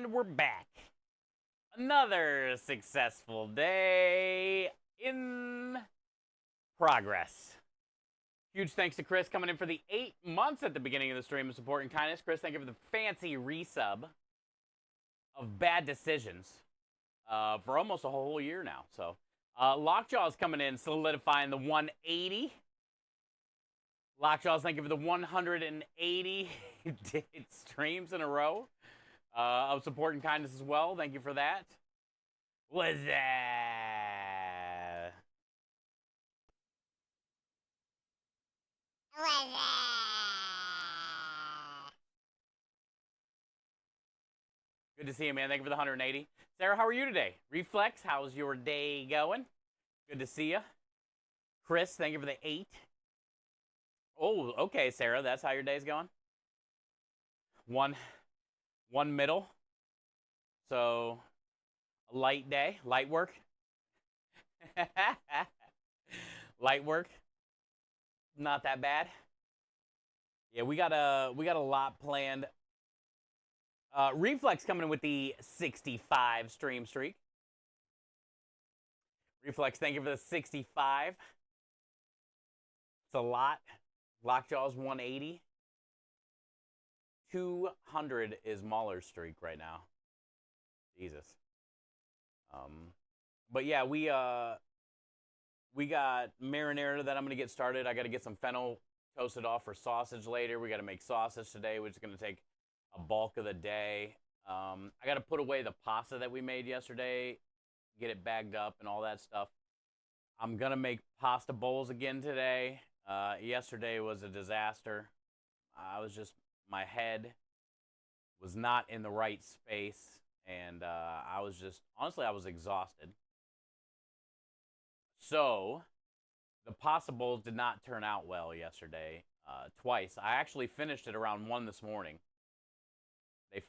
And we're back. Another successful day in progress. Huge thanks to Chris coming in for the 8 months at the beginning of the stream of support and kindness. Chris, thank you for the fancy resub of Bad Decisions for almost a whole year now. So, Lockjaw's coming in, solidifying the 180. Lockjaws, thank you for the 180 streams in a row of support and kindness as well. Thank you for that. What's that? Good to see you, man. Thank you for the 180. Sarah, how are you today? Reflex, how's your day going? Good to see you. Chris, thank you for the 8. Oh, okay, Sarah, that's how your day's going? One middle. So, a light day, light work. Light work. Not that bad. Yeah, we got a lot planned. Reflex coming in with the 65 stream streak. Reflex, thank you for the 65. It's a lot. Lockjaw's 180. 200 is Mahler's streak right now. Jesus. But yeah, we got marinara that I'm gonna get started. I got to get some fennel toasted off for sausage later. We got to make sausage today, which is gonna take a bulk of the day. I got to put away the pasta that we made yesterday, get it bagged up and all that stuff. I'm gonna make pasta bowls again today. Yesterday was a disaster. My head was not in the right space, and I was exhausted. So, the pasta bowls did not turn out well yesterday, twice. I actually finished it around 1 this morning.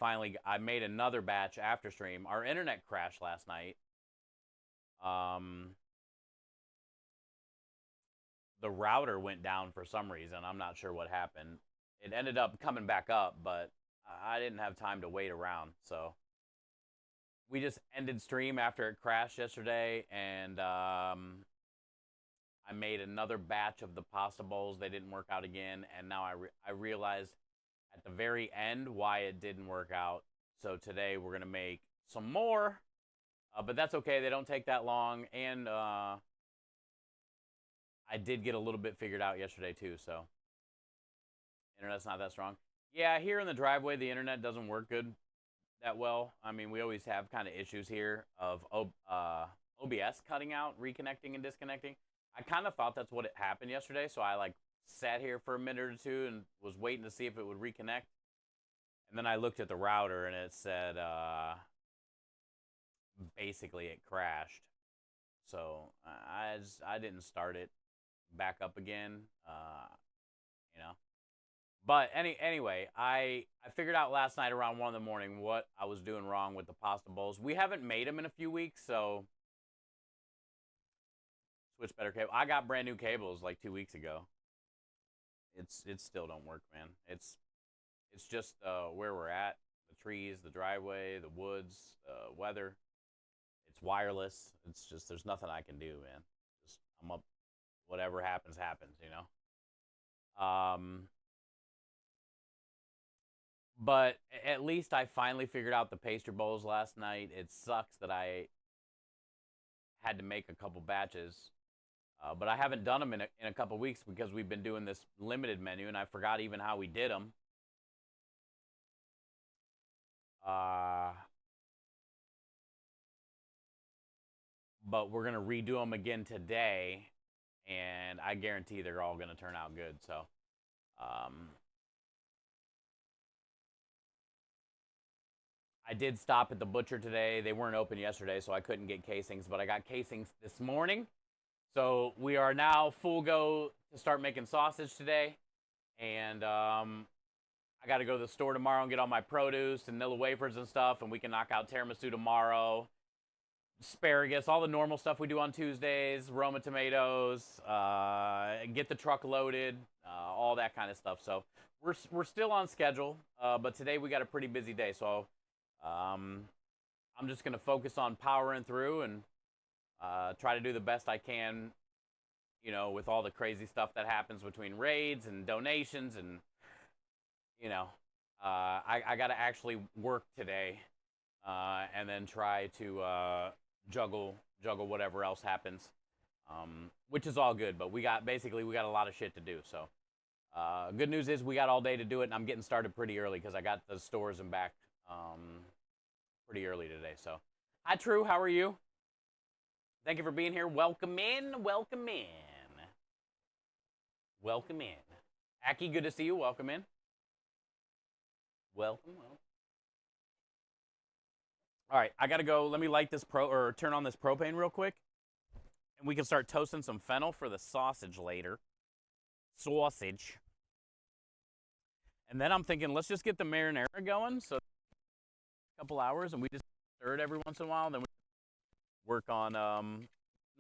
I made another batch after stream. Our internet crashed last night. The router went down for some reason. I'm not sure what happened. It ended up coming back up, but I didn't have time to wait around. So we just ended stream after it crashed yesterday, and I made another batch of the pasta bowls. They didn't work out again, and now I realized at the very end why it didn't work out. So today we're going to make some more, but that's okay. They don't take that long, and I did get a little bit figured out yesterday too, so internet's not that strong. Yeah, here in the driveway, the internet doesn't work good that well. I mean, we always have kind of issues here of OBS cutting out, reconnecting and disconnecting. I kind of thought that's what happened yesterday, so I sat here for a minute or two and was waiting to see if it would reconnect. And then I looked at the router and it said basically it crashed. So I didn't start it back up again, you know. But anyway, I figured out last night around 1 in the morning what I was doing wrong with the pasta bowls. We haven't made them in a few weeks, so switch better cable. I got brand new cables like 2 weeks ago. It still don't work, man. It's just where we're at, the trees, the driveway, the woods, weather. It's wireless. It's just there's nothing I can do, man. Just I'm up. Whatever happens, happens, you know. But at least I finally figured out the pastry bowls last night. It sucks that I had to make a couple batches, but I haven't done them in a couple weeks because we've been doing this limited menu, and I forgot even how we did them. But we're gonna redo them again today, and I guarantee they're all gonna turn out good. So, I did stop at the butcher today. They weren't open yesterday, so I couldn't get casings, but I got casings this morning. So we are now full go to start making sausage today. And I got to go to the store tomorrow and get all my produce and Nilla wafers and stuff, and we can knock out tiramisu tomorrow. Asparagus, all the normal stuff we do on Tuesdays, Roma tomatoes, get the truck loaded, all that kind of stuff. So we're still on schedule, but today we got a pretty busy day. So I'm just going to focus on powering through and try to do the best I can, with all the crazy stuff that happens between raids and donations and, I got to actually work today and then try to juggle whatever else happens, which is all good. But we got a lot of shit to do. So good news is we got all day to do it, and I'm getting started pretty early because I got the stores and back pretty early today. So hi, True. How are you? Thank you for being here. Welcome in. Welcome in. Welcome in. Aki, good to see you. Welcome in. Welcome. All right, I gotta go. Let me light this turn on this propane real quick, and we can start toasting some fennel for the sausage later. Sausage. And then I'm thinking, let's just get the marinara going. So a couple hours, and we just stir it every once in a while. And then we work on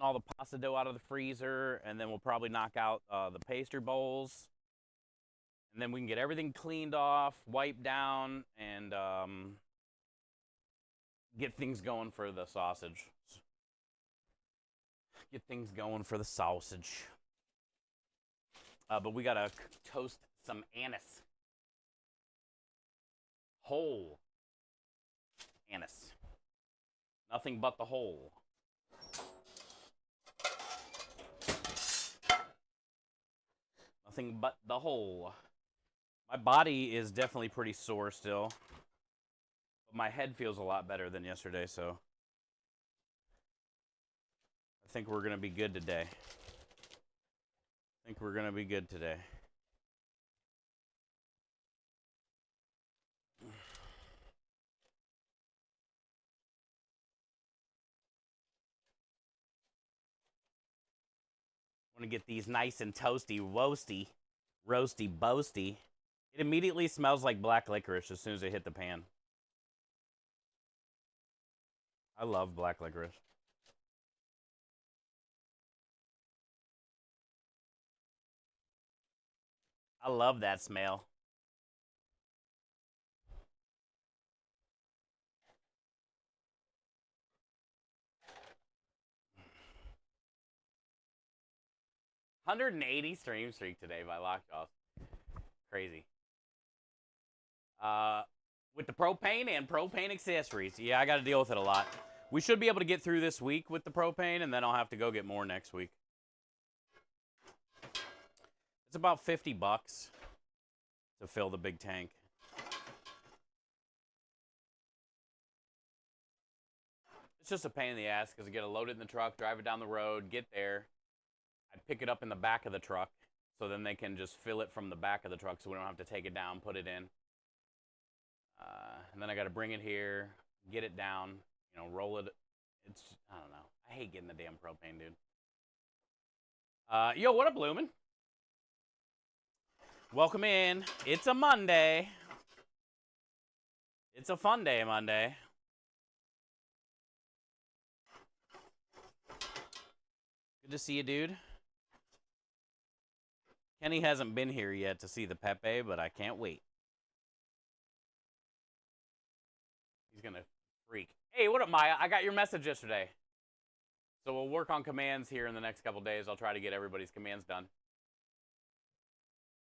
all the pasta dough out of the freezer, and then we'll probably knock out the pastry bowls. And then we can get everything cleaned off, wiped down, and get things going for the sausage. Get things going for the sausage. But we gotta toast some anise. Whole anise. Nothing but the whole. Nothing but the whole. My body is definitely pretty sore still. But my head feels a lot better than yesterday, so I think we're going to be good today. Want to get these nice and toasty, roasty, boasty. It immediately smells like black licorice as soon as it hit the pan. I love black licorice. I love that smell. $180 stream streak today by Lockjaw. Crazy. With the propane and propane accessories. Yeah, I got to deal with it a lot. We should be able to get through this week with the propane, and then I'll have to go get more next week. It's about $50 to fill the big tank. It's just a pain in the ass because I got to load it in the truck, drive it down the road, get there. I pick it up in the back of the truck, so then they can just fill it from the back of the truck so we don't have to take it down, put it in. And then I got to bring it here, get it down, roll it. I don't know. I hate getting the damn propane, dude. Yo, what up, Lumen? Welcome in. It's a Monday. It's a fun day, Monday. Good to see you, dude. Kenny hasn't been here yet to see the Pepe, but I can't wait. He's going to freak. Hey, what up, Maya? I got your message yesterday. So we'll work on commands here in the next couple days. I'll try to get everybody's commands done.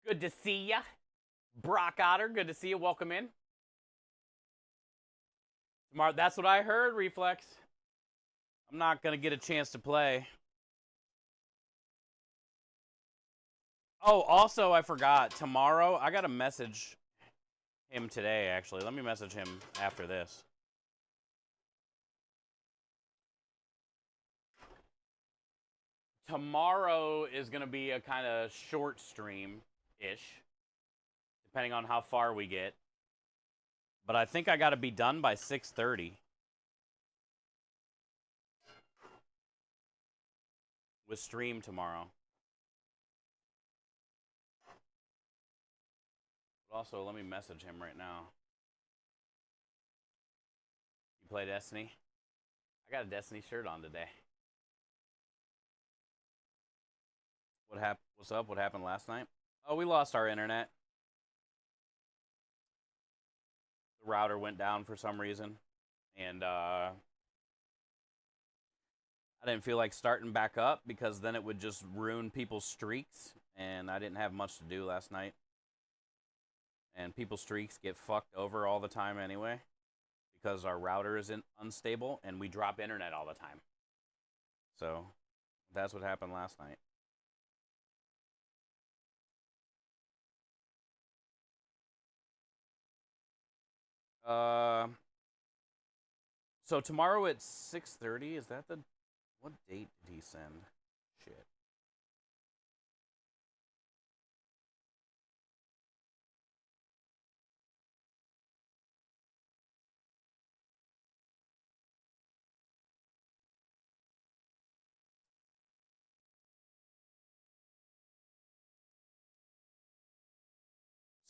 Good to see ya. Brock Otter, good to see you. Welcome in. Tomorrow, that's what I heard, Reflex. I'm not going to get a chance to play. Oh, also, I forgot. Tomorrow, I got to message him today, actually. Let me message him after this. Tomorrow is going to be a kind of short stream-ish, depending on how far we get. But I think I got to be done by 6:30. With stream tomorrow. But also, let me message him right now. You play Destiny? I got a Destiny shirt on today. What happened? What's up? What happened last night? Oh, we lost our internet. the router went down for some reason, and I didn't feel like starting back up because then it would just ruin people's streaks, and I didn't have much to do last night. And people's streaks get fucked over all the time anyway because our router is unstable and we drop internet all the time. So that's what happened last night. So tomorrow at 6:30, is that the... What date did he send? Shit.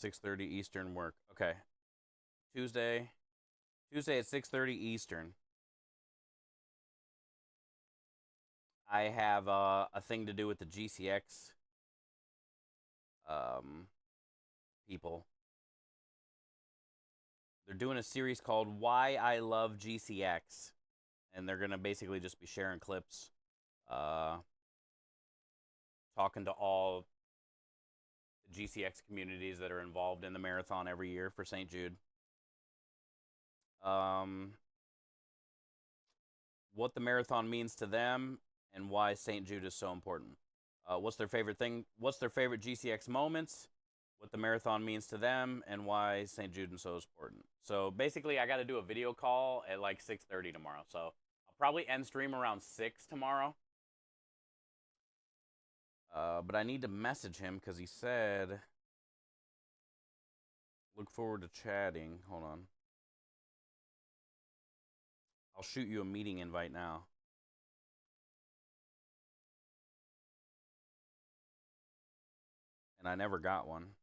$6:30 Eastern work. Okay. Tuesday at 6:30 Eastern. I have a thing to do with the GCX people. They're doing a series called Why I Love GCX, and they're gonna basically just be sharing clips, talking to all the GCX communities that are involved in the marathon every year for St. Jude. What the marathon means to them and why St. Jude is so important. What's their favorite thing? What's their favorite GCX moments? What the marathon means to them and why St. Jude is so important. So basically, I got to do a video call at like 6:30 tomorrow. So I'll probably end stream around 6 tomorrow. But I need to message him because he said, look forward to chatting. Hold on. I'll shoot you a meeting invite now. And I never got one.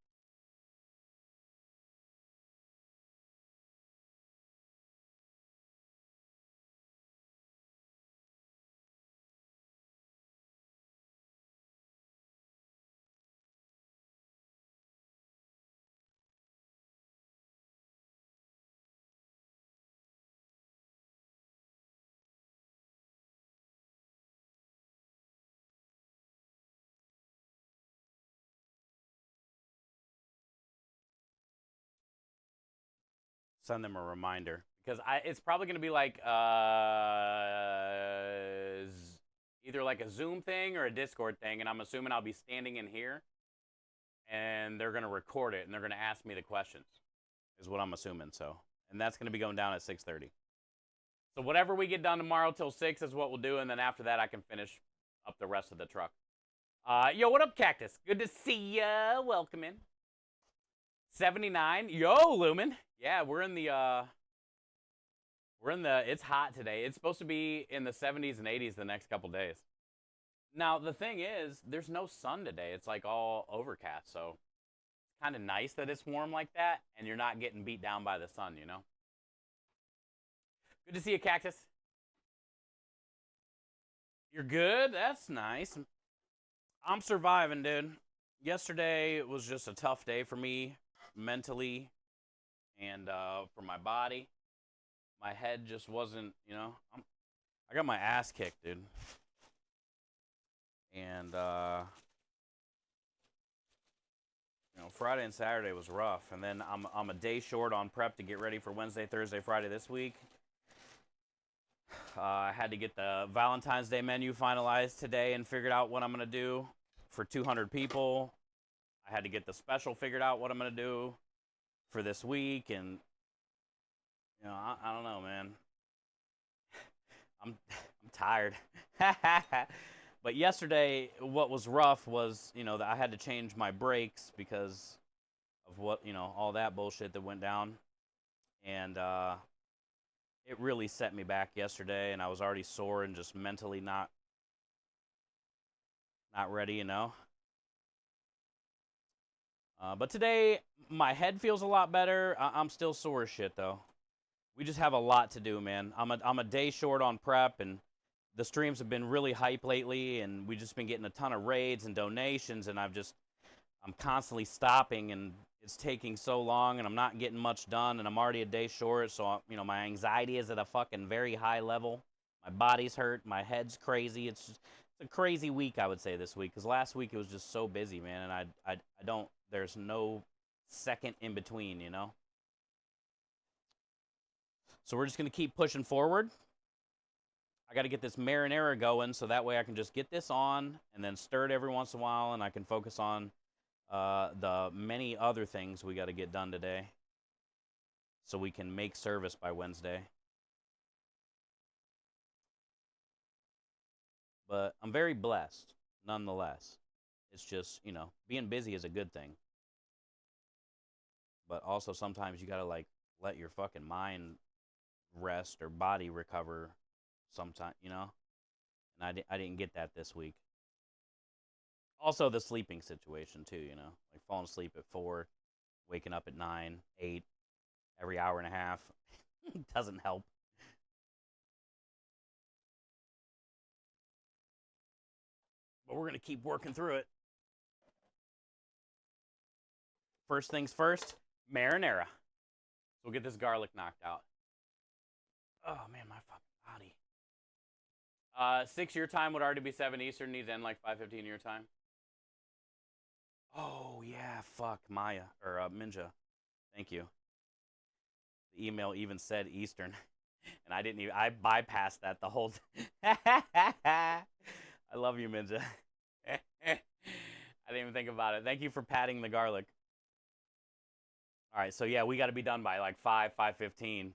Send them a reminder because it's probably going to be like either like a Zoom thing or a Discord thing, and I'm assuming I'll be standing in here, and they're going to record it and they're going to ask me the questions, is what I'm assuming. So, and that's going to be going down at 6:30. So whatever we get done tomorrow till 6 is what we'll do, and then after that I can finish up the rest of the truck. Yo, what up, Cactus? Good to see ya. Welcome in. 79. Yo, Lumen. Yeah, we're in the it's hot today. It's supposed to be in the 70s and 80s the next couple days. Now, the thing is, there's no sun today. It's like all overcast, so it's kind of nice that it's warm like that and you're not getting beat down by the sun, you know? Good to see you, Cactus. You're good? That's nice. I'm surviving, dude. Yesterday was just a tough day for me mentally and for my body. My head just wasn't, you know, I got my ass kicked, dude. And, you know, Friday and Saturday was rough. And then I'm a day short on prep to get ready for Wednesday, Thursday, Friday this week. I had to get the Valentine's Day menu finalized today and figured out what I'm going to do for 200 people. I had to get the special figured out what I'm going to do for this week. And, you know, I don't know, man. I'm tired. But yesterday, what was rough was, you know, that I had to change my brakes because of what, you know, all that bullshit that went down. And it really set me back yesterday, and I was already sore and just mentally not ready, you know. But today, my head feels a lot better. I'm still sore as shit, though. We just have a lot to do, man. I'm a day short on prep, and the streams have been really hype lately, and we've just been getting a ton of raids and donations, and I'm constantly stopping and, it's taking so long and I'm not getting much done and I'm already a day short. So, you know, my anxiety is at a fucking very high level. My body's hurt. My head's crazy. It's a crazy week, I would say, this week. Because last week it was just so busy, man. And I don't, there's no second in between, you know? So we're just going to keep pushing forward. I got to get this marinara going so that way I can just get this on and then stir it every once in a while and I can focus on the many other things we got to get done today so we can make service by Wednesday. But I'm very blessed, nonetheless. It's just, you know, being busy is a good thing. But also sometimes you got to, like, let your fucking mind rest or body recover sometime, you know? And I didn't get that this week. Also the sleeping situation, too, you know? Like falling asleep at 4, waking up at 9, 8, every hour and a half. Doesn't help. But we're going to keep working through it. First things first, marinara. So we'll get this garlic knocked out. Oh, man, my fucking body. 6 your time would already be 7 Eastern. Needs to end like 5:15 your time. Oh, yeah, fuck, Maya, or Minja. Thank you. The email even said Eastern. And I didn't even, I bypassed that the whole I love you, Minja. I didn't even think about it. Thank you for patting the garlic. All right, so yeah, we got to be done by like 5:15.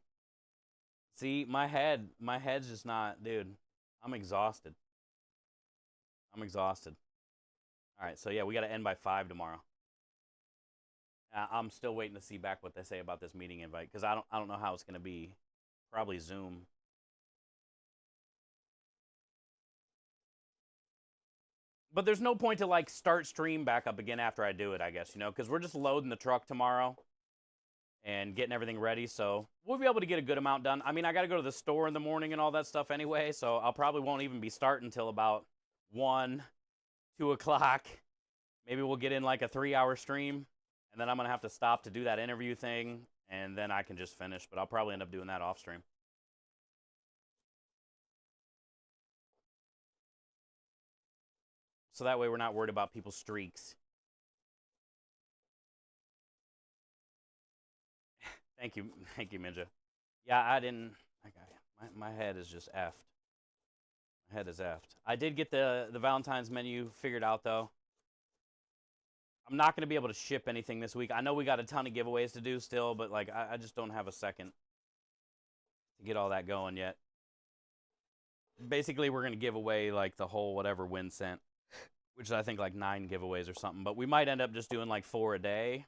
See, my head's just not, dude. I'm exhausted. I'm exhausted. All right, so yeah, we got to end by 5 tomorrow. I'm still waiting to see back what they say about this meeting invite because I don't know how it's gonna be. Probably Zoom. But there's no point to like start stream back up again after I do it, I guess, you know, because we're just loading the truck tomorrow and getting everything ready. So we'll be able to get a good amount done. I mean, I got to go to the store in the morning and all that stuff anyway. So I'll probably won't even be starting until about 1, 2 o'clock. Maybe we'll get in like a 3-hour stream. And then I'm going to have to stop to do that interview thing. And then I can just finish. But I'll probably end up doing that off stream. So that way we're not worried about people's streaks. Thank you, Minja. Yeah, I didn't. My head is just effed. My head is effed. I did get the Valentine's menu figured out though. I'm not gonna be able to ship anything this week. I know we got a ton of giveaways to do still, but like I just don't have a second to get all that going yet. Basically, we're gonna give away like the whole whatever win sent, which is I think like 9 giveaways or something. But we might end up just doing like 4 a day.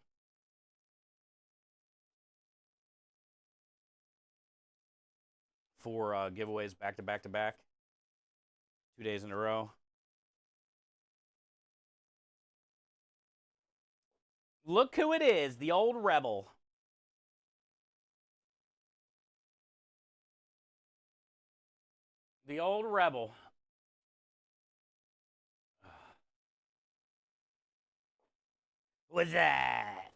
4 giveaways back to back to back. 2 days in a row. Look who it is, the old rebel. The old rebel. What's that?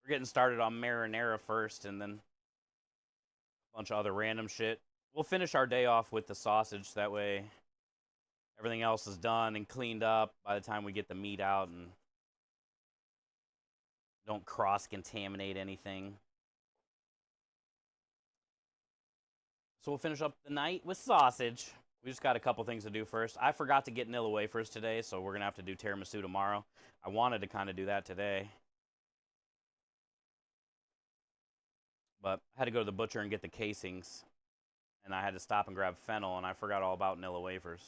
We're getting started on marinara first and then a bunch of other random shit. We'll finish our day off with the sausage. That way everything else is done and cleaned up by the time we get the meat out and don't cross-contaminate anything. So we'll finish up the night with sausage. We just got a couple things to do first. I forgot to get Nilla wafers today, so we're going to have to do tiramisu tomorrow. I wanted to kind of do that today. But I had to go to the butcher and get the casings. And I had to stop and grab fennel, and I forgot all about Nilla wafers.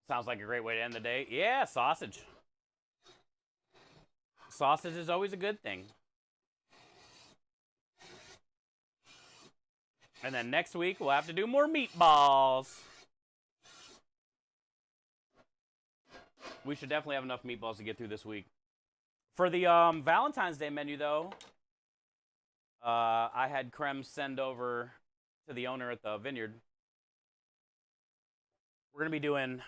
Sounds like a great way to end the day. Yeah, sausage. Sausage is always a good thing. And then next week, we'll have to do more meatballs. We should definitely have enough meatballs to get through this week. For the Valentine's Day menu, though, I had Krem send over to the owner at the vineyard We're going to be doing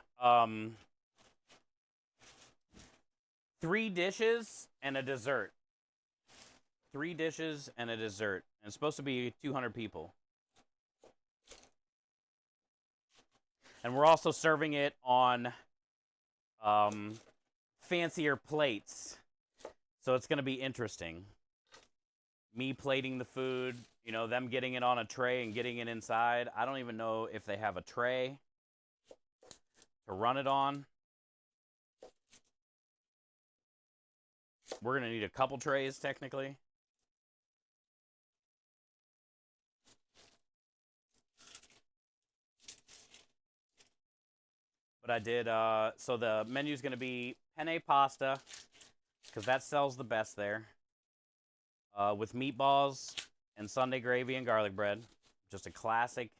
3 dishes and a dessert. 3 dishes and a dessert. And it's supposed to be 200 people. And we're also serving it on fancier plates. So it's going to be interesting. Me plating the food, you know, them getting it on a tray and getting it inside. I don't even know if they have a tray to run it on. We're going to need a couple trays, technically. But I did, so the menu's going to be penne pasta, because that sells the best there, with meatballs and Sunday gravy and garlic bread. Just a classic,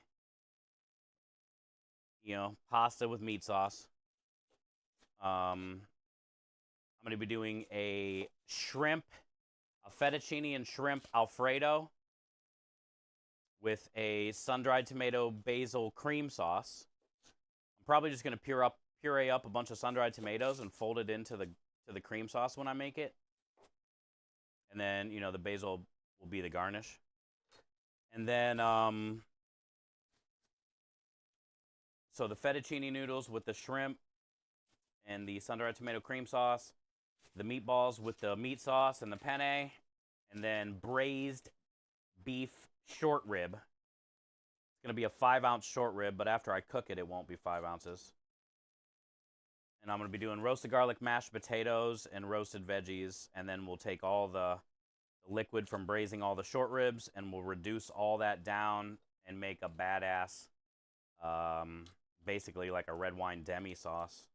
you know, pasta with meat sauce. I'm going to be doing a fettuccine and shrimp Alfredo with a sun-dried tomato basil cream sauce. I'm probably just going to puree up a bunch of sun-dried tomatoes and fold it into the cream sauce when I make it. And then, you know, the basil will be the garnish. And then, so the fettuccine noodles with the shrimp and the sun-dried tomato cream sauce, the meatballs with the meat sauce and the penne, and then braised beef short rib. It's going to be a 5-ounce short rib, but after I cook it, it won't be 5 ounces. And I'm going to be doing roasted garlic mashed potatoes and roasted veggies, and then we'll take all the liquid from braising all the short ribs, and we'll reduce all that down and make a badass, basically like a red wine demi sauce.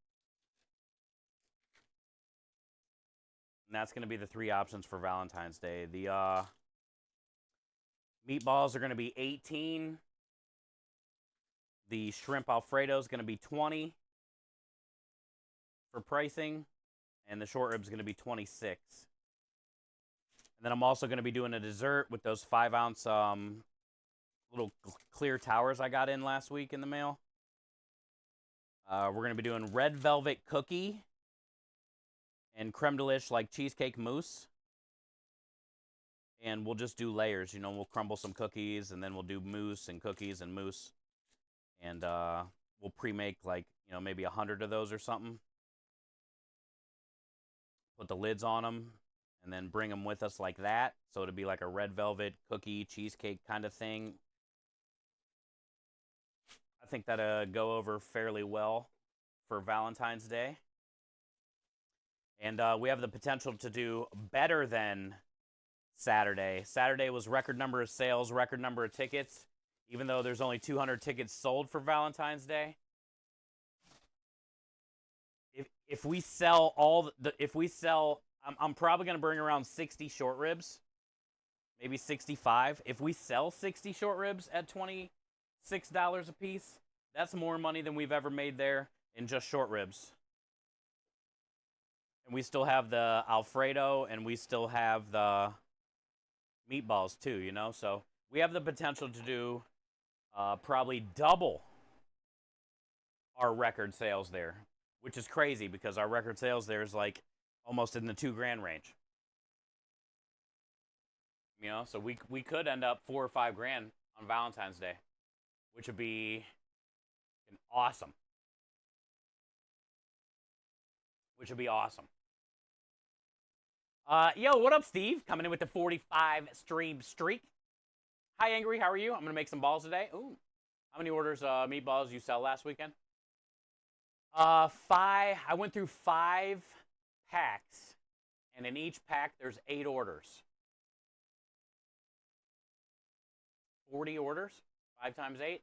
And that's going to be the 3 options for Valentine's Day. The meatballs are going to be 18. The shrimp Alfredo is going to be 20 for pricing. And the short rib is going to be 26. And then I'm also going to be doing a dessert with those 5-ounce little clear towers I got in last week in the mail. We're going to be doing red velvet cookie and creme delish like cheesecake mousse. And we'll just do layers. You know, we'll crumble some cookies, and then we'll do mousse and cookies and mousse. And we'll pre-make, like, you know, maybe 100 of those or something. Put the lids on them, and then bring them with us like that. So it'll be like a red velvet cookie cheesecake kind of thing. I think that'll go over fairly well for Valentine's Day. And we have the potential to do better than Saturday. Saturday was record number of sales, record number of tickets, even though there's only 200 tickets sold for Valentine's Day. If we sell I'm probably going to bring around 60 short ribs, maybe 65. If we sell 60 short ribs at $26 a piece, that's more money than we've ever made there in just short ribs. And we still have the Alfredo, and we still have the meatballs too, you know? So we have the potential to do probably double our record sales there, which is crazy because our record sales there is like almost in the $2,000 range. You know, so we could end up $4,000 or $5,000 on Valentine's Day, which would be awesome. Which would be awesome. Yo, what up, Steve? Coming in with the 45 stream streak. Hi, Angry. How are you? I'm gonna make some balls today. Ooh, how many orders meatballs you sell last weekend? 5. I went through 5 packs, and in each pack there's 8 orders. 40 orders, 5 times 8,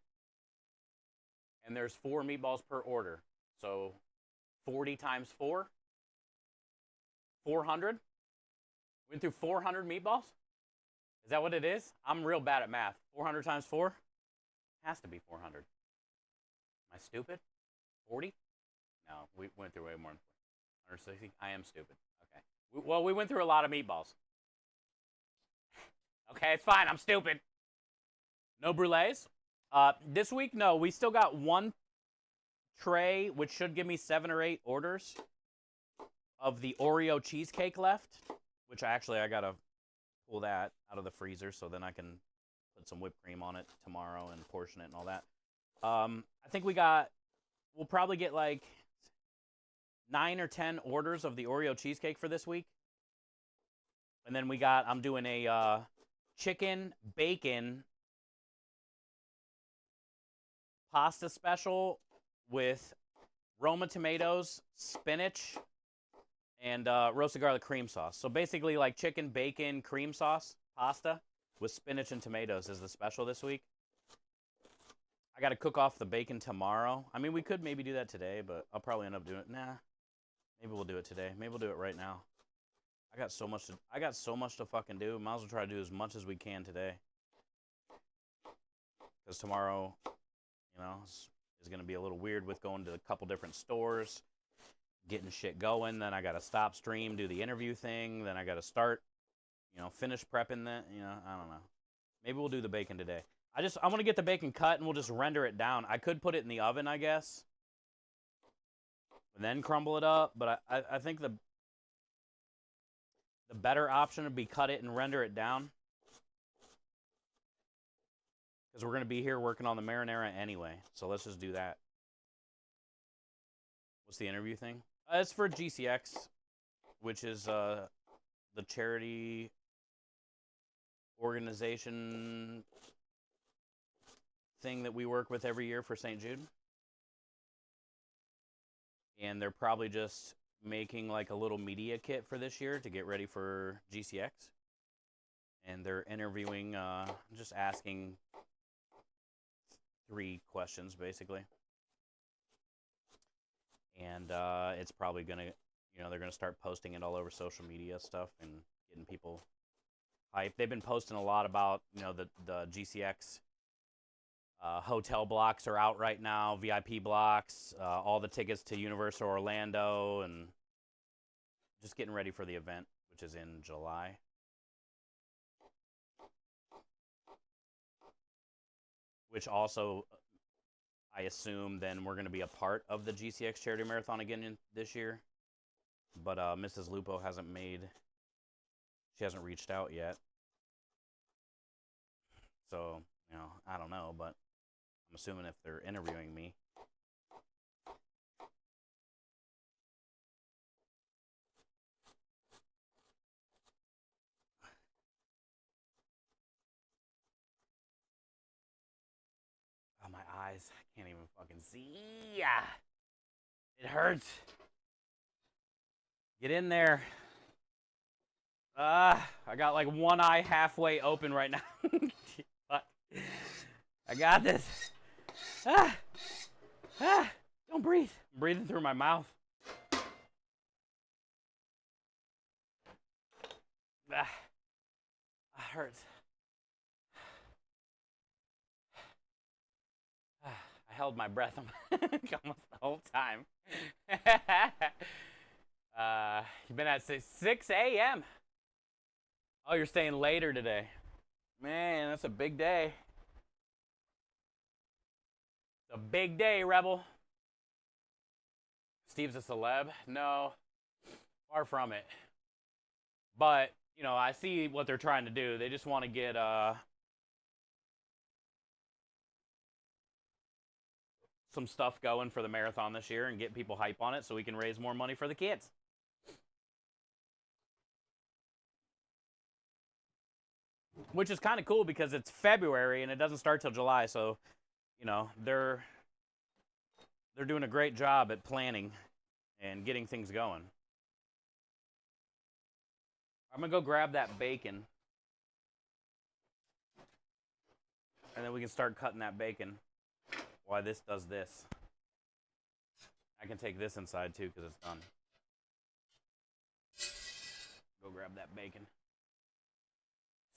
and there's 4 meatballs per order. So 40 times 4, 400. Went through 400 meatballs? Is that what it is? I'm real bad at math. 400 times 4? Has to be 400. Am I stupid? 40? No, we went through way more than 160. I am stupid. Okay. Well, we went through a lot of meatballs. Okay, it's fine. I'm stupid. No brulees. This week, no. We still got 1 tray, which should give me 7 or 8 orders of the Oreo cheesecake left, which I gotta pull that out of the freezer so then I can put some whipped cream on it tomorrow and portion it and all that. I think we'll probably get like 9 or 10 orders of the Oreo cheesecake for this week. And then I'm doing a chicken bacon pasta special with Roma tomatoes, spinach, and roasted garlic cream sauce. So basically like chicken, bacon, cream sauce, pasta with spinach and tomatoes is the special this week. I got to cook off the bacon tomorrow. I mean, we could maybe do that today, but I'll probably end up doing it. Nah, maybe we'll do it today. Maybe we'll do it right now. I got so much to fucking do. Might as well try to do as much as we can today. Because tomorrow, is going to be a little weird with going to a couple different stores, getting shit going. Then I got to stop stream, do the interview thing. Then I got to start, finish prepping that. I don't know. Maybe we'll do the bacon today. I want to get the bacon cut and we'll just render it down. I could put it in the oven, I guess, and then crumble it up. But I think the better option would be cut it and render it down. Because we're going to be here working on the marinara anyway. So let's just do that. What's the interview thing? It's for GCX, which is the charity organization thing that we work with every year for St. Jude. And they're probably just making like a little media kit for this year to get ready for GCX. And they're interviewing, just asking 3 questions basically. And it's probably going to, they're going to start posting it all over social media stuff and getting people hyped. They've been posting a lot about, the GCX hotel blocks are out right now, VIP blocks, all the tickets to Universal Orlando, and just getting ready for the event, which is in July. Which also, I assume, then we're going to be a part of the GCX Charity Marathon again this year. But Mrs. Lupo hasn't reached out yet. So, I don't know, but I'm assuming if they're interviewing me. Oh, my eyes. I can't even fucking see. It hurts. Get in there. I got like one eye halfway open right now. I got this. Don't breathe. I'm breathing through my mouth. It hurts. I held my breath almost the whole time. You've been at 6 a.m. Oh, you're staying later today. Man, that's a big day. It's a big day, Rebel. Steve's a celeb? No, far from it. But, I see what they're trying to do. They just want to get some stuff going for the marathon this year and get people hype on it so we can raise more money for the kids. Which is kind of cool because it's February and it doesn't start till July, so they're doing a great job at planning and getting things going. I'm gonna go grab that bacon and then we can start cutting that bacon while this does this. I can take this inside too because it's done. Go grab that bacon.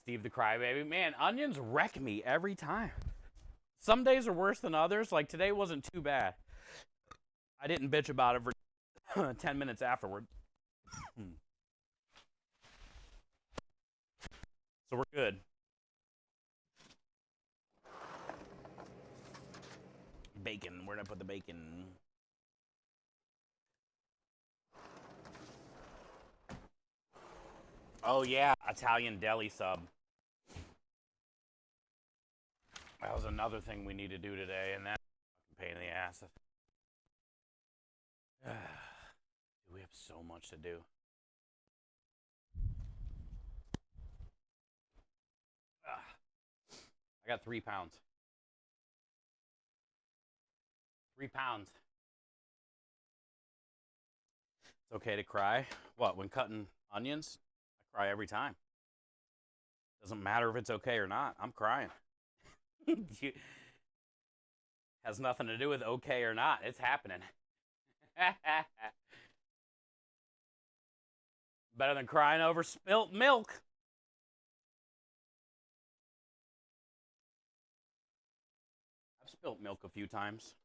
Steve the Crybaby. Man, onions wreck me every time. Some days are worse than others. Like today wasn't too bad. I didn't bitch about it for 10 minutes afterward. So we're good. Bacon. Where'd I put the bacon? Oh, yeah, Italian deli sub. That was another thing we need to do today, and that's a pain in the ass. We have so much to do. I got 3 pounds. 3 pounds. It's okay to cry. What, when cutting onions? I cry every time. Doesn't matter if it's okay or not. I'm crying. Has nothing to do with okay or not. It's happening. Better than crying over spilt milk. I've spilt milk a few times.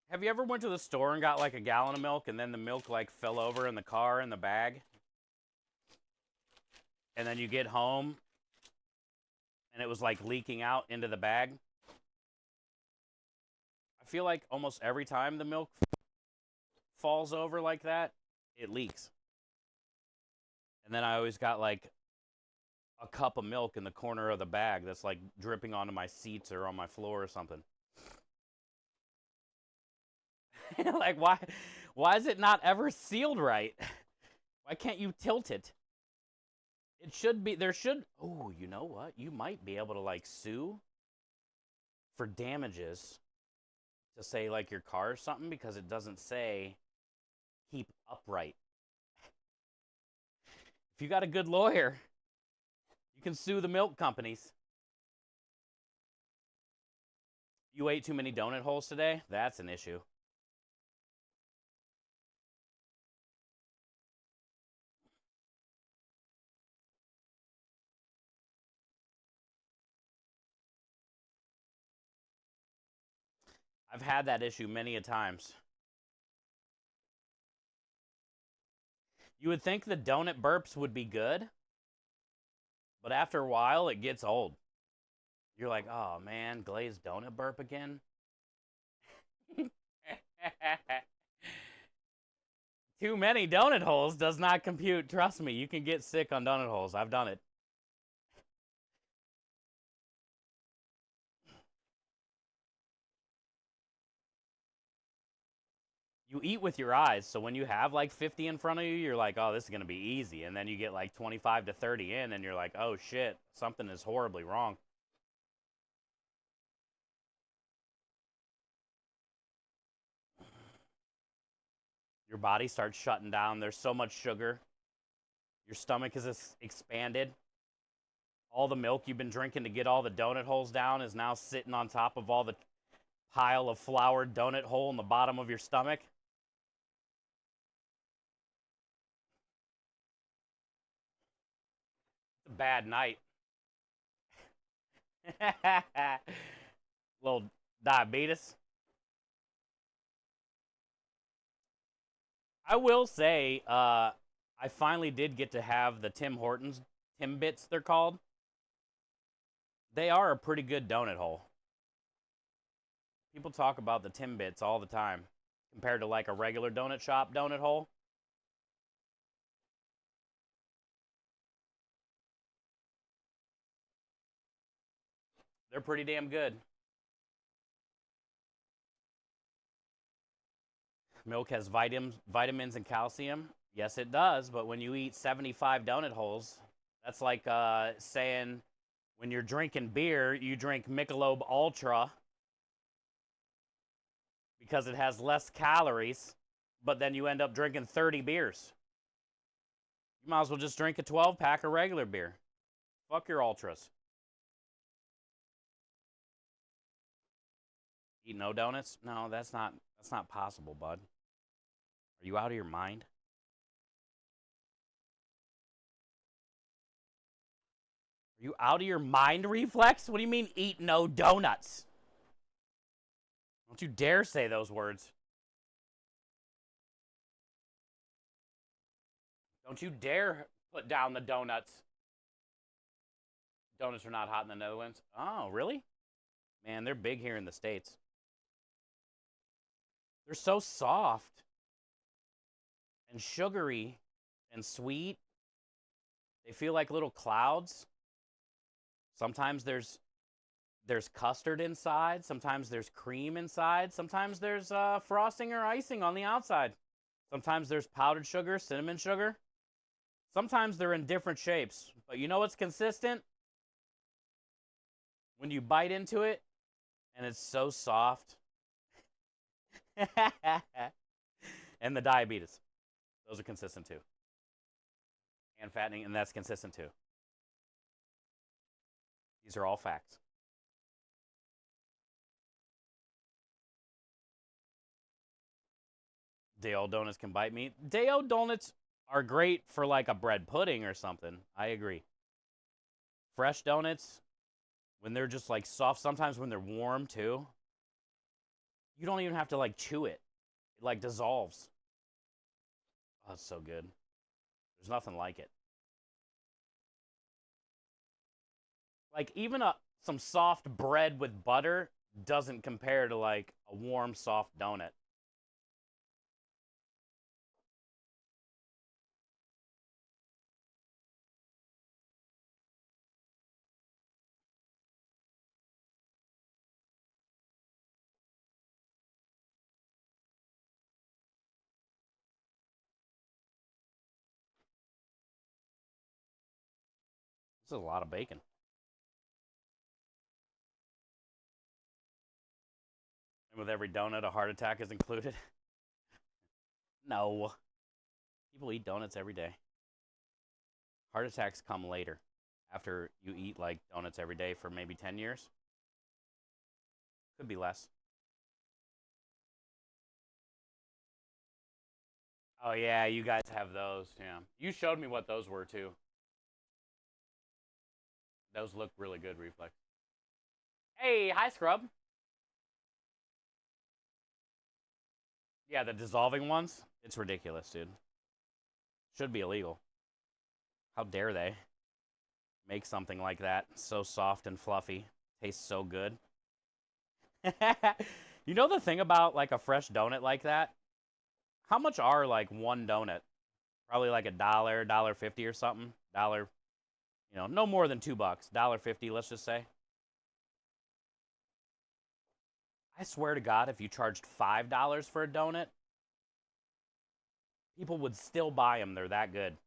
Have you ever went to the store and got like a gallon of milk and then the milk like fell over in the car in the bag? And then you get home and it was like leaking out into the bag? I feel like almost every time the milk falls over like that, it leaks. And then I always got like a cup of milk in the corner of the bag that's like dripping onto my seats or on my floor or something. Like, why is it not ever sealed right? Why can't you tilt it? It should be, oh, you know what? You might be able to like sue for damages to say like your car or something because it doesn't say keep upright. If you got a good lawyer, you can sue the milk companies. You ate too many donut holes today? That's an issue. I've had that issue many a times. You would think the donut burps would be good, but after a while it gets old. You're like, oh man, glazed donut burp again? Too many donut holes does not compute. Trust me, you can get sick on donut holes. I've done it. You eat with your eyes, so when you have like 50 in front of you, you're like, oh, this is going to be easy. And then you get like 25 to 30 in, and you're like, oh shit, something is horribly wrong. Your body starts shutting down. There's so much sugar. Your stomach is expanded. All the milk you've been drinking to get all the donut holes down is now sitting on top of all the pile of floured donut hole in the bottom of your stomach. It's a bad night. Little diabetes. I will say, I finally did get to have the Tim Hortons Timbits, they're called. They are a pretty good donut hole. People talk about the Timbits all the time compared to like a regular donut shop donut hole. They're pretty damn good. Milk has vitamins and calcium. Yes, it does. But when you eat 75 donut holes, that's like saying when you're drinking beer, you drink Michelob Ultra because it has less calories, but then you end up drinking 30 beers. You might as well just drink a 12-pack of regular beer. Fuck your ultras. Eat no donuts? No, that's not possible, bud. Are you out of your mind? Are you out of your mind, Reflex? What do you mean eat no donuts? Don't you dare say those words. Don't you dare put down the donuts. Donuts are not hot in the Netherlands. Oh, really? Man, they're big here in the States. They're so soft and sugary and sweet. They feel like little clouds. Sometimes there's custard inside. Sometimes there's cream inside. Sometimes there's frosting or icing on the outside. Sometimes there's powdered sugar, cinnamon sugar. Sometimes they're in different shapes. But you know what's consistent? When you bite into it, and it's so soft. And the diabetes. Those are consistent too. And fattening, and that's consistent too. These are all facts. Day-old donuts can bite me. Day-old donuts are great for like a bread pudding or something. I agree. Fresh donuts, when they're just like soft, sometimes when they're warm too, you don't even have to like chew it. It like dissolves. Oh, it's so good. There's nothing like it. Like even some soft bread with butter doesn't compare to like a warm, soft donut. This is a lot of bacon. And with every donut, a heart attack is included. No. People eat donuts every day. Heart attacks come later, after you eat like donuts every day for maybe 10 years. Could be less. Oh yeah, you guys have those. Yeah. You showed me what those were too. Those look really good, Reflex. Hey, hi Scrub. Yeah, the dissolving ones. It's ridiculous, dude. Should be illegal. How dare they make something like that so soft and fluffy. Tastes so good. You know the thing about like a fresh donut like that? How much are like one donut? Probably like $1, $1.50 or something. Dollar, no more than $2. $1.50, let's just say. I swear to God, if you charged $5 for a donut, people would still buy them. They're that good.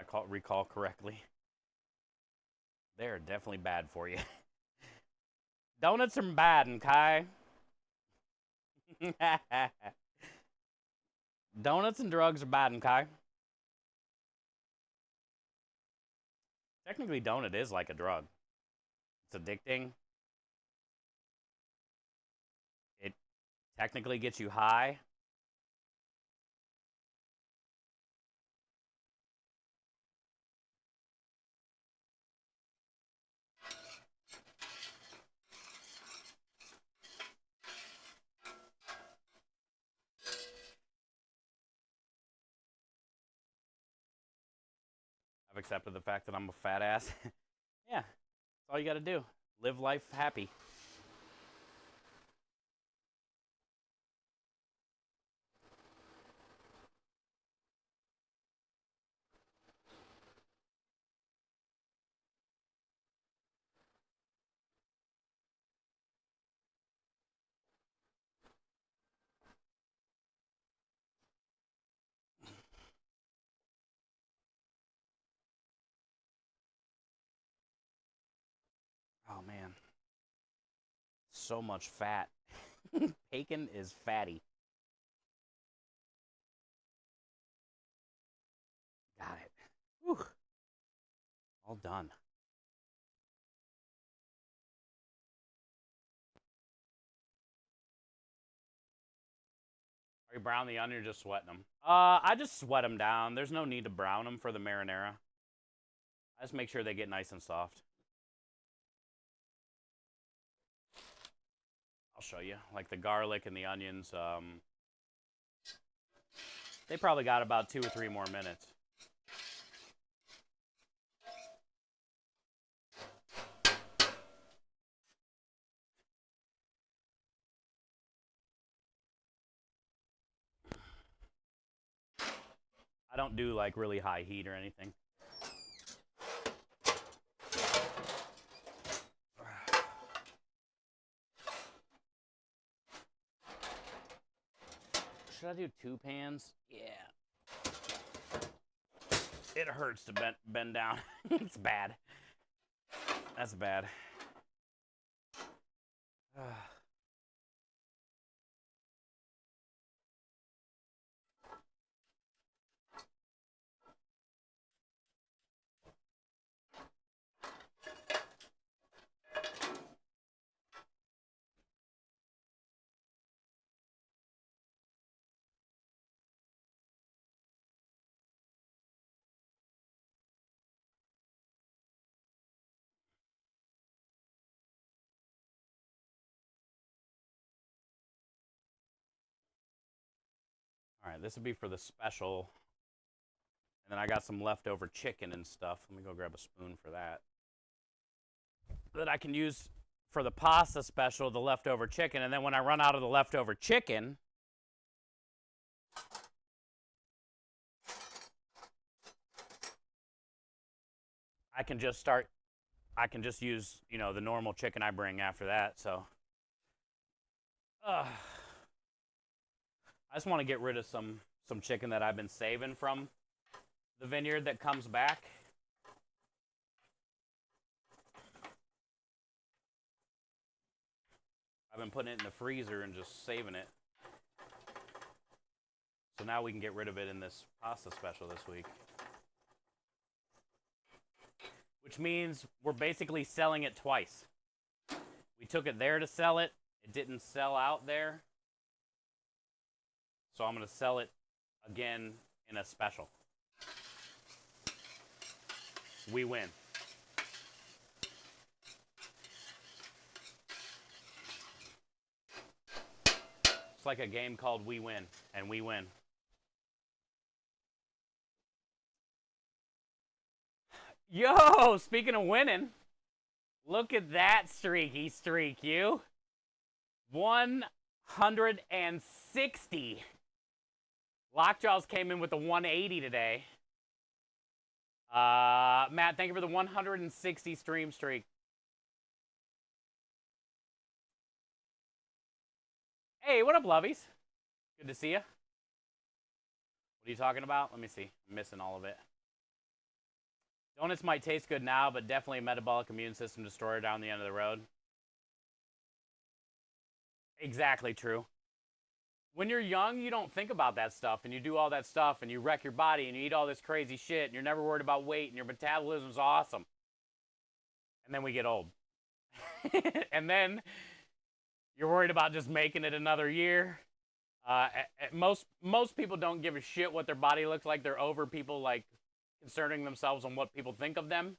If I recall correctly. They're definitely bad for you. Donuts are bad, and Kai. Donuts and drugs are bad, and Kai. Technically, donut is like a drug. It's addicting. It technically gets you high. I've accepted the fact that I'm a fat ass. Yeah, that's all you gotta do. Live life happy. Oh man, so much fat. Bacon is fatty. Got it. Whew. All done. Are you browning the onion or just sweating them? I just sweat them down. There's no need to brown them for the marinara. I just make sure they get nice and soft. I'll show you. Like the garlic and the onions, they probably got about 2 or 3 more minutes. I don't do like really high heat or anything. Should I do 2 pans? Yeah. It hurts to bend down. It's bad. That's bad. All right, this would be for the special. And then I got some leftover chicken and stuff. Let me go grab a spoon for that. That I can use for the pasta special, the leftover chicken. And then when I run out of the leftover chicken, I can just use, you know, the normal chicken I bring after that. So, I just want to get rid of some chicken that I've been saving from the vineyard that comes back. I've been putting it in the freezer and just saving it. So now we can get rid of it in this pasta special this week. Which means we're basically selling it twice. We took it there to sell it. It didn't sell out there. So I'm going to sell it again in a special. We win. It's like a game called We Win, and we win. Yo, speaking of winning, look at that streaky streak, you. 160. Lockjaws came in with a 180 today. Matt, thank you for the 160 stream streak. Hey, what up, lovies? Good to see you. What are you talking about? Let me see. I'm missing all of it. Donuts might taste good now, but definitely a metabolic immune system destroyer down the end of the road. Exactly true. When you're young, you don't think about that stuff, and you do all that stuff, and you wreck your body, and you eat all this crazy shit, and you're never worried about weight, and your metabolism's awesome. And then we get old. And then you're worried about just making it another year. Most people don't give a shit what their body looks like. They're over people like concerning themselves on what people think of them.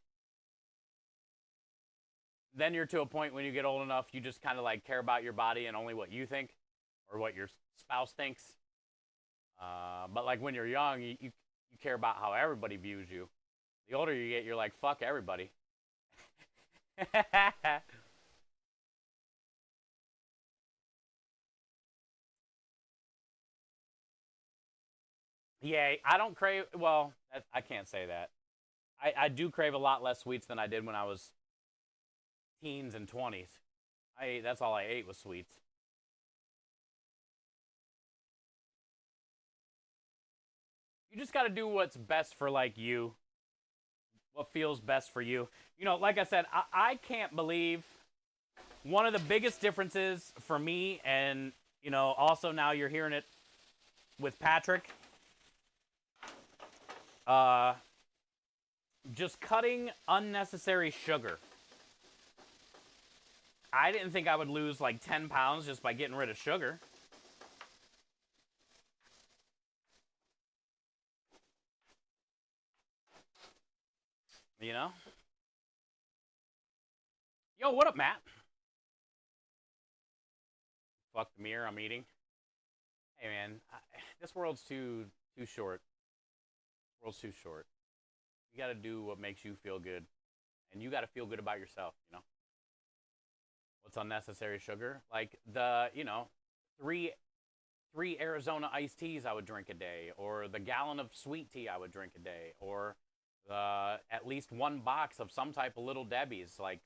Then you're to a point when you get old enough, you just kind of like care about your body and only what you think or what your spouse thinks. But like when you're young, you care about how everybody views you. The older you get, you're like, fuck everybody. Yeah, I don't crave, well, I can't say that. I do crave a lot less sweets than I did when I was teens and 20s. That's all I ate was sweets. You just got to do what's best for like you. What feels best for you. You know, like I said, I can't believe one of the biggest differences for me, and, you know, also now you're hearing it with Patrick, just cutting unnecessary sugar. I didn't think I would lose like 10 pounds just by getting rid of sugar. You know? Yo, what up, Matt? fuck the mirror, I'm eating. Hey man, this world's too short. This world's too short. You got to do what makes you feel good, and you got to feel good about yourself. You know what's unnecessary sugar? Like three Arizona iced teas I would drink a day, or the gallon of sweet tea I would drink a day, or at least one box of some type of Little Debbie's, like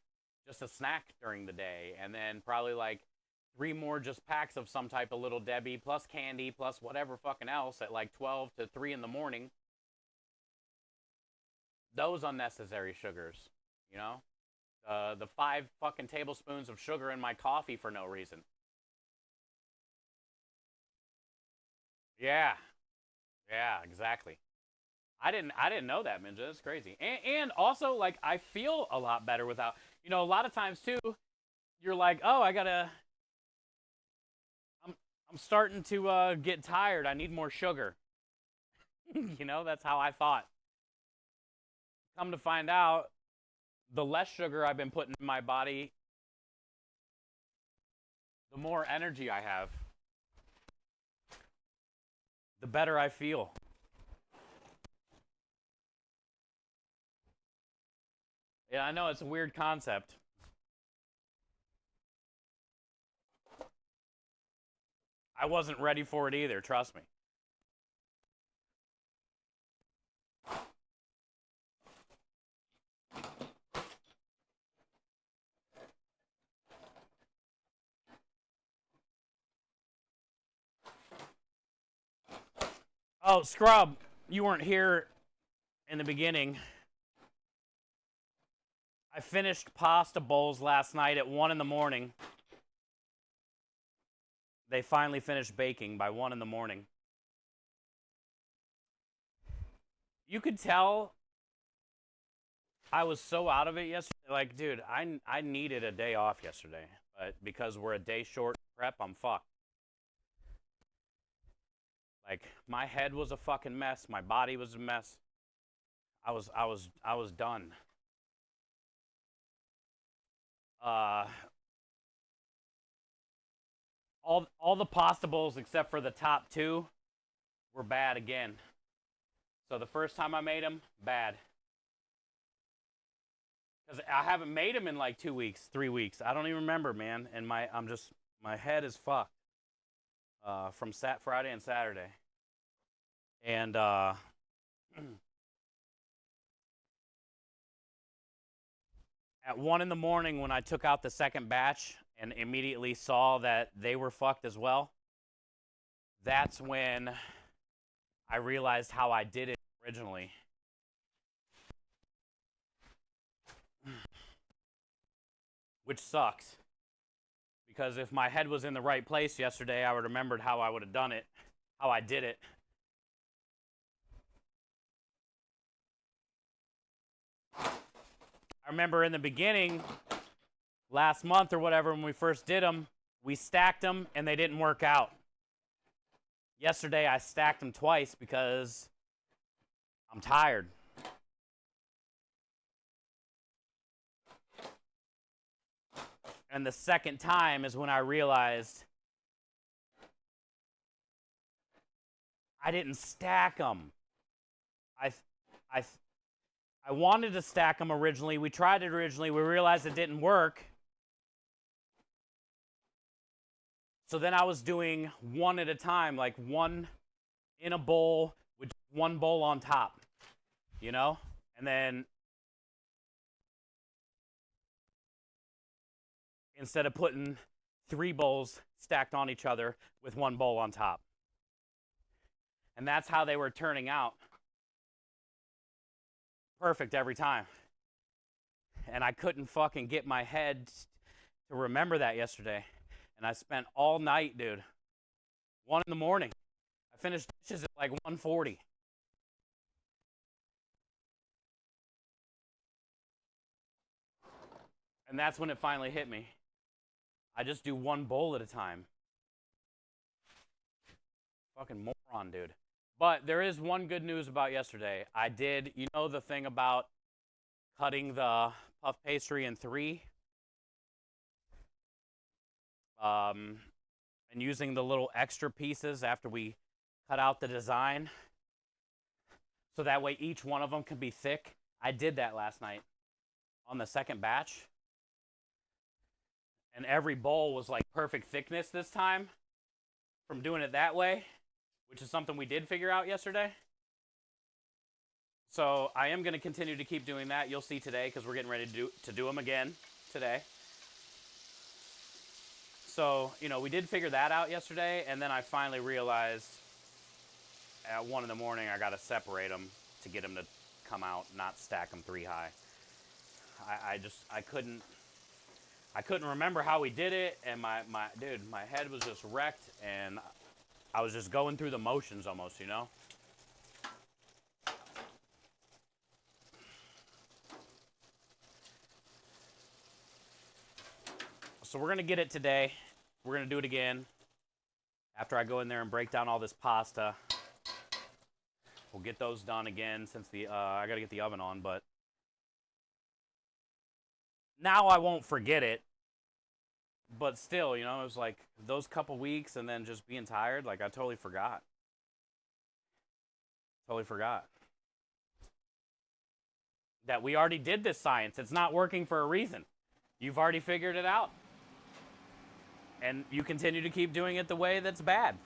just a snack during the day, and then probably like three more just packs of some type of Little Debbie, plus candy, plus whatever fucking else at like 12 to 3 in the morning. Those unnecessary sugars, you know? The 5 fucking tablespoons of sugar in my coffee for no reason. Yeah. Yeah, exactly. I didn't know that, Ninja. That's crazy. And also, like, I feel a lot better without, a lot of times too, you're like, oh, I'm starting to get tired. I need more sugar. That's how I thought. Come to find out, the less sugar I've been putting in my body, the more energy I have, the better I feel. Yeah, I know it's a weird concept. I wasn't ready for it either, trust me. Oh, Scrub, you weren't here in the beginning. I finished pasta bowls last night at 1 in the morning. They finally finished baking by 1 in the morning. You could tell I was so out of it yesterday. Like, dude, I needed a day off yesterday. But because we're a day short prep, I'm fucked. Like, my head was a fucking mess. My body was a mess. I was done. Uh, all the pasta bowls except for the top 2 were bad again. So the first time I made them, bad. Because I haven't made them in like 2 weeks, 3 weeks. I don't even remember, man. And my head is fucked. From Friday and Saturday. And at 1 in the morning when I took out the second batch and immediately saw that they were fucked as well, that's when I realized how I did it originally. Which sucks. Because if my head was in the right place yesterday, I would have remembered how I would have done it, how I did it. I remember in the beginning, last month or whatever, when we first did them, we stacked them and they didn't work out. Yesterday, I stacked them twice because I'm tired. And the second time is when I realized I didn't stack them. I wanted to stack them originally. We tried it originally. We realized it didn't work. So then I was doing one at a time, like one in a bowl with one bowl on top, And then instead of putting 3 bowls stacked on each other with one bowl on top. And that's how they were turning out. Perfect every time. And I couldn't fucking get my head to remember that yesterday. And I spent all night, dude. 1 in the morning. I finished dishes at like 1:40. And that's when it finally hit me. I just do one bowl at a time. Fucking moron, dude. But there is one good news about yesterday. I did, the thing about cutting the puff pastry in 3? and using the little extra pieces after we cut out the design, so that way each one of them can be thick. I did that last night on the second batch, and every bowl was like perfect thickness this time from doing it that way, which is something we did figure out yesterday. So I am going to continue to keep doing that. You'll see today, because we're getting ready to do them again today. So, you know, we did figure that out yesterday, and then I finally realized at 1 in the morning I got to separate them to get them to come out, not stack them 3 high. I couldn't remember how we did it, and my head was just wrecked, and I was just going through the motions almost, you know? So we're going to get it today. We're going to do it again after I go in there and break down all this pasta. We'll get those done again since I got to get the oven on, but now I won't forget it. But still, you know, it was like those couple weeks and then just being tired, like I totally forgot. Totally forgot that we already did this science. It's not working for a reason. You've already figured it out. And you continue to keep doing it the way that's bad.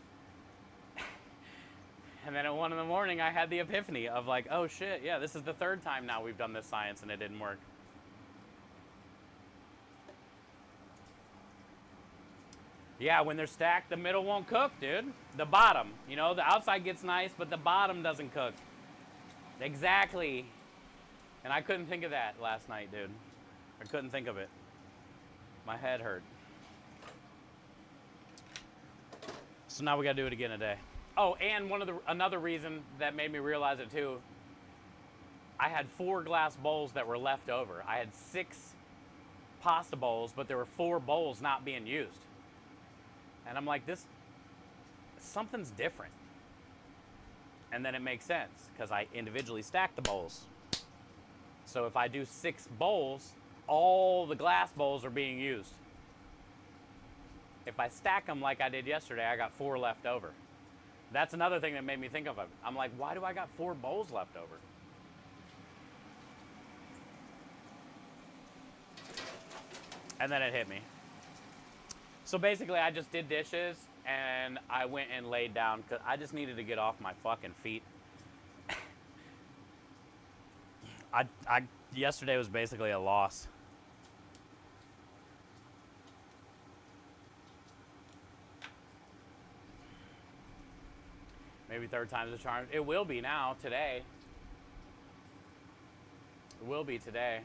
And then at 1 in the morning, I had the epiphany of like, oh shit, yeah, this is the 3rd time now we've done this science and it didn't work. Yeah, when they're stacked, the middle won't cook, dude. The bottom, you know, the outside gets nice, but the bottom doesn't cook. Exactly. And I couldn't think of that last night, dude. I couldn't think of it. My head hurt. So now we gotta do it again today. Oh, and another reason that made me realize it too, I had 4 glass bowls that were left over. I had 6 pasta bowls, but there were 4 bowls not being used. And I'm like, something's different. And then it makes sense, because I individually stacked the bowls. So if I do 6 bowls, all the glass bowls are being used. If I stack them like I did yesterday, I got 4 left over. That's another thing that made me think of it. I'm like, why do I got 4 bowls left over? And then it hit me. So basically, I just did dishes, and I went and laid down, because I just needed to get off my fucking feet. Yesterday was basically a loss. Maybe 3rd time's the charm. It will be now, today. It will be today.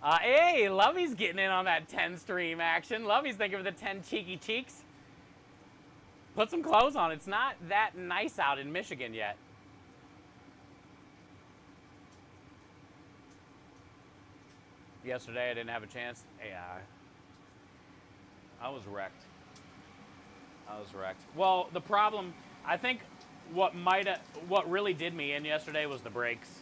Hey, Lovey's getting in on that 10 stream action. Lovey's thinking of the 10 cheeky cheeks. Put some clothes on. It's not that nice out in Michigan yet. Yesterday I didn't have a chance. Yeah, I was wrecked. Well, the problem, I think what really did me in yesterday was the brakes.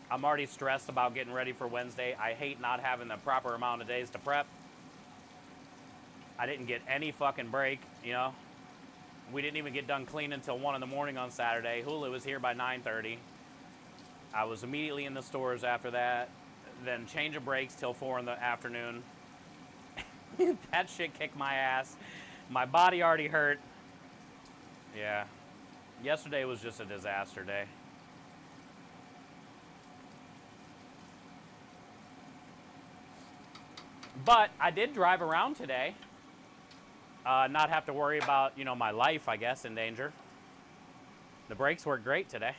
I'm already stressed about getting ready for Wednesday. I hate not having the proper amount of days to prep. I didn't get any fucking break, you know. We didn't even get done cleaning until 1 in the morning on Saturday. Hulu was here by 9:30. I was immediately in the stores after that. Then change of brakes till 4 in the afternoon. That shit kicked my ass. My body already hurt. Yeah. Yesterday was just a disaster day. But I did drive around today. Not have to worry about, you know, my life, I guess, in danger. The brakes worked great today.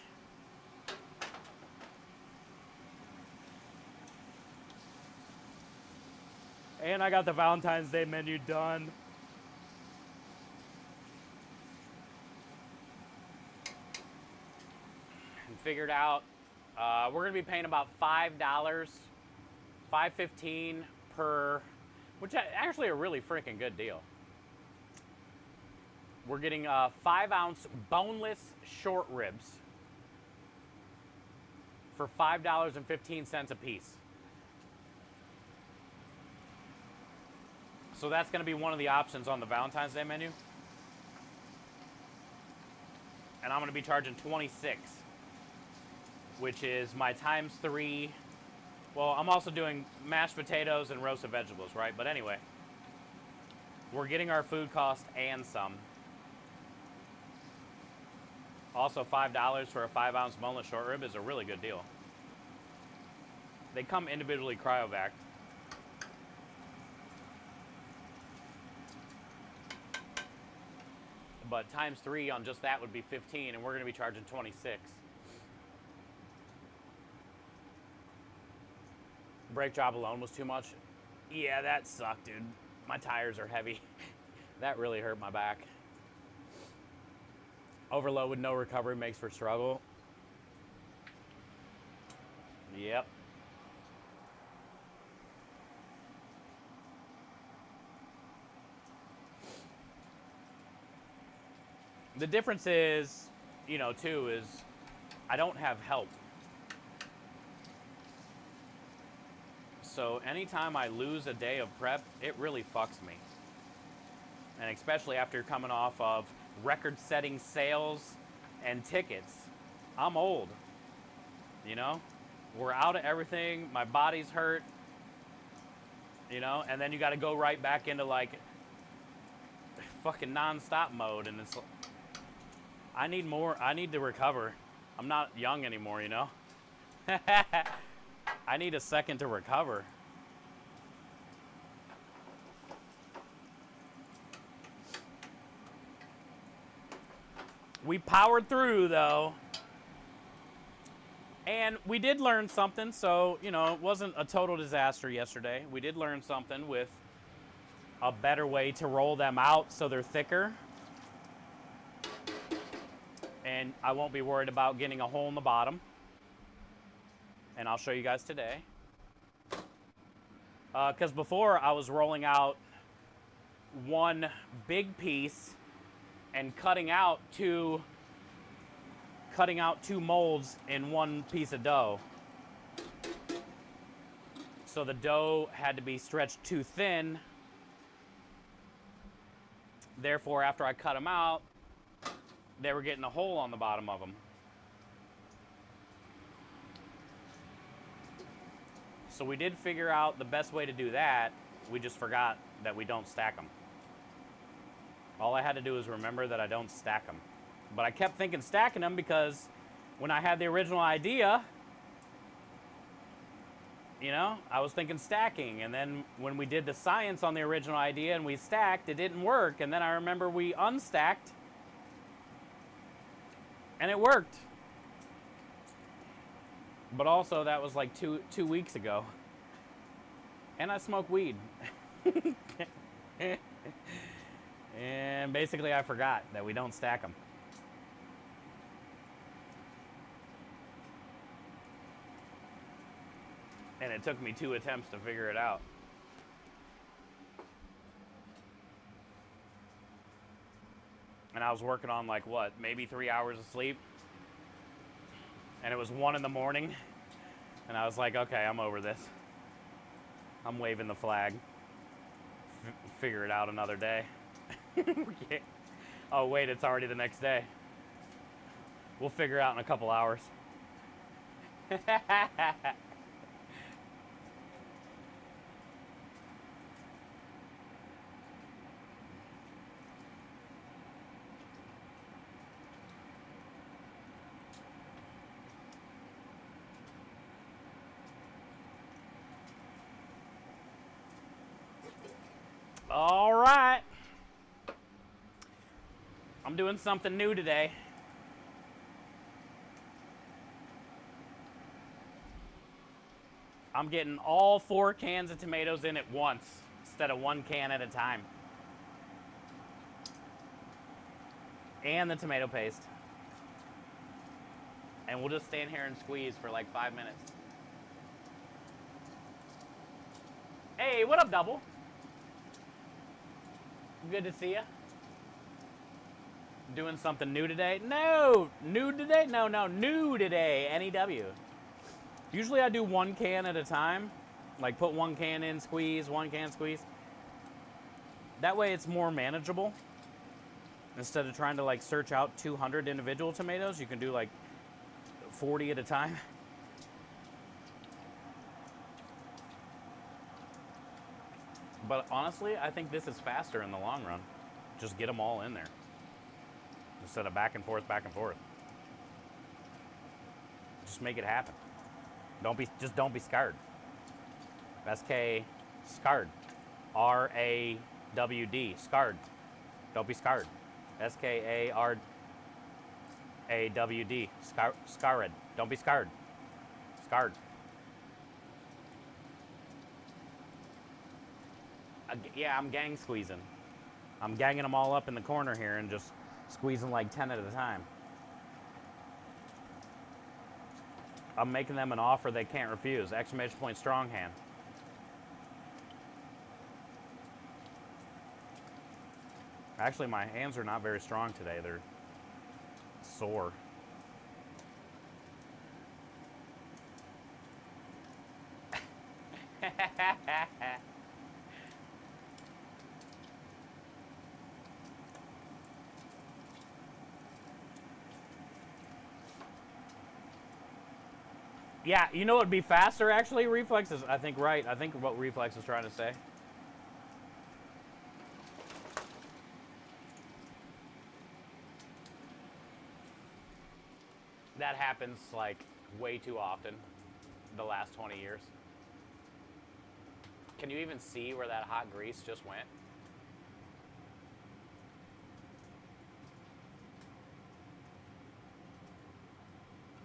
And I got the Valentine's Day menu done. And figured out we're going to be paying about $5, $5.15 per, which is actually a really freaking good deal. We're getting 5-ounce boneless short ribs for $5.15 a piece. So that's going to be one of the options on the Valentine's Day menu. And I'm going to be charging $26, which is my ×3. Well, I'm also doing mashed potatoes and roasted vegetables, right? But anyway, we're getting our food cost and some. Also, $5 for a 5-ounce boneless short rib is a really good deal. They come individually cryovac. But ×3 on just that would be 15, and we're going to be charging 26. Brake job alone was too much. Yeah, that sucked, dude. My tires are heavy. That really hurt my back. Overload with no recovery makes for struggle. Yep. The difference is, you know, too, is I don't have help. So anytime I lose a day of prep, it really fucks me. And especially after coming off of record-setting sales and tickets. I'm old, you know? We're out of everything. My body's hurt, you know? And then you got to go right back into, like, fucking non-stop mode. And it's... I need to recover. I'm not young anymore, you know? I need a second to recover. We powered through, though. And we did learn something, so, you know, it wasn't a total disaster yesterday. We did learn something with a better way to roll them out so they're thicker. And I won't be worried about getting a hole in the bottom. And I'll show you guys today. Because before I was rolling out one big piece and cutting out two molds in one piece of dough. So the dough had to be stretched too thin. Therefore, after I cut them out, they were getting a hole on the bottom of them. So we did figure out the best way to do that. We just forgot that we don't stack them. All I had to do was remember that I don't stack them. But I kept thinking stacking them because when I had the original idea, you know, I was thinking stacking. And then when we did the science on the original idea and we stacked, it didn't work. And then I remember we unstacked and it worked. But also that was like two weeks ago. And I smoke weed. And basically I forgot that we don't stack them. And it took me 2 attempts to figure it out. And I was working on like what, maybe 3 hours of sleep. And it was 1 in the morning. And I was like, okay, I'm over this. I'm waving the flag. Figure it out another day. Oh wait, it's already the next day. We'll figure it out in a couple hours. All right. I'm doing something new today. I'm getting all 4 cans of tomatoes in at once instead of 1 can at a time. And the tomato paste. And we'll just stand here and squeeze for like 5 minutes. Hey, what up, Double? Good to see you. Doing something new today? No, new today? No, new today. NEW. Usually I do 1 can at a time. Like put 1 can in, squeeze, 1 can, squeeze. That way it's more manageable. Instead of trying to like search out 200 individual tomatoes, you can do like 40 at a time. But honestly, I think this is faster in the long run. Just get them all in there. Instead of back and forth, back and forth. Just make it happen. Just don't be scared. SK scarred. RAWD scarred. Don't be scarred. SKARAWD scarred. Don't be scarred. Scarred. Yeah, I'm gang squeezing. I'm ganging them all up in the corner here and just squeezing like 10 at a time. I'm making them an offer they can't refuse. Exclamation point strong hand. Actually, my hands are not very strong today. They're sore. Yeah, you know what would be faster actually? Reflex is, I think, right. I think what Reflex is trying to say. That happens like way too often the last 20 years. Can you even see where that hot grease just went?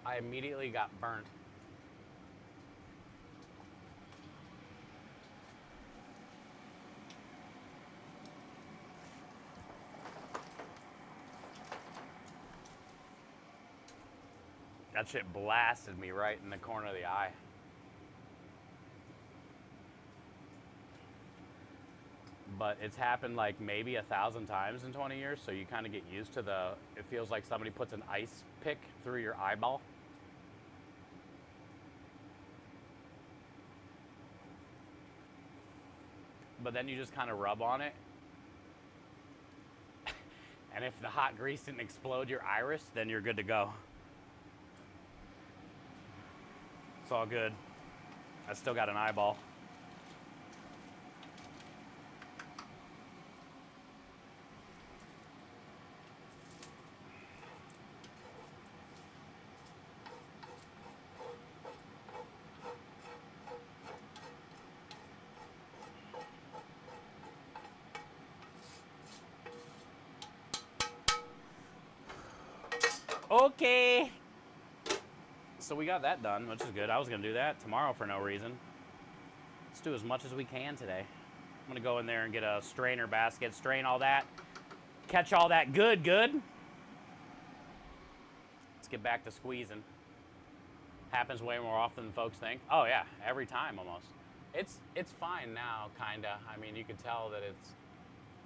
I immediately got burnt. That shit blasted me right in the corner of the eye. But it's happened like maybe 1,000 times in 20 years, so you kind of get used to it feels like somebody puts an ice pick through your eyeball. But then you just kind of rub on it. And if the hot grease didn't explode your iris, then you're good to go. It's all good. I still got an eyeball. Okay. So we got that done, which is good. I was going to do that tomorrow for no reason. Let's do as much as we can today. I'm going to go in there and get a strainer basket, strain all that, catch all that good. Let's get back to squeezing. Happens way more often than folks think. Oh yeah, every time almost. It's fine now, kinda. I mean, you can tell that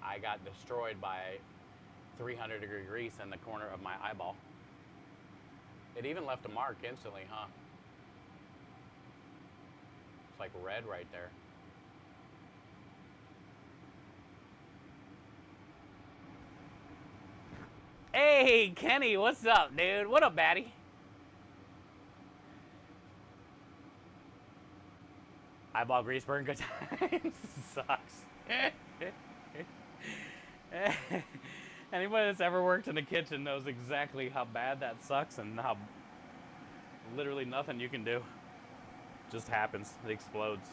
I got destroyed by 300-degree grease in the corner of my eyeball. It even left a mark instantly, huh? It's like red right there. Hey, Kenny, what's up, dude? What up, Batty? Eyeball grease burn, good times. Sucks. Anybody that's ever worked in a kitchen knows exactly how bad that sucks and how literally nothing you can do. It just happens. It explodes.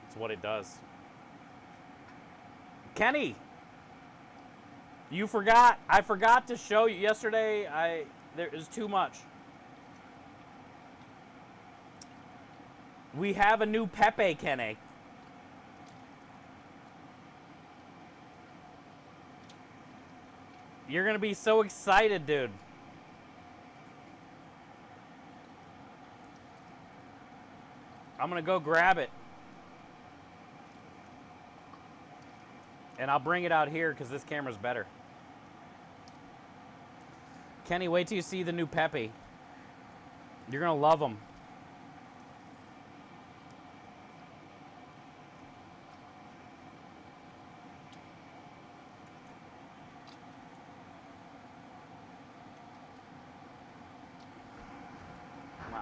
It's what it does. Kenny, you forgot. I forgot to show you yesterday. There is too much. We have a new Pepe, Kenny. You're going to be so excited, dude. I'm going to go grab it. And I'll bring it out here because this camera's better. Kenny, wait till you see the new Pepe. You're going to love them.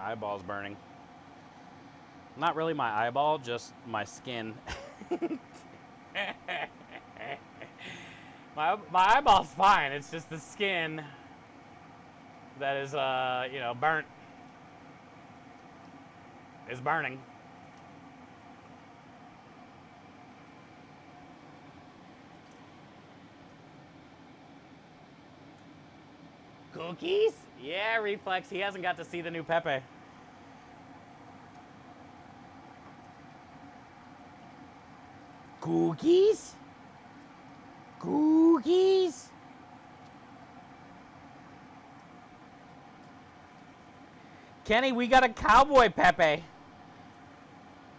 eyeball's burning. Not really my eyeball, just my skin. my eyeball's fine. It's just the skin that is, you know, burnt. Is burning. Cookies? Yeah, Reflex. He hasn't got to see the new Pepe. Cookies? Cookies? Kenny, we got a cowboy Pepe.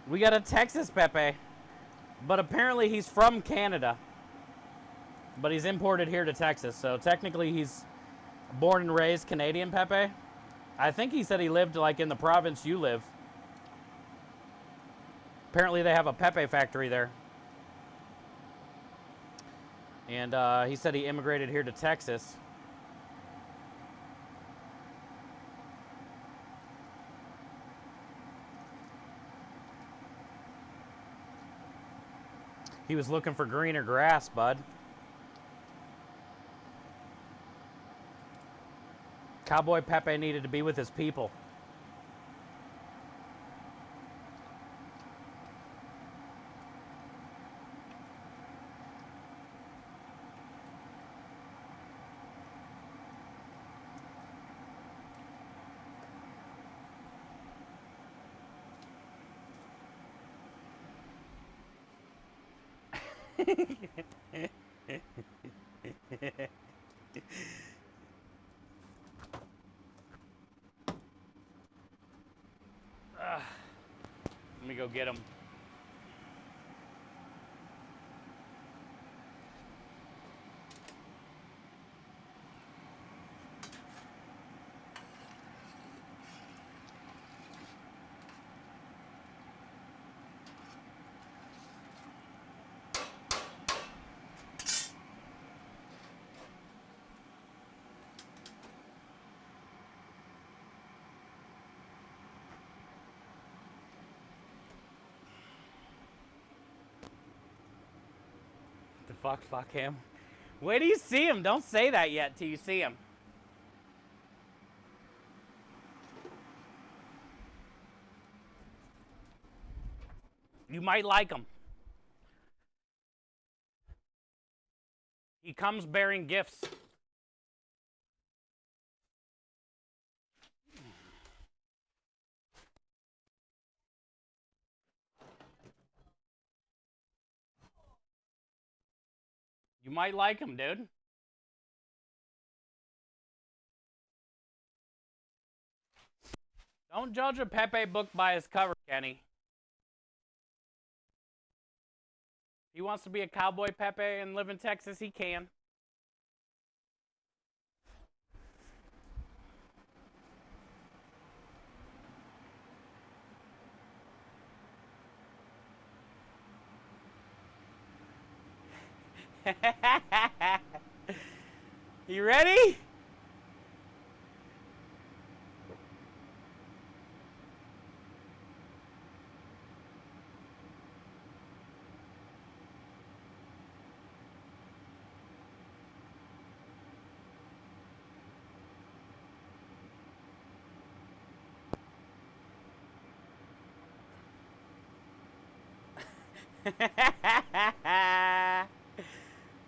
We got a Texas Pepe. But apparently he's from Canada. But he's imported here to Texas. So technically he's born and raised Canadian Pepe. I think he said he lived like in the province you live. Apparently they have a Pepe factory there. And he said he immigrated here to Texas. He was looking for greener grass, bud. Cowboy Pepe needed to be with his people. Let me go get him. Fuck him. Wait till you see him. Don't say that yet till you see him. You might like him. He comes bearing gifts. You might like him, dude. Don't judge a Pepe book by his cover, Kenny. If he wants to be a cowboy Pepe and live in Texas, he can. You ready?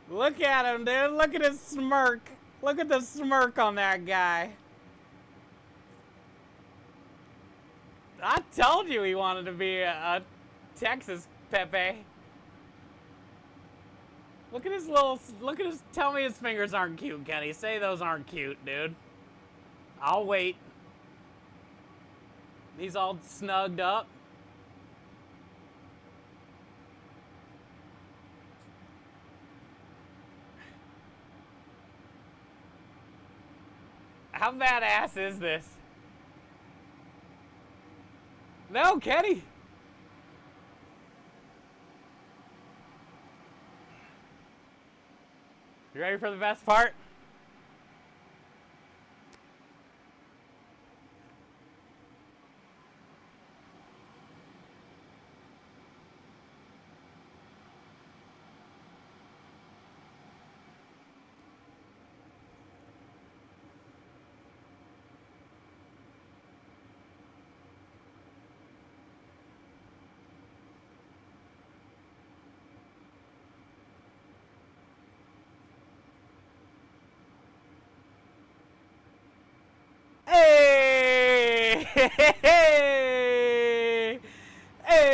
Look at him, dude. Look at his smirk. Look at the smirk on that guy. I told you he wanted to be a Texas Pepe. Look at his little, tell me his fingers aren't cute, Kenny. Say those aren't cute, dude. I'll wait. He's all snugged up. How badass is this? No, Kenny. You ready for the best part? Hey! Hey!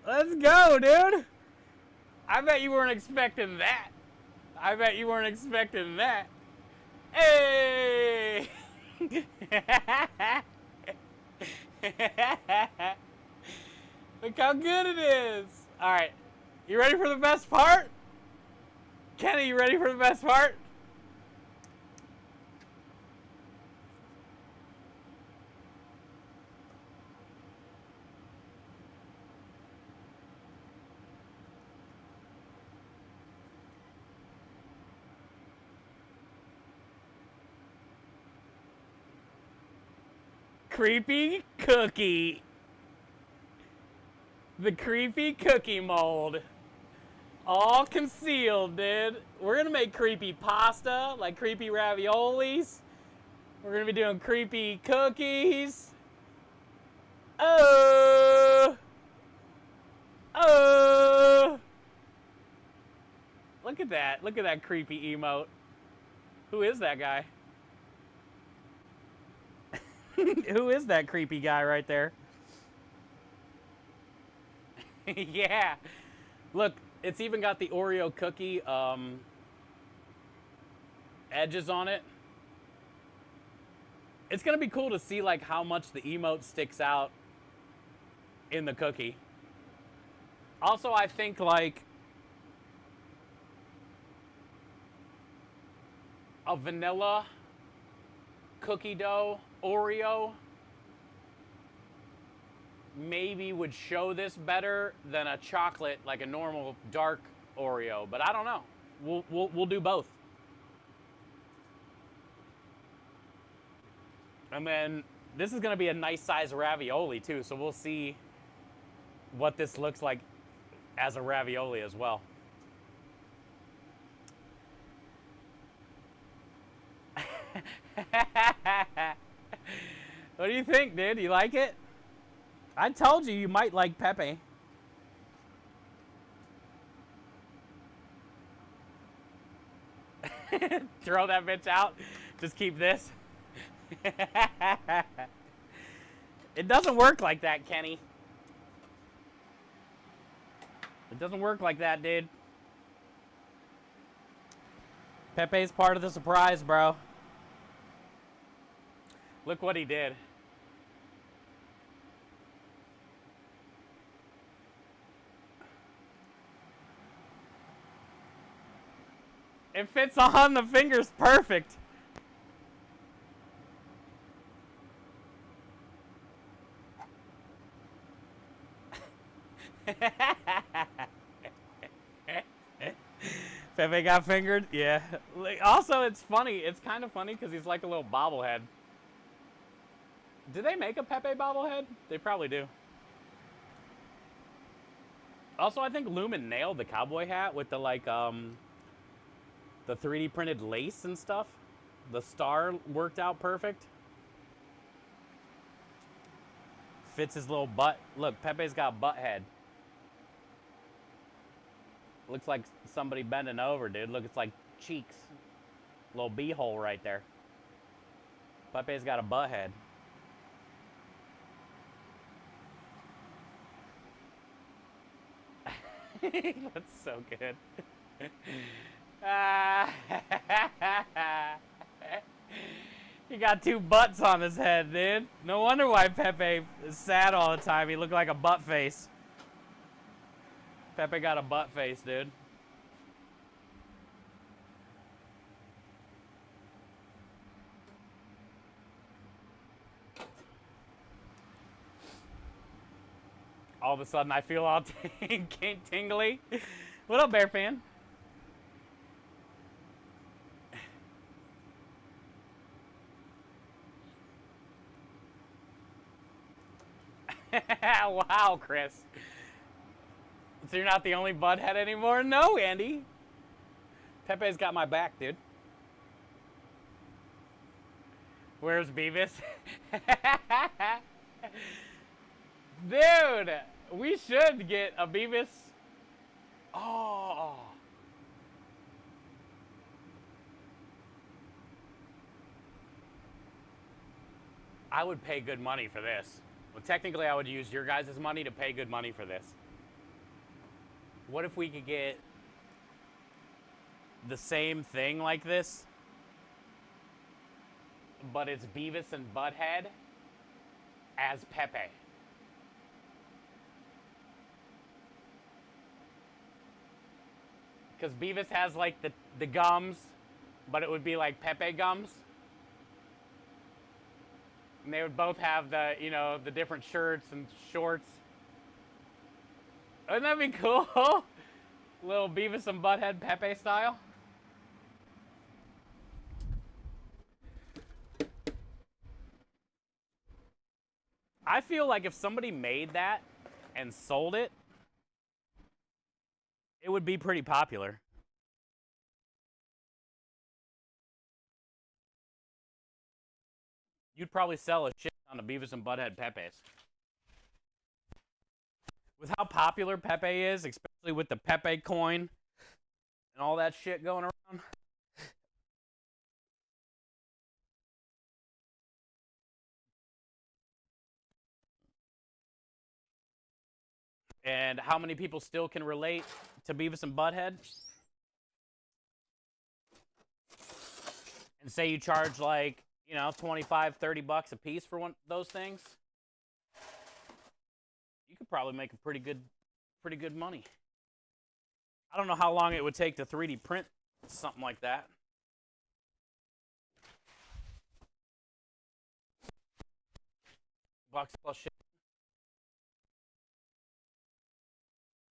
Let's go, dude! I bet you weren't expecting that. I bet you weren't expecting that. Hey! Look how good it is. All right. You ready for the best part? Kenny, you ready for the best part? Creepy cookie. The creepy cookie mold. All concealed, dude. We're gonna make creepy pasta, like creepy raviolis. We're gonna be doing creepy cookies. Oh! Oh! Look at that. Look at that creepy emote. Who is that guy? Who is that creepy guy right there? Yeah. Look, it's even got the Oreo cookie edges on it. It's going to be cool to see like how much the emote sticks out in the cookie. Also, I think like a vanilla cookie dough Oreo maybe would show this better than a chocolate, like a normal dark Oreo, but I don't know. We'll do both. And then this is going to be a nice size ravioli too, so we'll see what this looks like as a ravioli as well. What do you think, dude? You like it? I told you you might like Pepe. Throw that bitch out. Just keep this. It doesn't work like that, Kenny. It doesn't work like that, dude. Pepe's part of the surprise, bro. Look what he did. It fits on the fingers perfect. Pepe got fingered? Yeah. Also, it's funny. It's kind of funny because he's like a little bobblehead. Do they make a Pepe bobblehead? They probably do. Also, I think Lumen nailed the cowboy hat with the like the 3D printed lace and stuff. The star worked out perfect. Fits his little butt. Look, Pepe's got butt head. Looks like somebody bending over, dude. Look, it's like cheeks. Little beehole right there. Pepe's got a butt head. That's so good. He got two butts on his head, dude. No wonder why Pepe is sad all the time. He looked like a butt face. Pepe got a butt face, dude. All of a sudden, I feel all tingly. What up, Bear fan? Wow, Chris. So you're not the only butthead anymore? No, Andy. Pepe's got my back, dude. Where's Beavis? Dude, we should get a Beavis. Oh. I would pay good money for this. Well, technically, I would use your guys' money to pay good money for this. What if we could get the same thing like this, but it's Beavis and Butthead as Pepe? Because Beavis has like the gums, but it would be like Pepe gums. And they would both have the, you know, the different shirts and shorts. Wouldn't that be cool? Little Beavis and Butthead Pepe style. I feel like if somebody made that and sold it, it would be pretty popular. You'd probably sell a shit ton of Beavis and Butthead Pepes. With how popular Pepe is, especially with the Pepe coin and all that shit going around. And how many people still can relate to Beavis and Butthead? And say you charge like, you know, 25, 30 bucks a piece for one of those things. You could probably make a pretty good money. I don't know how long it would take to 3D print something like that. Bucks plus shit.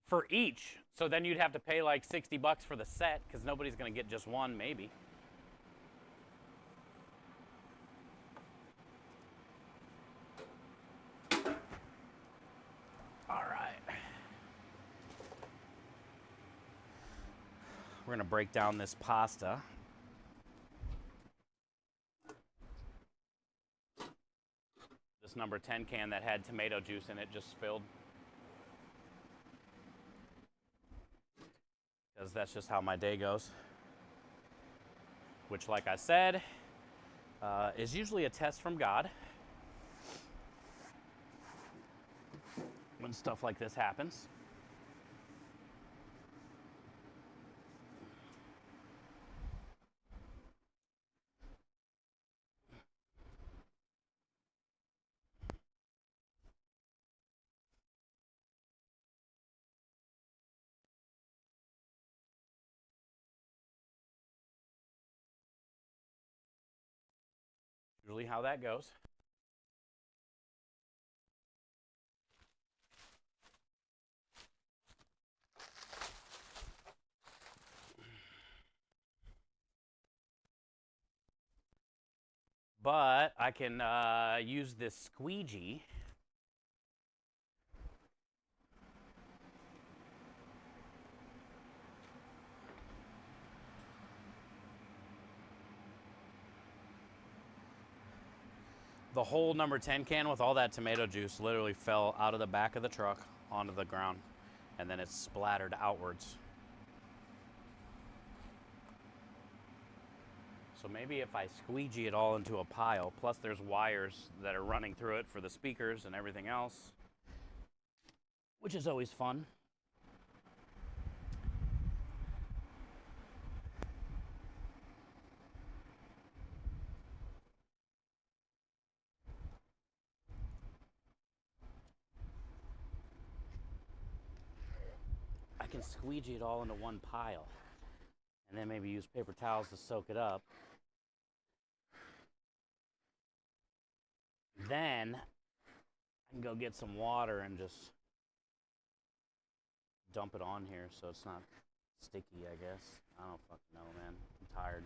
For each. So then you'd have to pay like 60 bucks for the set because nobody's going to get just one, maybe. All right. We're going to break down this pasta. This number 10 can that had tomato juice in it just spilled. Because that's just how my day goes. Which, like I said, is usually a test from God. When stuff like this happens. Usually how that goes. But I can use this squeegee. The whole number 10 can with all that tomato juice literally fell out of the back of the truck onto the ground, and then it splattered outwards. So maybe if I squeegee it all into a pile, plus there's wires that are running through it for the speakers and everything else, which is always fun. I can squeegee it all into one pile, and then maybe use paper towels to soak it up. Then I can go get some water and just dump it on here so it's not sticky, I guess. I don't fucking know, man. I'm tired.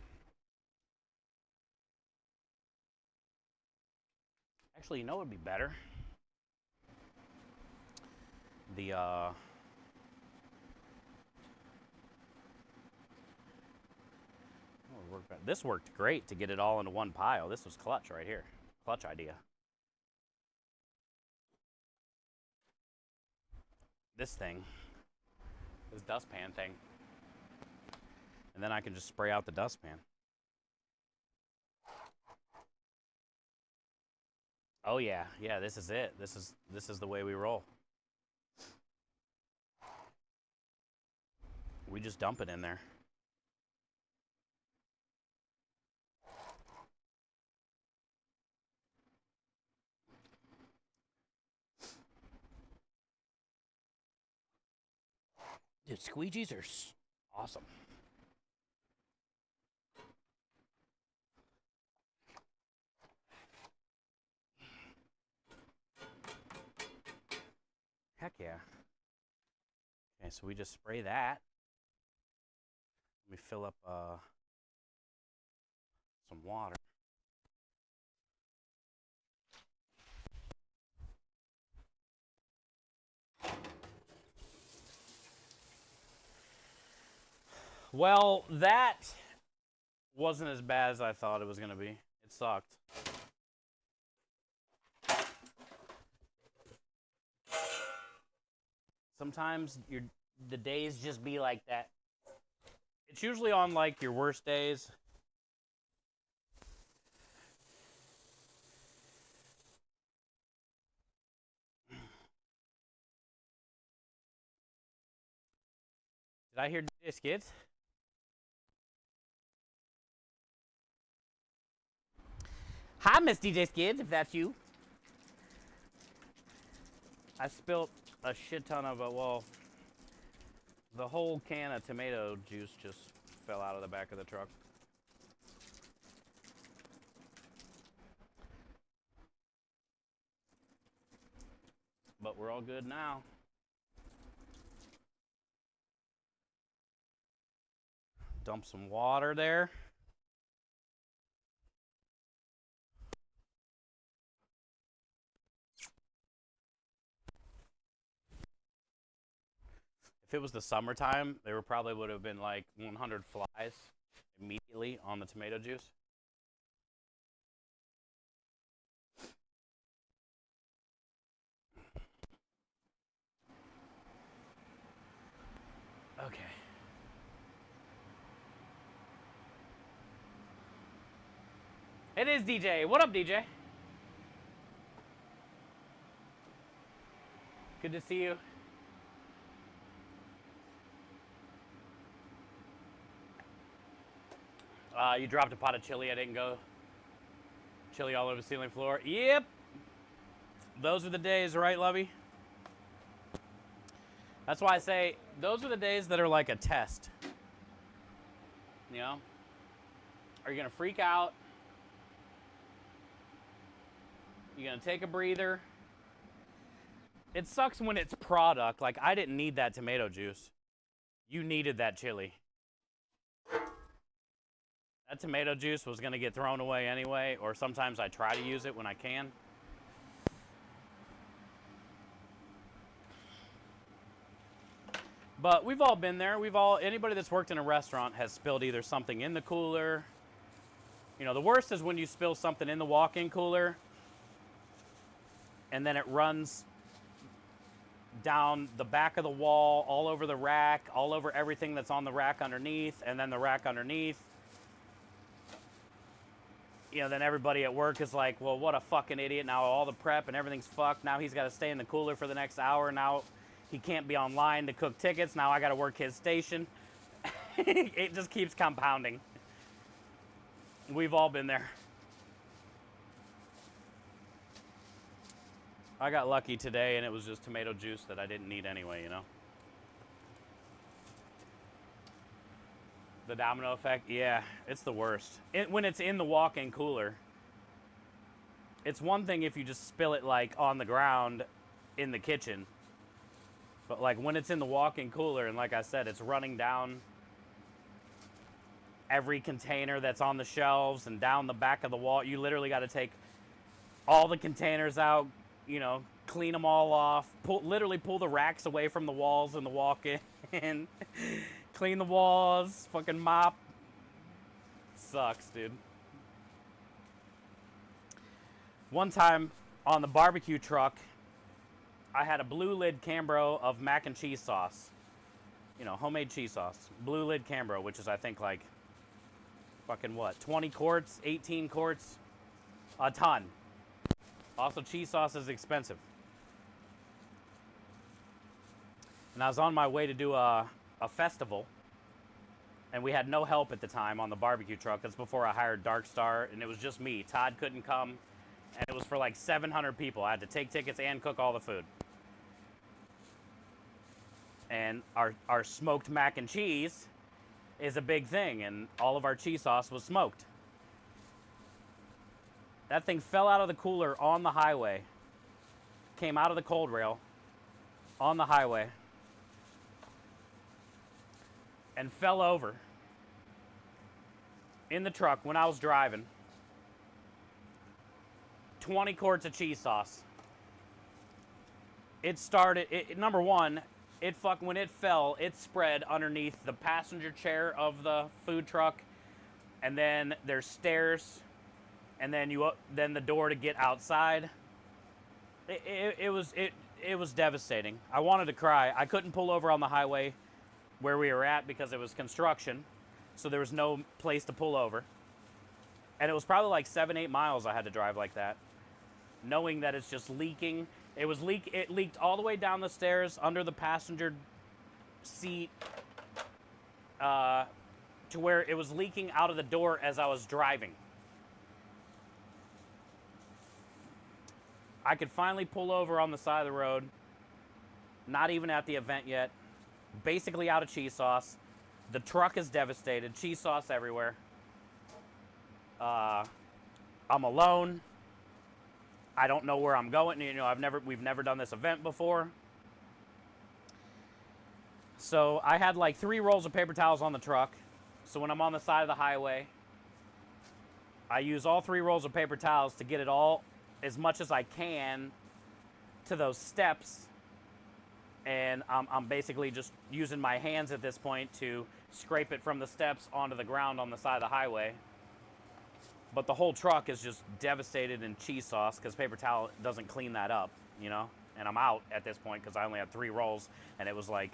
Actually, you know what would be better? This worked great to get it all into one pile. This was clutch right here. Clutch idea. This thing, this dustpan thing. And then I can just spray out the dustpan. Oh yeah, yeah. This is it. This is the way we roll. We just dump it in there. Dude, squeegees are awesome. Heck yeah. Okay, so we just spray that. Let me fill up some water. Well, that wasn't as bad as I thought it was going to be. It sucked. Sometimes the days just be like that. It's usually on like your worst days. Did I hear DJ Skids? Hi, Miss DJ Skids, if that's you. I spilt a shit ton of it. Well, the whole can of tomato juice just fell out of the back of the truck. But we're all good now. Dump some water there. If it was the summertime, there probably would have been like 100 flies immediately on the tomato juice. Okay. It is DJ. What up, DJ? Good to see you. You dropped a pot of chili. I didn't go. Chili all over the ceiling floor. Yep. Those are the days, right, Lovey? That's why I say those are the days that are like a test. You know? Are you going to freak out? You going to take a breather? It sucks when it's product. Like, I didn't need that tomato juice. You needed that chili. That tomato juice was going to get thrown away anyway, or sometimes I try to use it when I can. But we've all been there. Anybody that's worked in a restaurant has spilled either something in the cooler. You know, the worst is when you spill something in the walk-in cooler and then it runs down the back of the wall, all over the rack, all over everything that's on the rack underneath, and then the rack underneath. You know, then everybody at work is like, well, what a fucking idiot. Now all the prep and everything's fucked. Now he's got to stay in the cooler for the next hour. Now he can't be online to cook tickets. Now I got to work his station. It just keeps compounding. We've all been there. I got lucky today, and it was just tomato juice that I didn't need anyway, you know? The domino effect, yeah, it's the worst. When it's in the walk-in cooler, it's one thing if you just spill it like on the ground in the kitchen, but like when it's in the walk-in cooler, and like I said, it's running down every container that's on the shelves and down the back of the wall. You literally got to take all the containers out, you know, clean them all off, literally pull the racks away from the walls in the walk-in. Clean the walls, fucking mop. Sucks, dude. One time on the barbecue truck, I had a blue lid Cambro of mac and cheese sauce. You know, homemade cheese sauce. Blue lid Cambro, which is I think like fucking what, 20 quarts, 18 quarts? A ton. Also, cheese sauce is expensive. And I was on my way to do a festival, and we had no help at the time on the barbecue truck. That's before I hired Dark Star, and it was just me. Todd couldn't come, and it was for like 700 people. I had to take tickets and cook all the food. And our smoked mac and cheese is a big thing, and all of our cheese sauce was smoked. That thing fell out of the cooler on the highway, came out of the cold rail on the highway, and fell over in the truck when I was driving. 20 quarts of cheese sauce. It started, number one, when it fell, it spread underneath the passenger chair of the food truck, and then there's stairs, and then then the door to get outside. It was devastating. I wanted to cry. I couldn't pull over on the highway where we were at because it was construction, so there was no place to pull over. And it was probably like 7-8 miles I had to drive like that, knowing that it's just leaking. It leaked all the way down the stairs under the passenger seat to where it was leaking out of the door as I was driving. I could finally pull over on the side of the road, not even at the event yet, basically out of cheese sauce. The truck is devastated, cheese sauce everywhere. I'm alone. I don't know where I'm going. You know, we've never done this event before. So I had like 3 rolls of paper towels on the truck. So when I'm on the side of the highway, I use all 3 rolls of paper towels to get it all as much as I can to those steps. And I'm basically just using my hands at this point to scrape it from the steps onto the ground on the side of the highway. But the whole truck is just devastated in cheese sauce because paper towel doesn't clean that up, you know? And I'm out at this point because I only had 3 rolls, and it was like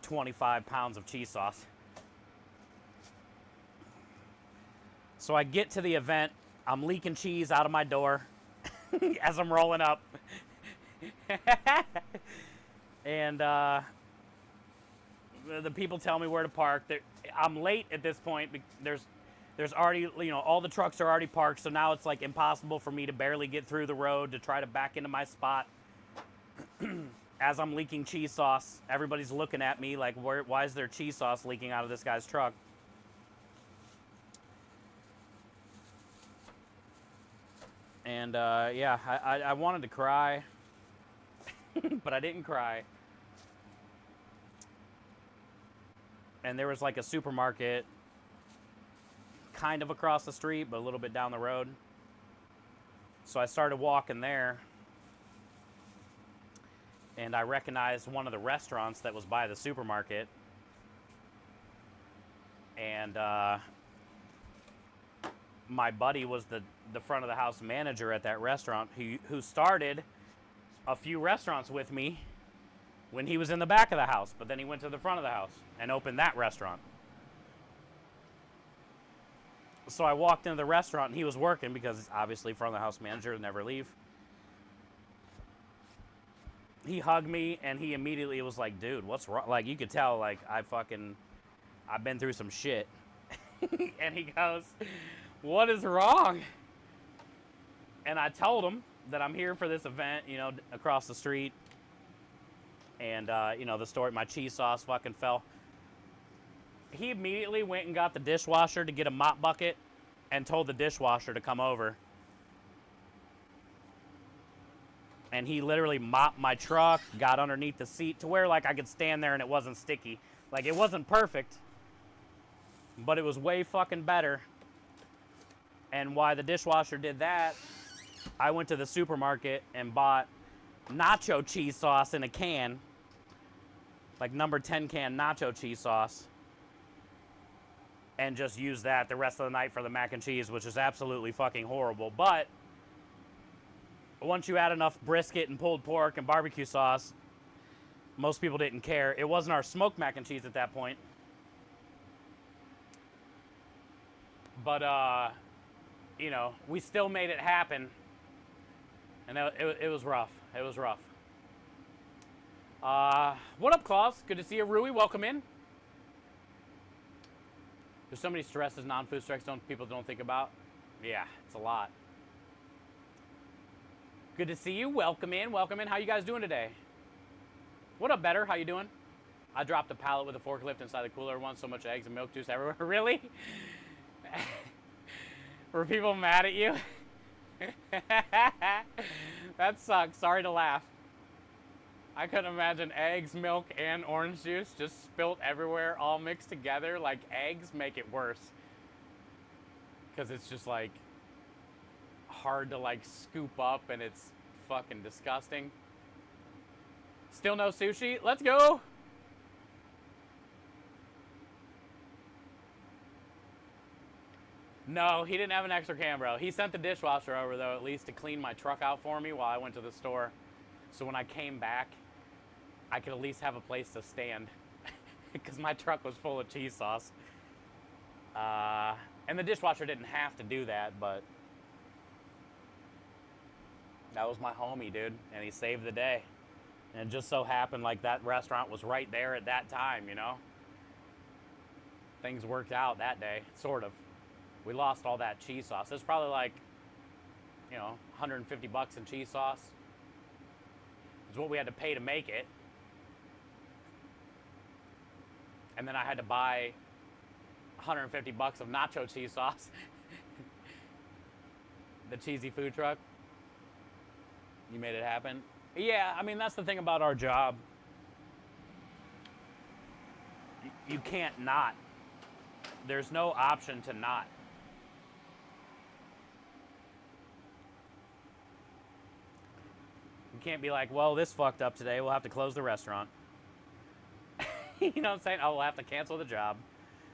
25 pounds of cheese sauce. So I get to the event. I'm leaking cheese out of my door as I'm rolling up. And the people tell me where to park. I'm late at this point. There's already, you know, all the trucks are already parked, so now it's like impossible for me to barely get through the road to try to back into my spot. As I'm leaking cheese sauce, everybody's looking at me like, why is there cheese sauce leaking out of this guy's truck? And yeah, I wanted to cry, but I didn't cry. And there was like a supermarket kind of across the street, but a little bit down the road. So I started walking there, and I recognized one of the restaurants that was by the supermarket. And my buddy was the front of the house manager at that restaurant who started a few restaurants with me when he was in the back of the house, but then he went to the front of the house and opened that restaurant. So I walked into the restaurant and he was working because obviously front of the house manager never leave. He hugged me and he immediately was like, dude, what's wrong? Like, you could tell, like, I've been through some shit. And he goes, what is wrong? And I told him that I'm here for this event, you know, across the street. And, you know, the story, my cheese sauce fucking fell. He immediately went and got the dishwasher to get a mop bucket and told the dishwasher to come over. And he literally mopped my truck, got underneath the seat to where, like, I could stand there and it wasn't sticky. Like, it wasn't perfect, but it was way fucking better. And why the dishwasher did that, I went to the supermarket and bought nacho cheese sauce in a can, like number 10 can nacho cheese sauce, and just used that the rest of the night for the mac and cheese, which is absolutely fucking horrible. But once you add enough brisket and pulled pork and barbecue sauce, most people didn't care. It wasn't our smoked mac and cheese at that point. But, you know, we still made it happen. And it was rough. It was rough. What up, Klaus? Good to see you, Rui. Welcome in. There's so many stresses non-food strikes people don't think about. Yeah, it's a lot. Good to see you. Welcome in. Welcome in. How you guys doing today? What up, Better? How you doing? I dropped a pallet with a forklift inside the cooler once. So much eggs and milk juice everywhere. Really? Were people mad at you? That sucks. Sorry to laugh. I couldn't imagine eggs, milk, and orange juice just spilt everywhere, all mixed together. Like, eggs make it worse. Because it's just, like, hard to, like, scoop up, and it's fucking disgusting. Still no sushi? Let's go! No, he didn't have an extra cam, bro. He sent the dishwasher over, though, at least to clean my truck out for me while I went to the store. So when I came back, I could at least have a place to stand because my truck was full of cheese sauce. And the dishwasher didn't have to do that, but that was my homie, dude, and he saved the day. And it just so happened like that restaurant was right there at that time, you know? Things worked out that day, sort of. We lost all that cheese sauce. It's probably like, you know, $150 in cheese sauce. It's what we had to pay to make it. And then I had to buy $150 of nacho cheese sauce. The cheesy food truck. You made it happen. Yeah, I mean, that's the thing about our job. You can't not. There's no option to not. You can't be like, well, this fucked up today. We'll have to close the restaurant. You know what I'm saying? Oh, we'll have to cancel the job.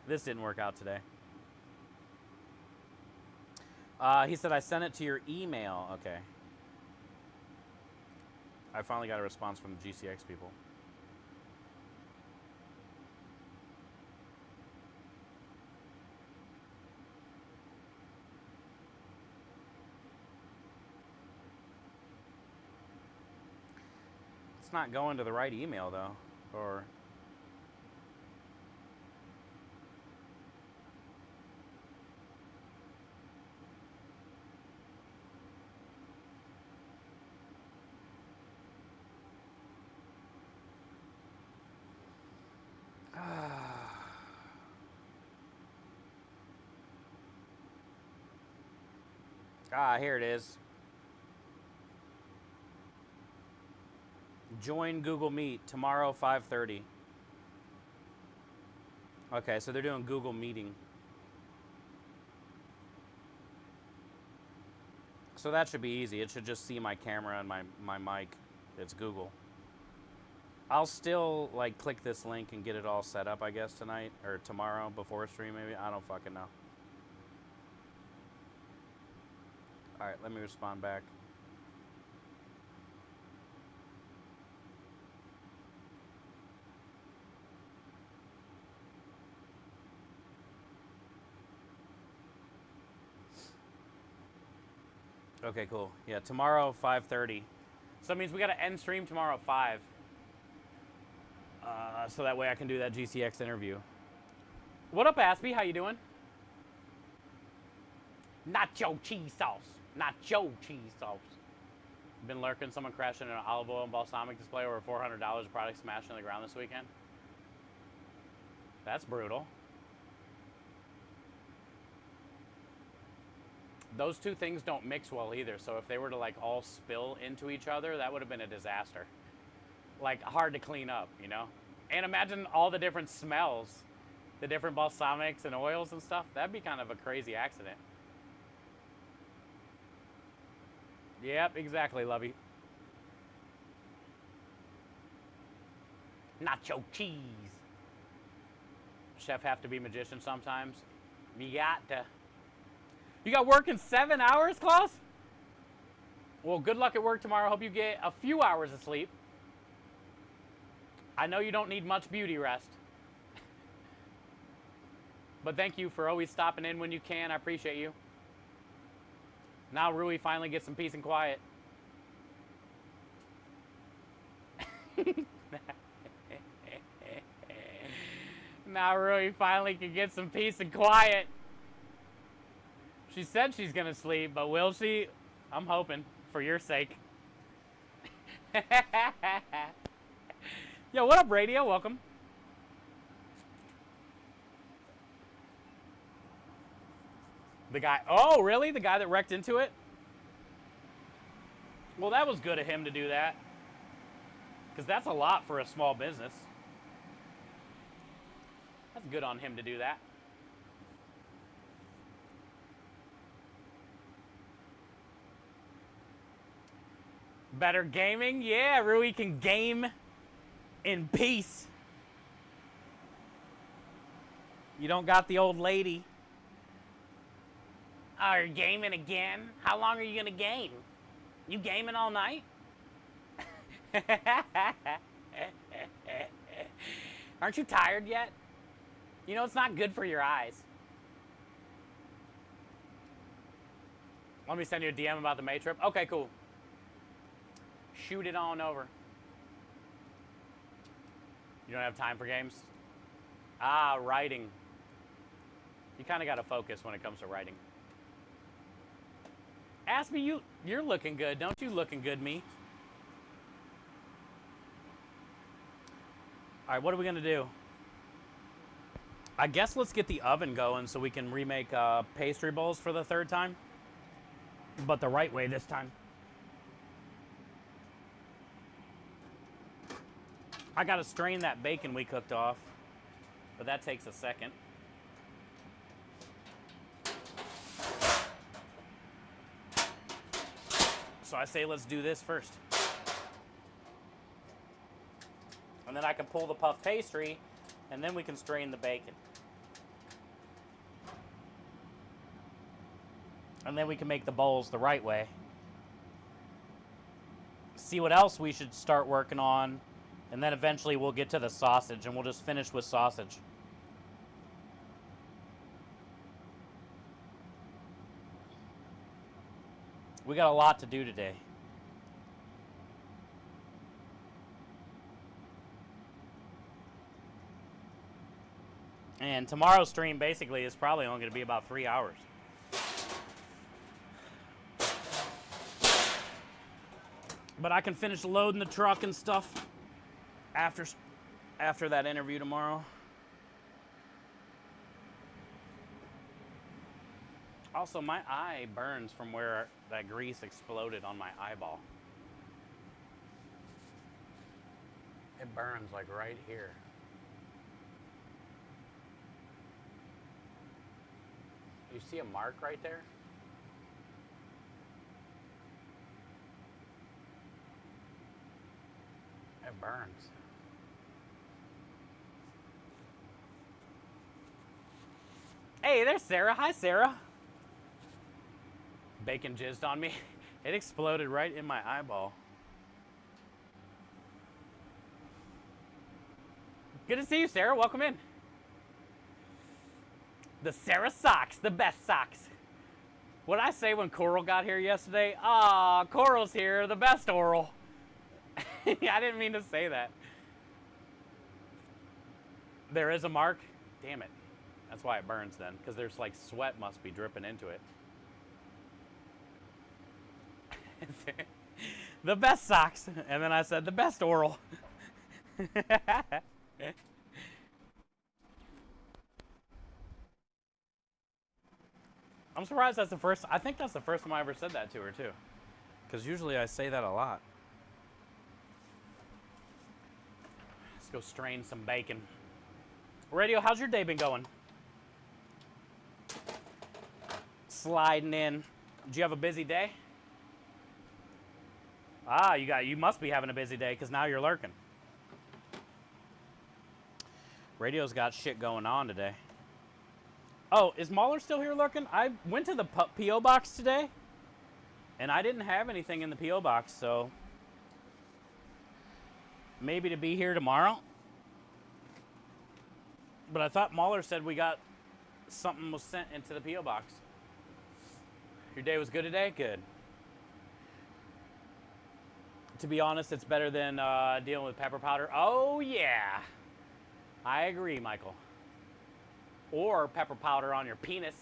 This didn't work out today. He said, I sent it to your email. Okay. I finally got a response from the GCX people. It's not going to the right email, though. Or... here it is. Join Google Meet tomorrow, 5:30. Okay, so they're doing Google Meeting. So that should be easy. It should just see my camera and my mic. It's Google. I'll still, like, click this link and get it all set up, I guess, tonight. Or tomorrow before stream, maybe. I don't fucking know. Alright, let me respond back. Okay, cool. Yeah, tomorrow, 5:30. So that means we got to end stream tomorrow at 5. So that way I can do that GCX interview. What up, Aspie? How you doing? Nacho cheese sauce. Nacho cheese sauce. Been lurking. Someone crashed into an olive oil and balsamic display over $400 of product smashed on the ground this weekend. That's brutal. Those two things don't mix well either, so if they were to like all spill into each other, that would have been a disaster. Like, hard to clean up, you know? And imagine all the different smells, the different balsamics and oils and stuff. That'd be kind of a crazy accident. Yep, exactly, Lovey. Nacho cheese. Chef have to be magician sometimes. You got to. You got work in 7 hours, Klaus? Well, good luck at work tomorrow. Hope you get a few hours of sleep. I know you don't need much beauty rest. But thank you for always stopping in when you can. I appreciate you. Now Rui finally gets some peace and quiet. Now Rui finally can get some peace and quiet. She said she's going to sleep, but will she? I'm hoping, for your sake. Yo, what up, Radio? Welcome. The guy, oh, really? The guy that wrecked into it? Well, that was good of him to do that. Because that's a lot for a small business. That's good on him to do that. Better gaming? Yeah, Rui can game in peace. You don't got the old lady. Oh, you're gaming again? How long are you going to game? You gaming all night? Aren't you tired yet? You know, it's not good for your eyes. Let me send you a DM about the May trip. Okay, cool. Shoot it on over. You don't have time for games? Ah, writing. You kind of got to focus when it comes to writing. Ask me, you're looking good. Don't you looking good, me? All right, what are we going to do? I guess let's get the oven going so we can remake pastry bowls for the third time. But the right way this time. I got to strain that bacon we cooked off. But that takes a second. So I say let's do this first. And then I can pull the puff pastry, and then we can strain the bacon. And then we can make the bowls the right way. See what else we should start working on, and then eventually we'll get to the sausage, and we'll just finish with sausage. We got a lot to do today. And tomorrow's stream basically is probably only going to be about 3 hours. But I can finish loading the truck and stuff after that interview tomorrow. Also, my eye burns from where that grease exploded on my eyeball. It burns like right here. You see a mark right there? It burns. Hey, there's Sarah. Hi, Sarah. Bacon jizzed on me. It exploded right in my eyeball. Good to see you, Sarah. Welcome in. The Sarah socks, the best socks. What did I say when Coral got here yesterday? Ah, Coral's here, the best oral. I didn't mean to say that. There is a mark? Damn it. That's why it burns then, because there's like sweat must be dripping into it. The best socks. And then I said the best oral. I'm surprised that's the first. I think that's the first time I ever said that to her too. Because usually I say that a lot. Let's go strain some bacon. Radio, how's your day been going? Sliding in. Did you have a busy day? Ah, you must be having a busy day because now you're lurking. Radio's got shit going on today. Oh, is Mahler still here lurking? I went to the P.O. box today, and I didn't have anything in the P.O. box, so maybe to be here tomorrow. But I thought Mahler said we got something was sent into the P.O. box. Your day was good today? Good. to be honest, it's better than dealing with pepper powder. Oh, yeah. I agree, Michael. Or pepper powder on your penis.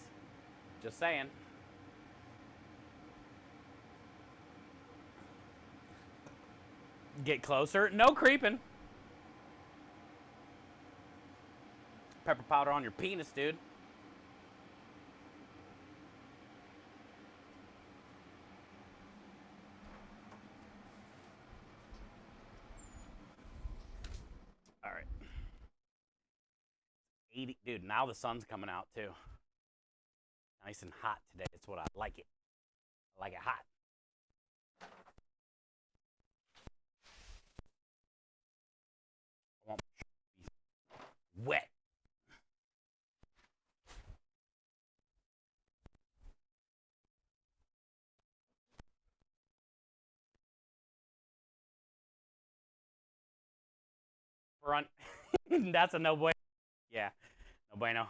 Just saying. Get closer. No creeping. Pepper powder on your penis, dude. All right. 80. Dude, now the sun's coming out, too. Nice and hot today. It's what I like it. I like it hot. I want wet. Front. That's a no bueno. Yeah. No bueno.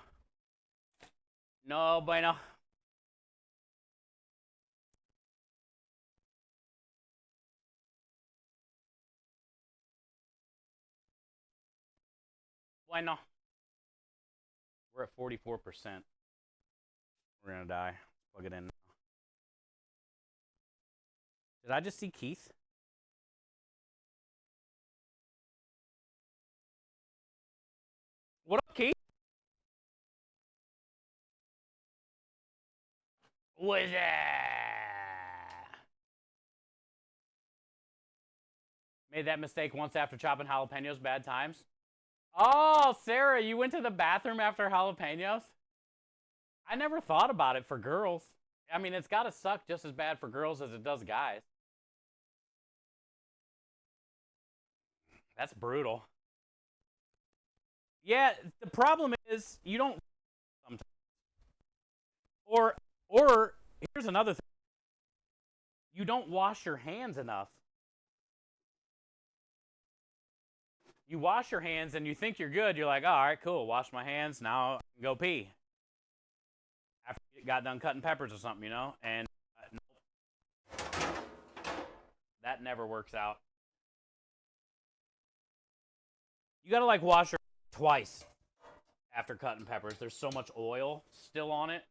No bueno. Bueno. We're at 44%. We're gonna die. Plug it in now. Did I just see Keith? What up, Keith? What's that? Made that mistake once after chopping jalapenos. Bad times. Oh, Sarah, you went to the bathroom after jalapenos? I never thought about it for girls. I mean, it's got to suck just as bad for girls as it does guys. That's brutal. Yeah, the problem is you don't sometimes. Or here's another thing. You don't wash your hands enough. You wash your hands and you think you're good. You're like, oh, all right, cool. Wash my hands. Now I can go pee. After you got done cutting peppers or something, you know? And nope. That never works out. You got to like wash your hands twice after cutting peppers. There's so much oil still on it.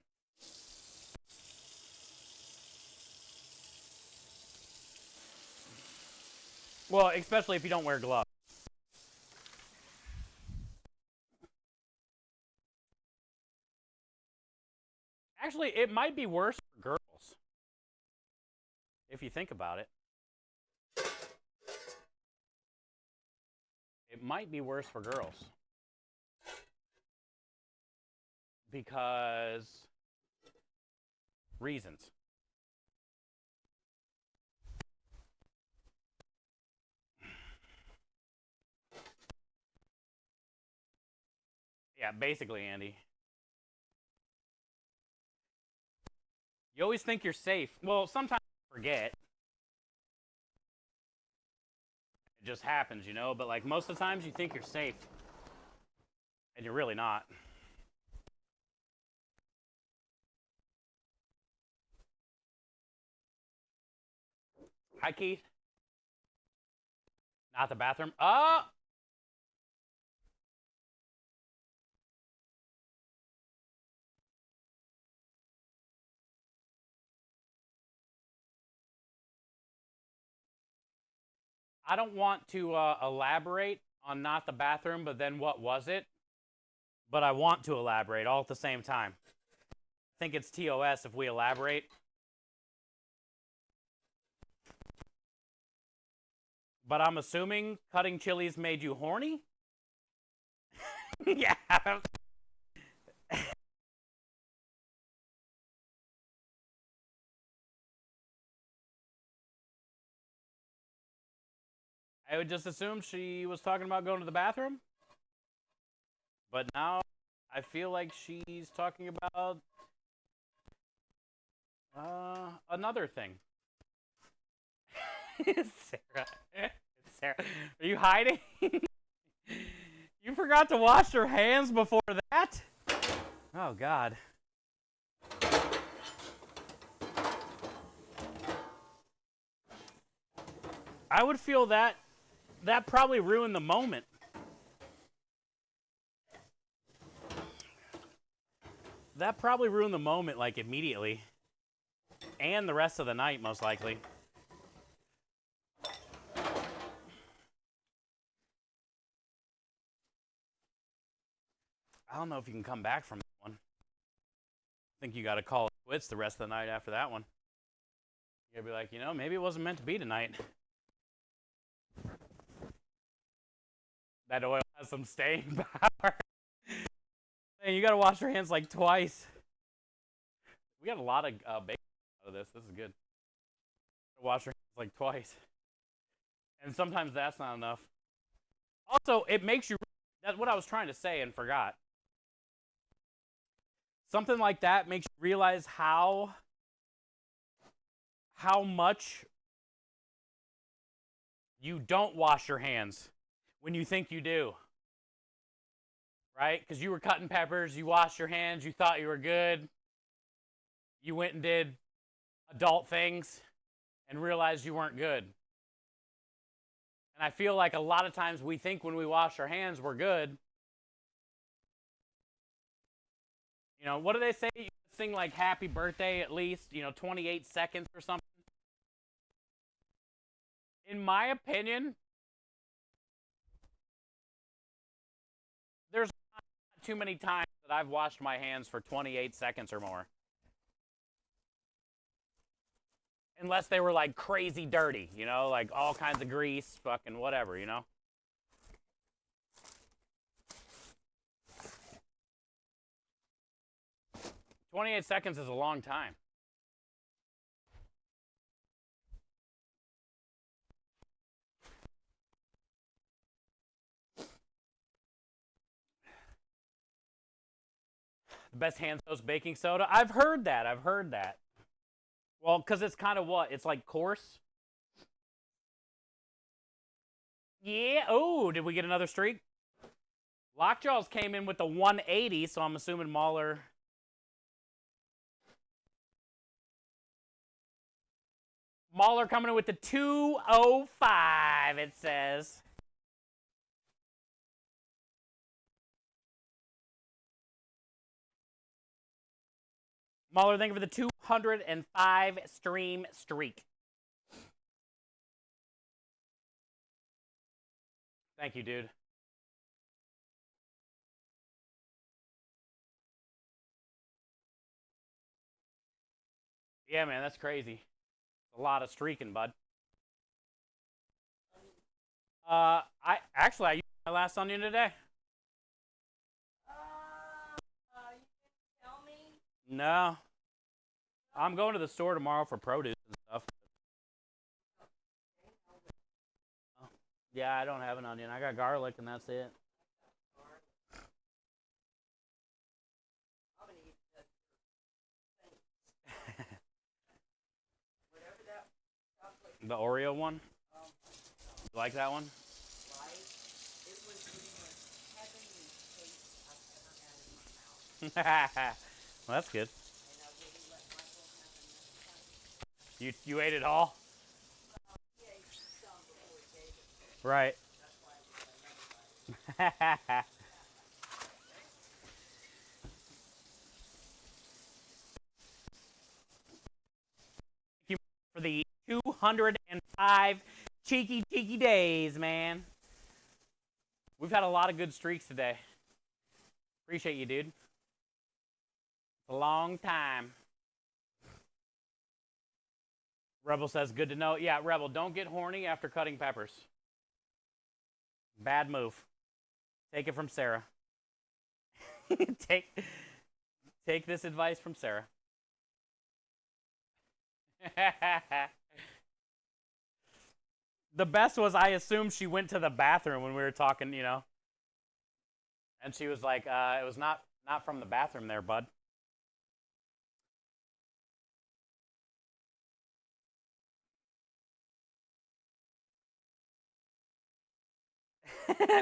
Well, especially if you don't wear gloves. Actually, it might be worse for girls. If you think about it. It might be worse for girls. Because reasons. Yeah, basically, Andy. You always think you're safe. Well, sometimes you forget. It just happens, you know? But like most of the times you think you're safe. And you're really not. Hi, Keith. Not the bathroom. Oh! I don't want to elaborate on not the bathroom, but then what was it? But I want to elaborate all at the same time. I think it's TOS if we elaborate. But I'm assuming cutting chilies made you horny? Yeah. I would just assume she was talking about going to the bathroom. But now I feel like she's talking about another thing. Sarah. Sarah, are you hiding? You forgot to wash your hands before that? Oh, God. I would feel that probably ruined the moment. That probably ruined the moment, like, immediately. And the rest of the night, most likely. I don't know if you can come back from that one. I think you got to call it quits the rest of the night after that one. You'll be like, maybe it wasn't meant to be tonight. That oil has some staying power. Man, you got to wash your hands like twice. We got a lot of bacon out of this. This is good. Wash your hands like twice. And sometimes that's not enough. Also, it makes you... That's what I was trying to say and forgot. Something like that makes you realize how much you don't wash your hands when you think you do. Right? Because you were cutting peppers, you washed your hands, you thought you were good. You went and did adult things and realized you weren't good. And I feel like a lot of times we think when we wash our hands we're good. What do they say? You sing like happy birthday at least, 28 seconds or something. In my opinion, there's not too many times that I've washed my hands for 28 seconds or more. Unless they were like crazy dirty, like all kinds of grease, fucking whatever, 28 seconds is a long time. The best hand soap's baking soda? I've heard that. Well, because it's kind of what? It's like coarse? Yeah. Oh, did we get another streak? Lockjaws came in with the 180, so I'm assuming Mahler... Mahler coming in with the 205, it says. Mahler, thank you for the 205 stream streak. Thank you, dude. Yeah, man, that's crazy. A lot of streaking, bud. I used my last onion today. You didn't tell me? No. I'm going to the store tomorrow for produce and stuff. Yeah, I don't have an onion. I got garlic and that's it. I'm gonna eat that. Whatever that chocolate. The Oreo one? You like that one? Right? It was the most heavenly taste I've ever had in my mouth. Well, that's good. And I wouldn't let Michael have another bite. You ate it all? He ate some before he gave it to me. Right. That's why I did another bite. Thank you for the 205 cheeky days, man. We've had a lot of good streaks today. Appreciate you, dude. It's a long time. Rebel says, good to know. Yeah, Rebel, don't get horny after cutting peppers. Bad move. Take it from Sarah. Take this advice from Sarah. The best was I assumed she went to the bathroom when we were talking, And she was like, it was not from the bathroom there, bud.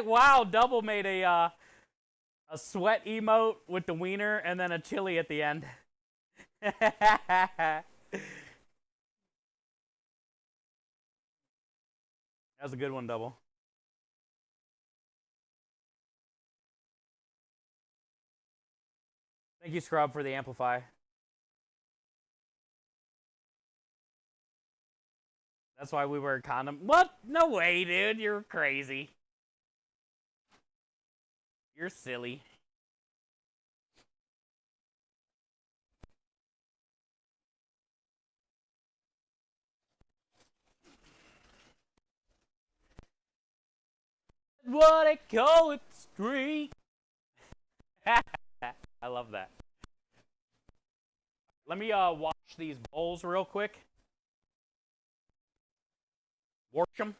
Wow, Double made a sweat emote with the wiener and then a chili at the end. That was a good one, Double. Thank you, Scrub, for the amplify. That's why we wear a condom. What? No way, dude. You're crazy. You're silly. What I call it street. I love that. Let me wash these bowls real quick. Wash them.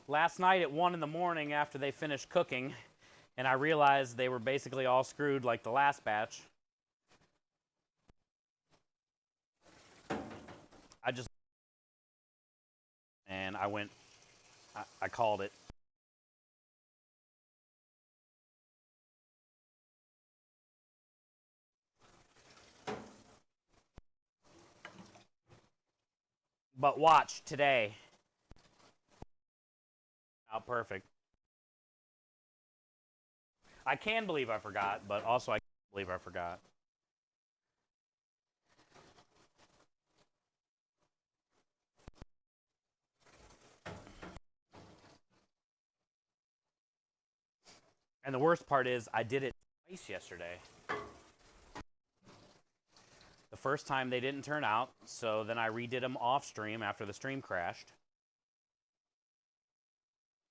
Last night at 1 in the morning after they finished cooking, and I realized they were basically all screwed like the last batch. And I went, I called it. But watch today. Oh, perfect. I can believe I forgot, but also I can't believe I forgot. And the worst part is I did it twice yesterday. The first time they didn't turn out, so then I redid them off stream after the stream crashed.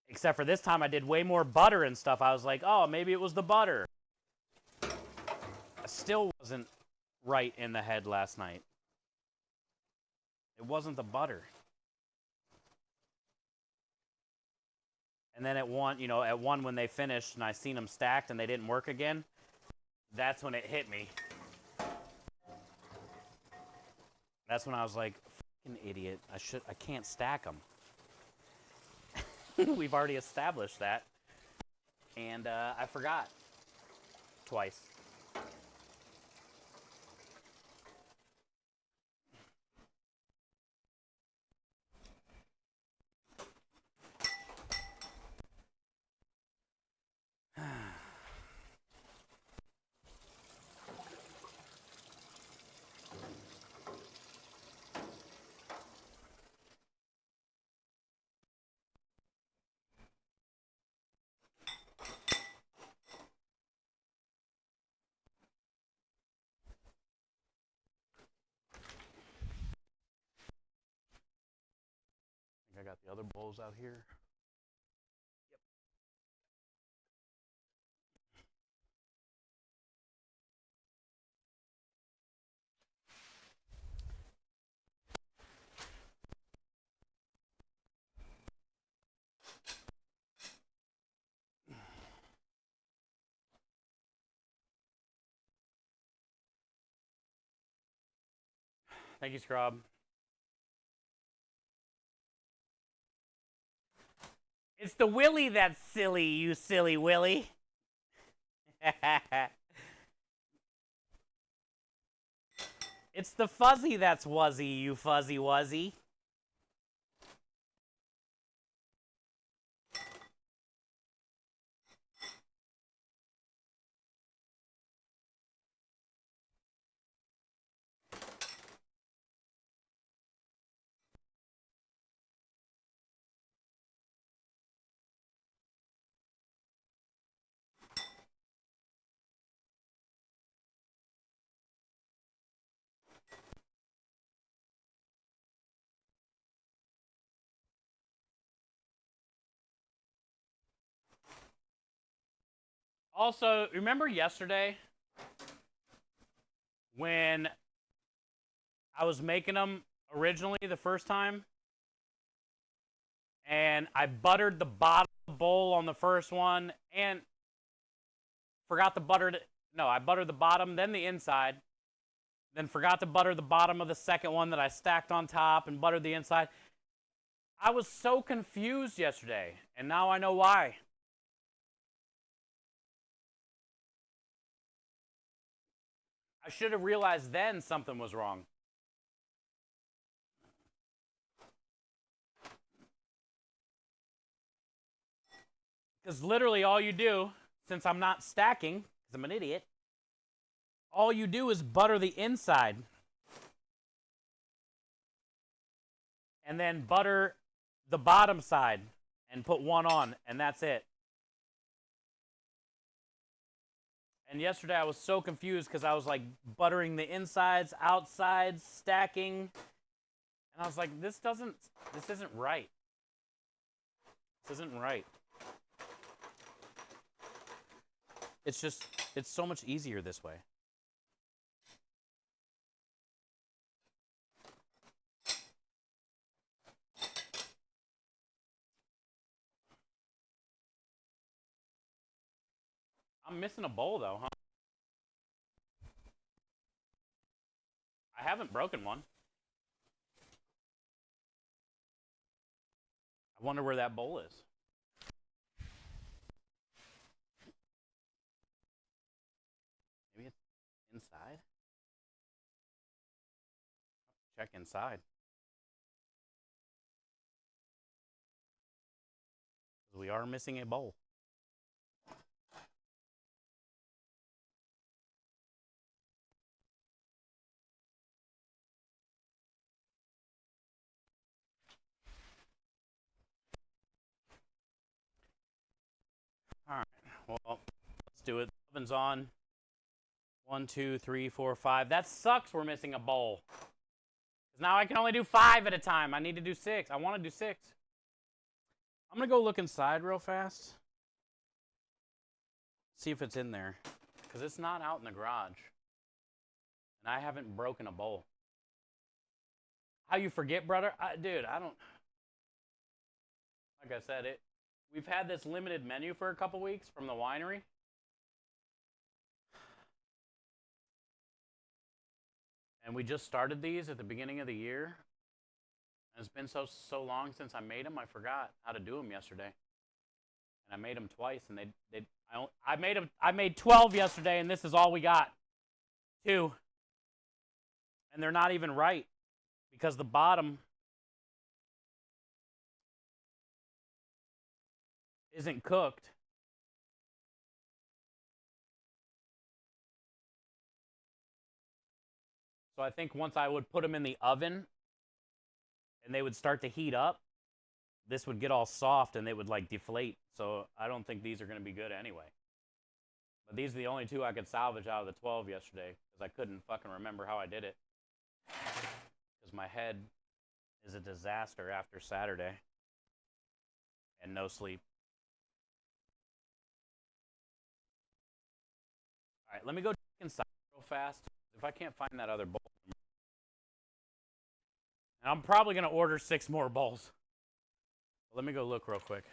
Except for this time I did way more butter and stuff. I was like, oh, maybe it was the butter. I still wasn't right in the head last night. It wasn't the butter. And then at 1, at 1 when they finished and I seen them stacked and they didn't work again, that's when it hit me. That's when I was like, fucking idiot. I can't stack them. We've already established that. And I forgot. Twice. I got the other bowls out here. Yep. Thank you, Scrub. It's the Willy that's silly, you silly Willy. It's the Fuzzy that's wuzzy, you fuzzy wuzzy. Also, remember yesterday when I was making them originally the first time and I buttered the bottom of the bowl on the first one and forgot to butter it. No, I buttered the bottom, then the inside, then forgot to butter the bottom of the second one that I stacked on top and buttered the inside. I was so confused yesterday, and now I know why. I should have realized then something was wrong. Because literally all you do, since I'm not stacking, because I'm an idiot, all you do is butter the inside. And then butter the bottom side and put one on, and that's it. And yesterday I was so confused because I was like buttering the insides, outsides, stacking. And I was like, this isn't right. This isn't right. It's so much easier this way. I'm missing a bowl though, huh? I haven't broken one. I wonder where that bowl is. Maybe it's inside? Check inside. We are missing a bowl. All right, well, let's do it. The oven's on. 1, 2, 3, 4, 5. That sucks we're missing a bowl. Because now I can only do 5 at a time. I need to do 6. I want to do 6. I'm going to go look inside real fast. See if it's in there. Because it's not out in the garage. And I haven't broken a bowl. How you forget, brother? Dude, I don't... Like I said, we've had this limited menu for a couple weeks from the winery. And we just started these at the beginning of the year. And it's been so long since I made them, I forgot how to do them yesterday. And I made them twice, and I made 12 yesterday, and this is all we got. 2. And they're not even right because the bottom isn't cooked. So I think once I would put them in the oven and they would start to heat up, this would get all soft and they would like deflate. So I don't think these are going to be good anyway. But these are the only 2 I could salvage out of the 12 yesterday because I couldn't fucking remember how I did it. Because my head is a disaster after Saturday and no sleep. All right, let me go inside real fast. If I can't find that other bowl. And I'm probably going to order 6 more bowls. Let me go look real quick.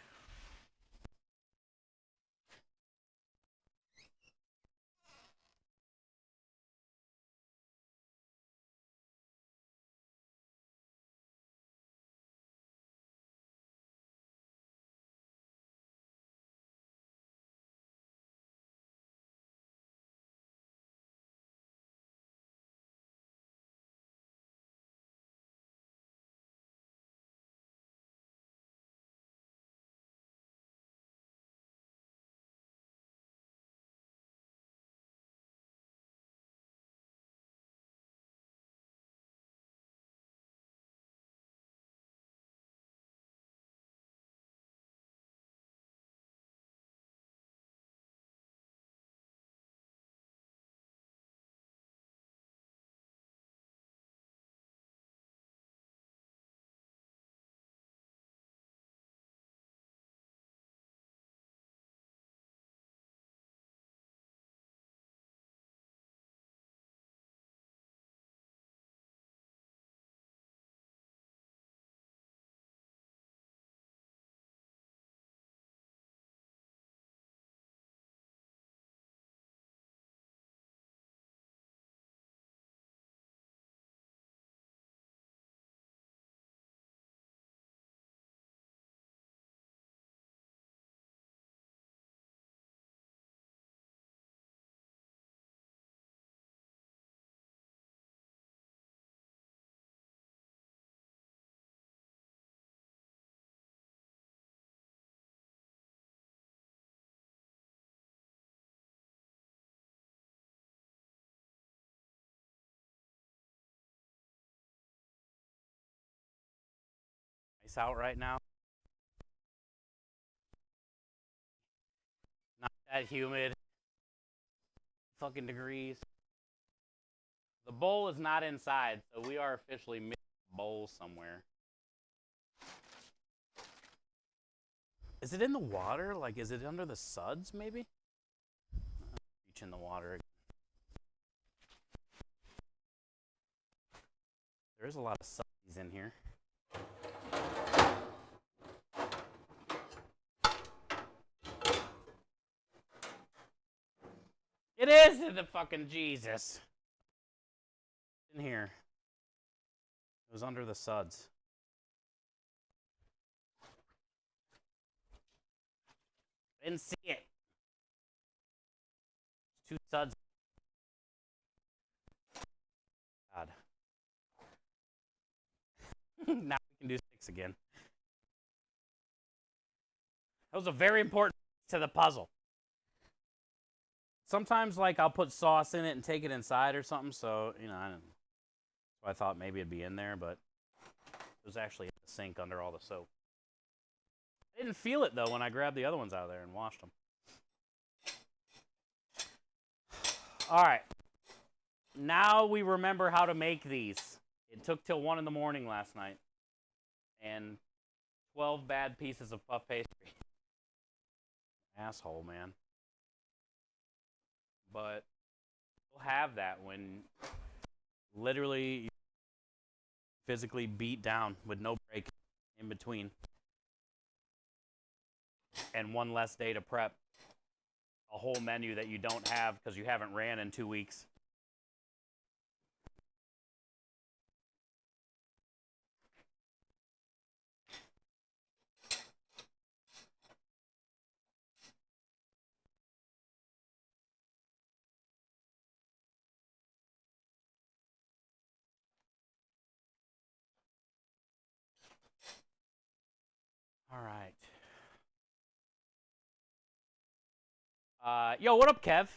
nice out right now. Not that humid. Fucking degrees. The bowl is not inside, so we are officially missing a bowl somewhere. Is it in the water? Like, is it under the suds, maybe? Reach in the water. There's a lot of suds in here. It is the fucking Jesus. In here. It was under the suds. I didn't see it. Two suds. God. Now we can do 6 again. That was a very important piece to the puzzle. Sometimes, like, I'll put sauce in it and take it inside or something, so, you know, I don't know. So I thought maybe it'd be in there, but it was actually in the sink under all the soap. I didn't feel it, though, when I grabbed the other ones out of there and washed them. All right. Now we remember how to make these. It took till 1 in the morning last night. And 12 bad pieces of puff pastry. Asshole, man. But you'll have that when literally physically beat down with no break in between. And one less day to prep a whole menu that you don't have because you haven't ran in 2 weeks. All right. Yo, what up, Kev?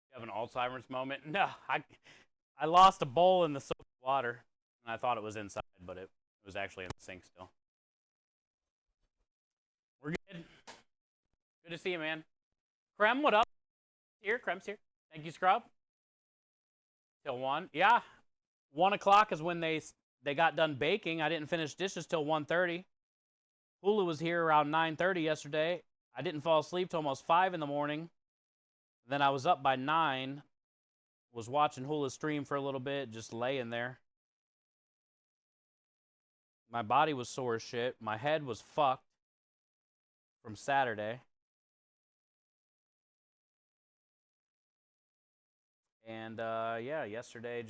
You have an Alzheimer's moment? No, I lost a bowl in the soap water, and I thought it was inside, but it was actually in the sink still. We're good. Good to see you, man. Krem, what up? Here, Krem's here. Thank you, Scrub. Till 1. Yeah, 1 o'clock is when they got done baking. I didn't finish dishes till 1:30. Hulu was here around 9:30 yesterday. I didn't fall asleep till almost 5 in the morning. Then I was up by 9. Was watching Hulu stream for a little bit, just laying there. My body was sore as shit. My head was fucked from Saturday. And yeah, yesterday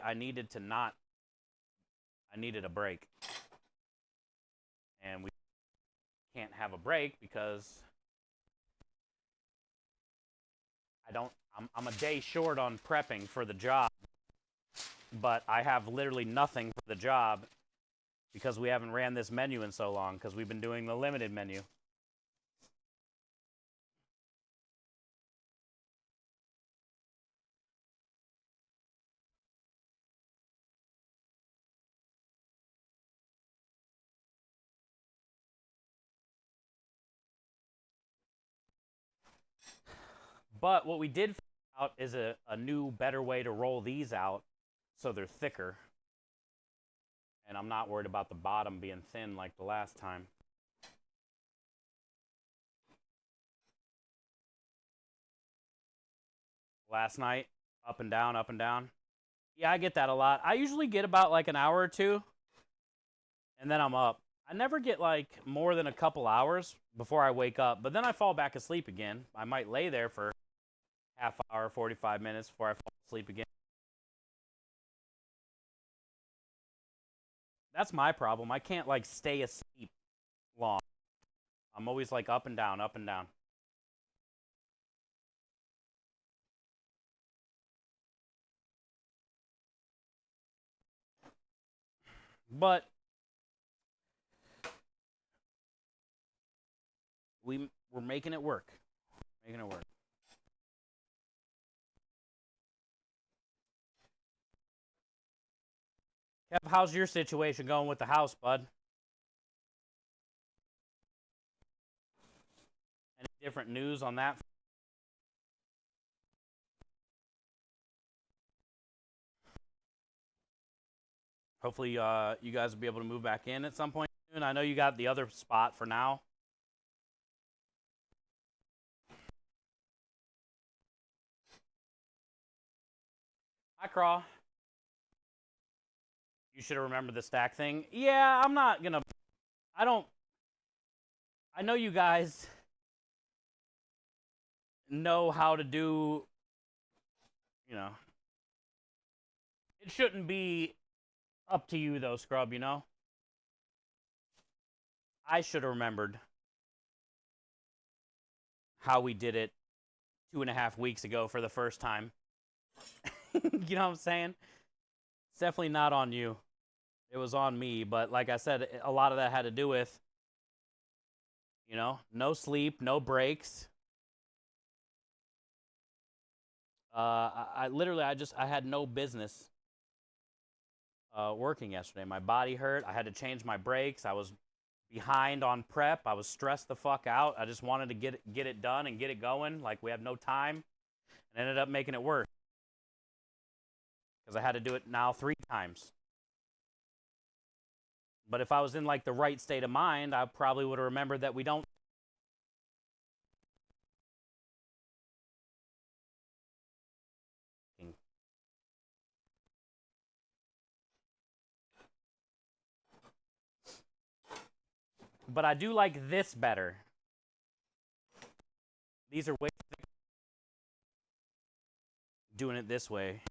I needed a break. And we can't have a break because I'm a day short on prepping for the job, but I have literally nothing for the job because we haven't ran this menu in so long because we've been doing the limited menu. But what we did figure out is a new, better way to roll these out so they're thicker. And I'm not worried about the bottom being thin like the last time. Last night, up and down, up and down. Yeah, I get that a lot. I usually get about like an hour or two, and then I'm up. I never get like more than a couple hours before I wake up, but then I fall back asleep again. I might lay there for half hour, 45 minutes before I fall asleep again. That's my problem. I can't like stay asleep long. I'm always like up and down, up and down. But we're making it work. Making it work. Kev, how's your situation going with the house, bud? Any different news on that? Hopefully, you guys will be able to move back in at some point soon. I know you got the other spot for now. Hi, Craw. You should have remembered the stack thing. Yeah, I'm not gonna. I don't. I know you guys know how to do. You know, it shouldn't be up to you though, Scrub. You know, I should have remembered how we did it 2.5 weeks ago for the first time. You know what I'm saying? It's definitely not on you. It was on me, but like I said, a lot of that had to do with, no sleep, no breaks. I literally, I had no business working yesterday. My body hurt. I had to change my brakes. I was behind on prep. I was stressed the fuck out. I just wanted to get it done and get it going. Like we had no time, and ended up making it worse because I had to do it now 3 times. But if I was in like the right state of mind, I probably would have remembered that we don't. But I do like this better. These are way doing it this way.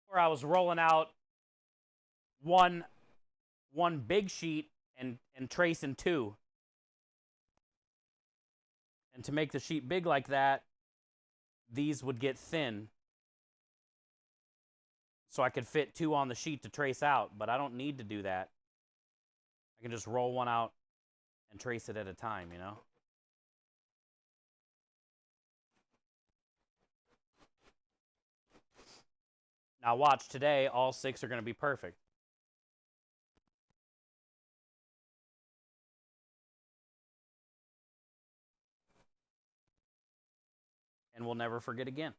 Where I was rolling out one big sheet and tracing 2. And to make the sheet big like that, these would get thin. So I could fit 2 on the sheet to trace out, but I don't need to do that. I can just roll one out and trace it at a time, you know? Now watch, today all 6 are going to be perfect. And we'll never forget again.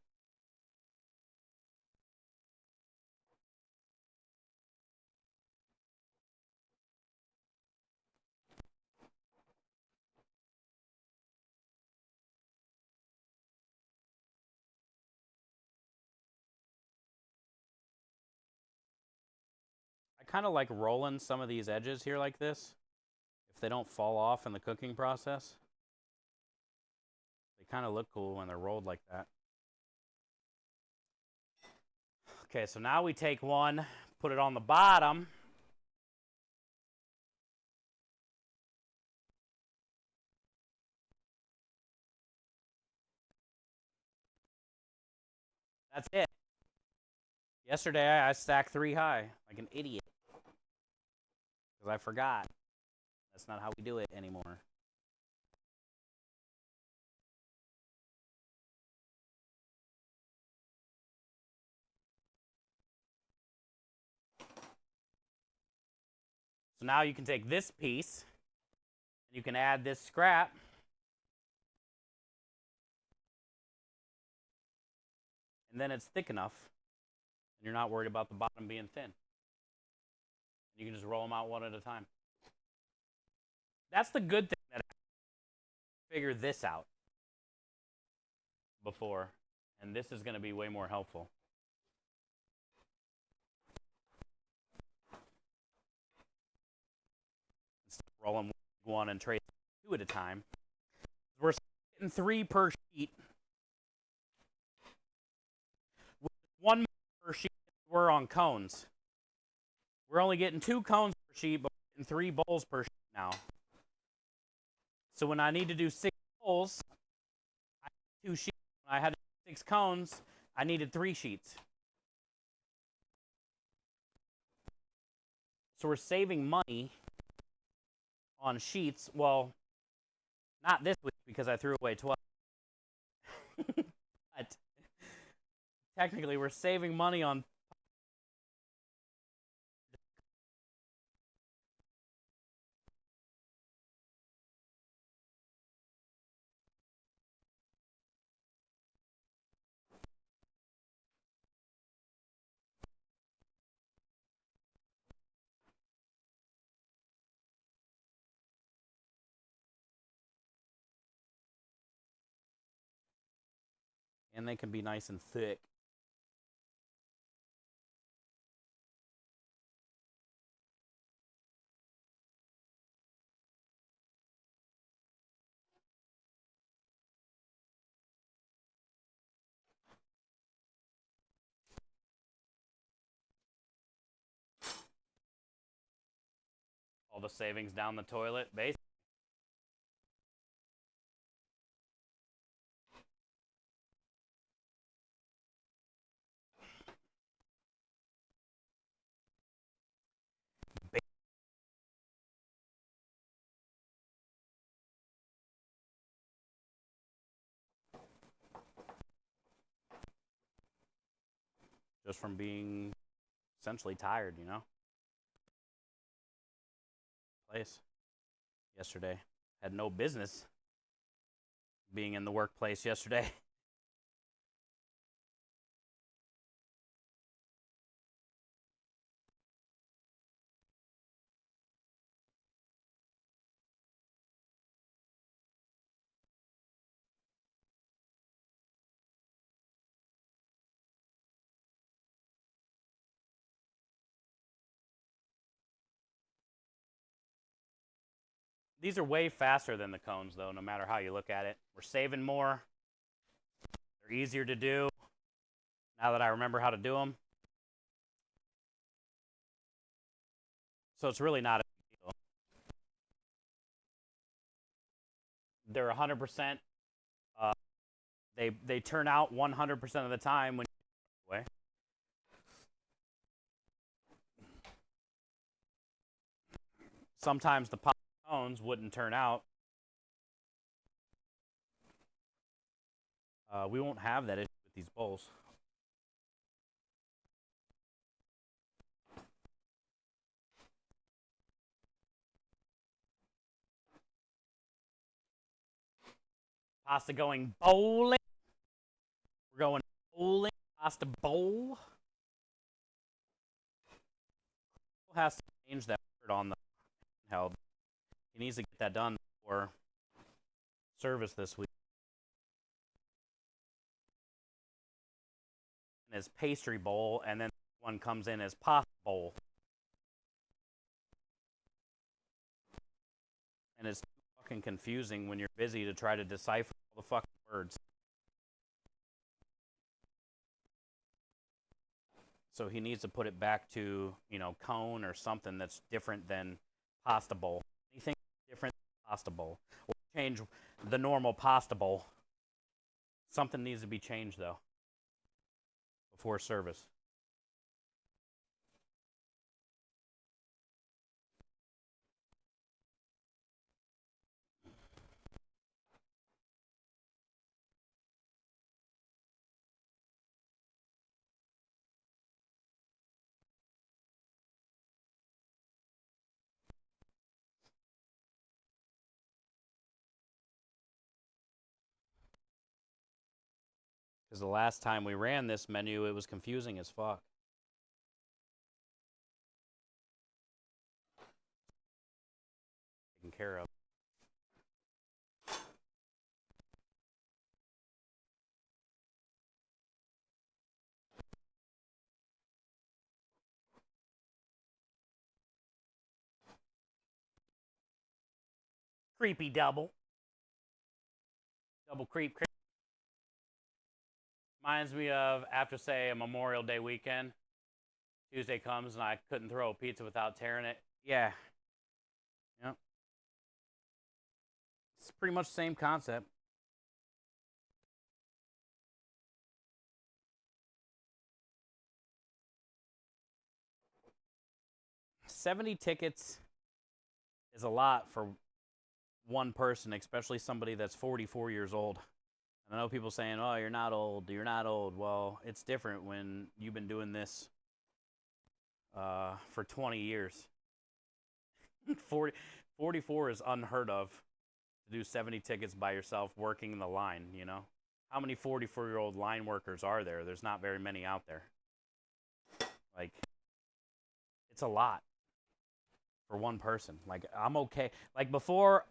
I kind of like rolling some of these edges here like this. If they don't fall off in the cooking process. They kind of look cool when they're rolled like that. Okay, so now we take one, put it on the bottom. That's it. Yesterday, I stacked 3 high, like an idiot. Because I forgot. That's not how we do it anymore. So now you can take this piece, and you can add this scrap. And then it's thick enough, and you're not worried about the bottom being thin. You can just roll them out one at a time. That's the good thing that I figured this out before, and this is going to be way more helpful. Instead of rolling one and tracing 2 at a time, we're getting 3 per sheet. With 1 per sheet we're on cones. We're only getting 2 cones per sheet, but we're getting 3 bowls per sheet now. So when I need to do 6 bowls, I need 2 sheets. When I had 6 cones, I needed 3 sheets. So we're saving money on sheets. Well, not this week because I threw away 12. But technically, we're saving money on And they can be nice and thick. All the savings down the toilet, basically. Just from being essentially tired, you know? Place yesterday. Had no business being in the workplace yesterday. These are way faster than the cones, though, no matter how you look at it. We're saving more. They're easier to do now that I remember how to do them. So it's really not a big deal. They're 100%. They turn out 100% of the time when you away. Sometimes the pop cones wouldn't turn out. We won't have that issue with these bowls. Pasta going bowling. We're going bowling. Pasta bowl. Has to change that word on the handheld. He needs to get that done before service this week. And his pastry bowl, and then one comes in as pasta bowl. And it's fucking confusing when you're busy to try to decipher all the fucking words. So he needs to put it back to, you know, cone or something that's different than pasta bowl. Anything different than pasta bowl. Or change the normal pasta bowl. Something needs to be changed, though, before service. Because the last time we ran this menu, it was confusing as fuck. Taken care of. Creepy double. Double creep. Reminds me of after, say, a Memorial Day weekend. Tuesday comes and I couldn't throw a pizza without tearing it. Yeah. Yep. It's pretty much the same concept. $70 tickets is a lot for one person, especially somebody that's 44 years old. And I know people saying, oh, you're not old. You're not old. Well, it's different when you've been doing this for 20 years. 44 is unheard of to do 70 tickets by yourself working the line, you know? How many 44-year-old line workers are there? There's not very many out there. Like, it's a lot for one person. Like, I'm okay. Like, before,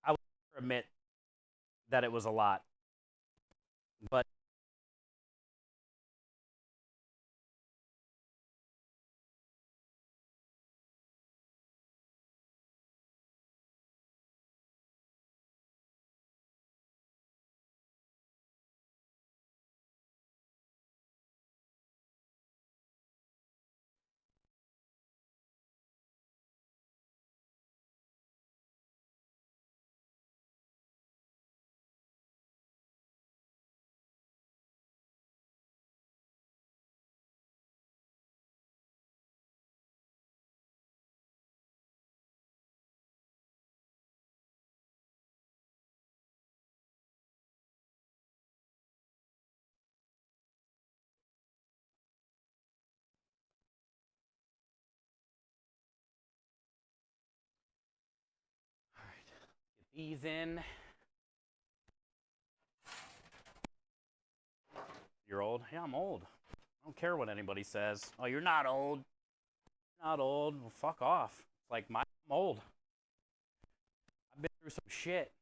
I would admit that it was a lot. But Ease in. You're old? Yeah, I'm old. I don't care what anybody says. Oh, you're not old. Not old. Well, fuck off. It's like, I'm old. I've been through some shit.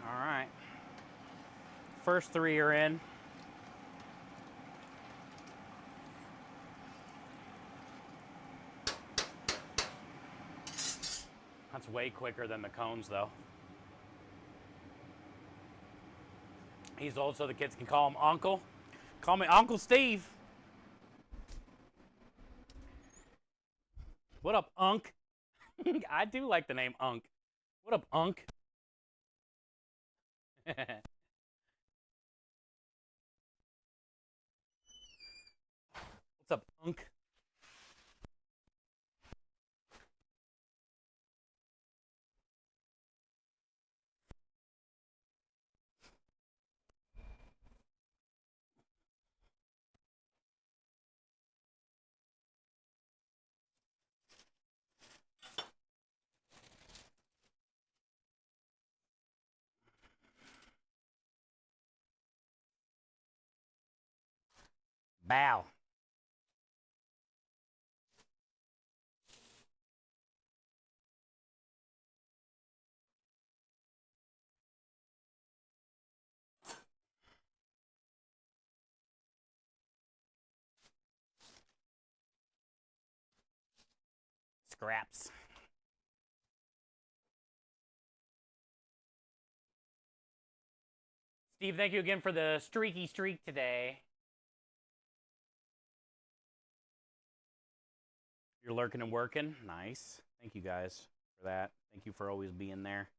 All right. First 3 are in. That's way quicker than the cones, though. He's old, so the kids can call him Uncle. Call me Uncle Steve. What up, Unc? I do like the name Unc. What up, Unc? What's up, Unc? Bow. Scraps. Steve, thank you again for the streaky streak today. You're lurking and working. Nice. Thank you guys for that. Thank you for always being there.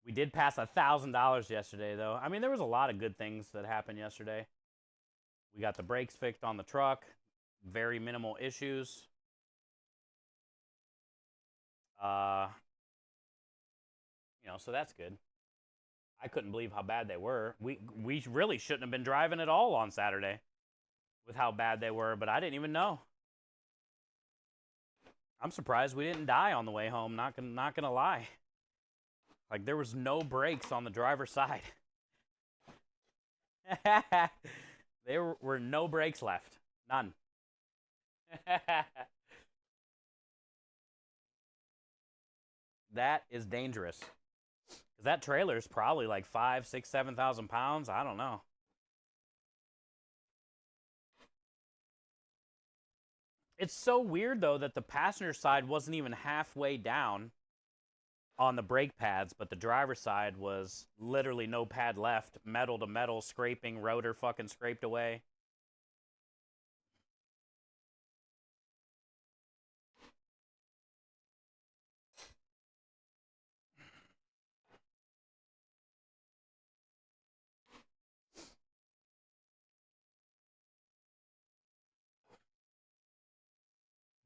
We did pass $1,000 yesterday, though. I mean, there was a lot of good things that happened yesterday. We got the brakes fixed on the truck. Very minimal issues. So that's good. I couldn't believe how bad they were. We really shouldn't have been driving at all on Saturday with how bad they were, but I didn't even know. I'm surprised we didn't die on the way home, not gonna lie. Like, there was no brakes on the driver's side. There were no brakes left. None. That is dangerous. Because that trailer is probably like 5, 6, 7,000 pounds. I don't know. It's so weird, though, that the passenger side wasn't even halfway down on the brake pads, but the driver's side was literally no pad left. Metal to metal, scraping, rotor fucking scraped away.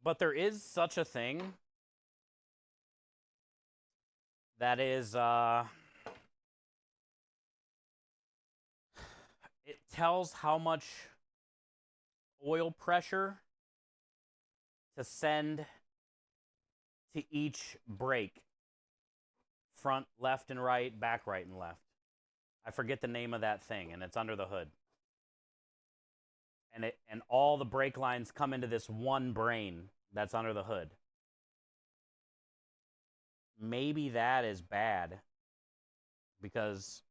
But there is such a thing that is, it tells how much oil pressure to send to each brake. Front, left, and right, back, right, and left. I forget the name of that thing, and it's under the hood. And all the brake lines come into this one brain that's under the hood. Maybe that is bad because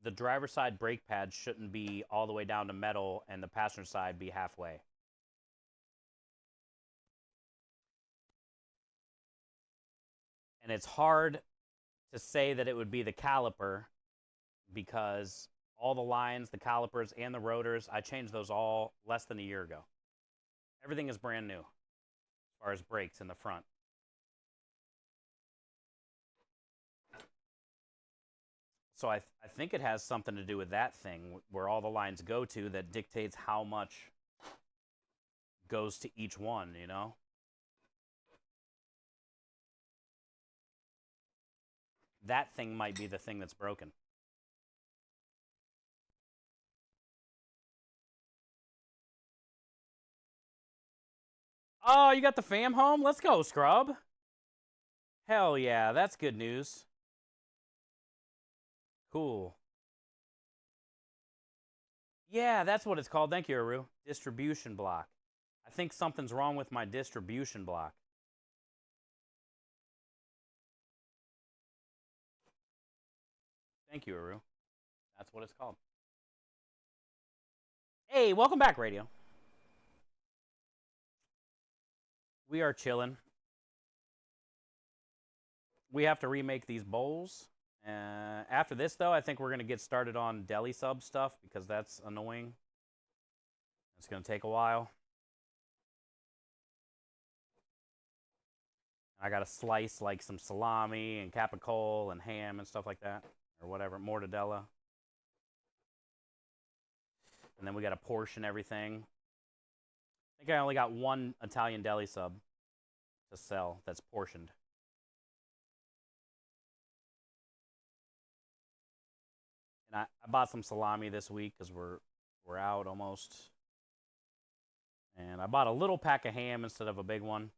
the driver's side brake pads shouldn't be all the way down to metal and the passenger side be halfway. And it's hard to say that it would be the caliper because all the lines, the calipers, and the rotors, I changed those all less than a year ago. Everything is brand new as far as brakes in the front. So I think it has something to do with that thing where all the lines go to that dictates how much goes to each one, you know? That thing might be the thing that's broken. Oh, you got the fam home? Let's go, Scrub. Hell yeah, that's good news. Cool. Yeah, that's what it's called. Thank you, Aru. Distribution block. I think something's wrong with my distribution block. Thank you, Aru. That's what it's called. Hey, welcome back, Radio. We are chilling. We have to remake these bowls. After this, though, I think we're going to get started on deli sub stuff because that's annoying. It's going to take a while. I got to slice like some salami and capicola and ham and stuff like that, or whatever, mortadella. And then we got to portion everything. I think I only got one Italian deli sub to sell that's portioned. And I bought some salami this week because we're out almost. And I bought a little pack of ham instead of a big one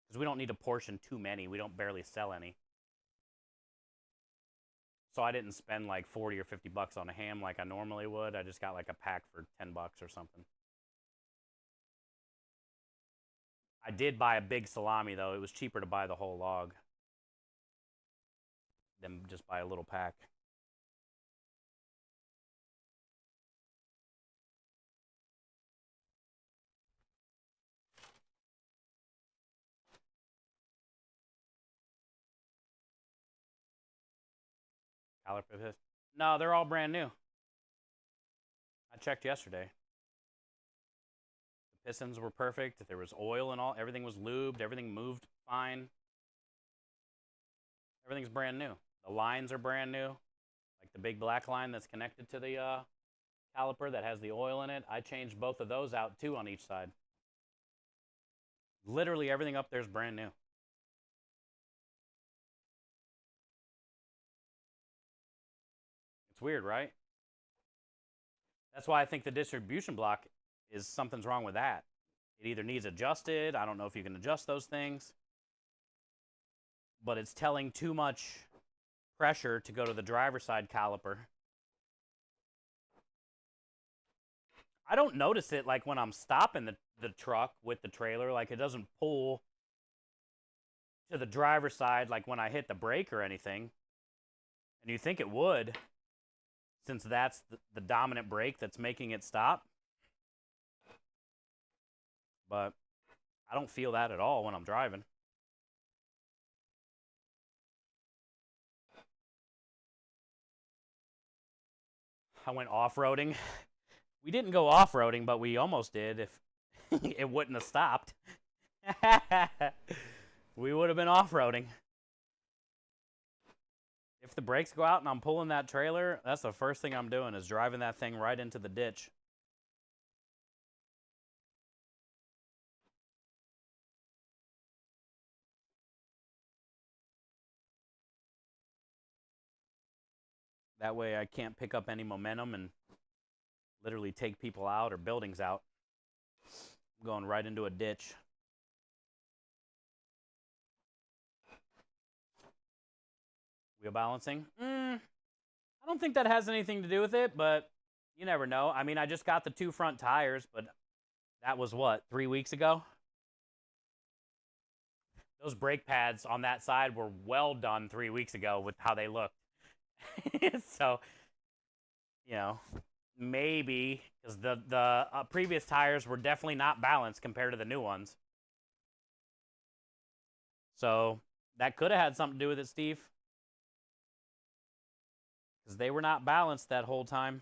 because we don't need to portion too many. We don't barely sell any. So I didn't spend like 40 or 50 bucks on a ham like I normally would. I just got like a pack for 10 bucks or something. I did buy a big salami though. It was cheaper to buy the whole log than just buy a little pack. Caliper. No, they're all brand new. I checked yesterday. The pistons were perfect. There was oil and all. Everything was lubed. Everything moved fine. Everything's brand new. The lines are brand new. Like the big black line that's connected to the caliper that has the oil in it. I changed both of those out too on each side. Literally everything up there is brand new. It's weird, right? That's why I think the distribution block is something's wrong with that. It either needs adjusted. I don't know if you can adjust those things. But it's telling too much pressure to go to the driver's side caliper. I don't notice it like when I'm stopping the truck with the trailer. Like it doesn't pull to the driver's side like when I hit the brake or anything. And you think it would, since that's the dominant brake that's making it stop. But I don't feel that at all when I'm driving. I went off-roading. We didn't go off-roading, but we almost did if it wouldn't have stopped. We would have been off-roading. If the brakes go out and I'm pulling that trailer, that's the first thing I'm doing is driving that thing right into the ditch. That way I can't pick up any momentum and literally take people out or buildings out. I'm going right into a ditch. Wheel balancing? I don't think that has anything to do with it, but you never know. I mean, I just got the two front tires, but that was what, 3 weeks ago? Those brake pads on that side were well done 3 weeks ago with how they looked. So, you know, maybe because the previous tires were definitely not balanced compared to the new ones. So that could have had something to do with it, Steve, because they were not balanced that whole time.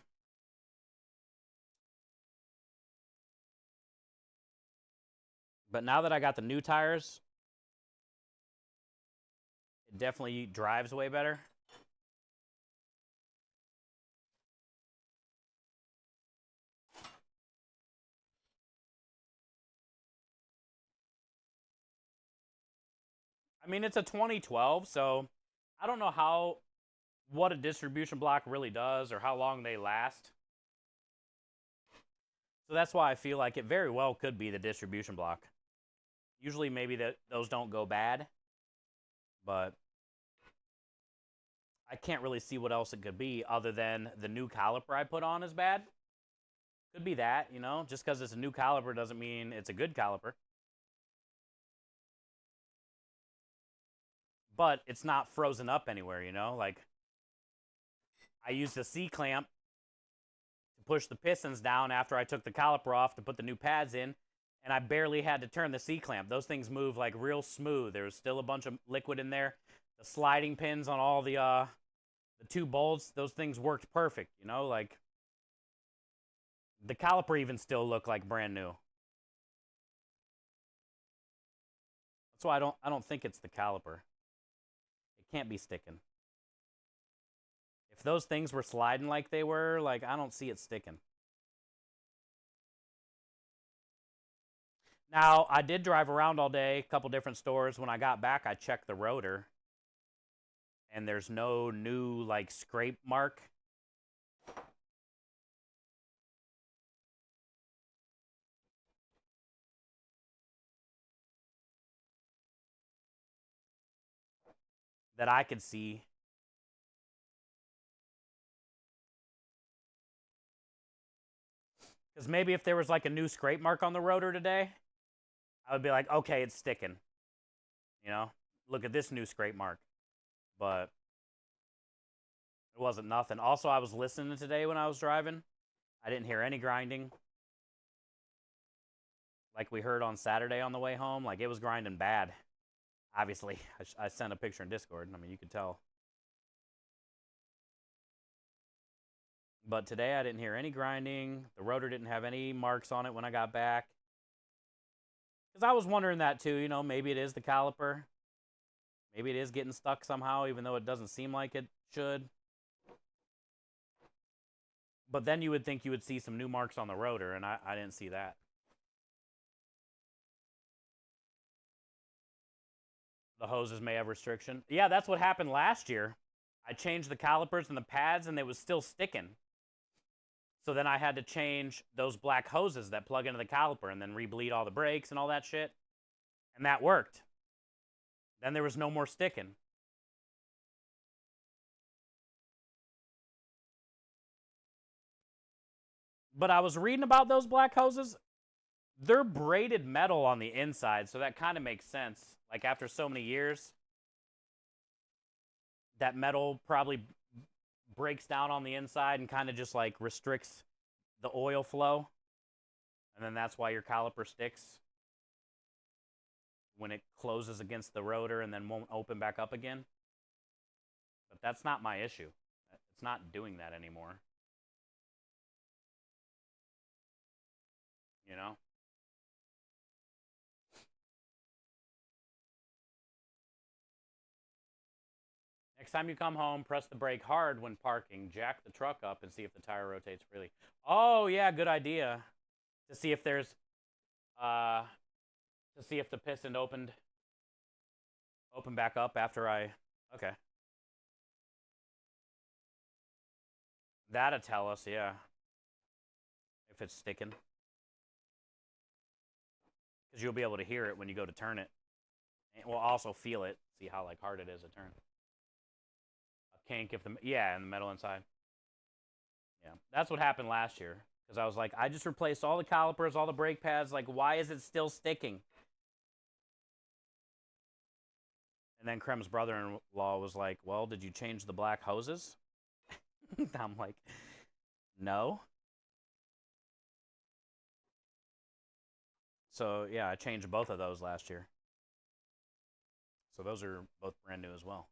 But now that I got the new tires, it definitely drives way better. I mean, it's a 2012, so I don't know what a distribution block really does or how long they last. So that's why I feel like it very well could be the distribution block. Usually maybe those don't go bad, but I can't really see what else it could be other than the new caliper I put on is bad. Could be that, you know, just because it's a new caliper doesn't mean it's a good caliper. But it's not frozen up anywhere, you know, like I used a C-clamp to push the pistons down after I took the caliper off to put the new pads in, and I barely had to turn the C-clamp. Those things move like real smooth. There was still a bunch of liquid in there. The sliding pins on all the 2 bolts, those things worked perfect, you know, like the caliper even still looked like brand new. That's why I don't think it's the caliper. It can't be sticking. If those things were sliding like they were, like I don't see it sticking. Now, I did drive around all day, a couple different stores. When I got back, I checked the rotor, and there's no new like scrape mark. That I could see. Because maybe if there was like a new scrape mark on the rotor today, I would be like, okay, it's sticking. You know, look at this new scrape mark. But it wasn't nothing. Also, I was listening today when I was driving. I didn't hear any grinding. Like we heard on Saturday on the way home. Like it was grinding bad. Obviously, I sent a picture in Discord. I mean, you could tell. But today I didn't hear any grinding. The rotor didn't have any marks on it when I got back. Because I was wondering that too. You know, maybe it is the caliper. Maybe it is getting stuck somehow, even though it doesn't seem like it should. But then you would think you would see some new marks on the rotor, and I didn't see that. The hoses may have restriction. Yeah, that's what happened last year. I changed the calipers and the pads, and they was still sticking. So then I had to change those black hoses that plug into the caliper and then rebleed all the brakes and all that shit. And that worked. Then there was no more sticking. But I was reading about those black hoses. They're braided metal on the inside, so that kind of makes sense. Like after so many years, that metal probably breaks down on the inside and kind of just like restricts the oil flow. And then that's why your caliper sticks when it closes against the rotor and then won't open back up again. But that's not my issue. It's not doing that anymore. You know? Next time you come home, press the brake hard when parking, jack the truck up, and see if the tire rotates freely. Oh, yeah, good idea. To see if there's, to see if the piston opened back up after okay. That'll tell us, yeah, if it's sticking. Because you'll be able to hear it when you go to turn it. And we'll also feel it, see how like hard it is to turn. A kink if and the metal inside. Yeah, that's what happened last year. Because I was like, I just replaced all the calipers, all the brake pads. Like, why is it still sticking? And then Krem's brother-in-law was like, well, did you change the black hoses? I'm like, no. So, yeah, I changed both of those last year. So those are both brand new as well.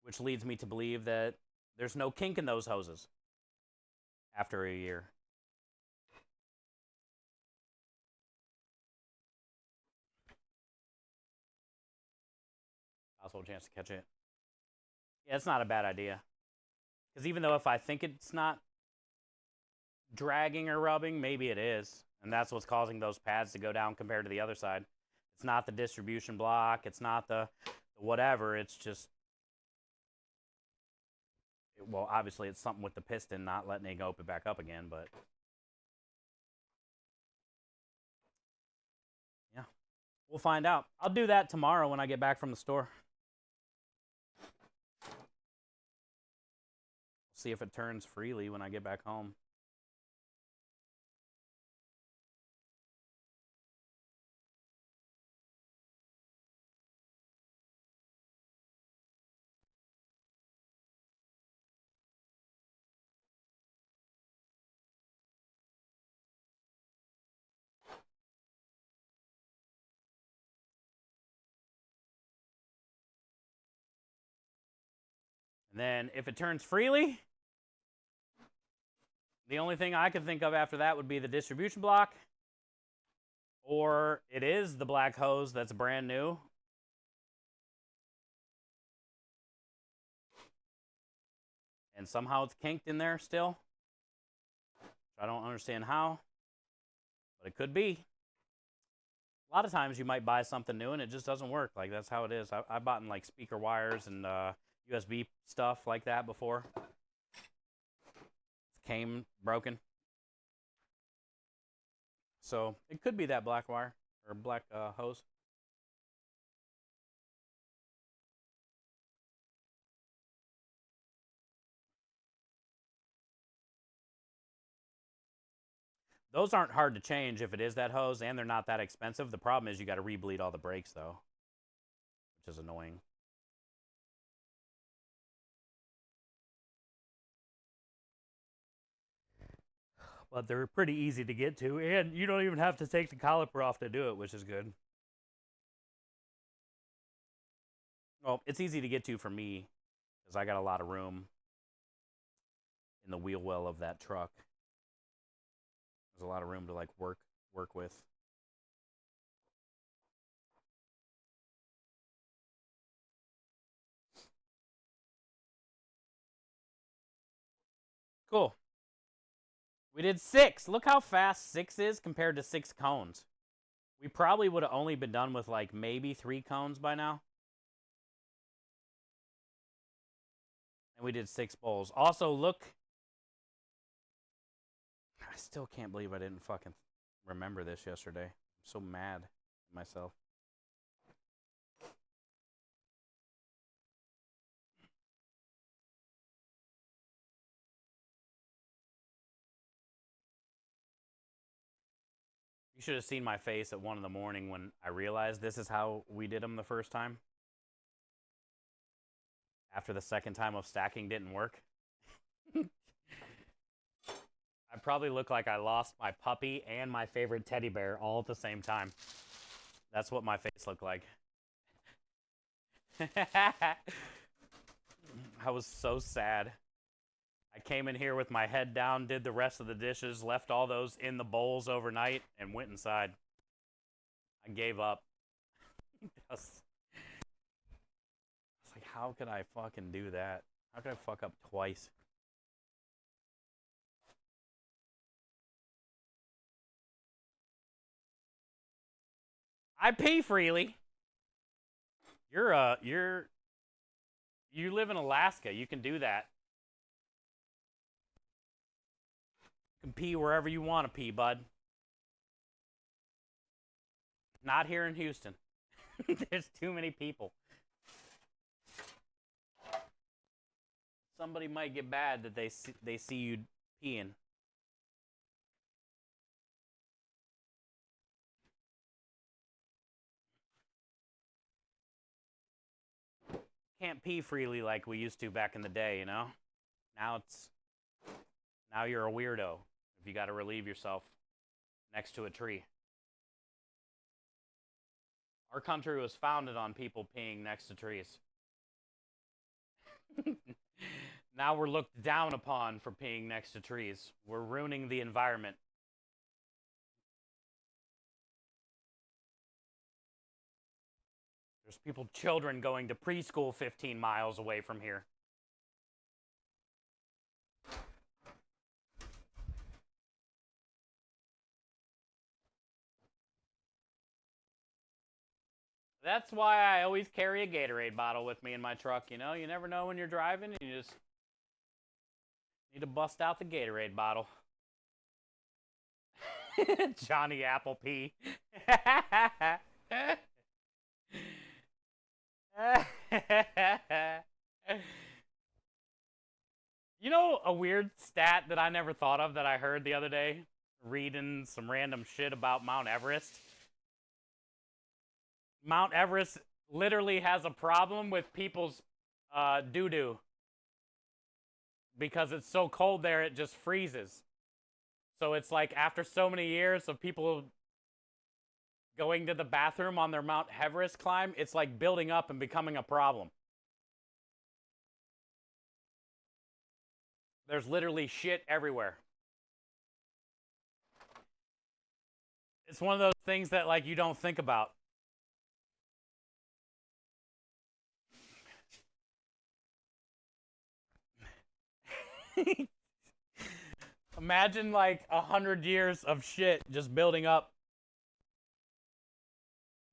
Which leads me to believe that there's no kink in those hoses after a year. Also a chance to catch it. Yeah, it's not a bad idea. Because even though if I think it's not dragging or rubbing, maybe it is. And that's what's causing those pads to go down compared to the other side. It's not the distribution block. It's not the whatever. It's just, well, obviously it's something with the piston not letting it open back up again, but yeah, we'll find out. I'll do that tomorrow when I get back from the store. See if it turns freely when I get back home. And then if it turns freely, the only thing I could think of after that would be the distribution block, or it is the black hose that's brand new. And somehow it's kinked in there still. I don't understand how, but it could be. A lot of times you might buy something new and it just doesn't work. Like, that's how it is. I bought in like speaker wires and USB stuff like that before. It came broken. So it could be that black wire or black hose. Those aren't hard to change if it is that hose, and they're not that expensive. The problem is you got to re-bleed all the brakes, though, which is annoying. But they're pretty easy to get to, and you don't even have to take the caliper off to do it, which is good. Well, it's easy to get to for me because I got a lot of room in the wheel well of that truck. There's a lot of room to like work with. Cool. We did 6. Look how fast 6 is compared to 6 cones. We probably would have only been done with like maybe 3 cones by now. And we did 6 bowls. Also, look. I still can't believe I didn't fucking remember this yesterday. I'm so mad at myself. You should have seen my face at 1 in the morning when I realized this is how we did them the first time. After the second time of stacking didn't work. I probably look like I lost my puppy and my favorite teddy bear all at the same time. That's what my face looked like. I was so sad. I came in here with my head down, did the rest of the dishes, left all those in the bowls overnight, and went inside. I gave up. I was like, how could I fucking do that? How could I fuck up twice? I pee freely. You live in Alaska. You can do that. You can pee wherever you want to pee, bud. Not here in Houston. There's too many people. Somebody might get bad that they see you peeing. Can't pee freely like we used to back in the day, you know? Now you're a weirdo if you got to relieve yourself next to a tree. Our country was founded on people peeing next to trees. Now we're looked down upon for peeing next to trees. We're ruining the environment. There's children going to preschool 15 miles away from here. That's why I always carry a Gatorade bottle with me in my truck, you know? You never know when you're driving, and you just need to bust out the Gatorade bottle. Johnny Appleby. You know, a weird stat that I never thought of that I heard the other day, reading some random shit about Mount Everest. Mount Everest literally has a problem with people's doo-doo. Because it's so cold there, it just freezes. So it's like after so many years of people going to the bathroom on their Mount Everest climb, it's like building up and becoming a problem. There's literally shit everywhere. It's one of those things that like you don't think about. Imagine like 100 years of shit just building up.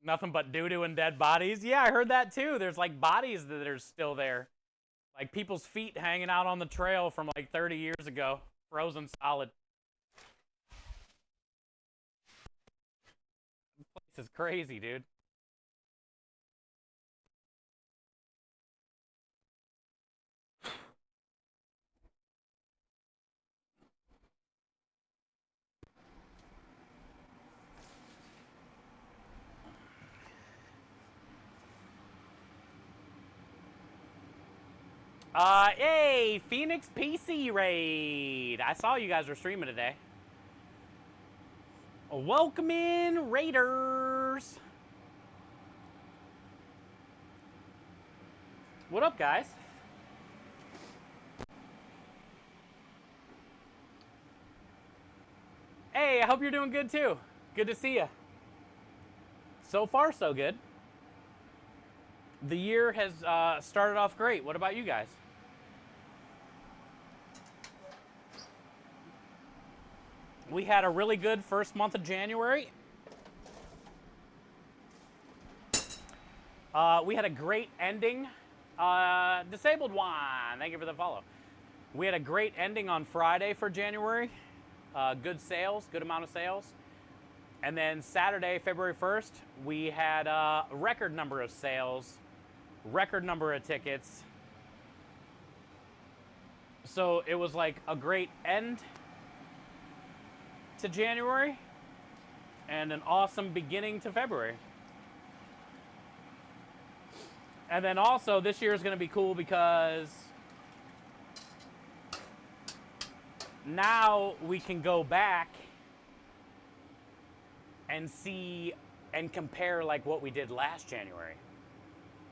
Nothing but doo-doo and dead bodies. Yeah, I heard that too. There's like bodies that are still there. Like people's feet hanging out on the trail from like 30 years ago. Frozen solid. This place is crazy, dude. Hey, Phoenix PC Raid. I saw you guys were streaming today. Welcome in, Raiders. What up, guys? Hey, I hope you're doing good too. Good to see you. So far, so good. The year has started off great. What about you guys? We had a really good first month of January. We had a great ending. Disabled One, thank you for the follow. We had a great ending on Friday for January. Good sales, good amount of sales. And then Saturday, February 1st, we had a record number of sales, record number of tickets. So it was like a great end to January and an awesome beginning to February. And then also this year is going to be cool because now we can go back and see and compare like what we did last January,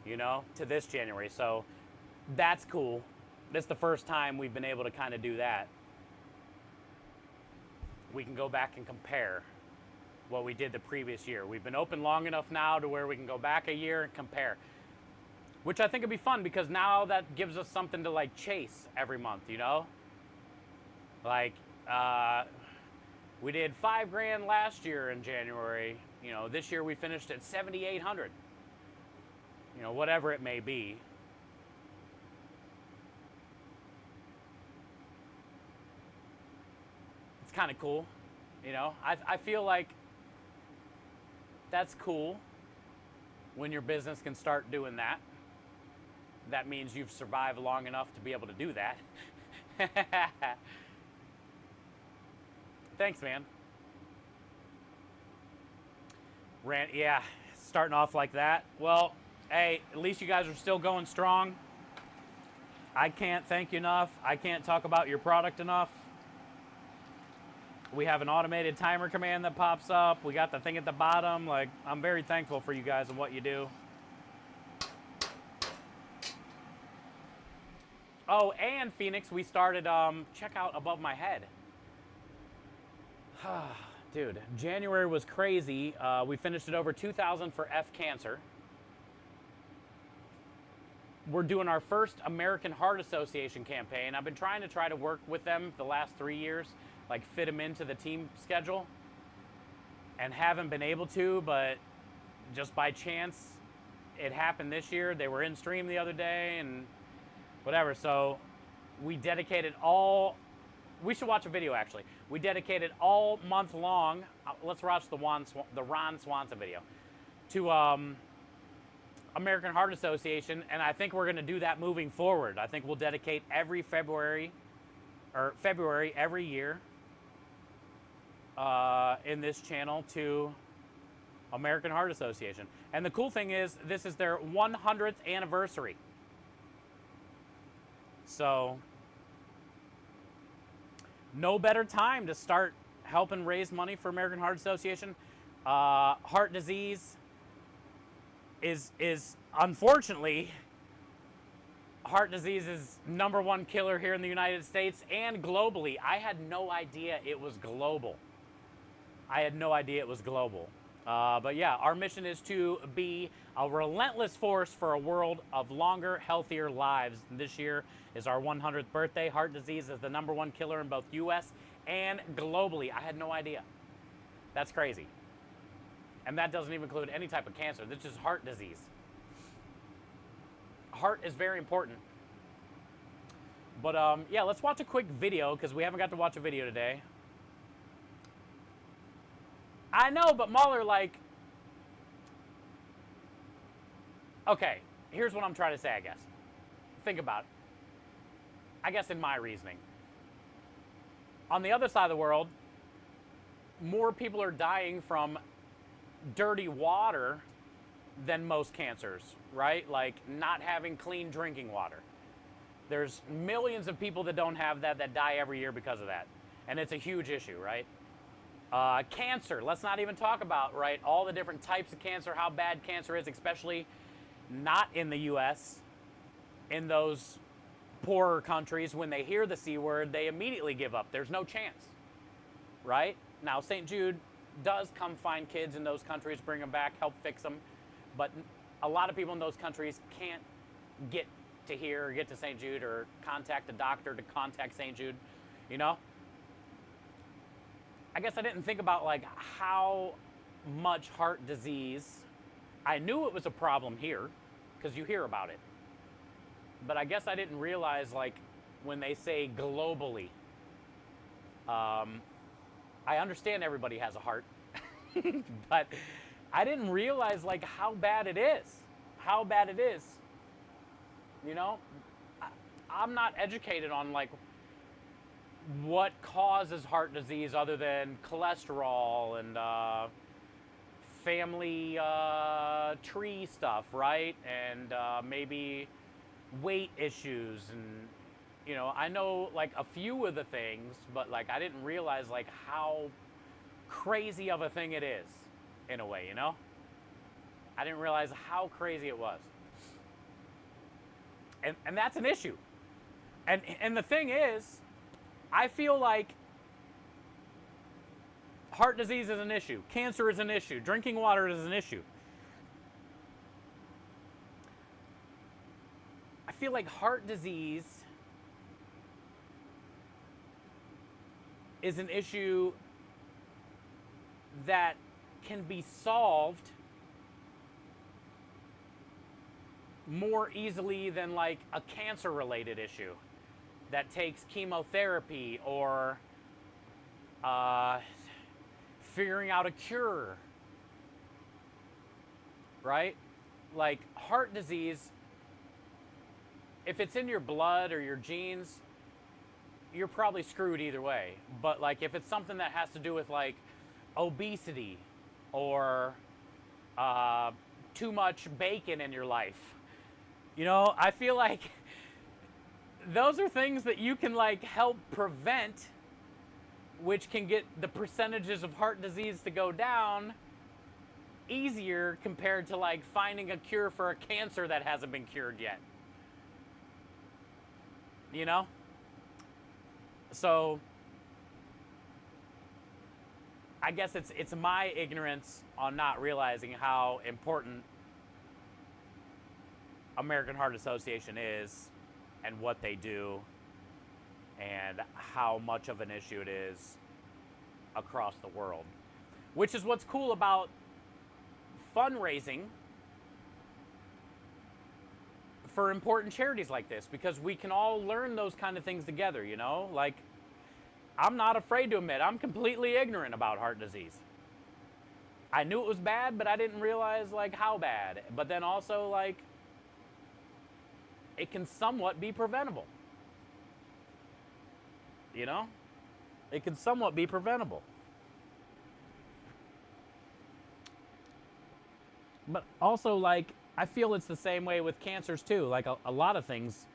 you know, to this January. So that's cool. This is the first time we've been able to kind of do that. We can go back and compare what we did the previous year. We've been open long enough now to where we can go back a year and compare, which I think would be fun because now that gives us something to like chase every month, you know? Like, we did $5,000 last year in January. You know, this year we finished at 7,800. You know, whatever it may be. It's kind of cool, you know? I feel like that's cool when your business can start doing that. That means you've survived long enough to be able to do that. Thanks, man. Yeah, starting off like that. Well, hey, at least you guys are still going strong. I can't thank you enough. I can't talk about your product enough. We have an automated timer command that pops up. We got the thing at the bottom. Like, I'm very thankful for you guys and what you do. Oh, and Phoenix, we started, check out above my head. Dude, January was crazy. We finished at over 2,000 for F Cancer. We're doing our first American Heart Association campaign. I've been trying to work with them the last 3 years, like fit them into the team schedule, and haven't been able to, but just by chance, it happened this year. They were in stream the other day and whatever. So we dedicated all. We should watch a video actually. We dedicated all month long. Let's watch the Ron Swanson video to American Heart Association, and I think we're going to do that moving forward. I think we'll dedicate every February every year in this channel to American Heart Association. And the cool thing is, this is their 100th anniversary. So, no better time to start helping raise money for American Heart Association. Heart disease is unfortunately, heart disease is #1 killer here in the United States and globally. I had no idea it was global. But yeah, our mission is to be a relentless force for a world of longer, healthier lives. This year is our 100th birthday. Heart disease is the #1 killer in both U.S. and globally. I had no idea. That's crazy. And that doesn't even include any type of cancer. This is heart disease. Heart is very important. But yeah, let's watch a quick video because we haven't got to watch a video today. I know, but Mahler, like, okay, here's what I'm trying to say, I guess. Think about it. I guess in my reasoning. On the other side of the world, more people are dying from dirty water than most cancers, right? Like not having clean drinking water. There's millions of people that don't have that die every year because of that. And it's a huge issue, right? Cancer, let's not even talk about, right, all the different types of cancer, how bad cancer is, especially not in the U.S., in those poorer countries. When they hear the C word, they immediately give up. There's no chance, right? Now, St. Jude does come find kids in those countries, bring them back, help fix them, but a lot of people in those countries can't get to here or get to St. Jude or contact a doctor to contact St. Jude, you know? I guess I didn't think about like how much heart disease. I knew it was a problem here because you hear about it. But I guess I didn't realize like when they say globally. I understand everybody has a heart, but I didn't realize like how bad it is. How bad it is. You know, I'm not educated on like what causes heart disease other than cholesterol and family tree stuff, right? And maybe weight issues. And, you know, I know like a few of the things, but like I didn't realize like how crazy of a thing it is in a way, you know? I didn't realize how crazy it was. And that's an issue. And the thing is, I feel like heart disease is an issue. Cancer is an issue. Drinking water is an issue. I feel like heart disease is an issue that can be solved more easily than like a cancer-related issue that takes chemotherapy or figuring out a cure, right? Like heart disease, if it's in your blood or your genes, you're probably screwed either way. But like if it's something that has to do with like obesity or too much bacon in your life, you know, I feel like those are things that you can like help prevent, which can get the percentages of heart disease to go down easier compared to like finding a cure for a cancer that hasn't been cured yet. You know? So I guess it's my ignorance on not realizing how important American Heart Association is and what they do and how much of an issue it is across the world. Which is what's cool about fundraising for important charities like this, because we can all learn those kind of things together, you know? Like, I'm not afraid to admit I'm completely ignorant about heart disease. I knew it was bad, but I didn't realize like how bad. But then also like it can somewhat be preventable. You know? It can somewhat be preventable. But also like I feel it's the same way with cancers too. Like a lot of things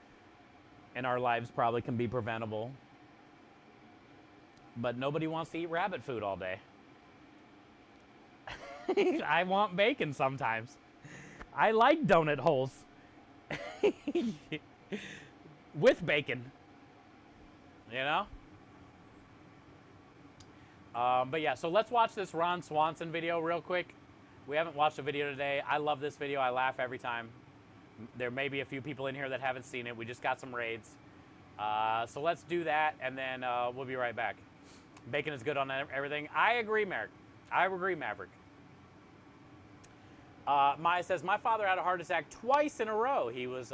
in our lives probably can be preventable. But nobody wants to eat rabbit food all day. I want bacon sometimes. I like donut holes. With bacon. You know? But yeah, so let's watch this Ron Swanson video real quick. We haven't watched a video today. I love this video. I laugh every time. There may be a few people in here that haven't seen it. We just got some raids. So let's do that, and then we'll be right back. Bacon is good on everything. I agree, Maverick. Maya says, my father had a heart attack twice in a row. He was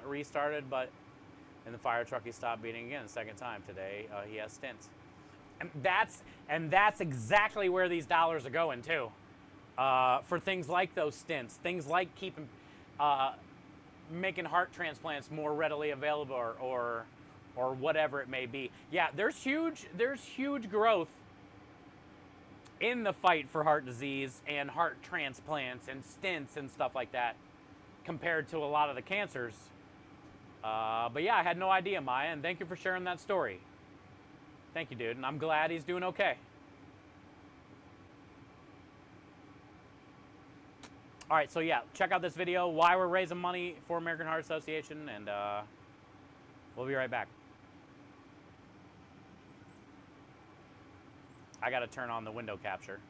restarted, but in the fire truck he stopped beating again the second time. Today he has stents. And that's exactly where these dollars are going too. For things like those stents, things like keeping, making heart transplants more readily available, or whatever it may be. Yeah, there's huge growth in the fight for heart disease and heart transplants and stents and stuff like that compared to a lot of the cancers. But yeah, I had no idea, Maya, and thank you for sharing that story. Thank you, dude, and I'm glad he's doing okay. All right, so yeah, check out this video, why we're raising money for American Heart Association, and we'll be right back. I gotta turn on the window capture.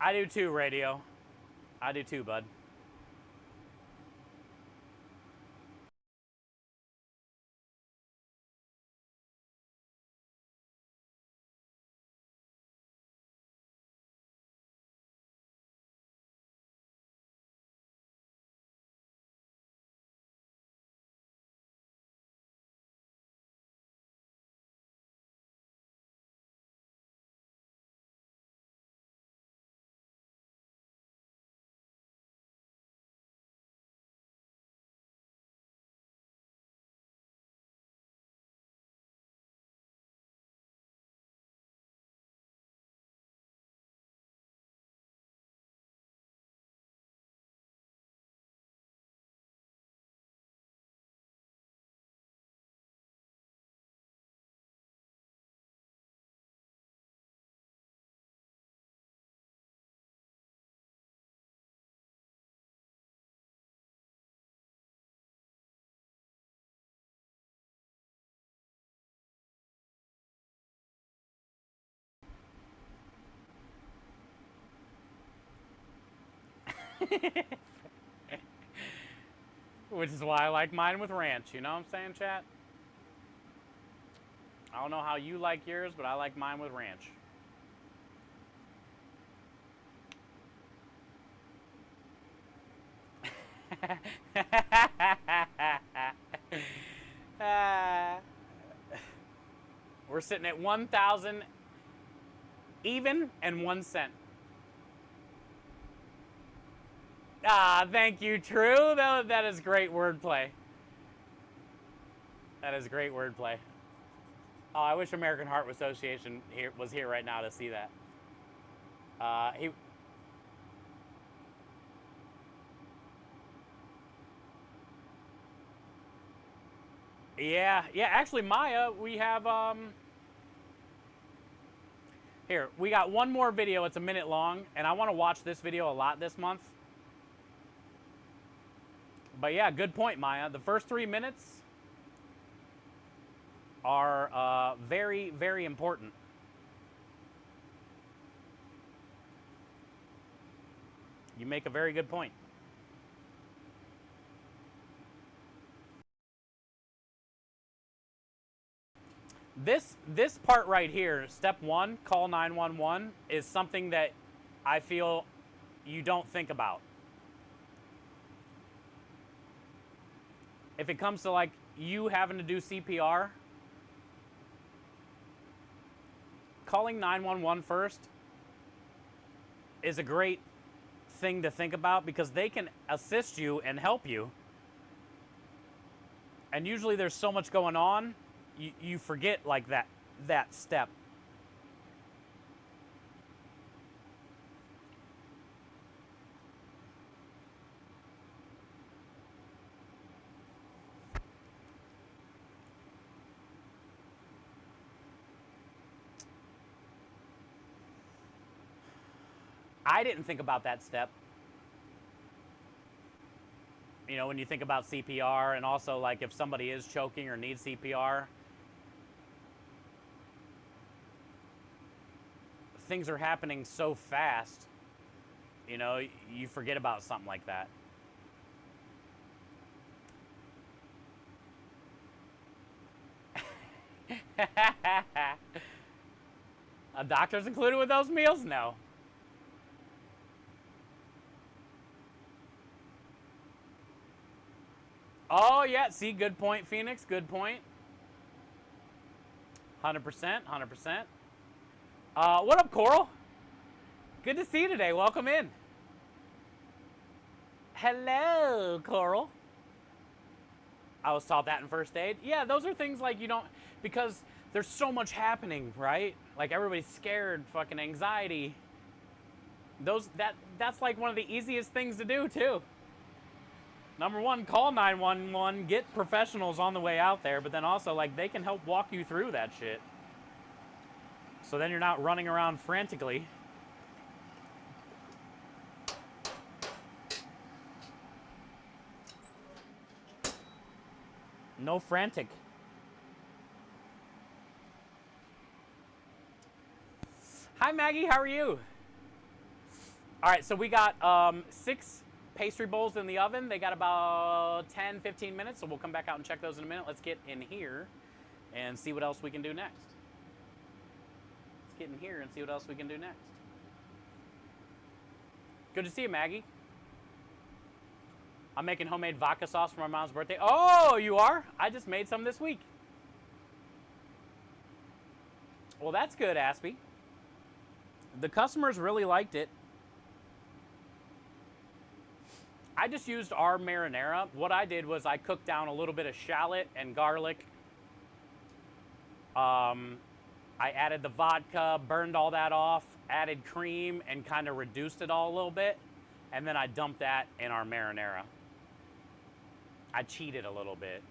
I do too, radio. I do too, bud. Which is why I like mine with ranch, you know what I'm saying, chat? I don't know how you like yours, but I like mine with ranch. We're sitting at 1,000 even and 1 cent. Ah, thank you, True. That is great wordplay. That is great wordplay. Oh, I wish American Heart Association was here right now to see that. He. Yeah, yeah. Actually, Maya, we have Here, we got one more video. It's a minute long, and I want to watch this video a lot this month. But yeah, good point, Maya. The first 3 minutes are very, very important. You make a very good point. This part right here, step 1, call 911, is something that I feel you don't think about. If it comes to like you having to do CPR, calling 911 first is a great thing to think about because they can assist you and help you. And usually there's so much going on, you forget like that step. I didn't think about that step. You know, when you think about CPR, and also like if somebody is choking or needs CPR, things are happening so fast, you know, you forget about something like that. A doctor's included with those meals? No. Oh, yeah. See, good point, Phoenix. Good point. 100%. 100%. What up, Coral? Good to see you today. Welcome in. Hello, Coral. I was taught that in first aid. Yeah, those are things like you don't, because there's so much happening, right? Like everybody's scared, fucking anxiety. That's like one of the easiest things to do too. Number one, call 911, get professionals on the way out there, but then also like they can help walk you through that shit. So then you're not running around frantically. No frantic. Hi, Maggie. How are you? All right, so we got 6 pastry bowls in the oven. They got about 10, 15 minutes, so we'll come back out and check those in a minute. Let's get in here and see what else we can do next. Let's get in here and see what else we can do next. Good to see you, Maggie. I'm making homemade vodka sauce for my mom's birthday. Oh, you are? I just made some this week. Well, that's good, Aspie. The customers really liked it. I just used our marinara. What I did was I cooked down a little bit of shallot and garlic. I added the vodka, burned all that off, added cream, and kind of reduced it all a little bit. And then I dumped that in our marinara. I cheated a little bit,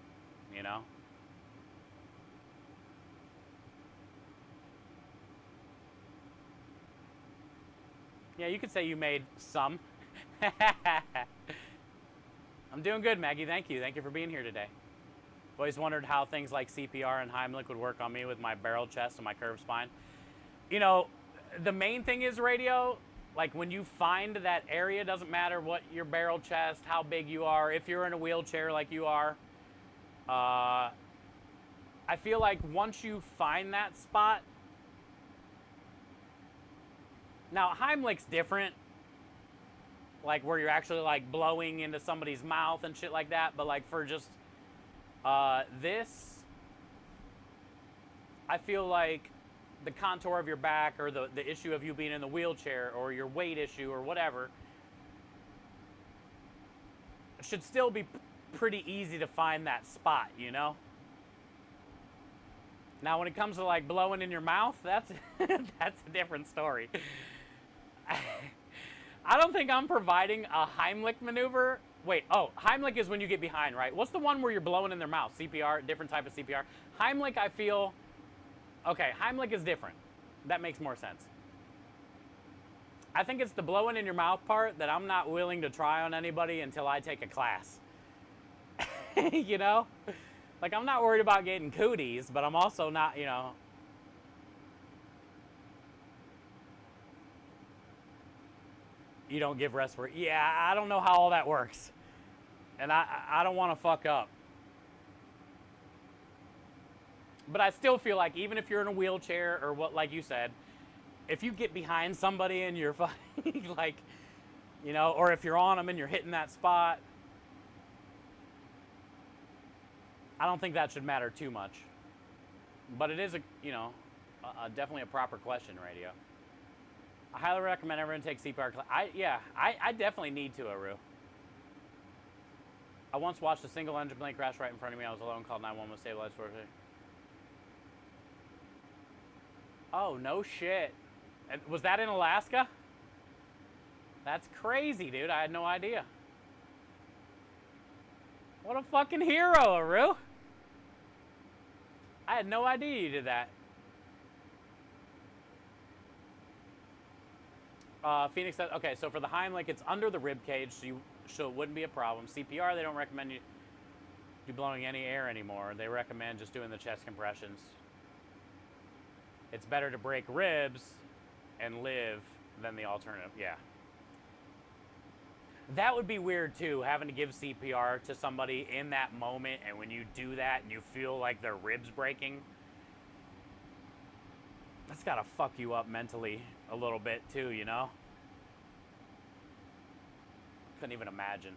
you know? Yeah, you could say you made some. I'm doing good, Maggie. Thank you. Thank you for being here today. I've always wondered how things like CPR and Heimlich would work on me with my barrel chest and my curved spine. You know, the main thing is radio. Like when you find that area, doesn't matter what your barrel chest, how big you are, if you're in a wheelchair like you are. I feel like once you find that spot, now Heimlich's different, like where you're actually like blowing into somebody's mouth and shit like that. But like for just this, I feel like the contour of your back or the issue of you being in the wheelchair or your weight issue or whatever should still be pretty easy to find that spot, you know? Now when it comes to like blowing in your mouth, that's that's a different story. I don't think I'm providing a Heimlich maneuver. Wait, oh, Heimlich is when you get behind, right? What's the one where you're blowing in their mouth? CPR, different type of CPR. Heimlich, I feel, okay, Heimlich is different. That makes more sense. I think it's the blowing in your mouth part that I'm not willing to try on anybody until I take a class. You know? Like, I'm not worried about getting cooties, but I'm also not, you know. You don't give respiration. Yeah, I don't know how all that works. And I don't want to fuck up. But I still feel like even if you're in a wheelchair or what, like you said, if you get behind somebody and you're like, you know, or if you're on them and you're hitting that spot, I don't think that should matter too much. But it is a, you know, definitely a proper question, radio. I highly recommend everyone take CPR class. I definitely need to, Aru. I once watched a single engine plane crash right in front of me. I was alone, called 911 with stabilized for. Oh, no shit. Was that in Alaska? That's crazy, dude. I had no idea. What a fucking hero, Aru. I had no idea you did that. Phoenix says, okay, so for the Heimlich, it's under the rib cage, so it wouldn't be a problem. CPR, they don't recommend you blowing any air anymore. They recommend just doing the chest compressions. It's better to break ribs and live than the alternative. Yeah. That would be weird too, having to give CPR to somebody in that moment, and when you do that and you feel like their ribs breaking, that's gotta fuck you up mentally a little bit too, you know? Couldn't even imagine.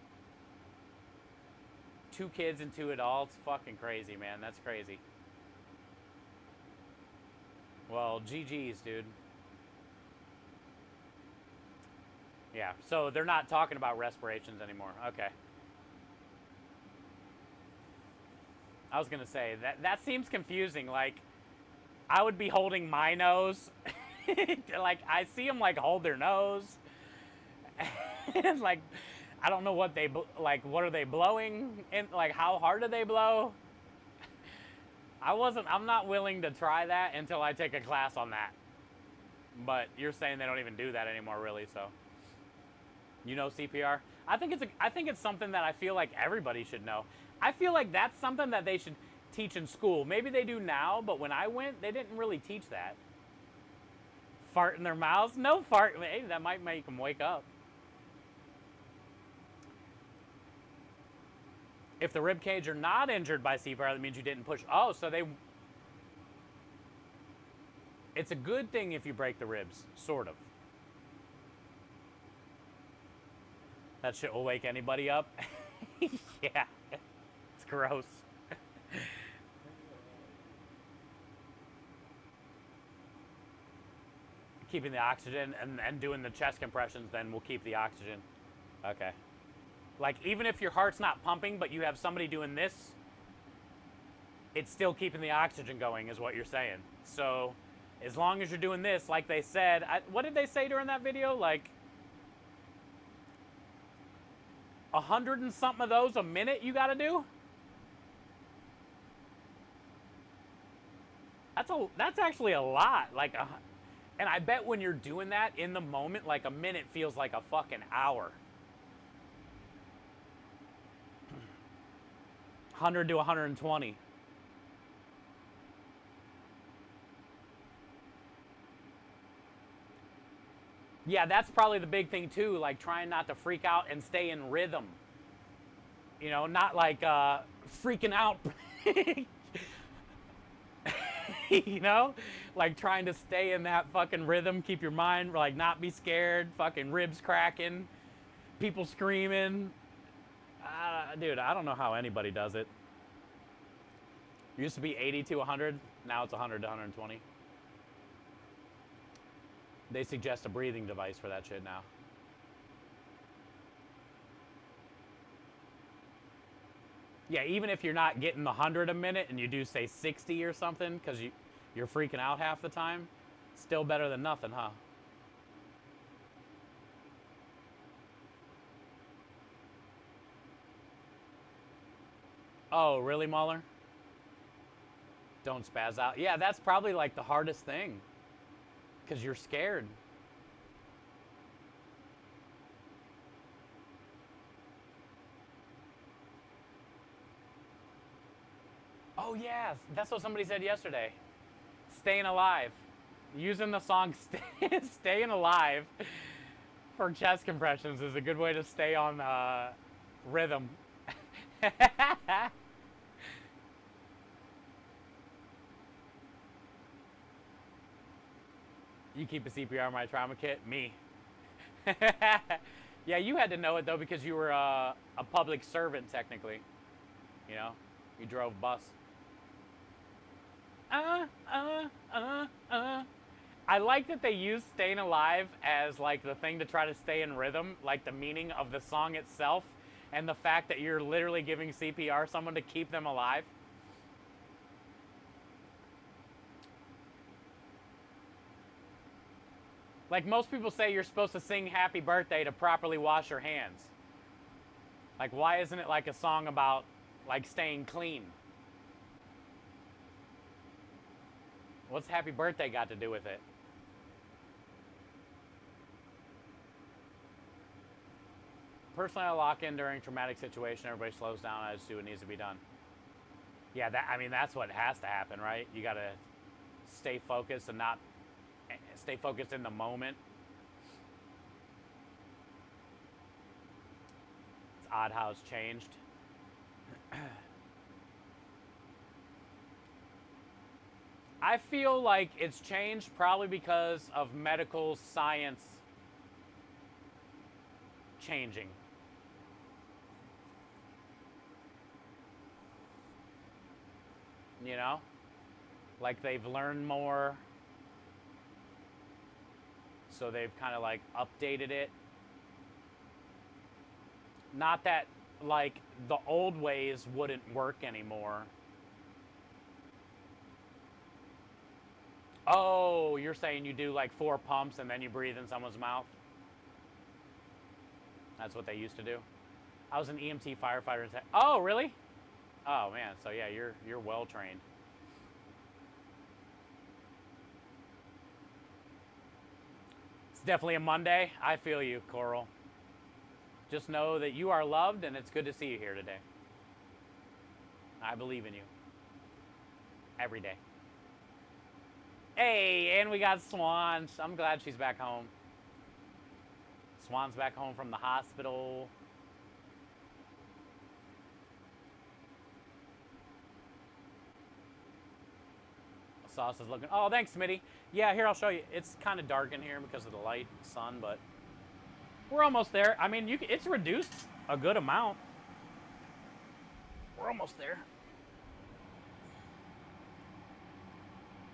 2 kids and 2 adults, fucking crazy, man. That's crazy. Well, GG's, dude. Yeah, so they're not talking about respirations anymore. Okay. I was gonna say, that seems confusing. Like, I would be holding my nose. Like, I see them, like, hold their nose. And, like, I don't know what like, what are they blowing? And, like, how hard do they blow? I'm not willing to try that until I take a class on that. But you're saying they don't even do that anymore, really, so. You know CPR? I think it's something that I feel like everybody should know. I feel like that's something that they should teach in school. Maybe they do now, but when I went, they didn't really teach that. Fart in their mouths? No fart. Hey, that might make them wake up. If the rib cage are not injured by CPR, that means you didn't push. Oh, so it's a good thing if you break the ribs, sort of. That shit will wake anybody up. Yeah, it's gross. Keeping the oxygen and doing the chest compressions, then we'll keep the oxygen. Okay. Like, even if your heart's not pumping, but you have somebody doing this, it's still keeping the oxygen going, is what you're saying. So, as long as you're doing this, like they said, what did they say during that video? Like, 100 and something of those a minute you gotta do? That's actually a lot. Like, and I bet when you're doing that in the moment, like, a minute feels like a fucking hour. 100 to 120. Yeah, that's probably the big thing too, like trying not to freak out and stay in rhythm. You know, not like freaking out. You know? Like trying to stay in that fucking rhythm, keep your mind, like not be scared, fucking ribs cracking, people screaming. Dude, I don't know how anybody does it. It used to be 80 to 100, now it's 100 to 120. They suggest a breathing device for that shit now. Yeah, even if you're not getting the 100 a minute and you do, say, 60 or something because you're freaking out half the time, still better than nothing, huh? Oh, really, Mueller? Don't spaz out. Yeah, that's probably like the hardest thing. Because you're scared. Oh, yeah. That's what somebody said yesterday. Staying alive. Using the song Staying Alive for chest compressions is a good way to stay on rhythm. You keep a CPR in my trauma kit? Me. Yeah, you had to know it though because you were a public servant technically. You know, you drove bus. Uh, uh, uh, uh. I like that they use "Staying Alive" as like the thing to try to stay in rhythm, like the meaning of the song itself, and the fact that you're literally giving CPR someone to keep them alive. Like most people say you're supposed to sing happy birthday to properly wash your hands. Like why isn't it like a song about like staying clean? What's happy birthday got to do with it? Personally, I lock in during traumatic situation. Everybody slows down. I just do what needs to be done. Yeah, I mean that's what has to happen, right? You got to stay focused and not stay focused in the moment. It's odd how it's changed. I feel like it's changed probably because of medical science changing. You know? Like they've learned more. So they've kind of like updated it. Not that like the old ways wouldn't work anymore. Oh, you're saying you do like 4 pumps and then you breathe in someone's mouth? That's what they used to do. I was an EMT firefighter. Oh, really? Oh man, so yeah, you're well trained. It's definitely a Monday. I feel you, Coral. Just know that you are loved and it's good to see you here today. I believe in you. Every day. Hey, and we got Swan. I'm glad she's back home. Swan's back home from the hospital. Sauce is looking. Oh, thanks, Smitty. Yeah, here I'll show you. It's kind of dark in here because of the light sun, but we're almost there. I mean, it's reduced a good amount. We're almost there.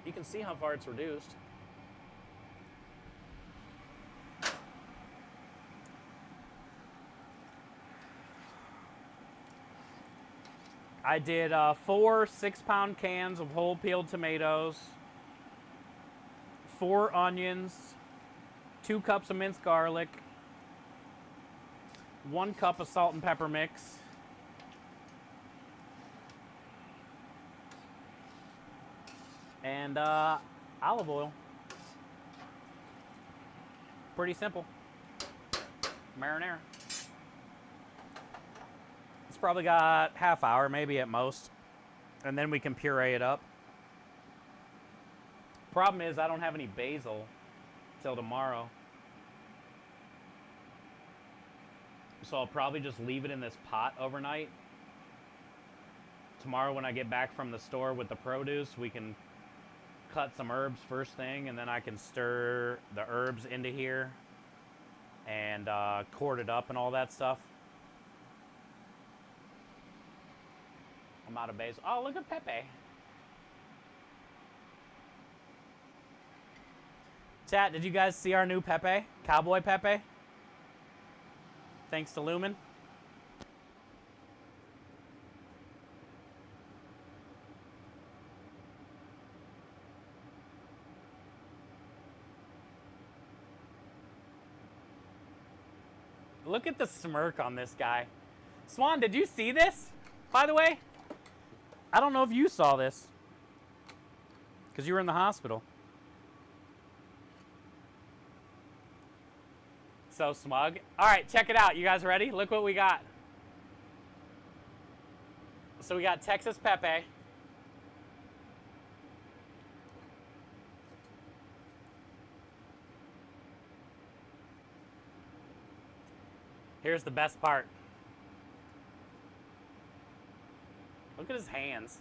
You can see how far it's reduced. I did 4 6-pound cans of whole peeled tomatoes, 4 onions, 2 cups of minced garlic, 1 cup of salt and pepper mix, and olive oil. Pretty simple. Marinara. It's probably got half hour, maybe at most. And then we can puree it up. Problem is I don't have any basil till tomorrow. So I'll probably just leave it in this pot overnight. Tomorrow when I get back from the store with the produce, we can cut some herbs first thing, and then I can stir the herbs into here and cord it up and all that stuff. I'm out of basil. Oh, look at Pepe. Chat, did you guys see our new Pepe? Cowboy Pepe? Thanks to Lumen. Look at the smirk on this guy. Swan, did you see this, by the way? I don't know if you saw this, because you were in the hospital. So smug. All right, check it out. You guys ready? Look what we got. So we got Texas Pepe. Here's the best part. Look at his hands.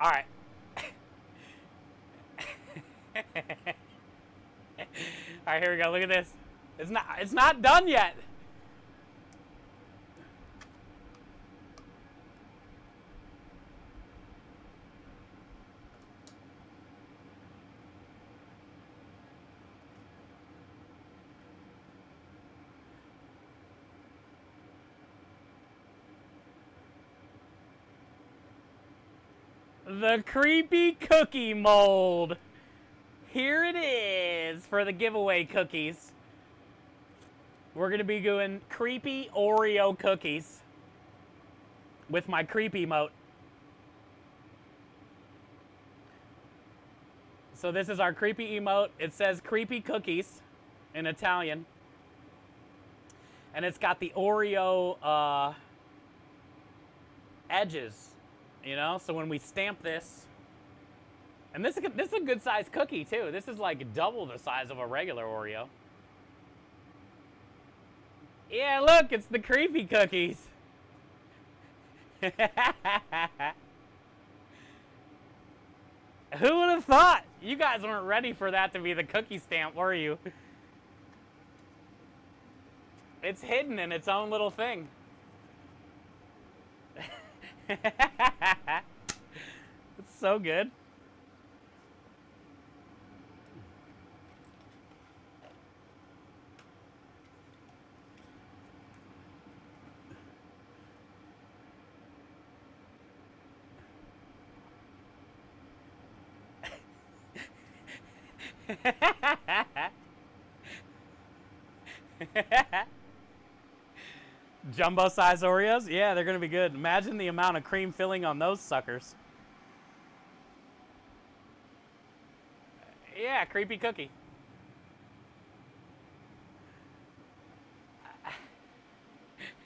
All right. All right, here we go. Look at this. It's not done yet. The creepy cookie mold. Here it is for the giveaway cookies. We're going to be doing creepy Oreo cookies with my creepy emote. So this is our creepy emote. It says creepy cookies in Italian. And it's got the Oreo edges, you know? So when we stamp this, and this is a good size cookie too. This is like double the size of a regular Oreo. Yeah, look, it's the creepy cookies. Who would have thought? You guys weren't ready for that to be the cookie stamp, were you? It's hidden in its own little thing. It's so good. Jumbo size Oreos? Yeah, they're gonna be good. Imagine the amount of cream filling on those suckers. Yeah, creepy cookie.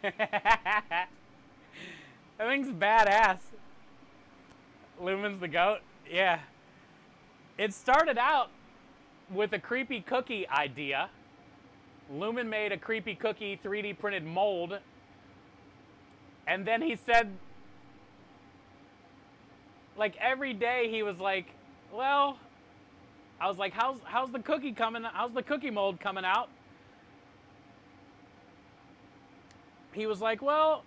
That thing's badass. Lumen's the goat? Yeah. It started out with a creepy cookie idea. Lumen made a creepy cookie 3D printed mold. And then he said, like every day he was like, well, I was like, how's the cookie coming? How's the cookie mold coming out? He was like, well,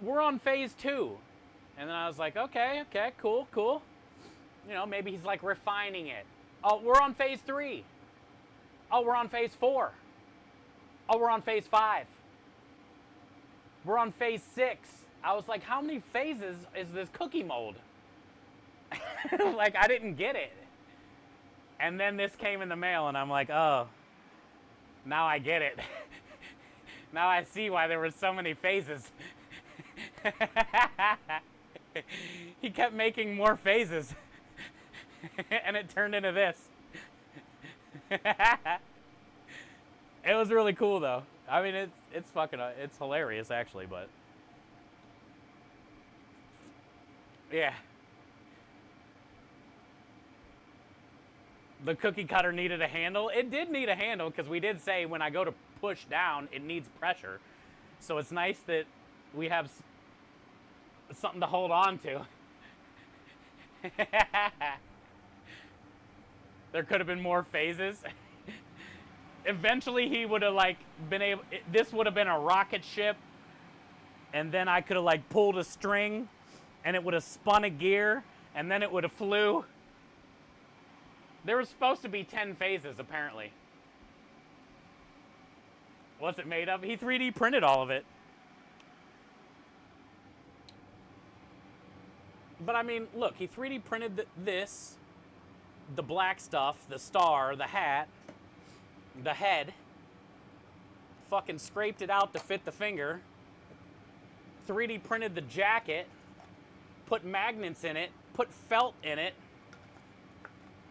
we're on phase 2. And then I was like, okay, cool. You know, maybe he's like refining it. Oh, we're on phase 3. Oh, we're on phase 4. Oh, we're on phase 5. We're on phase 6. I was like, how many phases is this cookie mold? Like, I didn't get it. And then this came in the mail, and I'm like, oh, now I get it. Now I see why there were so many phases. He kept making more phases. And it turned into this. It was really cool, though. I mean, it's hilarious, actually, but yeah. The cookie cutter needed a handle. It did need a handle, because we did say when I go to push down, it needs pressure. So it's nice that we have something to hold on to. There could have been more phases. Eventually he would have like been able, this would have been a rocket ship, and then I could have like pulled a string and it would have spun a gear and then it would have flew. There was supposed to be 10 phases apparently. What's it made of? He 3D printed all of it. But I mean, look, he 3D printed this, the black stuff, the star, the hat, the head, fucking scraped it out to fit the finger, 3D printed the jacket, put magnets in it, put felt in it,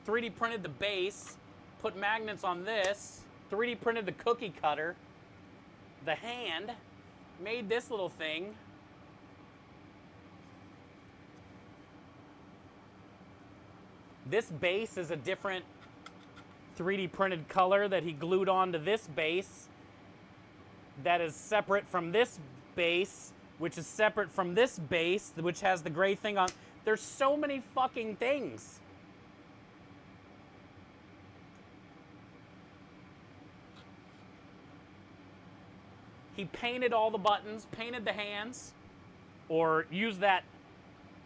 3D printed the base, put magnets on this, 3D printed the cookie cutter, the hand, made this little thing. This base is a different 3D printed color that he glued onto this base that is separate from this base, which is separate from this base, which has the gray thing on. There's so many fucking things. He painted all the buttons, painted the hands, or used that.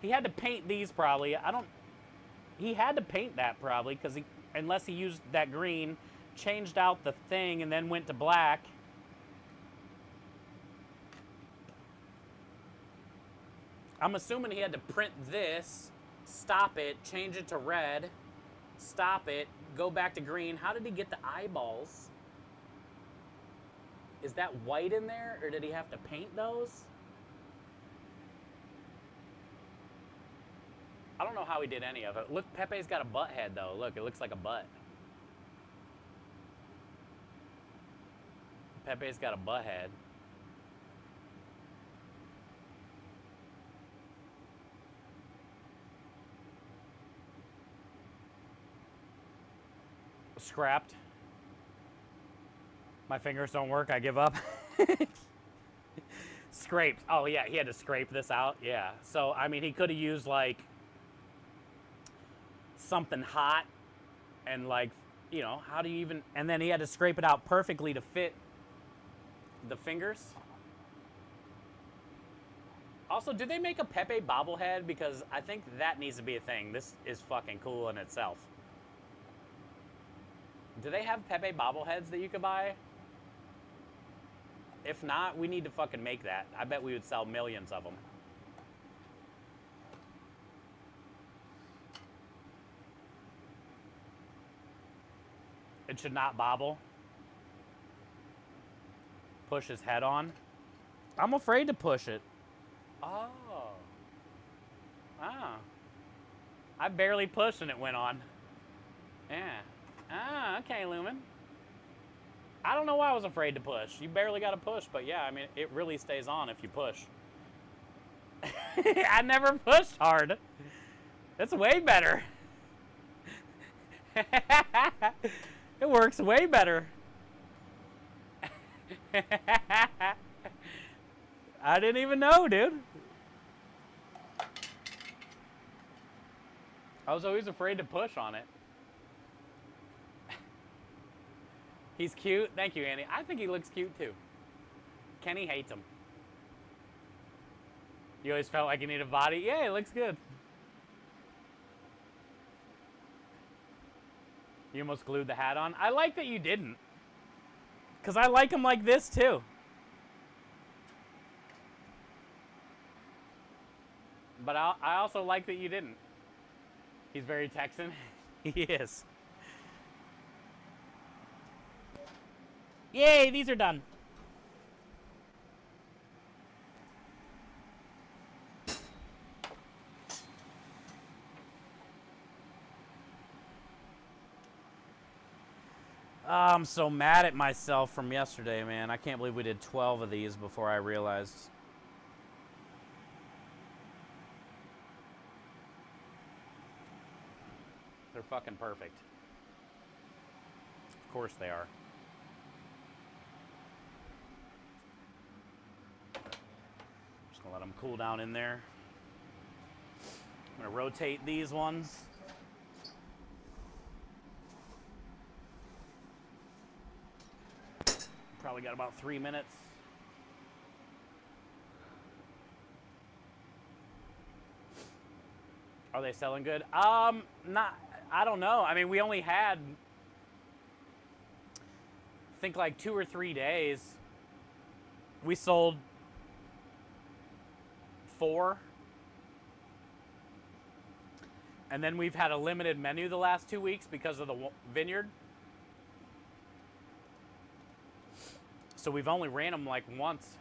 He had to paint these probably. He had to paint that probably because unless he used that green, changed out the thing and then went to black. I'm assuming he had to print this, stop it, change it to red, stop it, go back to green. How did he get the eyeballs? Is that white in there, or did he have to paint those? I don't know how he did any of it. Look, Pepe's got a butt head, though. Look, it looks like a butt. Pepe's got a butt head. Scrapped. My fingers don't work, I give up. Scraped. Oh, yeah, he had to scrape this out. Yeah. So, I mean, he could have used, like, something hot and, like, you know, how do you even... And then he had to scrape it out perfectly to fit the fingers. Also, did they make a Pepe bobblehead? Because I think that needs to be a thing. This is fucking cool in itself. Do they have Pepe bobbleheads that you could buy? If not, we need to fucking make that. I bet we would sell millions of them. It should not bobble. Push his head on. I'm afraid to push it. Oh. Ah. I barely pushed and it went on. Yeah. Ah, okay, Lumen. I don't know why I was afraid to push. You barely got to push, but yeah, I mean, it really stays on if you push. I never pushed hard. That's way better. It works way better. I didn't even know, dude. I was always afraid to push on it. He's cute. Thank you, Andy. I think he looks cute, too. Kenny hates him. You always felt like you needed a body? Yeah, he looks good. You almost glued the hat on. I like that you didn't. Because I like him like this, too. But I also like that you didn't. He's very Texan. He is. Yay, these are done. I'm so mad at myself from yesterday, man. I can't believe we did 12 of these before I realized. They're fucking perfect. Of course they are. Just gonna let them cool down in there. I'm gonna rotate these ones. Probably got about 3 minutes. Are they selling good? Not. I don't know. I mean, we only had, I think, like 2 or 3 days. We sold 4. And then we've had a limited menu the last 2 weeks because of the vineyard. So we've only ran them like once.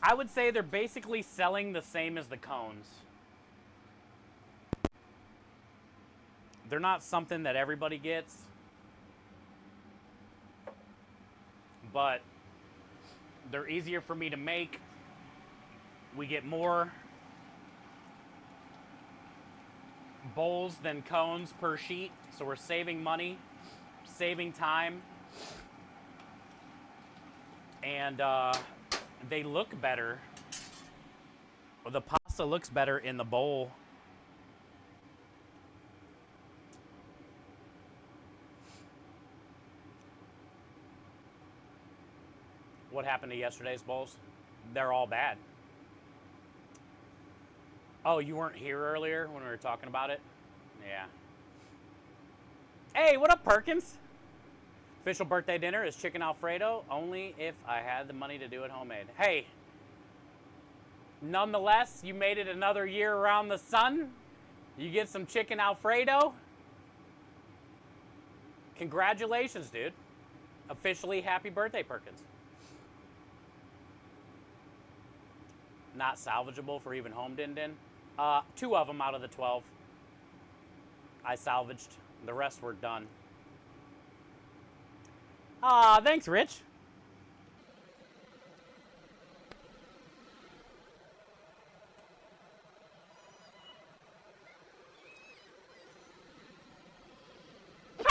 I would say they're basically selling the same as the cones. They're not something that everybody gets. But they're easier for me to make. We get more bowls than cones per sheet, so we're saving money, saving time, and they look better. The pasta looks better in the bowl. What happened to yesterday's bowls? They're all bad. Oh, you weren't here earlier when we were talking about it? Yeah. Hey, what up, Perkins? Official birthday dinner is chicken Alfredo, only if I had the money to do it homemade. Hey, nonetheless, you made it another year around the sun. You get some chicken Alfredo. Congratulations, dude. Officially happy birthday, Perkins. Not salvageable for even home din-din. 2 of them out of the 12 I salvaged. The rest were done. Thanks, Rich. Zone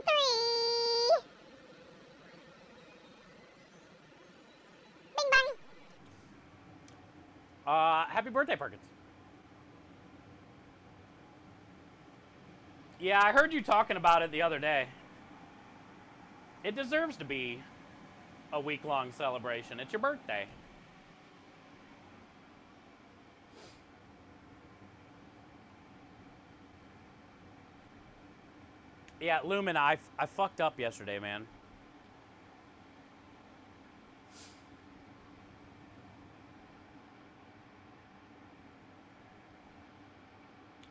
3. Bing bang. Happy birthday, Perkins. Yeah, I heard you talking about it the other day. It deserves to be a week-long celebration. It's your birthday. Yeah, Lumen, I fucked up yesterday, man.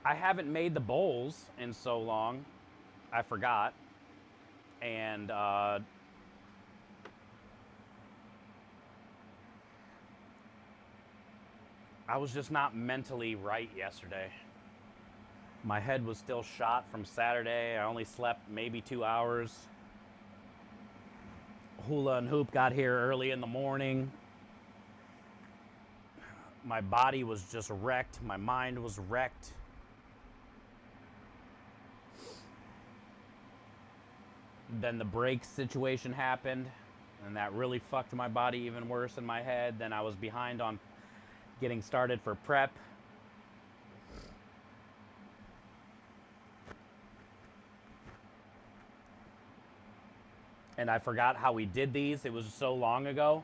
I haven't made the bowls in so long. I forgot. And I was just not mentally right yesterday. My head was still shot from Saturday. I only slept maybe 2 hours. Hula and Hoop got here early in the morning. My body was just wrecked. My mind was wrecked. Then the brake situation happened, and that really fucked my body even worse in my head. Then I was behind on getting started for prep. And I forgot how we did these. It was so long ago.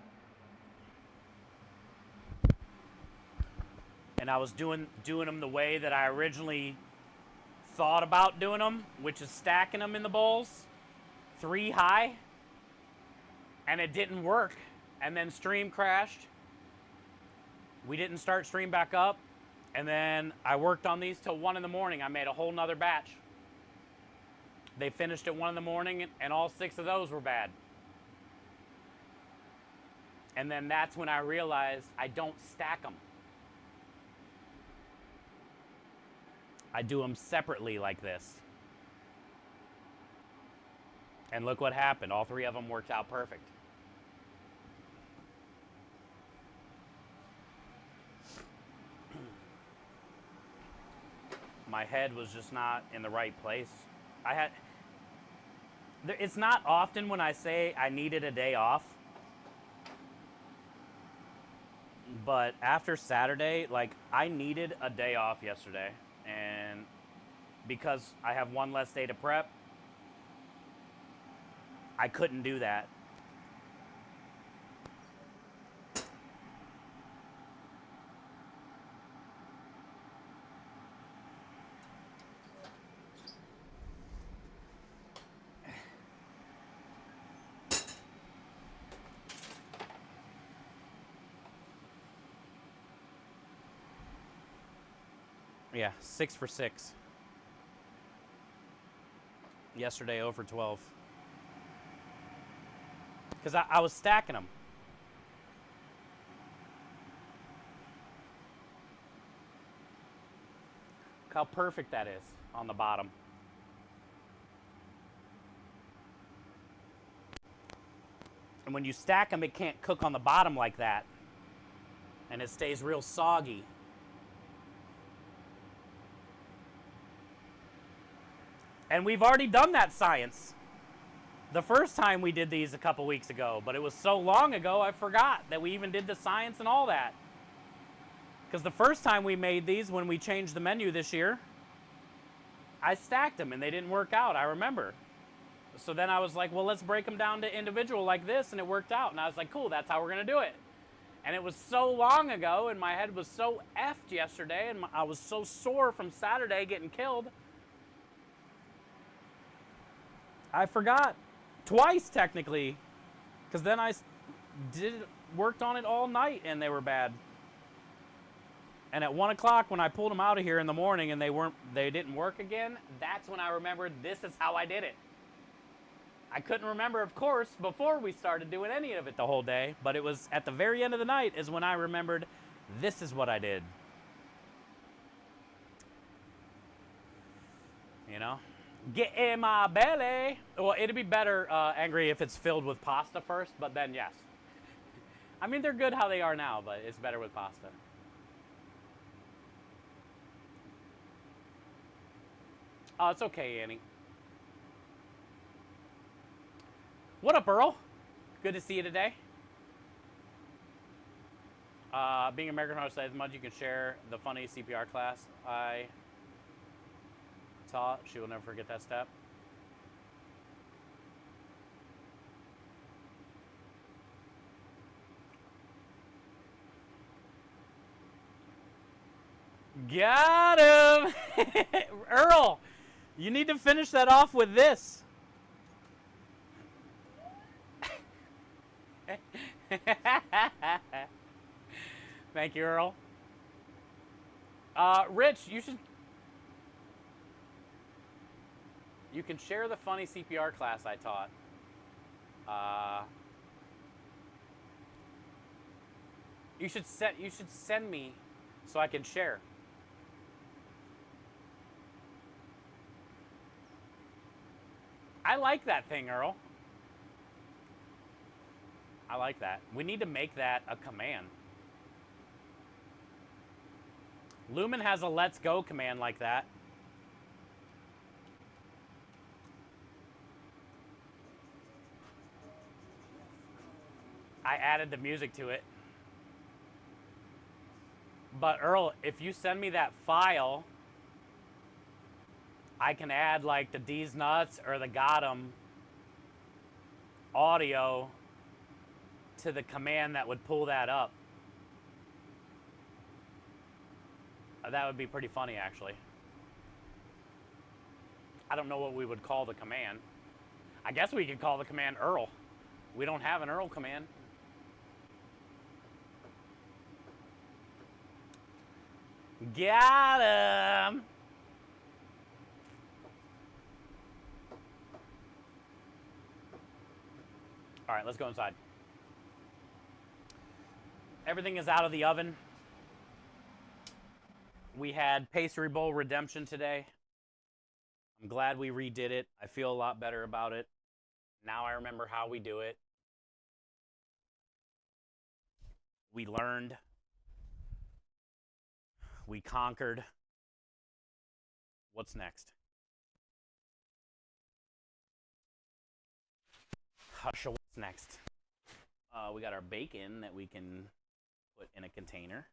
And I was doing them the way that I originally thought about doing them, which is stacking them in the bowls, 3 high, and it didn't work. And then stream crashed. We didn't start stream back up, and then I worked on these till 1 in the morning. I made a whole nother batch. They finished at 1 in the morning, and all 6 of those were bad. And then that's when I realized I don't stack them. I do them separately like this. And look what happened. All 3 of them worked out perfect. My head was just not in the right place. It's not often when I say I needed a day off. But after Saturday, like, I needed a day off yesterday. And because I have one less day to prep, I couldn't do that. Yeah, 6 for 6. Yesterday, 0 for 12. Because I was stacking them. Look how perfect that is on the bottom. And when you stack them, it can't cook on the bottom like that. And it stays real soggy. And we've already done that science the first time we did these a couple weeks ago, but it was so long ago I forgot that we even did the science and all that. Because the first time we made these, when we changed the menu this year, I stacked them and they didn't work out, I remember. So then I was like, well, let's break them down to individual like this, and it worked out. And I was like, cool, that's how we're going to do it. And it was so long ago, and my head was so effed yesterday, and I was so sore from Saturday getting killed. I forgot twice, technically, because then I worked on it all night, and they were bad. And at 1 o'clock, when I pulled them out of here in the morning, and they didn't work again, that's when I remembered this is how I did it. I couldn't remember, of course, before we started doing any of it the whole day, but it was at the very end of the night is when I remembered this is what I did. You know? Get in my belly. Well, it'd be better, Angry, if it's filled with pasta first, but then yes. I mean, they're good how they are now, but it's better with pasta. Oh, it's okay, Annie. What up, Earl? Good to see you today. Being American Horror Stories Mud, you can share the funny CPR class I taught. She will never forget that step. Got him! Earl, you need to finish that off with this. Thank you, Earl. Rich, you can share the funny CPR class I taught. You should send me so I can share. I like that thing, Earl. I like that. We need to make that a command. Lumen has a let's go command like that. I added the music to it. But Earl, if you send me that file, I can add like the D's Nuts or the Got 'em audio to the command that would pull that up. That would be pretty funny, actually. I don't know what we would call the command. I guess we could call the command Earl. We don't have an Earl command. Got him! All right, let's go inside. Everything is out of the oven. We had Pastry Bowl Redemption today. I'm glad we redid it. I feel a lot better about it. Now I remember how we do it. We learned. We conquered. What's next? Hush, what's next? We got our bacon that we can put in a container.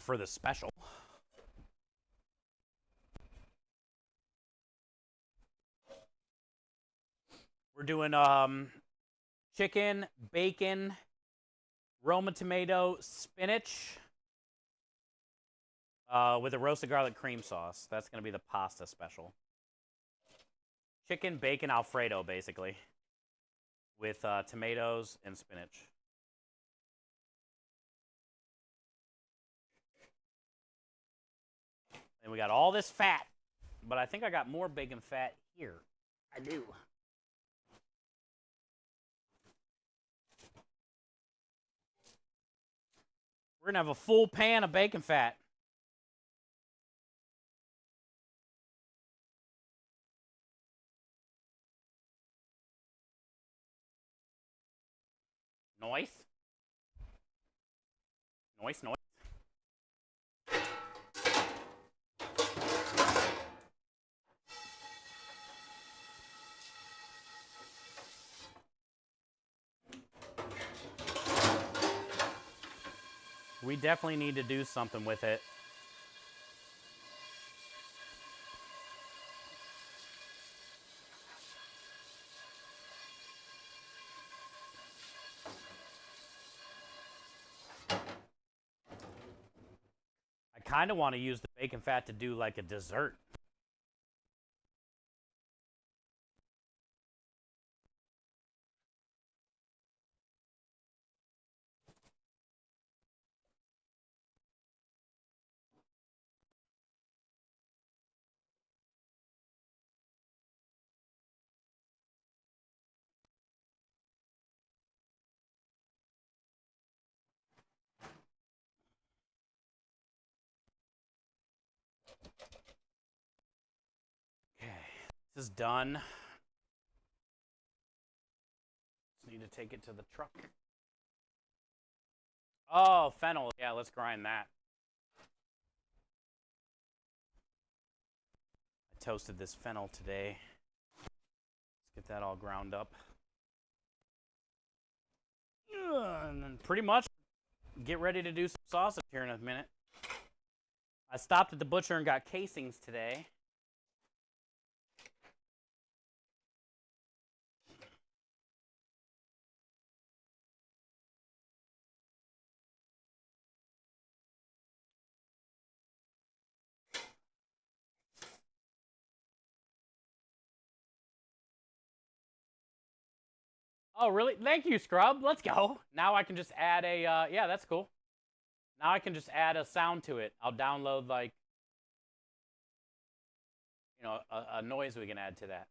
for the special. We're doing chicken, bacon, Roma tomato, spinach with a roasted garlic cream sauce. That's going to be the pasta special. Chicken, bacon, Alfredo, basically, with tomatoes and spinach. And we got all this fat, but I think I got more bacon fat here. I do. We're going to have a full pan of bacon fat. Noise. Noise, noise. We definitely need to do something with it. I kind of want to use the bacon fat to do like a dessert. Okay, this is done. Just need to take it to the truck. Oh, fennel. Yeah, let's grind that. I toasted this fennel today. Let's get that all ground up. And then pretty much get ready to do some sausage here in a minute. I stopped at the butcher and got casings today. Oh, really? Thank you, Scrub. Let's go. Now I can just add a, yeah, that's cool. Now I can just add a sound to it. I'll download, like, you know, a noise we can add to that.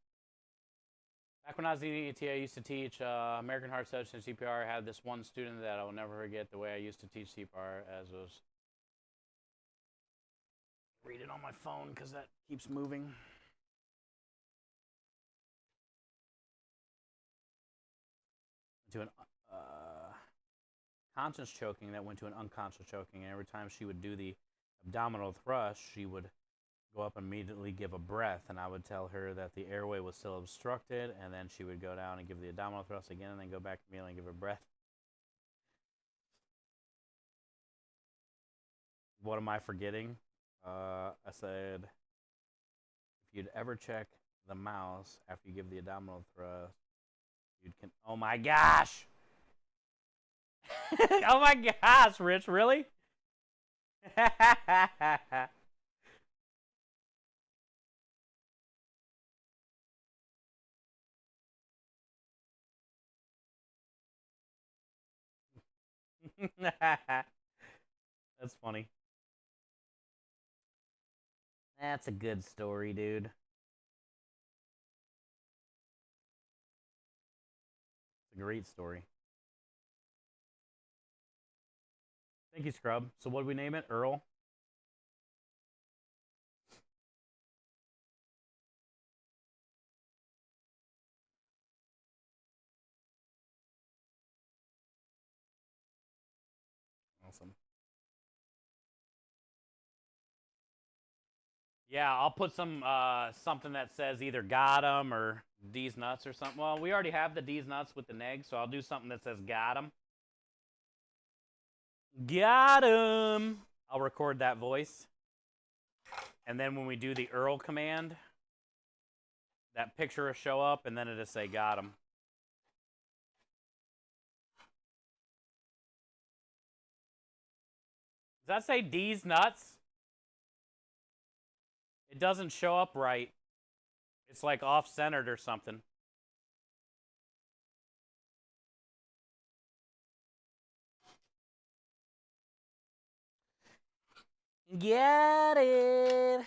Back when I was at ET, I used to teach American Heart Association and CPR. I had this one student that I will never forget the way I used to teach CPR as was. Read it on my phone because that keeps moving. To an conscious choking that went to an unconscious choking, and every time she would do the abdominal thrust, she would go up and immediately give a breath, and I would tell her that the airway was still obstructed, and then she would go down and give the abdominal thrust again, and then go back to me and give her breath. What am I forgetting? I said, if you'd ever check the mouse after you give the abdominal thrust, you'd oh my gosh! Oh my gosh, Rich, really? That's funny. That's a good story, dude. It's a great story. Thank you, Scrub. So what do we name it? Earl? Awesome. Yeah, I'll put some something that says either got 'em or D's nuts or something. Well, we already have the D's nuts with the neg, so I'll do something that says got 'em. Got 'em. I'll record that voice. And then when we do the Earl command, that picture will show up, and then it'll say, got him. Does that say D's nuts? It doesn't show up right. It's like off-centered or something. Get it.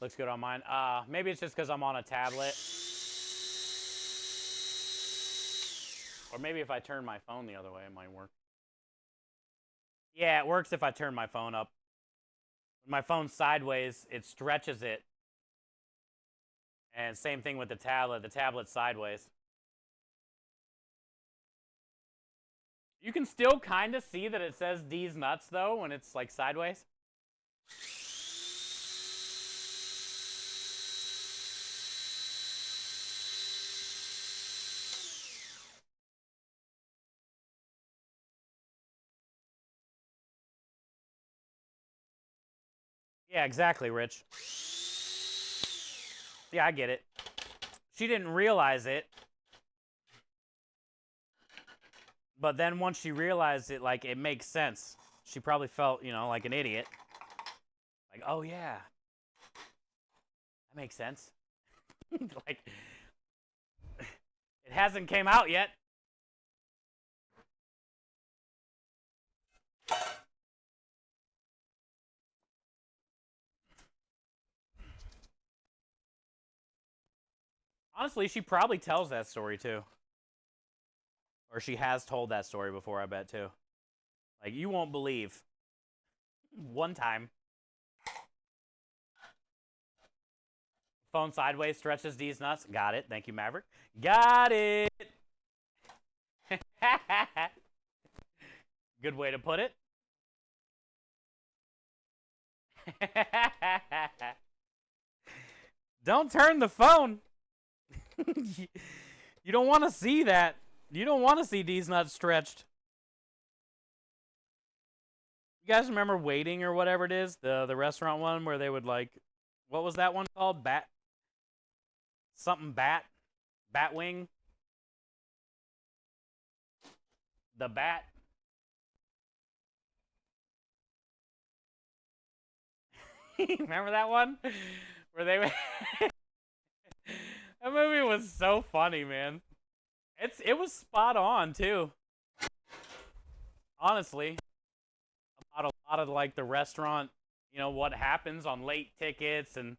Looks good on mine. Maybe it's just because I'm on a tablet. Or maybe if I turn my phone the other way, it might work. Yeah, it works if I turn my phone up. When my phone's sideways, it stretches it. And same thing with the tablet. The tablet's sideways. You can still kind of see that it says D's nuts, though, when it's like sideways. Yeah, exactly, Rich. Yeah, I get it. She didn't realize it. But then once she realized it, like, it makes sense. She probably felt, you know, like an idiot. Like, oh, yeah. That makes sense. Like, it hasn't came out yet. Honestly, she probably tells that story, too. Or she has told that story before, I bet, too. Like, you won't believe. One time. Phone sideways, stretches D's nuts. Got it. Thank you, Maverick. Got it. Good way to put it. Don't turn the phone. You don't want to see that. You don't want to see D's nuts stretched. You guys remember Waiting or whatever it is? The restaurant one where they would like, what was that one called? Something bat? Batwing? The bat? Remember that one? Where they that movie was so funny, man. It was spot on too. Honestly, about a lot of like the restaurant, you know, what happens on late tickets and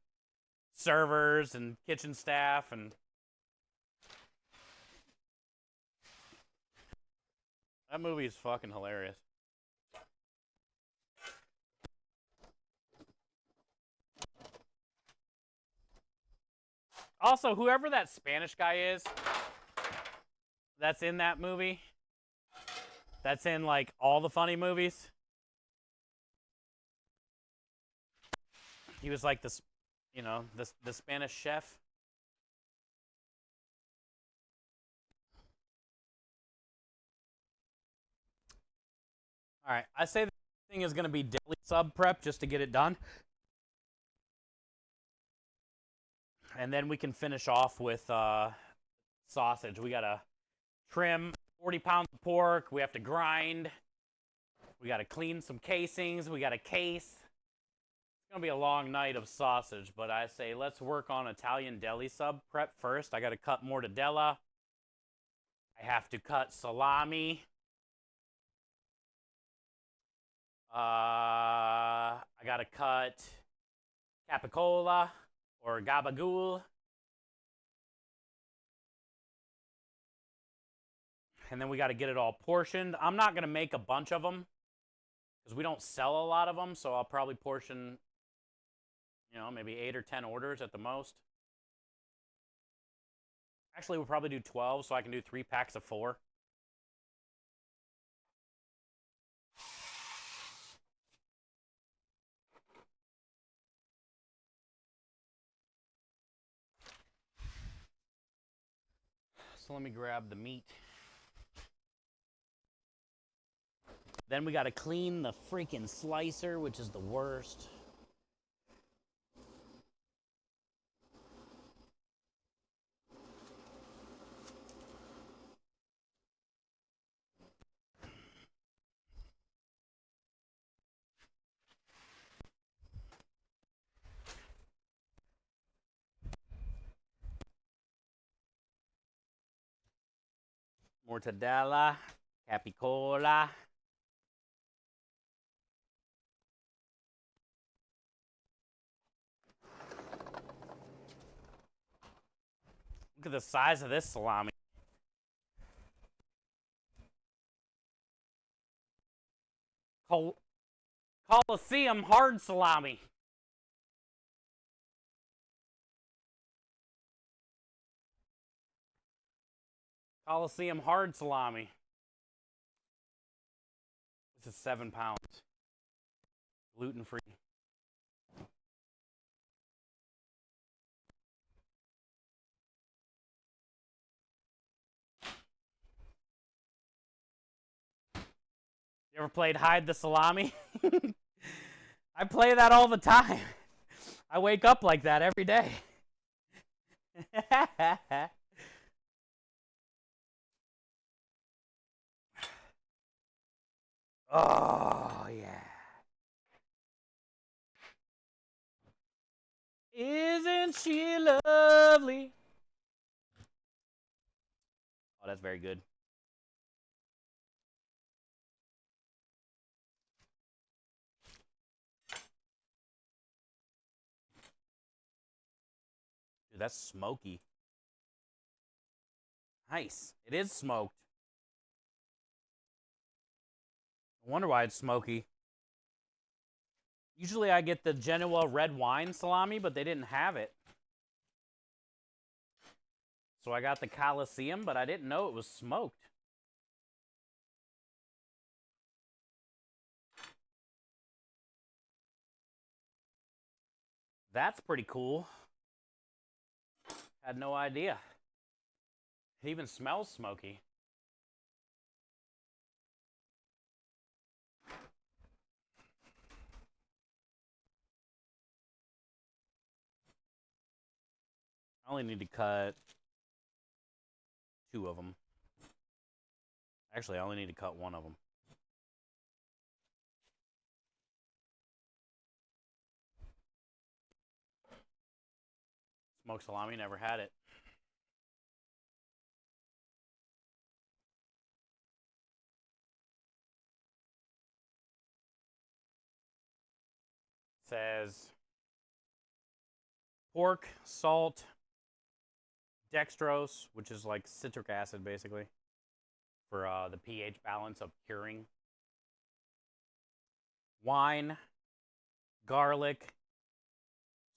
servers and kitchen staff and that movie is fucking hilarious. Also, whoever that Spanish guy is that's in that movie, that's in like all the funny movies. He was like this, you know, the Spanish chef. All right, I say the thing is going to be deli sub prep just to get it done. And then we can finish off with sausage. We got to trim 40 pounds of pork. We have to grind. We got to clean some casings. We got to case. It's going to be a long night of sausage, but I say let's work on Italian deli sub prep first. I got to cut mortadella. I have to cut salami. I got to cut capicola or gabagool. And then we got to get it all portioned. I'm not going to make a bunch of them because we don't sell a lot of them, so I'll probably portion, you know, maybe 8 or 10 orders at the most. Actually, we'll probably do 12 so I can do 3 packs of 4. So let me grab the meat. Then we got to clean the freaking slicer, which is the worst. Mortadella, capicola. Look at the size of this salami. Coliseum hard salami. Coliseum hard salami. This is 7 pounds. Gluten free. You ever played Hide the Salami? I play that all the time. I wake up like that every day. Oh, yeah. Isn't she lovely? Oh, that's very good. Dude, that's smoky. Nice. It is smoked. I wonder why it's smoky. Usually I get the Genoa red wine salami, but they didn't have it. So I got the Coliseum, but I didn't know it was smoked. That's pretty cool. Had no idea. It even smells smoky. I only need to cut 2 of them. Actually, I only need to cut 1 of them. Smoked salami, never had it. Says pork, salt, dextrose, which is like citric acid basically, for the pH balance of curing. Wine, garlic,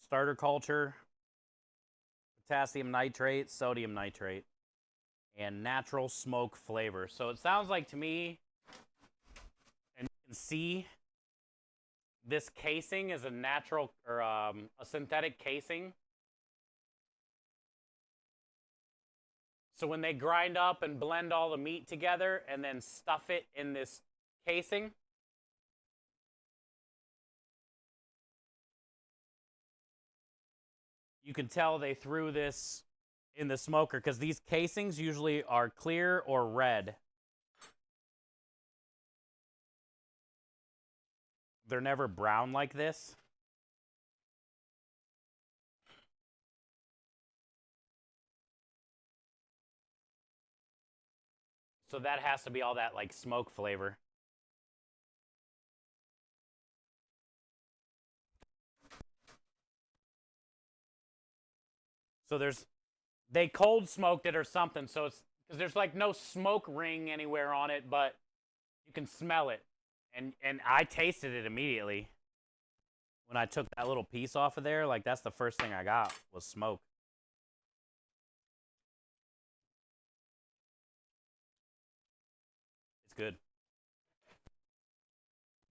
starter culture, potassium nitrate, sodium nitrate, and natural smoke flavor. So it sounds like to me, and you can see this casing is a natural or a synthetic casing. So when they grind up and blend all the meat together and then stuff it in this casing, you can tell they threw this in the smoker because these casings usually are clear or red. They're never brown like this. So that has to be all that like smoke flavor. So they cold smoked it or something. So it's because there's like no smoke ring anywhere on it, but you can smell it. And I tasted it immediately. When I took that little piece off of there, like that's the first thing I got was smoke. It's good.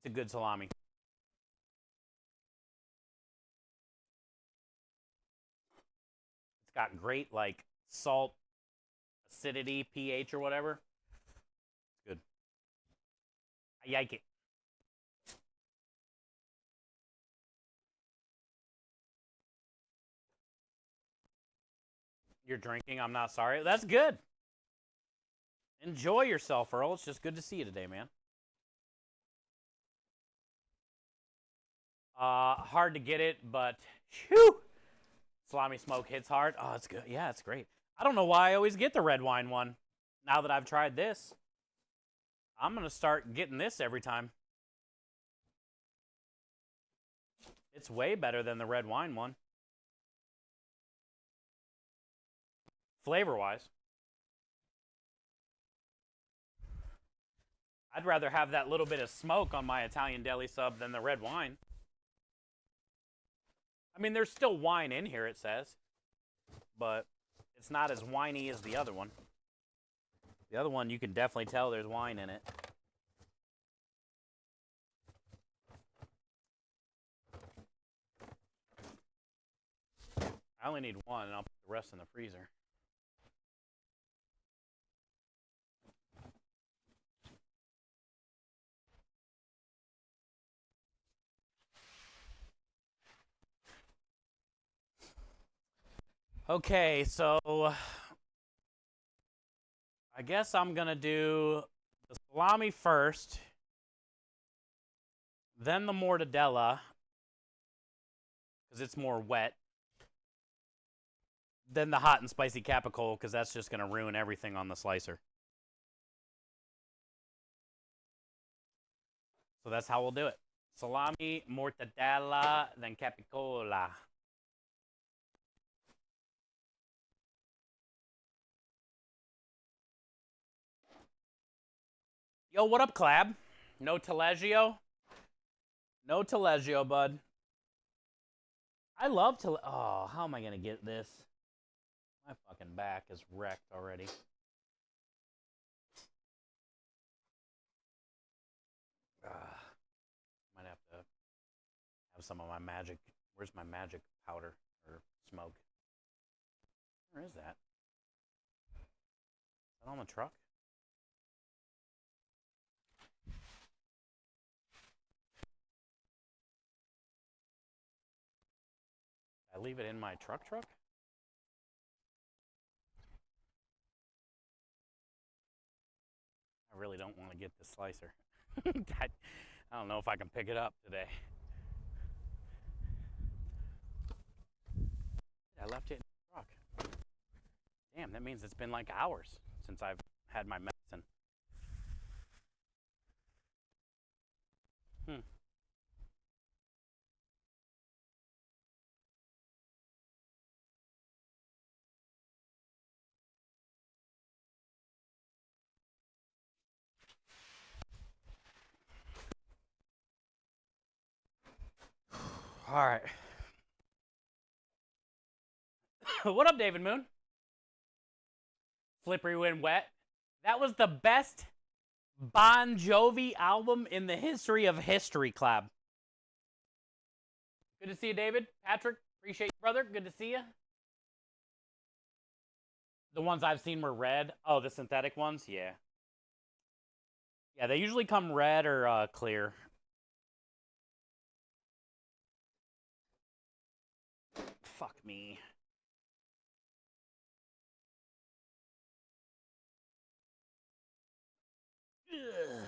It's a good salami. It's got great like salt, acidity, pH or whatever. It's good. Yike it. You're drinking, I'm not sorry. That's good. Enjoy yourself, Earl. It's just good to see you today, man. Hard to get it, but whew, salami smoke hits hard. Oh, it's good. Yeah, it's great. I don't know why I always get the red wine one. Now that I've tried this, I'm going to start getting this every time. It's way better than the red wine one. Flavor-wise. I'd rather have that little bit of smoke on my Italian deli sub than the red wine. I mean, there's still wine in here, it says. But it's not as winey as the other one. The other one, you can definitely tell there's wine in it. I only need one, and I'll put the rest in the freezer. Okay, so I guess I'm going to do the salami first, then the mortadella, because it's more wet, then the hot and spicy capicola, because that's just going to ruin everything on the slicer. So that's how we'll do it. Salami, mortadella, then capicola. Yo, what up, Clab? No Taleggio? No Taleggio, bud. I love Taleggio. Oh, how am I going to get this? My fucking back is wrecked already. Might have to have some of my magic. Where's my magic powder or smoke? Where is that? Is that on the truck? Did I leave it in my truck? I really don't want to get this slicer. I don't know if I can pick it up today. I left it in the truck. Damn, that means it's been like hours since I've had my medicine. All right. What up, David Moon? Slippery When Wet. That was the best Bon Jovi album in the history of history, Clab. Good to see you, David. Patrick, appreciate you, brother. Good to see you. The ones I've seen were red. Oh, the synthetic ones? Yeah. Yeah, they usually come red or clear. Fuck me. Ugh.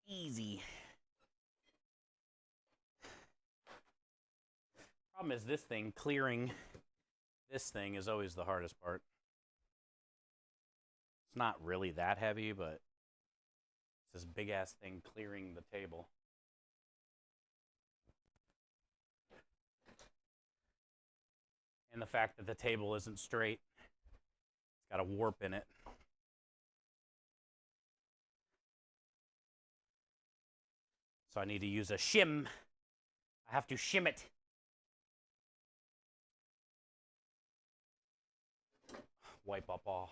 Easy. Problem is this thing, clearing this thing is always the hardest part. It's not really that heavy, but it's this big-ass thing clearing the table. And the fact that the table isn't straight. It's got a warp in it. So I need to use a shim. I have to shim it. Wipe up all.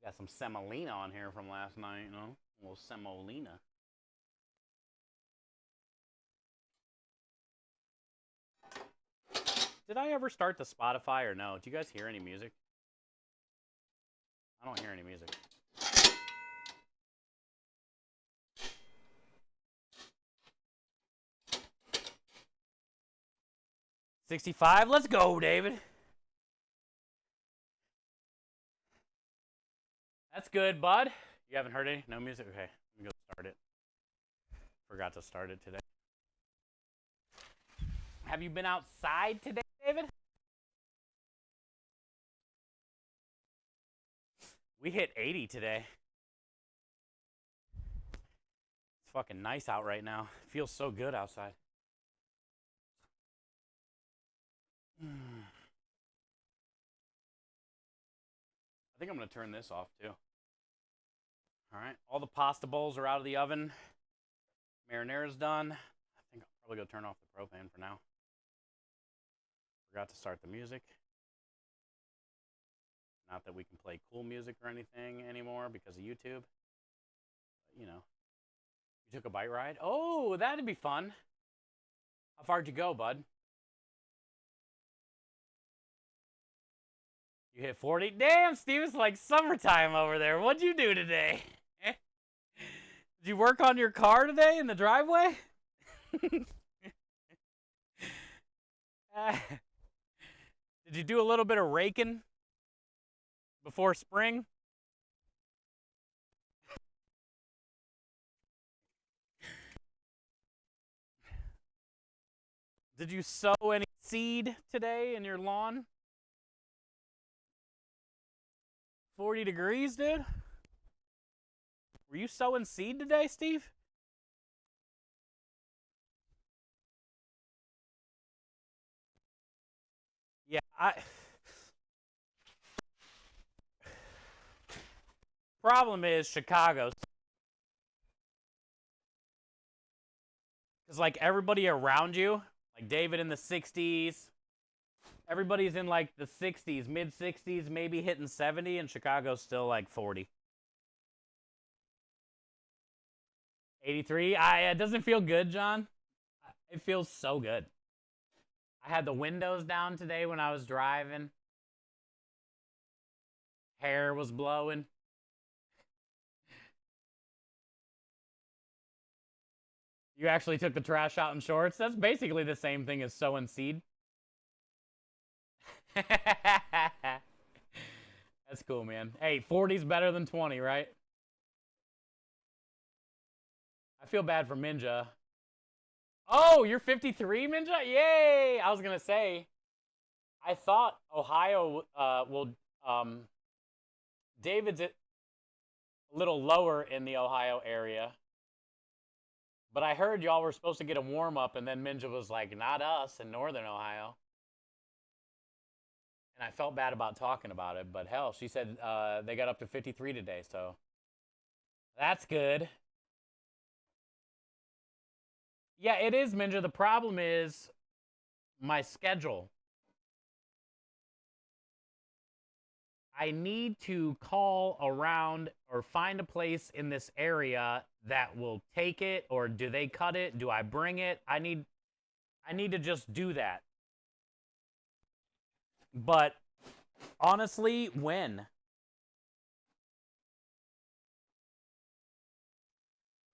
Got some semolina on here from last night, you know? A little semolina. Did I ever start the Spotify or no? Do you guys hear any music? I don't hear any music. $65. Let's go, David. That's good, bud. You haven't heard any? No music? Okay, let me go start it. Forgot to start it today. Have you been outside today, David? We hit 80 today. It's fucking nice out right now. It feels so good outside. I think I'm going to turn this off too. All right, all the pasta bowls are out of the oven. Marinara's done. I think I'll probably go turn off the propane for now. Forgot to start the music. Not that we can play cool music or anything anymore because of YouTube. But, you know. You took a bike ride? Oh, that'd be fun. How far'd you go, bud? You hit 40? Damn, Steve, it's like summertime over there. What'd you do today? Did you work on your car today in the driveway? Did you do a little bit of raking before spring? Did you sow any seed today in your lawn? 40 degrees, dude? Were you sowing seed today, Steve? Yeah, problem is Chicago. Because, like, everybody around you, like David in the 60s, everybody's in, like, the 60s, mid-60s, maybe hitting 70, and Chicago's still, like, 40. 83? It doesn't feel good, John. It feels so good. I had the windows down today when I was driving. Hair was blowing. You actually took the trash out in shorts? That's basically the same thing as sowing seed. That's cool, man. Hey, 40's better than 20, right? I feel bad for Minja. Oh, you're 53, Minja? Yay! I was going to say, I thought Ohio David's a little lower in the Ohio area. But I heard y'all were supposed to get a warm-up, and then Minja was like, not us in northern Ohio. And I felt bad about talking about it, but hell, she said they got up to 53 today, so that's good. Yeah, it is, Minja. The problem is my schedule. I need to call around or find a place in this area that will take it, or do they cut it? Do I bring it? I need to just do that. But honestly, when?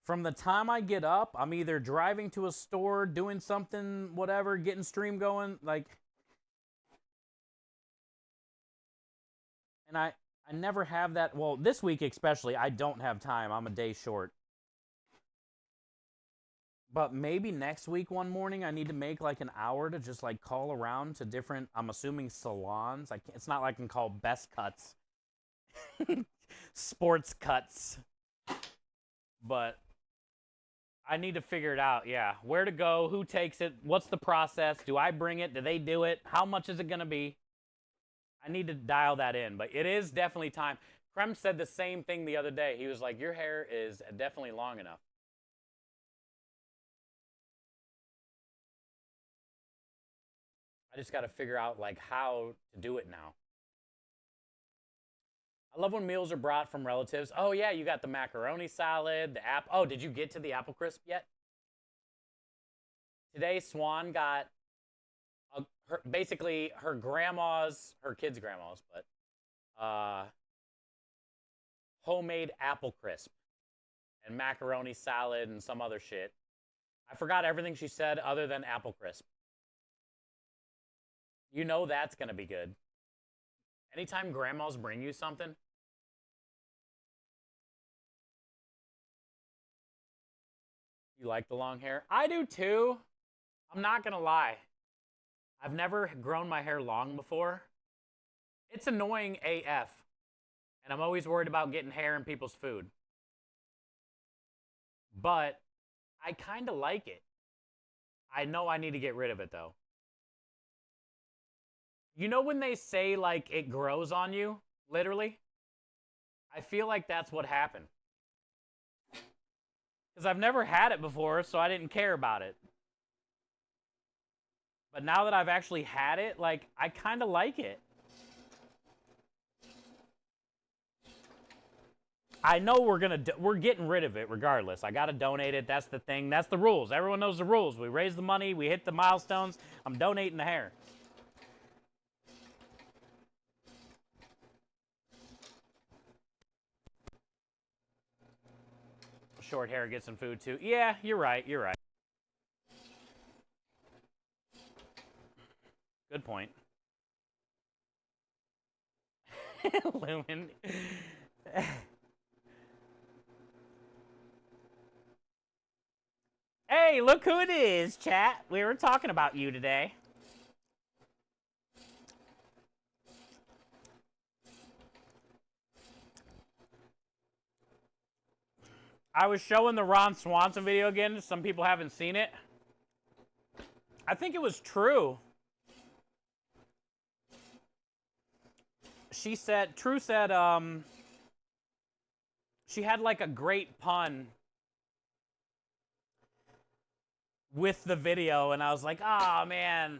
From the time I get up, I'm either driving to a store, doing something, whatever, getting stream going, like. And I never have that. Well, this week especially, I don't have time. I'm a day short. But maybe next week one morning I need to make like an hour to just like call around to different, I'm assuming, salons. It's not like I can call Best Cuts. Sports Cuts. But I need to figure it out, yeah. Where to go, who takes it, what's the process, do I bring it, do they do it, how much is it going to be? I need to dial that in, but it is definitely time. Krem said the same thing the other day. He was like, your hair is definitely long enough. I just got to figure out like how to do it now. I love when meals are brought from relatives. Oh yeah, you got the macaroni salad, the app. Oh, did you get to the apple crisp yet? Today, Swan got basically her grandma's, her kids' grandma's, but homemade apple crisp and macaroni salad and some other shit. I forgot everything she said other than apple crisp. You know that's gonna be good. Anytime grandmas bring you something. You like the long hair? I do too. I'm not gonna lie. I've never grown my hair long before. It's annoying AF. And I'm always worried about getting hair in people's food. But I kind of like it. I know I need to get rid of it though. You know when they say like it grows on you, literally? I feel like that's what happened. Because I've never had it before, so I didn't care about it. But now that I've actually had it, like, I kind of like it. I know we're getting rid of it regardless. I got to donate it. That's the thing. That's the rules. Everyone knows the rules. We raise the money. We hit the milestones. I'm donating the hair. Short hair gets some food too. Yeah, you're right. You're right. Good point. Lumen. Hey, look who it is, chat. We were talking about you today. I was showing the Ron Swanson video again. Some people haven't seen it. I think it was true. True said, she had like a great pun with the video, and I was like, oh man,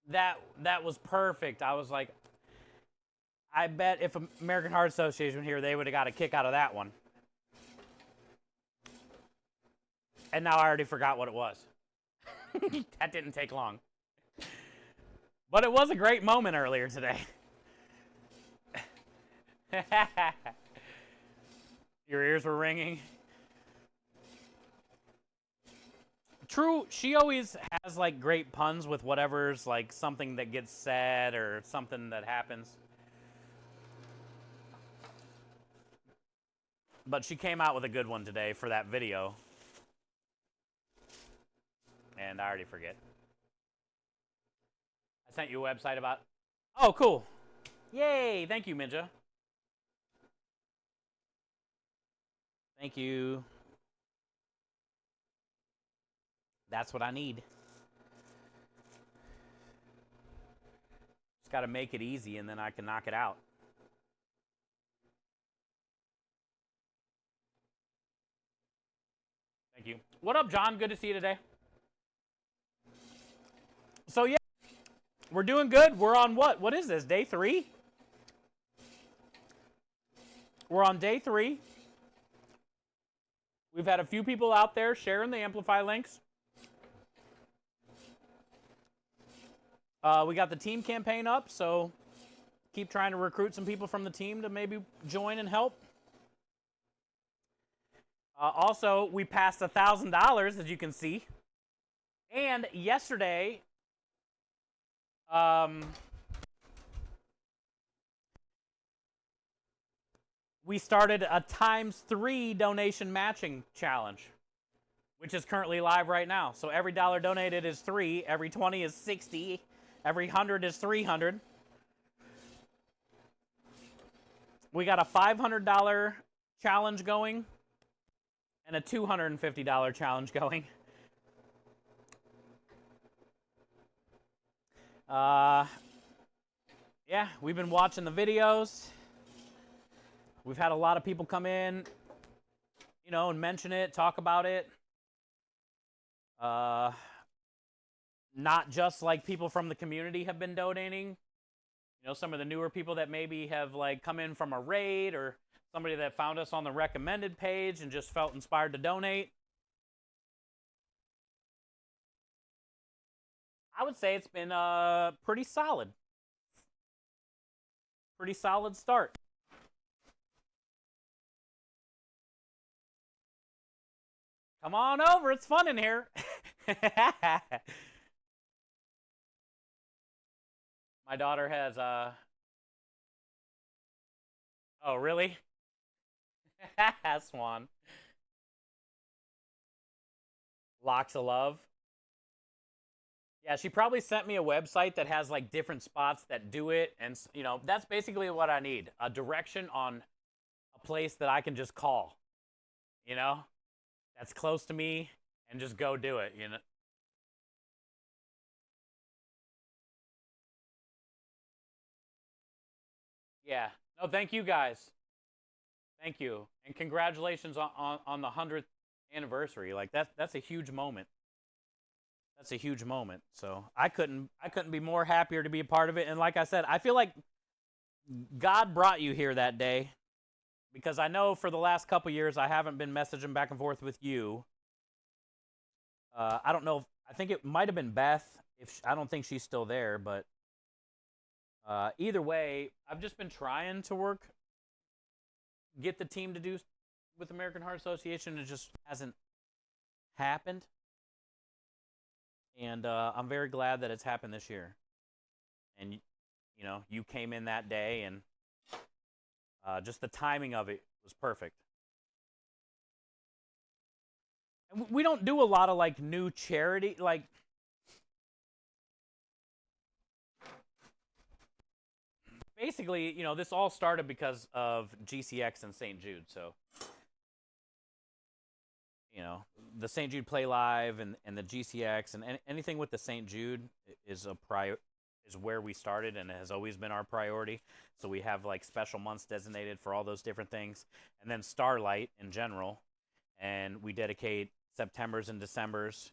that was perfect. I was like, I bet if American Heart Association were here, they would have got a kick out of that one. And now I already forgot what it was. That didn't take long. But it was a great moment earlier today. Your ears were ringing. True, she always has like great puns with whatever's like something that gets said or something that happens. But she came out with a good one today for that video. And I already forget. I sent you a website about... Oh, cool. Yay, thank you, Minja. Thank you. That's what I need. Just got to make it easy and then I can knock it out. Thank you. What up, John? Good to see you today. So, yeah, we're doing good. We're on what? What is this, day 3? We're on day 3. We've had a few people out there sharing the Amplify links. We got the team campaign up, so keep trying to recruit some people from the team to maybe join and help. Also, we passed $1,000, as you can see. And yesterday, we started a ×3 donation matching challenge, which is currently live right now. So every dollar donated is 3, every 20 is 60, every 100 is 300. We got a $500 challenge going and a $250 challenge going. Yeah, we've been watching the videos. We've had a lot of people come in, you know, and mention it, talk about it. Not just like people from the community have been donating. You know, some of the newer people that maybe have like come in from a raid or somebody that found us on the recommended page and just felt inspired to donate. I would say it's been pretty solid. Pretty solid start. Come on over. It's fun in here. My daughter has oh, really? Swan. Locks of Love. Yeah, she probably sent me a website that has like different spots that do it, and you know, that's basically what I need, a direction on a place that I can just call, you know, that's close to me, and just go do it, you know. Yeah. No, thank you guys. Thank you, and congratulations on the 100th anniversary. Like that's a huge moment. That's a huge moment. So I couldn't be more happier to be a part of it. And like I said, I feel like God brought you here that day, because I know for the last couple years I haven't been messaging back and forth with you. I don't know. I think it might have been Beth. I don't think she's still there, but either way, I've just been trying to get the team to do with American Heart Association. It just hasn't happened, and I'm very glad that it's happened this year. And you know, you came in that day, and just the timing of it was perfect. And we don't do a lot of like new charity, like basically, you know, this all started because of GCX and St. Jude. So, you know, the St. Jude Play Live and the GCX and anything with the St. Jude is is where we started, and it has always been our priority. So we have like special months designated for all those different things, and then Starlight in general, and we dedicate September's and December's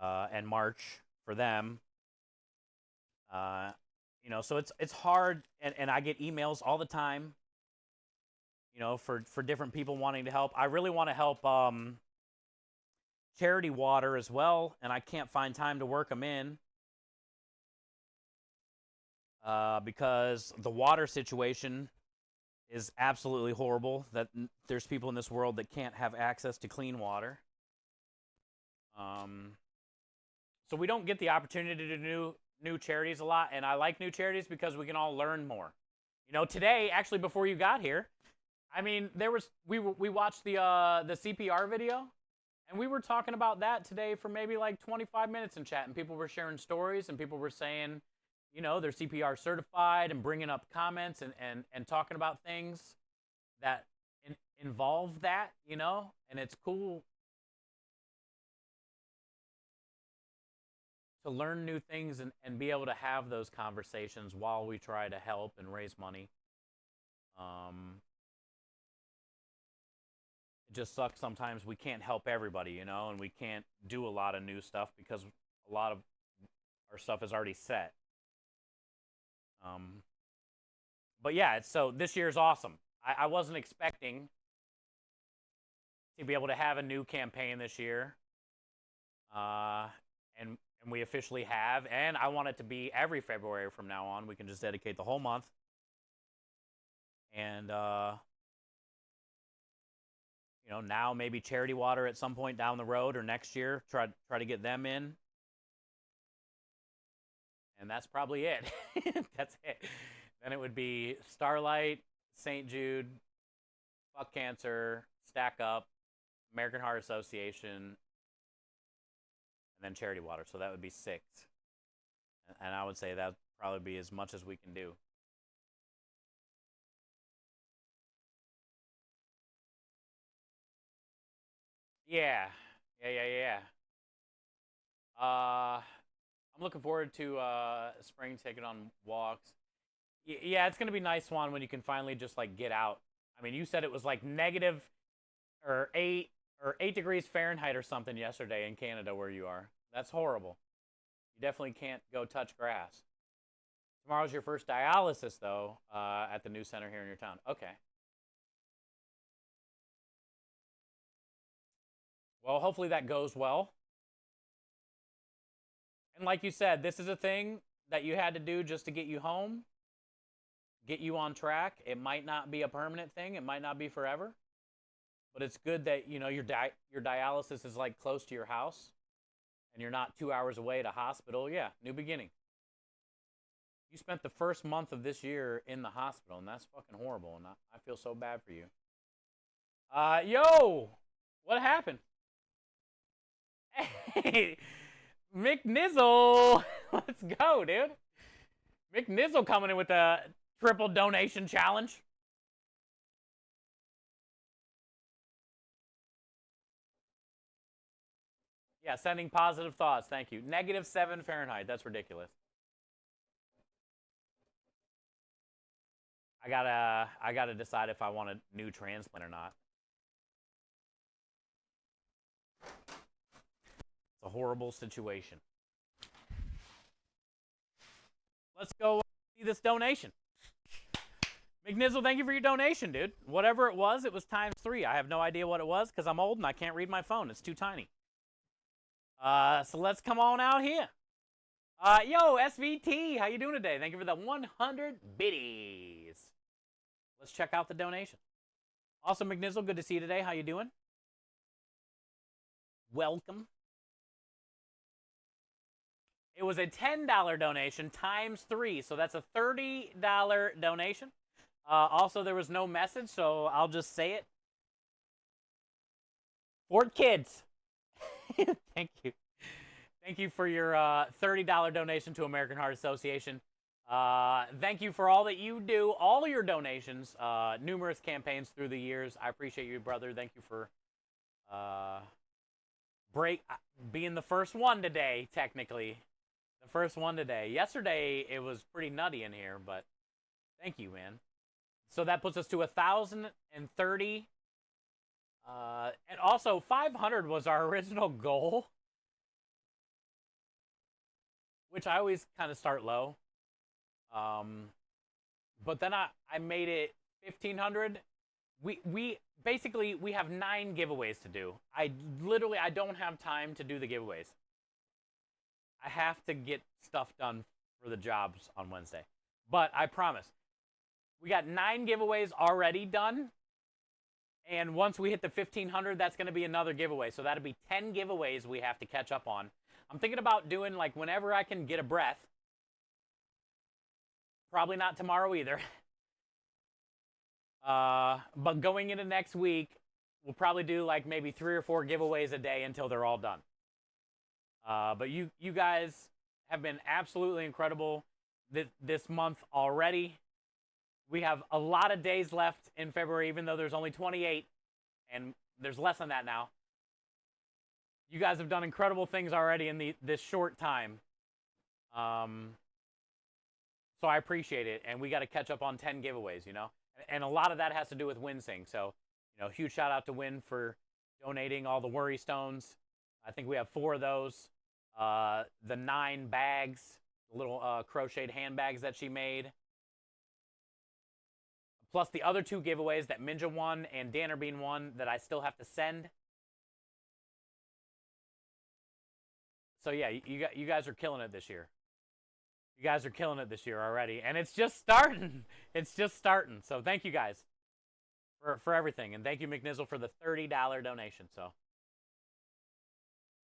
and March for them. Uh, you know, so it's hard, and I get emails all the time. You know, for different people wanting to help. I really want to help charity water as well, and I can't find time to work them in because the water situation is absolutely horrible. That there's people in this world that can't have access to clean water. Um, so we don't get the opportunity to do new charities a lot, and I like new charities because we can all learn more. You know, today actually before you got here, I mean, we watched the CPR video, and we were talking about that today for maybe like 25 minutes in chat, and people were sharing stories, and people were saying, you know, they're CPR certified, and bringing up comments and talking about things that involve that, you know, and it's cool to learn new things and be able to have those conversations while we try to help and raise money. Um, it just sucks sometimes we can't help everybody, you know, and we can't do a lot of new stuff because a lot of our stuff is already set. Um, but yeah, so this year's awesome. I wasn't expecting to be able to have a new campaign this year, uh, and we officially have. And I want it to be every February from now on. We can just dedicate the whole month, and you know, now maybe charity water at some point down the road or next year. Try to get them in, and that's probably it. That's it. Then it would be Starlight, St. Jude, Fuck Cancer, Stack Up, American Heart Association, and then charity water. So that would be 6. And I would say that would probably be as much as we can do. Yeah. Yeah. I'm looking forward to spring, taking on walks. Yeah, it's gonna be nice, Swan, when you can finally just like get out. I mean, you said it was like negative or 8 degrees Fahrenheit or something yesterday in Canada where you are. That's horrible. You definitely can't go touch grass. Tomorrow's your first dialysis, though, at the new center here in your town. Okay. Well, hopefully that goes well. And like you said, this is a thing that you had to do just to get you home, get you on track. It might not be a permanent thing. It might not be forever. But it's good that, you know, your dialysis is like close to your house and you're not 2 hours away at a hospital. Yeah, new beginning. You spent the first month of this year in the hospital, and that's fucking horrible, and I feel so bad for you. Yo! What happened? Hey! McNizzle! Let's go, dude. McNizzle coming in with a triple donation challenge. Yeah, sending positive thoughts. Thank you. -7 Fahrenheit. That's ridiculous. I gotta decide if I want a new transplant or not. It's a horrible situation. Let's go see this donation. McNizzle, thank you for your donation, dude. Whatever it was ×3. I have no idea what it was because I'm old and I can't read my phone. It's too tiny. So let's come on out here. Yo, SVT, how you doing today? Thank you for the 100 biddies. Let's check out the donation. Also, McNizzle, good to see you today. How you doing? Welcome. It was a $10 donation ×3, so that's a $30 donation. Also, there was no message, so I'll just say it. Fort Kids. Thank you. Thank you for your $30 donation to American Heart Association. Thank you for all that you do, all of your donations, numerous campaigns through the years. I appreciate you, brother. Thank you for being the first one today, technically. The first one today. Yesterday, it was pretty nutty in here, but thank you, man. So that puts us to 1,030. And also, 500 was our original goal, which I always kind of start low. But then I made it 1,500. We basically, we have 9 giveaways to do. I don't have time to do the giveaways. I have to get stuff done for the jobs on Wednesday. But I promise, we got 9 giveaways already done. And once we hit the 1,500, that's going to be another giveaway. So that'll be 10 giveaways we have to catch up on. I'm thinking about doing, like, whenever I can get a breath. Probably not tomorrow either. But going into next week, we'll probably do, like, maybe 3 or 4 giveaways a day until they're all done. But you guys have been absolutely incredible this month already. We have a lot of days left in February, even though there's only 28, and there's less than that now. You guys have done incredible things already in this short time. So I appreciate it, and we got to catch up on 10 giveaways, you know? And a lot of that has to do with WinSing. So, you know, huge shout out to Win for donating all the worry stones. I think we have 4 of those. The 9 bags, the little crocheted handbags that she made. Plus the other 2 giveaways that Minja won and Dannerbean won that I still have to send. So yeah, you guys are killing it this year. You guys are killing it this year already. And it's just starting. It's just starting. So thank you guys for everything. And thank you, McNizzle, for the $30 donation. So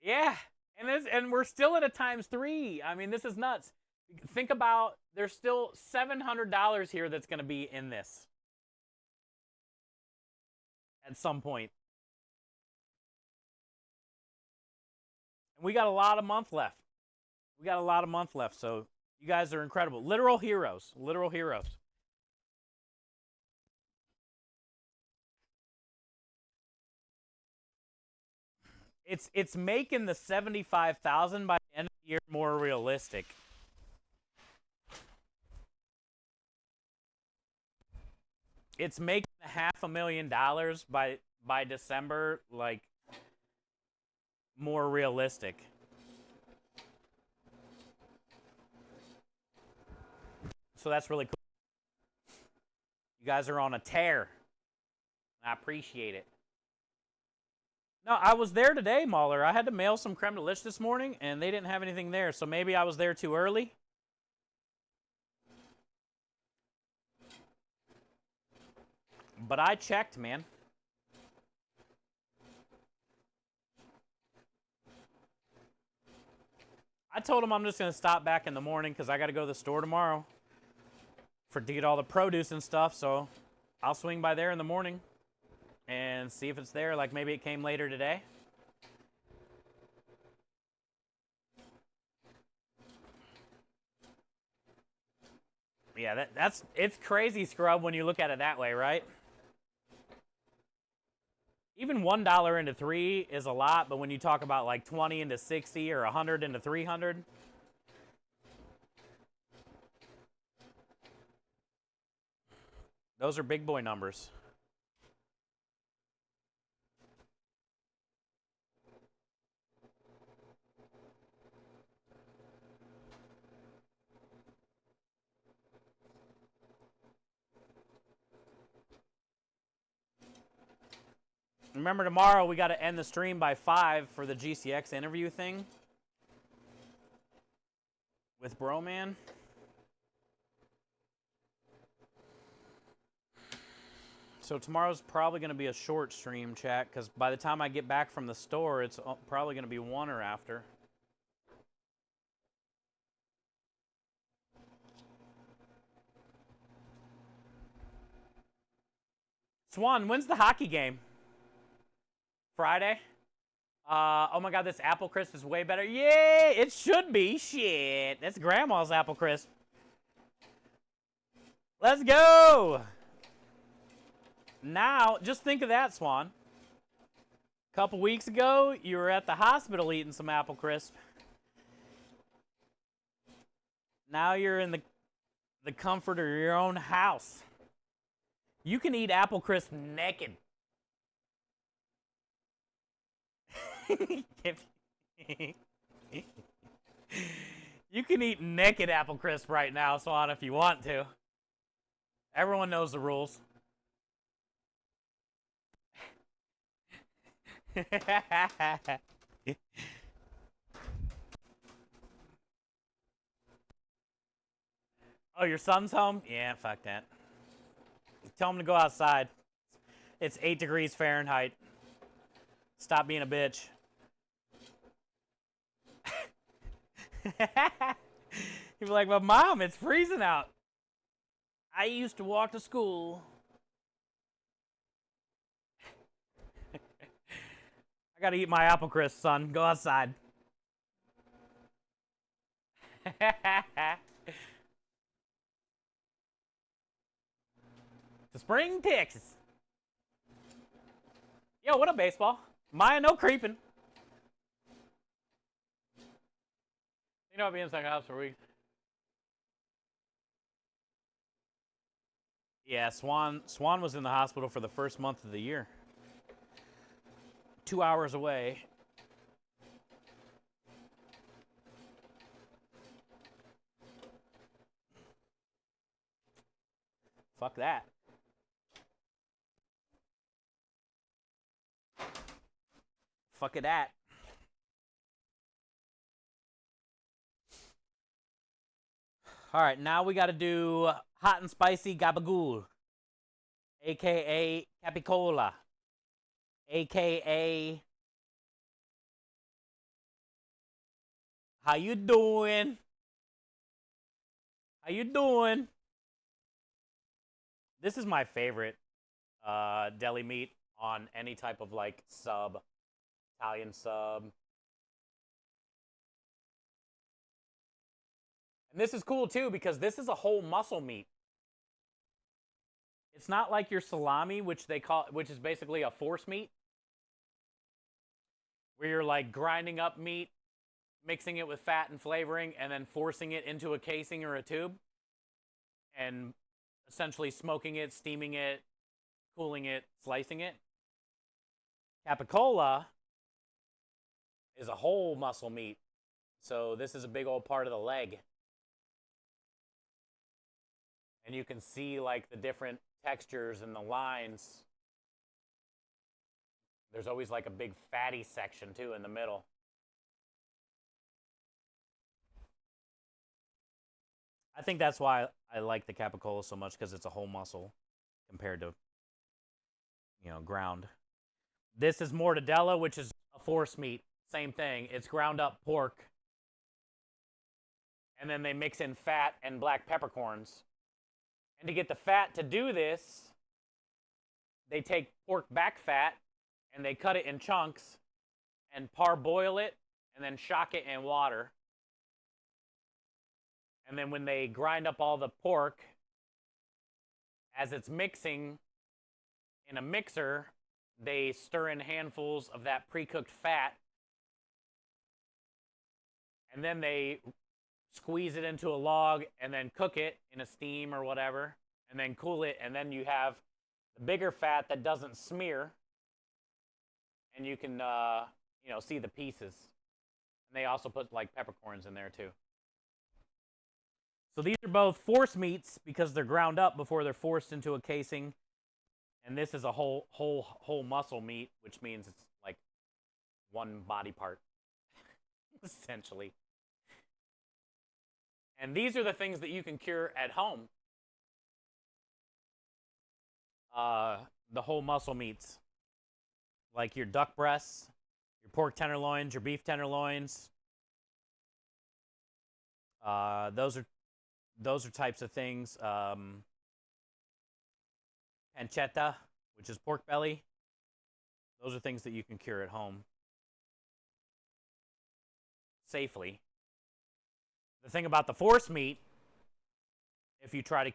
yeah. And we're still at a ×3. I mean, this is nuts. Think about, there's still $700 here that's going to be in this at some point. And we got a lot of month left. We got a lot of month left, so you guys are incredible. Literal heroes. Literal heroes. It's making the 75,000 by the end of the year more realistic. It's making $500,000 by December, like, more realistic. So that's really cool. You guys are on a tear. I appreciate it. No, I was there today, Mahler. I had to mail some creme de liche this morning, and they didn't have anything there, so maybe I was there too early. But I checked, man. I told him I'm just going to stop back in the morning because I got to go to the store tomorrow to get all the produce and stuff, so I'll swing by there in the morning and see if it's there, like maybe it came later today. Yeah, it's crazy, Scrub, when you look at it that way, right? Even $1 into 3 is a lot, but when you talk about like 20 into 60 or 100 into 300, those are big boy numbers. Remember, tomorrow we got to end the stream by 5 for the GCX interview thing with Broman. So tomorrow's probably going to be a short stream, chat, because by the time I get back from the store, it's probably going to be 1 or after. Swan, when's the hockey game? Friday? Oh my god, this apple crisp is way better. Yay! It should be. Shit. That's grandma's apple crisp. Let's go! Now, just think of that, Swan. A couple weeks ago, you were at the hospital eating some apple crisp. Now you're in the comfort of your own house. You can eat apple crisp naked. You can eat naked apple crisp right now, Swan, if you want to. Everyone knows the rules. Oh, your son's home? Yeah, fuck that. Tell him to go outside. It's 8 degrees Fahrenheit. Stop being a bitch. He'd be like, but Mom, it's freezing out. I used to walk to school. I gotta eat my apple crisp, son. Go outside. To Spring, Texas. Yo, what up, baseball? Maya, no creeping. You know I'll be inside the house for a week. Yeah, Swan was in the hospital for the first month of the year. 2 hours away. Fuck that. Fuck it that. All right, now we got to do hot and spicy gabagool, aka capicola, aka how you doing? How you doing? This is my favorite deli meat on any type of like sub, Italian sub. And this is cool too because this is a whole muscle meat. It's not like your salami, which is basically a force meat, where you're like grinding up meat, mixing it with fat and flavoring, and then forcing it into a casing or a tube, and essentially smoking it, steaming it, cooling it, slicing it. Capicola is a whole muscle meat, so this is a big old part of the leg. And you can see like the different textures and the lines. There's always like a big fatty section too in the middle. I think that's why I like the capicola so much, because it's a whole muscle compared to, ground. This is mortadella, which is a force meat. Same thing. It's ground up pork. And then they mix in fat and black peppercorns. And to get the fat to do this, they take pork back fat and they cut it in chunks and parboil it and then shock it in water. And then when they grind up all the pork, as it's mixing in a mixer, they stir in handfuls of that pre-cooked fat. And then they squeeze it into a log and then cook it in a steam or whatever. And then cool it. And then you have the bigger fat that doesn't smear. And you can, see the pieces. And they also put like peppercorns in there too. So these are both force meats because they're ground up before they're forced into a casing. And this is a whole muscle meat, which means it's like one body part, essentially. And these are the things that you can cure at home. The whole muscle meats, like your duck breasts, your pork tenderloins, your beef tenderloins. Those are types of things. Pancetta, which is pork belly. Those are things that you can cure at home safely. The thing about the force meat, if you try to,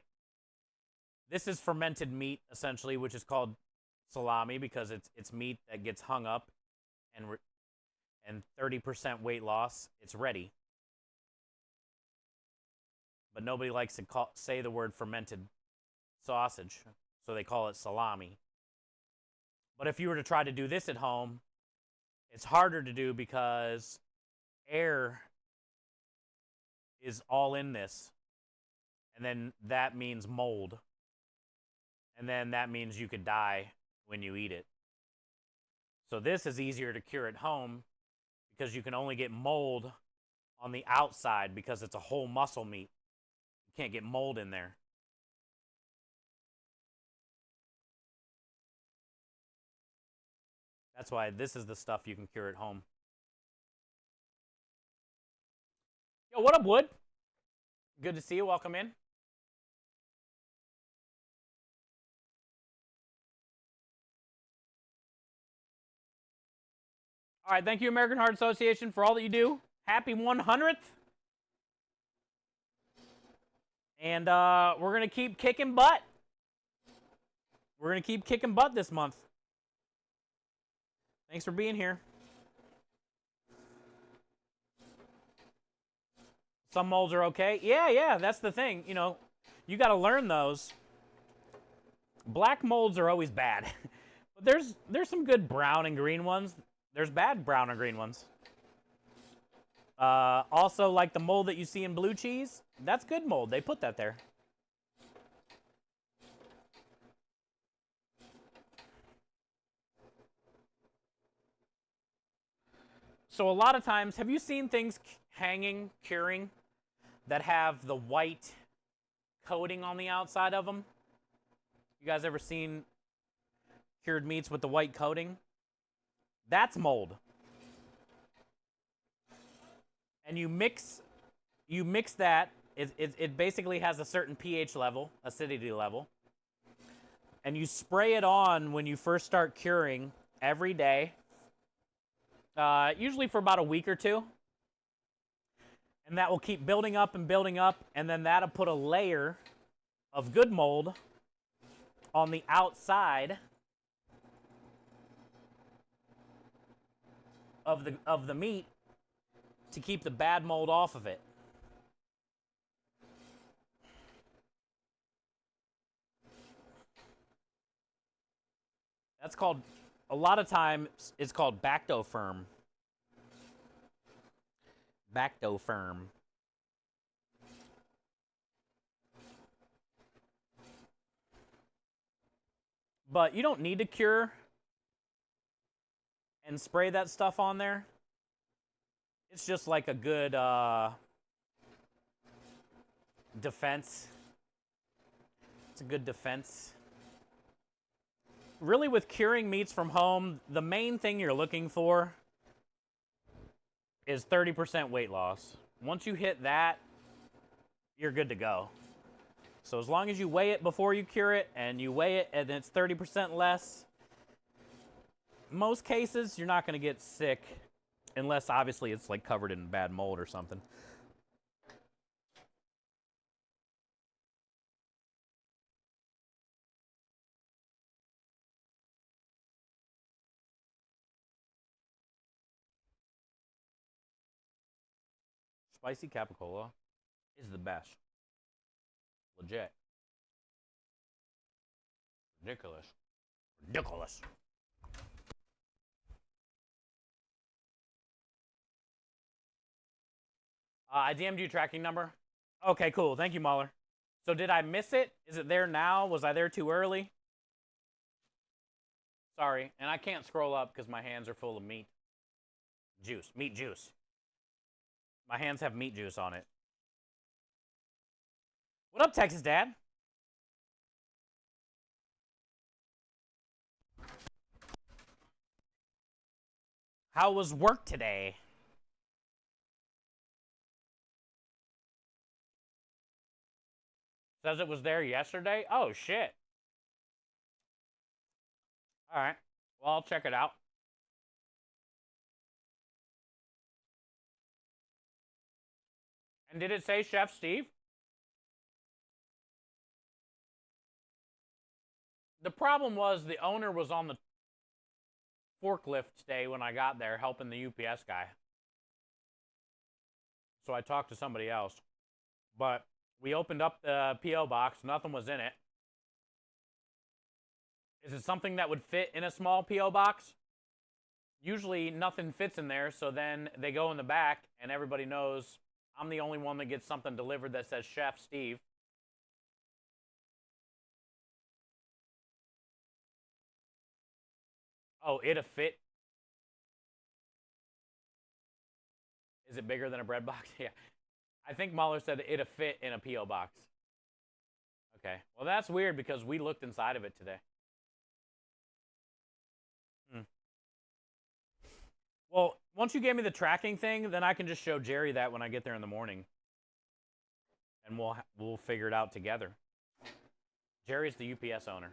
this is fermented meat essentially, which is called salami because it's meat that gets hung up, and 30% weight loss. It's ready. But nobody likes to say the word fermented sausage, so they call it salami. But if you were to try to do this at home, it's harder to do because air is all in this. And then that means mold. And then that means you could die when you eat it. So this is easier to cure at home because you can only get mold on the outside because it's a whole muscle meat. You can't get mold in there. That's why this is the stuff you can cure at home. Yo, what up, Wood? Good to see you. Welcome in. All right, thank you, American Heart Association, for all that you do. Happy 100th. And we're going to keep kicking butt. We're going to keep kicking butt this month. Thanks for being here. Some molds are okay. Yeah, that's the thing. You got to learn those. Black molds are always bad. But there's some good brown and green ones. There's bad brown and green ones. Also, like the mold that you see in blue cheese, that's good mold. They put that there. So a lot of times, have you seen things hanging, curing, that have the white coating on the outside of them? You guys ever seen cured meats with the white coating? That's mold. And you mix that. It basically has a certain pH level, acidity level. And you spray it on when you first start curing every day. Usually for about a week or two. And that will keep building up, and then that'll put a layer of good mold on the outside of the meat to keep the bad mold off of it. That's called, a lot of times, it's called Bactofirm. Bactofirm. But you don't need to cure and spray that stuff on there, it's just like a good defense. It's a good defense. Really, with curing meats from home, the main thing you're looking for is 30% weight loss. Once you hit that, you're good to go. So as long as you weigh it before you cure it, and you weigh it and it's 30% less, most cases you're not going to get sick, unless obviously it's like covered in bad mold or something. Spicy capicola is the best. Legit. Ridiculous. Ridiculous. I DM'd you tracking number. Okay, cool. Thank you, Mahler. So did I miss it? Is it there now? Was I there too early? Sorry. And I can't scroll up because my hands are full of meat. Juice. Meat juice. My hands have meat juice on it. What up, Texas Dad? How was work today? Says it was there yesterday? Oh, shit. All right. Well, I'll check it out. And did it say Chef Steve? The problem was the owner was on the forklift today when I got there helping the UPS guy. So I talked to somebody else. But we opened up the P.O. box. Nothing was in it. Is it something that would fit in a small P.O. box? Usually nothing fits in there, so then they go in the back and everybody knows I'm the only one that gets something delivered that says Chef Steve. Oh, it'll fit. Is it bigger than a bread box? Yeah. I think Mahler said it'll fit in a P.O. box. Okay. Well, that's weird because we looked inside of it today. Well, once you gave me the tracking thing, then I can just show Jerry that when I get there in the morning. And we'll figure it out together. Jerry's the UPS owner.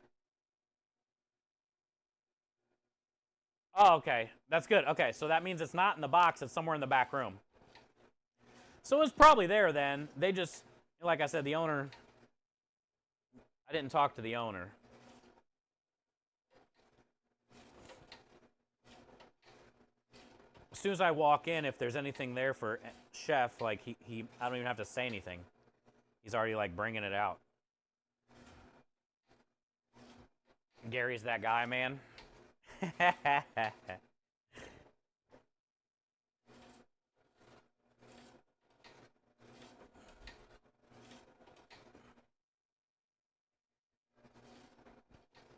Oh, okay. That's good. Okay, so that means it's not in the box. It's somewhere in the back room. So it's probably there then. They just, like I said, the owner, I didn't talk to the owner. As soon as I walk in, if there's anything there for Chef, like I don't even have to say anything. He's already like bringing it out. Gary's that guy, man.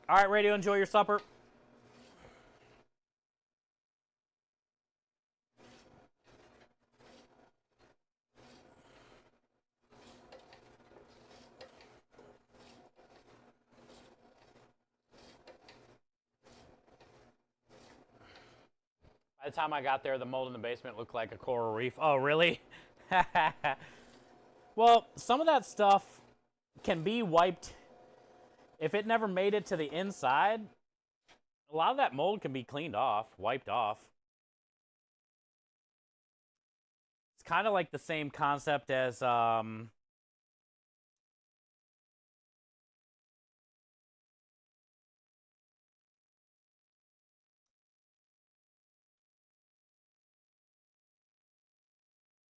All right, Radio, enjoy your supper. By the time I got there, the mold in the basement looked like a coral reef. Oh, really? Well, some of that stuff can be wiped. If it never made it to the inside, a lot of that mold can be cleaned off, wiped off. It's kind of like the same concept as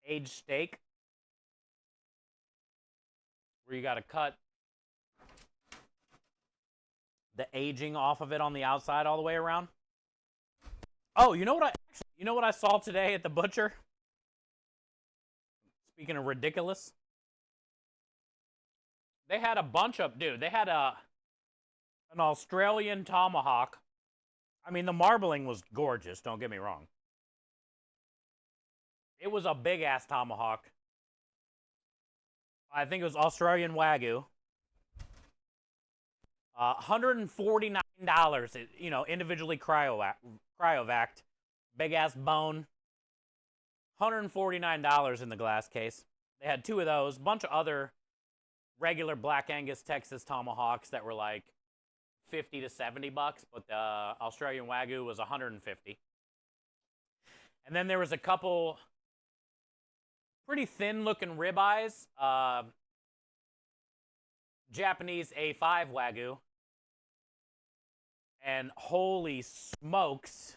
aged steak, where you got to cut the aging off of it on the outside all the way around. Oh, you know what I saw today at the butcher? Speaking of ridiculous, they had a bunch of, dude, they had an Australian tomahawk. I mean, the marbling was gorgeous, don't get me wrong. It was a big-ass tomahawk. I think it was Australian Wagyu. $149, you know, individually cryovac, big-ass bone. $149 in the glass case. They had 2 of those, bunch of other regular Black Angus Texas tomahawks that were like 50 to 70 bucks, but the Australian Wagyu was 150. And then there was a couple pretty thin-looking ribeyes, Japanese A5 Wagyu, and holy smokes,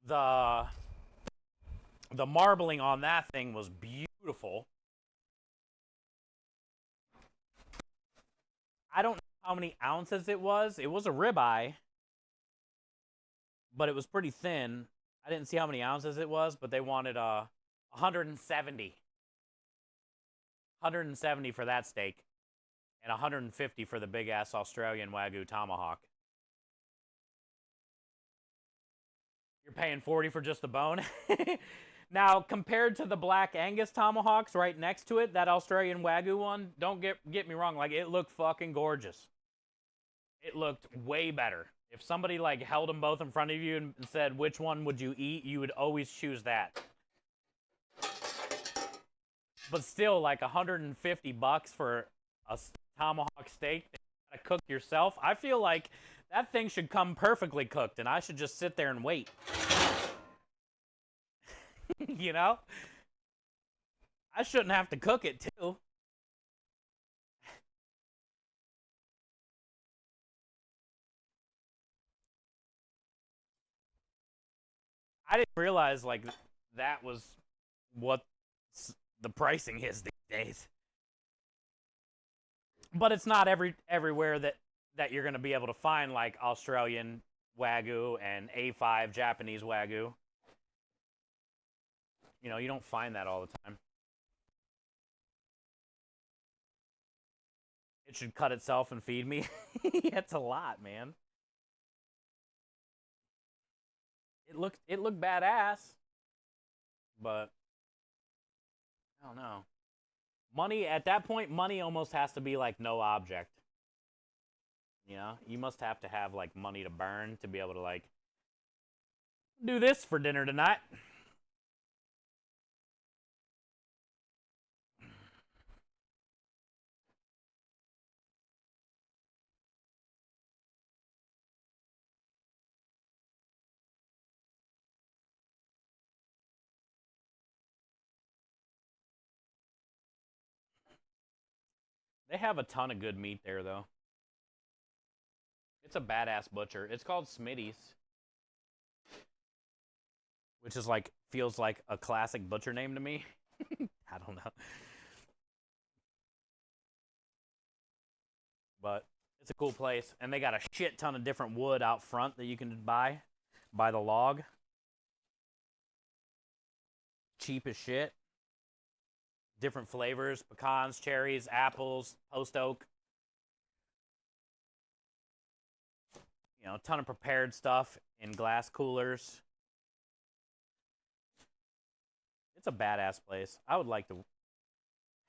the marbling on that thing was beautiful. I don't know how many ounces it was. It was a ribeye, but it was pretty thin. I didn't see how many ounces it was, but they wanted 170. 170 for that steak, and 150 for the big-ass Australian Wagyu tomahawk. You're paying 40 for just the bone? Now, compared to the Black Angus tomahawks right next to it, that Australian Wagyu one, don't get me wrong, like, it looked fucking gorgeous. It looked way better. If somebody, like, held them both in front of you and said, which one would you eat, you would always choose that. But still, like, 150 bucks for a tomahawk steak that you gotta cook yourself, I feel like that thing should come perfectly cooked, and I should just sit there and wait. You know? I shouldn't have to cook it, too. I didn't realize, like, that was what the pricing is these days. But it's not everywhere that you're going to be able to find, like, Australian Wagyu and A5 Japanese Wagyu. You know, you don't find that all the time. It should cut itself and feed me. It's a lot, man. It looked badass, but I don't know. Money at that point, money almost has to be like no object. You know, you must have to have like money to burn to be able to like do this for dinner tonight. They have a ton of good meat there, though. It's a badass butcher. It's called Smitty's, which is like, feels like a classic butcher name to me. I don't know. But it's a cool place. And they got a shit ton of different wood out front that you can buy by the log. Cheap as shit. Different flavors, pecans, cherries, apples, post oak. You know, a ton of prepared stuff in glass coolers. It's a badass place. I would like to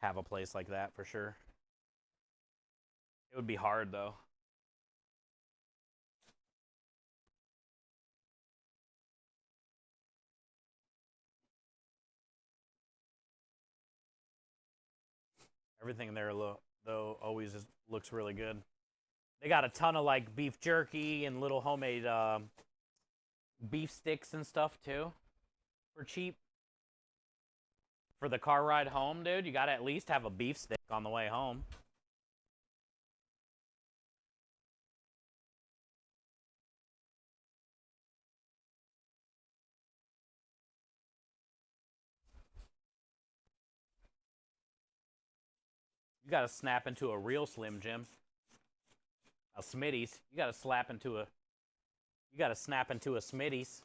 have a place like that for sure. It would be hard, though. Everything there, though, always looks really good. They got a ton of, like, beef jerky and little homemade beef sticks and stuff, too, for cheap. For the car ride home, dude, you gotta at least have a beef stick on the way home. You gotta snap into a real Slim Jim. A Smitty's. You gotta snap into a Smitty's.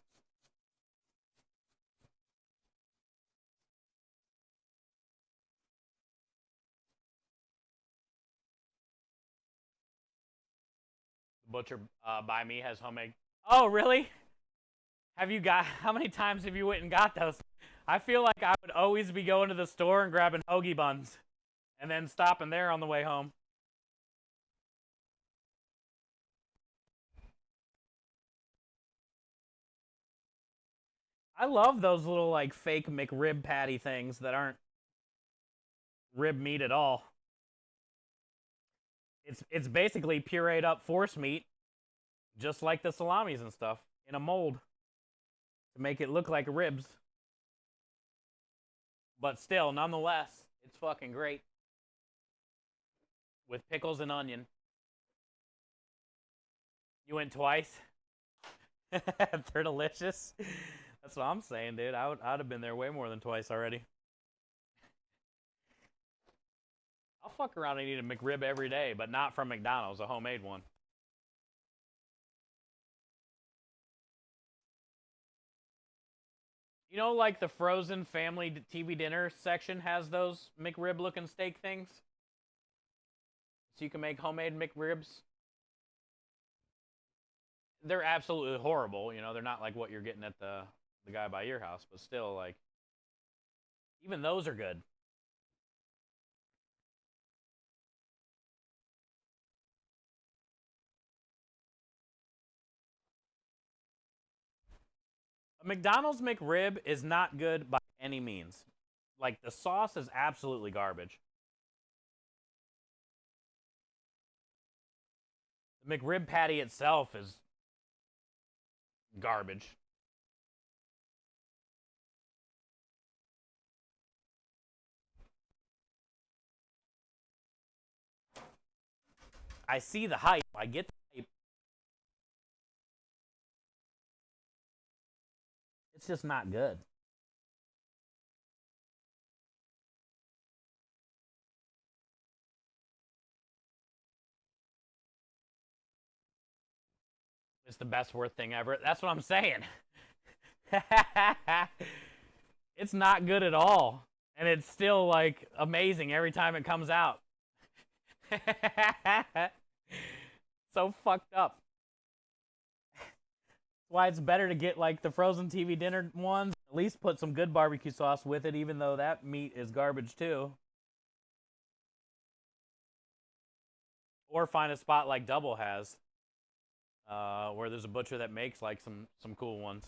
Butcher by me has homemade. Oh, really? How many times have you went and got those? I feel like I would always be going to the store and grabbing hoagie buns and then stopping there on the way home. I love those little like fake McRib patty things that aren't rib meat at all. It's basically pureed up force meat, just like the salamis and stuff, in a mold to make it look like ribs. But still, nonetheless, it's fucking great. With pickles and onion. You went twice? They're delicious. That's what I'm saying, dude. I'd have been there way more than twice already. I'll fuck around and eat a McRib every day, but not from McDonald's, a homemade one. You know, like the frozen family TV dinner section has those McRib-looking steak things? So you can make homemade McRibs. They're absolutely horrible. You know, they're not like what you're getting at the guy by your house, but still, like, even those are good. A McDonald's McRib is not good by any means. Like, the sauce is absolutely garbage. The McRib patty itself is garbage. I see the hype. I get the hype. It's just not good. It's the best worth thing ever. That's what I'm saying. It's not good at all. And it's still, like, amazing every time it comes out. So fucked up. That's why it's better to get, like, the frozen TV dinner ones. At least put some good barbecue sauce with it, even though that meat is garbage, too. Or find a spot like Double has, where there's a butcher that makes, like, some cool ones.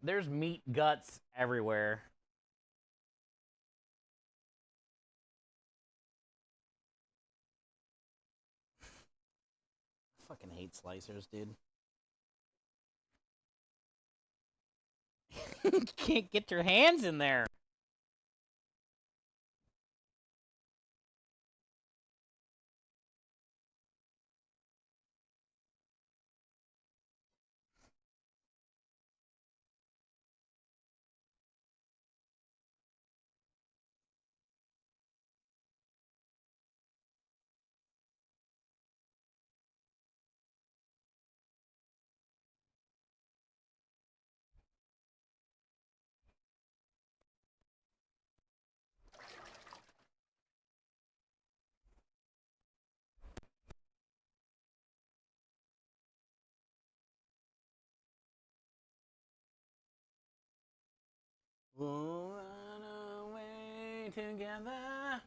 There's meat guts everywhere. I fucking hate slicers, dude. Can't get your hands in there. We'll run away together.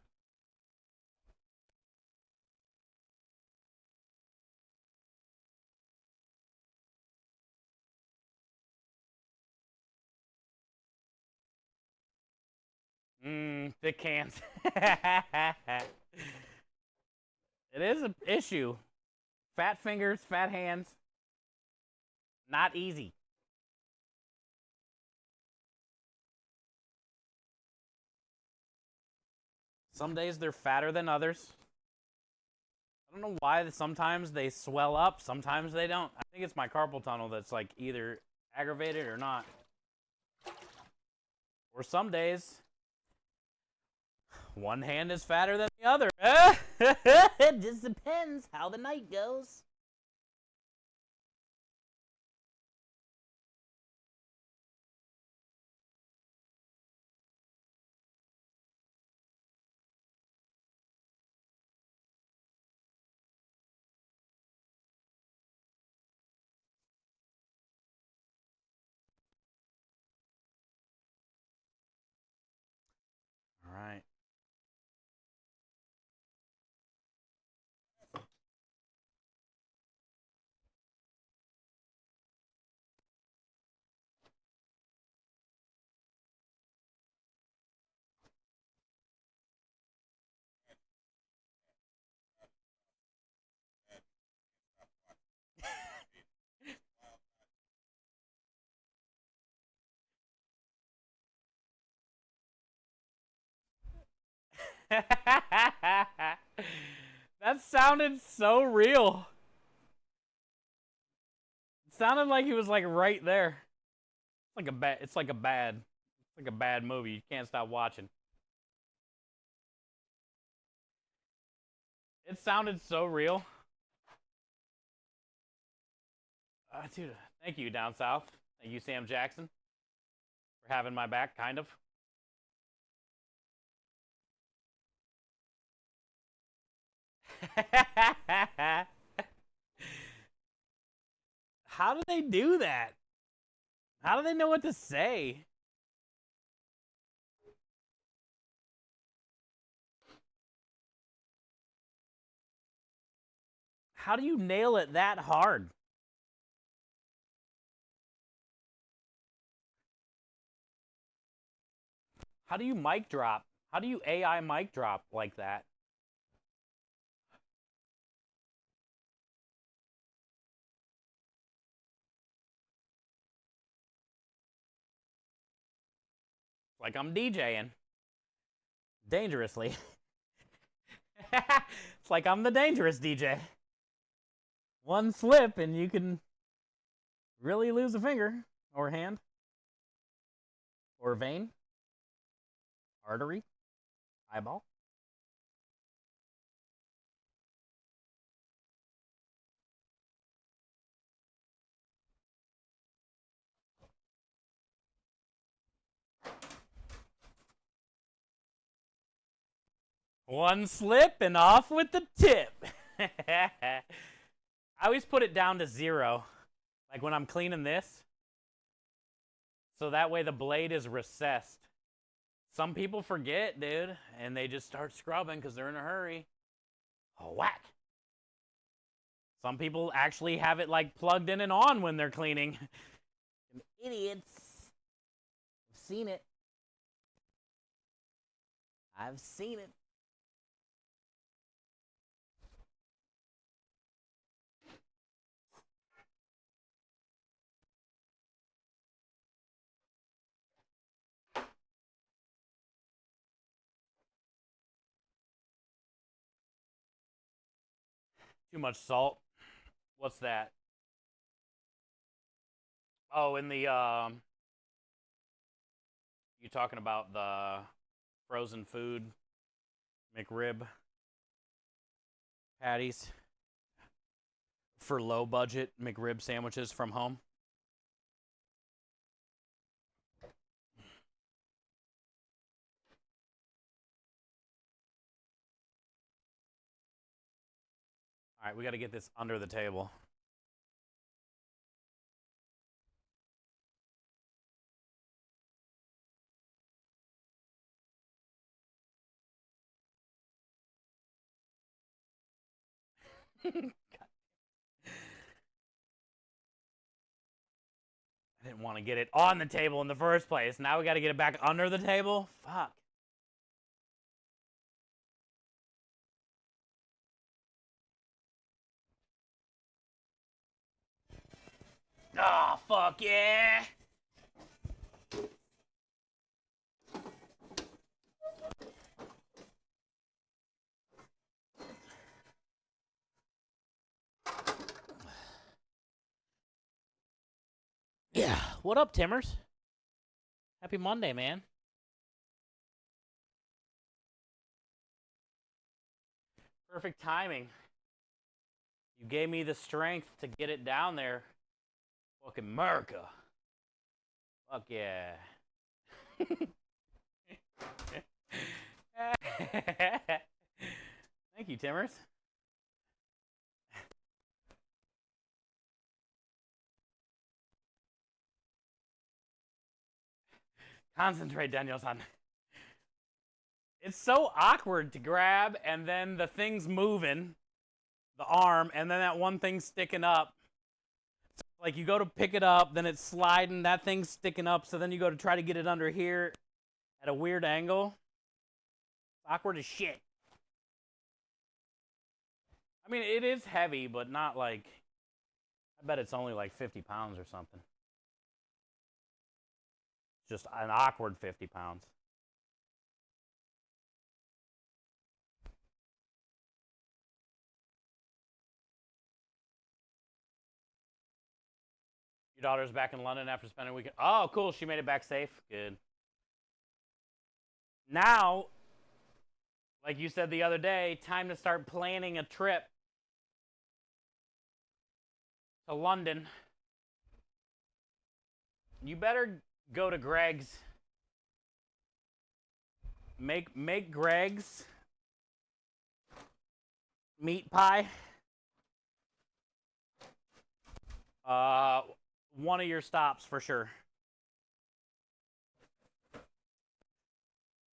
Thick cans. It is an issue. Fat fingers, fat hands. Not easy. Some days they're fatter than others. I don't know why sometimes they swell up, sometimes they don't. I think it's my carpal tunnel that's like either aggravated or not. Or some days, one hand is fatter than the other. It just depends how the night goes. All right. That sounded so real. It sounded like he was like right there. It's like a bad movie. You can't stop watching. It sounded so real. Dude, thank you, Down South. Thank you, Sam Jackson, for having my back, kind of. How do they do that? How do they know what to say? How do you nail it that hard? How do you mic drop? How do you AI mic drop like that? Like I'm DJing. Dangerously. It's like I'm the dangerous DJ. One slip and you can really lose a finger or hand or vein, artery, eyeball. One slip and off with the tip. I always put it down to 0, like when I'm cleaning this, so that way the blade is recessed. Some people forget, dude, and they just start scrubbing because they're in a hurry. Oh, whack. Some people actually have it like plugged in and on when they're cleaning. Idiots. I've seen it. I've seen it. Too much salt. What's that? Oh, in the you talking about the frozen food McRib patties for low budget McRib sandwiches from home? All right, we got to get this under the table. I didn't want to get it on the table in the first place. Now we got to get it back under the table? Fuck. Oh, fuck yeah. Yeah. What up, Timmers? Happy Monday, man. Perfect timing. You gave me the strength to get it down there. Fucking America. Fuck yeah. Thank you, Timmers. Concentrate, Daniel-san. It's so awkward to grab, and then the thing's moving, the arm, and then that one thing's sticking up. Like, you go to pick it up, then it's sliding, that thing's sticking up, so then you go to try to get it under here at a weird angle. It's awkward as shit. I mean, it is heavy, but not like... I bet it's only like 50 pounds or something. Just an awkward 50 pounds. Your daughter's back in London after spending a weekend. Oh, cool. She made it back safe. Good. Now, like you said the other day, time to start planning a trip to London. You better go to Greg's. Make Greg's meat pie one of your stops for sure.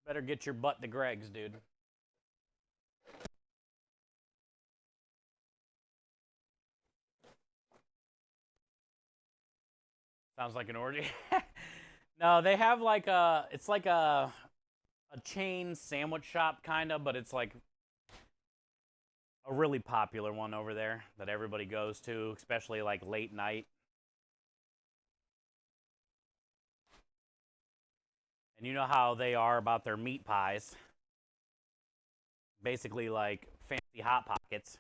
Better get your butt to Greg's, dude. Sounds like an orgy. No, they have like it's like a chain sandwich shop kind of, but it's like a really popular one over there that everybody goes to, especially like late night. And you know how they are about their meat pies. Basically like fancy Hot Pockets.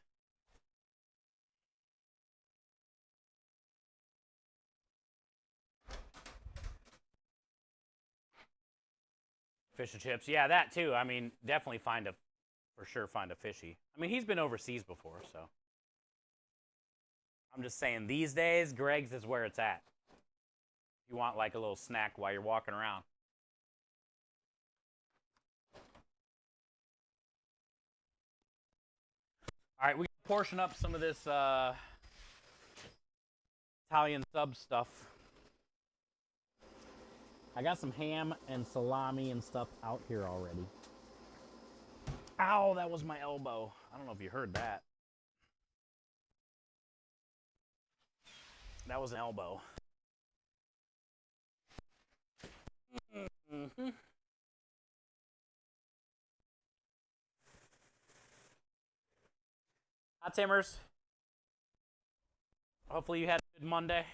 Fish and chips. Yeah, that too. I mean, definitely for sure find a fishy. I mean, he's been overseas before, so. I'm just saying, these days, Greg's is where it's at. You want like a little snack while you're walking around. All right, we can portion up some of this Italian sub stuff. I got some ham and salami and stuff out here already. Ow, that was my elbow. I don't know if you heard that. That was an elbow. Mm-hmm. Hi, Timmers. Hopefully you had a good Monday.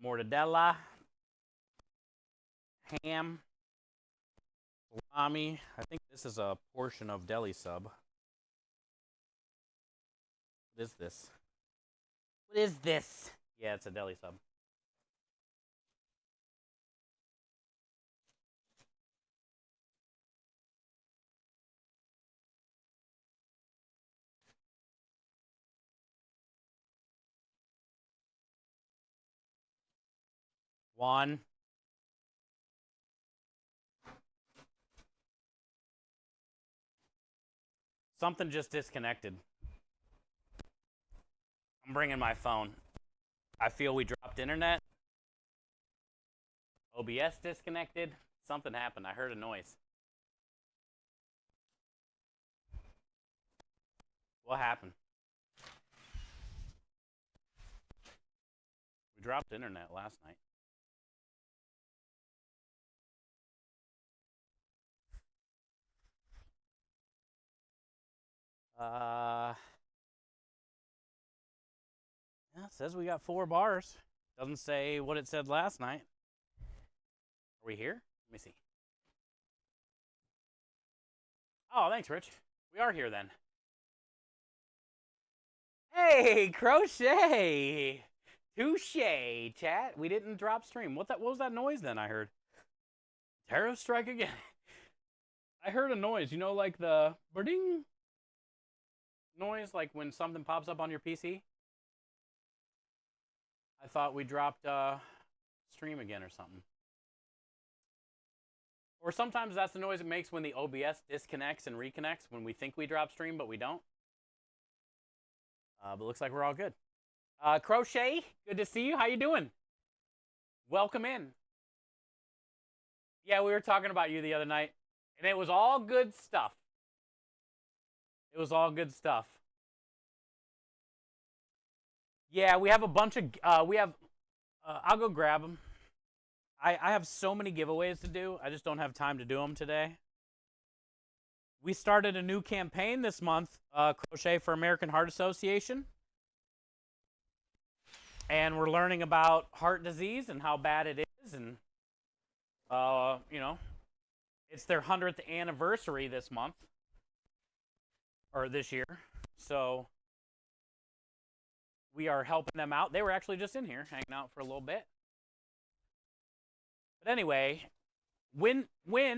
Mortadella, ham, salami. I think this is a portion of deli sub. What is this? What is this? Yeah, it's a deli sub. One. Something just disconnected. I'm bringing my phone. I feel we dropped internet. OBS disconnected. Something happened. I heard a noise. What happened? We dropped internet last night. Yeah, it says we got 4 bars. Doesn't say what it said last night. Are we here? Let me see. Oh, thanks, Rich. We are here then. Hey, Crochet! Touche, chat. We didn't drop stream. What was that noise then I heard? Terror strike again. I heard a noise. You know, like the ding noise, like when something pops up on your PC. I thought we dropped stream again or something. Or sometimes that's the noise it makes when the OBS disconnects and reconnects when we think we drop stream, but we don't. But looks like we're all good. Crochet, good to see you. How you doing? Welcome in. Yeah, we were talking about you the other night, and it was all good stuff. It was all good stuff. Yeah, we have a bunch of, I'll go grab them. I have so many giveaways to do. I just don't have time to do them today. We started a new campaign this month, Crochet for American Heart Association. And we're learning about heart disease and how bad it is. And, you know, it's their 100th anniversary this month. Or this year. So we are helping them out. They were actually just in here hanging out for a little bit. But anyway, Win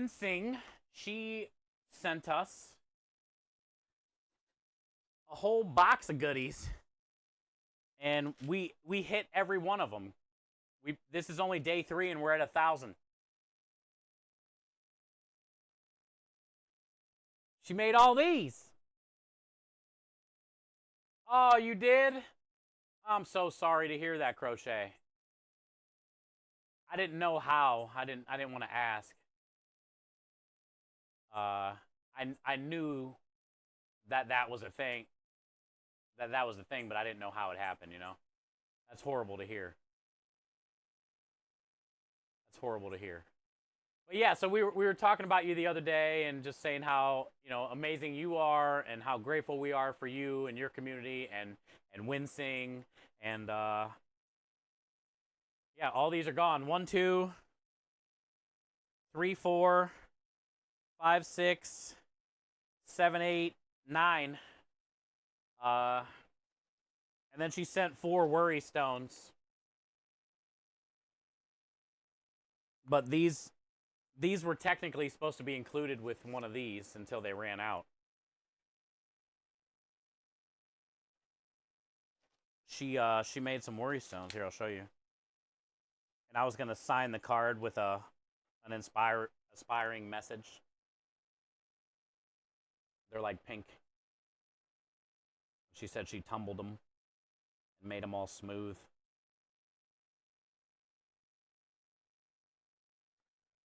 Sing, she sent us a whole box of goodies. And we hit every one of them. This is only day 3 and we're at 1,000. She made all these. Oh, you did? I'm so sorry to hear that, Crochet. I didn't know how. I didn't want to ask. I knew that was a thing. That was the thing, but I didn't know how it happened, you know? That's horrible to hear. That's horrible to hear. But yeah, so we were talking about you the other day and just saying how, you know, amazing you are and how grateful we are for you and your community and Winsing and yeah, all these are gone. 1, 2, 3, 4, 5, 6, 7, 8, 9. And then she sent 4 worry stones. But these were technically supposed to be included with one of these until they ran out. She made some worry stones. Here, I'll show you. And I was gonna sign the card with an inspiring message. They're like pink. She said she tumbled them and made them all smooth.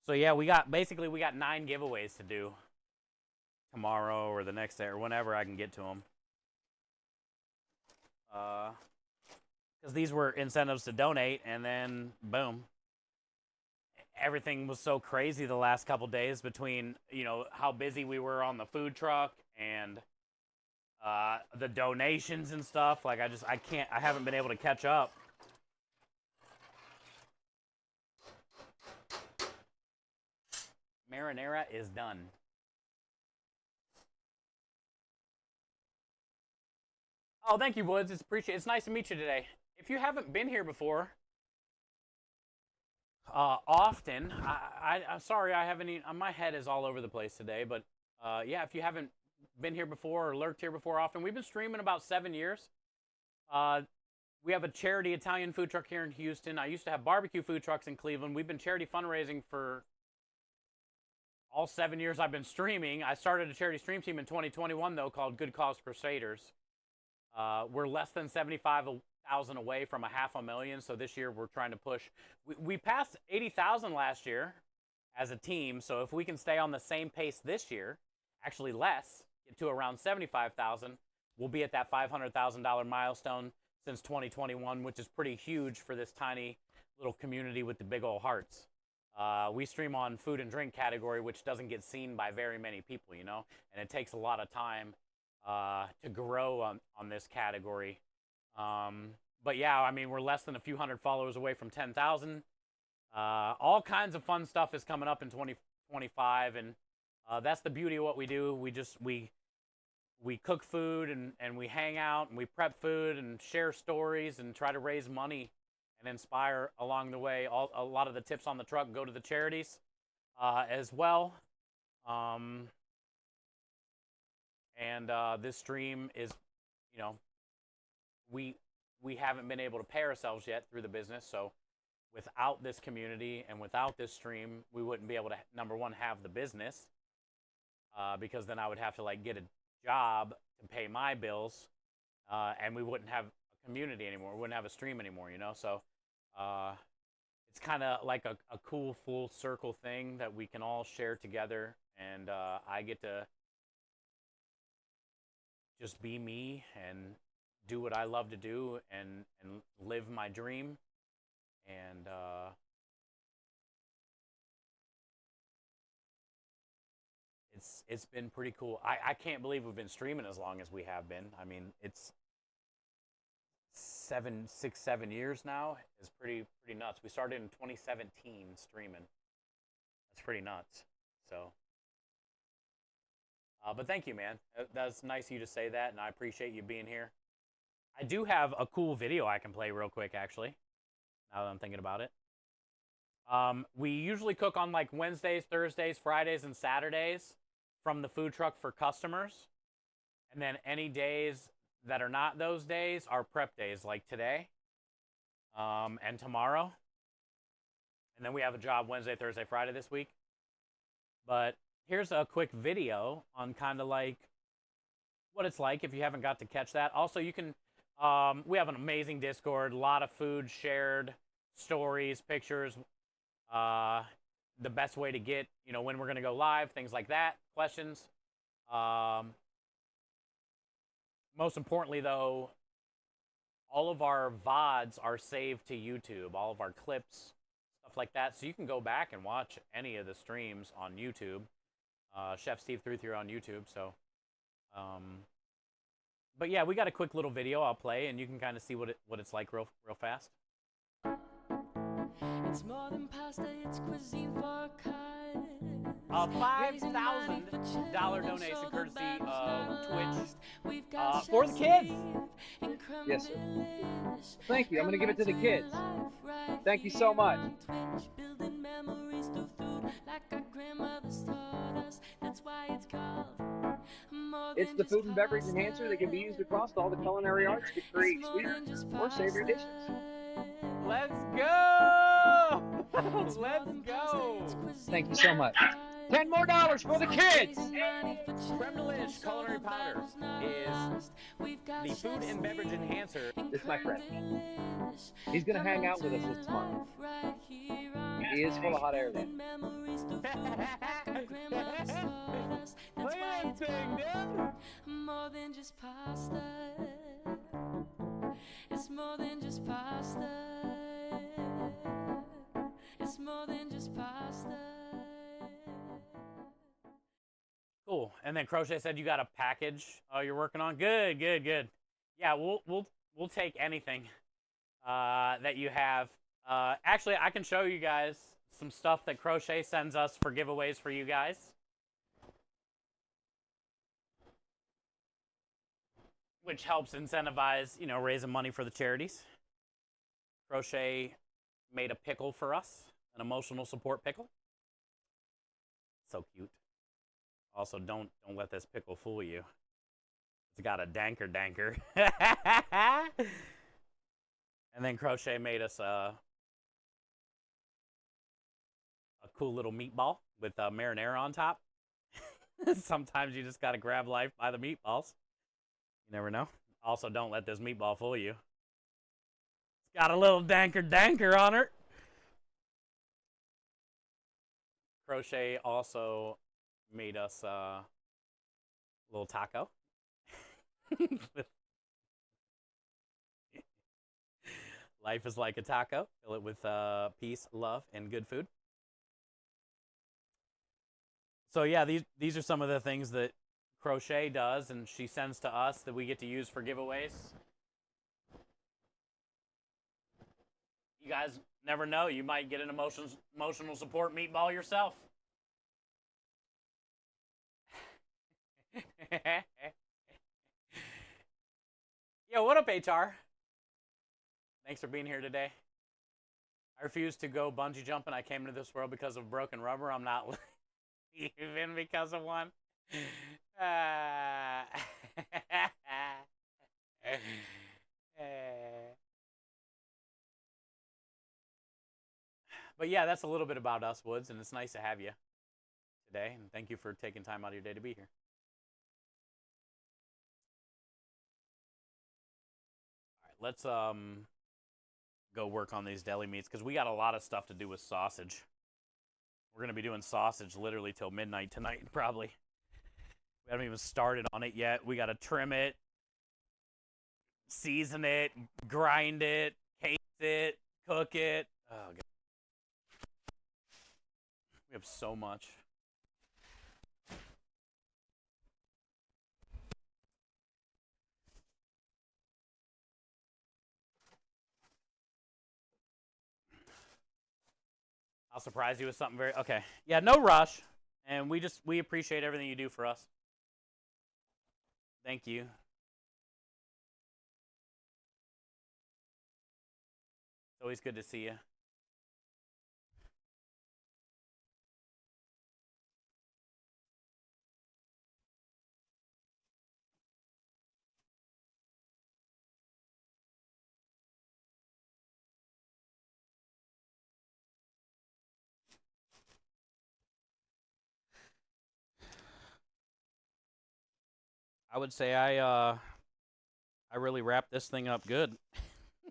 So yeah, we got 9 giveaways to do tomorrow or the next day or whenever I can get to them. Because these were incentives to donate, and then boom. Everything was so crazy the last couple days between, you know, how busy we were on the food truck and the donations and stuff. Like I haven't been able to catch up. Marinara is done. Oh, thank you, Woods. It's nice to meet you today. If you haven't been here before, often, I'm sorry I haven't even, my head is all over the place today, but yeah, if you haven't been here before or lurked here before often, we've been streaming about 7 years. We have a charity Italian food truck here in Houston. I used to have barbecue food trucks in Cleveland. We've been charity fundraising for all 7 years I've been streaming. I started a charity stream team in 2021, though, called Good Cause Crusaders. We're less than 75,000 away from 500,000, so this year we're trying to push. We passed 80,000 last year as a team, so if we can stay on the same pace this year, actually less, get to around 75,000, we'll be at that $500,000 milestone since 2021, which is pretty huge for this tiny little community with the big old hearts. We stream on food and drink category, which doesn't get seen by very many people, you know, and it takes a lot of time to grow on this category. But yeah, I mean, we're less than a few hundred followers away from 10,000. All kinds of fun stuff is coming up in 2025, and that's the beauty of what we do. We cook food and we hang out and we prep food and share stories and try to raise money and inspire along the way. A lot of the tips on the truck go to the charities as well. And this stream is, you know, we haven't been able to pay ourselves yet through the business. So without this community and without this stream, we wouldn't be able to, number one, have the business, because then I would have to like get a job to pay my bills, and we wouldn't have a community anymore. We wouldn't have a stream anymore, you know. So it's kind of like a cool full circle thing that we can all share together, and I get to just be me and do what I love to do and live my dream. And it's been pretty cool. I can't believe we've been streaming as long as we have been. I mean, it's 7 years now. Is pretty nuts. We started in 2017 streaming. That's pretty nuts. So but thank you, man. That's nice of you to say that, and I appreciate you being here. I do have a cool video I can play real quick, actually, now that I'm thinking about it. We usually cook on like Wednesdays, Thursdays, Fridays, and Saturdays from the food truck for customers. And then any days that are not those days are prep days, like today and tomorrow. And then we have a job Wednesday, Thursday, Friday this week. But here's a quick video on kind of like what it's like if you haven't got to catch that. Also, you can, we have an amazing Discord, a lot of food shared, stories, pictures, the best way to get, you know, when we're going to go live, things like that, questions. Most importantly, though, all of our VODs are saved to YouTube, all of our clips, stuff like that. So you can go back and watch any of the streams on YouTube. Chef Steve 33 on YouTube. So, but yeah, we got a quick little video I'll play, and you can kind of see what it's like real fast. It's more than pasta, it's cuisine for a cut. A $5,000 donation courtesy of Twitch for the kids. Yes, sir. Thank you. I'm going to give it to the kids. Thank you so much. It's the food and beverage enhancer that can be used across all the culinary arts to create sweeter or savory dishes. Let's go! Let's go! Thank you so much. $10 more for the kids! Creme Delish Culinary Powder is the food and beverage enhancer. This is my friend. He's going to hang out with us this month. He is full of hot air, though. Look at this thing, dude! More than just pasta. It's more than just pasta. It's more than just pasta. Cool. And then Crochet said you got a package you're working on. Good. Yeah, we'll take anything that you have. Actually, I can show you guys some stuff that Crochet sends us for giveaways for you guys. Which helps incentivize, you know, raising money for the charities. Crochet made a pickle for us, an emotional support pickle. So cute. Also, don't let this pickle fool you. It's got a danker. And then Crochet made us a cool little meatball with marinara on top. Sometimes you just gotta grab life by the meatballs. You never know. Also, don't let this meatball fool you. It's got a little danker on it. Crochet also made us a little taco. Life is like a taco. Fill it with peace, love, and good food. So yeah, these are some of the things that Crochet does, and she sends to us that we get to use for giveaways. You guys never know. You might get an emotional support meatball yourself. Yo, what up, HR? Thanks for being here today. I refuse to go bungee jumping. I came into this world because of broken rubber. I'm not Even because of one. Uh, but yeah, that's a little bit about us, Woods, and it's nice to have you today. And thank you for taking time out of your day to be here. All right, let's go work on these deli meats because we got a lot of stuff to do with sausage. We're gonna be doing sausage literally till midnight tonight, probably. We haven't even started on it yet. We gotta trim it, season it, grind it, case it, cook it. Oh god, we have so much. I'll surprise you with something very okay. Yeah, no rush, and we appreciate everything you do for us. Thank you. It's always good to see you. I would say I really wrapped this thing up good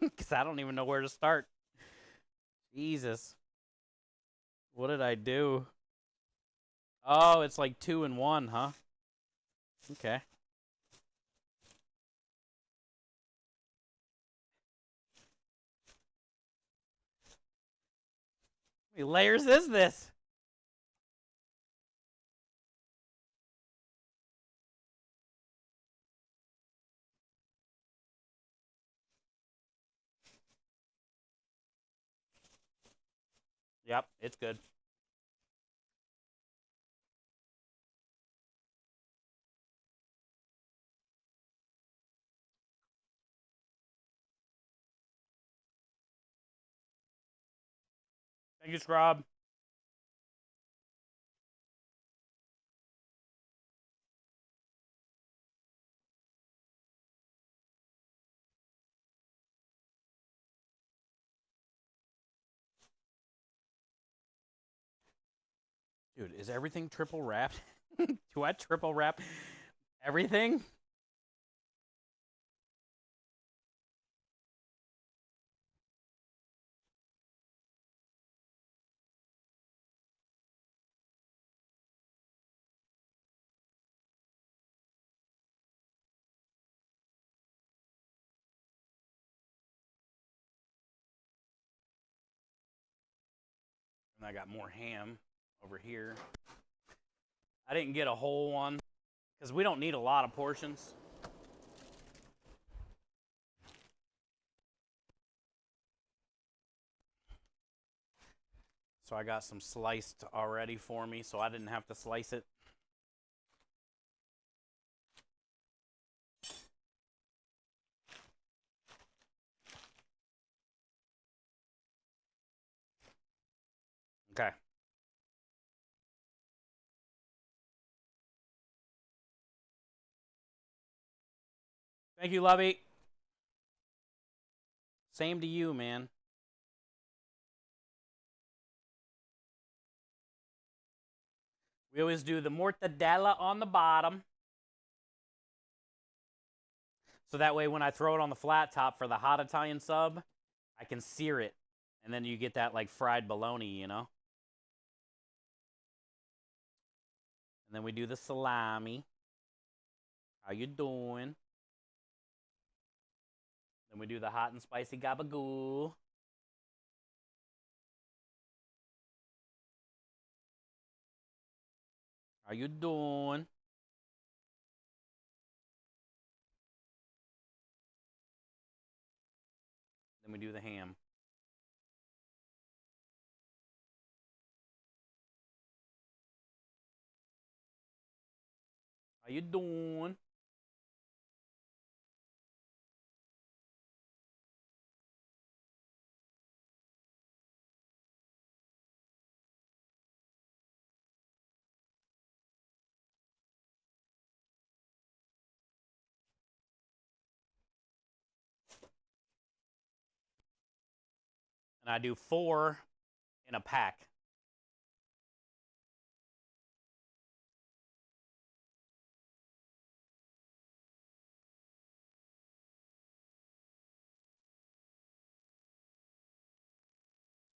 because I don't even know where to start. Jesus, what did I do? Oh, it's like 2 in 1, huh? Okay. How many layers is this? Yep, it's good. Thank you, Scrub. Dude, is everything triple wrapped? Do I triple wrap everything? And I got more ham over here. I didn't get a whole one because we don't need a lot of portions. So I got some sliced already for me, so I didn't have to slice it. Okay. Thank you, Lovey. Same to you, man. We always do the mortadella on the bottom. So that way when I throw it on the flat top for the hot Italian sub, I can sear it. And then you get that like fried bologna, you know? And then we do the salami. How you doing? Then we do the hot and spicy gabagool. How you doing? Then we do the ham. How you doing? And I do 4 in a pack.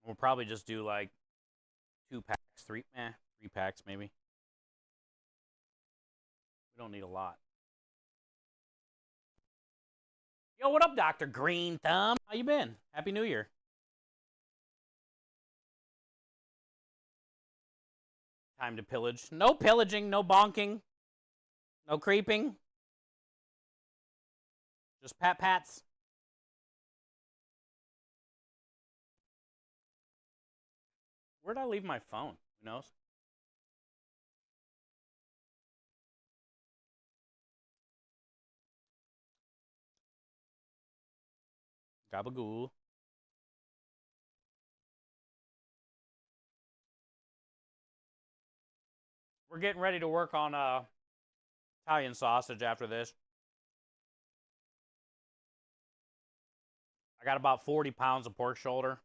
We'll probably just do like 2 packs, 3 packs maybe. We don't need a lot. Yo, what up, Dr. Green Thumb? How you been? Happy New Year. Time to pillage. No pillaging, no bonking, no creeping. Just pats. Where'd I leave my phone? Who knows? Gabagool. We're getting ready to work on Italian sausage after this. I got about 40 pounds of pork shoulder.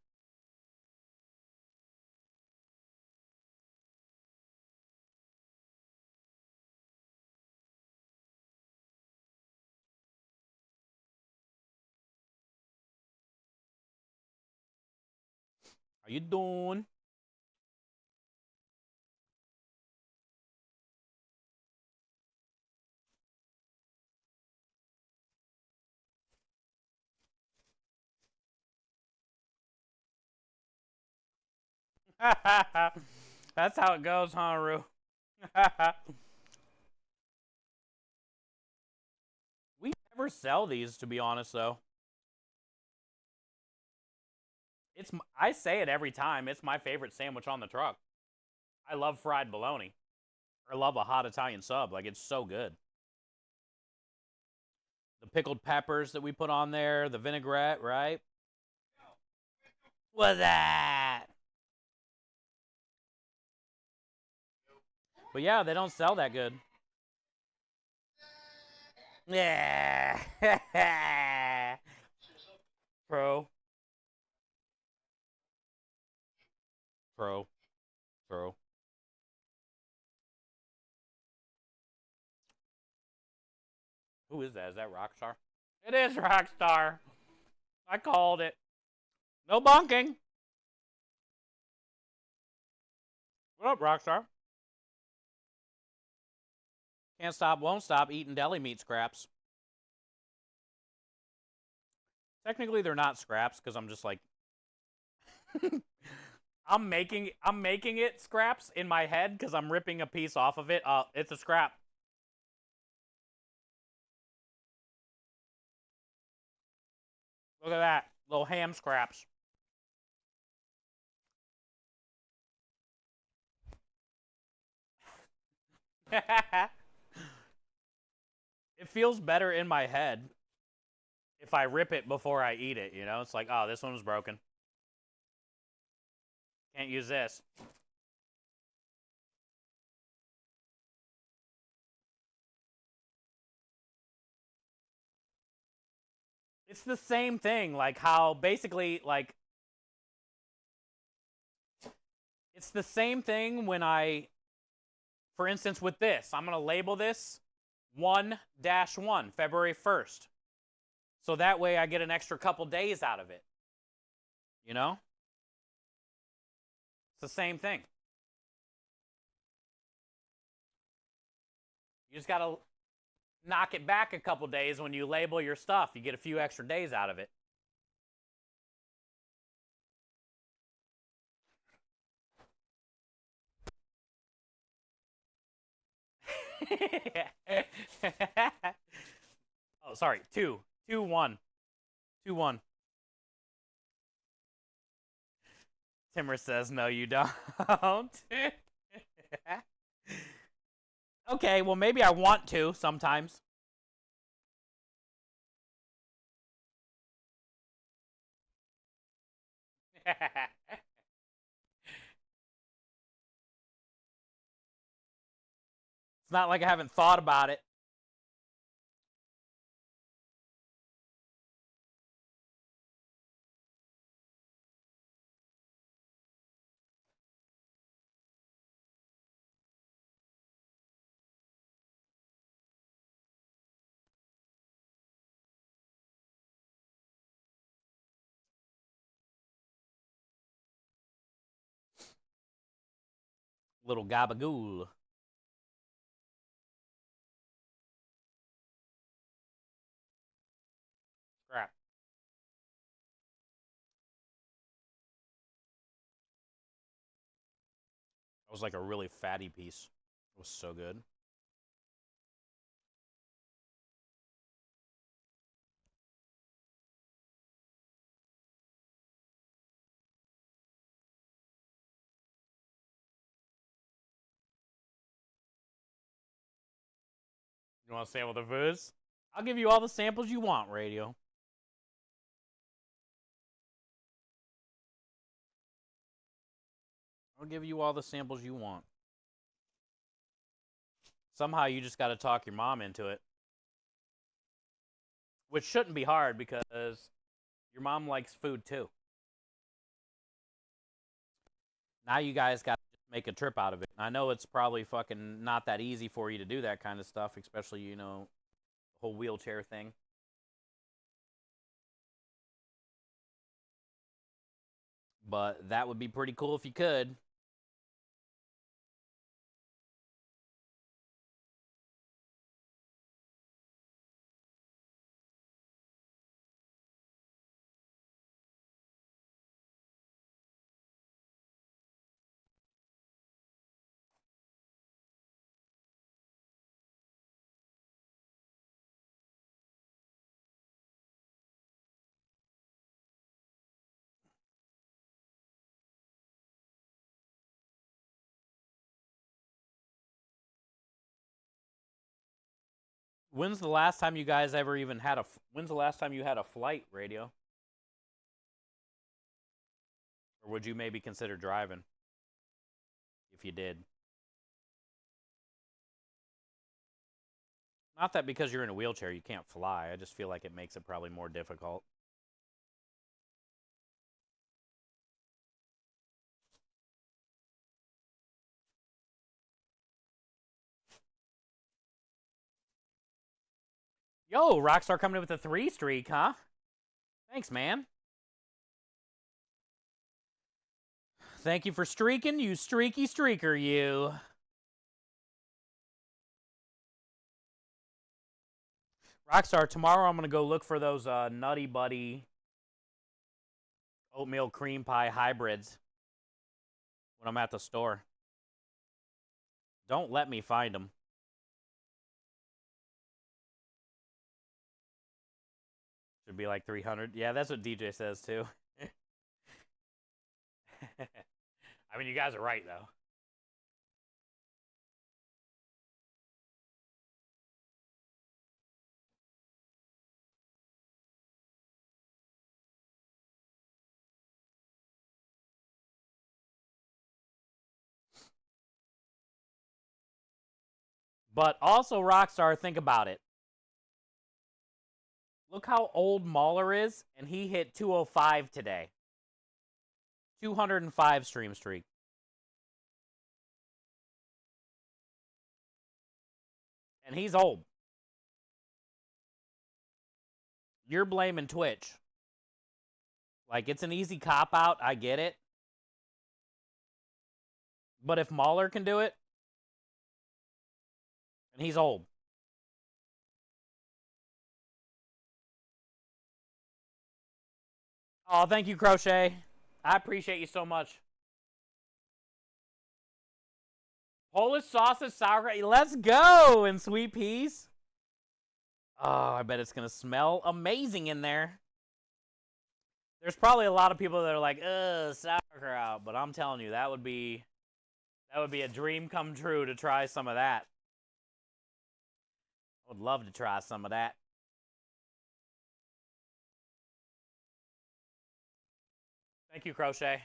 How you doing? That's how it goes, huh, Rue? We never sell these, to be honest, though. I say it every time. It's my favorite sandwich on the truck. I love fried bologna. Or love a hot Italian sub. Like, it's so good. The pickled peppers that we put on there, the vinaigrette, right? What's that? But yeah, they don't sell that good. Yeah. Pro. Who is that? Is that Rockstar? It is Rockstar. I called it. No bonking. What up, Rockstar? Can't stop, won't stop eating deli meat scraps. Technically, they're not scraps because I'm just like, I'm making it scraps in my head because I'm ripping a piece off of it. It's a scrap. Look at that, little ham scraps. It feels better in my head if I rip it before I eat it, you know? It's like, oh, this one was broken. Can't use this. It's the same thing, like how basically, like, it's the same thing when for instance, with this, I'm going to label this 1-1, February 1st. So that way I get an extra couple days out of it. You know? It's the same thing. You just got to knock it back a couple days when you label your stuff. You get a few extra days out of it. Oh, sorry. 2-1. 2-1. Timmer says, no, you don't. Okay, well, maybe I want to sometimes. It's not like I haven't thought about it. Little gabagool. Crap. That was like a really fatty piece. It was so good. You want to sample the fizz? I'll give you all the samples you want, Radio. I'll give you all the samples you want. Somehow you just got to talk your mom into it. Which shouldn't be hard because your mom likes food too. Now you guys got to make a trip out of it. I know it's probably fucking not that easy for you to do that kind of stuff, especially, you know, the whole wheelchair thing. But that would be pretty cool if you could. When's the last time you guys ever even had a when's the last time you had a flight, Radio? Or would you maybe consider driving if you did? Not that because you're in a wheelchair you can't fly. I just feel like it makes it probably more difficult. Yo, Rockstar coming in with a 3 streak, huh? Thanks, man. Thank you for streaking, you streaky streaker, you. Rockstar, tomorrow I'm going to go look for those Nutty Buddy oatmeal cream pie hybrids when I'm at the store. Don't let me find them. Should be like 300. Yeah, that's what DJ says too. I mean, you guys are right though. But also, Rockstar, think about it. Look how old Mahler is, and he hit 205 today. 205 stream streak. And he's old. You're blaming Twitch. Like, it's an easy cop-out, I get it. But if Mahler can do it, and he's old. Oh, thank you, Crochet. I appreciate you so much. Polish sausage, sauerkraut. Let's go! And sweet peas. Oh, I bet it's going to smell amazing in there. There's probably a lot of people that are like, ugh, sauerkraut. But I'm telling you, that would be a dream come true to try some of that. I would love to try some of that. Thank you, Crochet.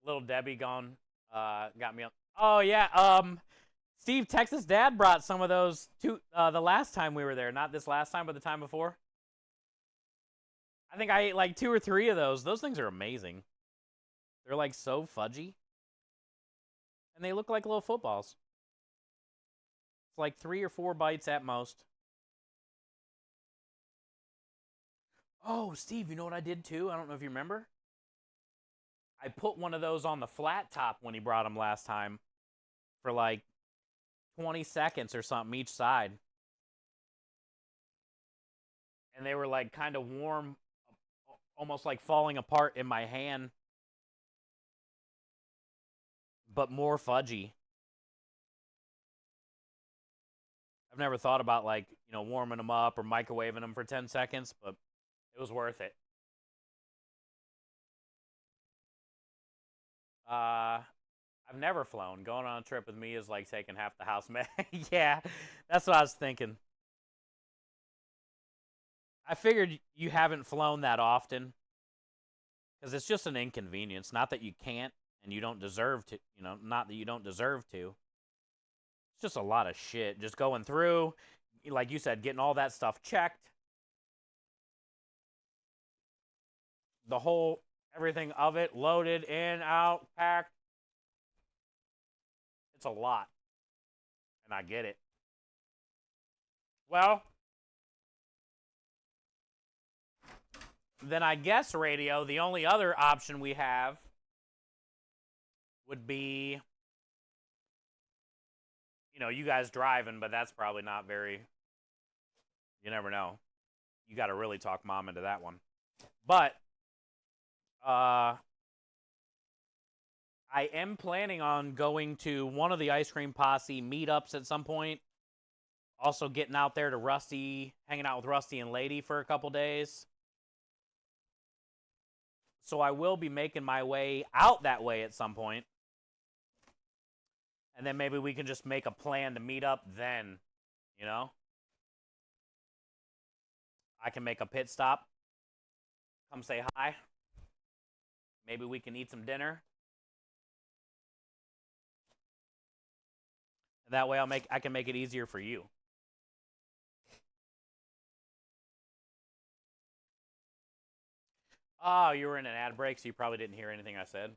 Little Debbie gone, got me up. Oh yeah, Steve, Texas Dad brought some of those to the last time we were there. Not this last time, but the time before. I think I ate like 2 or 3 of those. Those things are amazing. They're like so fudgy. And they look like little footballs. It's like 3 or 4 bites at most. Oh, Steve, you know what I did too? I don't know if you remember. I put one of those on the flat top when he brought them last time for like 20 seconds or something each side. And they were like kind of warm, almost like falling apart in my hand, but more fudgy. I've never thought about like, you know, warming them up or microwaving them for 10 seconds, but it was worth it. I've never flown. Going on a trip with me is like taking half the house. Yeah, that's what I was thinking. I figured you haven't flown that often because it's just an inconvenience. Not that you can't and you don't deserve to, you know, not that you don't deserve to. It's just a lot of shit. Just going through, like you said, getting all that stuff checked. The whole, everything of it, loaded, in, out, packed. It's a lot. And I get it. Well, then I guess, radio, the only other option we have would be, you know, you guys driving, but that's probably not very, you never know. You got to really talk mom into that one. But, I am planning on going to one of the Ice Cream Posse meetups at some point. Also getting out there to Rusty, hanging out with Rusty and Lady for a couple days. So I will be making my way out that way at some point. And then maybe we can just make a plan to meet up then, you know? I can make a pit stop. Come say hi. Maybe we can eat some dinner. That way I can make it easier for you. Oh, you were in an ad break, so you probably didn't hear anything I said.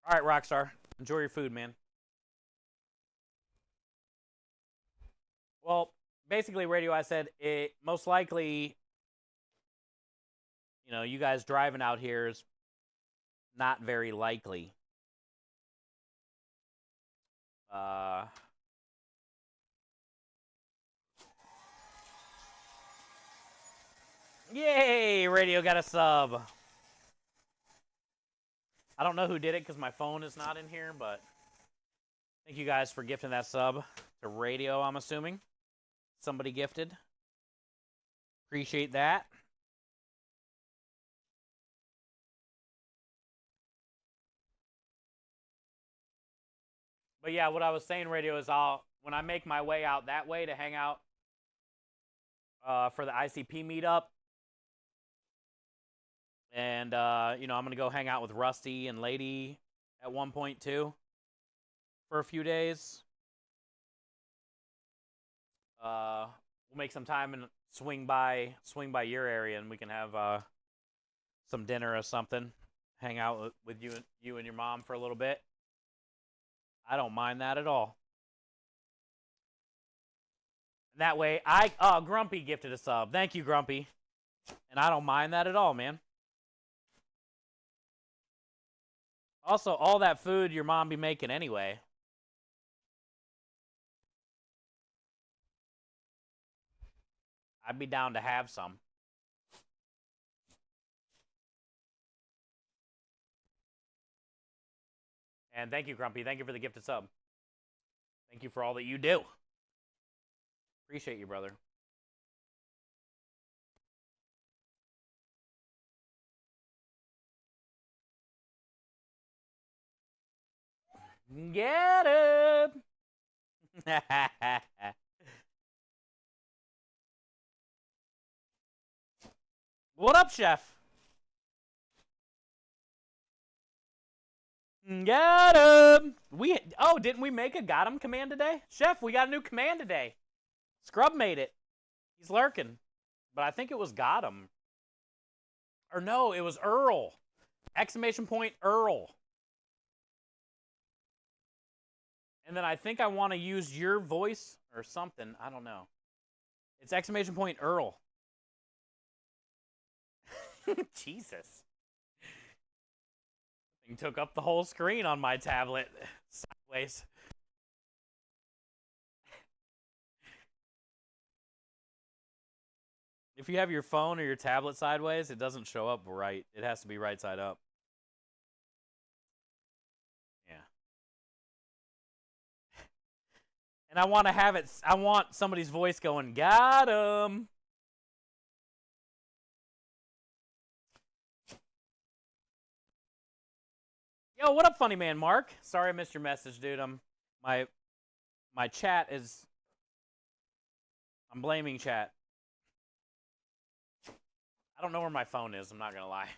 All right, Rockstar. Enjoy your food, man. Well, basically, radio, I said it most likely, you know, you guys driving out here is not very likely. Yay! Radio got a sub. I don't know who did it because my phone is not in here, but thank you guys for gifting that sub to radio, I'm assuming. Somebody gifted. Appreciate that. But yeah, what I was saying, radio, is when I make my way out that way to hang out for the ICP meetup, and you know, I'm gonna go hang out with Rusty and Lady at one point too for a few days. We'll make some time and swing by your area, and we can have some dinner or something. Hang out with you and your mom for a little bit. I don't mind that at all. And that way, Grumpy gifted a sub. Thank you, Grumpy. And I don't mind that at all, man. Also, all that food your mom be making anyway. I'd be down to have some. And thank you, Grumpy. Thank you for the gifted sub. Thank you for all that you do. Appreciate you, brother. Get up! What up, Chef? Got him! Didn't we make a got him command today? Chef, we got a new command today. Scrub made it. He's lurking. But I think it was got him. Or no, it was Earl. Exclamation point Earl. And then I think I want to use your voice or something. I don't know. It's exclamation point Earl. Jesus. Thing took up the whole screen on my tablet. Sideways. If you have your phone or your tablet sideways, it doesn't show up right. It has to be right side up. Yeah. And I want to have it, I want somebody's voice going, got him. Yo, what up, funny man Mark? Sorry I missed your message, dude. My chat is, I'm blaming chat. I don't know where my phone is, I'm not gonna lie.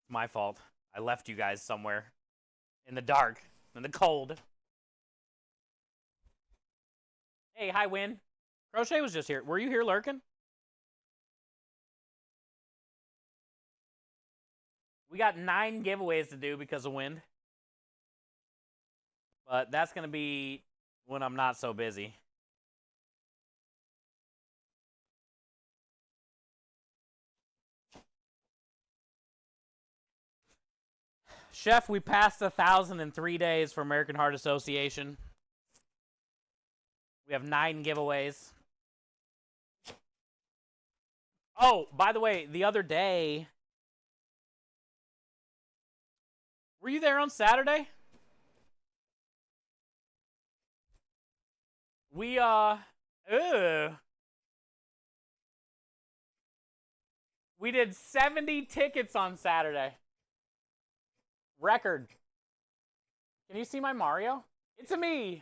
It's my fault. I left you guys somewhere in the dark, in the cold. Hey, hi, Win. Crochet was just here. Were you here lurking? We got 9 giveaways to do because of wind. But that's going to be when I'm not so busy. Chef, we passed 1,000 in 3 days for American Heart Association. We have 9 giveaways. Oh, by the way, the other day... Were you there on Saturday? We, we did 70 tickets on Saturday. Record. Can you see my Mario? It's a me.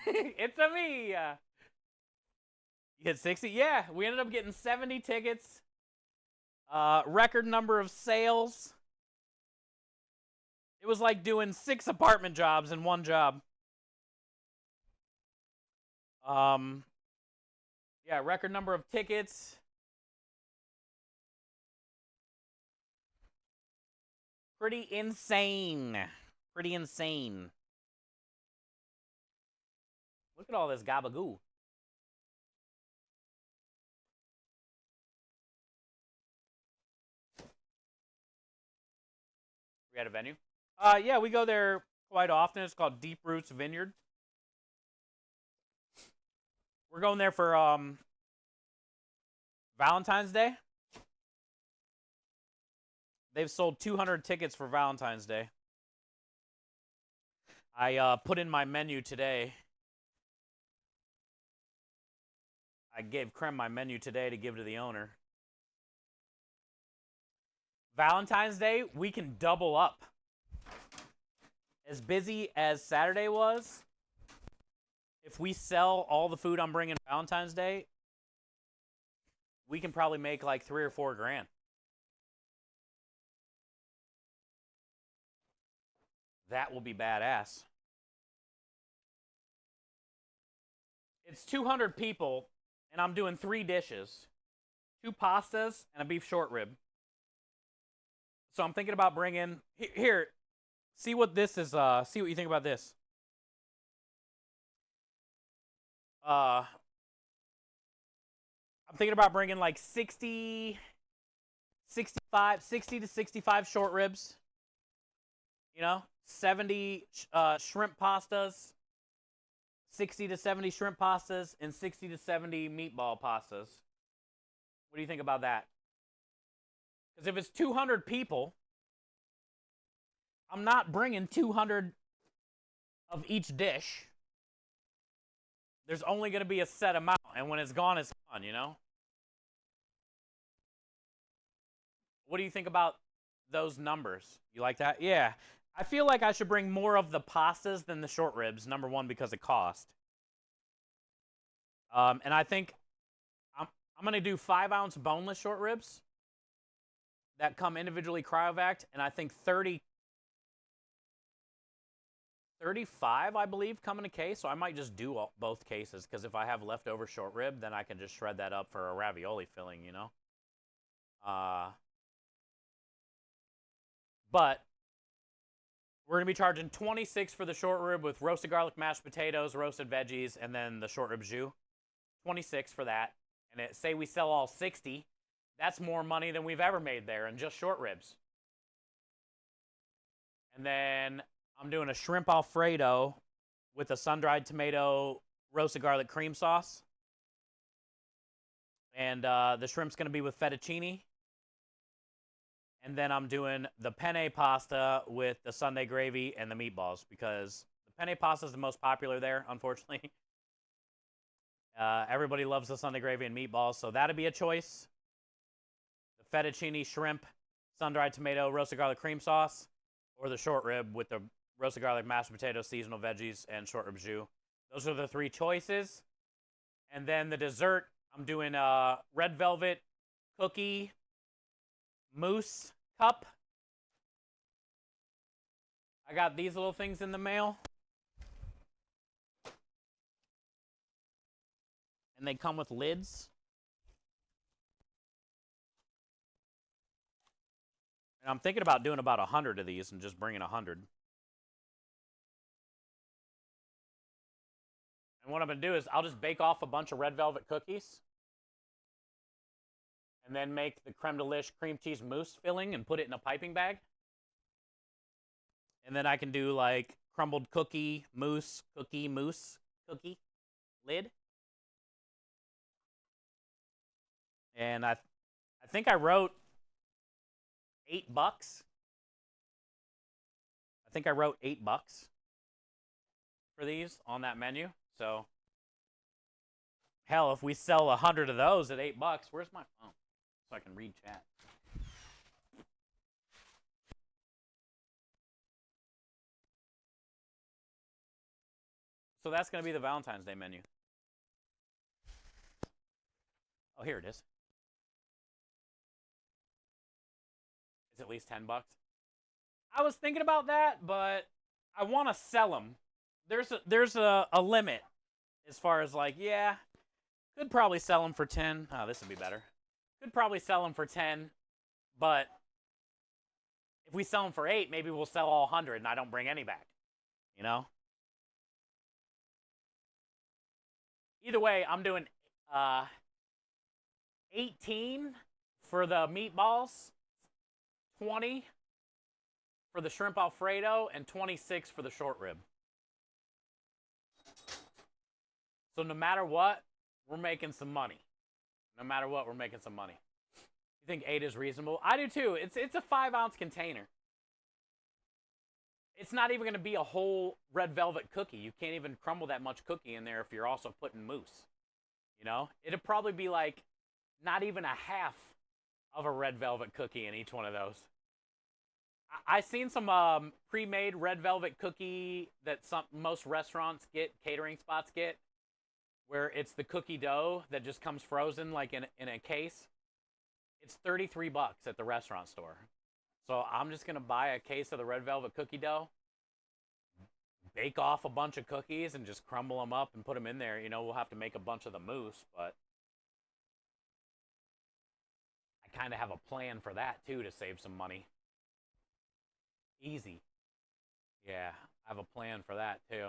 It's a me. You hit 60? Yeah, we ended up getting 70 tickets. Record number of sales. It was like doing 6 apartment jobs in one job. Yeah, record number of tickets. Pretty insane. Pretty insane. Look at all this gabagoo. We had a venue? Yeah, we go there quite often. It's called Deep Roots Vineyard. We're going there for Valentine's Day. They've sold 200 tickets for Valentine's Day. I put in my menu today. I gave Krem my menu today to give to the owner. Valentine's Day, we can double up. As busy as Saturday was, if we sell all the food I'm bringing Valentine's Day, we can probably make like 3 or 4 grand. That will be badass. It's 200 people, and I'm doing 3 dishes. 2 pastas and a beef short rib. So I'm thinking about bringing... Here, see what this is, see what you think about this. I'm thinking about bringing like 60 to 65 short ribs. You know, 70 shrimp pastas, 60 to 70 shrimp pastas, and 60 to 70 meatball pastas. What do you think about that? Because if it's 200 people, I'm not bringing 200 of each dish. There's only going to be a set amount, and when it's gone, it's gone, you know? What do you think about those numbers? You like that? Yeah. I feel like I should bring more of the pastas than the short ribs, number one, because of cost. And I think I'm going to do 5-ounce boneless short ribs. that come individually cryovac, and I think 35, I believe, come in a case. So I might just do both cases, because if I have leftover short rib, then I can just shred that up for a ravioli filling, you know? But we're going to be charging $26 for the short rib with roasted garlic mashed potatoes, roasted veggies, and then the short rib jus. $26 for that. And say we sell all 60, that's more money than we've ever made there in just short ribs. And then I'm doing a shrimp Alfredo with a sun-dried tomato roasted garlic cream sauce. And the shrimp's going to be with fettuccine. And then I'm doing the penne pasta with the Sunday gravy and the meatballs, because the penne pasta is the most popular there, unfortunately. Everybody loves the Sunday gravy and meatballs, so that'd be a choice. The fettuccine, shrimp, sun-dried tomato, roasted garlic cream sauce, or the short rib with the roasted garlic, mashed potatoes, seasonal veggies, and short rib jus. Those are the 3 choices. And then the dessert, I'm doing a red velvet cookie mousse cup. I got these little things in the mail. And they come with lids. And I'm thinking about doing about 100 of these and just bringing 100. And what I'm going to do is I'll just bake off a bunch of red velvet cookies. And then make the creme delish cream cheese mousse filling and put it in a piping bag. And then I can do like crumbled cookie mousse lid. And I think I wrote $8. I think I wrote $8 for these on that menu. So hell, if we sell 100 of those at $8, where's my phone? So I can read chat. So that's going to be the Valentine's Day menu. Oh, here it is. It's at least $10. I was thinking about that, but I want to sell them. There's a limit as far as like, yeah, could probably sell them for 10. Oh, this would be better. Could probably sell them for 10, but if we sell them for 8, maybe we'll sell all 100 and I don't bring any back, you know? Either way, I'm doing 18 for the meatballs, 20 for the shrimp Alfredo, and 26 for the short rib. So no matter what, we're making some money. No matter what, we're making some money. You think 8 is reasonable? I do too. It's a 5-ounce container. It's not even going to be a whole red velvet cookie. You can't even crumble that much cookie in there if you're also putting mousse. You know? It'd probably be like not even a half of a red velvet cookie in each one of those. I've seen some pre-made red velvet cookie that most restaurants get, catering spots get, where it's the cookie dough that just comes frozen like in a case. It's $33 at the restaurant store. So I'm just going to buy a case of the red velvet cookie dough, bake off a bunch of cookies, and just crumble them up and put them in there. You know, we'll have to make a bunch of the mousse, but I kind of have a plan for that too to save some money. Easy. Yeah, I have a plan for that too.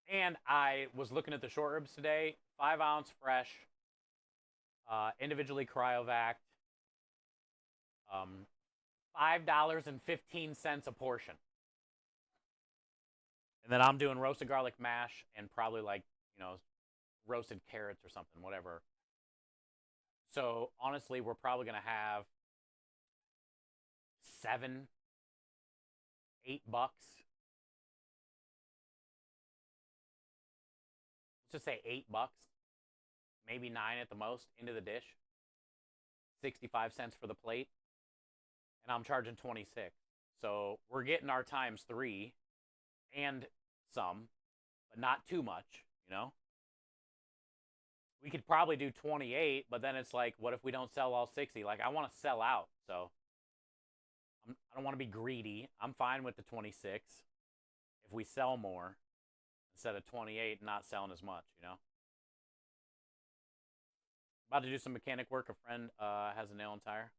And I was looking at the short ribs today, 5-ounce fresh, individually cryovac, $5.15 a portion. And then I'm doing roasted garlic mash and probably like, you know, roasted carrots or something, whatever. So honestly, we're probably going to have $7, $8. Let's just say $8, maybe 9 at the most into the dish. 65 cents for the plate. And I'm charging 26. So we're getting our times 3 and some, but not too much, you know? We could probably do 28, but then it's like, what if we don't sell all 60? Like, I want to sell out, so I don't want to be greedy. I'm fine with the 26 if we sell more instead of 28 not selling as much, you know? About to do some mechanic work. A friend has a nail and tire.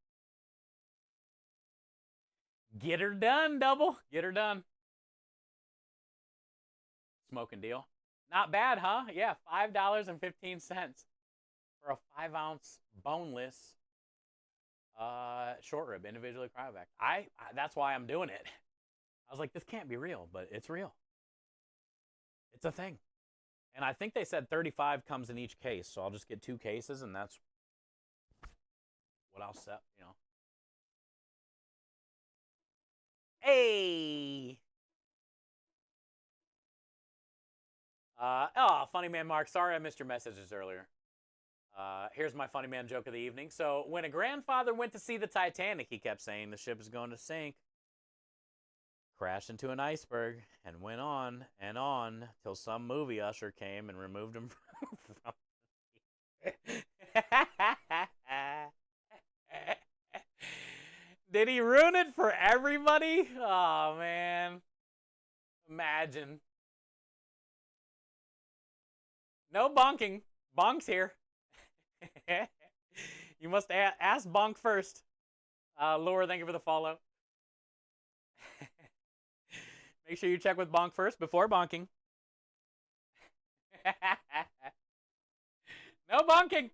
Get her done, double. Get her done. Smoking deal. Not bad, huh? Yeah, $5.15 for a 5-ounce boneless short rib, individually cryovac. That's why I'm doing it. I was like, this can't be real, but it's real. It's a thing. And I think they said 35 comes in each case, so I'll just get 2 cases, and that's what I'll set, you know. Hey! Funny man Mark, sorry I missed your messages earlier. Here's my funny man joke of the evening. So, when a grandfather went to see the Titanic, he kept saying the ship is going to sink. Crashed into an iceberg and went on and on till some movie usher came and removed him from Did he ruin it for everybody? Oh, man. Imagine. No bonking. Bonk's here. You must ask Bonk first. Laura, thank you for the follow. Make sure you check with Bonk first before bonking. No bonking.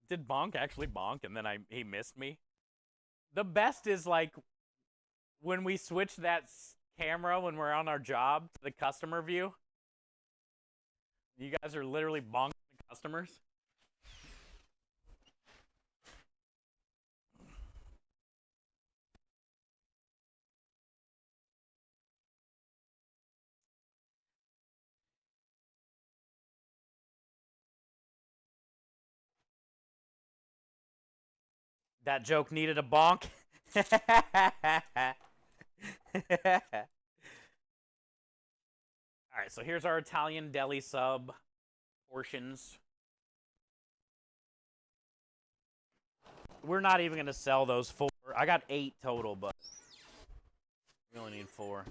Did Bonk actually bonk and then he missed me? The best is like when we switch that camera when we're on our job to the customer view. You guys are literally bonking the customers. That joke needed a bonk. All right, so here's our Italian deli sub portions. We're not even going to sell those 4. I got 8 total, but we only need 4.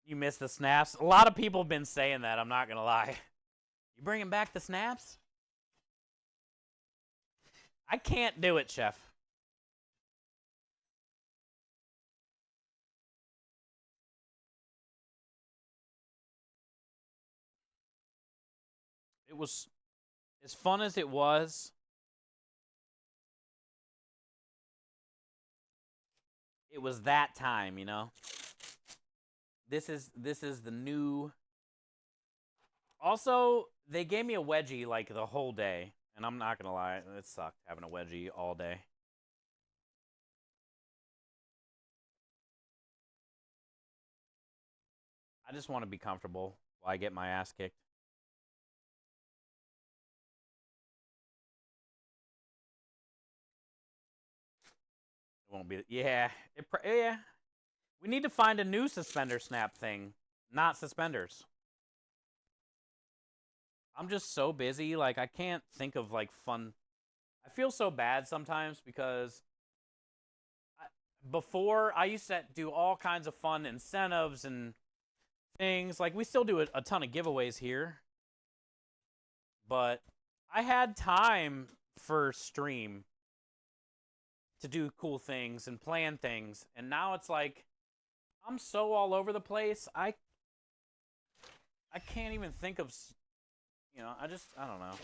You missed the snaps. A lot of people have been saying that, I'm not going to lie. You bringing back the snaps? I can't do it, Chef. It was as fun as it was. It was that time, you know. This is the new. Also, they gave me a wedgie like the whole day, and I'm not gonna lie, it sucked having a wedgie all day. I just want to be comfortable while I get my ass kicked. It won't be. Yeah, yeah. We need to find a new suspender snap thing, not suspenders. I'm just so busy, like I can't think of like fun. I feel so bad sometimes because before I used to do all kinds of fun incentives and things. Like we still do a ton of giveaways here, but I had time for stream to do cool things and plan things, and now it's like I'm so all over the place. I can't even think of, you know, I don't know.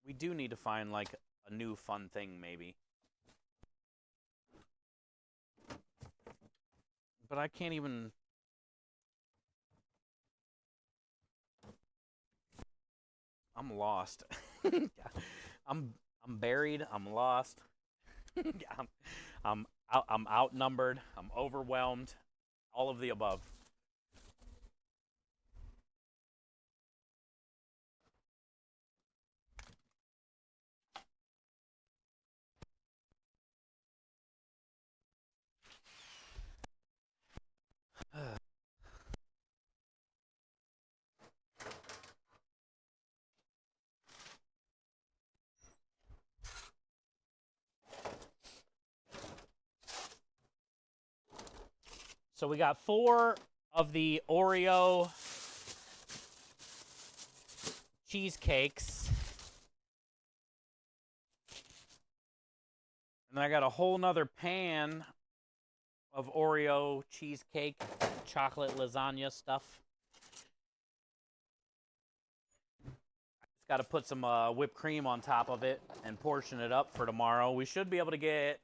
We do need to find like a new fun thing maybe. But I can't even. I'm lost. I'm buried. I'm lost. I'm outnumbered. I'm overwhelmed. All of the above. So we got 4 of the Oreo cheesecakes. And then I got a whole nother pan of Oreo cheesecake, chocolate lasagna stuff. Just got to put some whipped cream on top of it and portion it up for tomorrow. We should be able to get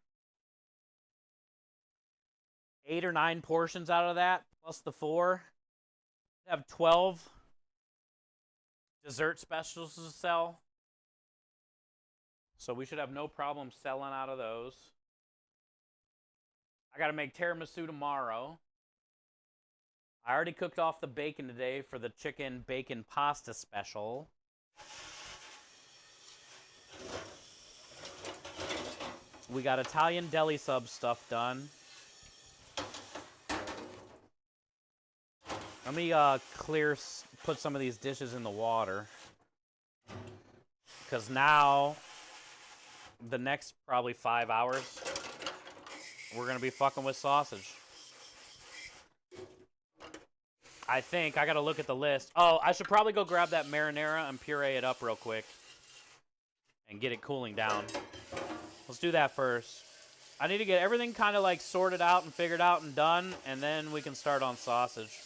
8 or 9 portions out of that, plus the 4. We have 12 dessert specials to sell. So we should have no problem selling out of those. I got to make tiramisu tomorrow. I already cooked off the bacon today for the chicken bacon pasta special. We got Italian deli sub stuff done. Let me put some of these dishes in the water. Because now, the next probably 5 hours, we're going to be fucking with sausage. I think. I got to look at the list. Oh, I should probably go grab that marinara and puree it up real quick. And get it cooling down. Let's do that first. I need to get everything kind of like sorted out and figured out and done. And then we can start on sausage.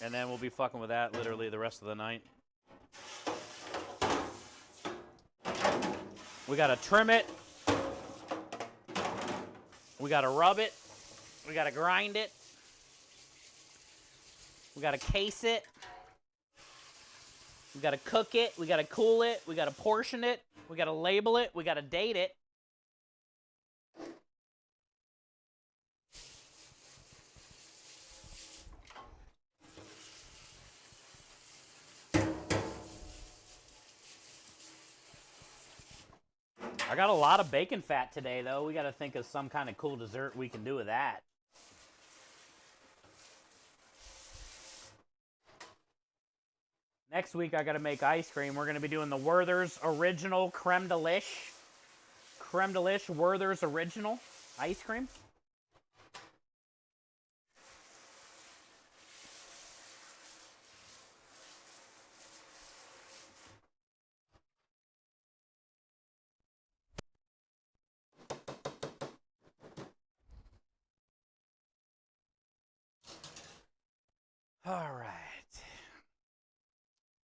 And then we'll be fucking with that literally the rest of the night. We gotta trim it. We gotta rub it. We gotta grind it. We gotta case it. We gotta cook it. We gotta cool it. We gotta portion it. We gotta label it. We gotta date it. I got a lot of bacon fat today, though. We got to think of some kind of cool dessert we can do with that. Next week, I got to make ice cream. We're going to be doing the Werther's Original Creme Delish. Creme Delish Werther's Original ice cream. All right.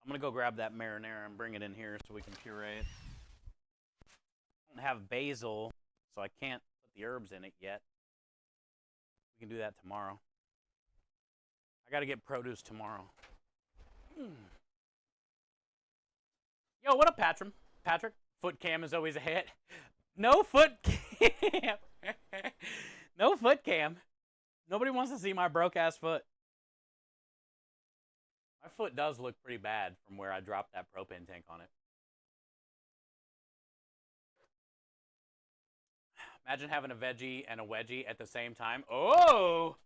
I'm going to go grab that marinara and bring it in here so we can puree it. I don't have basil, so I can't put the herbs in it yet. We can do that tomorrow. I got to get produce tomorrow. Yo, what up, Patrick? Patrick, foot cam is always a hit. No foot cam. No foot cam. Nobody wants to see my broke-ass foot. My foot does look pretty bad from where I dropped that propane tank on it. Imagine having a veggie and a wedgie at the same time. Oh!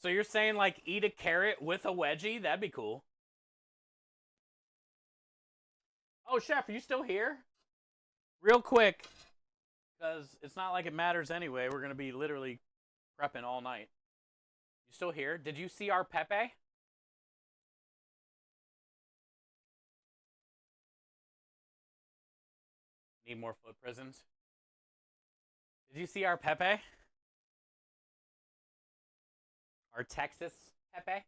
So you're saying, like, eat a carrot with a wedgie? That'd be cool. Oh, Chef, are you still here? Real quick, because it's not like it matters anyway. We're going to be literally prepping all night. You still here? Did you see our Pepe? Need more foot prisons. Did you see our Pepe? Our Texas Pepe?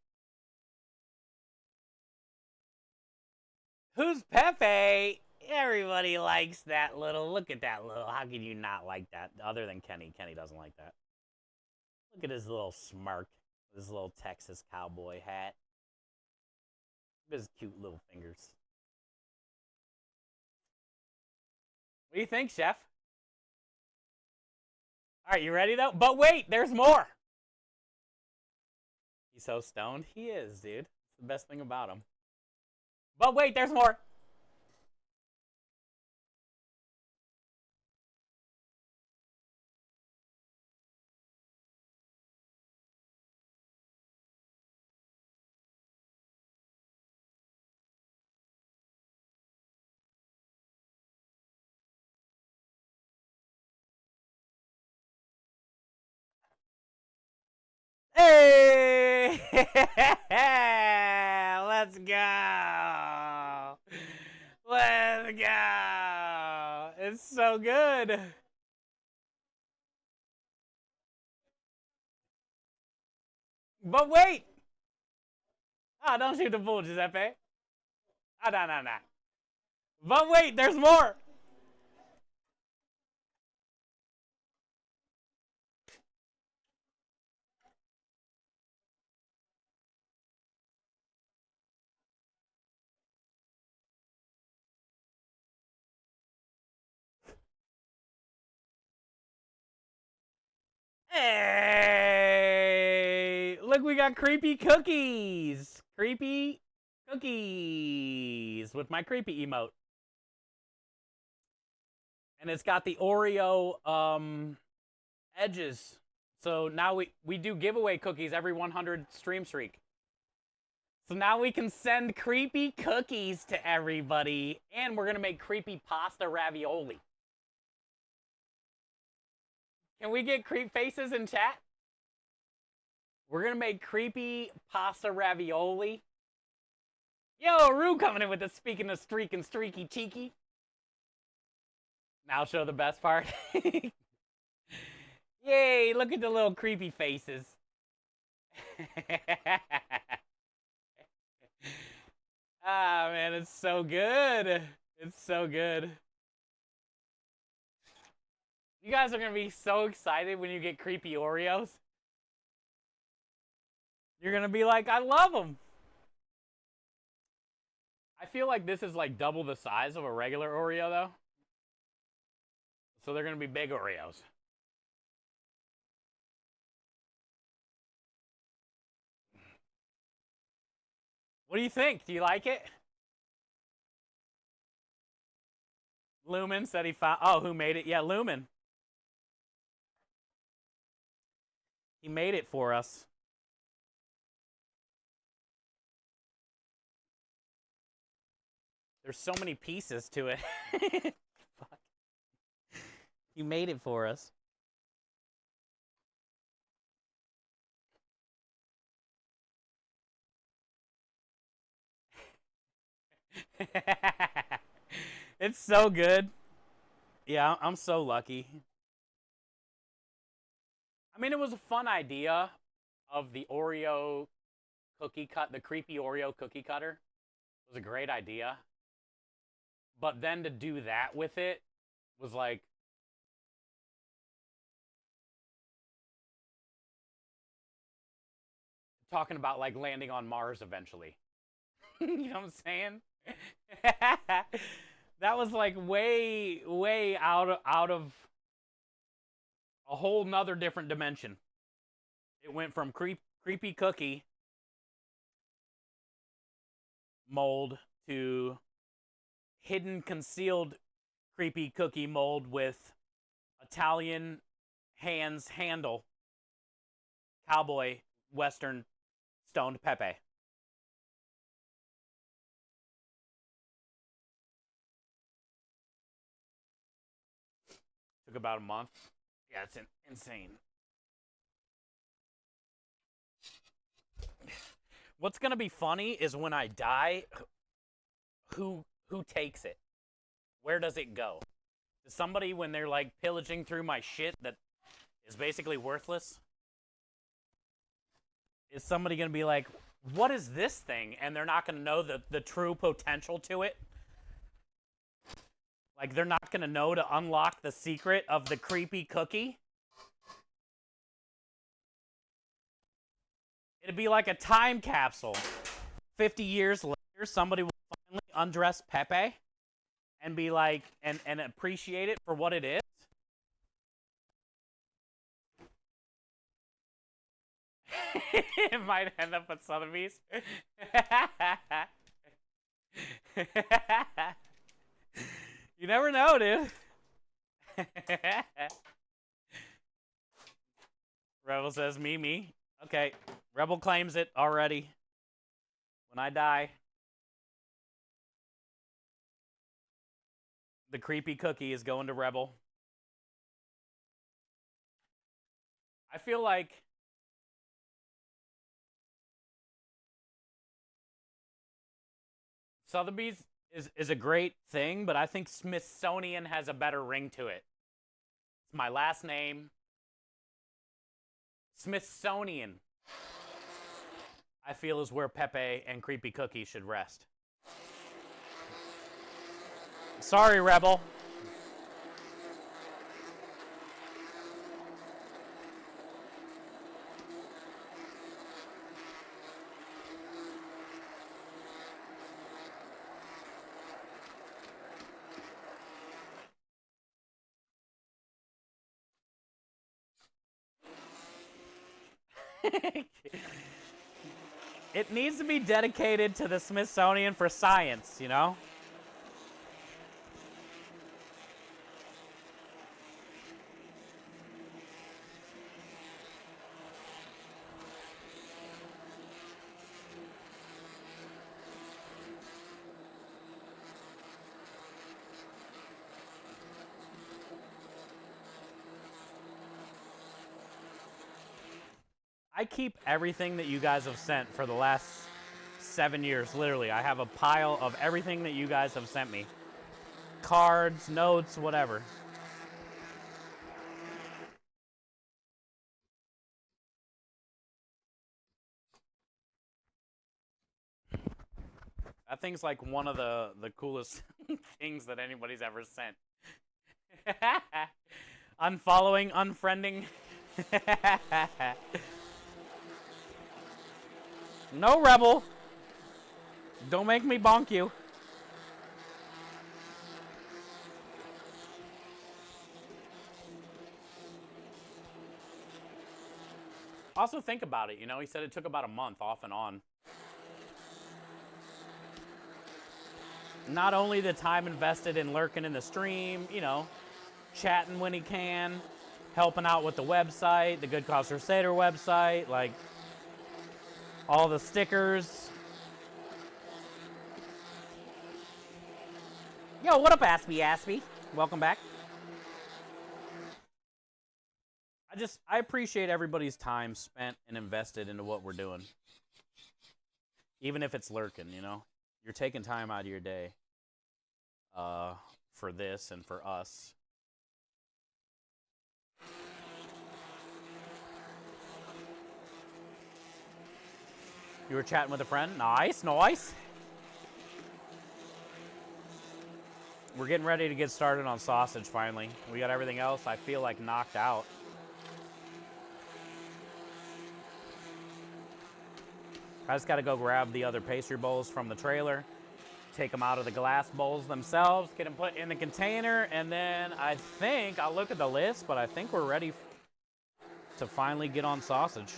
Who's Pepe? Everybody likes that little. Look at that little. How can you not like that? Other than Kenny. Kenny doesn't like that. Look at his little smirk. His little Texas cowboy hat. Look at his cute little fingers. What do you think, Chef? All right, you ready, though? But wait, there's more. He's so stoned. He is, dude. It's the best thing about him. But wait, there's more. Hey! Let's go! Let's go! It's so good. But wait! Ah, don't shoot the fool, Giuseppe. Ah, no. But wait, there's more! Hey! Look, we got creepy cookies! Creepy cookies with my creepy emote. And it's got the Oreo edges. So now we do giveaway cookies every 100 stream streak. So now we can send creepy cookies to everybody. And we're going to make creepy pasta ravioli. Can we get creep faces in chat? We're going to make creepy pasta ravioli. Yo, Rue coming in with the speaking of streak and streaky cheeky. Now show the best part. Yay, look at the little creepy faces. Ah, man, it's so good. It's so good. You guys are going to be so excited when you get creepy Oreos. You're going to be like, I love them. I feel like this is like double the size of a regular Oreo, though. So they're going to be big Oreos. What do you think? Do you like it? Lumen said he found... Oh, who made it? Yeah, Lumen. He made it for us. There's so many pieces to it. Fuck. He made it for us. It's so good. Yeah, I'm so lucky. I mean, it was a fun idea of the Oreo cookie cut, the creepy Oreo cookie cutter. It was a great idea. But then to do that with it was like... talking about like landing on Mars eventually. You know what I'm saying? That was like way out of a whole nother different dimension. It went from creepy cookie mold to hidden concealed creepy cookie mold with Italian hands handle cowboy western stoned Pepe. Took about a month. Yeah, it's insane. What's gonna be funny is when I die, who takes it? Where does it go? Does somebody, when they're like pillaging through my shit that is basically worthless, is somebody gonna be like, what is this thing? And they're not gonna know the true potential to it? Like, they're not gonna know to unlock the secret of the creepy cookie? It'd be like a time capsule. 50 years later, somebody will finally undress Pepe and be like, and appreciate it for what it is. It might end up with Sotheby's. You never know, dude. Rebel says, me. Okay, Rebel claims it already. When I die, the creepy cookie is going to Rebel. I feel like Sotheby's is a great thing, but I think Smithsonian has a better ring to it. It's my last name. Smithsonian, I feel, is where Pepe and Creepy Cookie should rest. Sorry, Rebel. It needs to be dedicated to the Smithsonian for science, you know? I keep everything that you guys have sent for the last 7 years, literally. I have a pile of everything that you guys have sent me. Cards, notes, whatever. That thing's like one of the coolest things that anybody's ever sent. Unfollowing, unfriending. No, Rebel. Don't make me bonk you. Also, think about it. You know, he said it took about a month off and on. Not only the time invested in lurking in the stream, you know, chatting when he can, helping out with the website, the Good Cause Crusader website, like all the stickers. Yo, what up, Aspie? Welcome back. I appreciate everybody's time spent and invested into what we're doing. Even if it's lurking, you know? You're taking time out of your day for this and for us. You were chatting with a friend? Nice, nice. We're getting ready to get started on sausage finally. We got everything else, I feel like, knocked out. I just got to go grab the other pastry bowls from the trailer, take them out of the glass bowls themselves, get them put in the container, and then I think, I'll look at the list, but I think we're ready to finally get on sausage.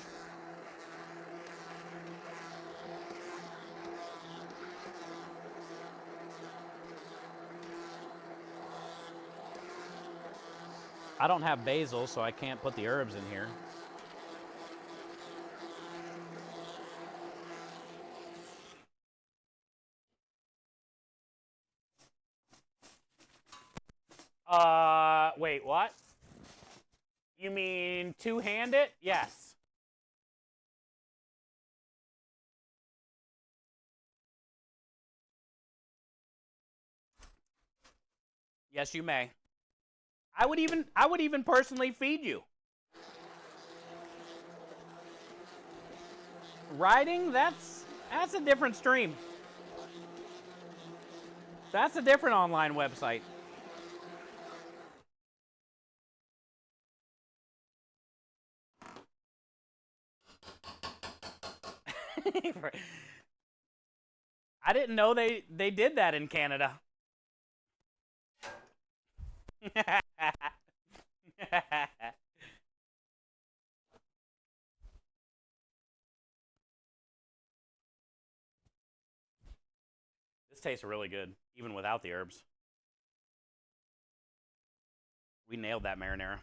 I don't have basil, so I can't put the herbs in here. Wait, what? You mean two-hand it? Yes. Yes, you may. I would even personally feed you. Riding, that's a different stream. That's a different online website. I didn't know they did that in Canada. This tastes really good, even without the herbs. We nailed that marinara.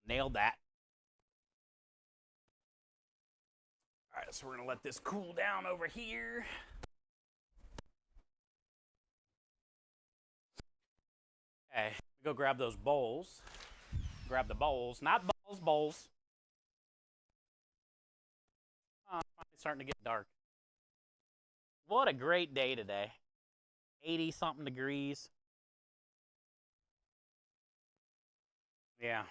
Nailed that. All right, so we're gonna let this cool down over here. Okay, go grab those bowls. Grab the bowls, not bowls, bowls. It's starting to get dark. What a great day today. 80-something degrees. Yeah.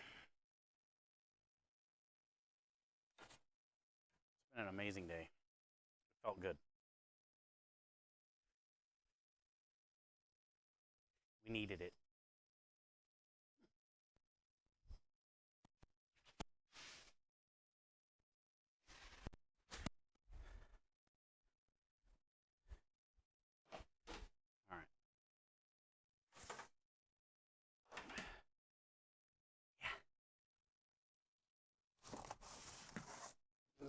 It's been an amazing day. It felt good. We needed it. All right.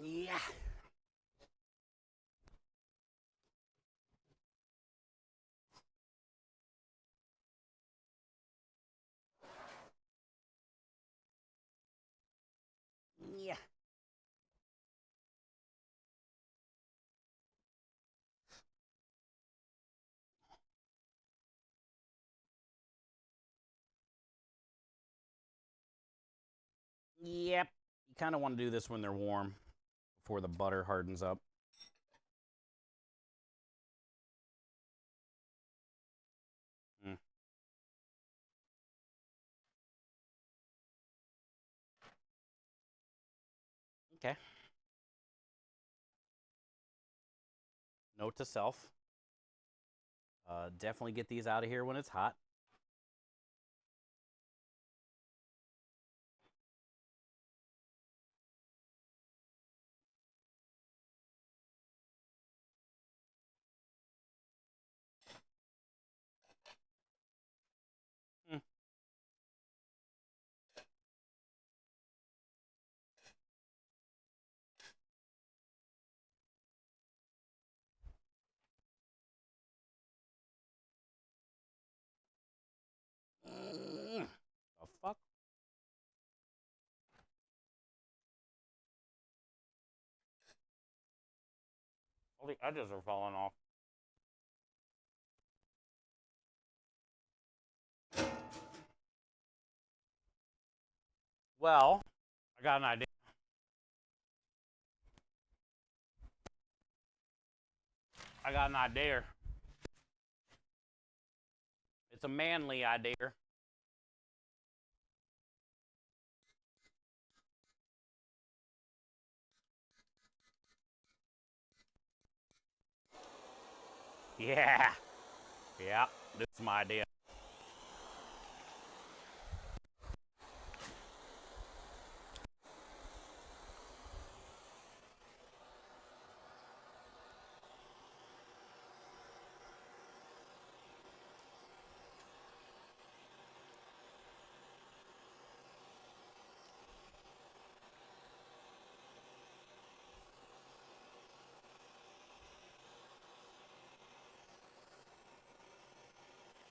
Yeah. Yeah. Yep. You kind of want to do this when they're warm before the butter hardens up. Mm. Okay. Note to self. Definitely get these out of here when it's hot. Mm. The fuck? All the edges are falling off. Well, I got an idea. I got an idea. It's a manly idea. Yeah. Yeah. This is my idea.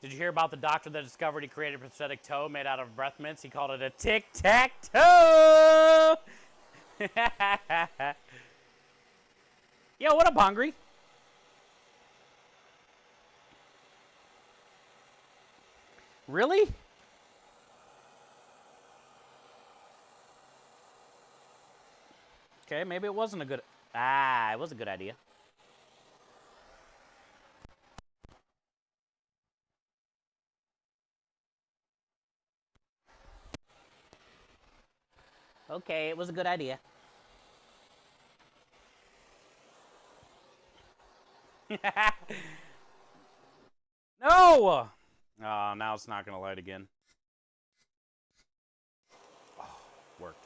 Did you hear about the doctor that discovered he created a prosthetic toe made out of breath mints? He called it a tic-tac-toe! Yo, what up, Hungry? Really? Okay, maybe it wasn't a good... it was a good idea. Okay, it was a good idea. No! Oh, now it's not going to light again. Oh, worked.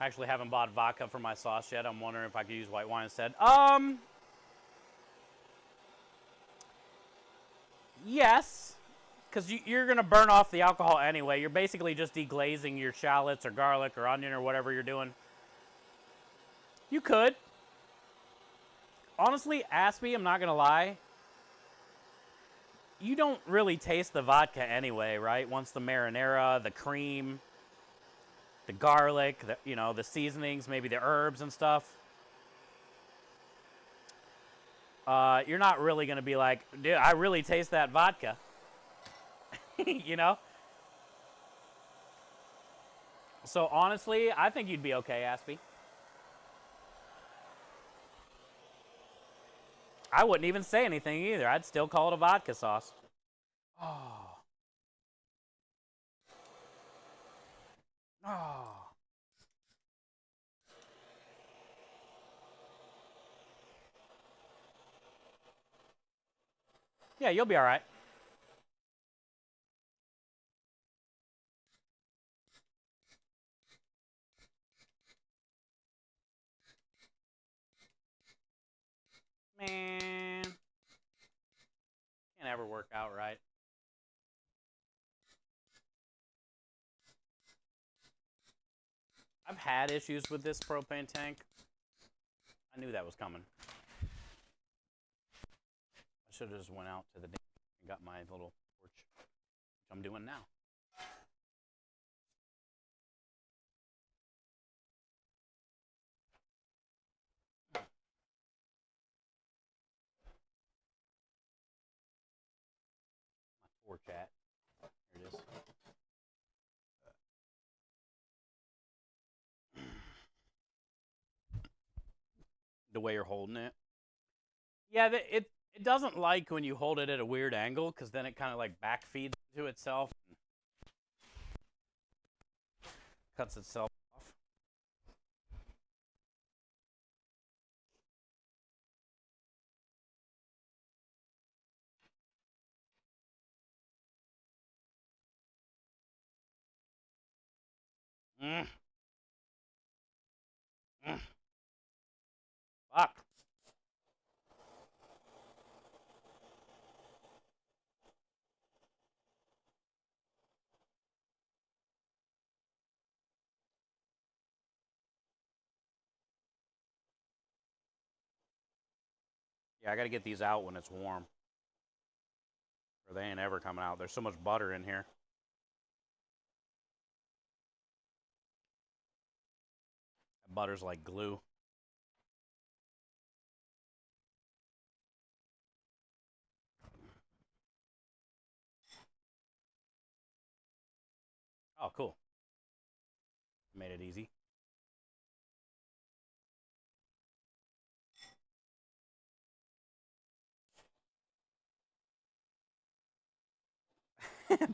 I actually haven't bought vodka for my sauce yet. I'm wondering if I could use white wine instead. Yes. Because you're going to burn off the alcohol anyway. You're basically just deglazing your shallots or garlic or onion or whatever you're doing. You could. Honestly, Aspie, I'm not going to lie. You don't really taste the vodka anyway, right? Once the marinara, the cream, the garlic, the seasonings, maybe the herbs and stuff. You're not really going to be like, dude, I really taste that vodka. you know? So honestly, I think you'd be okay, Aspie. I wouldn't even say anything either. I'd still call it a vodka sauce. Oh. Oh. Yeah, you'll be all right. Man. Can't ever work out right. I've had issues with this propane tank. I knew that was coming. I should have just went out to the and got my little torch, which I'm doing now. My torch at. Here it is. The way you're holding it. Yeah, it doesn't like when you hold it at a weird angle, because then it kind of like back feeds to itself and cuts itself off. Mm. Mm. Fuck. Yeah, I gotta get these out when it's warm, or they ain't ever coming out. There's so much butter in here. That butter's like glue. Oh, cool. Made it easy.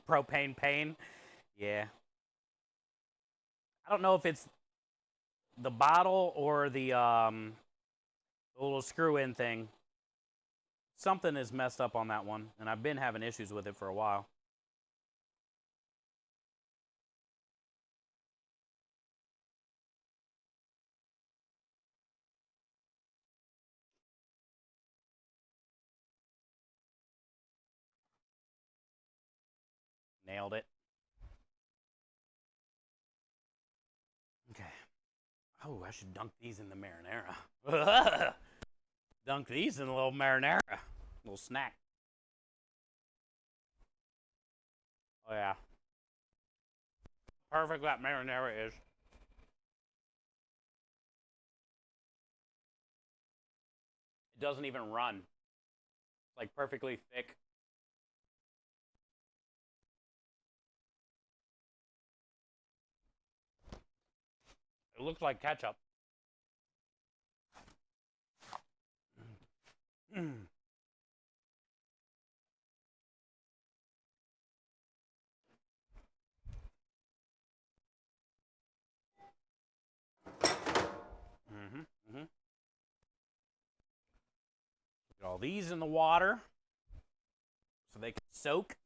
Propane pain. Yeah. I don't know if it's the bottle or the little screw-in thing. Something is messed up on that one, and I've been having issues with it for a while. Nailed it. Okay. Oh, I should dunk these in the marinara. Dunk these in a little marinara. Little snack. Oh, yeah. Perfect that marinara is. It doesn't even run. It's like perfectly thick. It looks like ketchup. Mm. Mm-hmm. Mm-hmm. Get all these in the water so they can soak.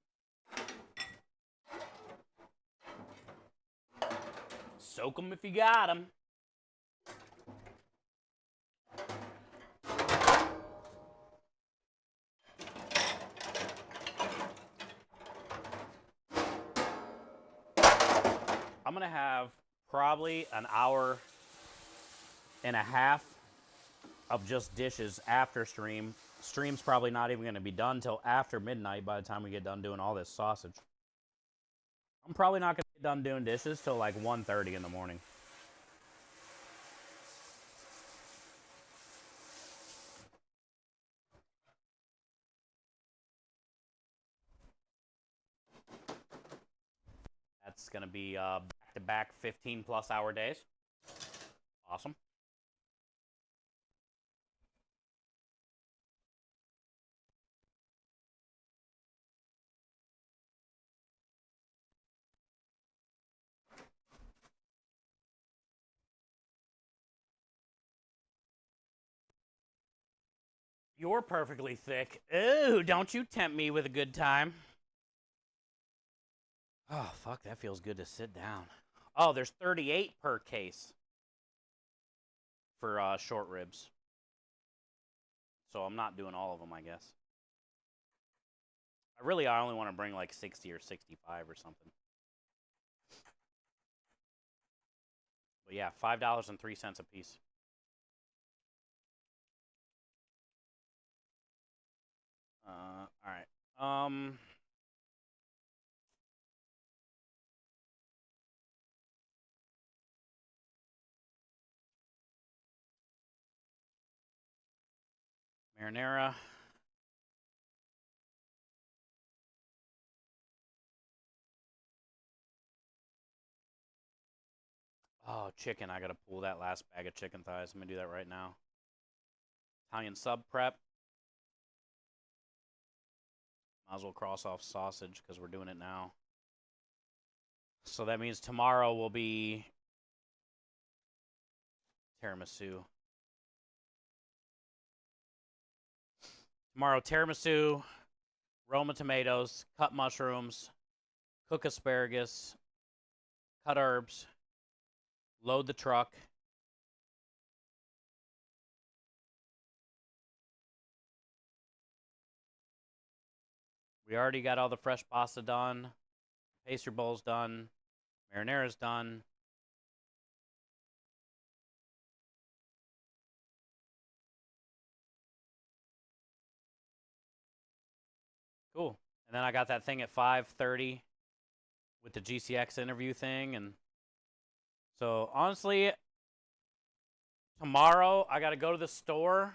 Soak them if you got them. I'm going to have probably an hour and a half of just dishes after stream. Stream's probably not even going to be done till after midnight by the time we get done doing all this sausage. I'm probably not going to get done doing dishes till like 1:30 in the morning. It's going to be back-to-back 15-plus hour days. Awesome. You're perfectly thick. Ooh, don't you tempt me with a good time. Oh, fuck, that feels good to sit down. Oh, there's 38 per case for short ribs. So I'm not doing all of them, I guess. I only want to bring like 60 or 65 or something. But yeah, $5.03 a piece. All right. Marinara. Oh, chicken. I got to pull that last bag of chicken thighs. I'm going to do that right now. Italian sub prep. Might as well cross off sausage because we're doing it now. So that means tomorrow will be tiramisu. Tomorrow, tiramisu, Roma tomatoes, cut mushrooms, cook asparagus, cut herbs, load the truck. We already got all the fresh pasta done. Pastry bowl's done. Marinara's done. Cool. And then I got that thing at 5:30 with the GCX interview thing. And so, honestly, tomorrow I got to go to the store,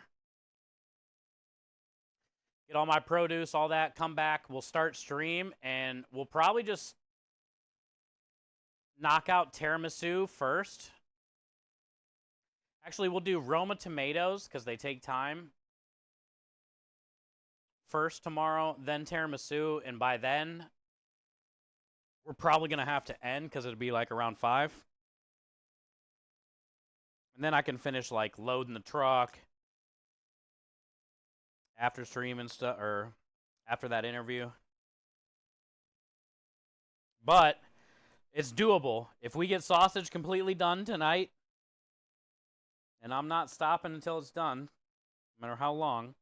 get all my produce, all that, come back. We'll start stream, and we'll probably just knock out tiramisu first. Actually, we'll do Roma tomatoes because they take time first tomorrow, then tiramisu, and by then we're probably going to have to end because it'll be like around 5. And then I can finish like loading the truck after stream and stuff, or after that interview. But it's doable. If we get sausage completely done tonight, and I'm not stopping until it's done, no matter how long,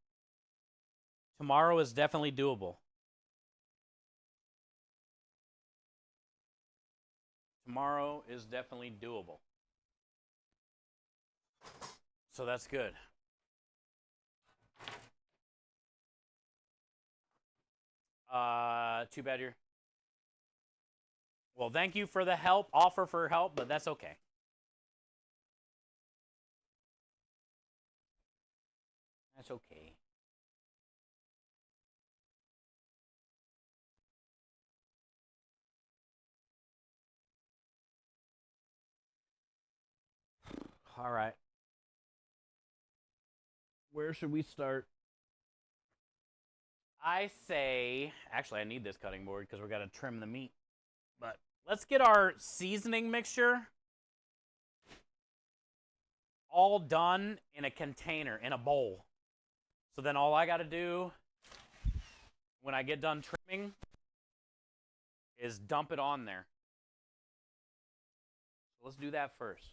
tomorrow is definitely doable. Tomorrow is definitely doable. So that's good. Too bad you're... Well, thank you for the offer for help, but that's okay. That's okay. All right. Where should we start? I say, actually, I need this cutting board because we're going to trim the meat. But let's get our seasoning mixture all done in a container, in a bowl. So then all I got to do when I get done trimming is dump it on there. So let's do that first.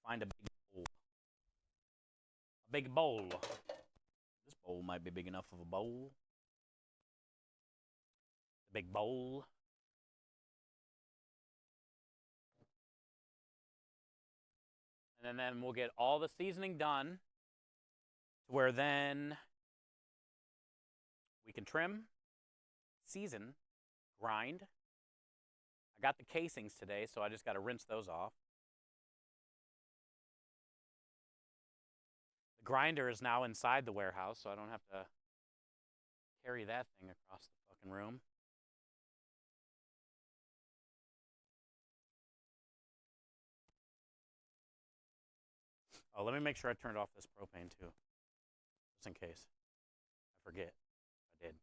Let's find a big bowl. A big bowl. This bowl might be big enough of a bowl. A big bowl. And then we'll get all the seasoning done, where then we can trim, season, grind. I got the casings today, so I just got to rinse those off. The grinder is now inside the warehouse, so I don't have to carry that thing across the fucking room. Oh, let me make sure I turned off this propane too, just in case I forget. I did.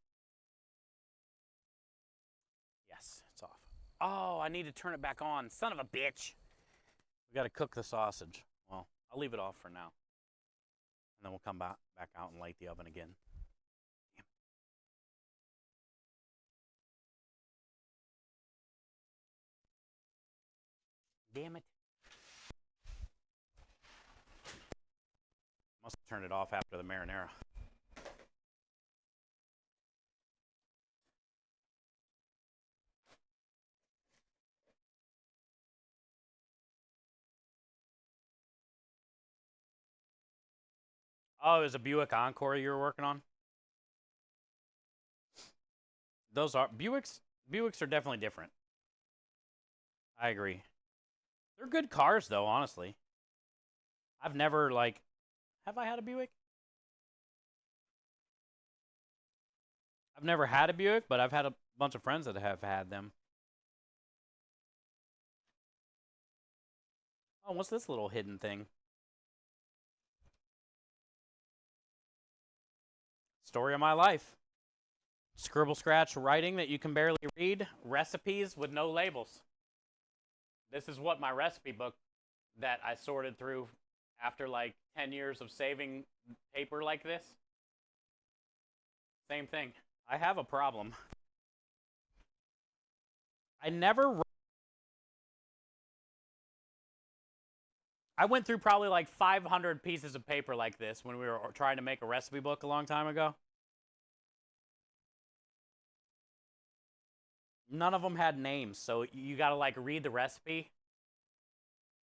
Yes, it's off. Oh, I need to turn it back on. Son of a bitch. We got to cook the sausage. Well, I'll leave it off for now. And then we'll come back out and light the oven again. Damn it. Must have turned it off after the marinara. Oh, it was a Buick Encore you were working on? Those are Buicks. Buicks are definitely different. I agree. They're good cars though, honestly. I've never have I had a Buick? I've never had a Buick, but I've had a bunch of friends that have had them. Oh, what's this little hidden thing? Story of my life. Scribble scratch writing that you can barely read. Recipes with no labels. This is what my recipe book that I sorted through after like 10 years of saving paper like this. Same thing. I have a problem. I went through probably like 500 pieces of paper like this when we were trying to make a recipe book a long time ago. None of them had names, so you gotta like read the recipe.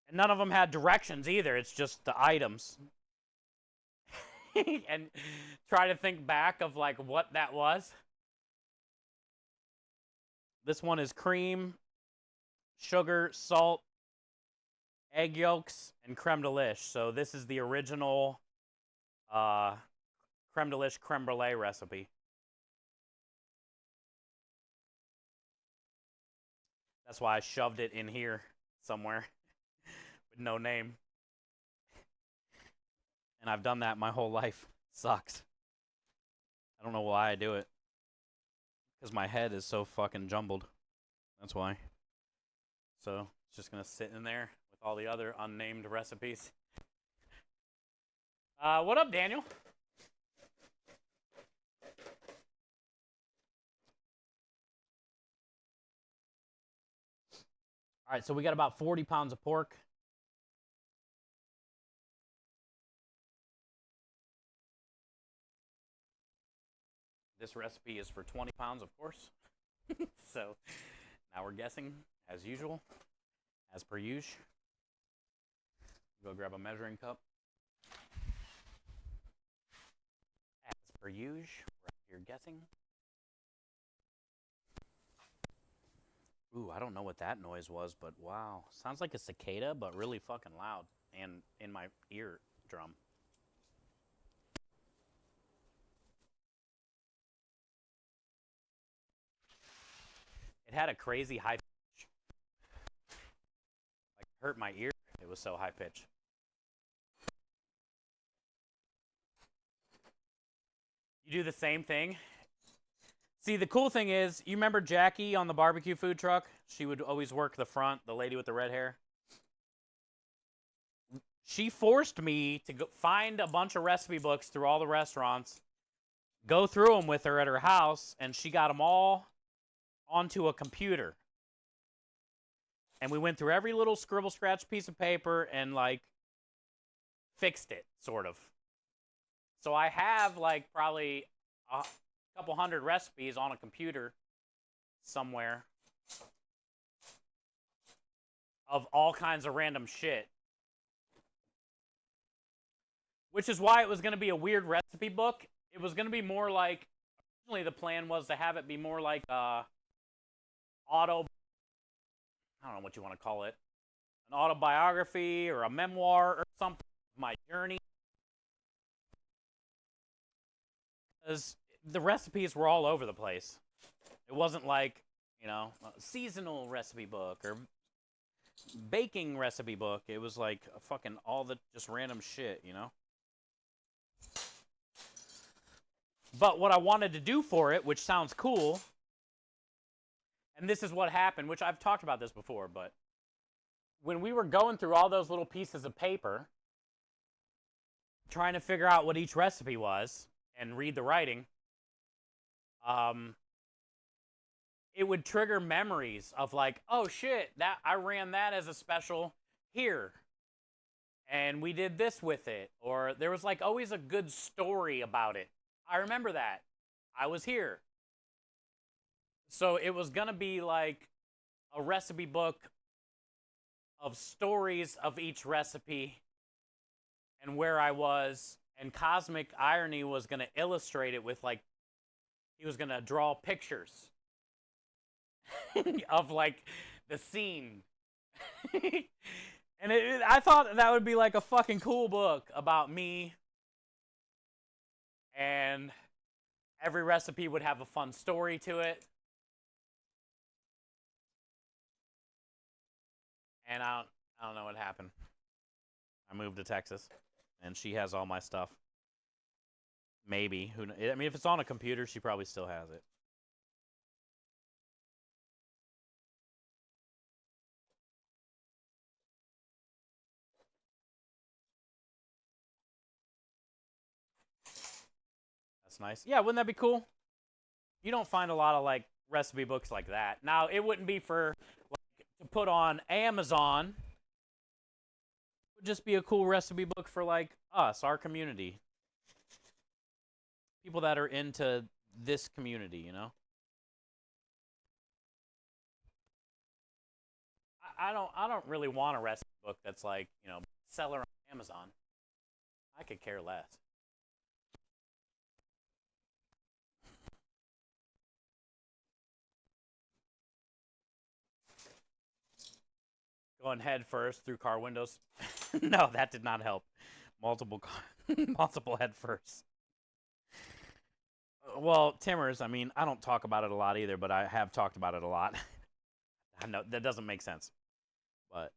And none of them had directions either, it's just the items. And try to think back of like what that was. This one is cream, sugar, salt, egg yolks, and creme de liche. So this is the original creme de liche creme brulee recipe. That's why I shoved it in here somewhere with no name. And I've done that my whole life. Sucks. I don't know why I do it. Because my head is so fucking jumbled. That's why. So it's just going to sit in there with all the other unnamed recipes. What up, Daniel? All right, so we got about 40 pounds of pork. This recipe is for 20 pounds, of course. So now we're guessing, as usual, as per usual. Go grab a measuring cup. As per usual, we're out here guessing. Ooh, I don't know what that noise was, but wow. Sounds like a cicada, but really fucking loud and in my eardrum. It had a crazy high pitch. Like, it hurt my ear. It was so high pitched. You do the same thing. See, the cool thing is, you remember Jackie on the barbecue food truck? She would always work the front, the lady with the red hair. She forced me to go find a bunch of recipe books through all the restaurants, go through them with her at her house, and she got them all onto a computer. And we went through every little scribble scratch piece of paper and like fixed it, sort of. So I have like probably a couple hundred recipes on a computer somewhere of all kinds of random shit. Which is why it was going to be a weird recipe book. It was going to be more like, originally the plan was to have it be more like I don't know what you want to call it, an autobiography or a memoir or something of my journey. Because the recipes were all over the place. It wasn't like, a seasonal recipe book or baking recipe book. It was like fucking all the just random shit, you know? But what I wanted to do for it, which sounds cool, and this is what happened, which I've talked about this before, but when we were going through all those little pieces of paper, trying to figure out what each recipe was and read the writing, it would trigger memories of like, oh shit, that I ran that as a special here. And we did this with it. Or there was like always a good story about it. I remember that. I was here. So it was going to be like a recipe book of stories of each recipe and where I was. And Cosmic Irony was going to illustrate it with like, he was going to draw pictures of like the scene. And I thought that would be like a fucking cool book about me. And every recipe would have a fun story to it. And I don't know what happened. I moved to Texas, and she has all my stuff. Maybe. I mean, if it's on a computer, she probably still has it. That's nice. Yeah, wouldn't that be cool? You don't find a lot of like recipe books like that. Now, it wouldn't be for like to put on Amazon. It would just be a cool recipe book for like us, our community. People that are into this community, you know? I don't really want a recipe book that's like, you know, seller on Amazon. I could care less. Going head first through car windows. No, that did not help. Multiple head first. Well, Timbers, I mean, I don't talk about it a lot either, but I have talked about it a lot. I know that doesn't make sense. But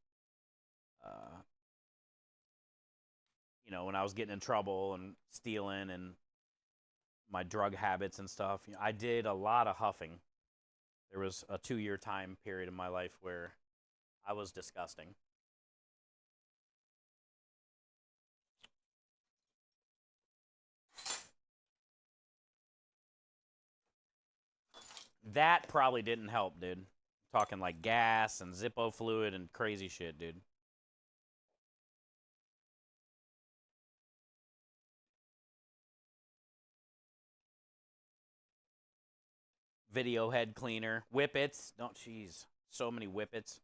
you know, when I was getting in trouble and stealing and my drug habits and stuff, you know, I did a lot of huffing. There was a 2-year time period in my life where I was disgusting. That probably didn't help, dude. I'm talking like gas and Zippo fluid and crazy shit, dude. Video head cleaner, whippets. Don't, jeez, so many whippets.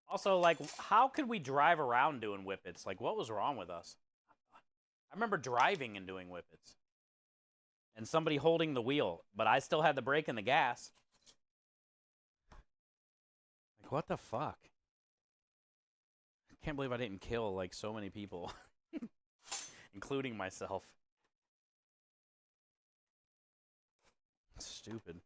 Also, like, how could we drive around doing whippets? Like, what was wrong with us? I remember driving and doing whippets. And somebody holding the wheel, but I still had the brake and the gas. Like, what the fuck? I can't believe I didn't kill, like, so many people. Including myself. Stupid.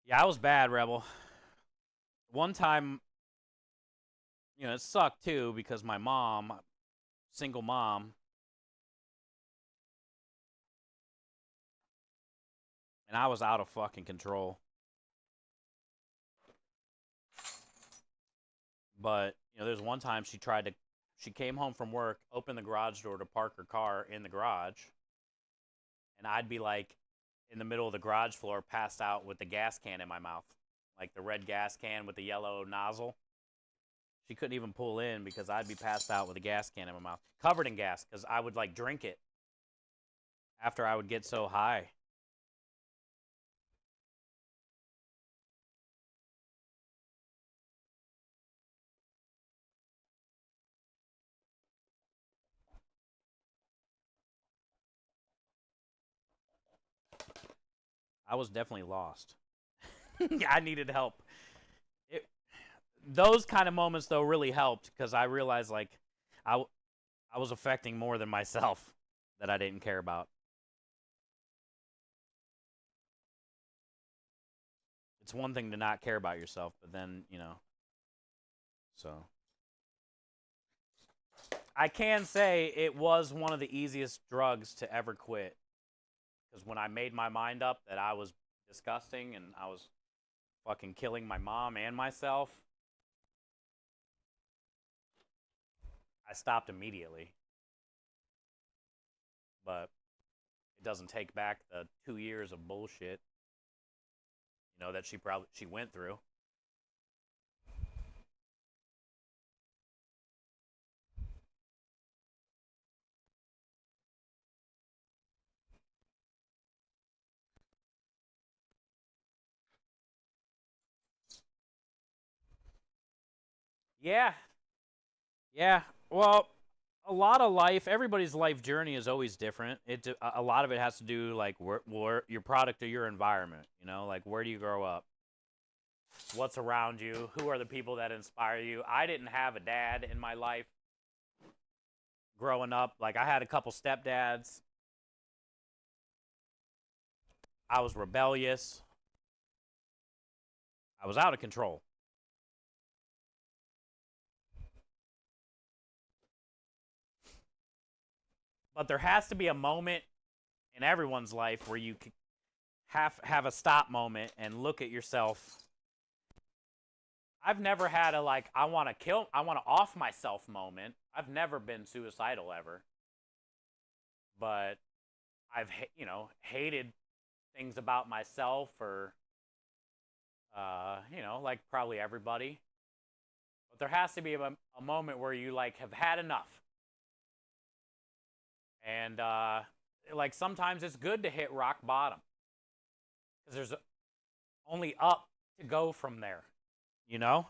Yeah, I was bad, Rebel. One time, you know, it sucked too because my mom, single mom, and I was out of fucking control. But, you know, there's one time she came home from work, opened the garage door to park her car in the garage, and I'd be like in the middle of the garage floor, passed out with the gas can in my mouth, like the red gas can with the yellow nozzle. She couldn't even pull in because I'd be passed out with a gas can in my mouth, covered in gas, because I would like drink it after I would get so high. I was definitely lost. Yeah, I needed help. Those kind of moments though really helped because I realized like I I was affecting more than myself that I didn't care about. It's one thing to not care about yourself, but then, you know, so. I can say it was one of the easiest drugs to ever quit. Because when I made my mind up that I was disgusting and I was fucking killing my mom and myself, I stopped immediately. But it doesn't take back the 2 years of bullshit, you know, that she went through. Yeah. Yeah. Well, a lot of life, everybody's life journey is always different. A lot of it has to do like where your product of your environment, you know, like where do you grow up? What's around you? Who are the people that inspire you? I didn't have a dad in my life growing up. Like I had a couple stepdads. I was rebellious. I was out of control. But there has to be a moment in everyone's life where you have a stop moment and look at yourself. I've never had a like I want to off myself moment. I've never been suicidal ever. But I've hated things about myself or like probably everybody. But there has to be a moment where you like have had enough. And like sometimes it's good to hit rock bottom. Cuz there's only up to go from there, you know?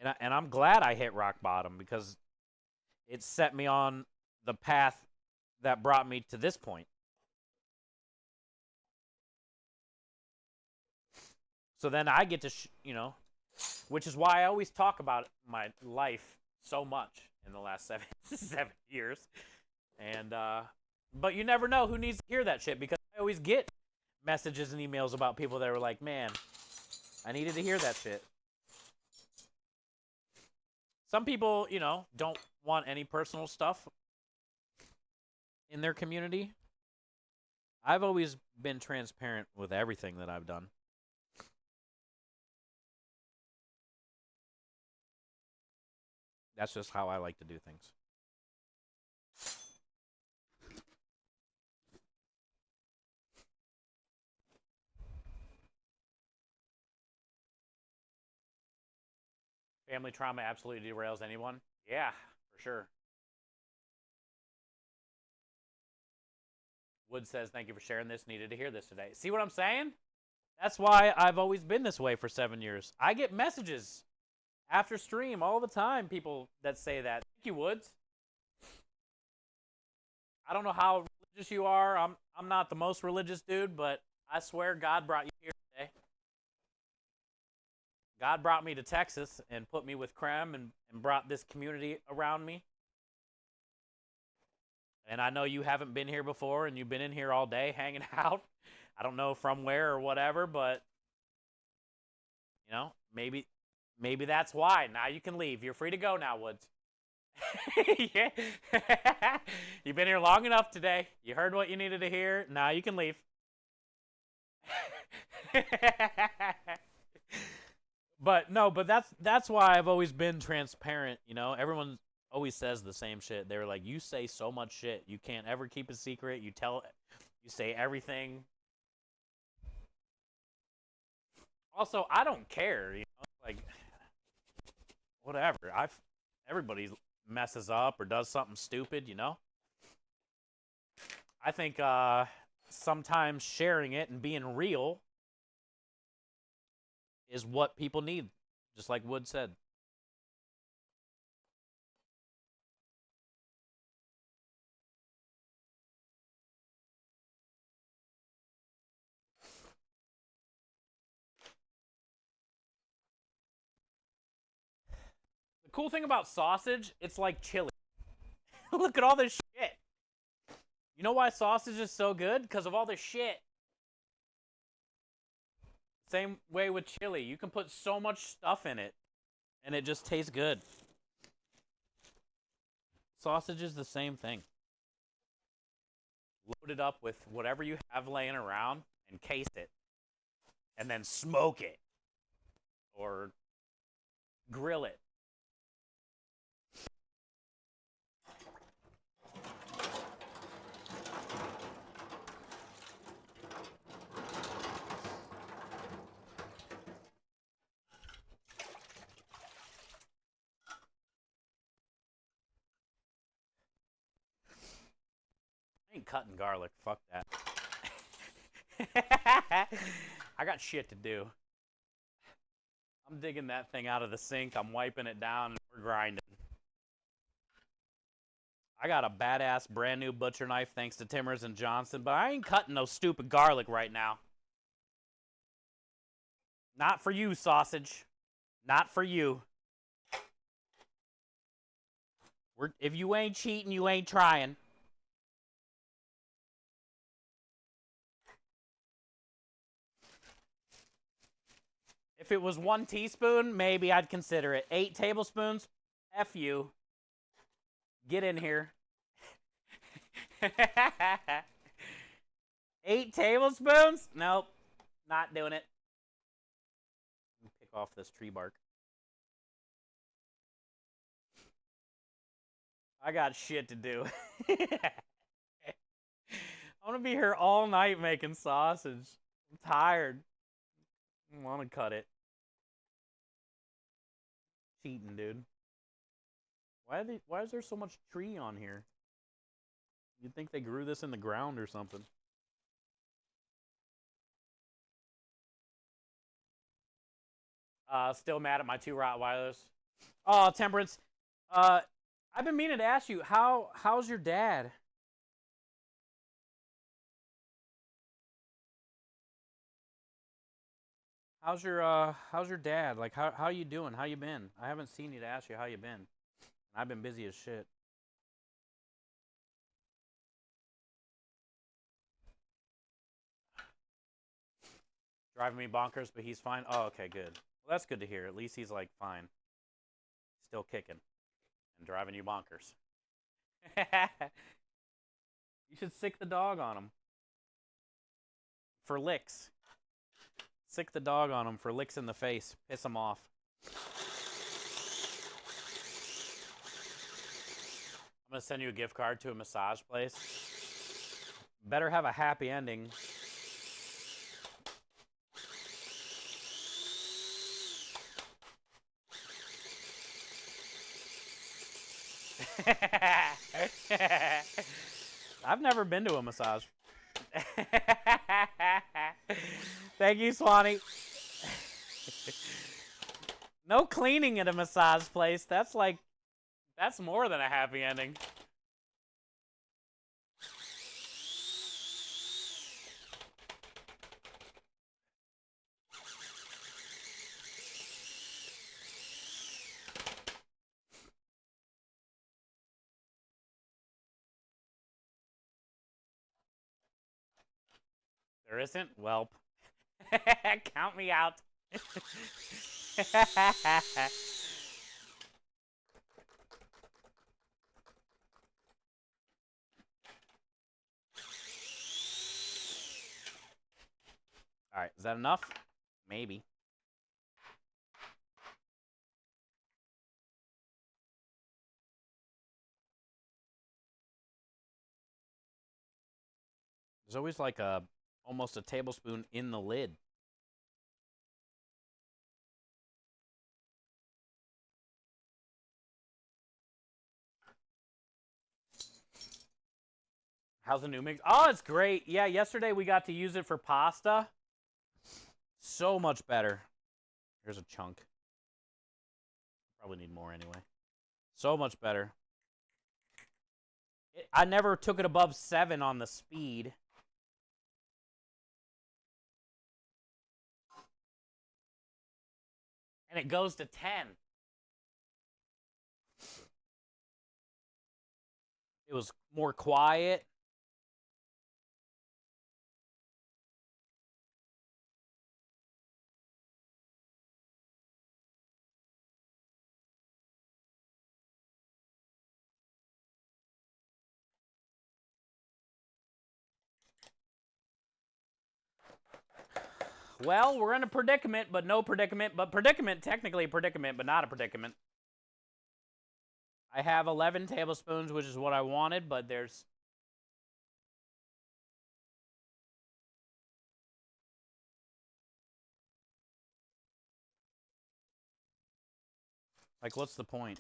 And I'm glad I hit rock bottom because it set me on the path that brought me to this point. So then I get to, which is why I always talk about my life so much in the last 7 years. And, but you never know who needs to hear that shit because I always get messages and emails about people that were like, man, I needed to hear that shit. Some people, don't want any personal stuff in their community. I've always been transparent with everything that I've done. That's just how I like to do things. Family trauma absolutely derails anyone. Yeah, for sure. Wood says, thank you for sharing this. Needed to hear this today. See what I'm saying? That's why I've always been this way for 7 years. I get messages after stream all the time, people that say that. Thank you, Woods. I don't know how religious you are. I'm not the most religious dude, but I swear God brought you here today. God brought me to Texas and put me with Krem and brought this community around me. And I know you haven't been here before and you've been in here all day hanging out. I don't know from where or whatever, but maybe that's why. Now you can leave. You're free to go now, Woods. Yeah. You've been here long enough today. You heard what you needed to hear. Now you can leave. But that's why I've always been transparent, Everyone always says the same shit. They're like, you say so much shit. You can't ever keep a secret. You say everything. Also, I don't care, like whatever. Everybody messes up or does something stupid, I think sometimes sharing it and being real is what people need, just like Wood said. cool thing about sausage, it's like chili. Look at all this shit. You know why sausage is so good? Because of all this shit. Same way with chili. You can put so much stuff in it, and it just tastes good. Sausage is the same thing. Load it up with whatever you have laying around and case it. And then smoke it. Or grill it. I ain't cutting garlic. Fuck that. I got shit to do. I'm digging that thing out of the sink. I'm wiping it down and we're grinding. I got a badass brand new butcher knife thanks to Timmers and Johnson, but I ain't cutting no stupid garlic right now. Not for you, sausage. Not for you. If you ain't cheating, you ain't trying. If it was 1 teaspoon, maybe I'd consider it. 8 tablespoons? F you. Get in here. 8 tablespoons? Nope. Not doing it. Pick off this tree bark. I got shit to do. I'm gonna be here all night making sausage. I'm tired. I want to cut it. Cheating, dude. Why is there so much tree on here? You'd think they grew this in the ground or something. Still mad at my 2 Rottweilers. Oh, Temperance. I've been meaning to ask you, how's your dad? How's your dad? Like, how you doing? How you been? I haven't seen you to ask you how you been. I've been busy as shit. Driving me bonkers, but he's fine. Oh, okay, good. Well, that's good to hear. At least he's like fine. Still kicking and driving you bonkers. You should sick the dog on him for licks. Sick the dog on him for licks in the face. Piss him off. I'm going to send you a gift card to a massage place. Better have a happy ending. I've never been to a massage. Thank you, Swanee. No cleaning at a massage place. That's more than a happy ending. There isn't? Welp. Count me out. All right, is that enough? Maybe. There's always like almost a tablespoon in the lid. How's the new mix? Oh, it's great. Yeah, yesterday we got to use it for pasta. So much better. Here's a chunk. Probably need more anyway. So much better. I never took it above 7 on the speed. And it goes to 10. it was more quiet. Well, we're in a predicament, but no predicament, but predicament, technically a predicament, but not a predicament. I have 11 tablespoons, which is what I wanted, but there's... Like, what's the point?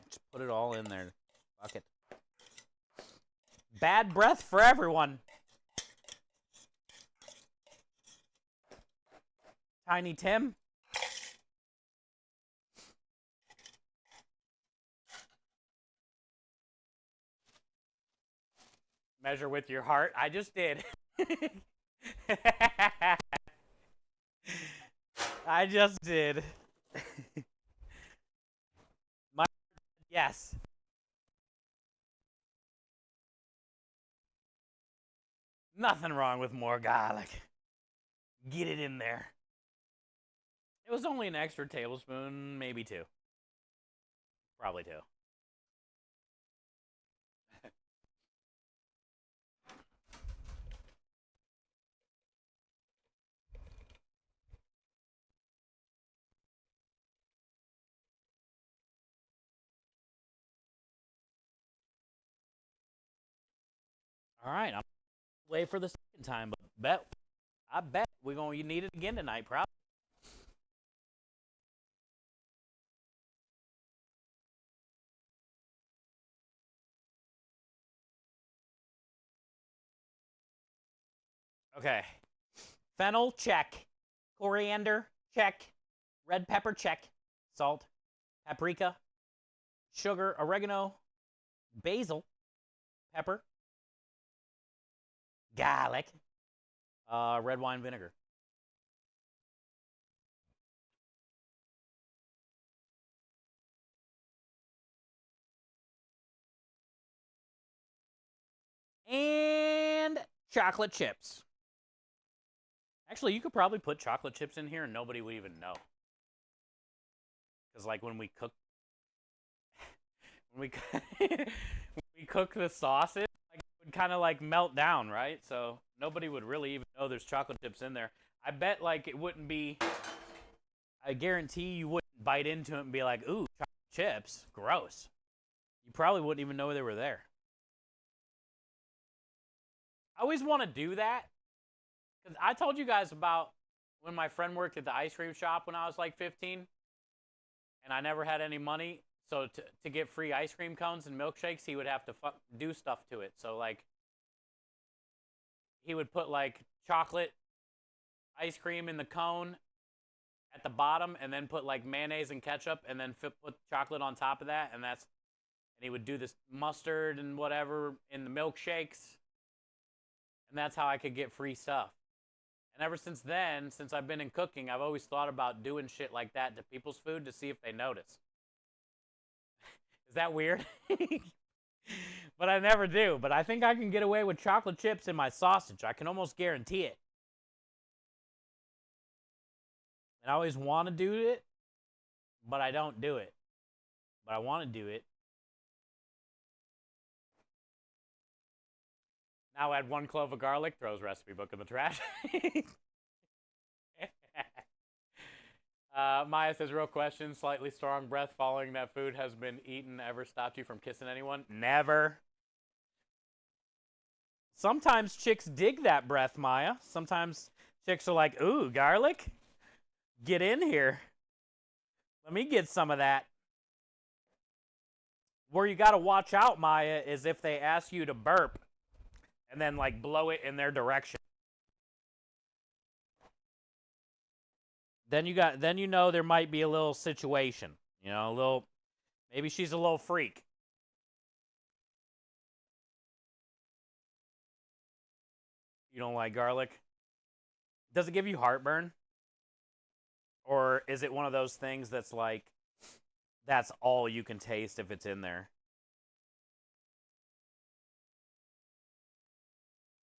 Just put it all in there. Fuck it. Bad breath for everyone. Tiny Tim. Measure with your heart. I just did. I just did. Yes. Nothing wrong with more garlic. Get it in there. It was only an extra tablespoon, maybe 2. Probably 2. All right, I'm wait for the second time, but I bet we're gonna need it again tonight, probably. Okay. Fennel, check. Coriander, check. Red pepper, check. Salt, paprika, sugar, oregano, basil, pepper, garlic, red wine vinegar. And chocolate chips. Actually, you could probably put chocolate chips in here and nobody would even know. Because, like, when we cook... when we cook the sauces, like, it would kind of, like, melt down, right? So nobody would really even know there's chocolate chips in there. I bet, like, it wouldn't be... I guarantee you wouldn't bite into it and be like, ooh, chocolate chips, gross. You probably wouldn't even know they were there. I always want to do that. Because I told you guys about when my friend worked at the ice cream shop when I was like 15. And I never had any money. So to get free ice cream cones and milkshakes, he would have to do stuff to it. So, like, he would put, like, chocolate ice cream in the cone at the bottom and then put, like, mayonnaise and ketchup and then put chocolate on top of that. And he would do this mustard and whatever in the milkshakes. And that's how I could get free stuff. And ever since then, since I've been in cooking, I've always thought about doing shit like that to people's food to see if they notice. Is that weird? But I never do. But I think I can get away with chocolate chips in my sausage. I can almost guarantee it. And I always want to do it, but I don't do it. But I want to do it. Now add 1 clove of garlic, throws recipe book in the trash. Maya says, real question, slightly strong breath following that food has been eaten ever stopped you from kissing anyone? Never. Sometimes chicks dig that breath, Maya. Sometimes chicks are like, ooh, garlic? Get in here. Let me get some of that. Where you got to watch out, Maya, is if they ask you to burp and then, like, blow it in their direction. Then you know there might be a little situation. You know, a little, maybe she's a little freak. You don't like garlic? Does it give you heartburn? Or is it one of those things that's like, that's all you can taste if it's in there?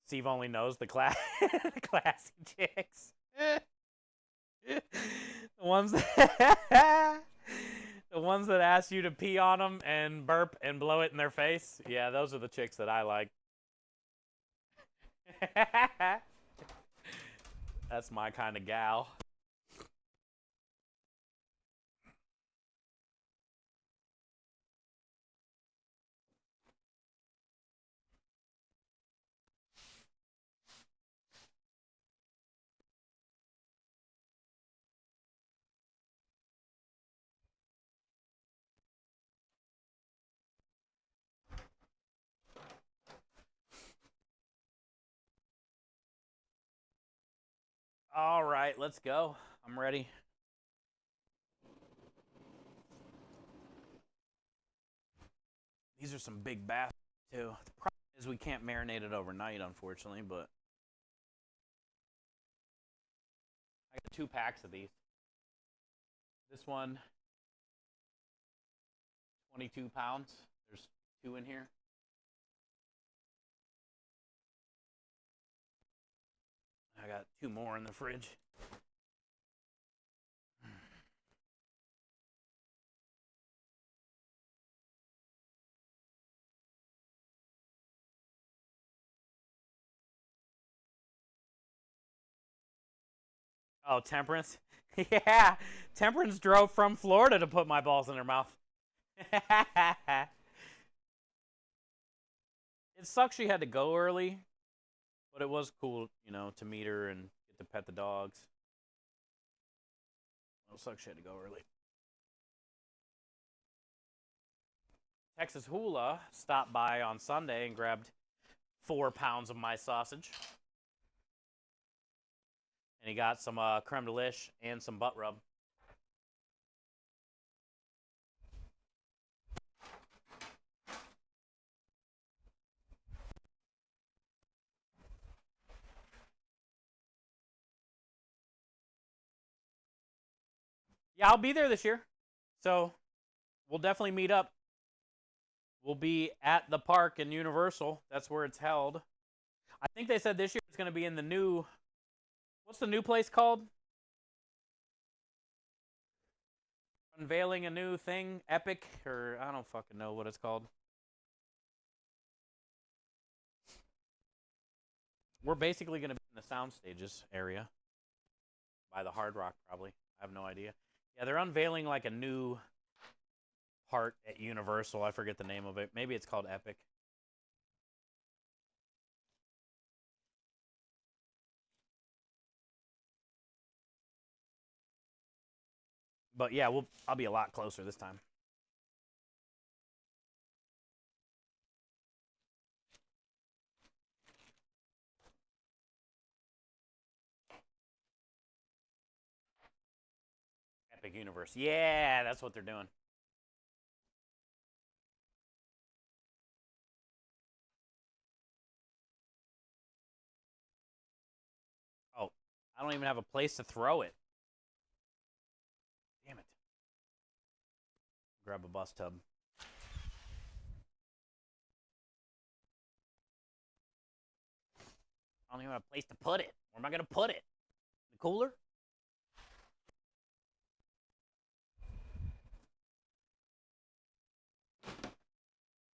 Steve only knows the the classy chicks. The ones that the ones that ask you to pee on them and burp and blow it in their face. Yeah, those are the chicks that I like. That's my kind of gal. All right, let's go. I'm ready. These are some big bass too. The problem is we can't marinate it overnight, unfortunately, but I got 2 packs of these. This one, 22 pounds. There's 2 in here. I got 2 more in the fridge. Oh, Temperance? Yeah, Temperance drove from Florida to put my balls in her mouth. It sucks she had to go early, but it was cool, you know, to meet her and get to pet the dogs. It sucks she had to go early. Texas Hula stopped by on Sunday and grabbed 4 pounds of my sausage. And he got some creme de liche and some butt rub. Yeah, I'll be there this year. So we'll definitely meet up. We'll be at the park in Universal. That's where it's held. I think they said this year it's going to be in the new... What's the new place called? Unveiling a new thing? Epic? Or I don't fucking know what it's called. We're basically going to be in the sound stages area. By the Hard Rock, probably. I have no idea. Yeah, they're unveiling like a new part at Universal. I forget the name of it. Maybe it's called Epic. But yeah, I'll be a lot closer this time. Epic Universe. Yeah, that's what they're doing. Oh, I don't even have a place to throw it. Damn it. Grab a bus tub. I don't even have a place to put it. Where am I going to put it? The cooler?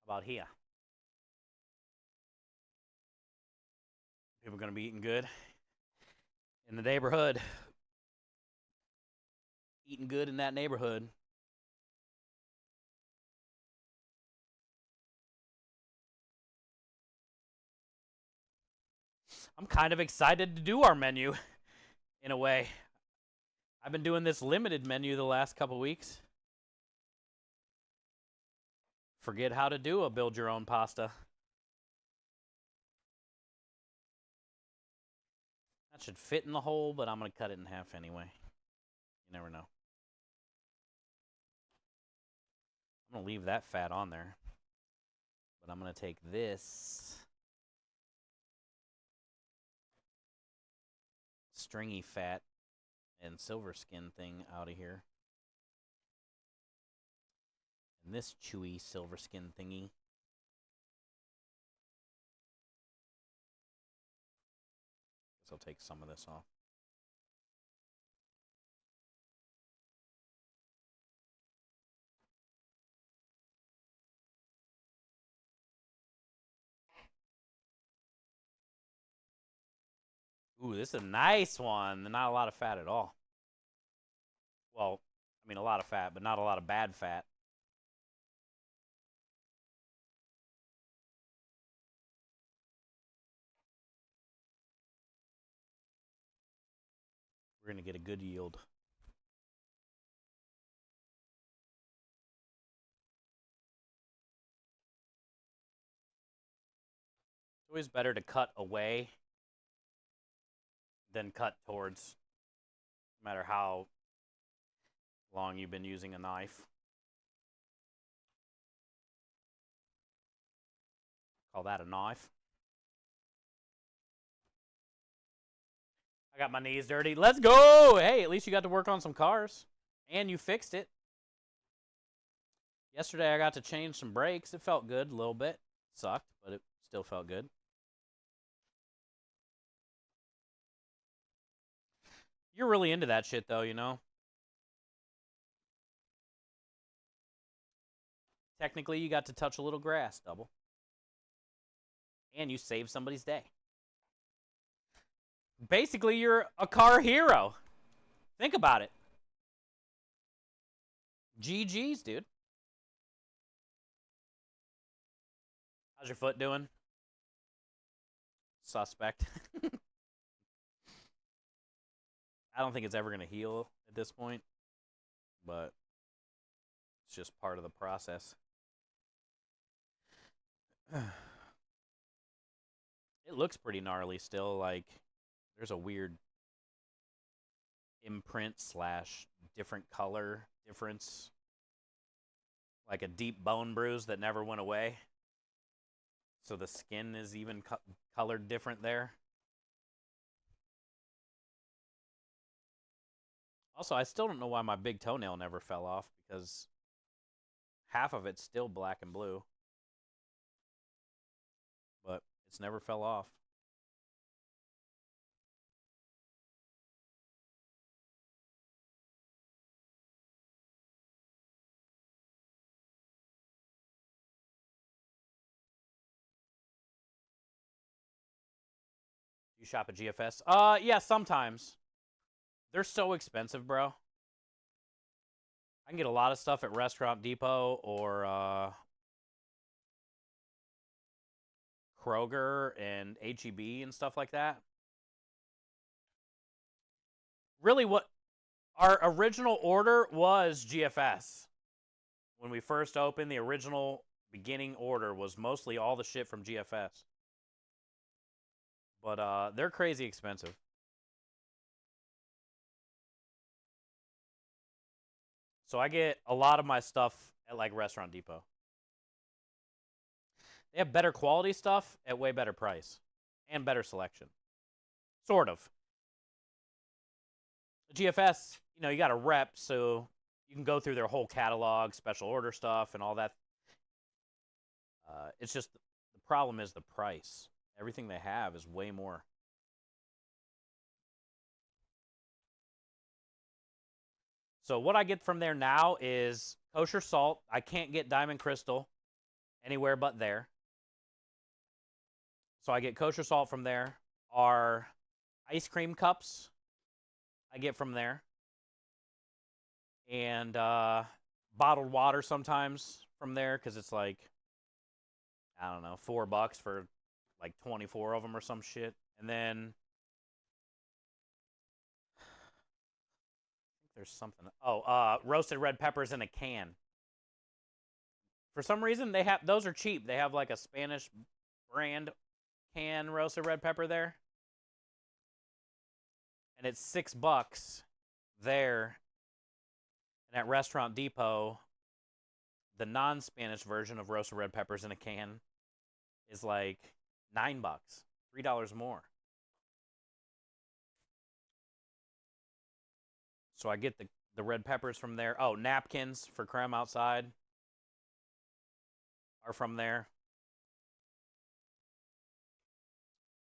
How about here? People are going to be eating good in the neighborhood. Eating good in that neighborhood. I'm kind of excited to do our menu, in a way. I've been doing this limited menu the last couple weeks. Forget how to do a build your own pasta. That should fit in the hole, but I'm going to cut it in half anyway. You never know. I'm going to leave that fat on there. But I'm going to take this stringy fat and silver skin thing out of here. And this chewy silver skin thingy. Guess I'll take some of this off. Ooh, this is a nice one. Not a lot of fat at all. Well, I mean a lot of fat, but not a lot of bad fat. We're going to get a good yield. It's always better to cut away than cut towards, no matter how long you've been using a knife. Call that a knife. I got my knees dirty. Let's go! Hey, at least you got to work on some cars. And you fixed it. Yesterday I got to change some brakes. It felt good a little bit. Sucked, but it still felt good. You're really into that shit, though, you know? Technically, you got to touch a little grass, Double. And you saved somebody's day. Basically, you're a car hero. Think about it. GG's, dude. How's your foot doing? Suspect. I don't think it's ever going to heal at this point, but it's just part of the process. It looks pretty gnarly still. Like, there's a weird imprint / different color difference. Like a deep bone bruise that never went away. So the skin is even colored different there. Also, I still don't know why my big toenail never fell off, because half of it's still black and blue. But it's never fell off. You shop at GFS? Yeah, sometimes. They're so expensive, bro. I can get a lot of stuff at Restaurant Depot or Kroger and H-E-B and stuff like that. Really, what our original order was GFS. When we first opened, the original beginning order was mostly all the shit from GFS. But they're crazy expensive. So I get a lot of my stuff at like Restaurant Depot. They have better quality stuff at way better price and better selection. Sort of. GFS, you know, you got a rep, so you can go through their whole catalog, special order stuff, and all that. It's just the problem is the price. Everything they have is way more. So what I get from there now is kosher salt. I can't get Diamond Crystal anywhere but there. So I get kosher salt from there. Our ice cream cups I get from there. And bottled water sometimes from there, because it's like, I don't know, $4 for like 24 of them or some shit. And then I think there's something. Oh, roasted red peppers in a can. For some reason, they have those are cheap. They have like a Spanish brand can roasted red pepper there. And it's $6 there. And at Restaurant Depot, the non-Spanish version of roasted red peppers in a can is like $9, $3 more. So I get the red peppers from there. Oh, napkins for creme outside are from there.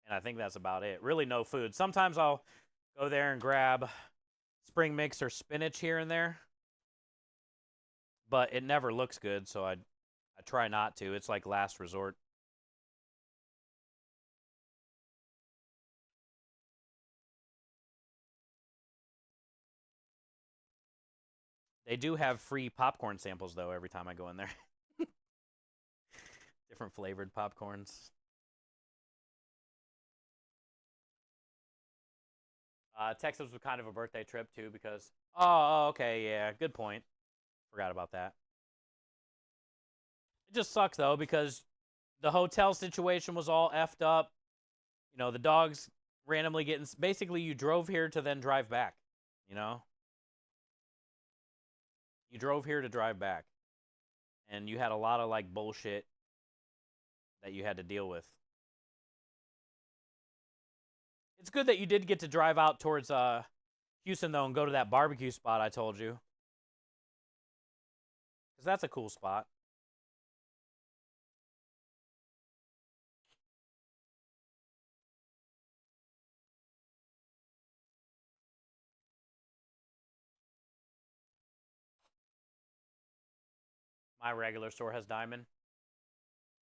And I think that's about it. Really no food. Sometimes I'll go there and grab spring mix or spinach here and there. But it never looks good, so I try not to. It's like last resort. They do have free popcorn samples, though, every time I go in there. Different flavored popcorns. Texas was kind of a birthday trip, too, because... Oh, okay, yeah, good point. Forgot about that. It just sucks, though, because the hotel situation was all effed up. You know, the dogs randomly getting... Basically, you drove here to then drive back, you know? You drove here to drive back. And you had a lot of, like, bullshit that you had to deal with. It's good that you did get to drive out towards Houston, though, and go to that barbecue spot I told you. Because that's a cool spot. My regular store has Diamond.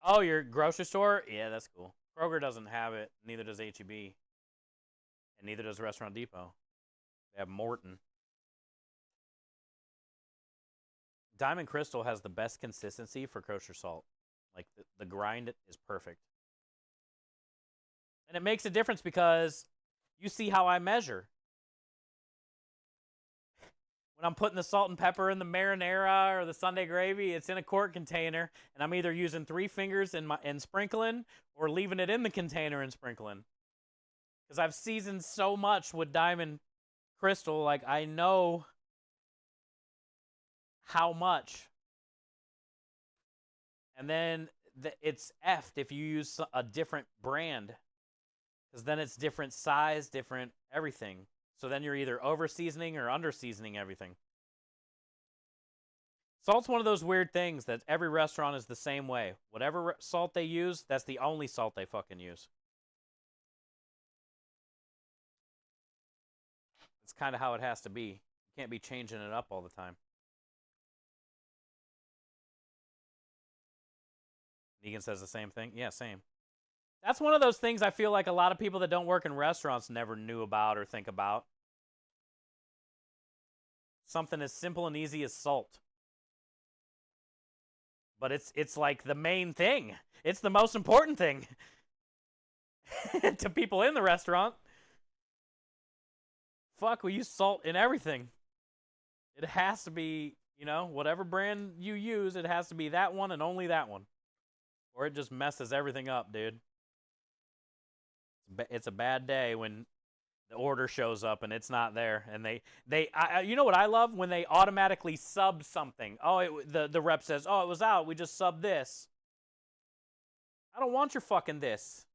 Oh, your grocery store? Yeah, that's cool. Kroger doesn't have it. Neither does H-E-B. And neither does Restaurant Depot. They have Morton. Diamond Crystal has the best consistency for kosher salt. Like, the grind is perfect. And it makes a difference because you see how I measure. When I'm putting the salt and pepper in the marinara or the Sunday gravy, it's in a quart container, and I'm either using 3 fingers and sprinkling or leaving it in the container and sprinkling. Because I've seasoned so much with Diamond Crystal, like I know how much. And then it's effed if you use a different brand. Because then it's different size, different everything. So then you're either over-seasoning or under-seasoning everything. Salt's one of those weird things that every restaurant is the same way. Whatever salt they use, that's the only salt they fucking use. It's kind of how it has to be. You can't be changing it up all the time. Negan says the same thing. Yeah, same. That's one of those things I feel like a lot of people that don't work in restaurants never knew about or think about. Something as simple and easy as salt. But it's like the main thing. It's the most important thing to people in the restaurant. Fuck, we use salt in everything. It has to be, you know, whatever brand you use, it has to be that one and only that one. Or it just messes everything up, dude. It's a bad day when the order shows up and it's not there, and you know what I love? When they automatically sub something. Oh, the rep says, oh, it was out, we just subbed this. I don't want your fucking this.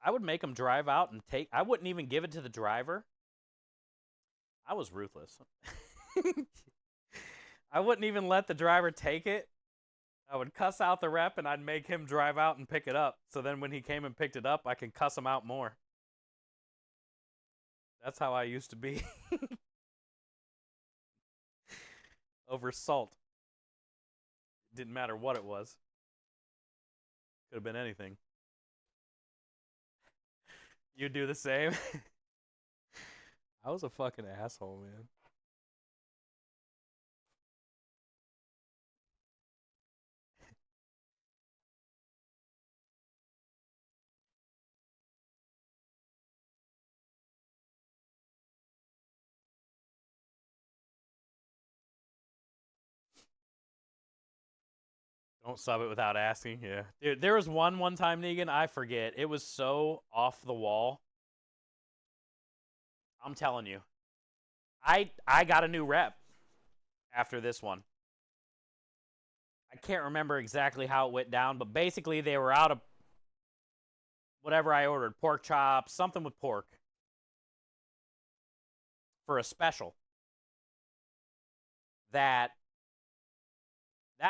I would make them drive out and I wouldn't even give it to the driver. I was ruthless. I wouldn't even let the driver take it. I would cuss out the rep, and I'd make him drive out and pick it up. So then when he came and picked it up, I can cuss him out more. That's how I used to be. Over salt. It didn't matter what it was. Could have been anything. You do the same? I was a fucking asshole, man. Don't sub it without asking. Yeah. Dude, there was one time, Negan, I forget. It was so off the wall. I'm telling you. I got a new rep after this one. I can't remember exactly how it went down, but basically they were out of whatever I ordered, pork chops, something with pork, for a special, that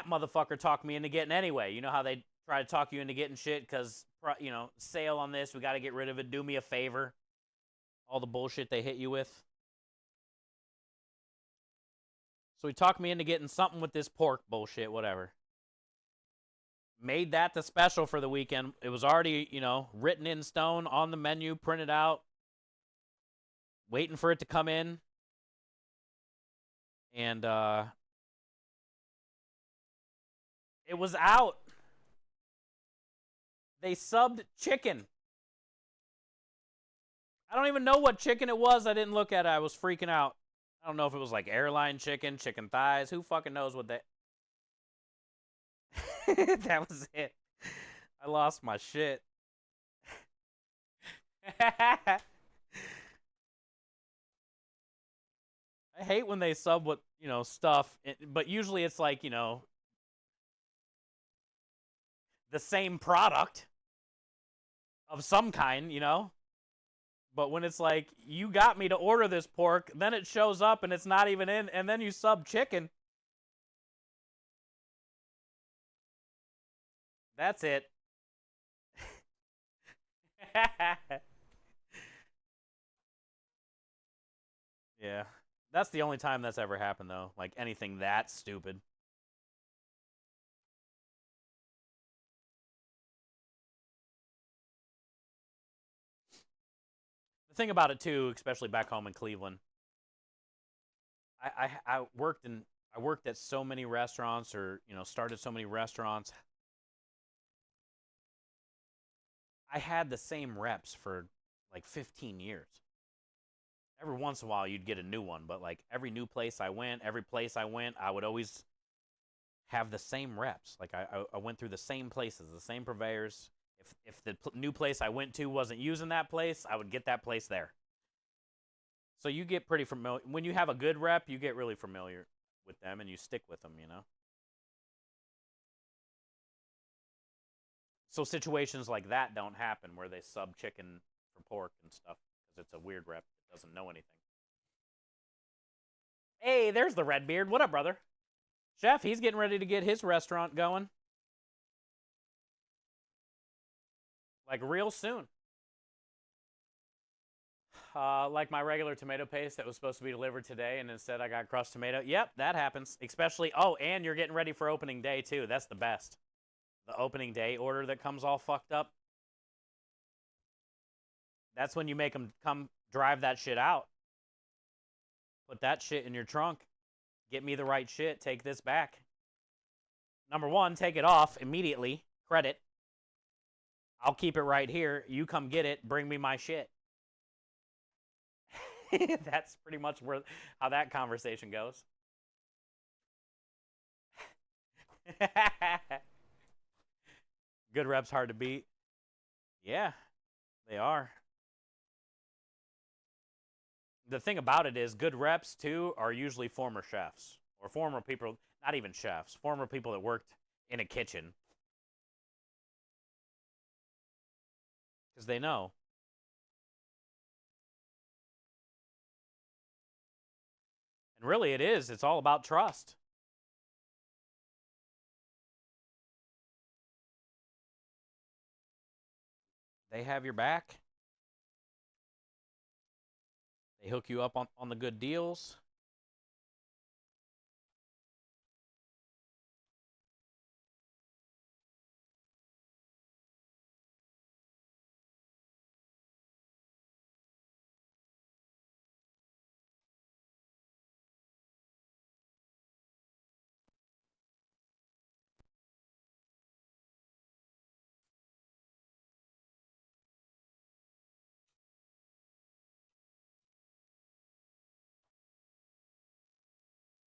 motherfucker talked me into getting anyway. You know how they try to talk you into getting shit because, you know, sale on this, we got to get rid of it, do me a favor. All the bullshit they hit you with. So he talked me into getting something with this pork bullshit, whatever. Made that the special for the weekend. It was already, you know, written in stone on the menu, printed out, waiting for it to come in. And it was out. They subbed chicken. I don't even know what chicken it was. I didn't look at it. I was freaking out. I don't know if it was like airline chicken, chicken thighs. Who fucking knows what that... That was it. I lost my shit. I hate when they sub with, you know, stuff, but usually it's like, you know, the same product of some kind, you know? But when it's like, you got me to order this pork, then it shows up and it's not even in, and then you sub chicken. That's it. Yeah. That's the only time that's ever happened, though. Like, anything that stupid. The thing about it, too, especially back home in Cleveland, I worked at so many restaurants, or, you know, started so many restaurants. I had the same reps for like 15 years. Every once in a while, you'd get a new one, but like every place I went, I would always have the same reps. Like I went through the same places, the same purveyors. If the new place I went to wasn't using that place, I would get that place there. So you get pretty familiar. When you have a good rep, you get really familiar with them and you stick with them, you know? So situations like that don't happen where they sub chicken for pork and stuff because it's a weird rep that doesn't know anything. Hey, there's the Redbeard. What up, brother? Chef, he's getting ready to get his restaurant going. Like real soon. Like my regular tomato paste that was supposed to be delivered today, and instead I got crushed tomato. Yep, that happens. Especially, oh, and you're getting ready for opening day, too. That's the best. The opening day order that comes all fucked up. That's when you make them come drive that shit out. Put that shit in your trunk. Get me the right shit. Take this back. Number one, take it off immediately. Credit. I'll keep it right here. You come get it. Bring me my shit. That's pretty much how that conversation goes. Good reps hard to beat. Yeah, they are. The thing about it is good reps, too, are usually former chefs. Or former people, not even chefs, former people that worked in a kitchen. Because they know. And really it is. It's all about trust. They have your back. They hook you up on the good deals.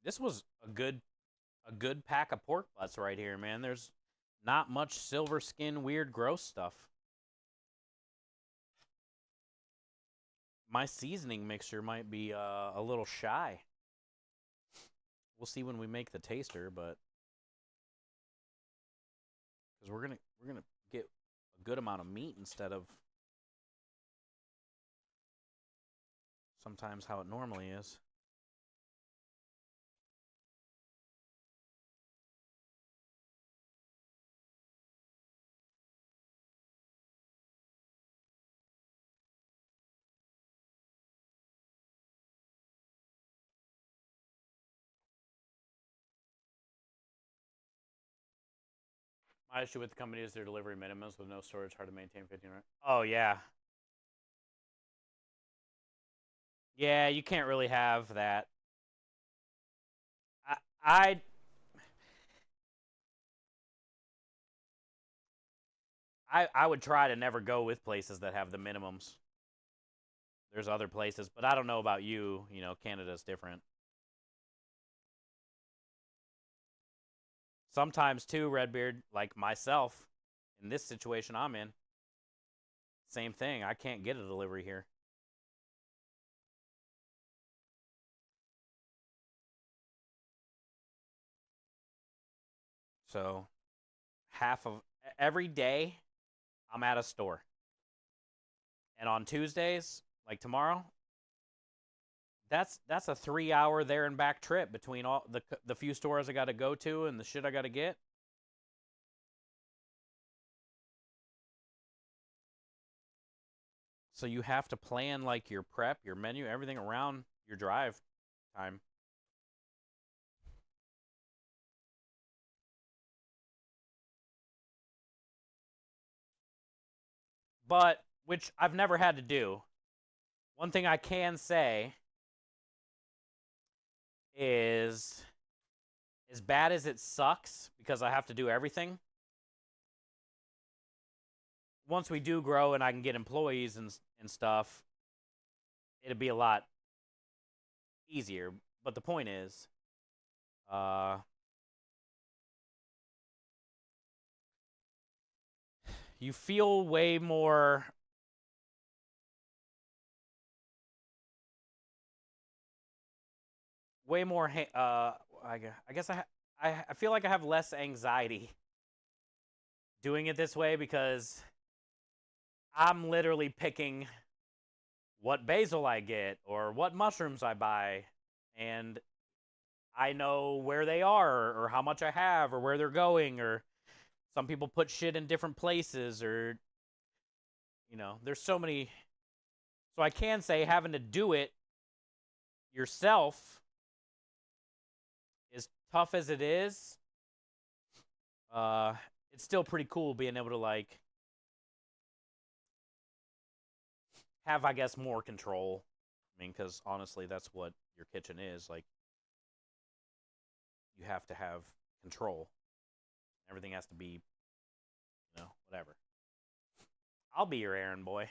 This was a good pack of pork butts right here, man. There's not much silver skin, weird, gross stuff. My seasoning mixture might be a little shy. We'll see when we make the taster, but because we're gonna get a good amount of meat instead of sometimes how it normally is. My issue with the company is their delivery minimums with no storage, hard to maintain 15. Oh, yeah. Yeah, you can't really have that. I I would try to never go with places that have the minimums. There's other places, but I don't know about you. You know, Canada's different. Sometimes too, Redbeard, like myself, in this situation I'm in, same thing. I can't get a delivery here. So half of every day I'm at a store. And on Tuesdays, like tomorrow, that's a 3 hour there and back trip between all the few stores I got to go to and the shit I got to get. So you have to plan like your prep, your menu, everything around your drive time. But which I've never had to do. One thing I can say is as bad as it sucks because I have to do everything. Once we do grow and I can get employees and stuff, it'll be a lot easier. But the point is, you feel way more I guess I feel like I have less anxiety doing it this way because I'm literally picking what basil I get or what mushrooms I buy, and I know where they are or how much I have or where they're going, or some people put shit in different places, or you know, there's so many. So I can say having to do it yourself, as tough as it is, it's still pretty cool being able to like have, I guess, more control. I mean, because honestly, that's what your kitchen is. Like, you have to have control. Everything has to be, you know, whatever. I'll be your errand boy.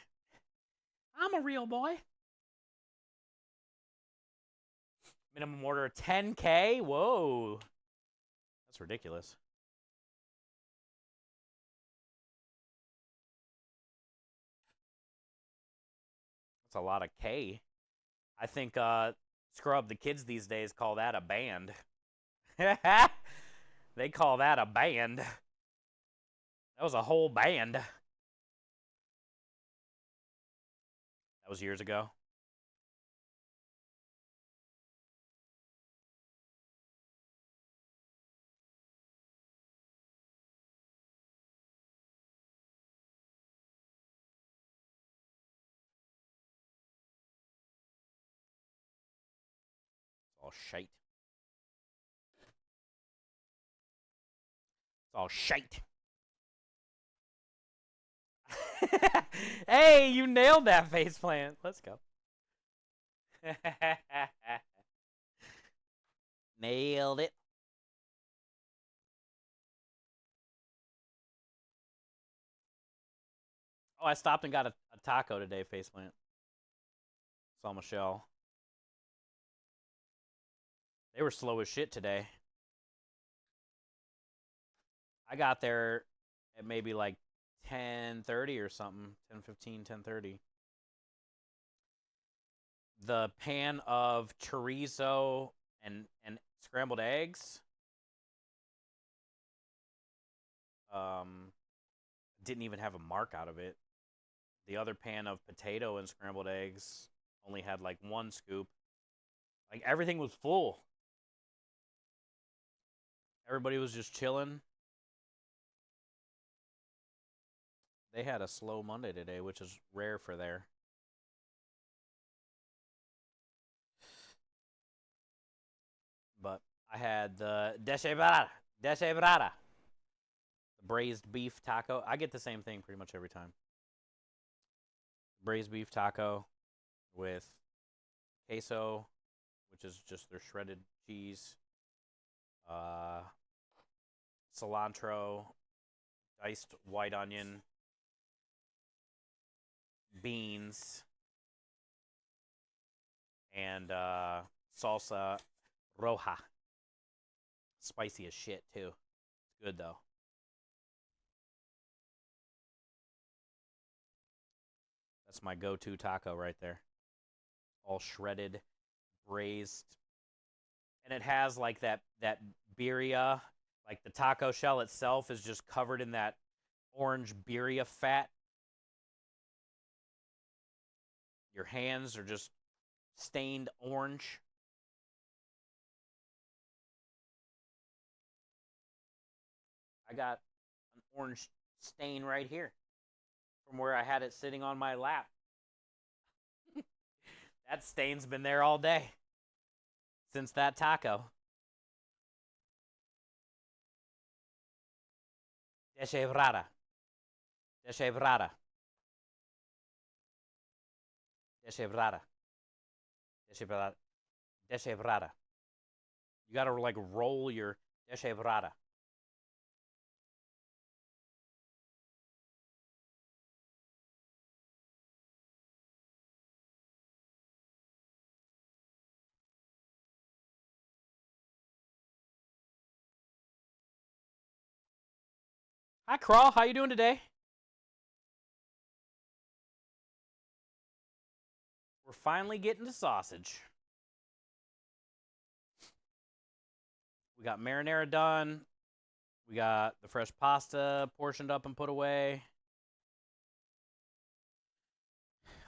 I'm a real boy. Minimum order 10K? Whoa. That's ridiculous. That's a lot of K. I think Scrub, the kids these days call that a band. They call that a band. That was a whole band. That was years ago. It's all shite. It's all shite. Hey, you nailed that faceplant. Let's go. Nailed it. Oh, I stopped and got a taco today, faceplant. Saw Michelle. They were slow as shit today. I got there at maybe like 10:30 or something. 10:15, 10:30. The pan of chorizo and scrambled eggs. didn't even have a mark out of it. The other pan of potato and scrambled eggs only had like 1 scoop. Like everything was full. Everybody was just chilling. They had a slow Monday today, which is rare for there. But I had the deshebrada, the braised beef taco. I get the same thing pretty much every time. Braised beef taco with queso, which is just their shredded cheese, cilantro, diced white onion, beans, and salsa roja. Spicy as shit, too. It's good, though. That's my go-to taco right there. All shredded, braised. And it has like that birria, like the taco shell itself is just covered in that orange birria fat. Your hands are just stained orange. I got an orange stain right here from where I had it sitting on my lap. That stain's been there all day since that taco. Deshebrada. Deshebrada. Deshebrada. Deshebrada. Deshebrada. You gotta like roll your deshebrada. Hi, Crawl. How you doing today? We're finally getting to sausage. We got marinara done. We got the fresh pasta portioned up and put away.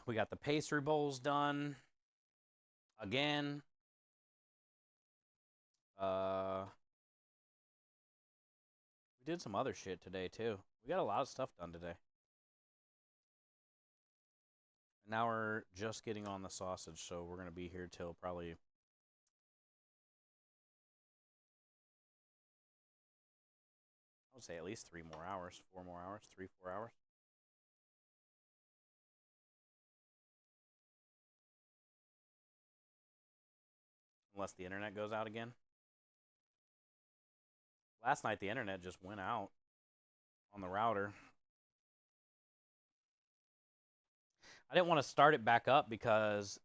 We got the pastry bowls done. Again. We did some other shit today, too. We got a lot of stuff done today. Now we're just getting on the sausage, so we're going to be here till probably... I would say at least 3 more hours, 4 more hours, 3, 4 hours. Unless the internet goes out again. Last night the internet just went out on the router. I didn't want to start it back up because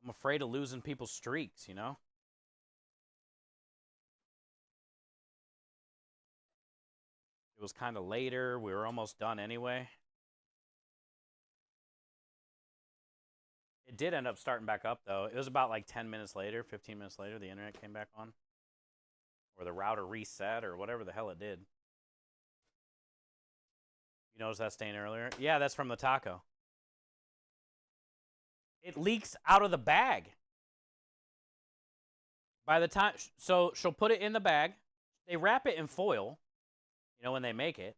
I'm afraid of losing people's streaks, you know? It was kind of later. We were almost done anyway. It did end up starting back up, though. It was about like 10 minutes later, 15 minutes later, the internet came back on. Or the router reset, or whatever the hell it did. You noticed that stain earlier? Yeah, that's from the taco. It leaks out of the bag. By the time, so she'll put it in the bag. They wrap it in foil, you know, when they make it.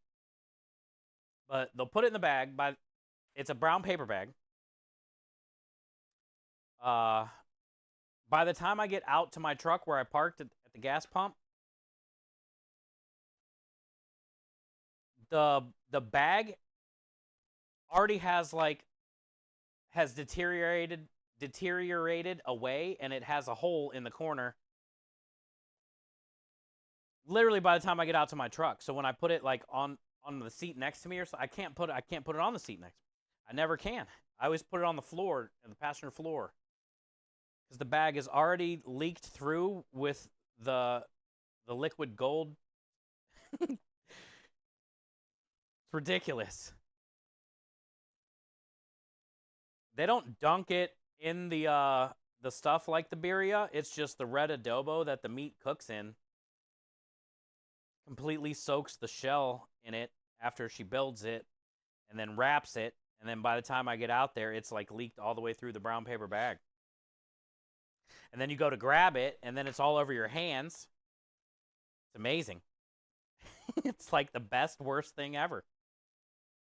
But they'll put it in the bag. It's a brown paper bag. By the time I get out to my truck where I parked at the gas pump, the bag already has deteriorated away, and it has a hole in the corner. Literally by the time I get out to my truck. So when I put it like on the seat next to me or so, I can't put it on the seat next to me. I never can. I always put it on the floor, the passenger floor. Because the bag is already leaked through with the liquid gold. It's ridiculous. They don't dunk it in the stuff like the birria. It's just the red adobo that the meat cooks in. Completely soaks the shell in it after she builds it and then wraps it. And then by the time I get out there, it's like leaked all the way through the brown paper bag. And then you go to grab it, and then it's all over your hands. It's amazing. It's like the best, worst thing ever.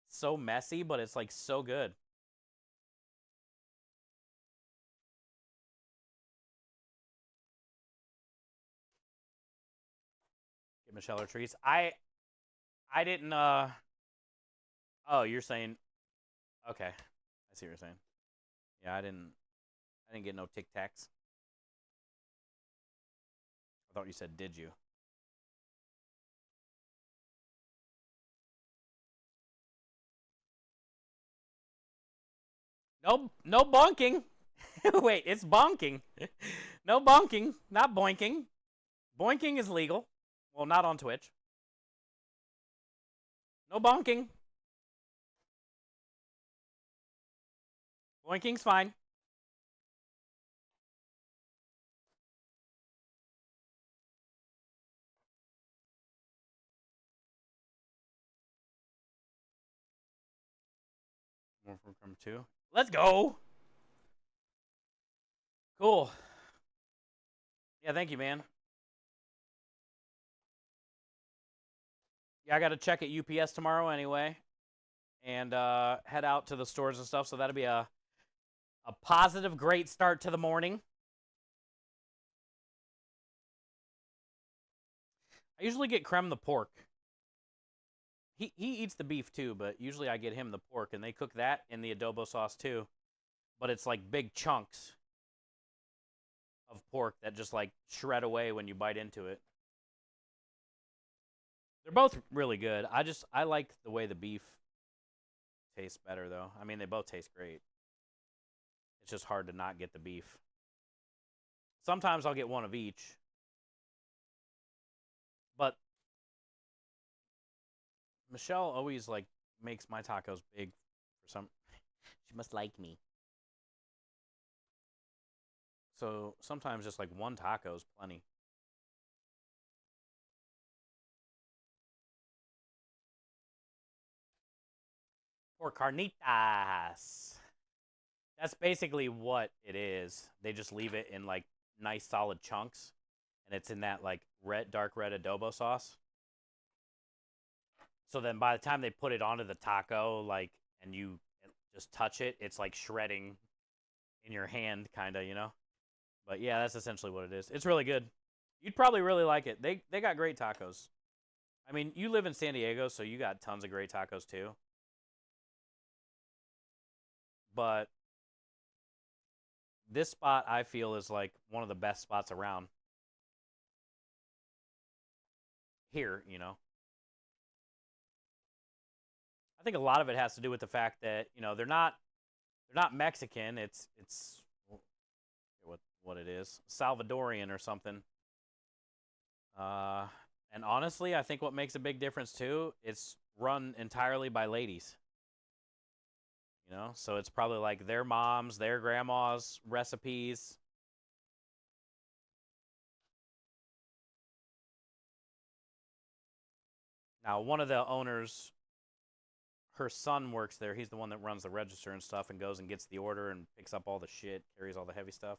So messy, but it's like so good. Get Michelle her treats. I didn't oh, you're saying okay. I see what you're saying. Yeah, I didn't get no Tic Tacs. I thought you said did you? No bonking. Wait, it's bonking. No bonking, not boinking. Boinking is legal. Well, not on Twitch. No bonking. Boinking's fine. More from 2. Let's go. Cool. Yeah, thank you, man. Yeah, I got to check at UPS tomorrow anyway, and head out to the stores and stuff. So that'll be a positive, great start to the morning. I usually get Creme the pork. He eats the beef too, but usually I get him the pork, and they cook that in the adobo sauce too. But it's like big chunks of pork that just like shred away when you bite into it. They're both really good. I like the way the beef tastes better though. I mean, they both taste great. It's just hard to not get the beef. Sometimes I'll get one of each. But Michelle always like makes my tacos big for some she must like me. So sometimes just like one taco is plenty. Or carnitas. That's basically what it is. They just leave it in like nice solid chunks, and it's in that like dark red adobo sauce. So then by the time they put it onto the taco, like, and you just touch it, it's like shredding in your hand, kind of, you know? But yeah, that's essentially what it is. It's really good. You'd probably really like it. They got great tacos. I mean, you live in San Diego, so you got tons of great tacos too. But this spot, I feel, is like one of the best spots around here, you know? I think a lot of it has to do with the fact that, you know, they're not Mexican. It's what it is, Salvadorian or something. And honestly, I think what makes a big difference too, it's run entirely by ladies. You know, so it's probably like their moms, their grandmas' recipes. Now, one of the owners, her son works there. He's the one that runs the register and stuff and goes and gets the order and picks up all the shit, carries all the heavy stuff.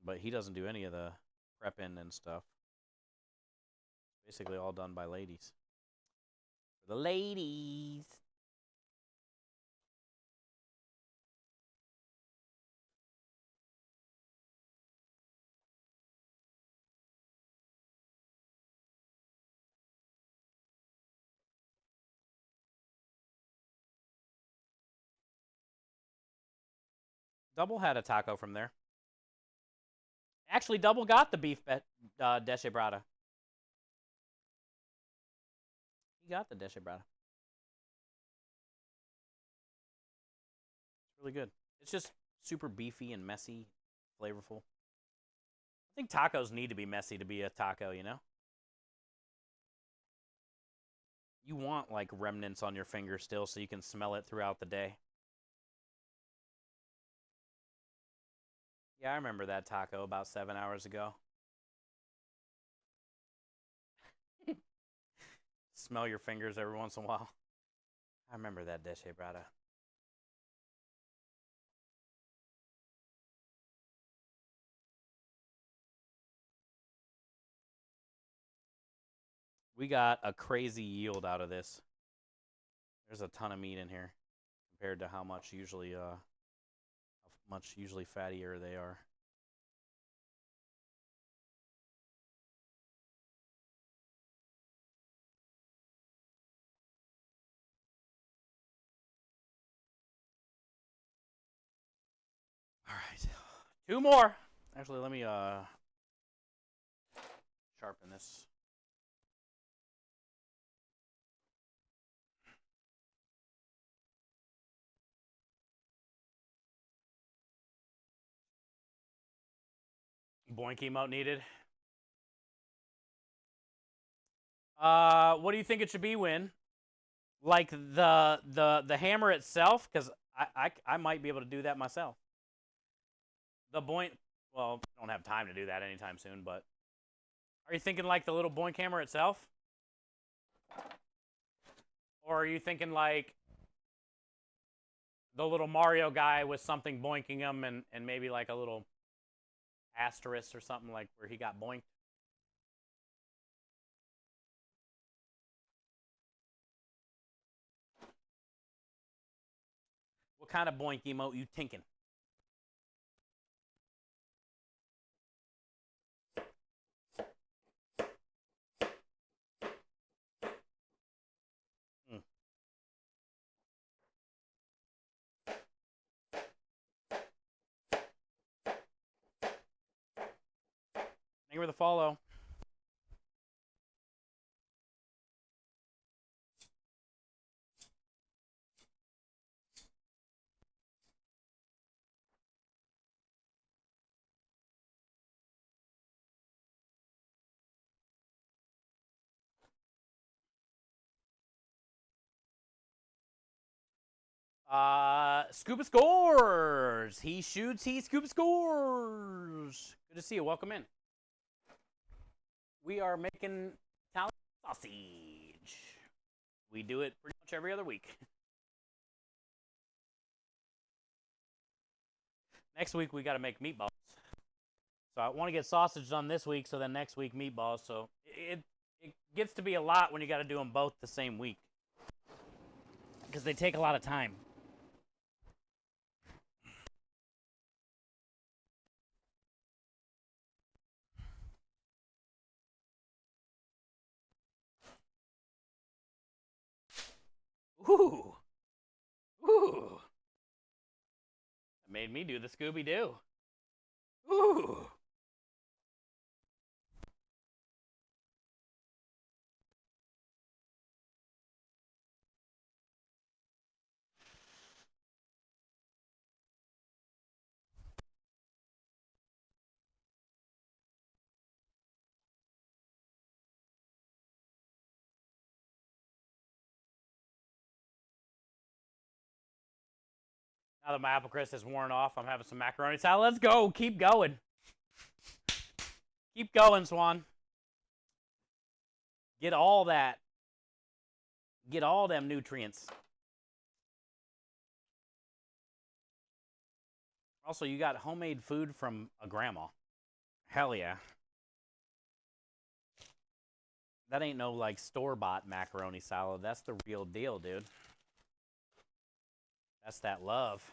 But he doesn't do any of the prepping and stuff. Basically all done by ladies. For the ladies. Double had a taco from there. Actually, Double got the beef deshebrada. He got the deshebrada. It's really good. It's just super beefy and messy, flavorful. I think tacos need to be messy to be a taco, you know? You want like remnants on your finger still so you can smell it throughout the day. Yeah, I remember that taco about 7 hours ago. smell your fingers every once in a while. I remember that dish, hey, brother. We got a crazy yield out of this. There's a ton of meat in here compared to how much usually fattier they are. All right. 2 more. Actually, let me sharpen this. Boink emote needed. What do you think it should be, Win? Like the hammer itself, because I might be able to do that myself. The boink, well, I don't have time to do that anytime soon, but are you thinking like the little boink hammer itself? Or are you thinking like the little Mario guy with something boinking him and maybe like a little asterisk or something like where he got boinked? What kind of boink emote you thinking? Thank you for the follow. Scuba scores. He shoots. He scuba scores. Good to see you. Welcome in. We are making Italian sausage. We do it pretty much every other week. Next week we got to make meatballs. So I want to get sausage done this week, so then next week meatballs. So it gets to be a lot when you got to do them both the same week because they take a lot of time. Ooh. Ooh. That made me do the Scooby-Doo. Ooh. Now that my apple crisp is worn off, I'm having some macaroni salad. Let's go. Keep going. Keep going, Swan. Get all that. Get all them nutrients. Also, you got homemade food from a grandma. Hell yeah. That ain't no like store-bought macaroni salad. That's the real deal, dude. That's that love.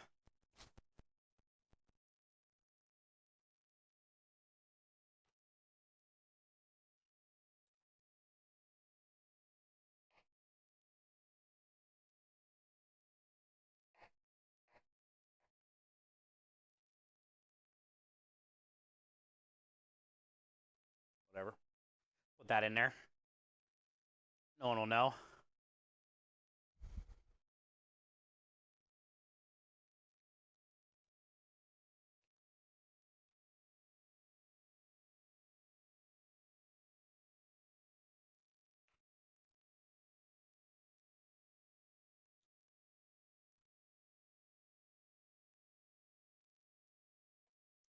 Whatever. Put that in there. No one will know.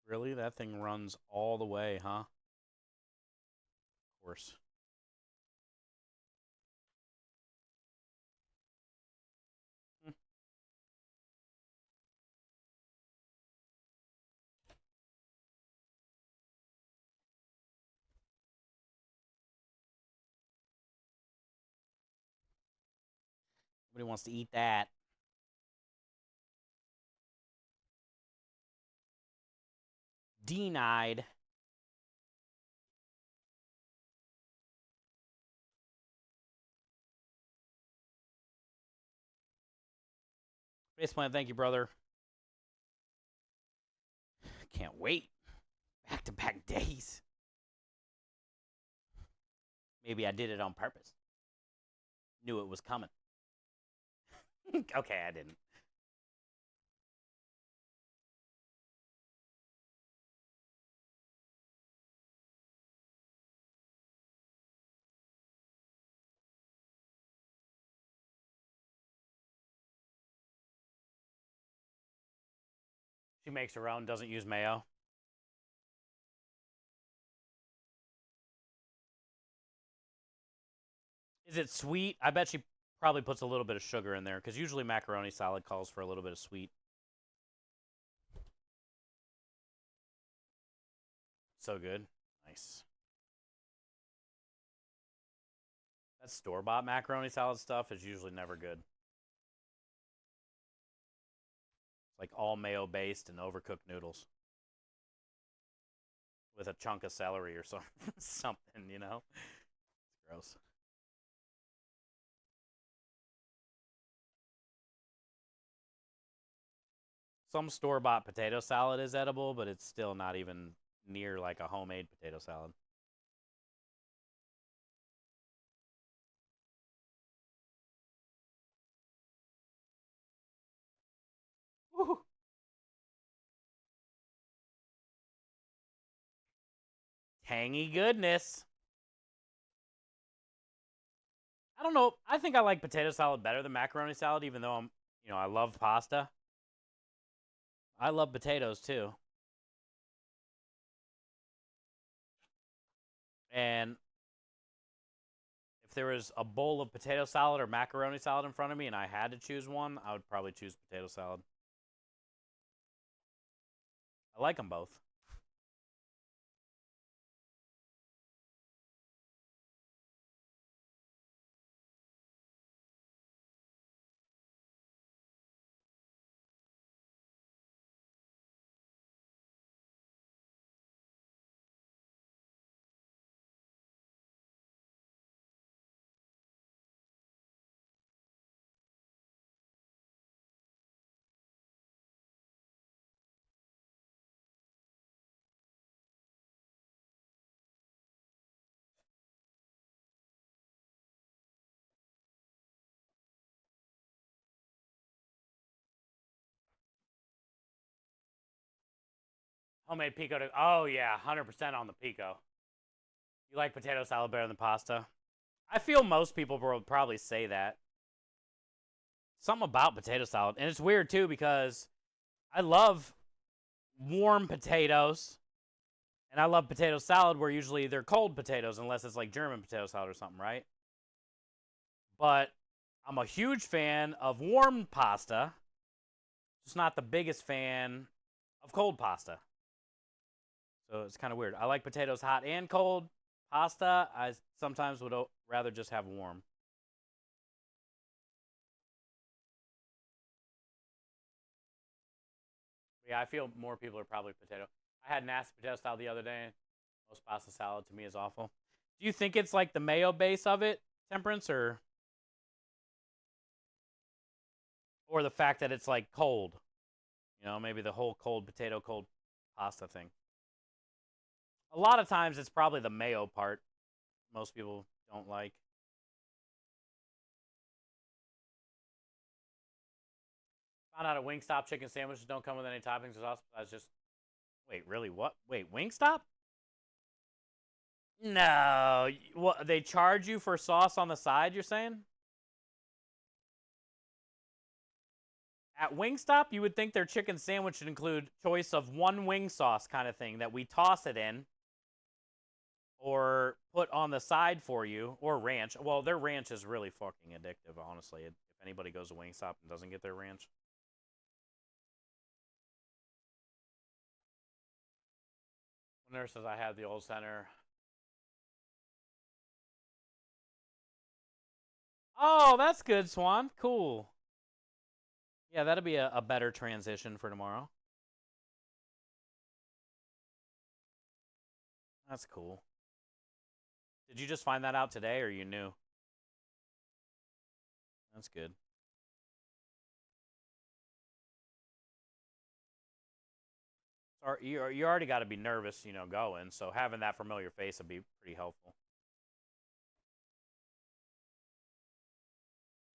Really? That thing runs all the way, huh? Of course. Nobody wants to eat that. Denied. Faceplant, thank you, brother. Can't wait. Back-to-back days. Maybe I did it on purpose. Knew it was coming. Okay, I didn't. She makes her own, doesn't use mayo. Is it sweet? I bet she probably puts a little bit of sugar in there, because usually macaroni salad calls for a little bit of sweet. So good. Nice. That store-bought macaroni salad stuff is usually never good. It's like all mayo-based and overcooked noodles. With a chunk of celery or something, you know? It's gross. Some store-bought potato salad is edible, but it's still not even near like a homemade potato salad. Woo. Tangy goodness. I don't know. I think I like potato salad better than macaroni salad, even though I love pasta. I love potatoes too. And if there was a bowl of potato salad or macaroni salad in front of me and I had to choose one, I would probably choose potato salad. I like them both. Homemade pico. Oh, yeah, 100% on the pico. You like potato salad better than pasta? I feel most people will probably say that. Something about potato salad. And it's weird, too, because I love warm potatoes. And I love potato salad where usually they're cold potatoes, unless it's like German potato salad or something, right? But I'm a huge fan of warm pasta. Just not the biggest fan of cold pasta. So it's kind of weird. I like potatoes hot and cold. Pasta, I sometimes would rather just have warm. Yeah, I feel more people are probably potato. I had nasty potato salad the other day. Most pasta salad to me is awful. Do you think it's like the mayo base of it, Temperance, or the fact that it's like cold? You know, maybe the whole cold potato, cold pasta thing. A lot of times it's probably the mayo part most people don't like. Found out at Wingstop chicken sandwiches don't come with any toppings or sauce. I was just, wait, really? What? Wait, Wingstop? No. What? They charge you for sauce on the side, you're saying? At Wingstop, you would think their chicken sandwich should include choice of one wing sauce kind of thing that we toss it in or put on the side for you, or ranch. Well, their ranch is really fucking addictive, honestly. If anybody goes to Wingstop and doesn't get their ranch. Nurses, I have the old center. Oh, that's good, Swan. Cool. Yeah, that'll be a better transition for tomorrow. That's cool. Did you just find that out today, or you knew? That's good. You already got to be nervous, you know, going. So having that familiar face would be pretty helpful.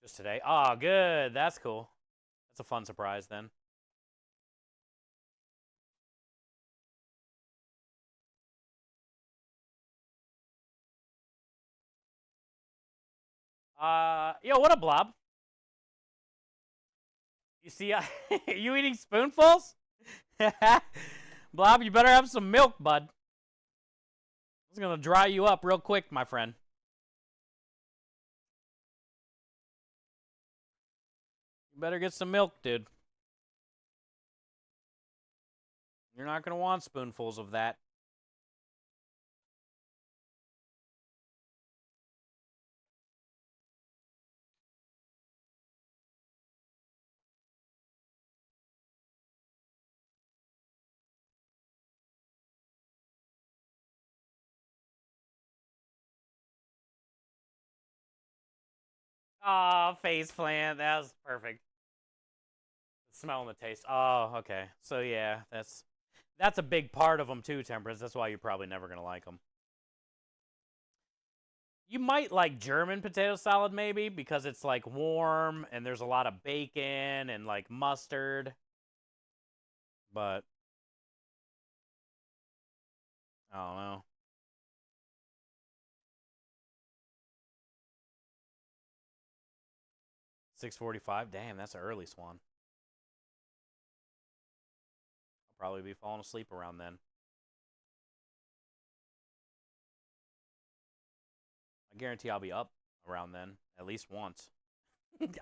Just today. Oh, good. That's cool. That's a fun surprise then. Yo, what up, Blob? You see, you eating spoonfuls? Blob, you better have some milk, bud. It's gonna dry you up real quick, my friend. You better get some milk, dude. You're not gonna want spoonfuls of that. Aw, face plant. That was perfect. The smell and the taste. Oh, okay. So yeah, that's a big part of them too, Temperance. That's why you're probably never gonna like them. You might like German potato salad maybe because it's like warm and there's a lot of bacon and like mustard. But I don't know. 6:45. Damn, that's an early, Swan. I'll probably be falling asleep around then. I guarantee I'll be up around then at least once.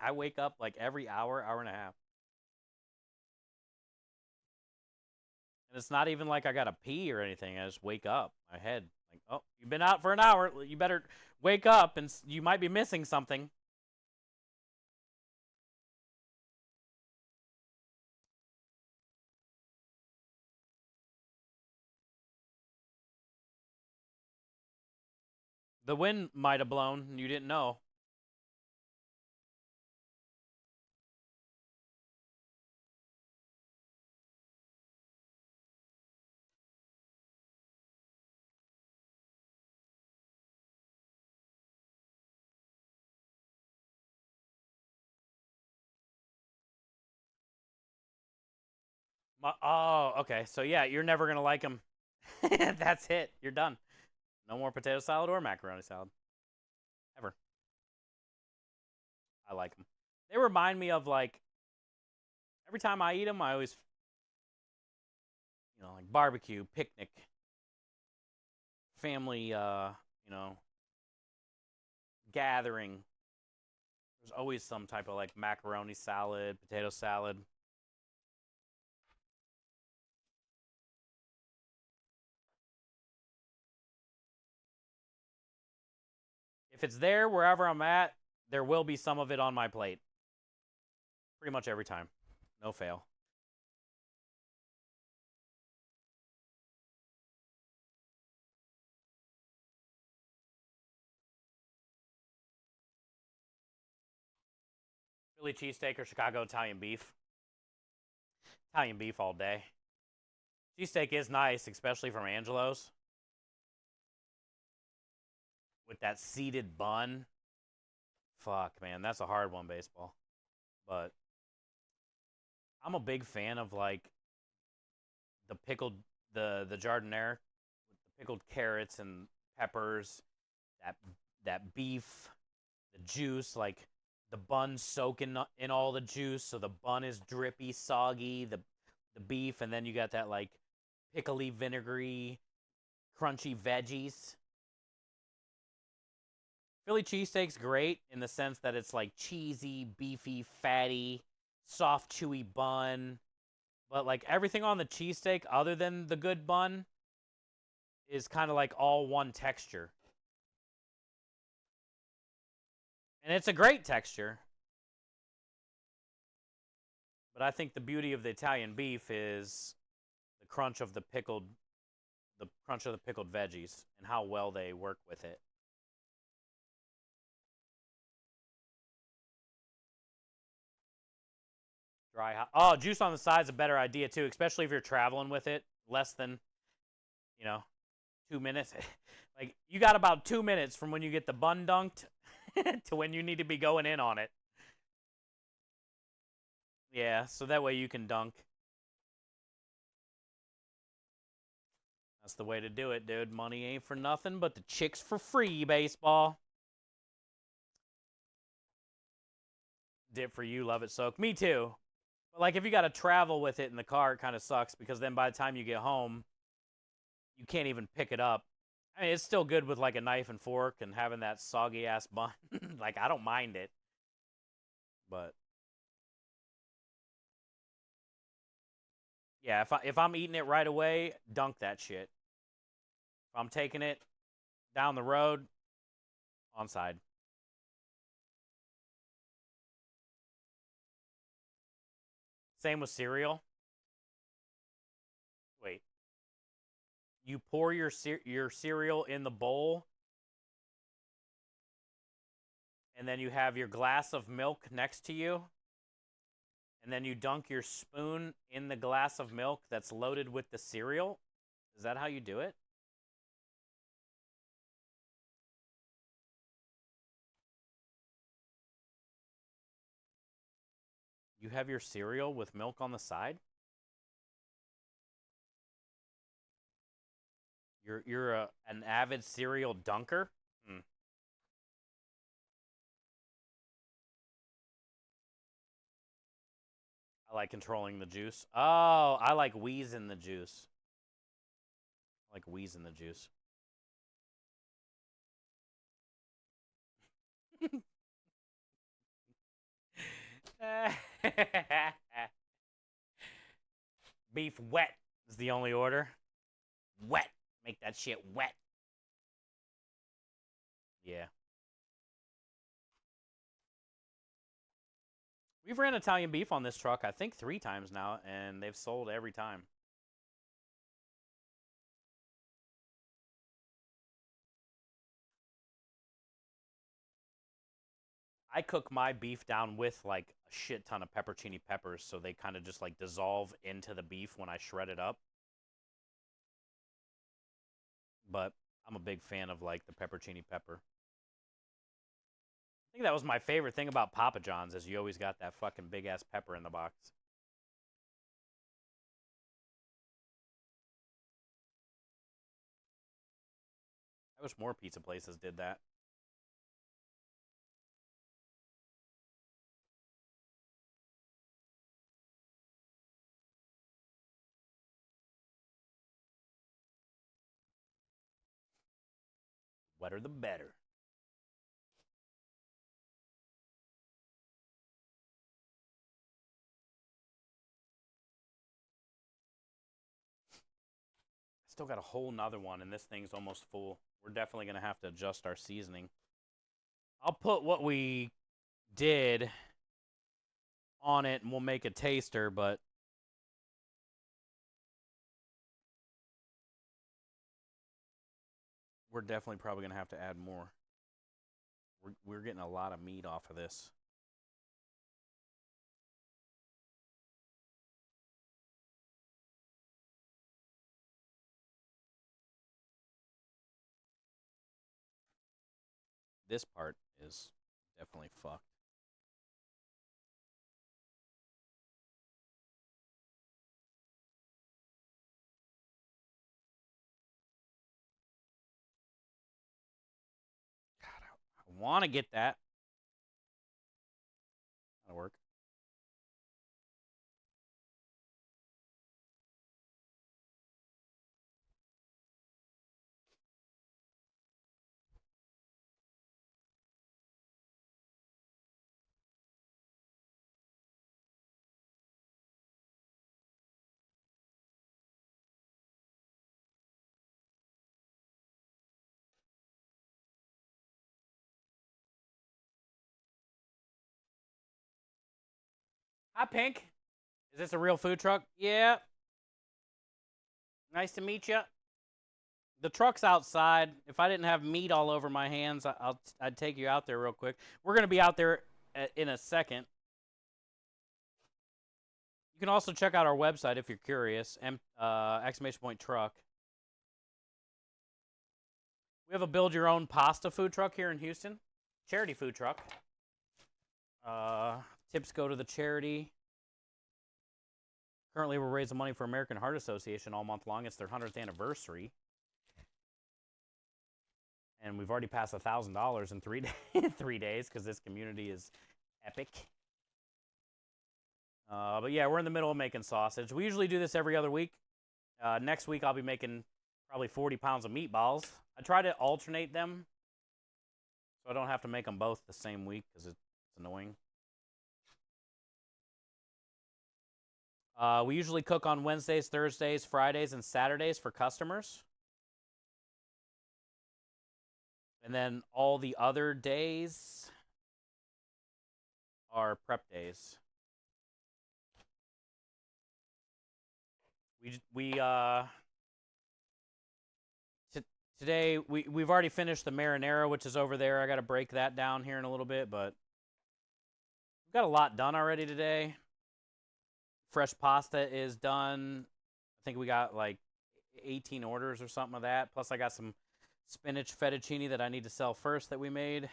I wake up like every hour, hour and a half. And it's not even like I gotta pee or anything. I just wake up. My head, like, oh, you've been out for an hour. You better wake up, and you might be missing something. The wind might have blown, and you didn't know. Oh, okay. So yeah, you're never gonna like them. That's it. You're done. No more potato salad or macaroni salad. Ever. I like them. They remind me of like every time I eat them, I always, like barbecue, picnic, family, gathering. There's always some type of like macaroni salad, potato salad. If it's there wherever I'm at, there will be some of it on my plate. Pretty much every time. No fail. Philly cheesesteak or Chicago Italian beef? Italian beef all day. Cheesesteak is nice, especially from Angelo's. With that seeded bun. Fuck, man, that's a hard one, baseball. But I'm a big fan of like the pickled the jardinere with the pickled carrots and peppers, that beef, the juice, like the bun soaking in all the juice, so the bun is drippy, soggy, the beef, and then you got that like pickly, vinegary, crunchy veggies. Philly cheesesteak's great in the sense that it's like cheesy, beefy, fatty, soft, chewy bun. But like everything on the cheesesteak other than the good bun is kind of like all one texture. And it's a great texture. But I think the beauty of the Italian beef is the crunch of the pickled veggies and how well they work with it. Oh, juice on the side is a better idea too, especially if you're traveling with it less than, 2 minutes. Like, you got about 2 minutes from when you get the bun dunked to when you need to be going in on it. Yeah, so that way you can dunk. That's the way to do it, dude. Money ain't for nothing, but the chicks for free, baseball. Dip for you, love it soak. Me too. But like, if you got to travel with it in the car, it kind of sucks because then by the time you get home, you can't even pick it up. I mean, it's still good with like a knife and fork and having that soggy ass bun. Like, I don't mind it. But yeah, if I'm eating it right away, dunk that shit. If I'm taking it down the road, onside. Same with cereal. Wait. You pour your cereal in the bowl, and then you have your glass of milk next to you, and then you dunk your spoon in the glass of milk that's loaded with the cereal? Is that how you do it? You have your cereal with milk on the side? You're an avid cereal dunker? Hmm. I like controlling the juice. Oh, I like wheezing the juice. I like wheezing the juice. Beef wet is the only order. Wet. Make that shit wet. Yeah. We've ran Italian beef on this truck, I think 3 times now, and they've sold every time. I cook my beef down with like a shit ton of pepperoni peppers, so they kind of just like dissolve into the beef when I shred it up. But I'm a big fan of like the pepperoni pepper. I think that was my favorite thing about Papa John's is you always got that fucking big ass pepper in the box. I wish more pizza places did that. Wetter the better. I still got a whole nother one, and this thing's almost full. We're definitely going to have to adjust our seasoning. I'll put what we did on it, and we'll make a taster, but we're definitely probably going to have to add more. We're getting a lot of meat off of this. This part is definitely fucked. God, I want to get that. That'll work. Hi, Pink. Is this a real food truck? Yeah. Nice to meet you. The truck's outside. If I didn't have meat all over my hands, I'd take you out there real quick. We're going to be out there in a second. You can also check out our website if you're curious. Exclamation point truck. We have a build your own pasta food truck here in Houston. Charity food truck. Tips go to the charity. Currently, we're raising money for American Heart Association all month long. It's their 100th anniversary. And we've already passed $1,000 in 3 days because this community is epic. But yeah, we're in the middle of making sausage. We usually do this every other week. Next week, I'll be making probably 40 pounds of meatballs. I try to alternate them so I don't have to make them both the same week because it's annoying. We usually cook on Wednesdays, Thursdays, Fridays, and Saturdays for customers. And then all the other days are prep days. Today we've already finished the marinara, which is over there. I got to break that down here in a little bit, but we've got a lot done already today. Fresh pasta is done. I think we got like 18 orders or something of that. Plus I got some spinach fettuccine that I need to sell first that we made.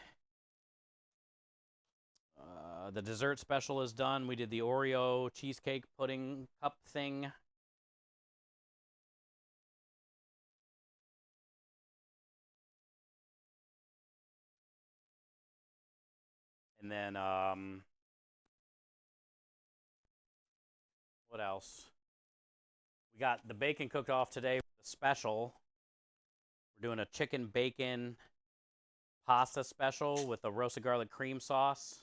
The dessert special is done. We did the Oreo cheesecake pudding cup thing. And then, what else? We got the bacon cooked off today for the special. We're doing a chicken bacon pasta special with a roasted garlic cream sauce,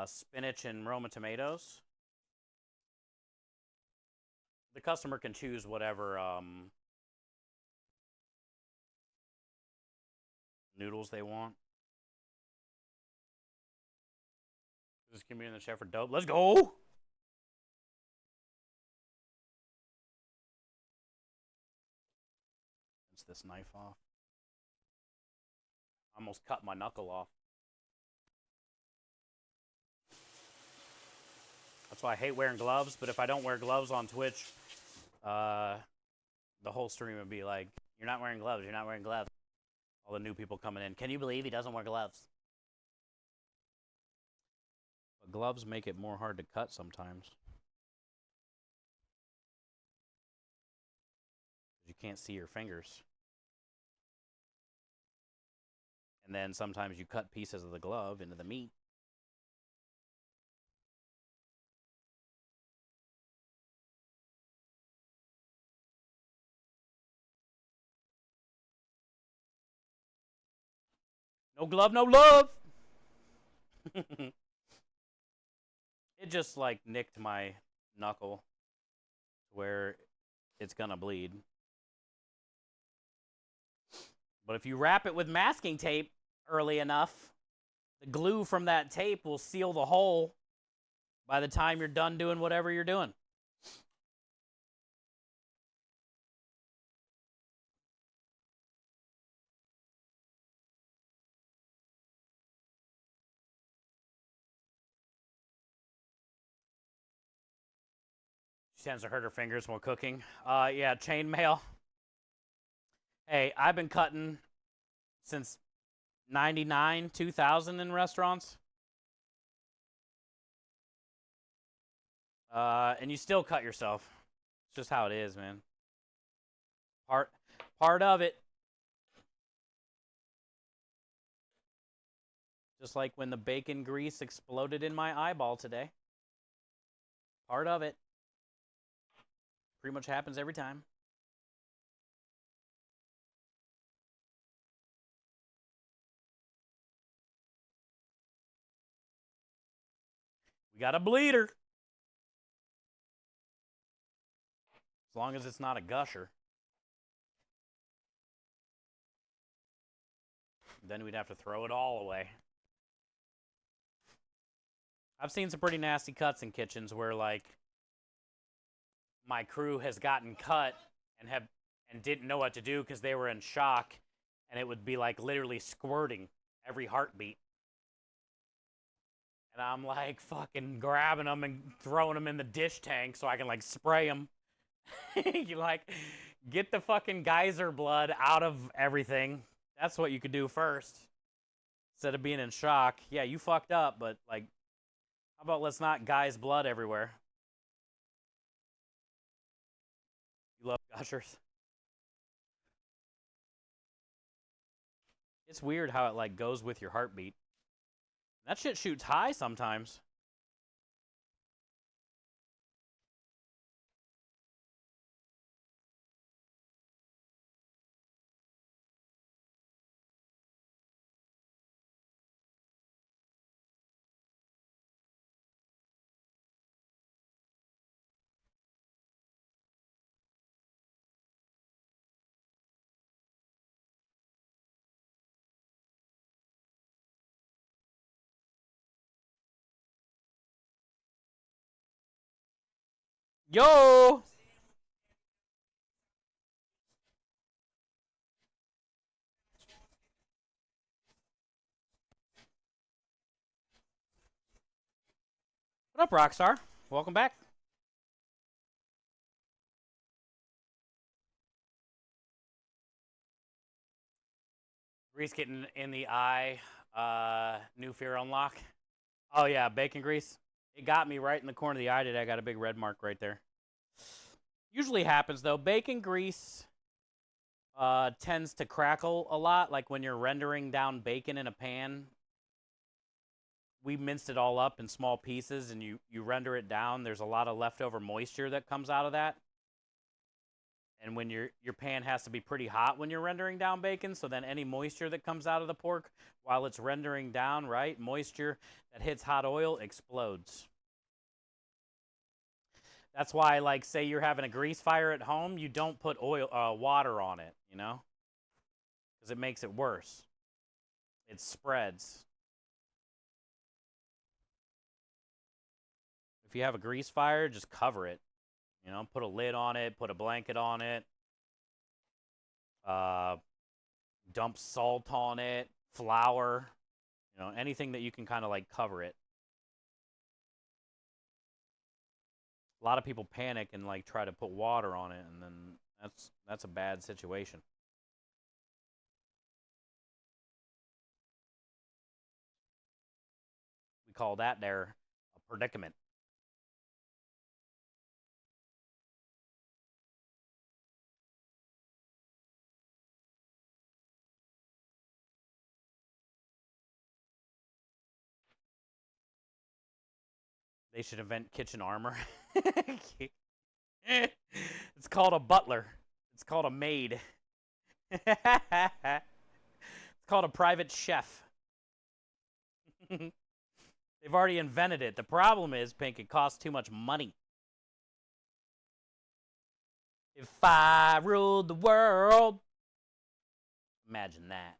spinach and Roma tomatoes. The customer can choose whatever noodles they want. This community and the chef are dope. Let's go! Rinse this knife off. I almost cut my knuckle off. That's why I hate wearing gloves, but if I don't wear gloves on Twitch, the whole stream would be like, you're not wearing gloves, you're not wearing gloves. All the new people coming in. Can you believe he doesn't wear gloves? But gloves make it more hard to cut sometimes. You can't see your fingers. And then sometimes you cut pieces of the glove into the meat. No glove, no love! It just like nicked my knuckle where it's gonna bleed. But if you wrap it with masking tape early enough, the glue from that tape will seal the hole by the time you're done doing whatever you're doing. She tends to hurt her fingers while cooking. Yeah, chainmail. Hey, I've been cutting since 99, 2000 in restaurants. And you still cut yourself. It's just how it is, man. Part of it. Just like when the bacon grease exploded in my eyeball today. Part of it. Pretty much happens every time. We got a bleeder. As long as it's not a gusher. Then we'd have to throw it all away. I've seen some pretty nasty cuts in kitchens where like my crew has gotten cut and didn't know what to do because they were in shock, and it would be like literally squirting every heartbeat. And I'm like fucking grabbing them and throwing them in the dish tank so I can like spray them. You like get the fucking geyser blood out of everything. That's what you could do first. Instead of being in shock. Yeah, you fucked up, but like, how about let's not geyse blood everywhere? You love gushers. It's weird how it like goes with your heartbeat. That shit shoots high sometimes. Yo! What up, Rockstar? Welcome back. Grease getting in the eye. New fear unlock. Oh yeah, bacon grease. It got me right in the corner of the eye today. I got a big red mark right there. Usually happens though. Bacon grease tends to crackle a lot. Like when you're rendering down bacon in a pan, we minced it all up in small pieces and you render it down. There's a lot of leftover moisture that comes out of that. And when your pan has to be pretty hot when you're rendering down bacon, so then any moisture that comes out of the pork while it's rendering down, right, moisture that hits hot oil explodes. That's why, like, say you're having a grease fire at home, you don't put water on it, you know, because it makes it worse. It spreads. If you have a grease fire, just cover it. You know, put a lid on it, put a blanket on it. Dump salt on it, flour, you know, anything that you can kind of like cover it. A lot of people panic and like try to put water on it, and then that's a bad situation. We call that there a predicament. They should invent kitchen armor. It's called a butler. It's called a maid. It's called a private chef. They've already invented it. The problem is, Pink, it costs too much money. If I ruled the world. Imagine that.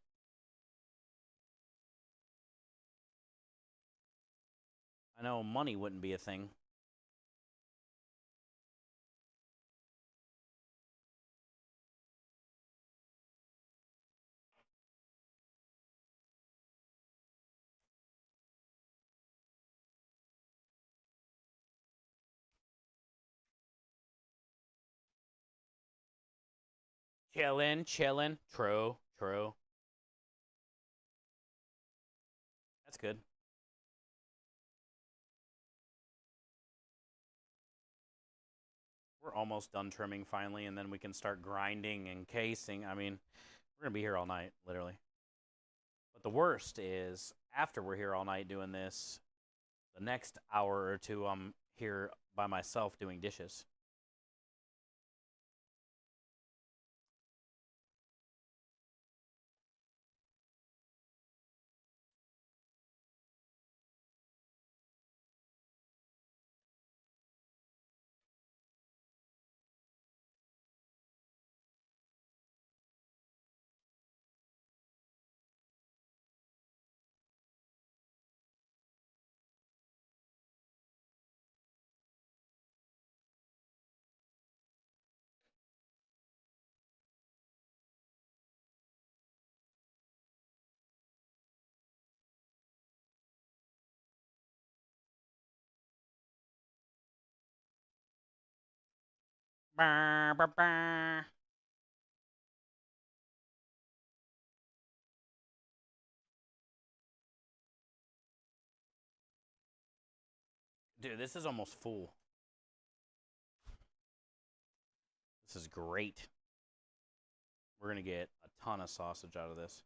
I know money wouldn't be a thing. Chillin'. True. That's good. We're almost done trimming finally, and then we can start grinding and casing. I mean, we're going to be here all night, literally. But the worst is, after we're here all night doing this, the next hour or two, I'm here by myself doing dishes. Brr, brr, brr. Dude, this is almost full. This is great. We're going to get a ton of sausage out of this.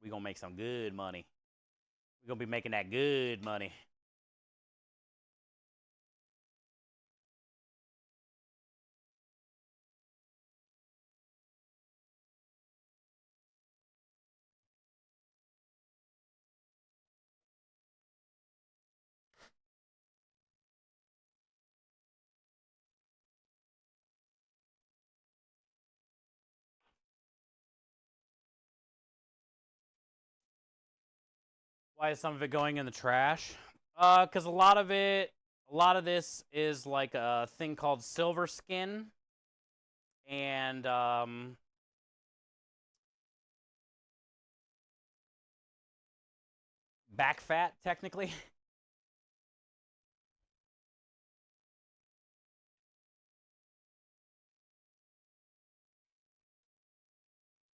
We're going to make some good money. We're going to be making that good money. Why is some of it going in the trash? Because a lot of this is like a thing called silver skin, and back fat, technically.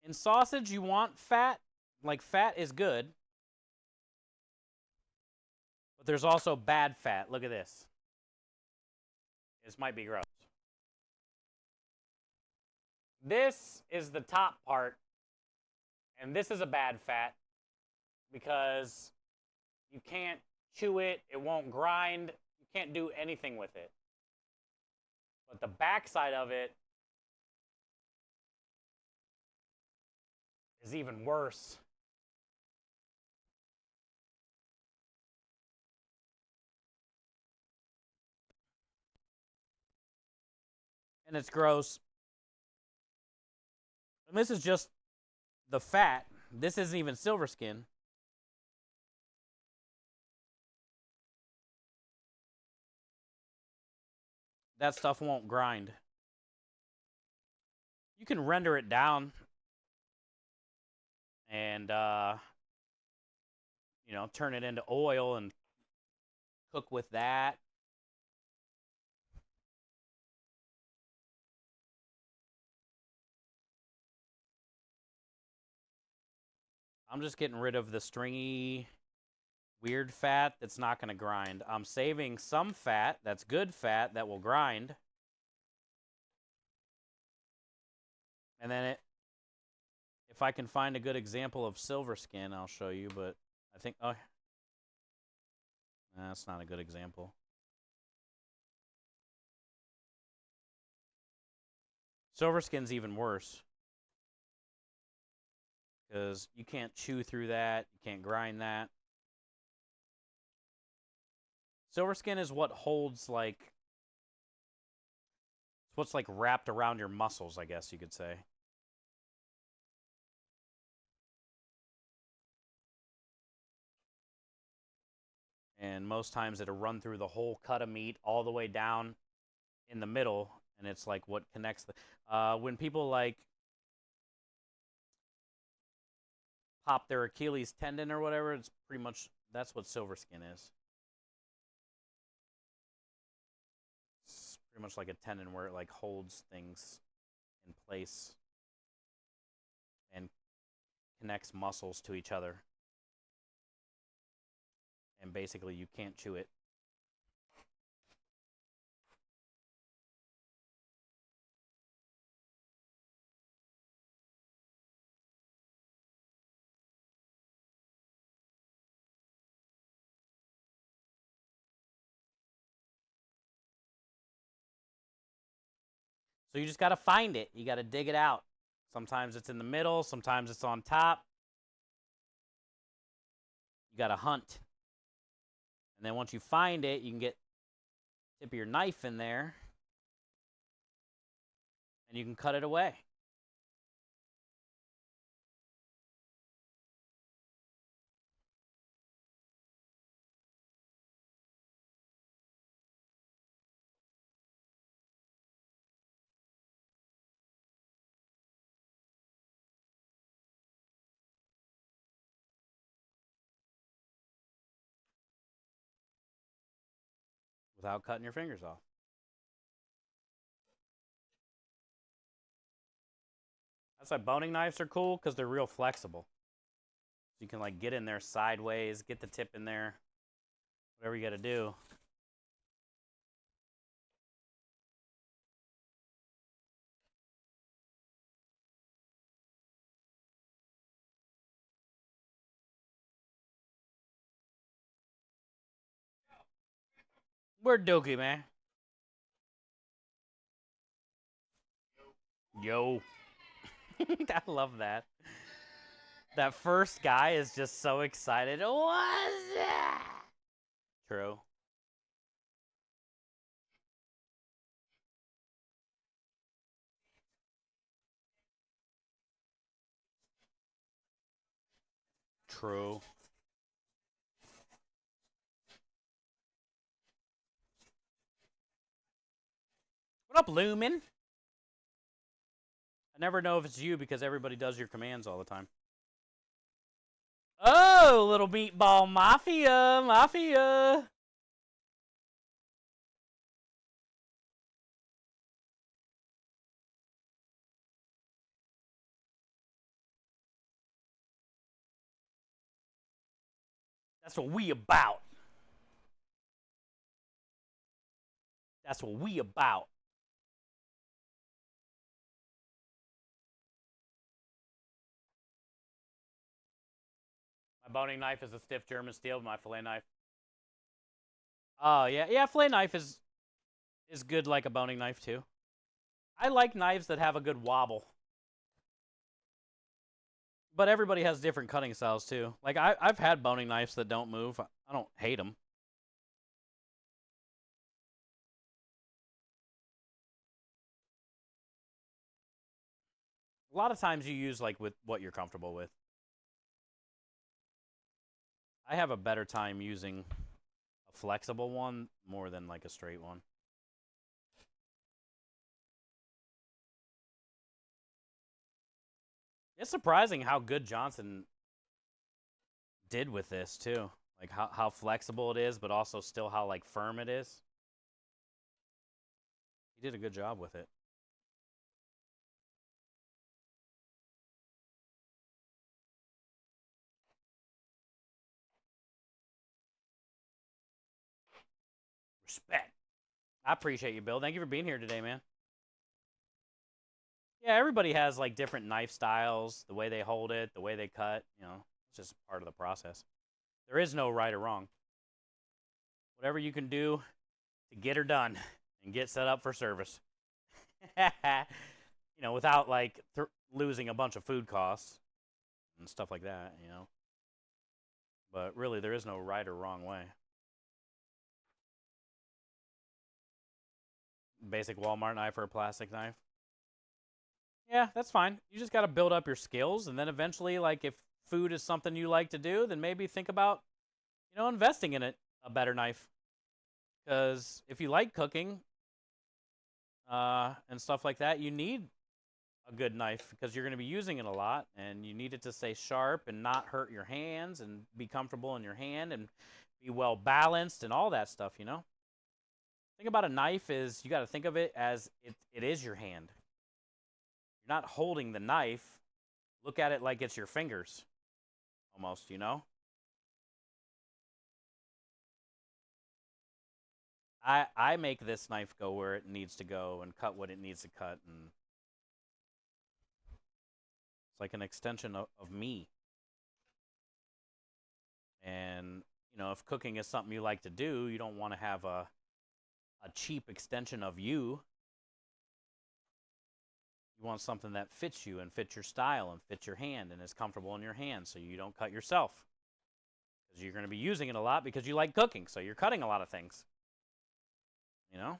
In sausage, you want fat. Like, fat is good. But there's also bad fat. Look at this. This might be gross. This is the top part, and this is a bad fat because you can't chew it, it won't grind, you can't do anything with it. But the backside of it is even worse. And it's gross. And this is just the fat. This isn't even silver skin. That stuff won't grind. You can render it down and turn it into oil and cook with that. I'm just getting rid of the stringy, weird fat that's not going to grind. I'm saving some fat that's good fat that will grind. And then if I can find a good example of silver skin, I'll show you, but I think, that's not a good example. Silver skin's even worse because you can't chew through that, you can't grind that. Silver skin is what holds, like, it's what's like wrapped around your muscles, I guess you could say. And most times it'll run through the whole cut of meat all the way down in the middle, and it's like what connects the when people like pop their Achilles tendon or whatever, it's pretty much that's what silver skin is. It's pretty much like a tendon where it like holds things in place and connects muscles to each other, and basically you can't chew it. So you just got to find it. You got to dig it out. Sometimes it's in the middle, sometimes it's on top. You got to hunt. And then once you find it, you can get tip of your knife in there and you can cut it away. without cutting your fingers off. That's why boning knives are cool, because they're real flexible. So you can like get in there sideways, get the tip in there, whatever you got to do. We're dookie, man. Yo. I love that. That first guy is just so excited. What's that? True. True. What up, Lumen? I never know if it's you because everybody does your commands all the time. Oh, little meatball mafia, mafia. That's what we about. That's what we about. My boning knife is a stiff German steel. My fillet knife. Oh yeah, fillet knife is good like a boning knife too. I like knives that have a good wobble. But everybody has different cutting styles too. Like I've had boning knives that don't move. I don't hate them. A lot of times you use like with what you're comfortable with. I have a better time using a flexible one more than like a straight one. It's surprising how good Johnson did with this too. Like how flexible it is, but also still how like firm it is. He did a good job with it. Respect. I appreciate you, Bill. Thank you for being here today, man. Yeah, everybody has like different knife styles, the way they hold it, the way they cut, you know, it's just part of the process. There is no right or wrong. Whatever you can do to get her done and get set up for service. You know, without like losing a bunch of food costs and stuff like that, you know. But really, there is no right or wrong way. Basic Walmart knife or a plastic knife. Yeah, that's fine. You just got to build up your skills, and then eventually, like, if food is something you like to do, then maybe think about, you know, investing in a better knife. Because if you like cooking and stuff like that, you need a good knife because you're going to be using it a lot, and you need it to stay sharp and not hurt your hands and be comfortable in your hand and be well balanced and all that stuff, you know? The thing about a knife is you got to think of it as it is your hand. You're not holding the knife. Look at it like it's your fingers, almost, you know? I make this knife go where it needs to go and cut what it needs to cut, and it's like an extension of me. And, you know, if cooking is something you like to do, you don't want to have a cheap extension of you. You want something that fits you and fits your style and fits your hand and is comfortable in your hand so you don't cut yourself. Because you're going to be using it a lot because you like cooking, so you're cutting a lot of things. You know?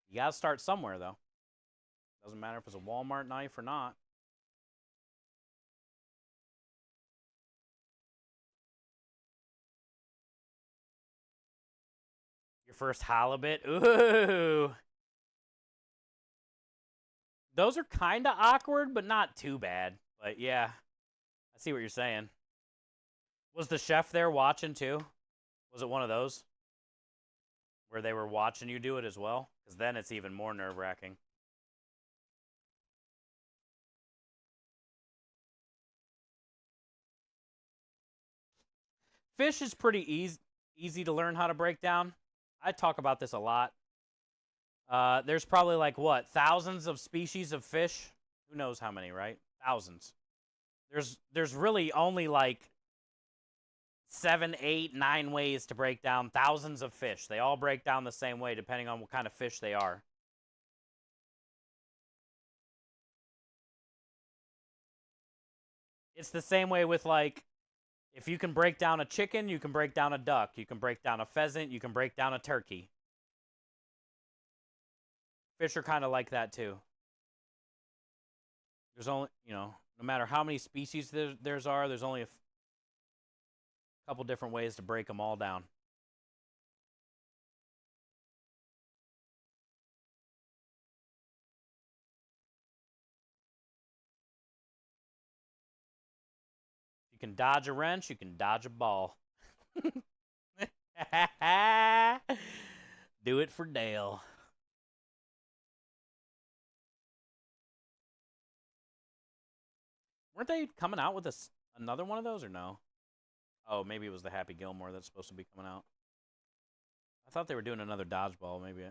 You got to start somewhere, though. Doesn't matter if it's a Walmart knife or not. Your first halibut? Ooh. those are kind of awkward, but not too bad. But yeah, I see what you're saying. Was the chef there watching too? Was it one of those where they were watching you do it as well? Because then it's even more nerve-wracking. Fish is pretty easy to learn how to break down. I talk about this a lot. There's probably like, what, thousands of species of fish? Who knows how many, right? Thousands. There's really only like 7, 8, 9 ways to break down thousands of fish. They all break down the same way depending on what kind of fish they are. It's the same way with, like, if you can break down a chicken, you can break down a duck. You can break down a pheasant. You can break down a turkey. Fish are kind of like that too. There's only, no matter how many species there's only a couple different ways to break them all down. You can dodge a wrench, you can dodge a ball. Do it for Dale. Weren't they coming out with another one of those or no? Oh, maybe it was the Happy Gilmore that's supposed to be coming out. I thought they were doing another dodgeball, maybe.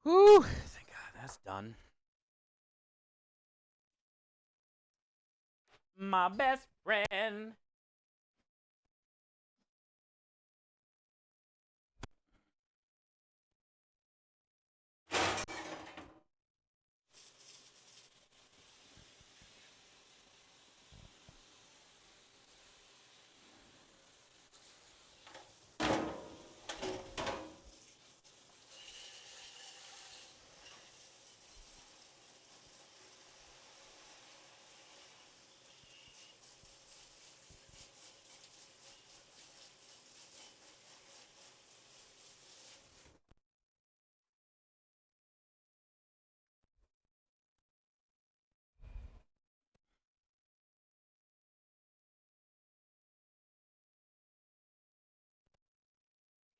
Whew, thank God that's done. My best friend.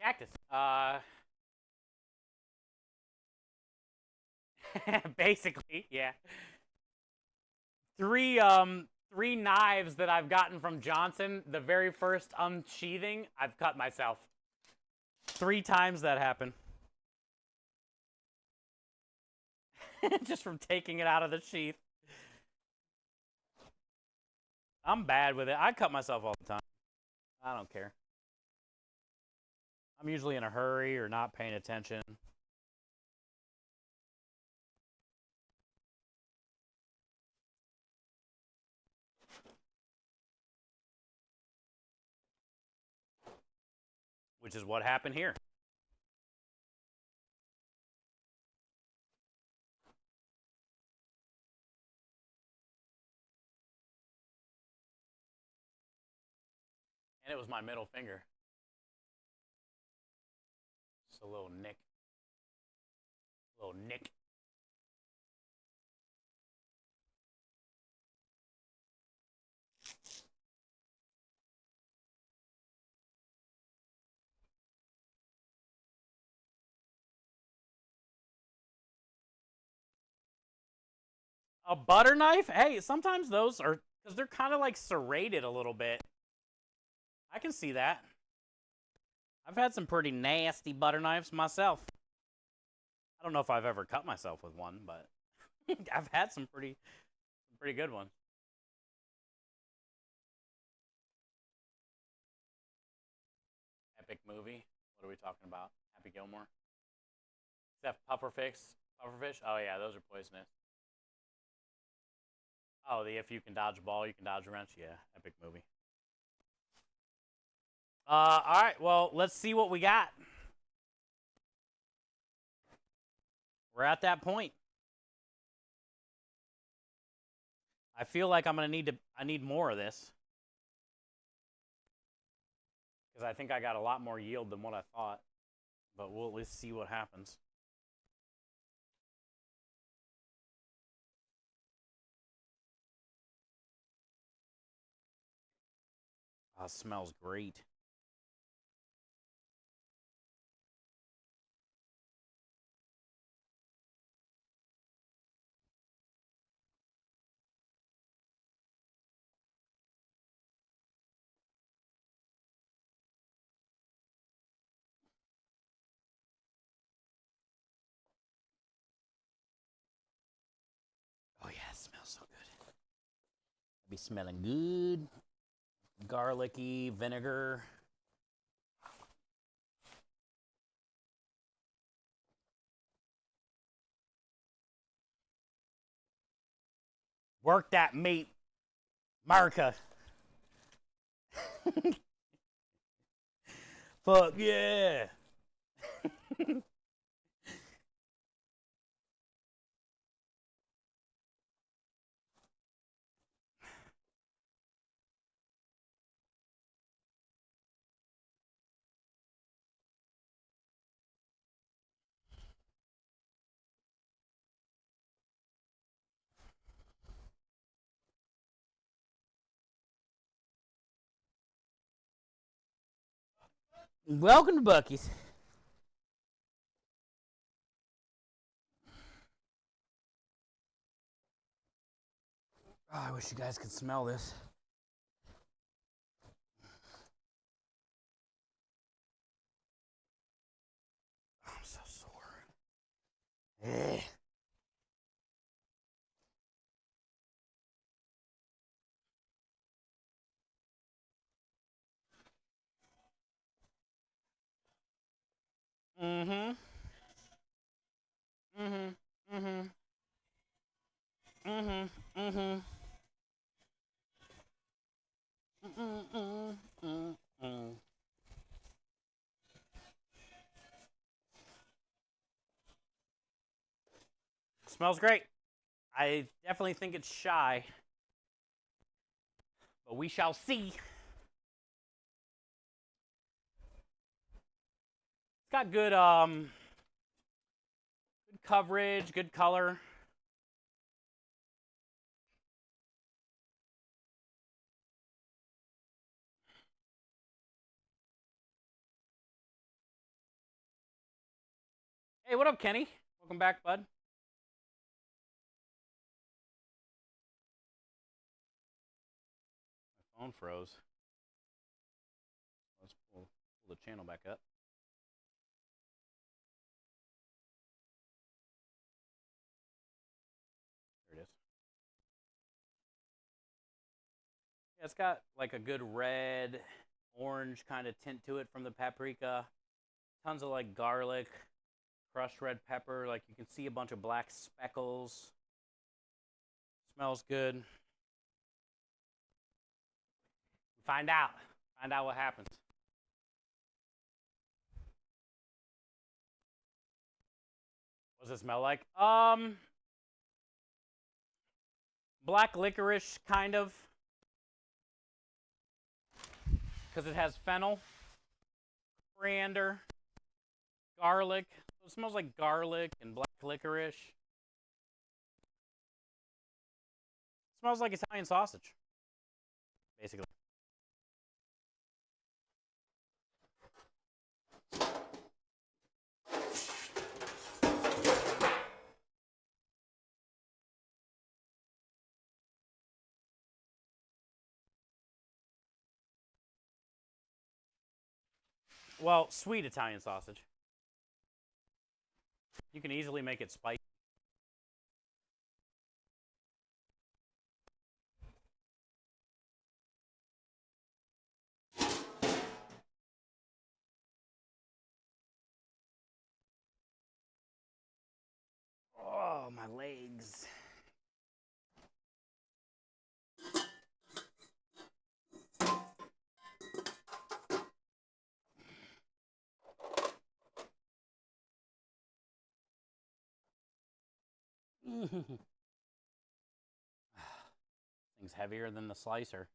Cactus. Basically, yeah. Three knives that I've gotten from Johnson. The very first unsheathing, I've cut myself. 3 times that happened. Just from taking it out of the sheath. I'm bad with it. I cut myself all the time. I don't care. I'm usually in a hurry or not paying attention. Which is what happened here. And it was my middle finger. Just a little nick. Little nick. A butter knife? Hey, sometimes those are, because they're kind of like serrated a little bit. I can see that. I've had some pretty nasty butter knives myself. I don't know if I've ever cut myself with one, but I've had some pretty good ones. Epic movie. What are we talking about? Happy Gilmore? Except pufferfish. Pufferfish? Oh yeah, those are poisonous. Oh, the if you can dodge a ball, you can dodge a wrench. Yeah, epic movie. All right, well, let's see what we got. We're at that point. I feel like I need more of this. Because I think I got a lot more yield than what I thought. But we'll at least see what happens. Oh, it smells great. Oh yeah, it smells so good. Be smelling good. Garlicky, vinegar. Work that meat, America. Fuck yeah. Welcome to Buc-ee's. Oh, I wish you guys could smell this. Oh, I'm so sore. Eh. Mm-hmm. Mm-hmm. Mm-hmm. Mm-hmm. Mm-hmm. Mm-mm-mm-mm-mm. Smells great. I definitely think it's shy, but we shall see. It's got good good coverage, good color. Hey, what up, Kenny? Welcome back, bud. My phone froze. Let's pull the channel back up. There it is. Yeah, it's got like a good red, orange kind of tint to it from the paprika. Tons of like garlic, crushed red pepper. Like you can see a bunch of black speckles. Smells good. Find out. Find out what happens. What does it smell like? Black licorice, kind of. Because it has fennel, coriander, garlic. So it smells like garlic and black licorice. It smells like Italian sausage, basically. Well, sweet Italian sausage. You can easily make it spicy. Oh, my legs. Thing's heavier than the slicer.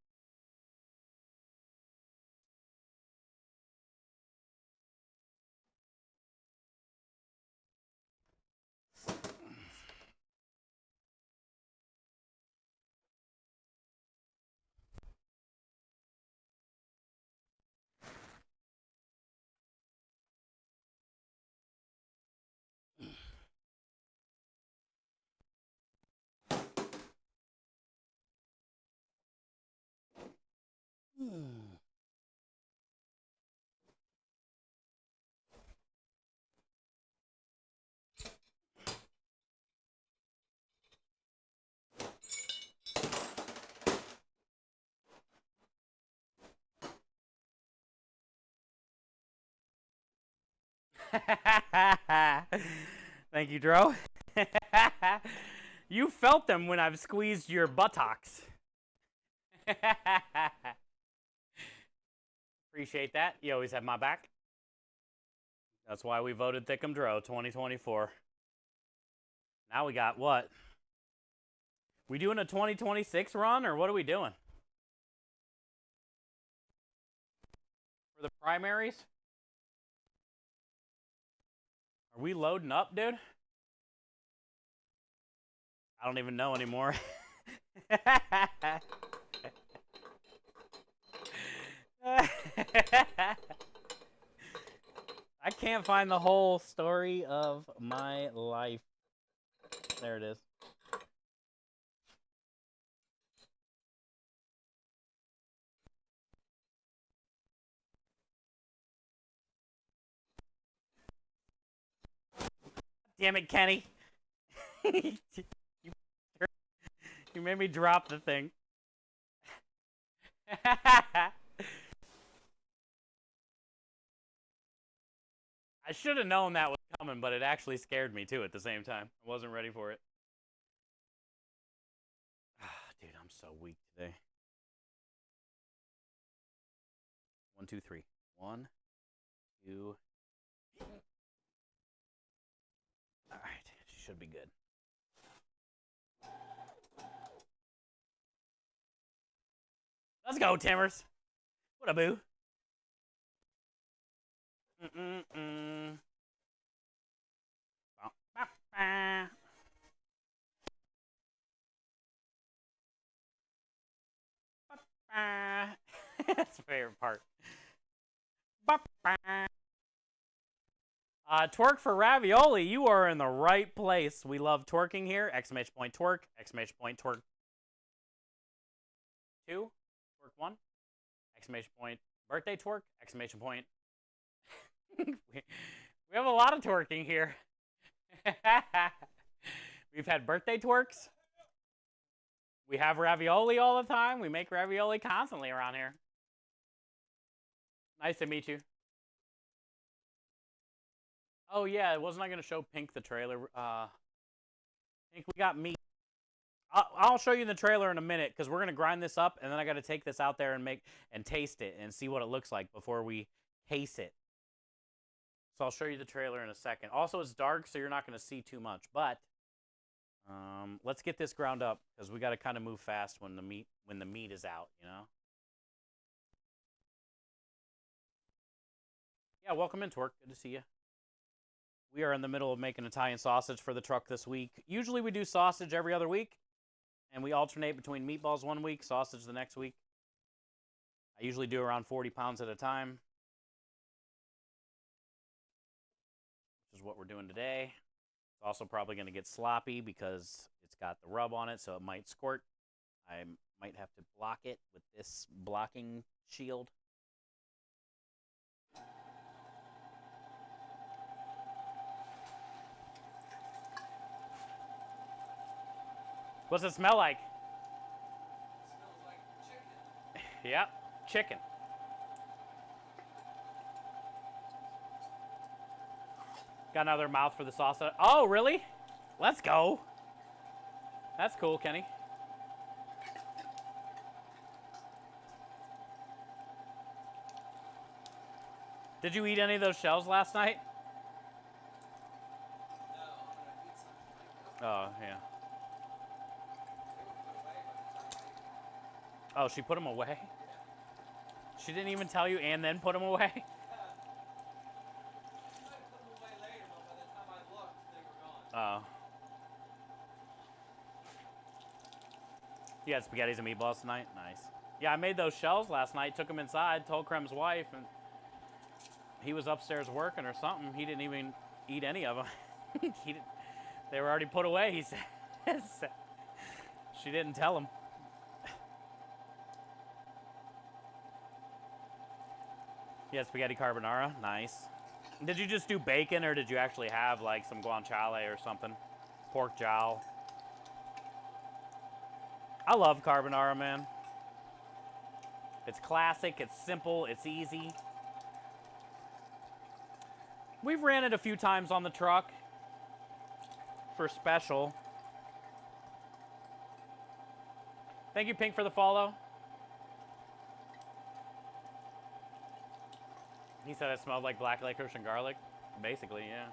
Thank you, Dro. You felt them when I've squeezed your buttocks. Appreciate that. You always have my back. That's why we voted Thickum Dro 2024. Now we got what? We doing a 2026 run, or what are we doing? For the primaries? Are we loading up, dude? I don't even know anymore. I can't find the whole story of my life. There it is. Damn it, Kenny. you made me drop the thing. I should have known that was coming, but it actually scared me too at the same time. I wasn't ready for it. Dude, I'm so weak today. 1, 2, 3. 1, 2. All right, should be good. Let's go, Timmers. What a boo. That's the favorite part. Twerk for ravioli. You are in the right place. We love twerking here. Exclamation point twerk. Exclamation point twerk 2. Twerk 1. Exclamation point birthday twerk. Exclamation point. we have a lot of twerking here. We've had birthday twerks. We have ravioli all the time. We make ravioli constantly around here. Nice to meet you. Oh, yeah, wasn't I going to show Pink the trailer? Pink, we got meat. I'll show you the trailer in a minute because we're going to grind this up, and then I got to take this out there and taste it and see what it looks like before we case it. So I'll show you the trailer in a second. Also, it's dark, so you're not going to see too much, but let's get this ground up because we got to kind of move fast when the meat is out, you know? Yeah, welcome in, Twerk. Good to see you. We are in the middle of making Italian sausage for the truck this week. Usually we do sausage every other week, and we alternate between meatballs one week, sausage the next week. I usually do around 40 pounds at a time, which is what we're doing today. It's also probably going to get sloppy because it's got the rub on it, so it might squirt. I might have to block it with this blocking shield. What's it smell like? It smells like chicken. Yep, chicken. Got another mouth for the sauce. Oh, really? Let's go. That's cool, Kenny. Did you eat any of those shells last night? No, I'm gonna eat some tonight. Oh, Yeah. Oh, she put them away? She didn't even tell you and then put them away? Oh. You had spaghettis and meatballs tonight? Nice. Yeah, I made those shells last night, took them inside, told Krem's wife, and he was upstairs working or something. He didn't even eat any of them. They were already put away, he says. She didn't tell him. Yeah, spaghetti carbonara. Nice. Did you just do bacon, or did you actually have, like, some guanciale or something? Pork jowl. I love carbonara, man. It's classic, it's simple, it's easy. We've ran it a few times on the truck for special. Thank you, Pink, for the follow. He said it smelled like black licorice and garlic. Basically, yeah.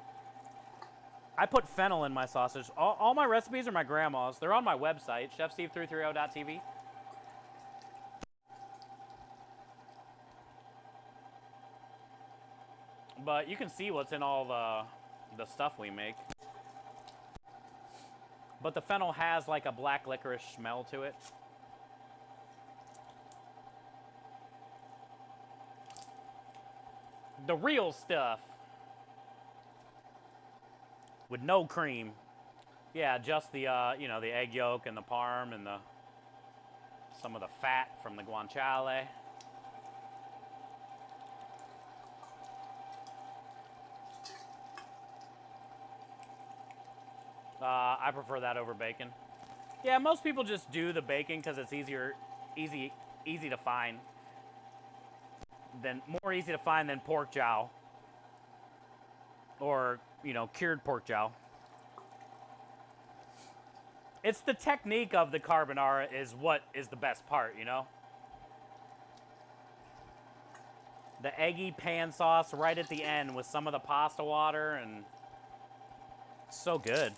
I put fennel in my sausage. All my recipes are my grandma's. They're on my website, chefsteve330.tv. But you can see what's in all the stuff we make. But the fennel has like a black licorice smell to it. The real stuff. With no cream. Yeah, just the you know, the egg yolk and the parm and some of the fat from the guanciale. I prefer that over bacon. Yeah, most people just do the bacon because it's easy to find. More easy to find than pork jowl. Or, you know, cured pork jowl. It's the technique of the carbonara is what is the best part, you know? The eggy pan sauce right at the end with some of the pasta water, and it's so good.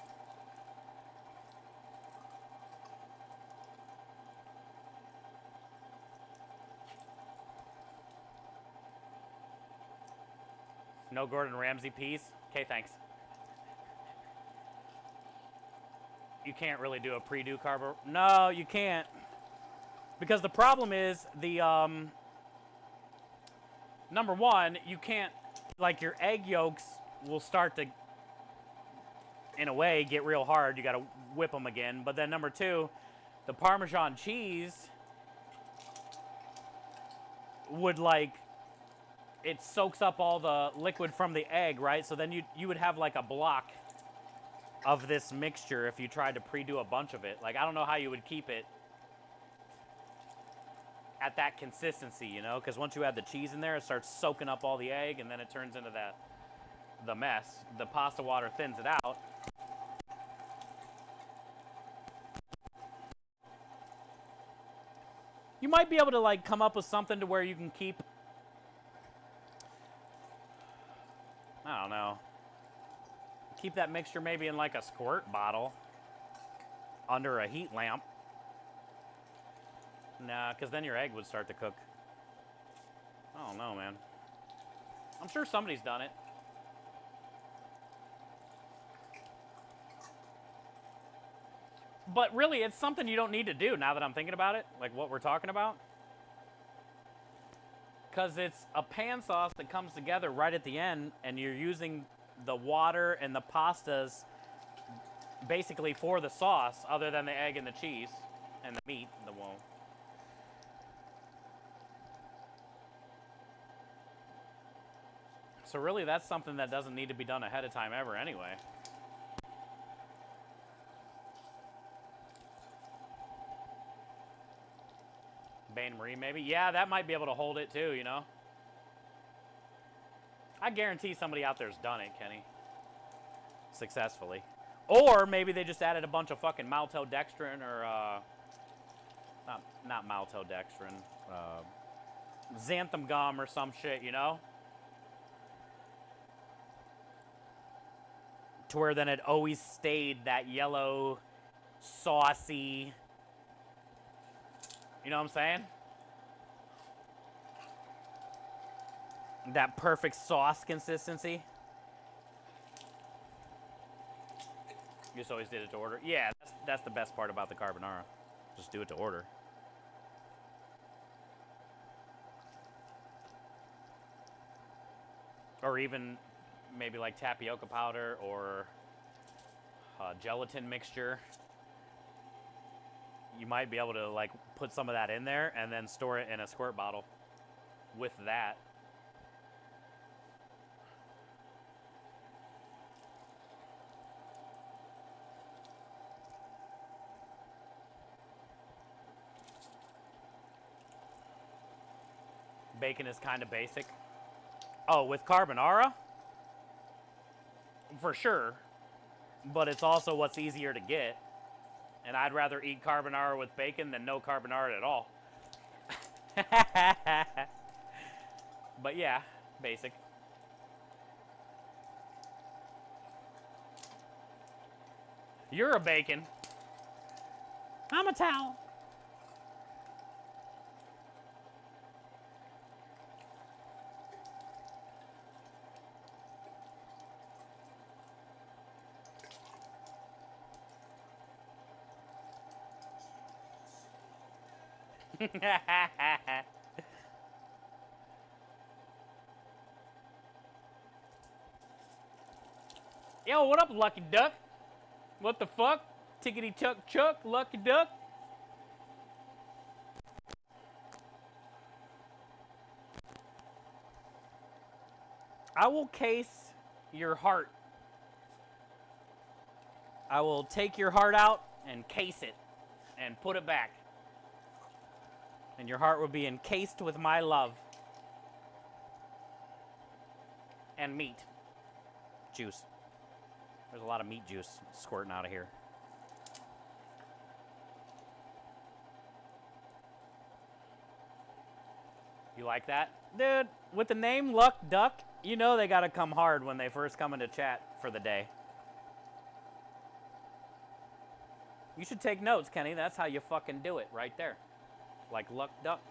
No Gordon Ramsay piece? Okay, thanks. You can't really do a pre-do carbo. No, you can't. Because the problem is the, number one, you can't, like your egg yolks will start to, in a way, get real hard. You gotta whip them again. But then number two, the Parmesan cheese would like, it soaks up all the liquid from the egg, right? So then you would have like a block of this mixture if you tried to pre-do a bunch of it. Like, I don't know how you would keep it at that consistency, you know? Because once you add the cheese in there, it starts soaking up all the egg, and then it turns into the mess. The pasta water thins it out. You might be able to like come up with something to where you can keep, I don't know, keep that mixture maybe in like a squirt bottle under a heat lamp. Nah, because then your egg would start to cook. I don't know, man. I'm sure somebody's done it. But really, it's something you don't need to do now that I'm thinking about it, like what we're talking about. Because it's a pan sauce that comes together right at the end, and you're using the water and the pastas basically for the sauce, other than the egg and the cheese and the meat, the wall. So really, that's something that doesn't need to be done ahead of time ever anyway. Bain Marie, maybe? Yeah, that might be able to hold it too, you know? I guarantee somebody out there's done it, Kenny. Successfully. Or maybe they just added a bunch of fucking maltodextrin or, not maltodextrin, xanthan gum or some shit, you know? to where then it always stayed that yellow, saucy, you know what I'm saying? That perfect sauce consistency. You just always did it to order. Yeah, that's the best part about the carbonara. Just do it to order. Or even maybe like tapioca powder or gelatin mixture. You might be able to like put some of that in there and then store it in a squirt bottle with that. Bacon is kind of basic. Oh, with carbonara? For sure. But it's also what's easier to get. And I'd rather eat carbonara with bacon than no carbonara at all. But yeah, basic. You're a bacon. I'm a towel. Yo, what up, Lucky Duck? What the fuck? Tickety chuck chuck, Lucky Duck? I will case your heart. I will take your heart out and case it and put it back. And your heart will be encased with my love. And meat. Juice. There's a lot of meat juice squirting out of here. You like that? Dude, with the name Luck Duck, you know they gotta come hard when they first come into chat for the day. You should take notes, Kenny. That's how you fucking do it right there. Like Luck Duck.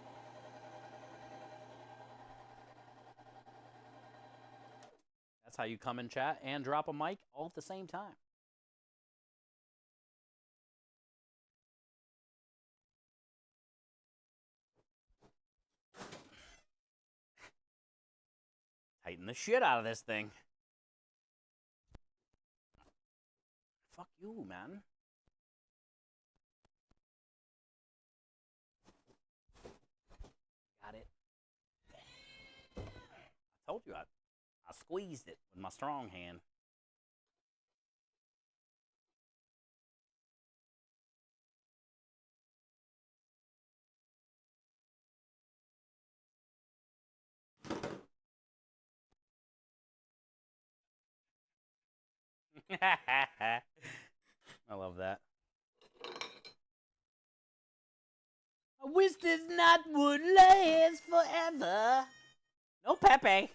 That's how you come in chat and drop a mic all at the same time. Tighten the shit out of this thing. Fuck you, man. Got it. I told you I squeezed it with my strong hand. I love that. I wish this night would last forever. No Pepe.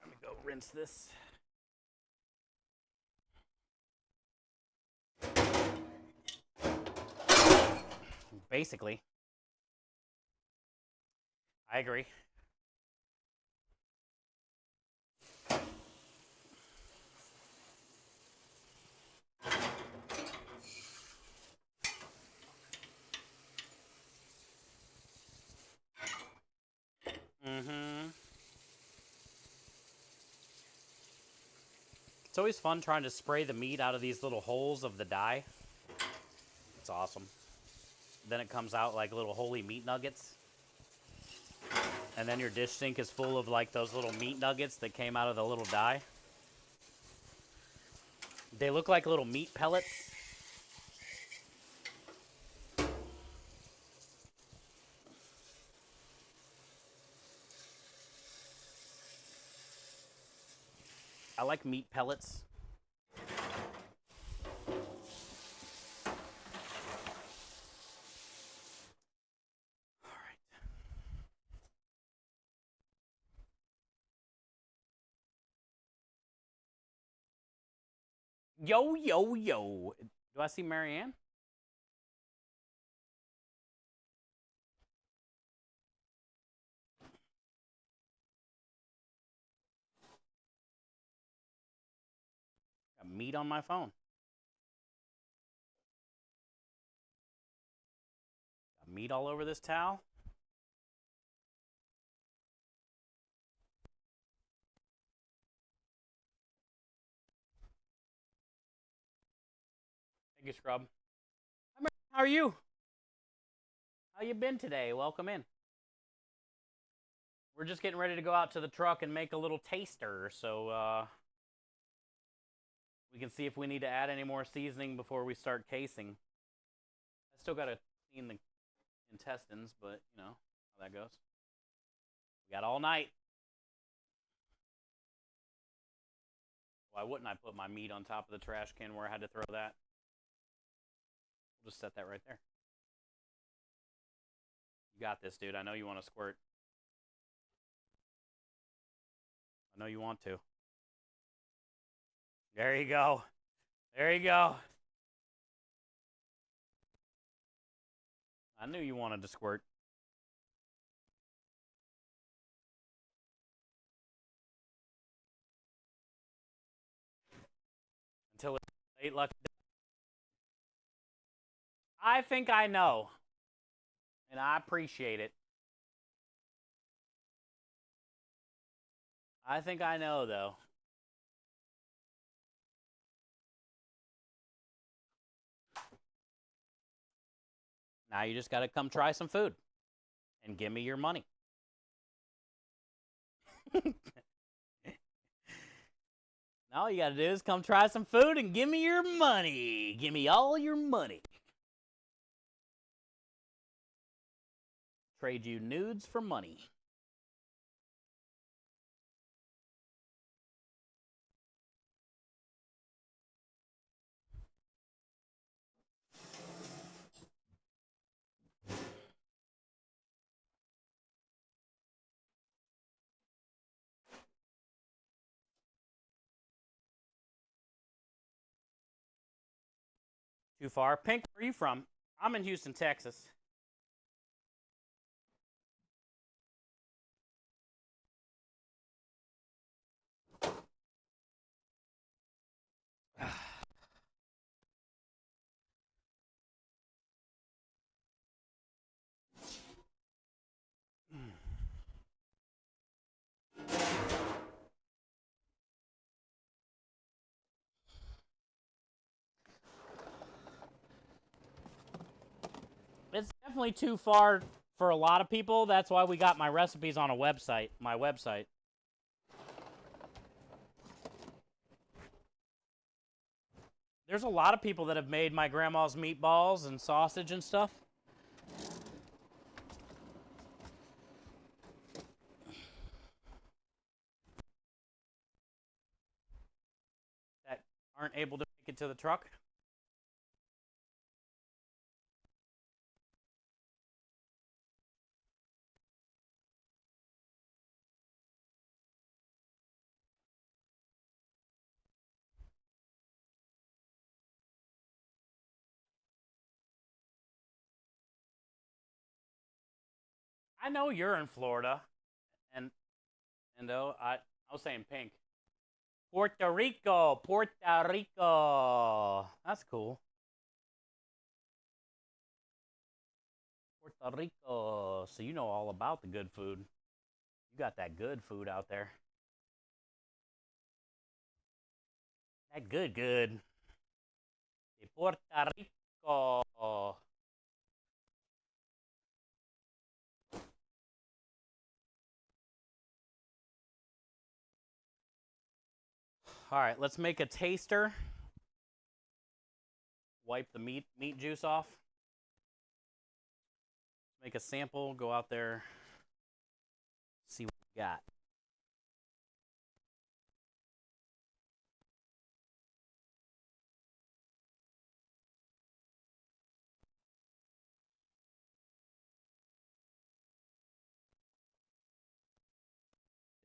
Let me go rinse this. Basically. I agree. It's always fun trying to spray the meat out of these little holes of the dye. It's awesome. Then it comes out like little holy meat nuggets. And then your dish sink is full of like those little meat nuggets that came out of the little dye. They look like little meat pellets. I like meat pellets. All right. Yo, yo, yo. Do I see Marianne? Got meat on my phone. Got meat all over this towel. Thank you, Scrub. Hi, how are you? How you been today? Welcome in. We're just getting ready to go out to the truck and make a little taster, so we can see if we need to add any more seasoning before we start casing. I still gotta clean the intestines, but you know how that goes. We got all night. Why wouldn't I put my meat on top of the trash can where I had to throw that? We'll just set that right there. You got this, dude. I know you want to squirt. I know you want to. There you go. There you go. I knew you wanted to squirt. Until it's late luck. I think I know. And I appreciate it. I think I know, though. Now you just got to come try some food. And give me your money. All you got to do is come try some food and give me your money. Give me all your money. Trade you nudes for money. Too far. Pink, where are you from? I'm in Houston, Texas. It's definitely too far for a lot of people. That's why we got my recipes on a website, my website. There's a lot of people that have made my grandma's meatballs and sausage and stuff. That aren't able to make it to the truck. I know you're in Florida, and I was saying pink. Puerto Rico, Puerto Rico. That's cool. Puerto Rico. So you know all about the good food. You got that good food out there. That good. De Puerto Rico. All right, let's make a taster. Wipe the meat juice off. Make a sample, go out there, see what we got.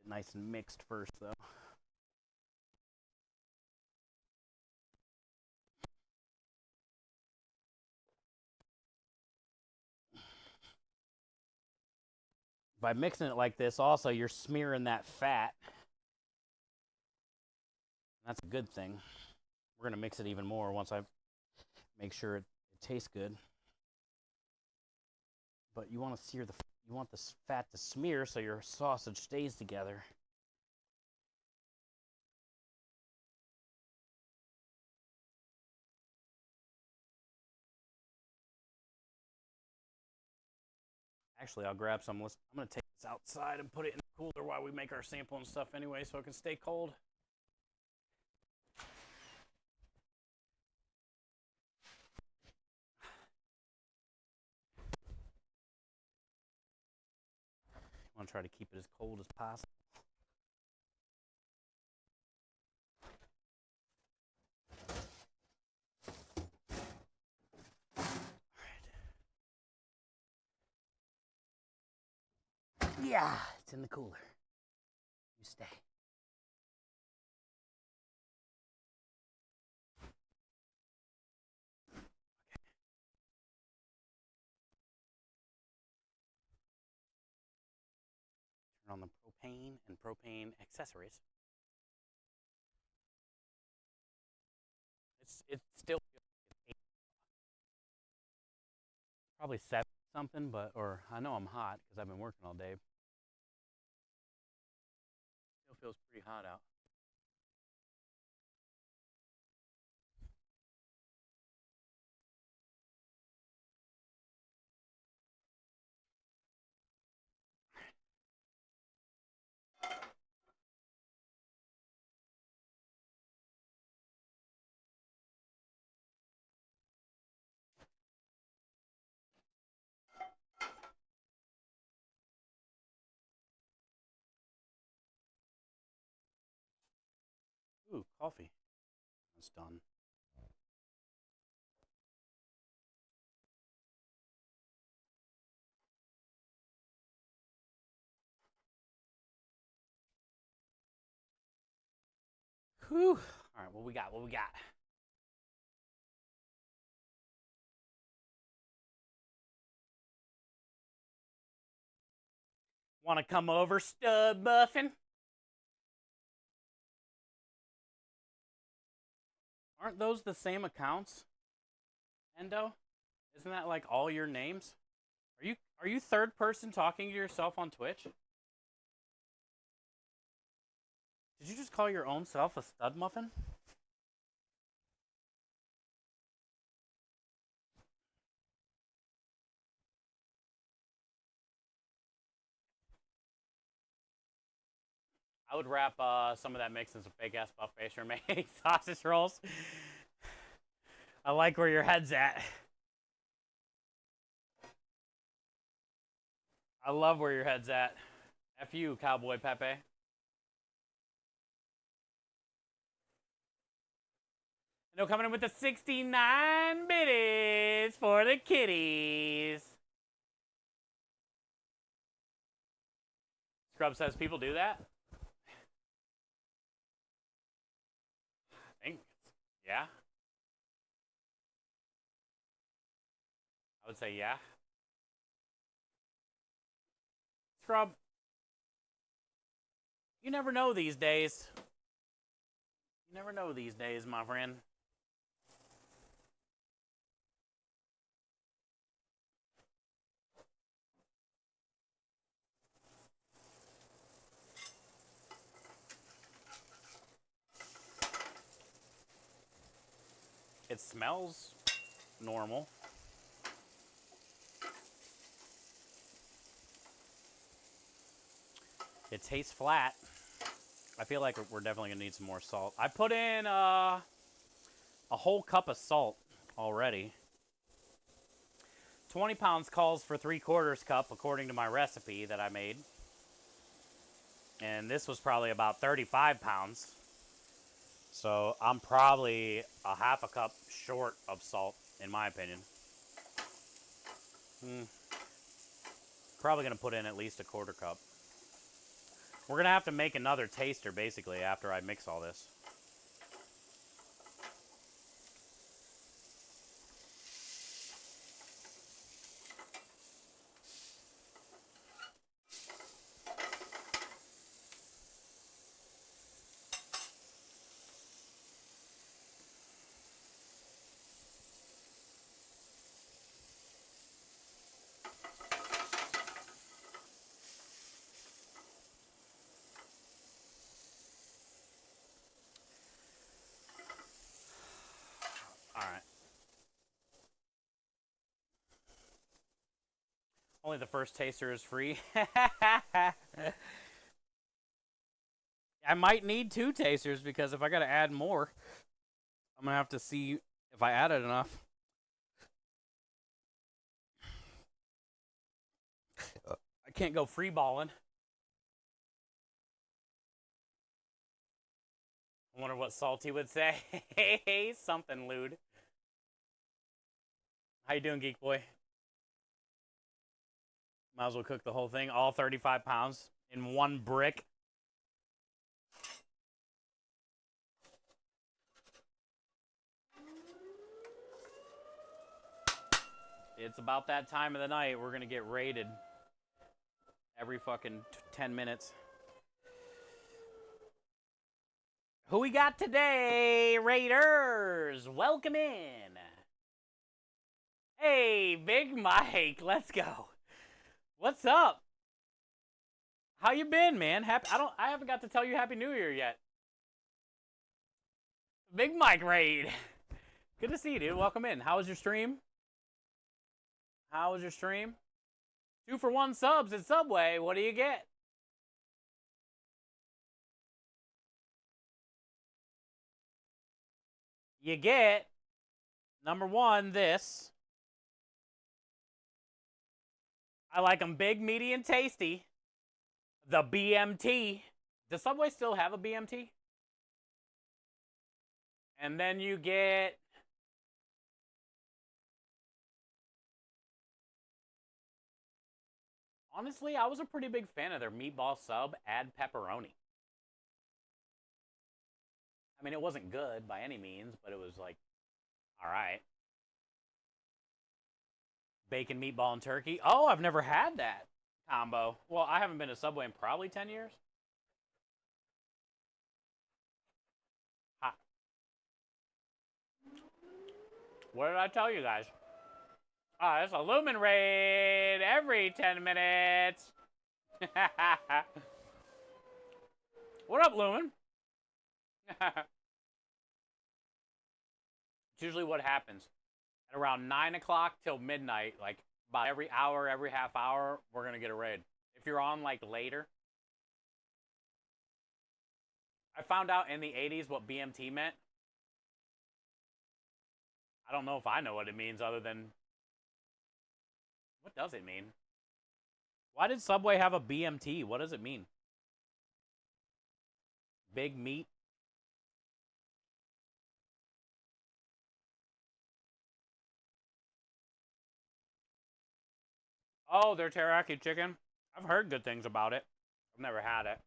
Nice and mixed first, though. By mixing it like this, also, you're smearing that fat. That's a good thing. We're going to mix it even more once I make sure it tastes good. But you want to sear you want the fat to smear so your sausage stays together. Actually, I'll grab some. I'm going to take this outside and put it in the cooler while we make our sample and stuff anyway so it can stay cold. I want to try to keep it as cold as possible. Yeah, it's in the cooler. You stay. Okay. Turn on the propane and propane accessories. It still feels probably 7 something, or I know I'm hot because I've been working all day. Still feels pretty hot out. Ooh, coffee. That's done. Whew. All right, what we got? What we got? Want to come over, stud buffing? Aren't those the same accounts? Endo? Isn't that like all your names? Are you third person talking to yourself on Twitch? Did you just call your own self a stud muffin? I would wrap some of that mix in some fake ass puff paste or make sausage rolls. I like where your head's at. I love where your head's at. F you, Cowboy Pepe. No, coming in with the 69 biddies for the kitties. Scrub says people do that. I think, yeah. I would say yeah. Scrub, you never know these days. You never know these days, my friend. It smells normal. It tastes flat. I feel like we're definitely gonna need some more salt. I put in a whole cup of salt already. 20 pounds calls for 3/4 cup according to my recipe that I made. And this was probably about 35 pounds. So I'm probably a half a cup short of salt, in my opinion. Probably gonna put in at least a 1/4 cup. We're gonna have to make another taster basically after I mix all this. All right. Only the first taster is free. I might need 2 tasters because if I gotta add more, I'm gonna have to see if I added enough. I can't go free balling. I wonder what Salty would say. Hey, something lewd. How you doing, Geek Boy? Might as well cook the whole thing, all 35 pounds in one brick. It's about that time of the night. We're gonna get raided every fucking 10 minutes. Who we got today, Raiders? Welcome in. Hey, Big Mike, let's go. What's up? How you been, man? I haven't got to tell you Happy New Year yet. Big Mike raid. Good to see you, dude. Welcome in. How was your stream? How was your stream? 2 for 1 subs at Subway. What do you get? You get, number 1, this. I like them big, meaty, and tasty. The BMT. Does Subway still have a BMT? And then you get honestly, I was a pretty big fan of their meatball sub, add pepperoni. I mean, it wasn't good by any means, but it was like, all right. Bacon, meatball, and turkey. Oh, I've never had that combo. Well, I haven't been to Subway in probably 10 years. Ha. What did I tell you guys? Oh, it's a Lumen raid every 10 minutes. What up, Lumen? It's usually what happens. At around 9 o'clock till midnight, like about every hour, every half hour, we're going to get a raid. If you're on like later. I found out in the 80s what BMT meant. I don't know if I know what it means other than... What does it mean? Why did Subway have a BMT? What does it mean? Big meat? Oh, their teriyaki chicken. I've heard good things about it. I've never had it.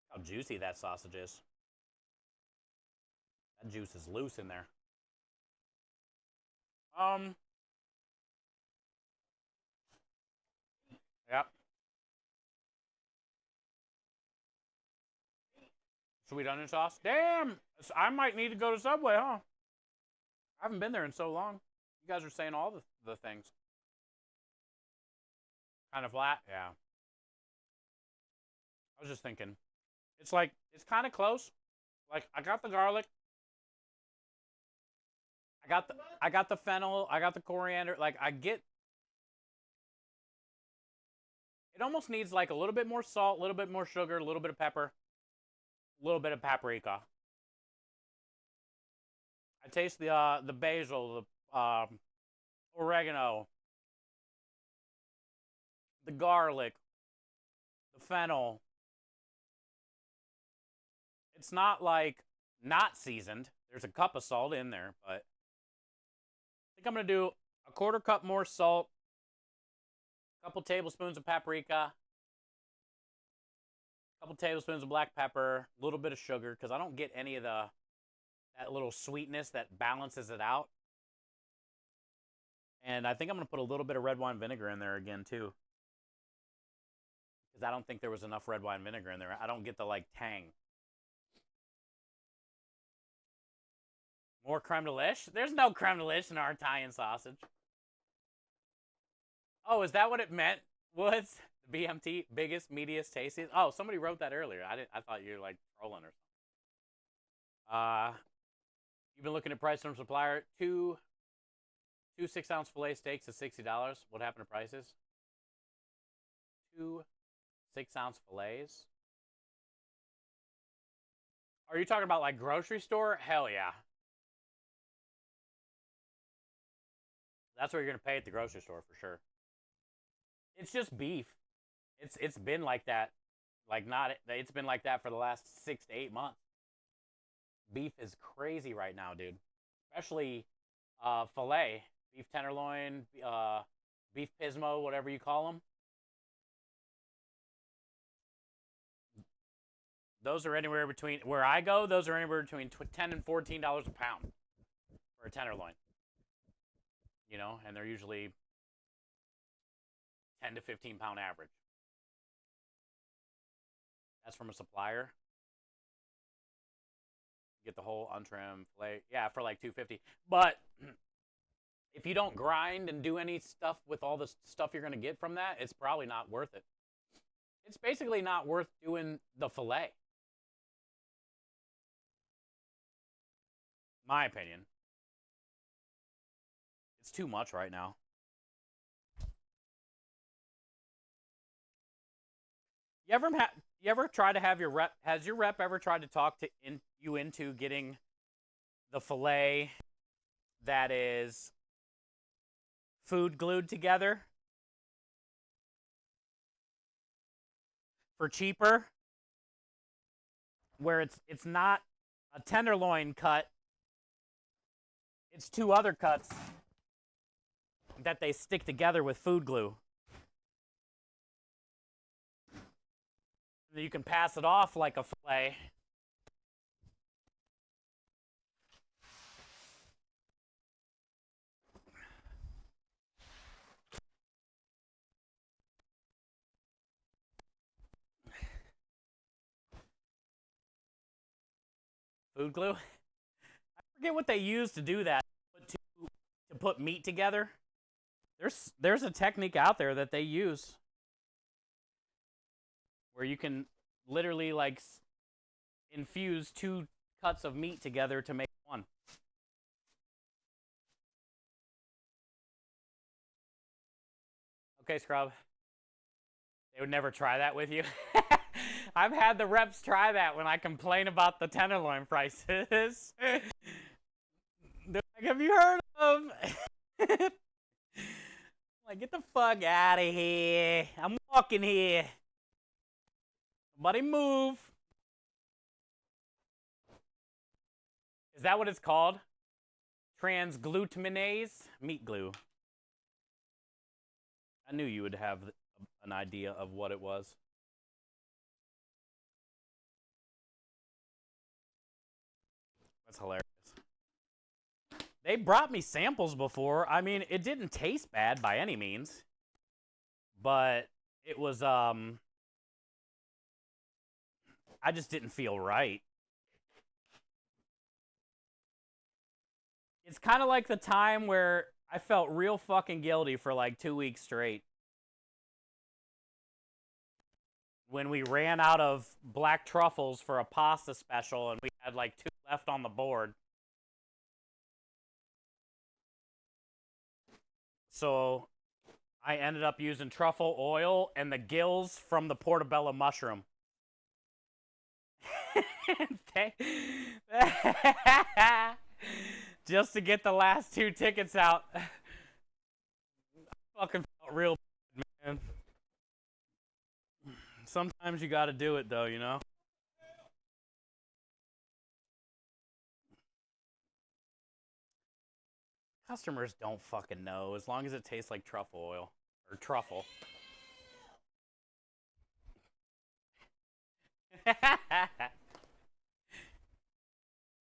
How juicy that sausage is. That juice is loose in there. Yep. Sweet onion sauce. Damn! I might need to go to Subway, huh? I haven't been there in so long. You guys are saying all the things. Kind of flat? Yeah. I was just thinking. It's like, it's kind of close. Like, I got the garlic. I got the fennel. I got the coriander. Like, I get... It almost needs like a little bit more salt, a little bit more sugar, a little bit of pepper, a little bit of paprika. I taste the basil, the oregano, the garlic, the fennel. It's not like not seasoned. There's a cup of salt in there, but I think I'm going to do a 1/4 cup more salt, a couple tablespoons of paprika, couple tablespoons of black pepper, a little bit of sugar, because I don't get any of that little sweetness that balances it out. And I think I'm going to put a little bit of red wine vinegar in there again, too. Because I don't think there was enough red wine vinegar in there. I don't get the, like, tang. More creme de lish? There's no creme de lish in our Italian sausage. Oh, is that what it meant? Was the BMT biggest, meatiest, tastiest? Oh, somebody wrote that earlier. I thought you were, like, trolling or something. You've been looking at price from supplier. Two 6-ounce filet steaks is $60. What happened to prices? 2 6-ounce fillets. Are you talking about like grocery store? Hell yeah. That's what you're gonna pay at the grocery store for sure. It's just beef. It's been like that. It's been like that for the last 6 to 8 months. Beef is crazy right now, dude. Especially filet. Beef tenderloin, beef pismo, whatever you call them. Those are anywhere between, where I go, those are anywhere between $10 and $14 a pound for a tenderloin. You know, and they're usually 10 to 15 pound average. That's from a supplier. You get the whole untrimmed filet. Yeah, for like $2.50. But if you don't grind and do any stuff with all the stuff you're going to get from that, it's probably not worth it. It's basically not worth doing the filet. My opinion. It's too much right now. You ever try to have your rep? Has your rep ever tried to talk you into getting the filet that is food glued together for cheaper, where it's not a tenderloin cut, it's 2 other cuts that they stick together with food glue. You can pass it off like a filet. Food glue? I forget what they use to do that, to put meat together. There's a technique out there that they use where you can literally like infuse 2 cuts of meat together to make one. Okay, Scrub. They would never try that with you. I've had the reps try that when I complain about the tenderloin prices. They're like, have you heard of? Like, get the fuck out of here. I'm walking here. Somebody move. Is that what it's called? Transglutaminase? Meat glue. I knew you would have an idea of what it was. That's hilarious. They brought me samples before. I mean, it didn't taste bad by any means. But it was, I just didn't feel right. It's kind of like the time where I felt real fucking guilty for like 2 weeks straight. When we ran out of black truffles for a pasta special and we had like 2 left on the board. So I ended up using truffle oil and the gills from the portobello mushroom. Just to get the last 2 tickets out. I fucking felt real bad, man. Sometimes you gotta do it though, you know? Customers don't fucking know as long as it tastes like truffle oil. Or truffle.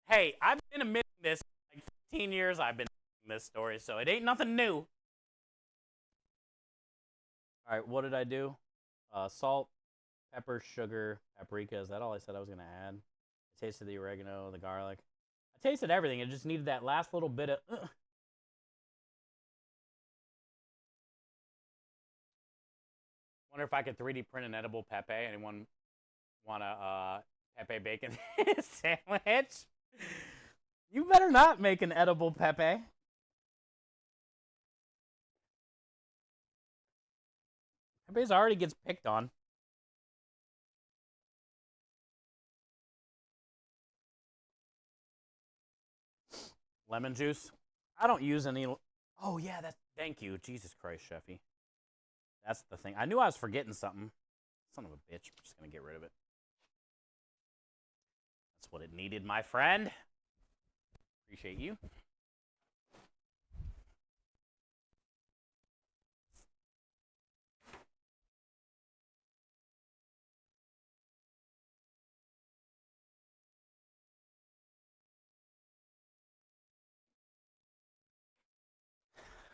Hey, I've been admitting this for like 15 years. I've been admitting this story, so it ain't nothing new. All right, what did I do? Salt, pepper, sugar, paprika. Is that all I said I was gonna add? I tasted the oregano, the garlic. I tasted everything. It just needed that last little bit of. Wonder if I could 3D print an edible Pepe. Anyone want a Pepe bacon sandwich? You better not make an edible Pepe. Pepe's already gets picked on. Lemon juice. I don't use any. Oh yeah, that's. Thank you, Jesus Christ, Sheffy. That's the thing. I knew I was forgetting something. Son of a bitch. I'm just gonna get rid of it. That's what it needed, my friend. Appreciate you.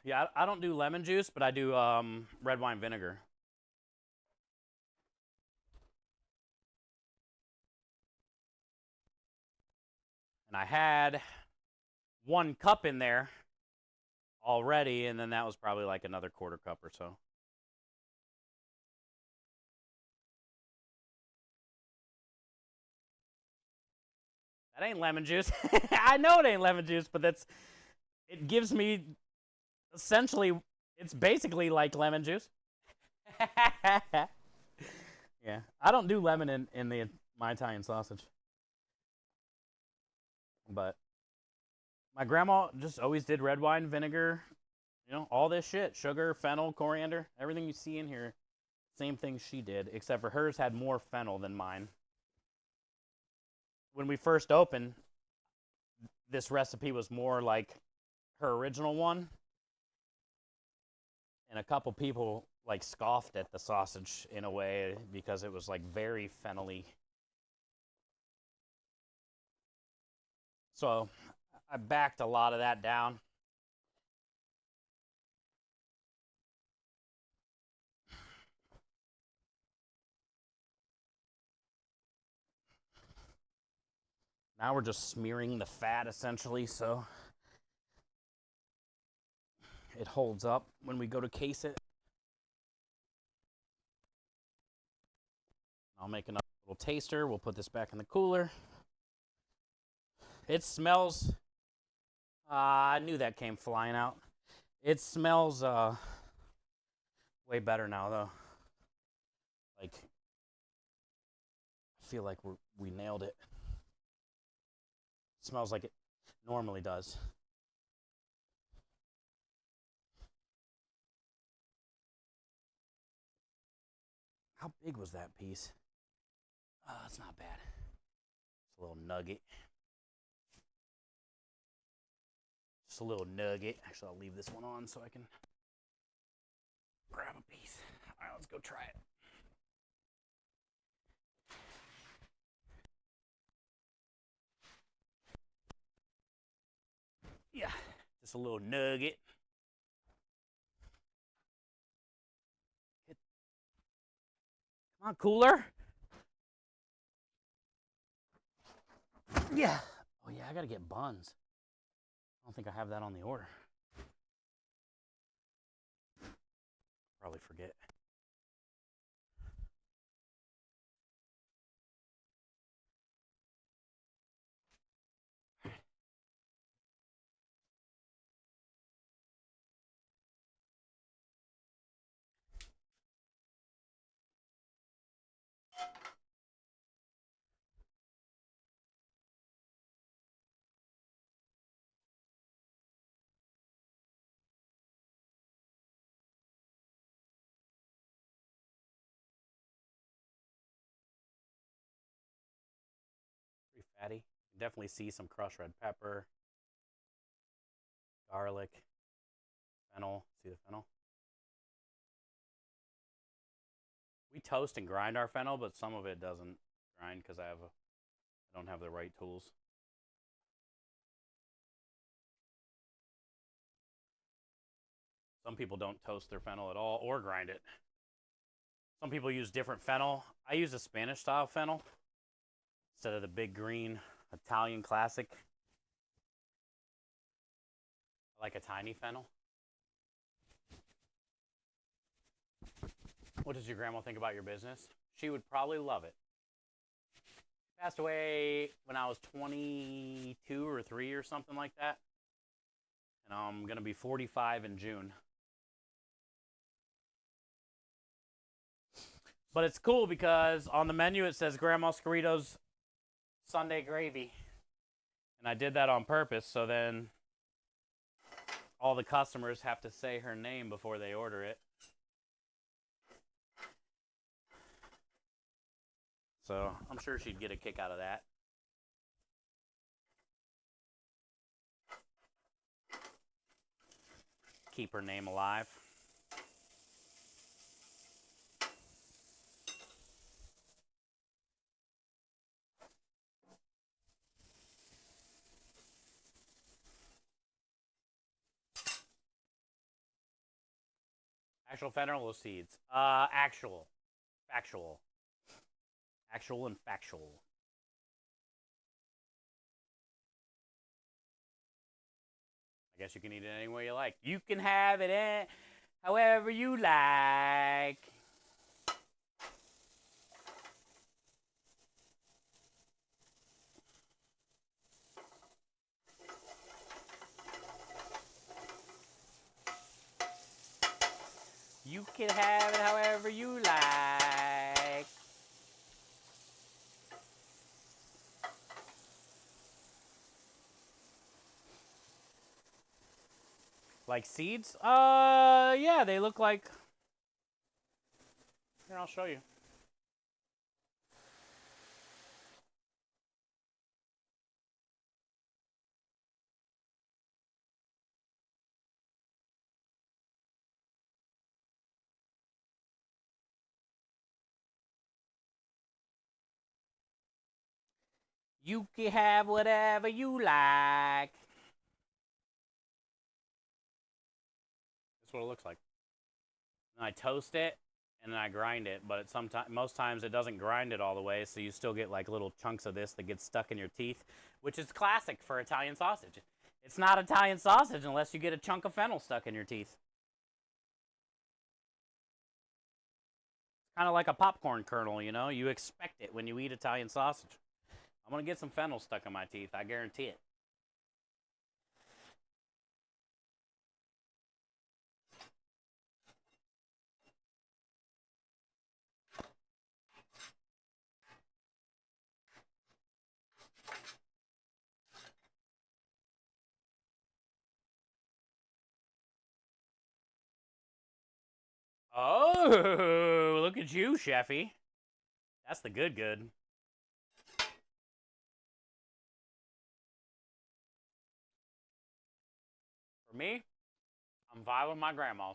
Yeah, I don't do lemon juice, but I do red wine vinegar. And I had 1 cup in there already, and then that was probably like another 1/4 cup or so. That ain't lemon juice. I know it ain't lemon juice, but it gives me essentially, it's basically like lemon juice. Yeah, I don't do lemon in my Italian sausage. But my grandma just always did red wine vinegar, all this shit, sugar, fennel, coriander, everything you see in here, same thing she did, except for hers had more fennel than mine. When we first opened, this recipe was more like her original one, and a couple people like scoffed at the sausage in a way because it was like very fennel-y. So I backed a lot of that down. Now we're just smearing the fat essentially, so it holds up when we go to case it. I'll make another little taster. We'll put this back in the cooler. It smells. I knew that came flying out. It smells way better now, though. Like, I feel like we nailed it. It smells like it normally does. How big was that piece? Oh, it's not bad. It's a little nugget. Just a little nugget. Actually, I'll leave this one on so I can grab a piece. All right, let's go try it. Yeah, just a little nugget. Come on, cooler. Yeah. Oh, yeah, I gotta get buns. I don't think I have that on the order. Probably forget. Pretty fatty. You can definitely see some crushed red pepper, garlic, fennel. See the fennel? We toast and grind our fennel, but some of it doesn't grind because I don't have the right tools. Some people don't toast their fennel at all or grind it. Some people use different fennel. I use a Spanish style fennel instead of the big green Italian classic. I like a tiny fennel. What does your grandma think about your business? She would probably love it. She passed away when I was 22 or 3 or something like that. And I'm going to be 45 in June. But it's cool because on the menu it says Grandma Scarito's Sunday Gravy. And I did that on purpose so then all the customers have to say her name before they order it. So I'm sure she'd get a kick out of that. Keep her name alive. Actual fennel or seeds? Actual. Factual. Actual and factual. I guess you can eat it any way you like. You can have it however you like. You can have it however you like. Like seeds? Yeah, they look like... Here, I'll show you. You can have whatever you like. That's what it looks like. And I toast it, and then I grind it, but most times it doesn't grind it all the way, so you still get like little chunks of this that get stuck in your teeth, which is classic for Italian sausage. It's not Italian sausage unless you get a chunk of fennel stuck in your teeth. It's kind of like a popcorn kernel, you know? You expect it when you eat Italian sausage. I'm going to get some fennel stuck in my teeth, I guarantee it. Oh, look at you, Chefy. That's the good. For me, I'm vibing my grandma.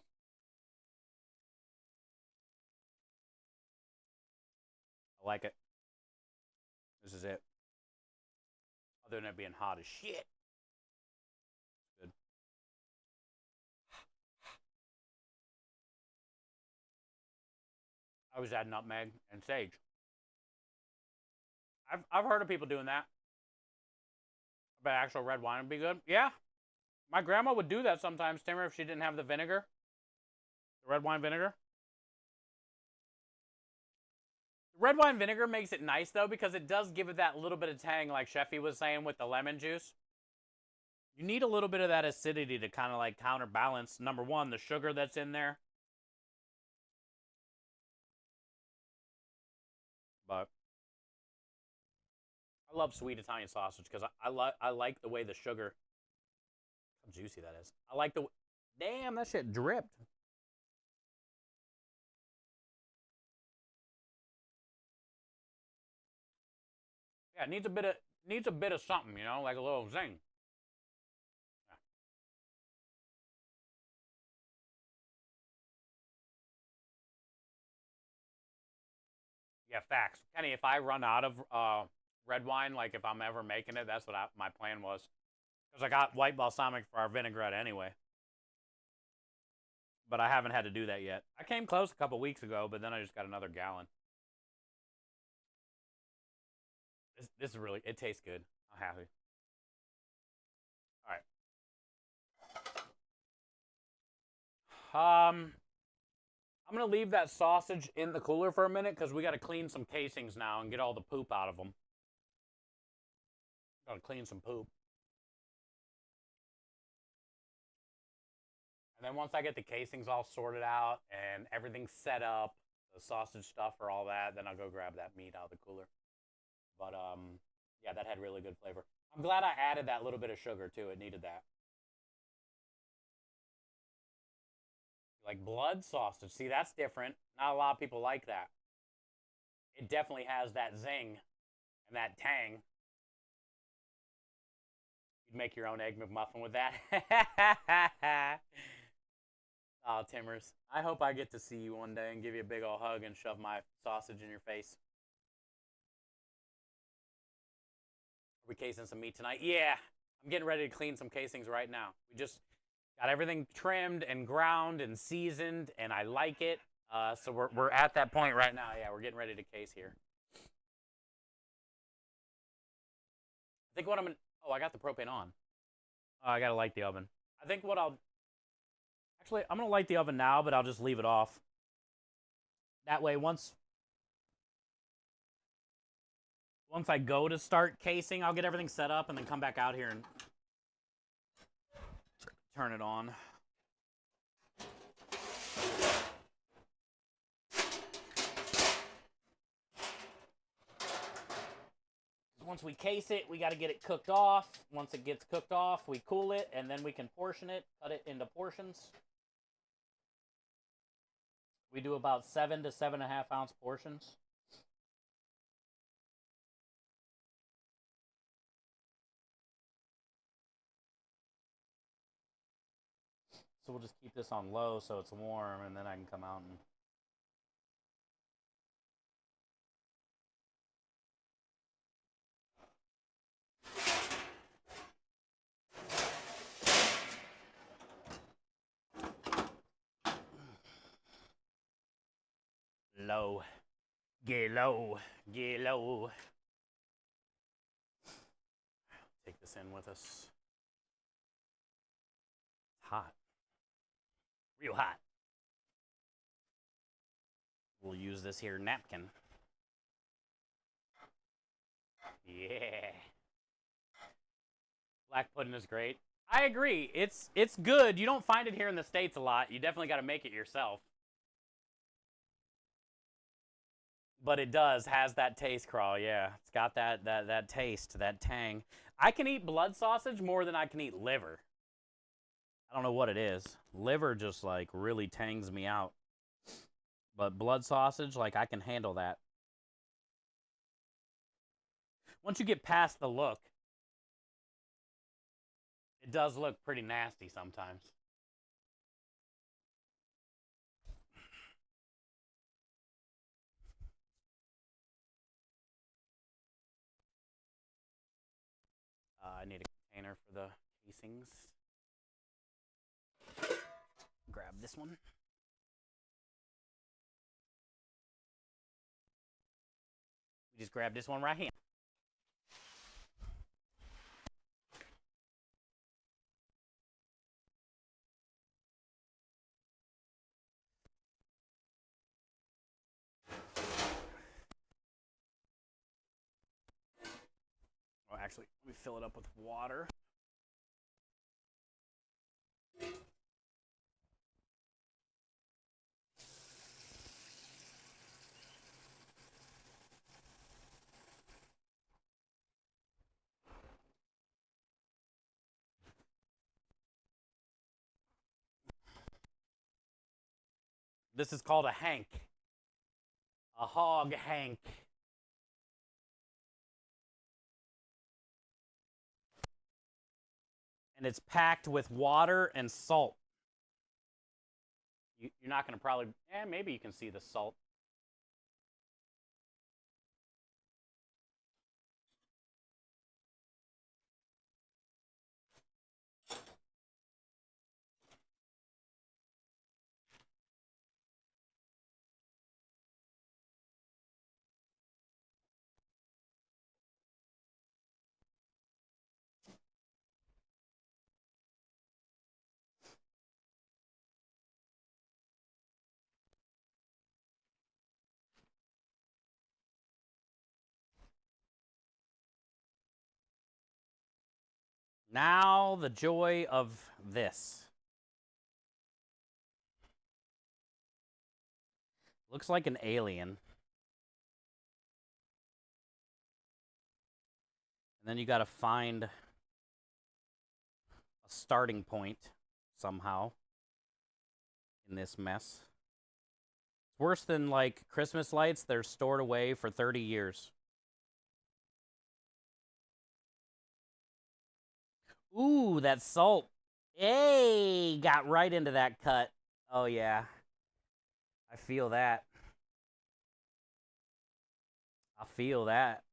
I like it. This is it. Other than it being hot as shit. Good. I always add nutmeg and sage. I've heard of people doing that. But actual red wine would be good. Yeah. My grandma would do that sometimes, Timmer, if she didn't have the vinegar. The red wine vinegar. Red wine vinegar makes it nice, though, because it does give it that little bit of tang, like Sheffy was saying with the lemon juice. You need a little bit of that acidity to kind of like counterbalance, number one, the sugar that's in there. But I love sweet Italian sausage because I like the way the sugar... How juicy that is. I like the... Damn, that shit dripped. Yeah, it needs a bit of something, you know, like a little zing. Yeah, facts. Kenny, if I run out of red wine, like if I'm ever making it, that's what my plan was. Because I got white balsamic for our vinaigrette anyway. But I haven't had to do that yet. I came close a couple weeks ago, but then I just got another gallon. This is really, it tastes good. I'm happy. All right. I'm going to leave that sausage in the cooler for a minute because we got to clean some casings now and get all the poop out of them. Got to clean some poop. And then once I get the casings all sorted out and everything set up, the sausage stuff or all that, then I'll go grab that meat out of the cooler. But, yeah, that had really good flavor. I'm glad I added that little bit of sugar, too. It needed that. Like blood sausage. See, that's different. Not a lot of people like that. It definitely has that zing and that tang. You'd make your own Egg McMuffin with that. Oh, Timmers. I hope I get to see you one day and give you a big old hug and shove my sausage in your face. Are we casing some meat tonight? Yeah. I'm getting ready to clean some casings right now. We just got everything trimmed and ground and seasoned, and I like it. So we're at that point right now. Yeah, we're getting ready to case here. I think what I'm gonna... Oh, I got the propane on. Oh, I gotta light the oven. I think what I'll... Actually, I'm gonna light the oven now, but I'll just leave it off. That way, once I go to start casing, I'll get everything set up and then come back out here and turn it on. Once we case it, we got to get it cooked off. Once it gets cooked off, we cool it, and then we can portion it, cut it into portions. We do about 7 to 7.5 ounce portions. So we'll just keep this on low so it's warm, and then I can come out and... Low. Get low. Get low. Take this in with us. It's hot. Real hot. We'll use this here napkin. Yeah. Black pudding is great. I agree. It's good. You don't find it here in the States a lot. You definitely got to make it yourself. But it has that taste, Crawl, yeah. It's got that taste, that tang. I can eat blood sausage more than I can eat liver. I don't know what it is. Liver just, like, really tangs me out. But blood sausage, like, I can handle that. Once you get past the look, it does look pretty nasty sometimes. I need a container for the casings. Grab this one. We just grab this one right here. Oh, actually, let me fill it up with water. This is called a hank. A hog hank. And it's packed with water and salt. You're not going to probably... maybe you can see the salt. Now the joy of this. Looks like an alien. And then you got to find a starting point somehow in this mess. It's worse than like Christmas lights. They're stored away for 30 years. Ooh, that salt. Hey, got right into that cut. Oh, yeah. I feel that. I feel that.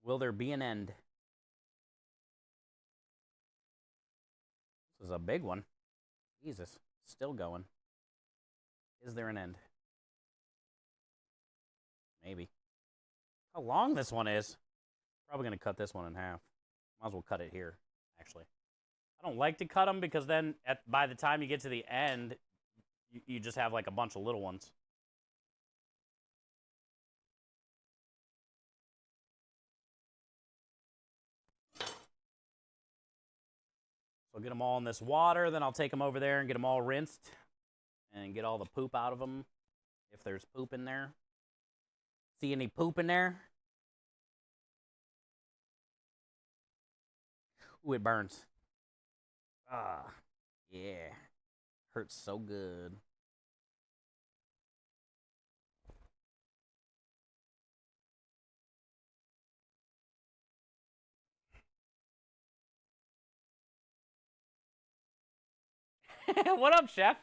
Will there be an end? This is a big one. Jesus, still going. Is there an end? Maybe. How long this one is? Probably going to cut this one in half. Might as well cut it here, actually. I don't like to cut them because then by the time you get to the end, you just have like a bunch of little ones. So I'll get them all in this water, then I'll take them over there and get them all rinsed and get all the poop out of them, if there's poop in there. See any poop in there? Ooh, it burns. Ah, yeah. Hurts so good. What up, chef?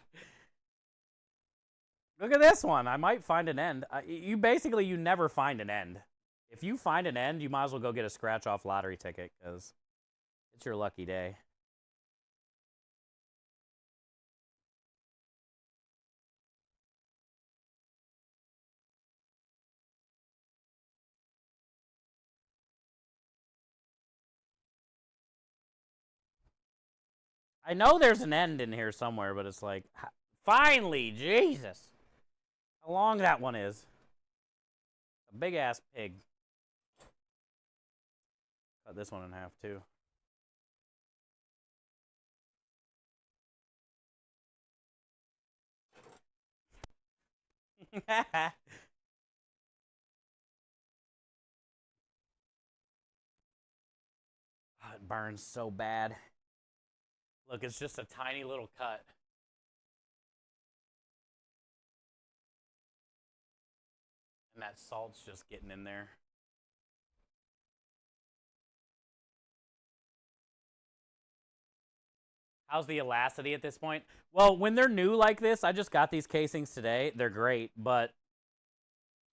Look at this one. I might find an end. You never find an end. If you find an end, you might as well go get a scratch-off lottery ticket because it's your lucky day. I know there's an end in here somewhere, but it's like, finally, Jesus. How long that one is. A big-ass pig. Cut this one in half, too. Oh, it burns so bad. Look, it's just a tiny little cut. And that salt's just getting in there. How's the elasticity at this point? Well, when they're new like this, I just got these casings today. They're great, but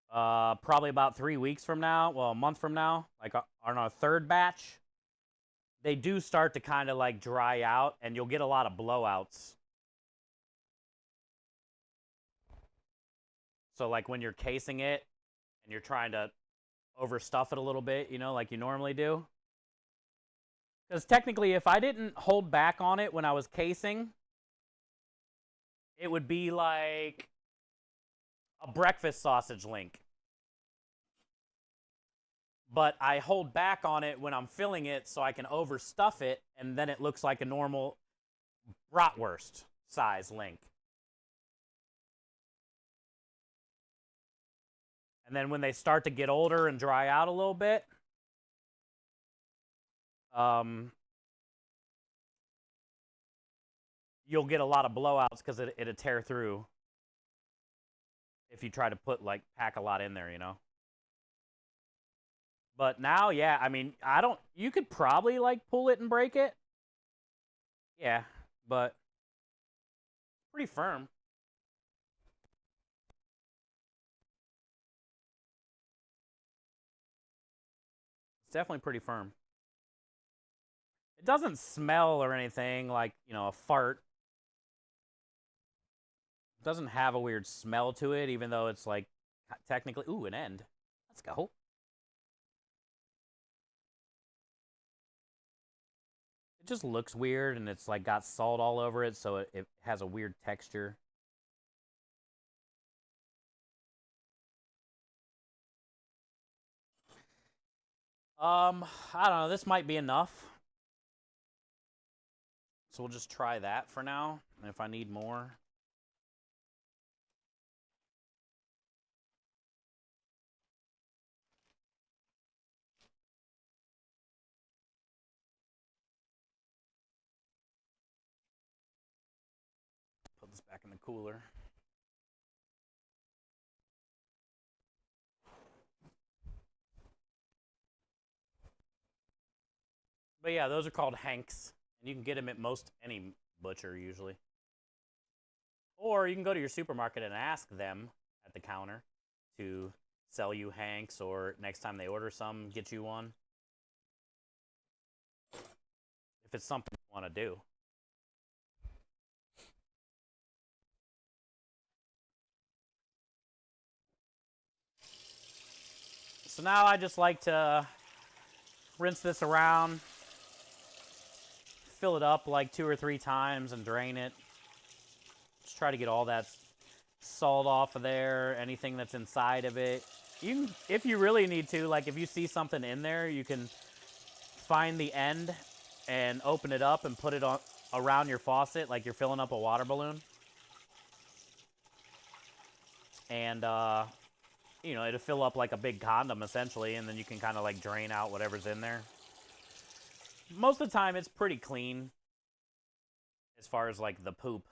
probably about 3 weeks from now, well, a month from now, like on our third batch, they do start to kind of like dry out, and you'll get a lot of blowouts. So like when you're casing it and you're trying to overstuff it a little bit, you know, like you normally do. Because technically, if I didn't hold back on it when I was casing, it would be like a breakfast sausage link. But I hold back on it when I'm filling it so I can overstuff it, and then it looks like a normal bratwurst size link. And then when they start to get older and dry out a little bit, you'll get a lot of blowouts because it'll tear through if you try to pack a lot in there, you know. But now, yeah, I mean, you could probably like pull it and break it. Yeah, but pretty firm. It's definitely pretty firm. It doesn't smell or anything like, you know, a fart. It doesn't have a weird smell to it, even though it's like technically, ooh, an end. Let's go. It just looks weird, and it's like got salt all over it, so it has a weird texture. I don't know. This might be enough. So we'll just try that for now. And if I need more. Put this back in the cooler. But yeah, those are called Hanks. And you can get them at most any butcher usually. Or you can go to your supermarket and ask them at the counter to sell you Hanks, or next time they order some, get you one. If it's something you want to do. So now I just like to rinse this around, fill it up like 2 or 3 times and drain it. Just try to get all that salt off of there, anything that's inside of it. You can, if you really need to, like if you see something in there, you can find the end and open it up and put it on around your faucet like you're filling up a water balloon. And you know, it'll fill up like a big condom essentially, and then you can kind of like drain out whatever's in there. Most of the time it's pretty clean as far as like the poop,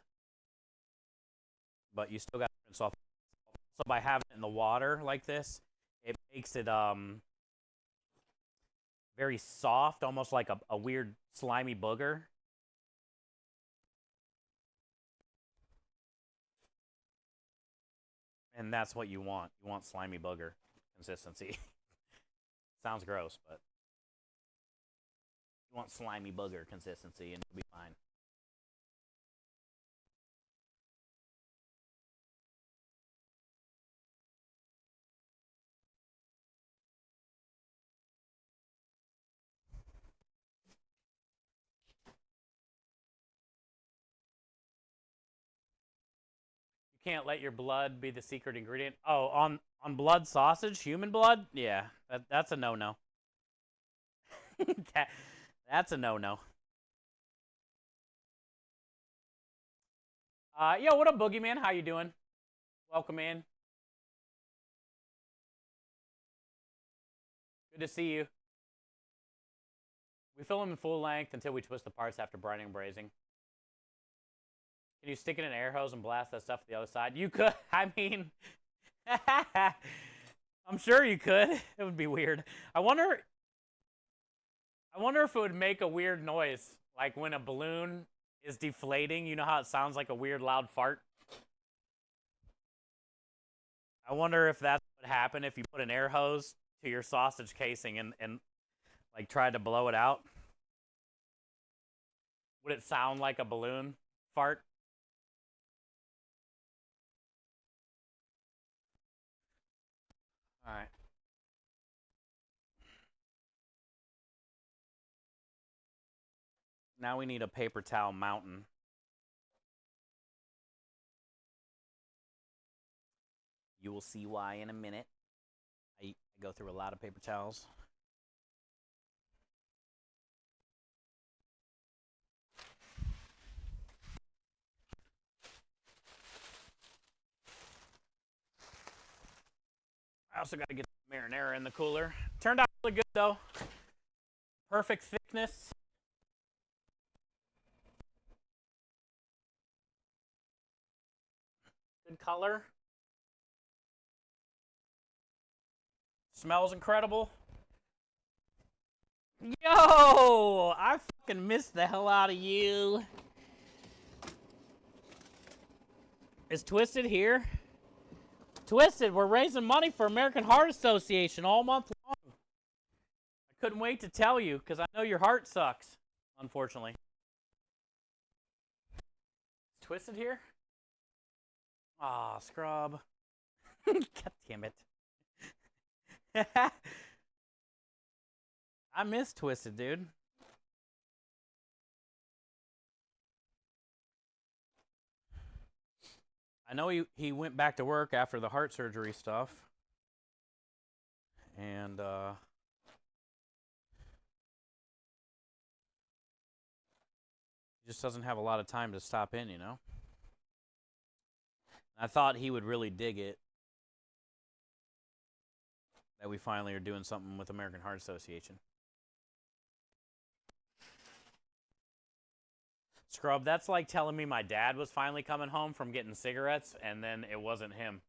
but you still got to rinse off. So by having it in the water like this, it makes it very soft, almost like a weird slimy booger. And that's what you want. You want slimy booger consistency. Sounds gross, but you want slimy booger consistency and it'll be fine. You can't let your blood be the secret ingredient. Oh, on blood sausage, human blood? Yeah, that's a no-no. That's a no-no. Yo, what up, Boogeyman? How you doing? Welcome in. Good to see you. We fill them in full length until we twist the parts after brining and braising. Can you stick it in an air hose and blast that stuff to the other side? You could. I mean, I'm sure you could. It would be weird. I wonder if it would make a weird noise, like when a balloon is deflating. You know how it sounds like a weird loud fart? I wonder if that's what would happen if you put an air hose to your sausage casing and like tried to blow it out. Would it sound like a balloon fart? All right. Now we need a paper towel mountain. You will see why in a minute. I go through a lot of paper towels. I also got to get the marinara in the cooler. Turned out really good though. Perfect thickness. Good color. Smells incredible. Yo! I fucking missed the hell out of you. Is Twisted here? Twisted, we're raising money for American Heart Association all month long. I couldn't wait to tell you because I know your heart sucks, unfortunately. Is Twisted here? Aw, scrub. God damn it. I miss Twisted, dude. I know he went back to work after the heart surgery stuff. And He just doesn't have a lot of time to stop in, you know? I thought he would really dig it that we finally are doing something with American Heart Association. Scrub, that's like telling me my dad was finally coming home from getting cigarettes and then it wasn't him.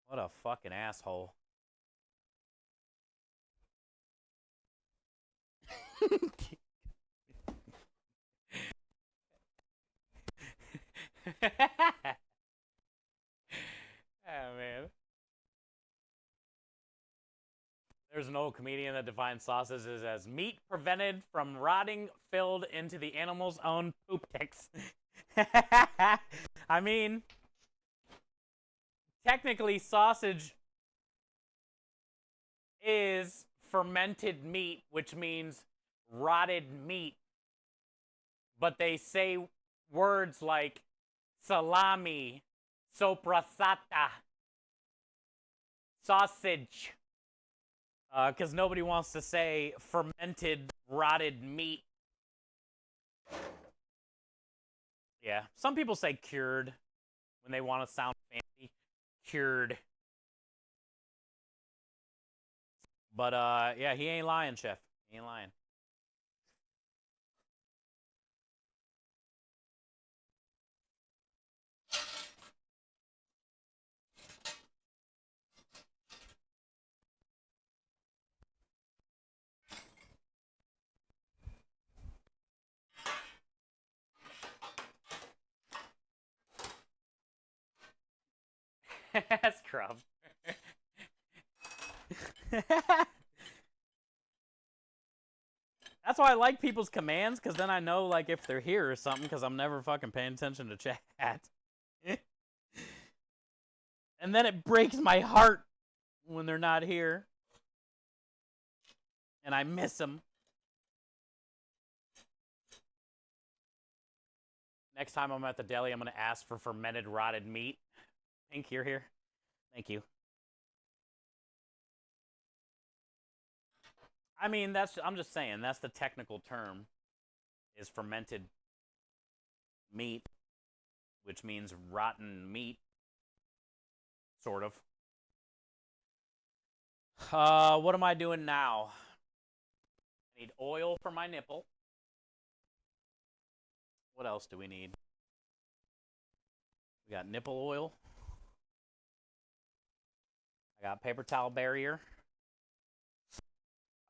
What a fucking asshole. Oh, man. There's an old comedian that defines sausages as meat prevented from rotting filled into the animal's own poop ticks. I mean, technically, sausage is fermented meat, which means rotted meat. But they say words like salami, soprasata, sausage, because nobody wants to say fermented, rotted meat. Yeah, some people say cured when they want to sound fancy. Cured. But, yeah, he ain't lying, Chef. He ain't lying. Scrub. That's why I like people's commands, because then I know, like, if they're here or something, because I'm never fucking paying attention to chat. And then it breaks my heart when they're not here. And I miss them. Next time I'm at the deli, I'm going to ask for fermented rotted meat. Pink, you're here. Thank you. I mean, I'm just saying, that's the technical term, is fermented meat, which means rotten meat, sort of. What am I doing now? I need oil for my nipple. What else do we need? We got nipple oil. I got paper towel barrier.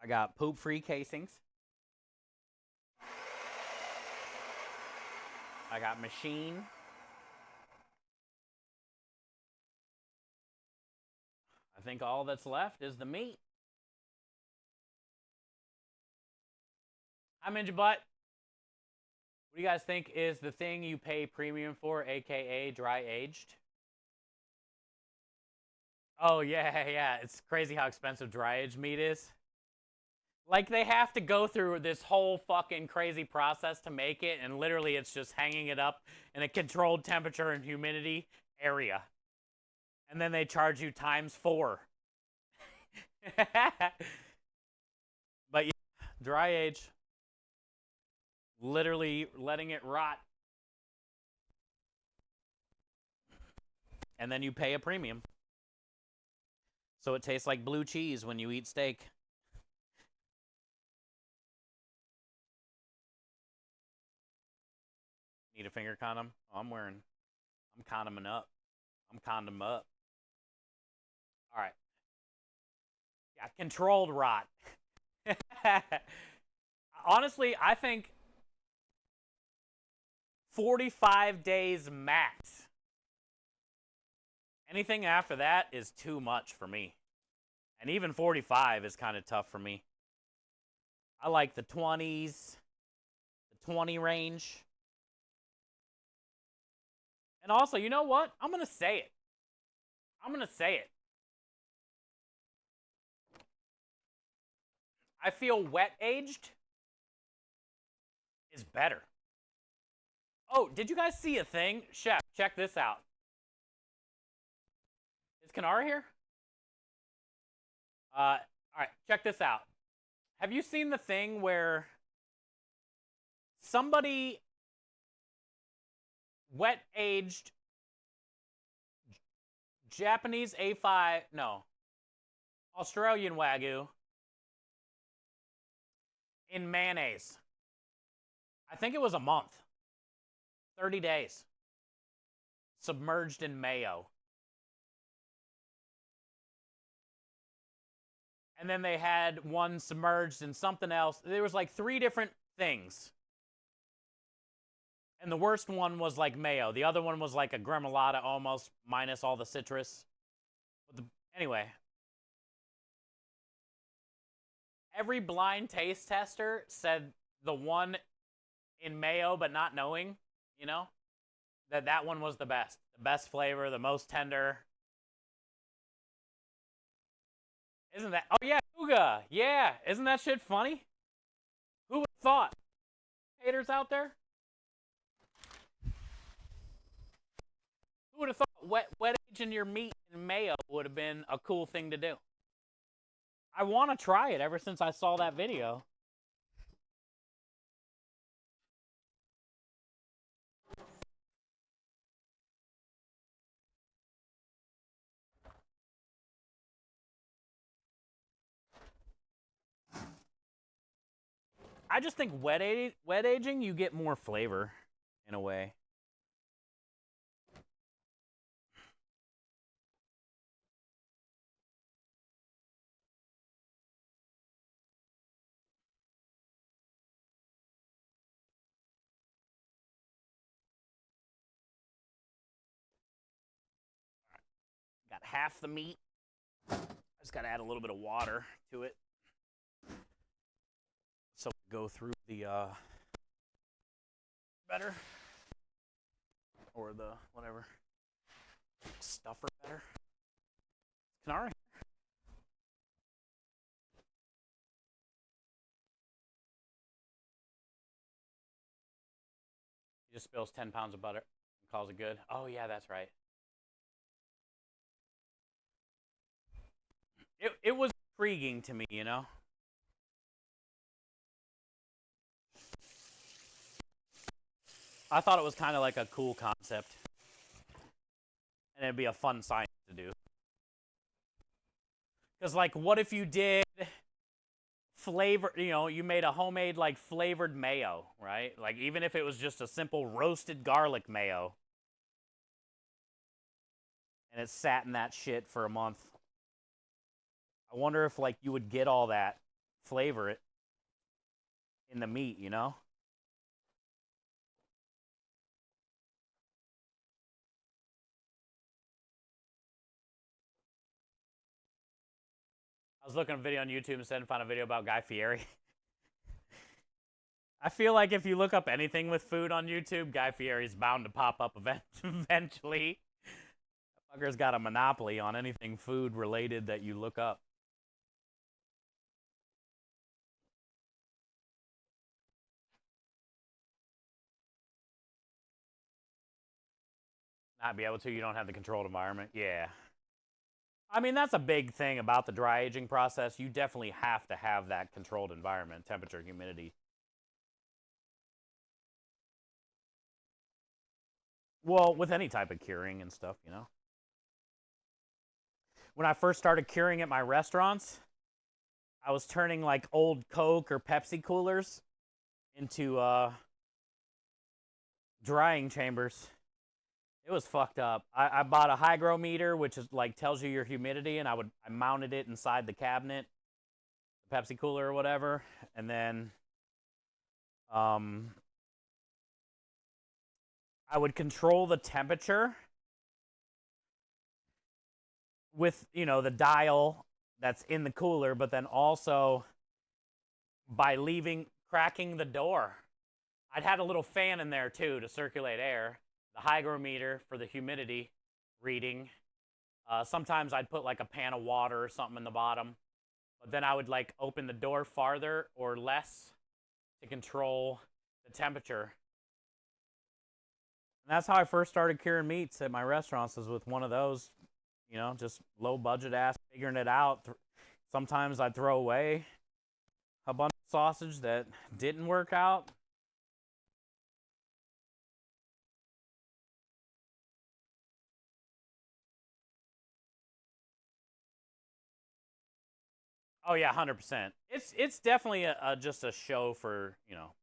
I got poop-free casings. I got machine. I think all that's left is the meat. Hi, Ninja Butt. What do you guys think is the thing you pay premium for, aka dry aged? Oh, yeah. It's crazy how expensive dry aged meat is. Like, they have to go through this whole fucking crazy process to make it, and literally it's just hanging it up in a controlled temperature and humidity area. And then they charge you ×4. But yeah, dry age. Literally letting it rot. And then you pay a premium. So it tastes like blue cheese when you eat steak. Need a finger condom? Oh, I'm condoming up. I'm condom up. All right. Yeah, controlled rot. Honestly, I think 45 days max. Anything after that is too much for me. And even 45 is kind of tough for me. I like the 20s, the 20 range. And also, you know what? I'm going to say it. I feel wet aged is better. Oh, did you guys see a thing? Chef, check this out. Is Kanara here? All right, check this out. Have you seen the thing where somebody wet aged Japanese A5, no, Australian Wagyu in mayonnaise. I think it was a month. 30 days. Submerged in mayo. And then they had one submerged in something else. There was like 3 different things. And the worst one was like mayo. The other one was like a gremolata almost, minus all the citrus. Anyway. Every blind taste tester said the one in mayo, but not knowing, you know, that one was the best. The best flavor, the most tender. Isn't that? Oh, yeah, Uga. Yeah. Isn't that shit funny? Who would have thought? Haters out there? Who would have thought wet aging your meat in mayo would have been a cool thing to do? I want to try it ever since I saw that video. I just think wet aging, you get more flavor in a way. Got half the meat. I just got to add a little bit of water to it. So go through the better. Or the whatever. Stuffer better. Kanara. He just spills 10 pounds of butter and calls it good. Oh, yeah, that's right. It was intriguing to me, you know? I thought it was kind of like a cool concept. And it'd be a fun science to do. Because, like, what if you did flavor, you know, you made a homemade, like, flavored mayo, right? Like, even if it was just a simple roasted garlic mayo. And it sat in that shit for a month. I wonder if, like, you would get all that flavor in the meat, you know? I was looking at a video on YouTube instead and found a video about Guy Fieri. I feel like if you look up anything with food on YouTube, Guy Fieri's bound to pop up eventually. That fucker's got a monopoly on anything food related that you look up. Not be able to, you don't have the controlled environment. Yeah. I mean, that's a big thing about the dry aging process. You definitely have to have that controlled environment, temperature, humidity. Well, with any type of curing and stuff, you know. When I first started curing at my restaurants, I was turning like old Coke or Pepsi coolers into drying chambers. It was fucked up. I bought a hygrometer, which is like tells you your humidity, and I mounted it inside the cabinet, the Pepsi cooler or whatever, and then I would control the temperature with, you know, the dial that's in the cooler, but then also by cracking the door. I'd had a little fan in there too to circulate air. The hygrometer for the humidity reading. Sometimes I'd put like a pan of water or something in the bottom. But then I would like open the door farther or less to control the temperature. And that's how I first started curing meats at my restaurants, was with one of those, you know, just low budget ass, figuring it out. Sometimes I'd throw away a bunch of sausage that didn't work out. Oh yeah, 100%. It's definitely just a show for, you know.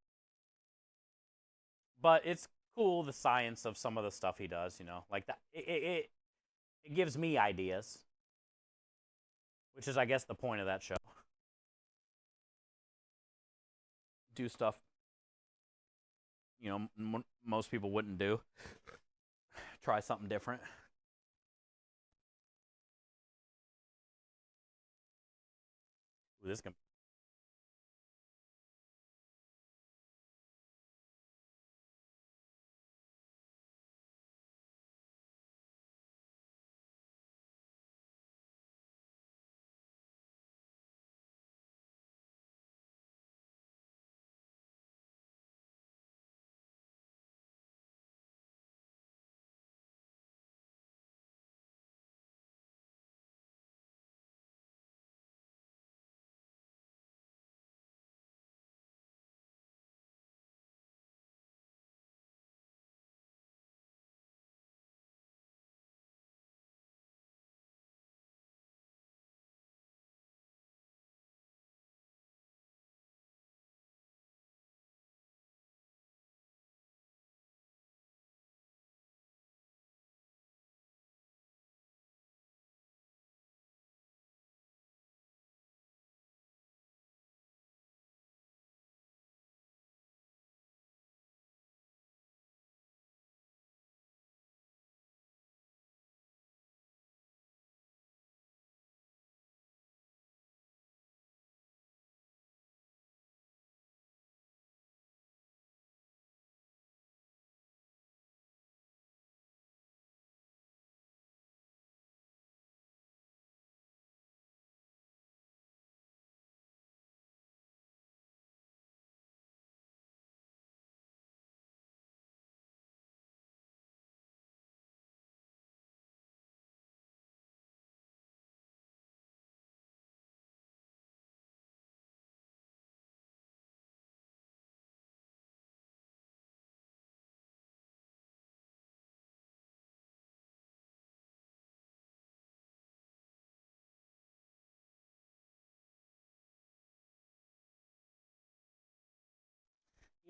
But it's cool the science of some of the stuff he does, you know. Like that it gives me ideas, which is I guess the point of that show. Do stuff, you know, most people wouldn't do. Try something different. Ooh, this can.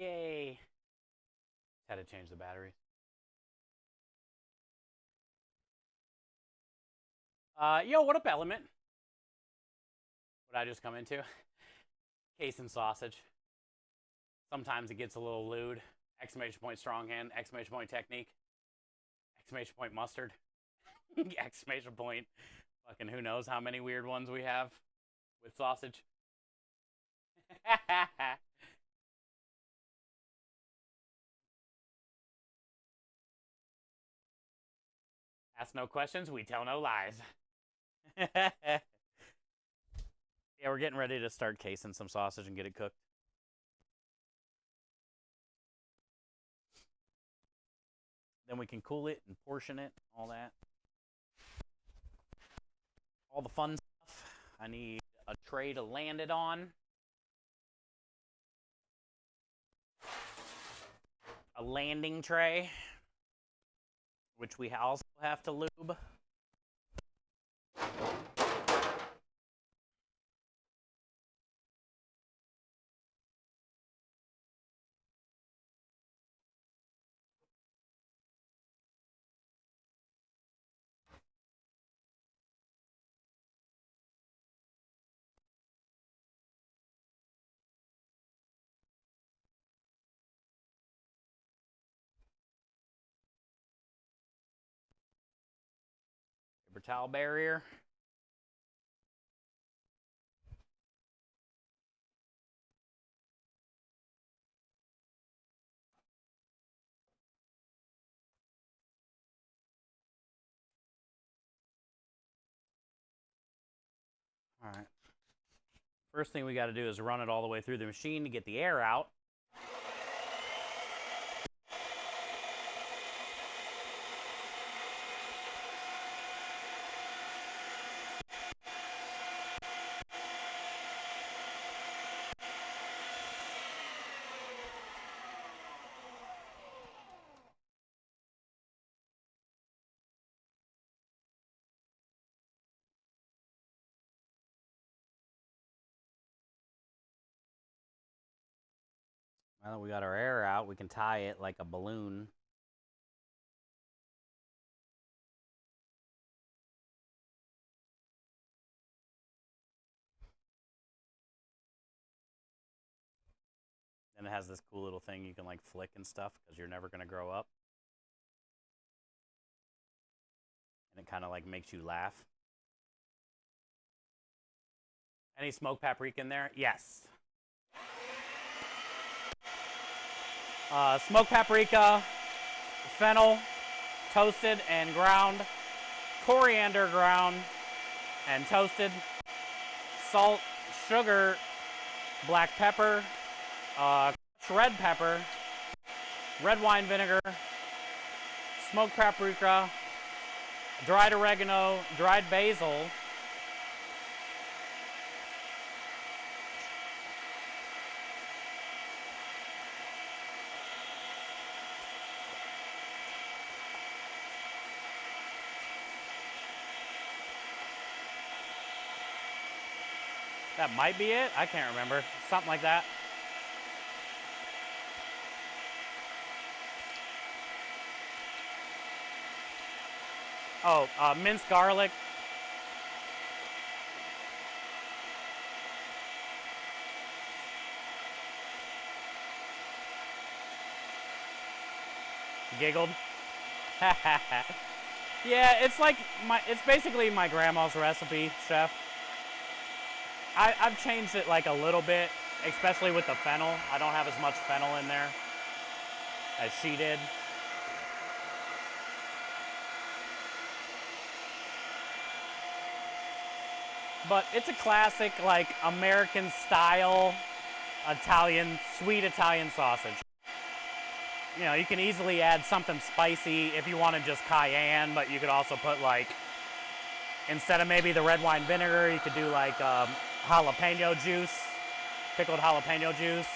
Yay. Had to change the batteries. Yo, what up, Element? What I just come into? Case and sausage. Sometimes it gets a little lewd. Exclamation point strong hand. Exclamation point technique. Exclamation point mustard. Exclamation point. Fucking who knows how many weird ones we have with sausage. Ask no questions, we tell no lies. Yeah, we're getting ready to start casing some sausage and get it cooked. Then we can cool it and portion it, all that. All the fun stuff. I need a tray to land it on. A landing tray, which we also have to lube. Paper towel barrier. All right. First thing we got to do is run it all the way through the machine to get the air out. Now that we got our air out, we can tie it like a balloon. And it has this cool little thing you can like flick and stuff because you're never going to grow up. And it kind of like makes you laugh. Any smoked paprika in there? Yes. Smoked paprika, fennel, toasted and ground, coriander ground and toasted, salt, sugar, black pepper, red pepper, red wine vinegar, smoked paprika, dried oregano, dried basil, that might be it. I can't remember. Something like that. Oh, minced garlic. Giggled. Yeah, it's basically my grandma's recipe, chef. I've changed it like a little bit, especially with the fennel. I don't have as much fennel in there as she did. But it's a classic, like, American style Italian, sweet Italian sausage. You know, you can easily add something spicy if you wanted just cayenne, but you could also put, like, instead of maybe the red wine vinegar, you could do like jalapeno juice, pickled jalapeno juice.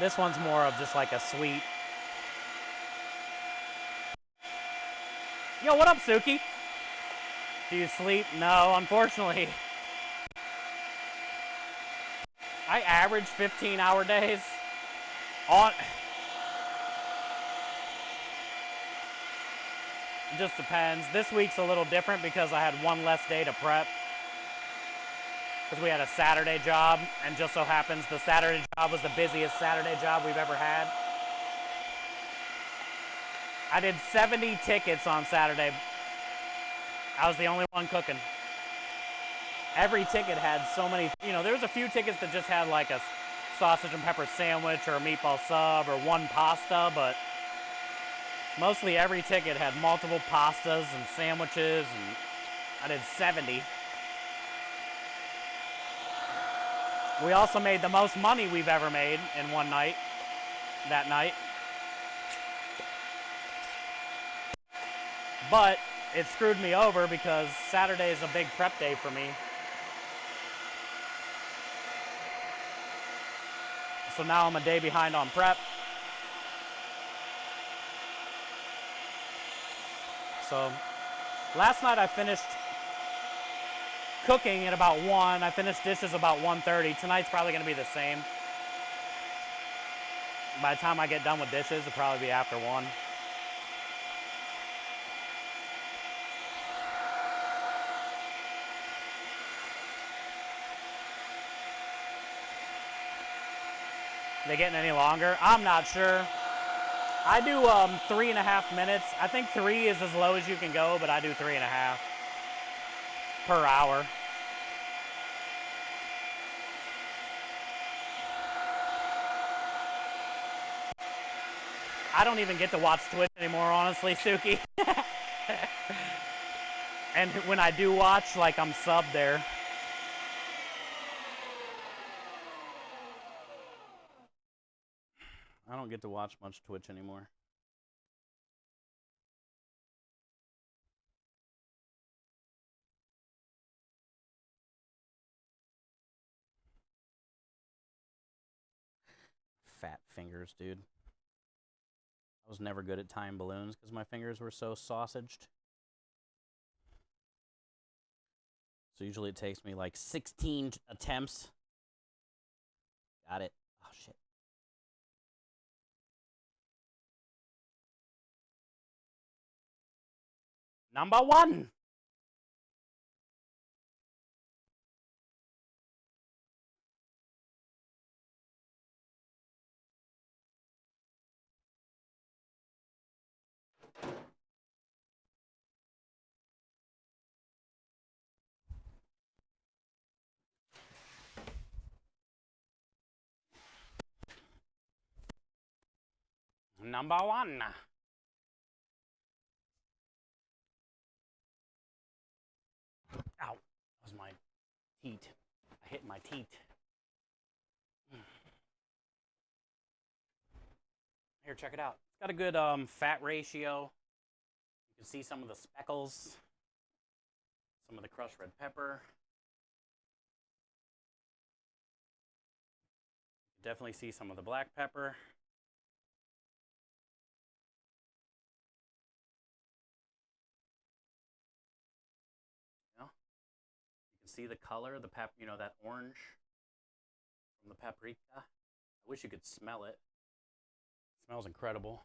This one's more of just like a sweet. Yo, what up, Suki? Do you sleep? No, unfortunately. I average 15-hour days. It just depends. This week's a little different because I had one less day to prep. Because we had a Saturday job, and just so happens the Saturday job was the busiest Saturday job we've ever had. I did 70 tickets on Saturday. I was the only one cooking. Every ticket had so many, you know, there was a few tickets that just had like a sausage and pepper sandwich or a meatball sub or one pasta, but mostly every ticket had multiple pastas and sandwiches, and I did 70. We also made the most money we've ever made in one night, that night. But it screwed me over because Saturday is a big prep day for me. So now I'm a day behind on prep. So last night I finished cooking at about 1. I finished dishes about 1:30. Tonight's probably going to be the same. By the time I get done with dishes, it'll probably be after 1. They getting any longer? I'm not sure. I do 3.5 minutes. I think 3 is as low as you can go, but I do 3.5 per hour. I don't even get to watch Twitch anymore, honestly, Suki. And when I do watch, like, I'm subbed there. I don't get to watch much Twitch anymore. Fat fingers, dude. I was never good at tying balloons because my fingers were so sausaged. So usually it takes me like 16 attempts. Got it. Oh, shit. Number 1. Number 1. Ow. That was my teat. I hit my teat. Here, check it out. It's got a good fat ratio. You can see some of the speckles, some of the crushed red pepper. You can definitely see some of the black pepper. You know, you can see the color, the you know, that orange from the paprika. I wish you could smell it. It smells incredible.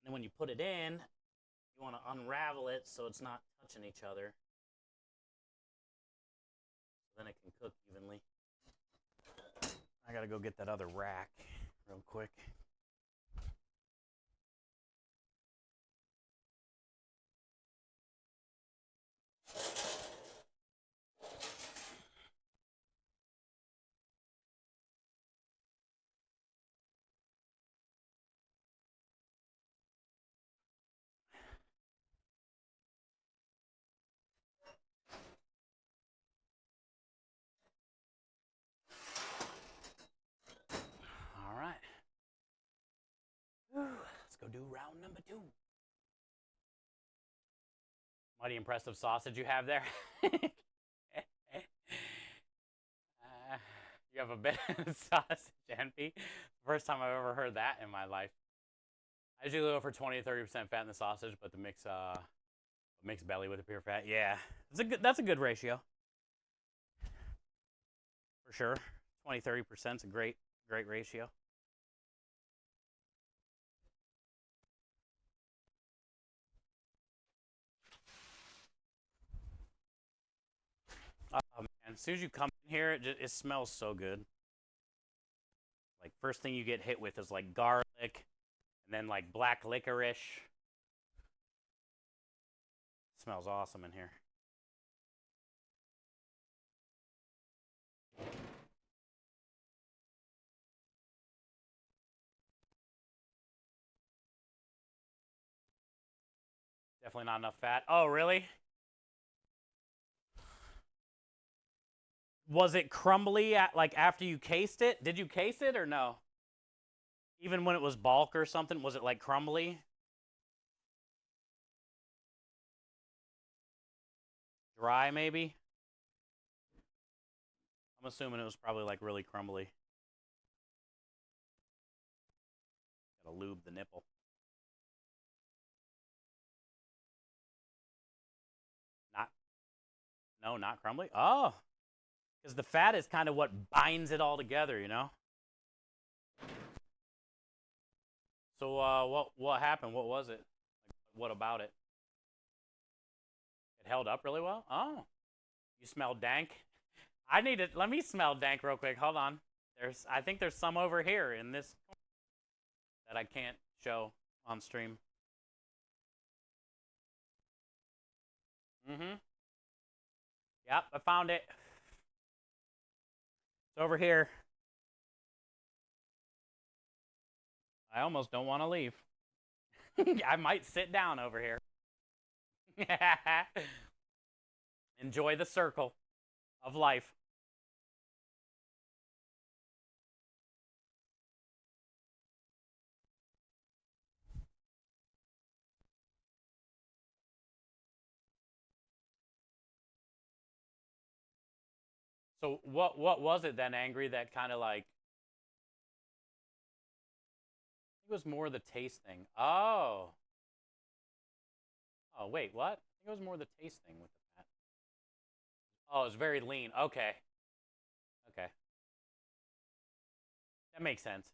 And when you put it in, you want to unravel it so it's not touching each other. Then it can cook evenly. I gotta go get that other rack real quick. All right. Let's go do round number 2. Mighty impressive sausage you have there. You have a bit of sausage envy. First time I've ever heard that in my life. I usually go for 20 to 30% fat in the sausage, but the mixed belly with the pure fat, yeah, that's a good ratio for sure. 20-30% is a great ratio. Man, as soon as you come in here, it smells so good. Like, first thing you get hit with is like garlic, and then like black licorice. It smells awesome in here. Definitely not enough fat. Oh, really? Was it crumbly like after you cased it? Did you case it or no? Even when it was bulk or something, was it like crumbly? Dry maybe? I'm assuming it was probably like really crumbly. Gotta lube the nipple. Not crumbly. Oh, because the fat is kind of what binds it all together, you know? So what happened? What was it? Like, what about it? It held up really well? Oh, you smell dank? Let me smell dank real quick. Hold on. I think there's some over here in this that I can't show on stream. Mm-hmm. Yep, I found it. It's over here. I almost don't want to leave. I might sit down over here. Enjoy the circle of life. So what was it then, Angry, that kind of like, I think it was more the taste thing. Oh. Oh, wait, what? I think it was more the taste thing with the fat. Oh, it's very lean. Okay. Okay. That makes sense.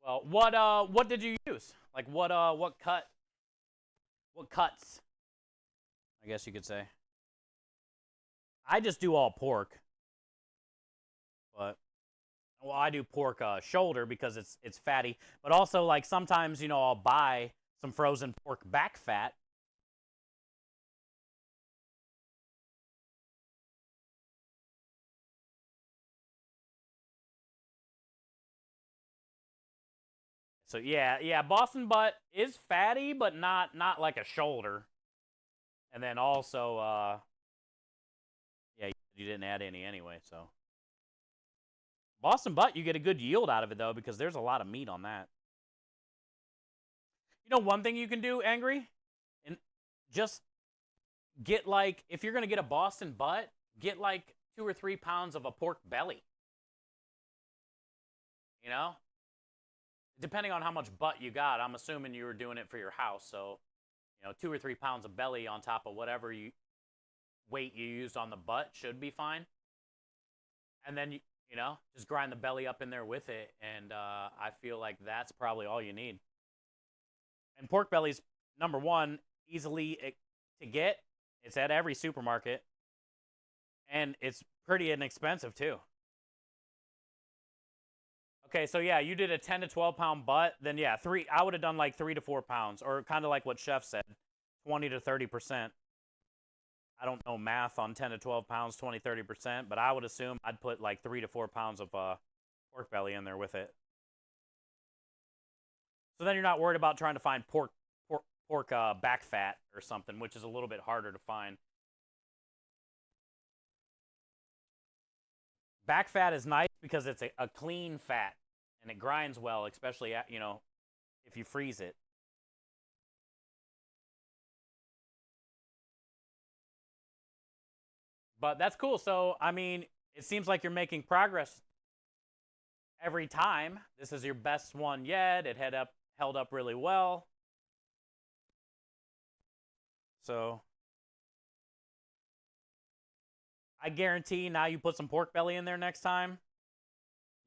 Well, what did you use? Like what cuts? I guess you could say. I just do all pork. But well, I do pork shoulder because it's fatty, but also like sometimes, you know, I'll buy some frozen pork back fat. So yeah, Boston butt is fatty, but not like a shoulder. And then also, yeah, you didn't add any anyway, so. Boston butt, you get a good yield out of it, though, because there's a lot of meat on that. You know one thing you can do, Angry? And just get, like, if you're going to get a Boston butt, get, like, 2 or 3 pounds of a pork belly. You know? Depending on how much butt you got, I'm assuming you were doing it for your house, so, you know, 2 or 3 pounds of belly on top of whatever weight you used on the butt should be fine. And then, you know, just grind the belly up in there with it, and I feel like that's probably all you need. And pork belly's, number one, easily to get. It's at every supermarket. And it's pretty inexpensive, too. Okay, so yeah, you did a 10 to 12 pound butt. Then yeah, I would have done like 3 to 4 pounds, or kind of like what Chef said, 20 to 30%. I don't know math on 10 to 12 pounds, 20, 30%, but I would assume I'd put like 3 to 4 pounds of pork belly in there with it. So then you're not worried about trying to find pork back fat or something, which is a little bit harder to find. Back fat is nice because it's a clean fat, and it grinds well, especially you know, if you freeze it. But that's cool. So, I mean, it seems like you're making progress every time. This is your best one yet. It held up really well. So, I guarantee now you put some pork belly in there next time,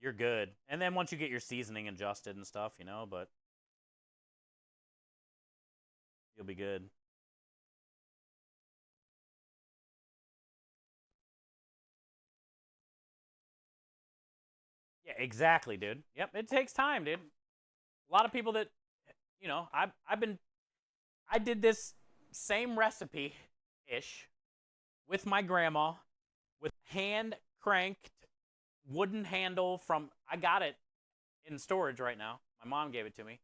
you're good. And then once you get your seasoning adjusted and stuff, you know, but you'll be good. Yeah, exactly, dude. Yep, it takes time, dude. A lot of people that, you know, I did this same recipe ish with my grandma with hand cranked wooden handle from, I got it in storage right now. My mom gave it to me.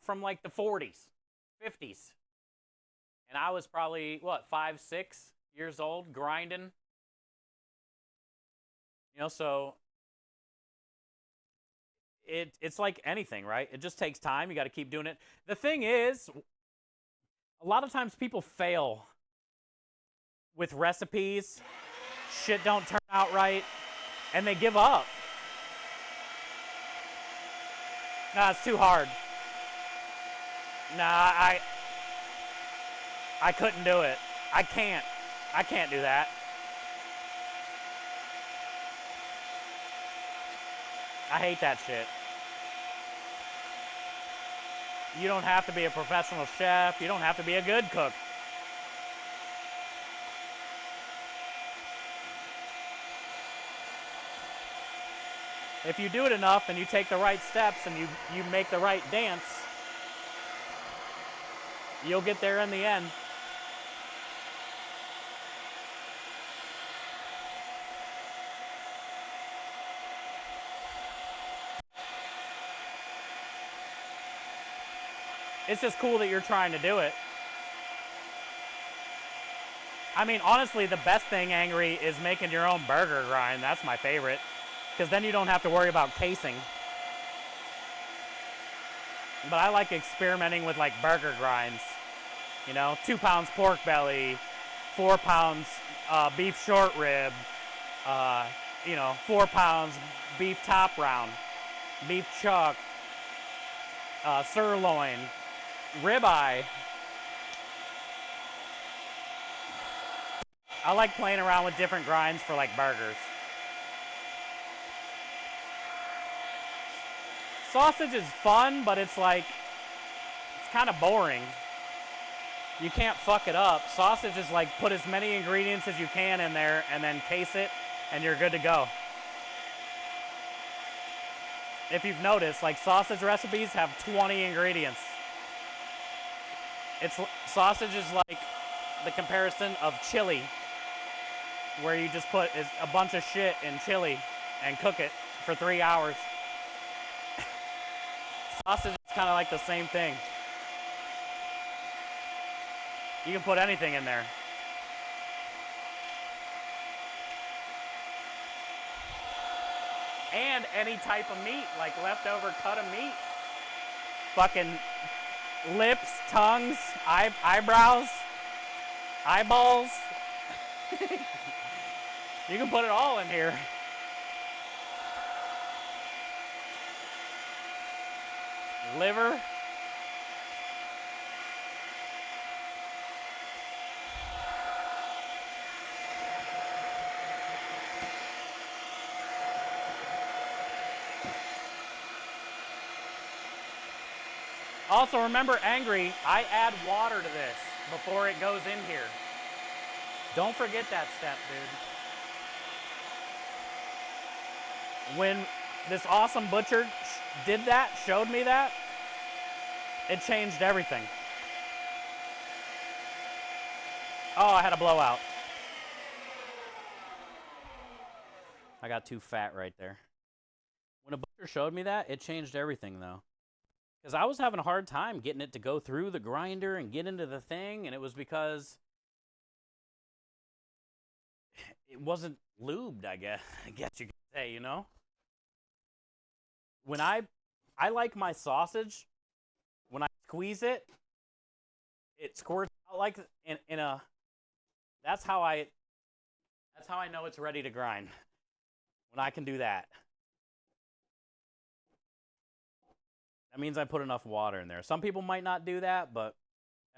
From like the 40s, 50s. And I was probably, what, 5, 6 years old, grinding. You know, so it's like anything, right? It just takes time. You got to keep doing it. The thing is, a lot of times people fail with recipes. Shit don't turn out right, and they give up. Nah, it's too hard. Nah, I couldn't do it. I can't do that. I hate that shit. You don't have to be a professional chef. You don't have to be a good cook. If you do it enough and you take the right steps and you make the right dance, you'll get there in the end. It's just cool that you're trying to do it. I mean, honestly, the best thing, Angry, is making your own burger grind. That's my favorite. Because then you don't have to worry about casing. But I like experimenting with, like, burger grinds. You know, 2 pounds pork belly, 4 pounds beef short rib, you know, 4 pounds beef top round, beef chuck, sirloin, ribeye. I like playing around with different grinds for like burgers. Sausage is fun, but it's like, it's kind of boring. You can't fuck it up. Sausage is like put as many ingredients as you can in there and then case it and you're good to go. If you've noticed, like sausage recipes have 20 ingredients. Sausage is like the comparison of chili, where you just put a bunch of shit in chili and cook it for 3 hours. Sausage is kind of like the same thing. You can put anything in there. And any type of meat, like leftover cut of meat. Fucking lips, tongues, eyebrows, eyeballs. You can put it all in here. Liver. Also, remember, Angry, I add water to this before it goes in here. Don't forget that step, dude. When this awesome butcher did that, showed me that, it changed everything. Oh, I had a blowout. I got too fat right there. When a butcher showed me that, it changed everything, though. Because I was having a hard time getting it to go through the grinder and get into the thing, and it was because it wasn't lubed, I guess you could say, you know? When I like my sausage, when I squeeze it, it squirts out like in a, that's how I know it's ready to grind. When I can do that. That means I put enough water in there. Some people might not do that, but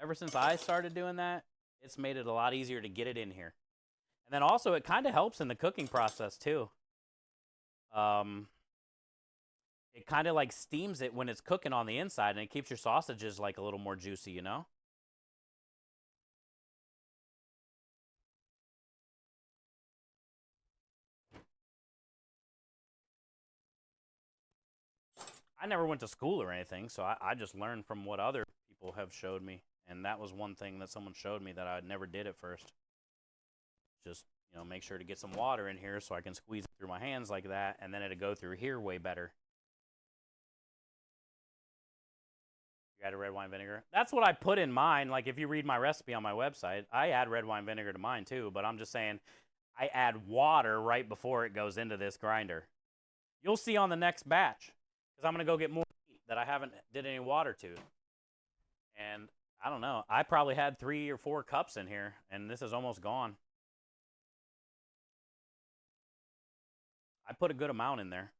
ever since I started doing that, it's made it a lot easier to get it in here. And then also, it kind of helps in the cooking process, too. It kind of like steams it when it's cooking on the inside, and it keeps your sausages like a little more juicy, you know? I never went to school or anything, so I just learned from what other people have showed me. And that was one thing that someone showed me that I never did at first. Just, you know, make sure to get some water in here so I can squeeze it through my hands like that, and then it'll go through here way better. You added red wine vinegar? That's what I put in mine. Like, if you read my recipe on my website, I add red wine vinegar to mine too, but I'm just saying I add water right before it goes into this grinder. You'll see on the next batch, because I'm going to go get more meat that I haven't did any water to. And I don't know. I probably had 3 or 4 cups in here, and this is almost gone. I put a good amount in there.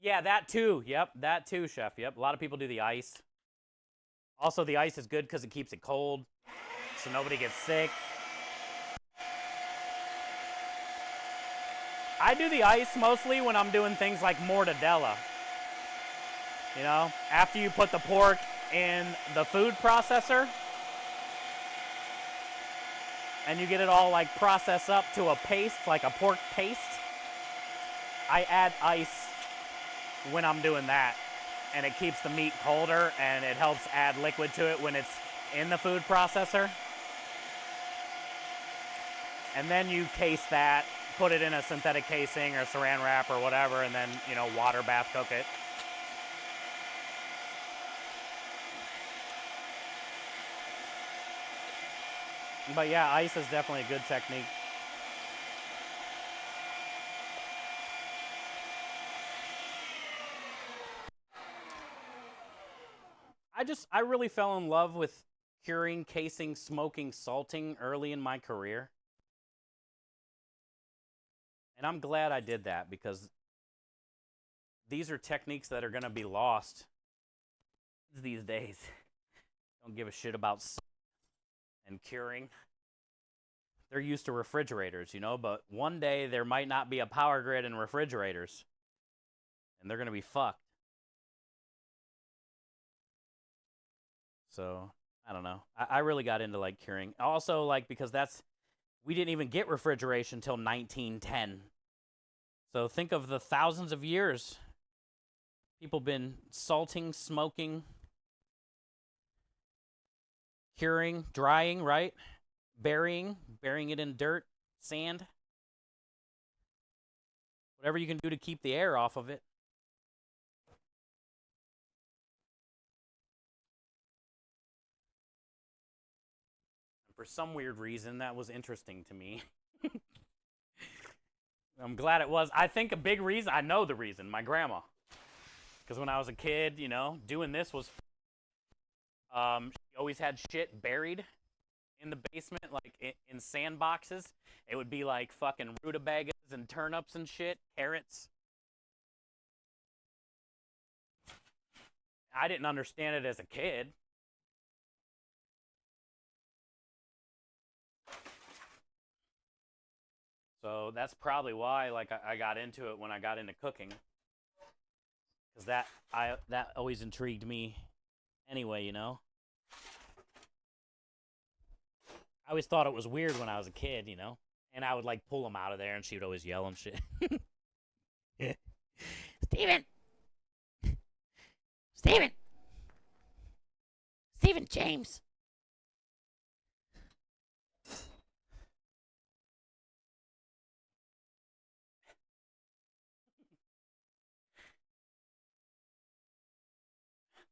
Yeah, that too. Yep, that too, chef. Yep, a lot of people do the ice. Also, the ice is good because it keeps it cold, so nobody gets sick. I do the ice mostly when I'm doing things like mortadella. You know, after you put the pork in the food processor, and you get it all like processed up to a paste, like a pork paste, I add ice when I'm doing that. And it keeps the meat colder, and it helps add liquid to it when it's in the food processor. And then you case that, put it in a synthetic casing or saran wrap or whatever, and then, you know, water bath cook it. But yeah, ice is definitely a good technique. I really fell in love with curing, casing, smoking, salting early in my career. And I'm glad I did that because these are techniques that are going to be lost these days. Don't give a shit about and curing. They're used to refrigerators, you know, but one day there might not be a power grid and refrigerators. And they're going to be fucked. So, I don't know. I really got into, like, curing. Also, like, because we didn't even get refrigeration until 1910. So think of the thousands of years people been salting, smoking, curing, drying, right? Burying it in dirt, sand. Whatever you can do to keep the air off of it. For some weird reason, that was interesting to me. I'm glad it was. I think a big reason, I know the reason, my grandma. Because when I was a kid, you know, doing this was, she always had shit buried in the basement, like in sandboxes. It would be like fucking rutabagas and turnips and shit, carrots. I didn't understand it as a kid. So that's probably why, like, I got into it when I got into cooking, because that always intrigued me. Anyway, you know, I always thought it was weird when I was a kid, you know, and I would like pull them out of there, and she would always yell and shit. Steven, Steven, Steven James.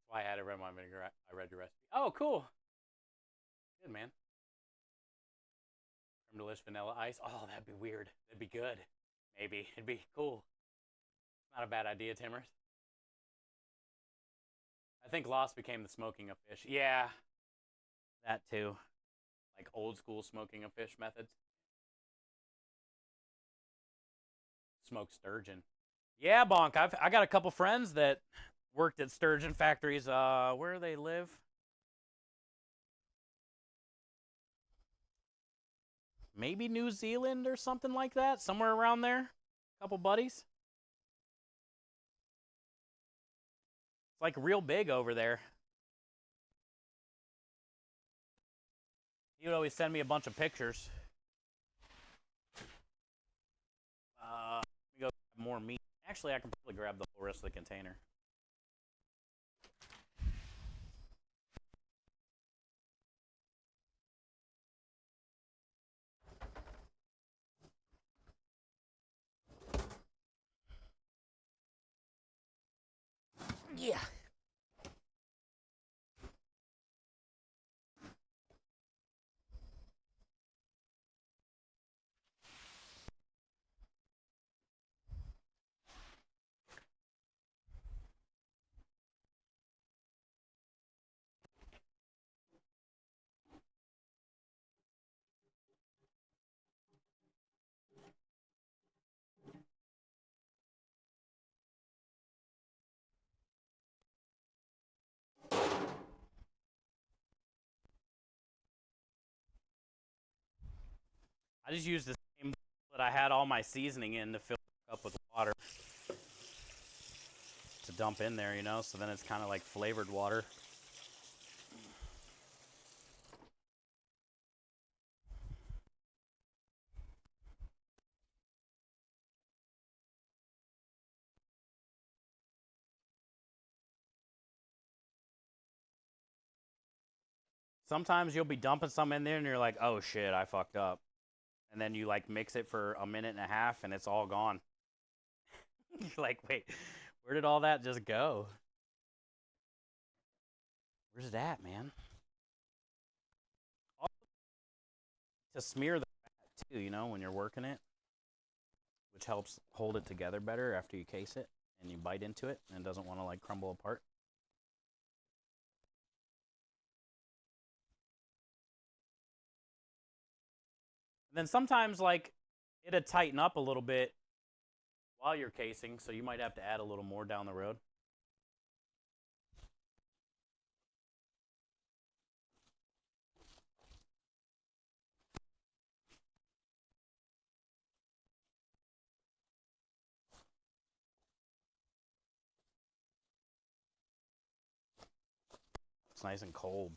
Why I had to remind me. I read your recipe. Oh, cool. Good, man. Creme delish vanilla ice. Oh, that'd be weird. That'd be good. Maybe it'd be cool. Not a bad idea, Timmers. I think lost became the smoking of fish. Yeah, that too. Like old school smoking of fish methods. Smoked sturgeon. Yeah, Bonk. I got a couple friends that worked at sturgeon factories. Where do they live? Maybe New Zealand or something like that. Somewhere around there. A couple buddies. It's like real big over there. He would always send me a bunch of pictures. Let me go grab more meat. Actually, I can probably grab the whole rest of the container. Yeah. I just used the same bowl that I had all my seasoning in to fill it up with water to dump in there, you know, so then it's kind of like flavored water. Sometimes you'll be dumping some in there and you're like, oh shit, I fucked up. And then you like mix it for a minute and a half and it's all gone. You're like, wait, where did all that just go? Where's it at, man? To smear the fat too, you know, when you're working it, which helps hold it together better after you case it and you bite into it and it doesn't want to like crumble apart. And then sometimes, like, it'll tighten up a little bit while you're casing, so you might have to add a little more down the road. It's nice and cold.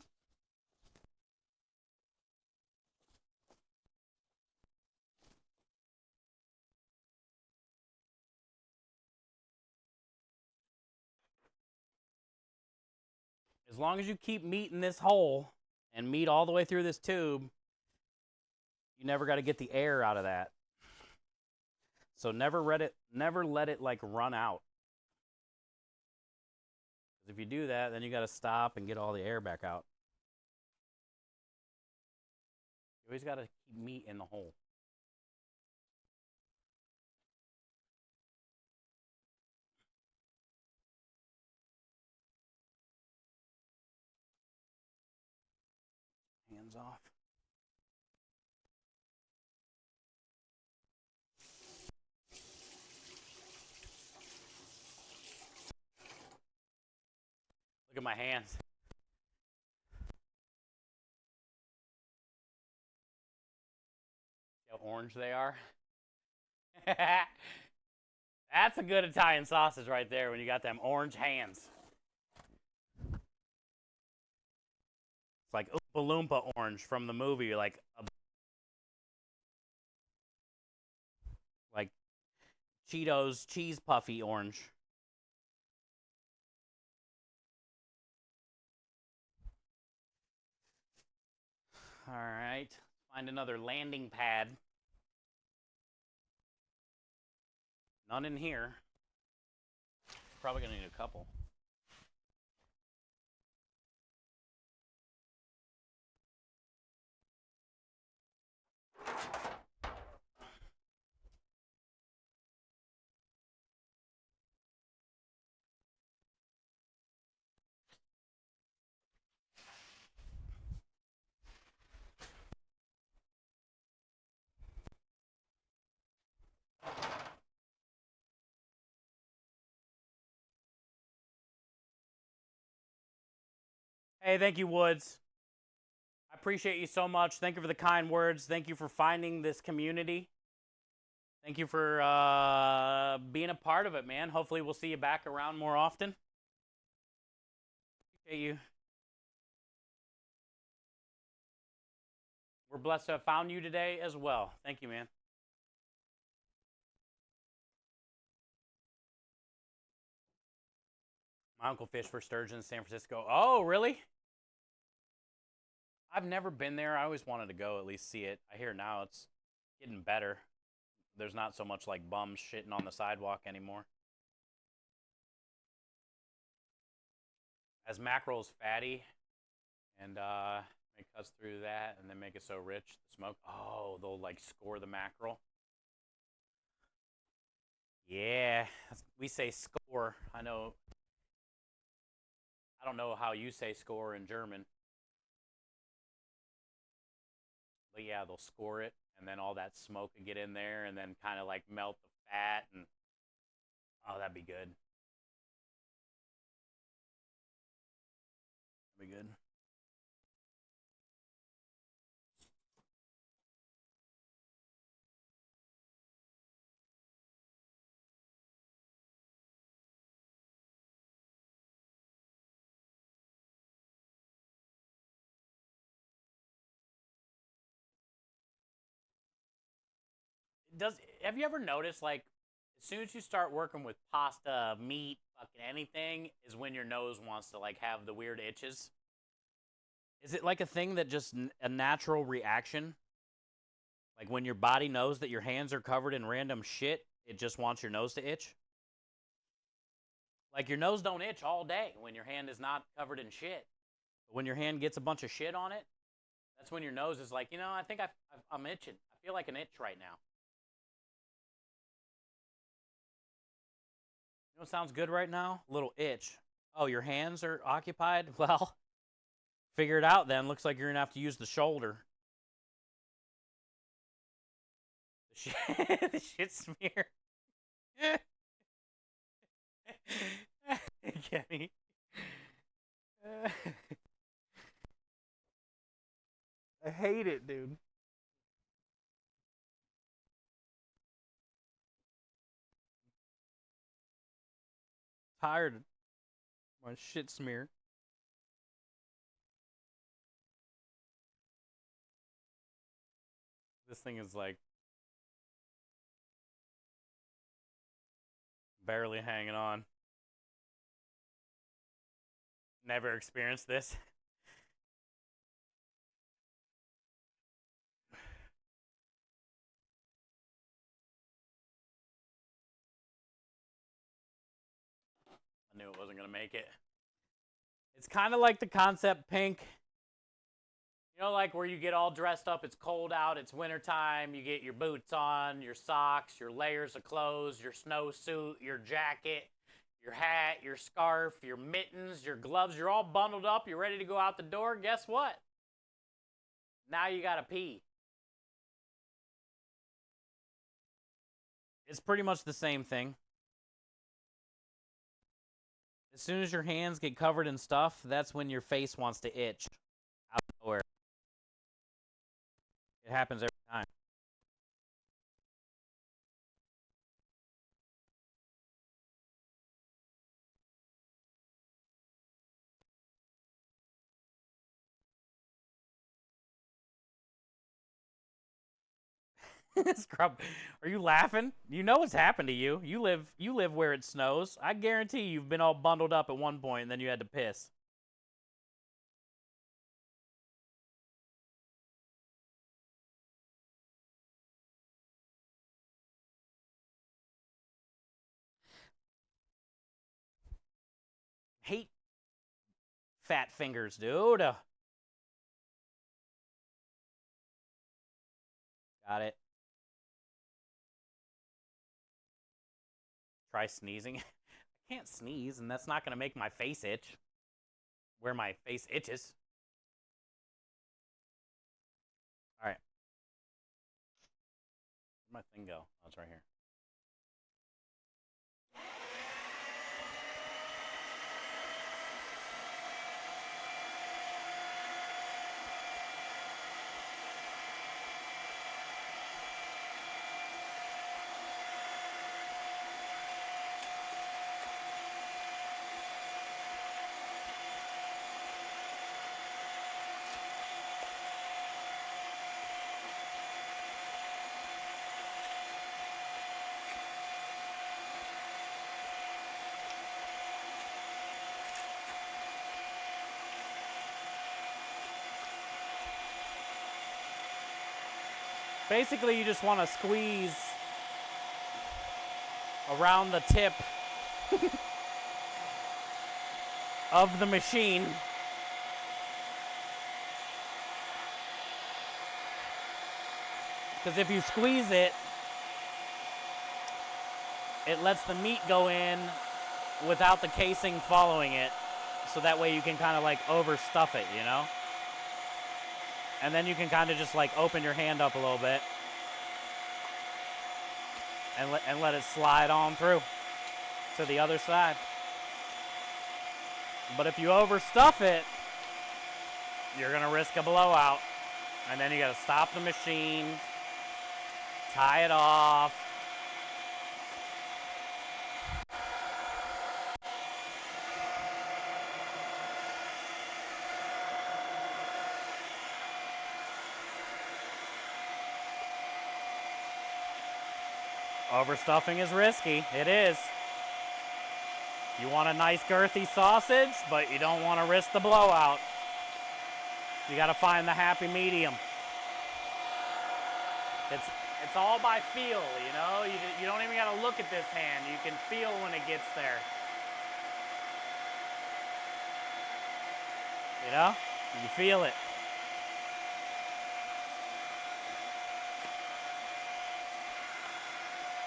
As long as you keep meat in this hole and meat all the way through this tube, you never got to get the air out of that. So never let it like run out. Because if you do that, then you got to stop and get all the air back out. You always got to keep meat in the hole. Hands off. Look at my hands. See how orange they are? That's a good Italian sausage right there when you got them orange hands. It's like Oompa Loompa orange from the movie, like Cheetos cheese puffy orange. All right, find another landing pad. None in here. Probably gonna need a couple. Hey, thank you, Woods. I appreciate you so much. Thank you for the kind words. Thank you for finding this community. Thank you for being a part of it, man. Hopefully we'll see you back around more often. Appreciate you. We're blessed to have found you today as well. Thank you, man. My uncle fished for sturgeon in San Francisco. Oh, really? I've never been there. I always wanted to go at least see it. I hear now it's getting better. There's not so much like bums shitting on the sidewalk anymore. As mackerel is fatty, and it cuts through that and then make it so rich, the smoke. Oh, they'll like score the mackerel. Yeah, we say score. I know. I don't know how you say score in German. But yeah, they'll score it, and then all that smoke will get in there, and then kind of like melt the fat, and oh, that'd be good. That'd be good. Have you ever noticed, like, as soon as you start working with pasta, meat, fucking anything, is when your nose wants to like have the weird itches? Is it like a thing that just a natural reaction? Like when your body knows that your hands are covered in random shit, it just wants your nose to itch? Like your nose don't itch all day when your hand is not covered in shit. But when your hand gets a bunch of shit on it, that's when your nose is like, I think I'm itching. I feel like an itch right now. You know what sounds good right now? A little itch. Oh, your hands are occupied? Well, figure it out then. Looks like you're going to have to use the shoulder. The shit smear. Kenny. I hate it, dude. Tired of my shit smear. This thing is like barely hanging on. Never experienced this. I knew it wasn't gonna make it. It's kind of like the concept Pink. You know, like where you get all dressed up, it's cold out, it's wintertime, you get your boots on, your socks, your layers of clothes, your snowsuit, your jacket, your hat, your scarf, your mittens, your gloves, you're all bundled up, you're ready to go out the door. Guess what? Now you gotta pee. It's pretty much the same thing. As soon as your hands get covered in stuff, that's when your face wants to itch out of nowhere. It happens every time. Scrub, are you laughing? You know what's happened to you. You live where it snows. I guarantee you've been all bundled up at one point and then you had to piss. Hate fat fingers, dude. Got it. Try sneezing. I can't sneeze, and that's not going to make my face itch. Where my face itches. All right. Where'd my thing go? Oh, it's right here. Basically, you just want to squeeze around the tip of the machine. Because if you squeeze it, it lets the meat go in without the casing following it. So that way you can kind of like overstuff it, you know? And then you can kind of just like open your hand up a little bit and let it slide on through to the other side. But if you overstuff it, you're gonna risk a blowout. And then you gotta stop the machine, tie it off. Overstuffing is risky. It is. You want a nice girthy sausage, but you don't want to risk the blowout. You got to find the happy medium. It's all by feel, you know? You don't even got to look at this hand. You can feel when it gets there. You know? You feel it.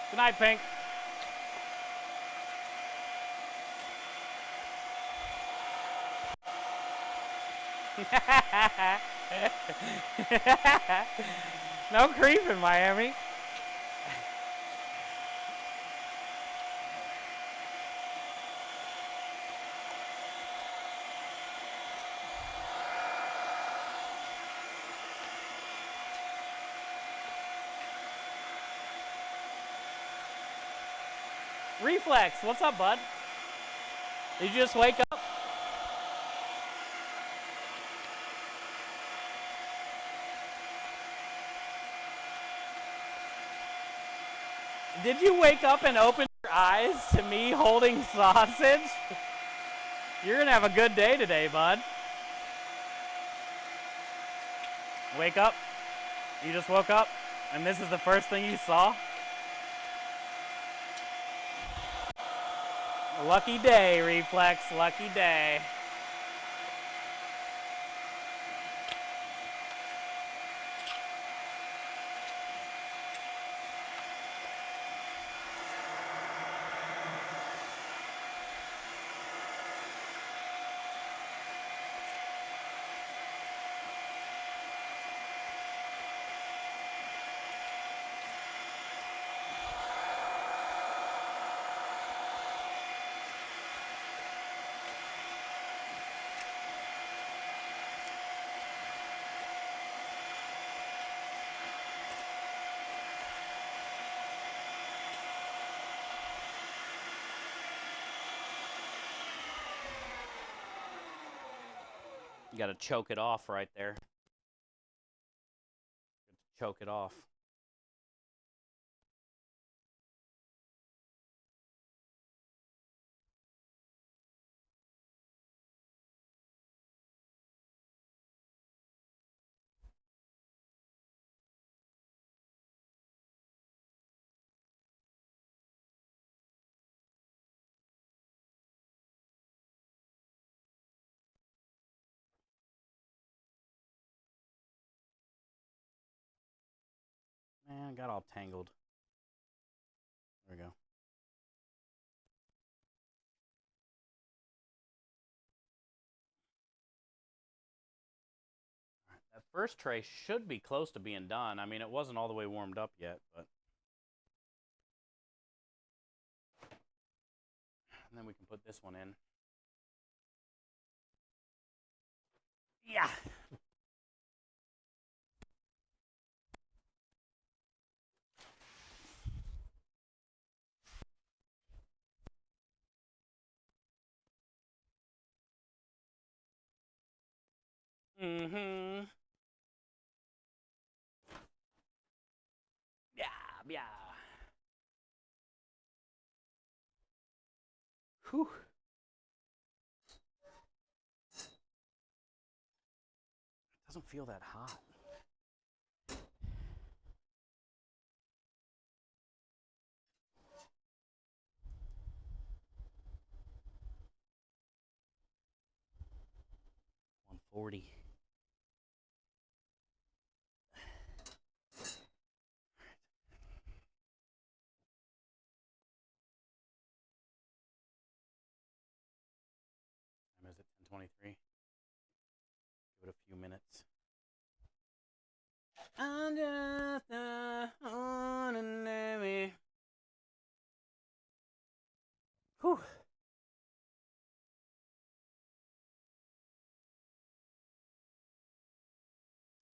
Good night, Pink. No creep in Miami. Reflex, what's up, bud? Did you just wake up? Did you wake up and open your eyes to me holding sausage? You're gonna have a good day today, bud. Wake up. You just woke up, and this is the first thing you saw? Lucky day, Reflex, lucky day. You gotta choke it off right there. Choke it off. Man, got all tangled. There we go. That first tray should be close to being done. I mean, it wasn't all the way warmed up yet, but... And then we can put this one in. Yeah! Mm-hmm. Yeah, yeah. Whew. It doesn't feel that hot. $140. Time is it? 10:23. Give it a few minutes. I'm just a ordinary. Whew.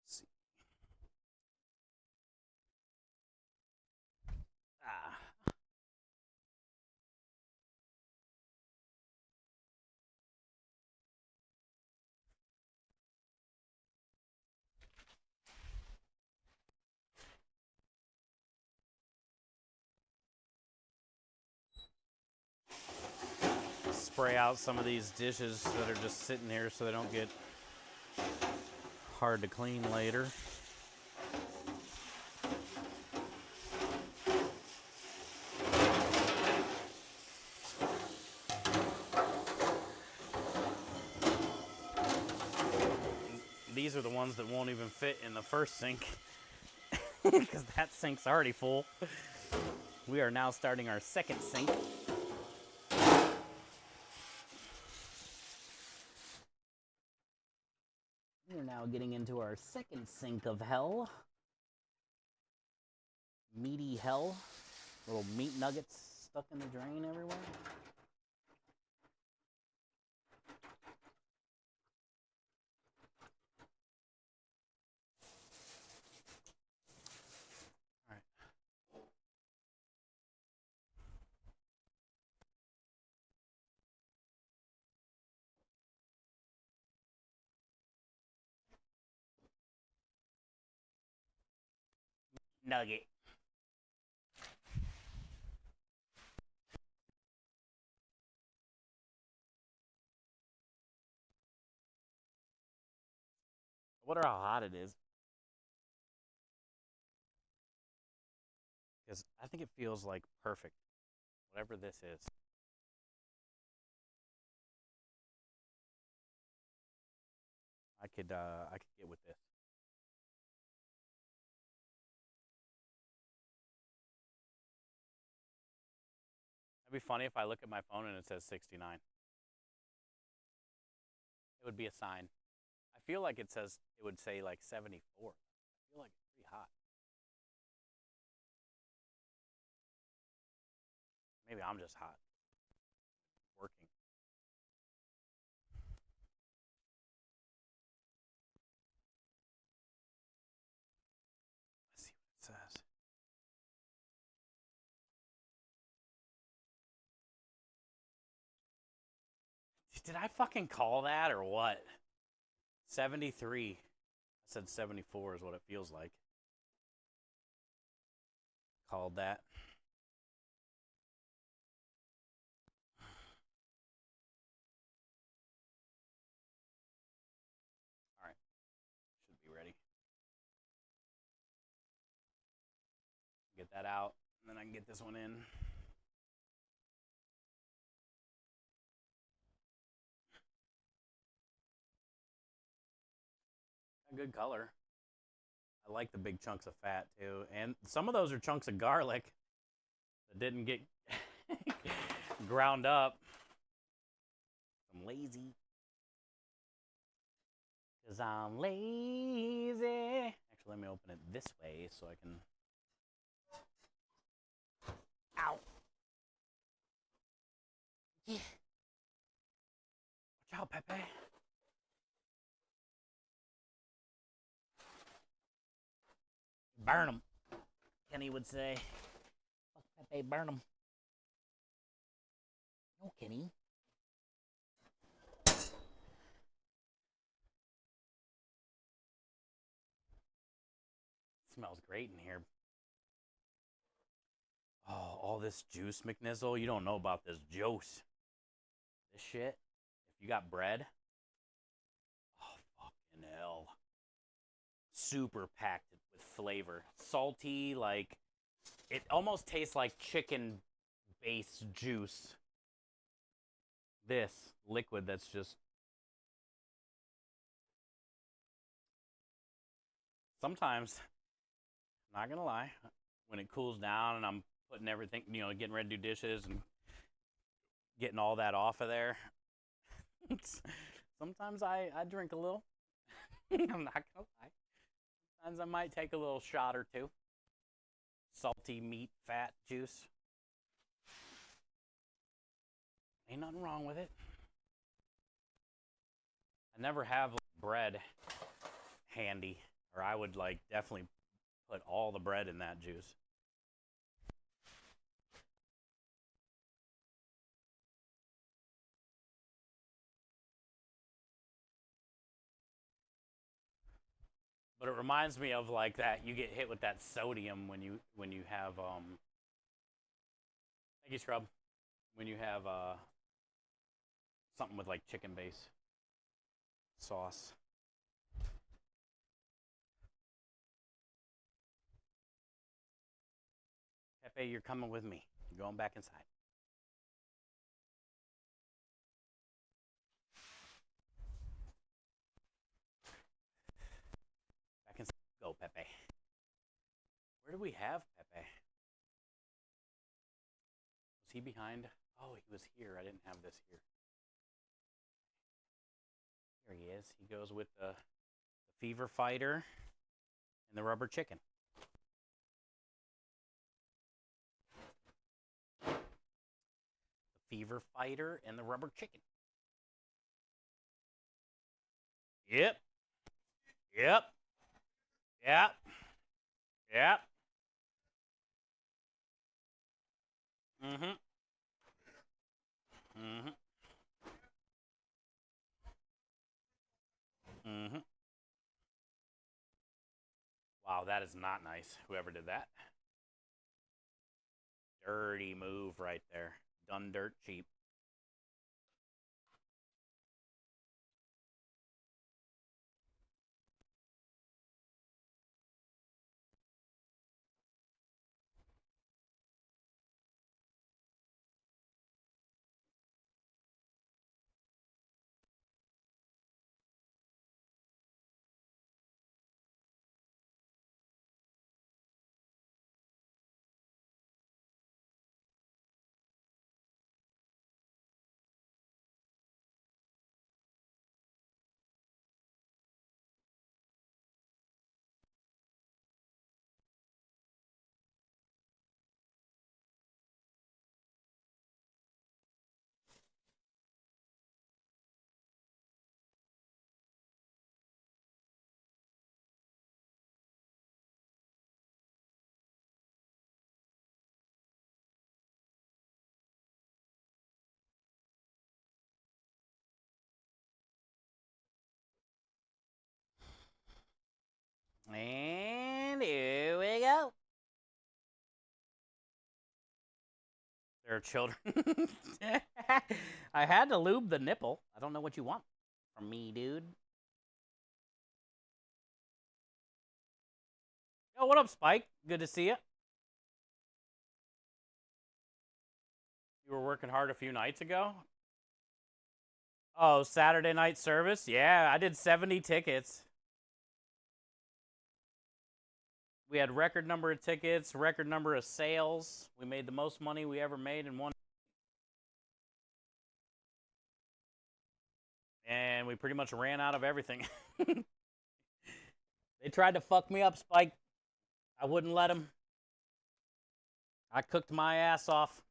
Let's see. Ah. Spray out some of these dishes that are just sitting here so they don't get hard to clean later. These are the ones that won't even fit in the first sink because that sink's already full. We are now starting our second sink. We're now getting into our second sink of hell. Meaty hell. Little meat nuggets stuck in the drain everywhere. nugget. I wonder how hot it is. Because I think it feels like perfect, whatever this is. I could get with this. It'd be funny if I look at my phone and it says 69. It would be a sign. I feel like it would say like 74. I feel like it's pretty hot. Maybe I'm just hot. Working. Let's see what it says. Did I fucking call that or what? 73. I said 74 is what it feels like. Called that. All right. Should be ready. Get that out, and then I can get this one in. A good color. I like the big chunks of fat too, and some of those are chunks of garlic that didn't get ground up. I'm lazy. Because I'm lazy. Actually, let me open it this way so I can... Ow. Yeah. Watch out, Pepe. Burn them, Kenny would say. Fuck Pepe, burn them. No, Kenny. Smells great in here. Oh, all this juice, McNizzle. You don't know about this juice. This shit. If you got bread. Oh, fucking hell. Super packed with flavor. Salty, like... It almost tastes like chicken-based juice. This liquid that's just... Sometimes, not gonna lie, when it cools down and I'm putting everything, getting ready to do dishes and getting all that off of there, sometimes I drink a little. I'm not gonna lie. Sometimes I might take a little shot or two. Salty meat, fat juice. Ain't nothing wrong with it. I never have bread handy, or I would definitely put all the bread in that juice. But it reminds me of that you get hit with that sodium when you have thank you, Scrub. When you have something with chicken base sauce. Pepe, you're coming with me. You're going back inside. Back inside. Go, Pepe. Where do we have Pepe? Was he behind? Oh, he was here. I didn't have this here. Here he is. He goes with the fever fighter and the rubber chicken. The fever fighter and the rubber chicken. Yep. Yep. Yep. Yep. Mm-hmm. Mm-hmm. Mm-hmm. Wow. Wow, that is not nice. Whoever did that. Dirty move right there. Done dirt cheap. And here we go. There are children. I had to lube the nipple. I don't know what you want from me, dude. Yo, what up, Spike? Good to see you. You were working hard a few nights ago? Oh, Saturday night service? Yeah, I did 70 tickets. We had record number of tickets, record number of sales. We made the most money we ever made in one. And we pretty much ran out of everything. They tried to fuck me up, Spike. I wouldn't let them. I cooked my ass off.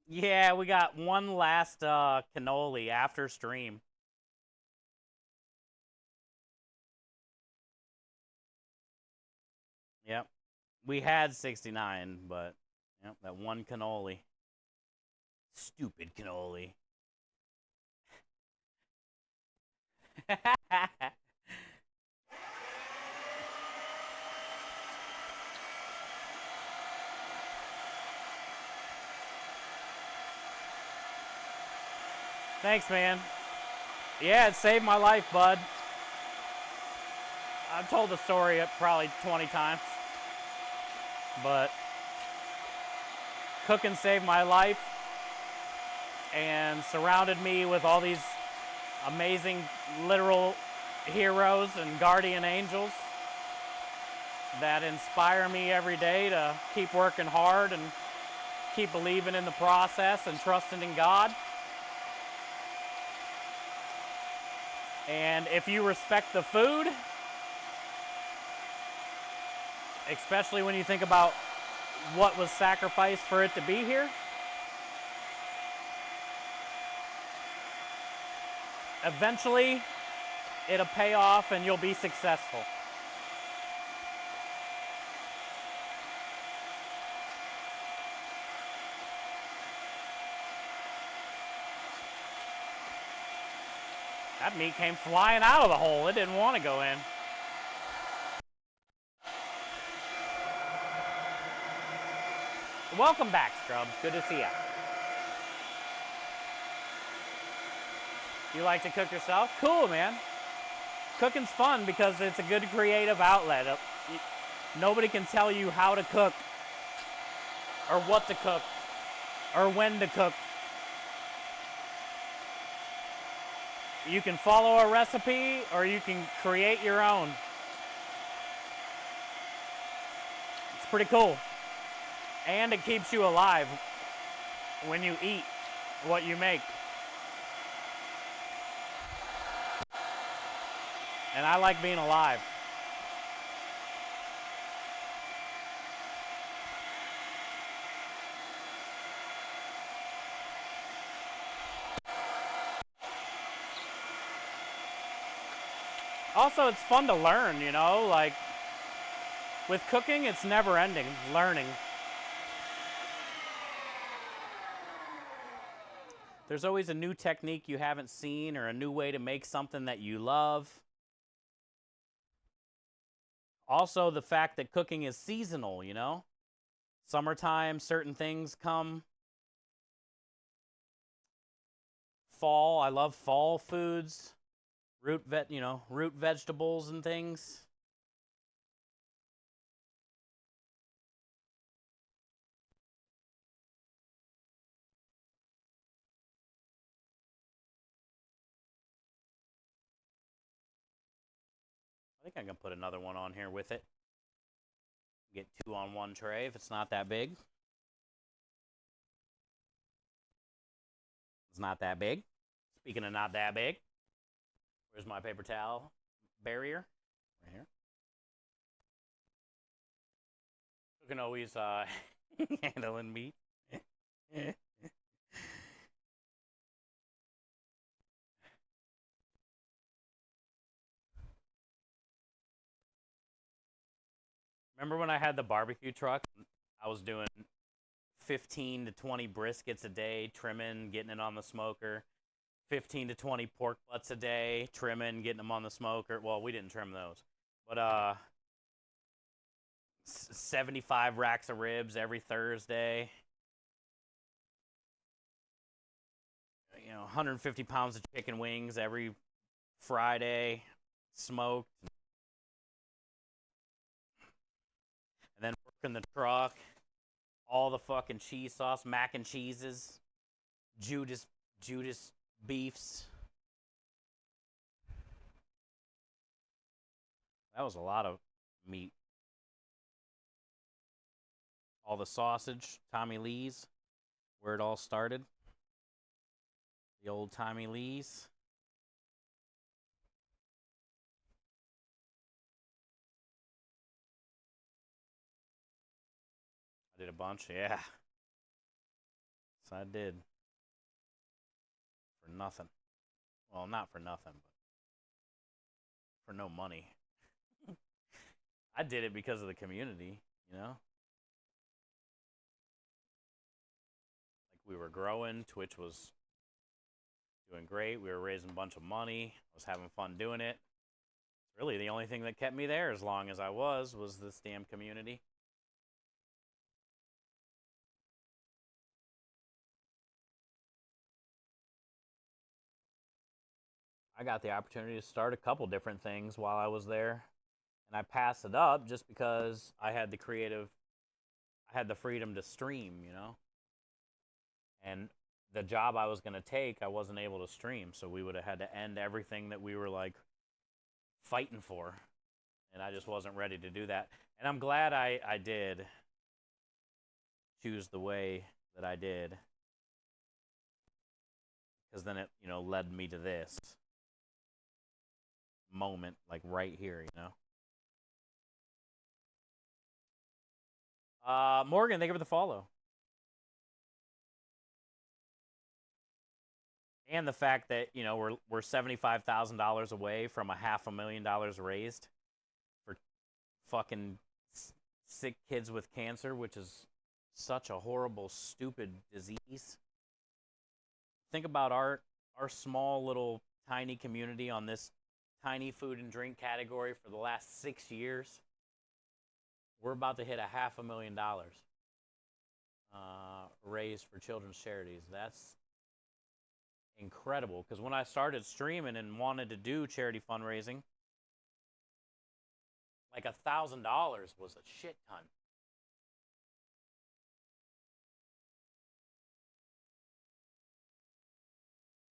Yeah, we got one last cannoli after stream. Yep. We had 69, but yep, that one cannoli. Stupid cannoli. Thanks, man. Yeah, it saved my life, bud. I've told the story probably 20 times. But cooking saved my life and surrounded me with all these amazing literal heroes and guardian angels that inspire me every day to keep working hard and keep believing in the process and trusting in God. And if you respect the food, especially when you think about what was sacrificed for it to be here, eventually it'll pay off and you'll be successful. That meat came flying out of the hole. It didn't want to go in. Welcome back, Scrub. Good to see ya. You like to cook yourself? Cool, man. Cooking's fun because it's a good creative outlet. Nobody can tell you how to cook or what to cook or when to cook. You can follow a recipe or you can create your own. It's pretty cool. And it keeps you alive when you eat what you make. And I like being alive. Also, it's fun to learn, you know? Like, with cooking, it's never ending, learning. There's always a new technique you haven't seen or a new way to make something that you love. Also, the fact that cooking is seasonal, you know? Summertime, certain things come. Fall, I love fall foods. Root vegetables and things. I think I can put another one on here with it. Get 2 on 1 tray if it's not that big. It's not that big. Speaking of not that big, where's my paper towel barrier? Right here. Cooking always handling meat. Remember when I had the barbecue truck? I was doing 15 to 20 briskets a day, trimming, getting it on the smoker. 15 to 20 pork butts a day, trimming, getting them on the smoker. Well, we didn't trim those. But 75 racks of ribs every Thursday. 150 pounds of chicken wings every Friday, smoked. And then working the truck, all the fucking cheese sauce, mac and cheeses, Judas beefs. That was a lot of meat. All the sausage, Tommy Lee's, where it all started. The old Tommy Lee's. I did a bunch, yeah. Yes, I did. For nothing. Well, not for nothing, but for no money. I did it because of the community, you know? Like, we were growing, Twitch was doing great, we were raising a bunch of money, I was having fun doing it. Really, the only thing that kept me there as long as I was this damn community. I got the opportunity to start a couple different things while I was there, and I passed it up just because I had the freedom to stream, you know? And the job I was going to take, I wasn't able to stream, so we would have had to end everything that we were like fighting for, and I just wasn't ready to do that. And I'm glad I did choose the way that I did, because then it, led me to this moment, like right here, you know? Morgan, thank you for the follow. And the fact that, we're $75,000 away from $500,000 raised for fucking sick kids with cancer, which is such a horrible, stupid disease. Think about our small little tiny community on this tiny food and drink category for the last 6 years. We're about to hit $500,000 raised for children's charities. That's incredible, because when I started streaming and wanted to do charity fundraising, like $1,000 was a shit ton.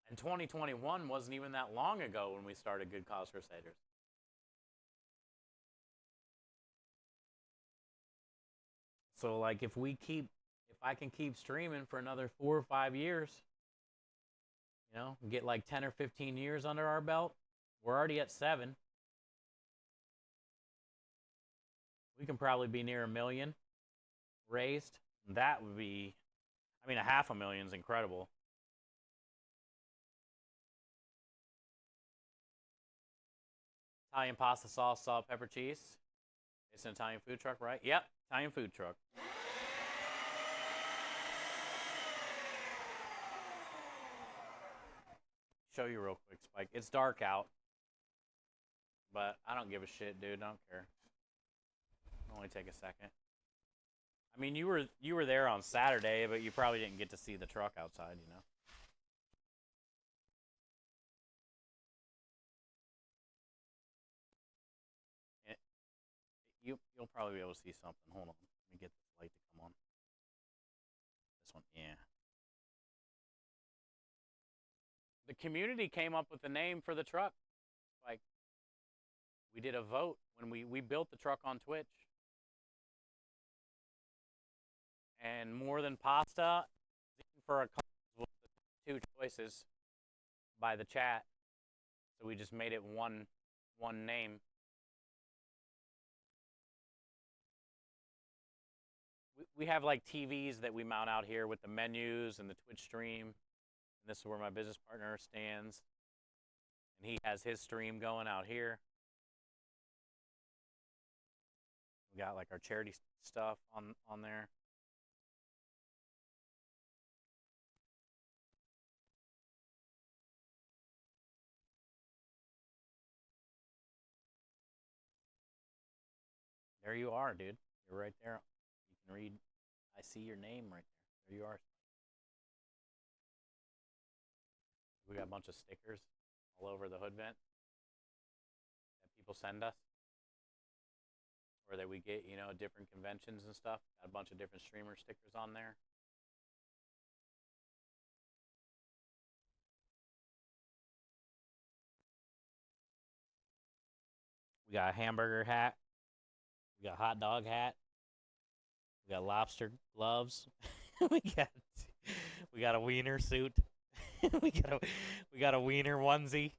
And 2021 wasn't even that long ago when we started Good Cause Crusaders. So like if I can keep streaming for another 4 or 5 years, get like 10 or 15 years under our belt, we're already at 7. We can probably be near 1 million raised. That would be, $500,000 is incredible. Italian pasta sauce, salt, pepper, cheese. It's an Italian food truck, right? Yep, Italian food truck. Show you real quick, Spike. It's dark out, but I don't give a shit, dude. I don't care. It'll only take a second. I mean, you were there on Saturday, but you probably didn't get to see the truck outside, you know. You'll probably be able to see something. Hold on. Let me get this light to come on. This one, yeah. The community came up with the name for the truck. Like, we did a vote when we built the truck on Twitch. And more than pasta, for a couple was the 2 choices by the chat. So we just made it one name. We have like TVs that we mount out here with the menus and the Twitch stream. And this is where my business partner stands. And he has his stream going out here. We got like our charity stuff on there. There you are, dude. You're right there. You can read. I see your name right there. There you are. We got a bunch of stickers all over the hood vent that people send us, or that we get, you know, different conventions and stuff. Got a bunch of different streamer stickers on there. We got a hamburger hat. We got a hot dog hat. We got lobster gloves. we got a wiener suit. we got a wiener onesie.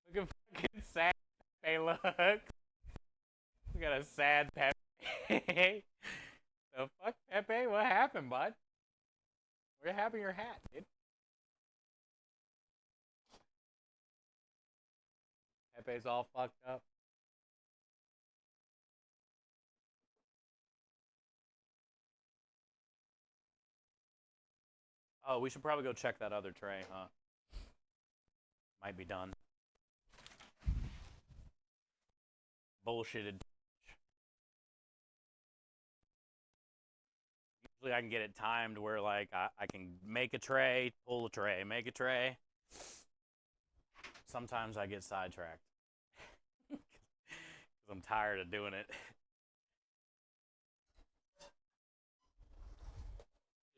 Look at fucking sad Pepe, look. We got a sad Pepe. The fuck, Pepe? What happened, bud? Where happened your hat, dude? Pepe's all fucked up. Oh, we should probably go check that other tray, huh? Might be done. Bullshitted. Usually I can get it timed where, like, I can make a tray, pull a tray, make a tray. Sometimes I get sidetracked. Because I'm tired of doing it.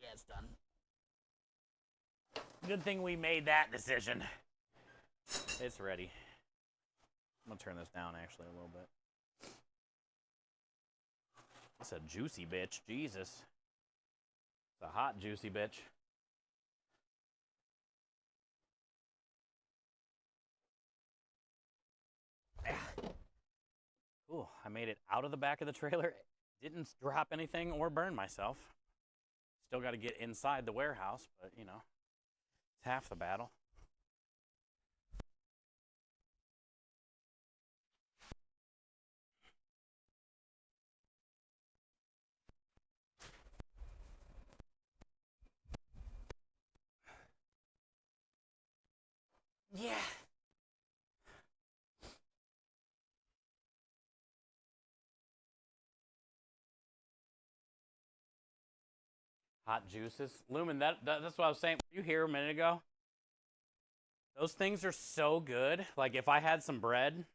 Yeah, it's done. Good thing we made that decision. It's ready. I'm gonna turn this down actually a little bit. It's a juicy bitch, Jesus. It's a hot juicy bitch. Cool, I made it out of the back of the trailer. Didn't drop anything or burn myself. Still got to get inside the warehouse, but you know, it's half the battle. Yeah. Hot juices. Lumen, that's what I was saying. Were you here a minute ago? Those things are so good. Like, if I had some bread.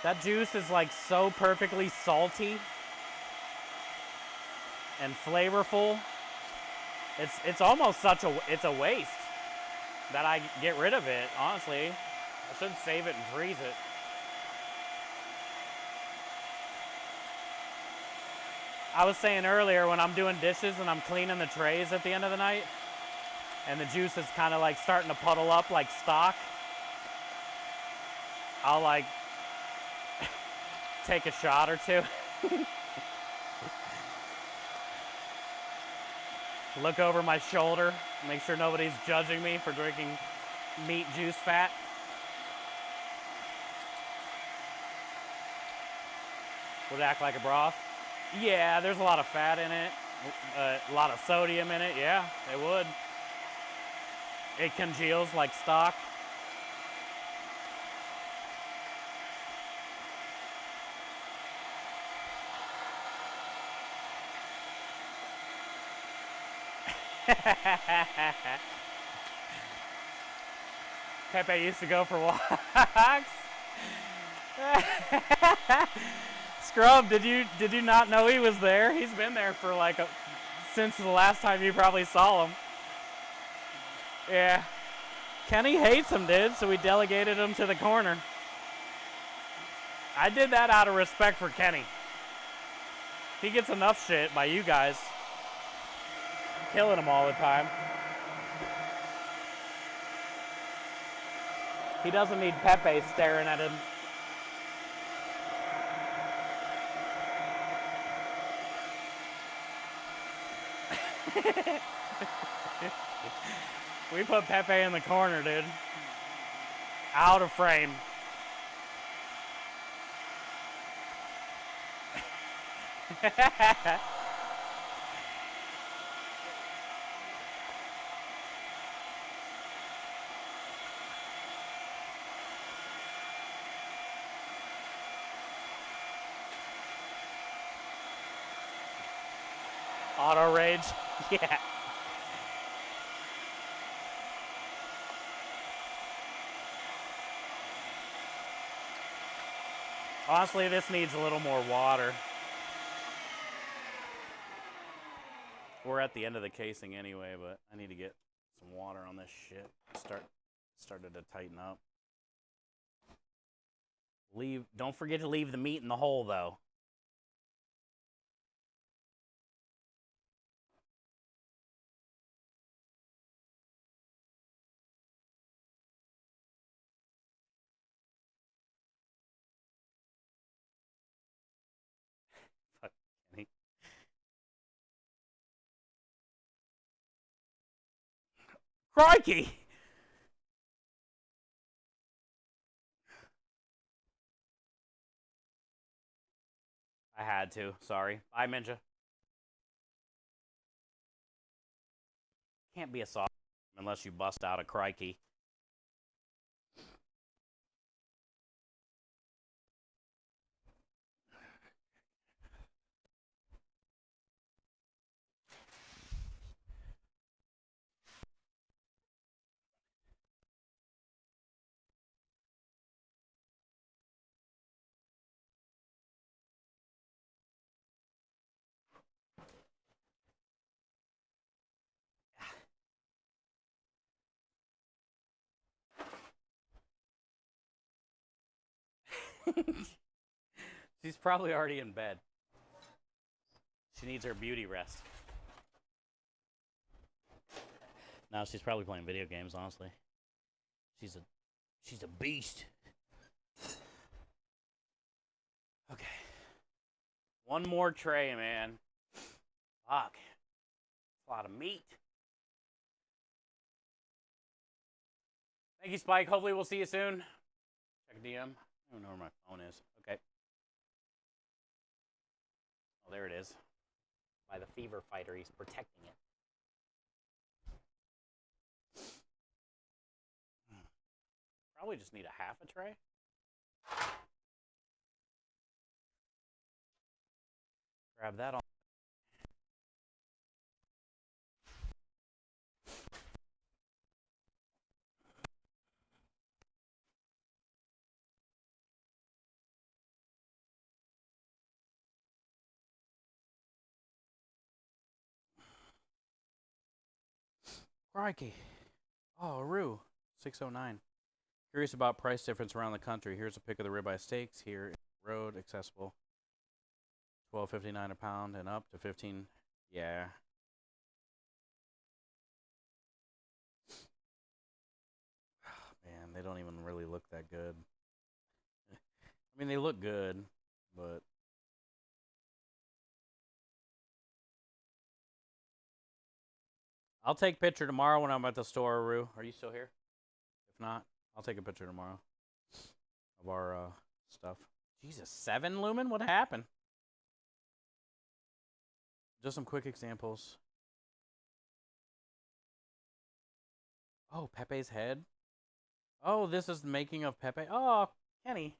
That juice is, like, so perfectly salty and flavorful. It's almost it's a waste that I get rid of it, honestly. I should save it and freeze it. I was saying earlier, when I'm doing dishes and I'm cleaning the trays at the end of the night, and the juice is kind of like starting to puddle up like stock, I'll like take a shot or two. Look over my shoulder, make sure nobody's judging me for drinking meat juice fat. Would it act like a broth? Yeah, there's a lot of fat in it, a lot of sodium in it. Yeah, it would. It congeals like stock. Pepe used to go for walks. Scrub, did you not know he was there? He's been there for like since the last time you probably saw him. Yeah. Kenny hates him, dude, so we delegated him to the corner. I did that out of respect for Kenny. He gets enough shit by you guys. Killing him all the time. He doesn't need Pepe staring at him. We put Pepe in the corner, dude. Out of frame. Auto rage? Yeah. Honestly, this needs a little more water. We're at the end of the casing anyway, but I need to get some water on this shit. Started to tighten up. Don't forget to leave the meat in the hole though. Fuck Kenny. Crikey! I had to, sorry. Bye, Minja. Can't be a soft unless you bust out a crikey. She's probably already in bed. She needs her beauty rest. No, she's probably playing video games, honestly. She's a beast. Okay. One more tray, man. Fuck. That's a lot of meat. Thank you, Spike. Hopefully we'll see you soon. Check DM. I don't know where my phone is. Okay. Oh, there it is. By the fever fighter, he's protecting it. Probably just need a half a tray. Grab that on. Crikey. Oh, Rue. 609. Curious about price difference around the country. Here's a pic of the ribeye steaks here. Road accessible. $12.59 a pound and up to 15. Yeah. Man, they don't even really look that good. I mean, they look good, but I'll take a picture tomorrow when I'm at the store, Rue. Are you still here? If not, I'll take a picture tomorrow of our stuff. Jesus, 7 lumen? What happened? Just some quick examples. Oh, Pepe's head. Oh, this is the making of Pepe. Oh, Kenny.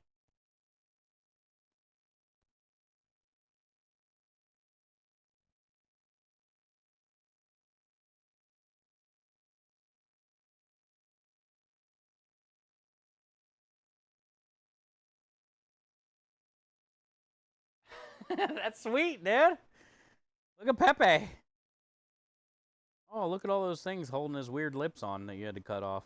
That's sweet, dude. Look at Pepe. Oh, look at all those things holding his weird lips on that you had to cut off.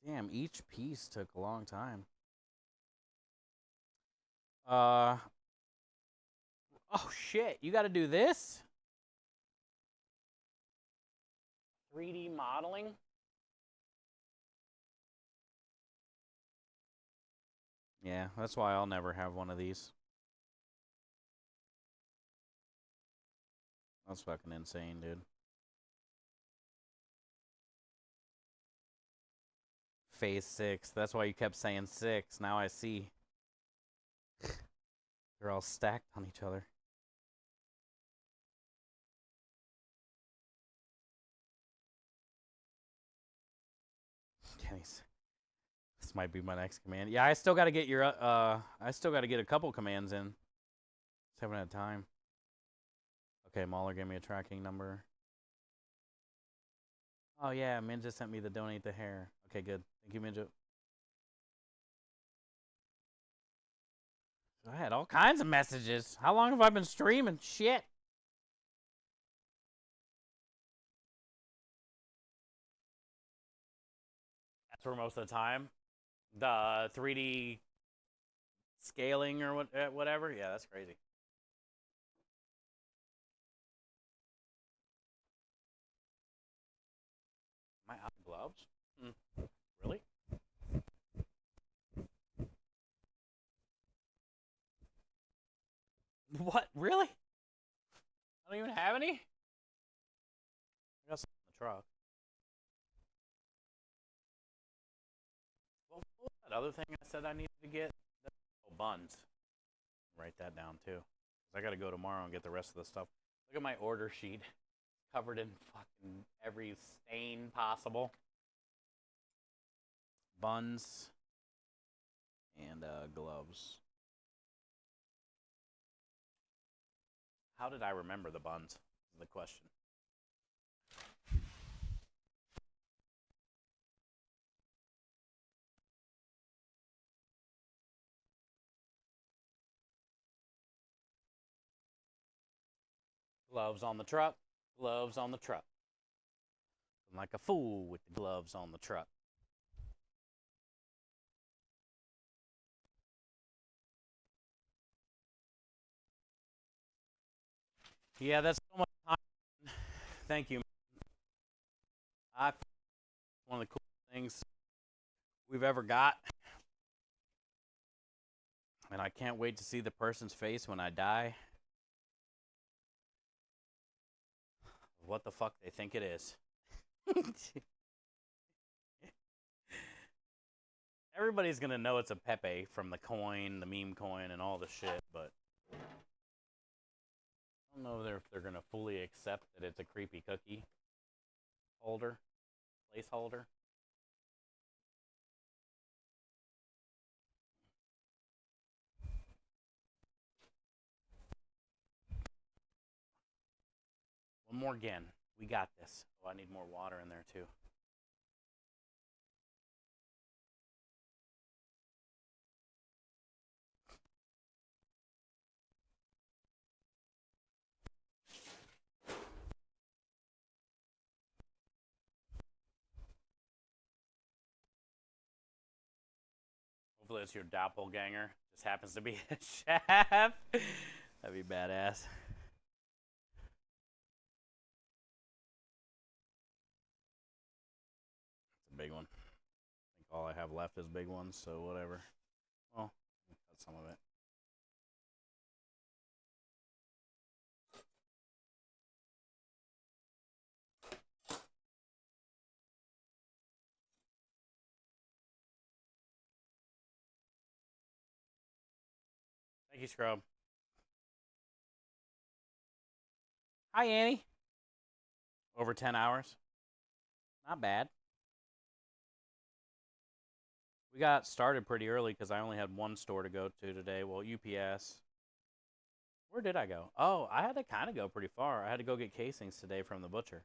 Damn, each piece took a long time. Oh shit, you got to do this? 3D modeling? Yeah, that's why I'll never have one of these. That's fucking insane, dude. Phase 6. That's why you kept saying 6. Now I see. They're all stacked on each other. Kenny's. This might be my next command. Yeah, I still got to get your I still got to get a couple commands in. Just haven't had time. Okay, Mahler gave me a tracking number. Oh yeah, Minja sent me the donate the hair. Okay, good. Thank you, Minja. I had all kinds of messages. How long have I been streaming? Shit. That's for most of the time. The 3D scaling or whatever. Yeah, that's crazy. Am I out of gloves? Really? What? Really? I don't even have any? I got some in the truck. What was that other thing I said I needed to get? Oh, buns. Write that down too. I got to go tomorrow and get the rest of the stuff. Look at my order sheet. Covered in fucking every stain possible. Buns and gloves. How did I remember the buns? Is the question. Gloves on the truck. Gloves on the truck. I'm like a fool with the gloves on the truck. Yeah, that's so much time. Thank you. One of the coolest things we've ever got. And I can't wait to see the person's face when I die. What the fuck they think it is. Everybody's gonna know it's a Pepe from the coin, the meme coin, and all the shit, but I don't know if they're gonna fully accept that it's a creepy cookie holder, placeholder. One more again. We got this. Oh, I need more water in there too. Hopefully it's your doppelganger. Just happens to be a chef. That'd be badass. It's a big one. I think all I have left is big ones, so whatever. Well, cut some of it. Thank you, Scrub. Hi, Annie. Over 10 hours. Not bad. We got started pretty early because I only had one store to go to today. Well, UPS. Where did I go? Oh, I had to kind of go pretty far. I had to go get casings today from the butcher.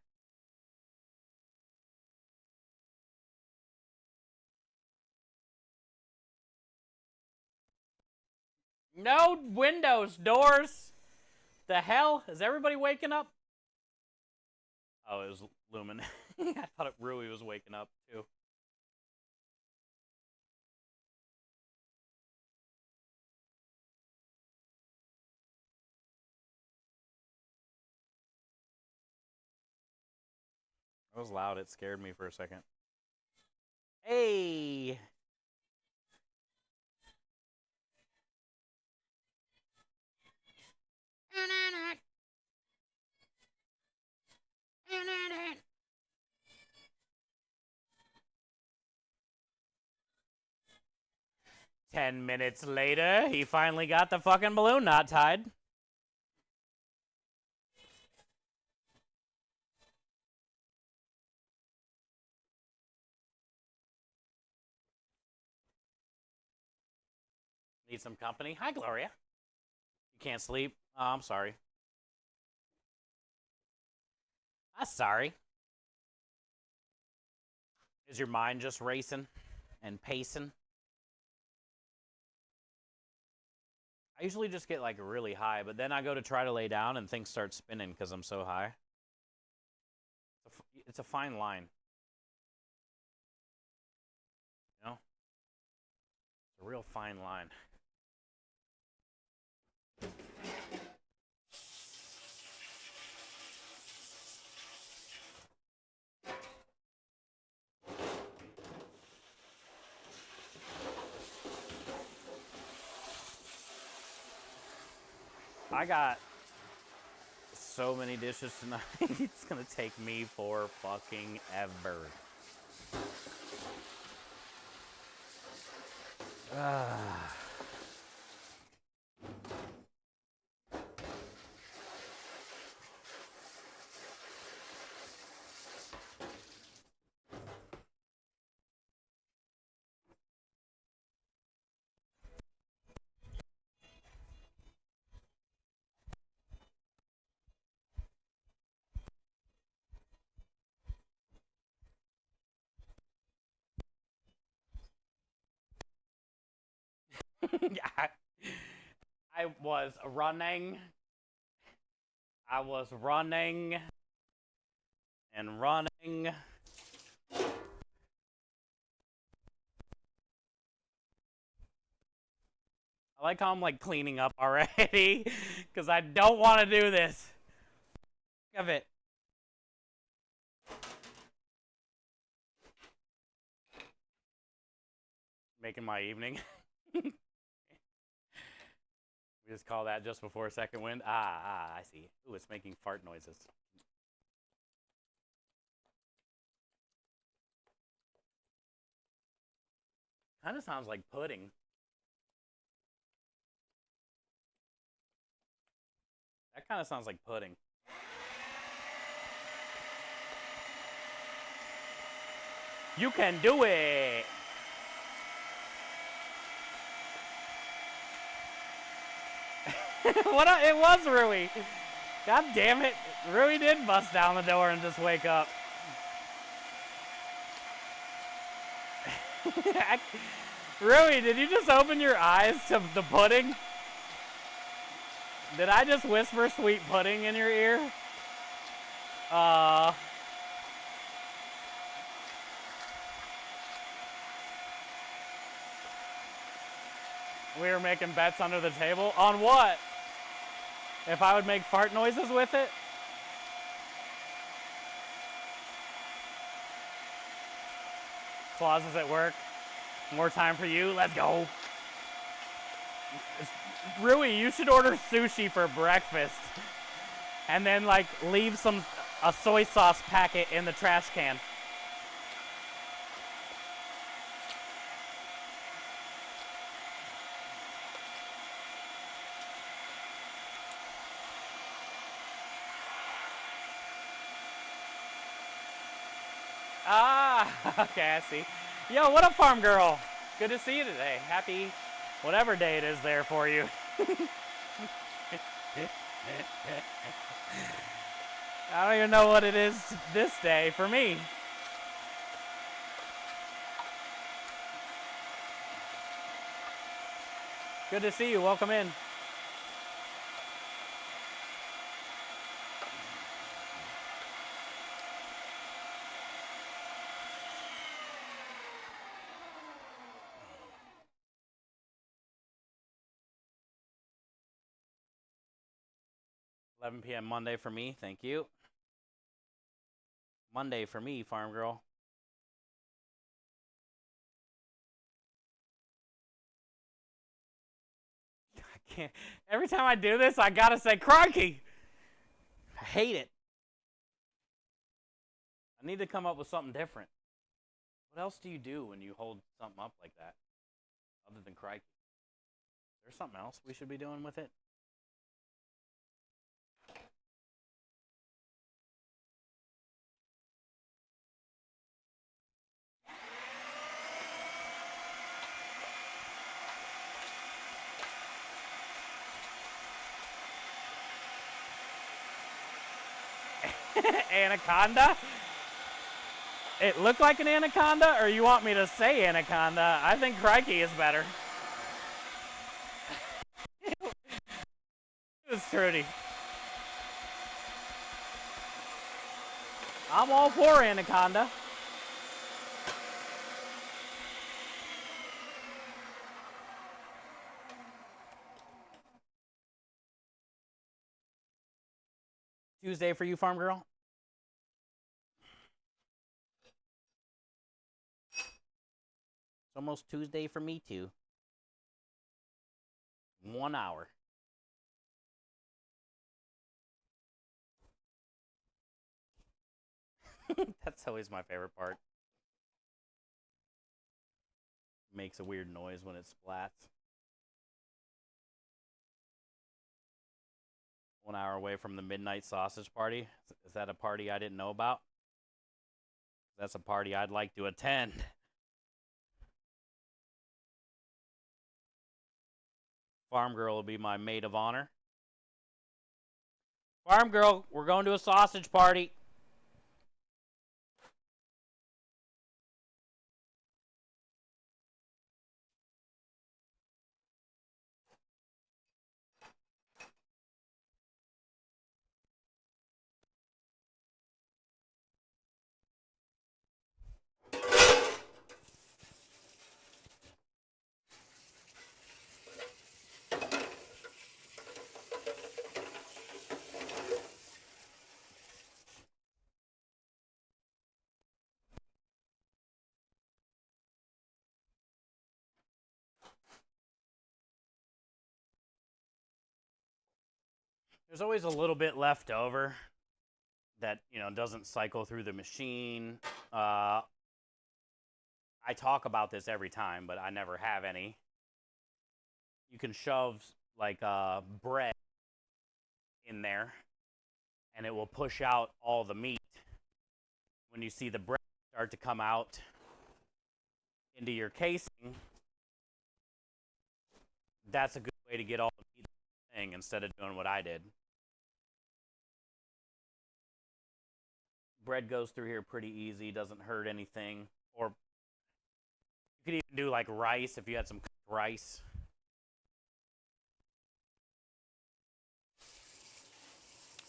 No windows, doors. The hell? Is everybody waking up? Oh, it was Lumen. I thought Rui was waking up too. It was loud. It scared me for a second. Hey! 10 minutes later, he finally got the fucking balloon knot tied. Need some company? Hi, Gloria. You can't sleep? Oh, I'm sorry. I'm sorry. Is your mind just racing and pacing? I usually just get like really high, but then I go to try to lay down and things start spinning because I'm so high. It's a fine line. You know? It's a real fine line. I got so many dishes tonight. It's gonna take me for fucking ever. I was running. I was running and running. I like how I'm like cleaning up already because I don't want to do this. Of it. Making my evening. We just call that just before second wind. I see. Ooh, it's making fart noises. Kind of sounds like pudding. That kind of sounds like pudding. You can do it! What? It was Rui. God damn it. Rui did bust down the door and just wake up. Rui, did you just open your eyes to the pudding? Did I just whisper sweet pudding in your ear? We were making bets under the table. On what? If I would make fart noises with it? Clauses at work. More time for you. Let's go. Rui, you should order sushi for breakfast. And then, like, leave a soy sauce packet in the trash can. Ah, okay, I see. Yo, what up, farm girl? Good to see you today. Happy whatever day it is there for you. I don't even know what it is this day for me. Good to see you. Welcome in. $11 p.m. Monday for me. Thank you. Monday for me, farm girl. I can't. Every time I do this, I gotta say crikey. I hate it. I need to come up with something different. What else do you do when you hold something up like that? Other than crikey. There's something else we should be doing with it. Anaconda? It looked like an anaconda, or you want me to say anaconda? I think crikey is better. It was Trudy. I'm all for anaconda. Tuesday for you, farm girl? It's almost Tuesday for me, too. 1 hour. That's always my favorite part. Makes a weird noise when it splats. 1 hour away from the midnight sausage party. Is that a party I didn't know about? That's a party I'd like to attend. Farm girl will be my maid of honor. Farm girl, we're going to a sausage party. There's always a little bit left over that, doesn't cycle through the machine. I talk about this every time, but I never have any. You can shove like bread in there, and it will push out all the meat. When you see the bread start to come out into your casing, that's a good way to get all the meat in the thing instead of doing what I did. Bread goes through here pretty easy, doesn't hurt anything. Or you could even do like rice if you had some cooked rice.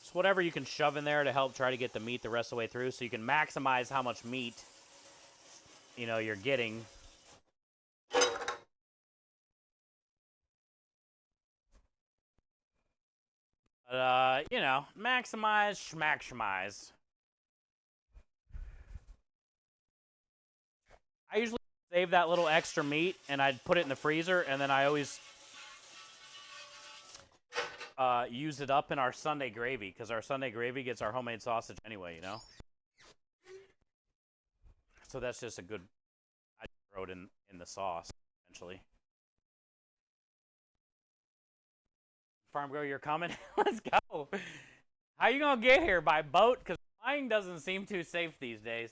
Just whatever you can shove in there to help try to get the meat the rest of the way through so you can maximize how much meat, you're getting. But, maximize, schmaximize. I usually save that little extra meat and I'd put it in the freezer, and then I always use it up in our Sunday gravy, because our Sunday gravy gets our homemade sausage anyway, So that's just a good, I throw it in the sauce, eventually. Farm girl, you're coming? Let's go. How you going to get here? By boat? Because flying doesn't seem too safe these days.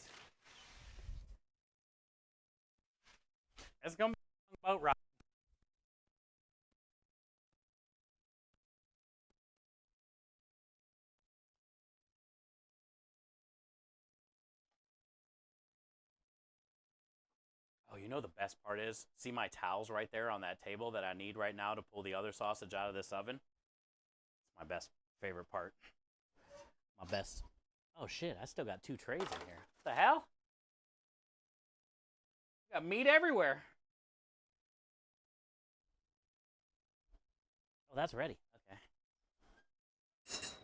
It's gonna be a long boat ride. Oh, you know the best part is? See my towels right there on that table that I need right now to pull the other sausage out of this oven? It's my best favorite part. My best. Oh shit, I still got 2 trays in here. What the hell? Got meat everywhere. Oh, that's ready. Okay.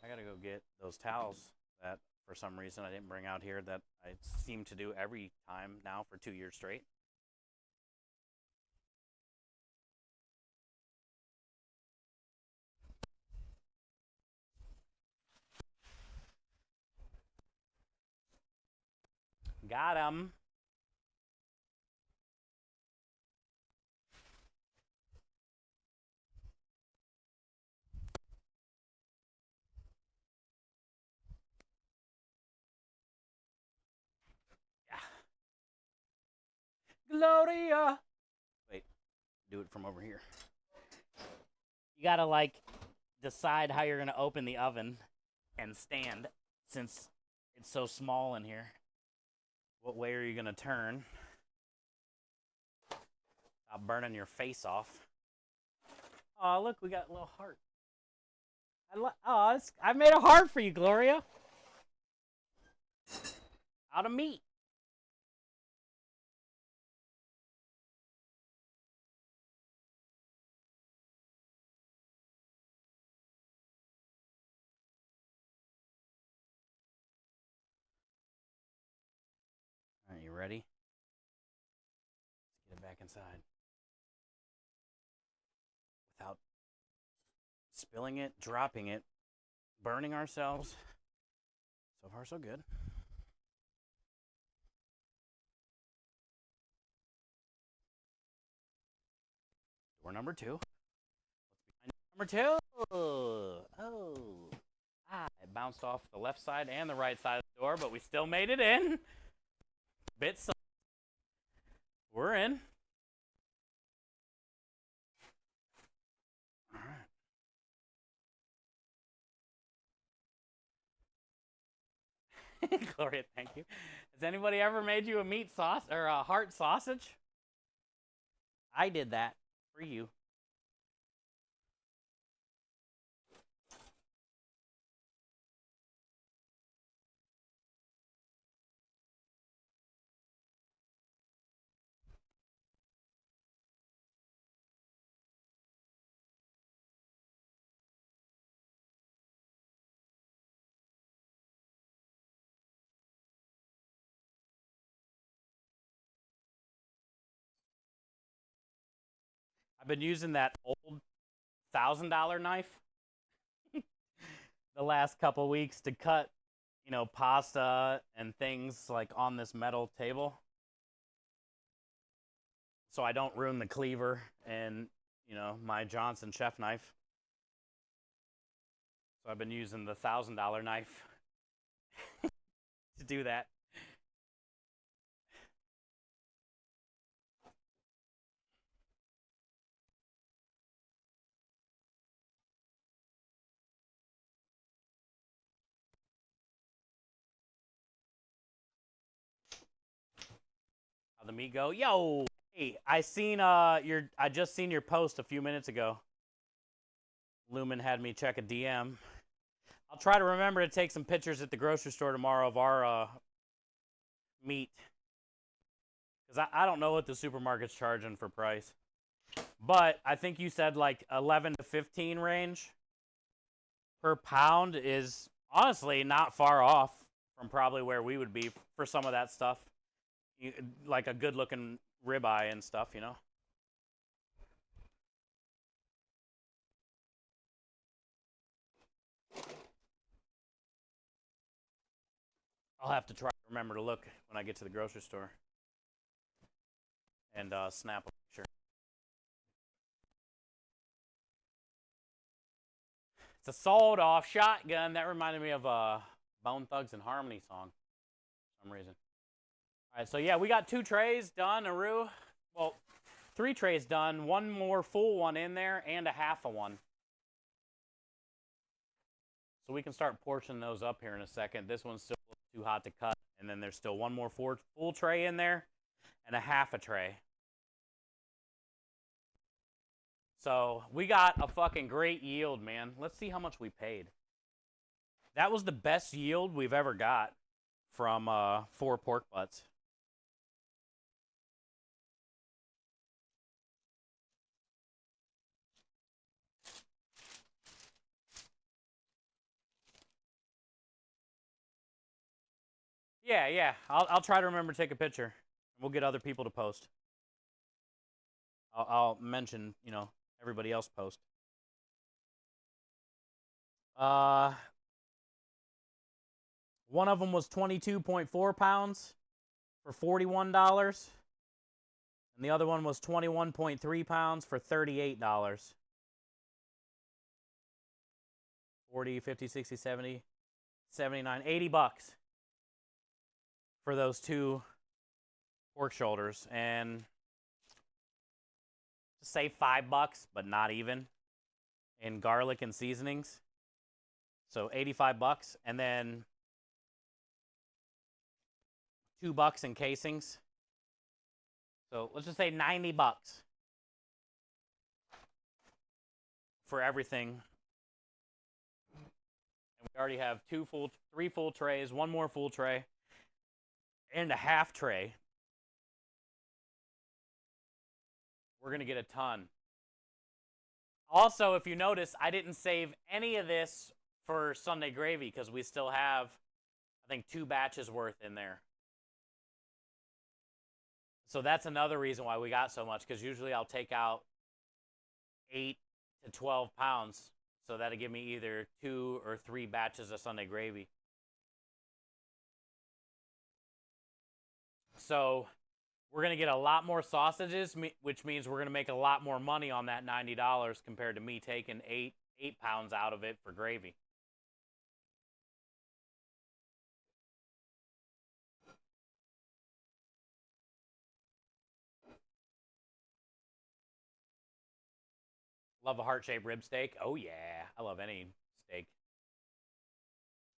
I gotta go get those towels that for some reason I didn't bring out here that I seem to do every time now for 2 years straight. Got him. Yeah. Gloria. Wait, do it from over here. You gotta like decide how you're gonna open the oven and stand since it's so small in here. What way are you gonna turn? Stop burning your face off. Oh, look, we got a little heart. I made a heart for you, Gloria. Out of meat. All right, you ready? Let's get it back inside. Without spilling it, dropping it, burning ourselves. So far, so good. Door number 2. What's behind number 2? Oh. It bounced off the left side and the right side of the door, but we still made it in. Bit soft. We're in. All right. Gloria, thank you. Has anybody ever made you a meat sauce or a heart sausage? I did that for you. I've been using that old $1,000 knife the last couple weeks to cut, pasta and things like on this metal table. So I don't ruin the cleaver and, my Johnson chef knife. So I've been using the $1,000 knife to do that. How'd the meat go? Yo, hey, I just seen your post a few minutes ago. Lumen had me check a DM. I'll try to remember to take some pictures at the grocery store tomorrow of our meat. Because I don't know what the supermarket's charging for price. But I think you said like 11 to 15 range per pound is honestly not far off from probably where we would be for some of that stuff. Like a good looking ribeye and stuff, I'll have to try to remember to look when I get to the grocery store and snap a picture. It's a sawed-off shotgun. That reminded me of a Bone Thugs and Harmony song for some reason. All right, so yeah, we got 2 trays done, Aru. Well, 3 trays done, 1 more full one in there, and a half a one. So we can start portioning those up here in a second. This one's still too hot to cut, and then there's still 1 more full tray in there, and a half a tray. So we got a fucking great yield, man. Let's see how much we paid. That was the best yield we've ever got from 4 pork butts. Yeah. I'll try to remember to take a picture. We'll get other people to post. I'll mention, you know, everybody else post. One of them was 22.4 pounds for $41. And the other one was 21.3 pounds for $38. 40, 50, 60, 70, 79, 80 bucks for those 2 pork shoulders. And say $5, but not even, in garlic and seasonings. So 85 bucks, and then $2 in casings. So let's just say 90 bucks for everything. And we already have 3 full trays, 1 more full tray, and a half tray. We're going to get a ton. Also, if you notice, I didn't save any of this for Sunday gravy because we still have, I think, 2 batches worth in there. So that's another reason why we got so much, because usually I'll take out 8 to 12 pounds. So that'll give me either 2 or 3 batches of Sunday gravy. So we're going to get a lot more sausages, which means we're going to make a lot more money on that $90 compared to me taking 8 pounds out of it for gravy. Love a heart-shaped rib steak. Oh, yeah. I love any steak.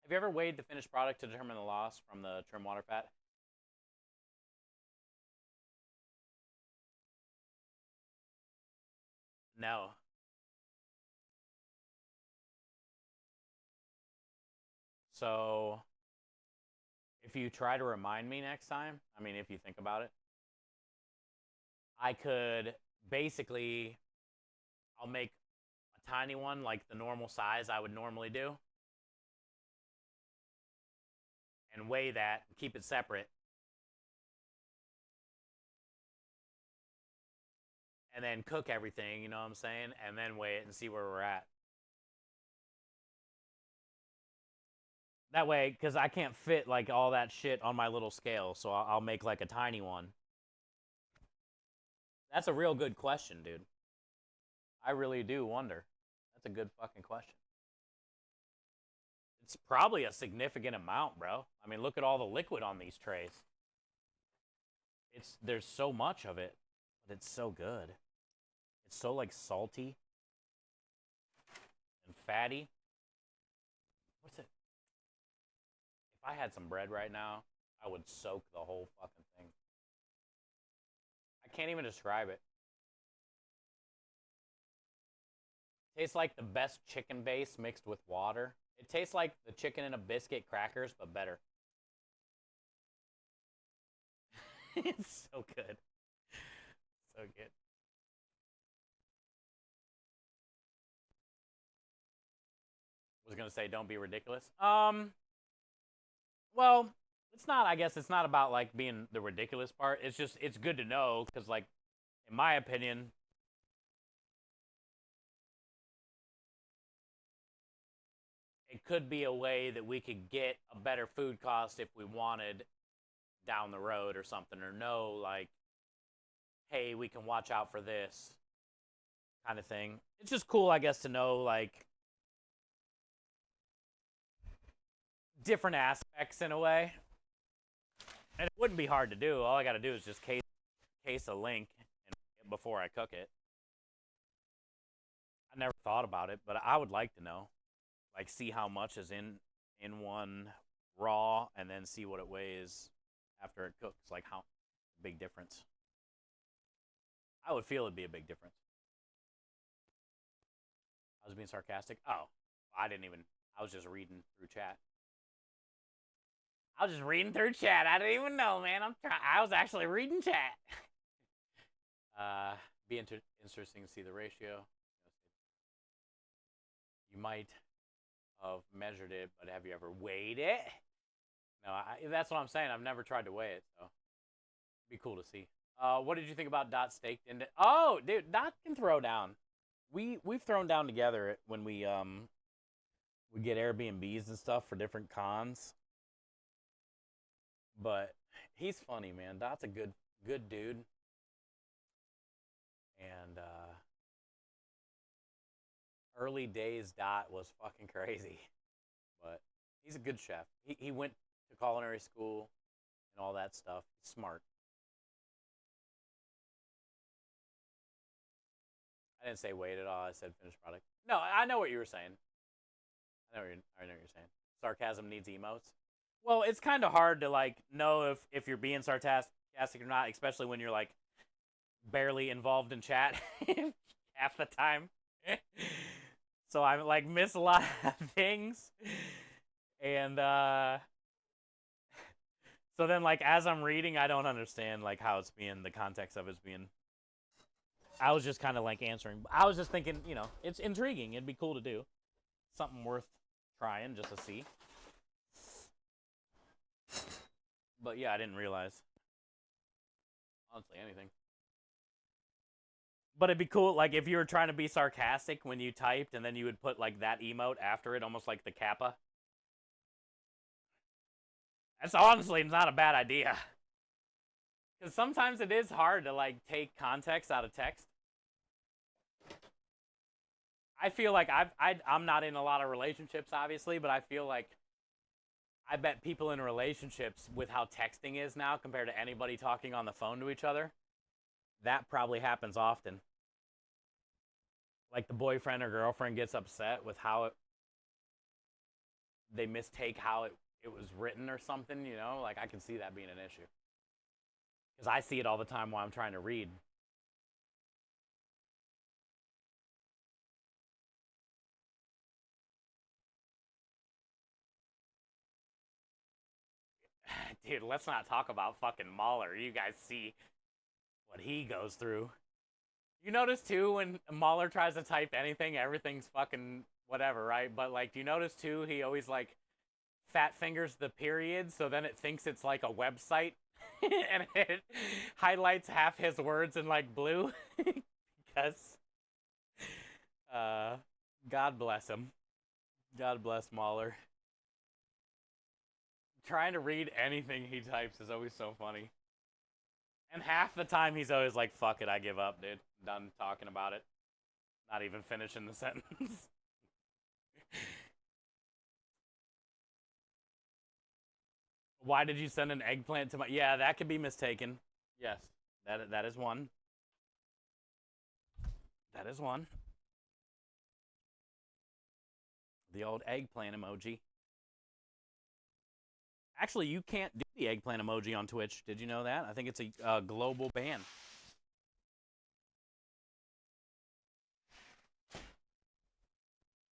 Have you ever weighed the finished product to determine the loss from the trim water fat? No. So if you try to remind me next time, I mean, if you think about it, I could basically, I'll make a tiny one like the normal size I would normally do and weigh that and keep it separate. And then cook everything, you know what I'm saying? And then weigh it and see where we're at. That way, because I can't fit like all that shit on my little scale, so I'll make like a tiny one. That's a real good question, dude. I really do wonder. That's a good fucking question. It's probably a significant amount, bro. I mean, look at all the liquid on these trays. There's so much of it, but it's so good. It's so like salty and fatty. What's it? If I had some bread right now, I would soak the whole fucking thing. I can't even describe it. Tastes like the best chicken base mixed with water. It tastes like the chicken in a biscuit crackers, but better. It's so good. So good. Was gonna say don't be ridiculous. Well, it's not, I guess it's not about like being the ridiculous part. It's just, it's good to know because, like, in my opinion, it could be a way that we could get a better food cost if we wanted down the road or something, or know, like, hey, we can watch out for this kind of thing. It's just cool, I guess, to know, like, different aspects in a way. And it wouldn't be hard to do. All I got to do is just case a link and it before I cook it. I never thought about it, but I would like to know. Like, see how much is in one raw, and then see what it weighs after it cooks. Like, how big difference. I would feel it'd be a big difference. I was being sarcastic. Oh, I was just reading through chat. I was just reading through chat. I didn't even know, man. I was actually reading chat. Be interesting to see the ratio. You might have measured it, but have you ever weighed it? No, that's what I'm saying. I've never tried to weigh it, so it'd be cool to see. What did you think about Dot staked into? Oh, dude, Dot can throw down. We've thrown down together when we get Airbnbs and stuff for different cons. But he's funny, man. Dot's a good dude. And early days Dot was fucking crazy. But he's a good chef. He went to culinary school and all that stuff. He's smart. I didn't say wait at all. I said finished product. No, I know what you were saying. I know what you're saying. Sarcasm needs emotes. Well, it's kind of hard to like know if you're being sarcastic or not, especially when you're like barely involved in chat half the time. So I like miss a lot of things, and so then like as I'm reading, I don't understand like how it's being the context of it's being. I was just kind of like answering. I was just thinking, you know, it's intriguing. It'd be cool to do. Something worth trying just to see. But yeah, I didn't realize. Honestly, anything. But it'd be cool, like, if you were trying to be sarcastic when you typed, and then you would put, like, that emote after it, almost like the kappa. That's honestly not a bad idea. Because sometimes it is hard to, like, take context out of text. I feel like I'm not in a lot of relationships, obviously, but I feel like I bet people in relationships with how texting is now compared to anybody talking on the phone to each other, that probably happens often. Like the boyfriend or girlfriend gets upset with how they mistake how it was written or something, you know? Like I can see that being an issue. Because I see it all the time while I'm trying to read. Dude, let's not talk about fucking Mahler. You guys see what he goes through. You notice too when Mahler tries to type anything, everything's fucking whatever, right? But like, do you notice too he always like fat fingers the period, so then it thinks it's like a website, and it highlights half his words in like blue, because God bless him. God bless Mahler. Trying to read anything he types is always so funny. And half the time he's always like, fuck it, I give up, dude. Done talking about it. Not even finishing the sentence. Why did you send an eggplant to my... Yeah, that could be mistaken. Yes, that is one. That is one. The old eggplant emoji. Actually, you can't do the eggplant emoji on Twitch. Did you know that? I think it's a global ban.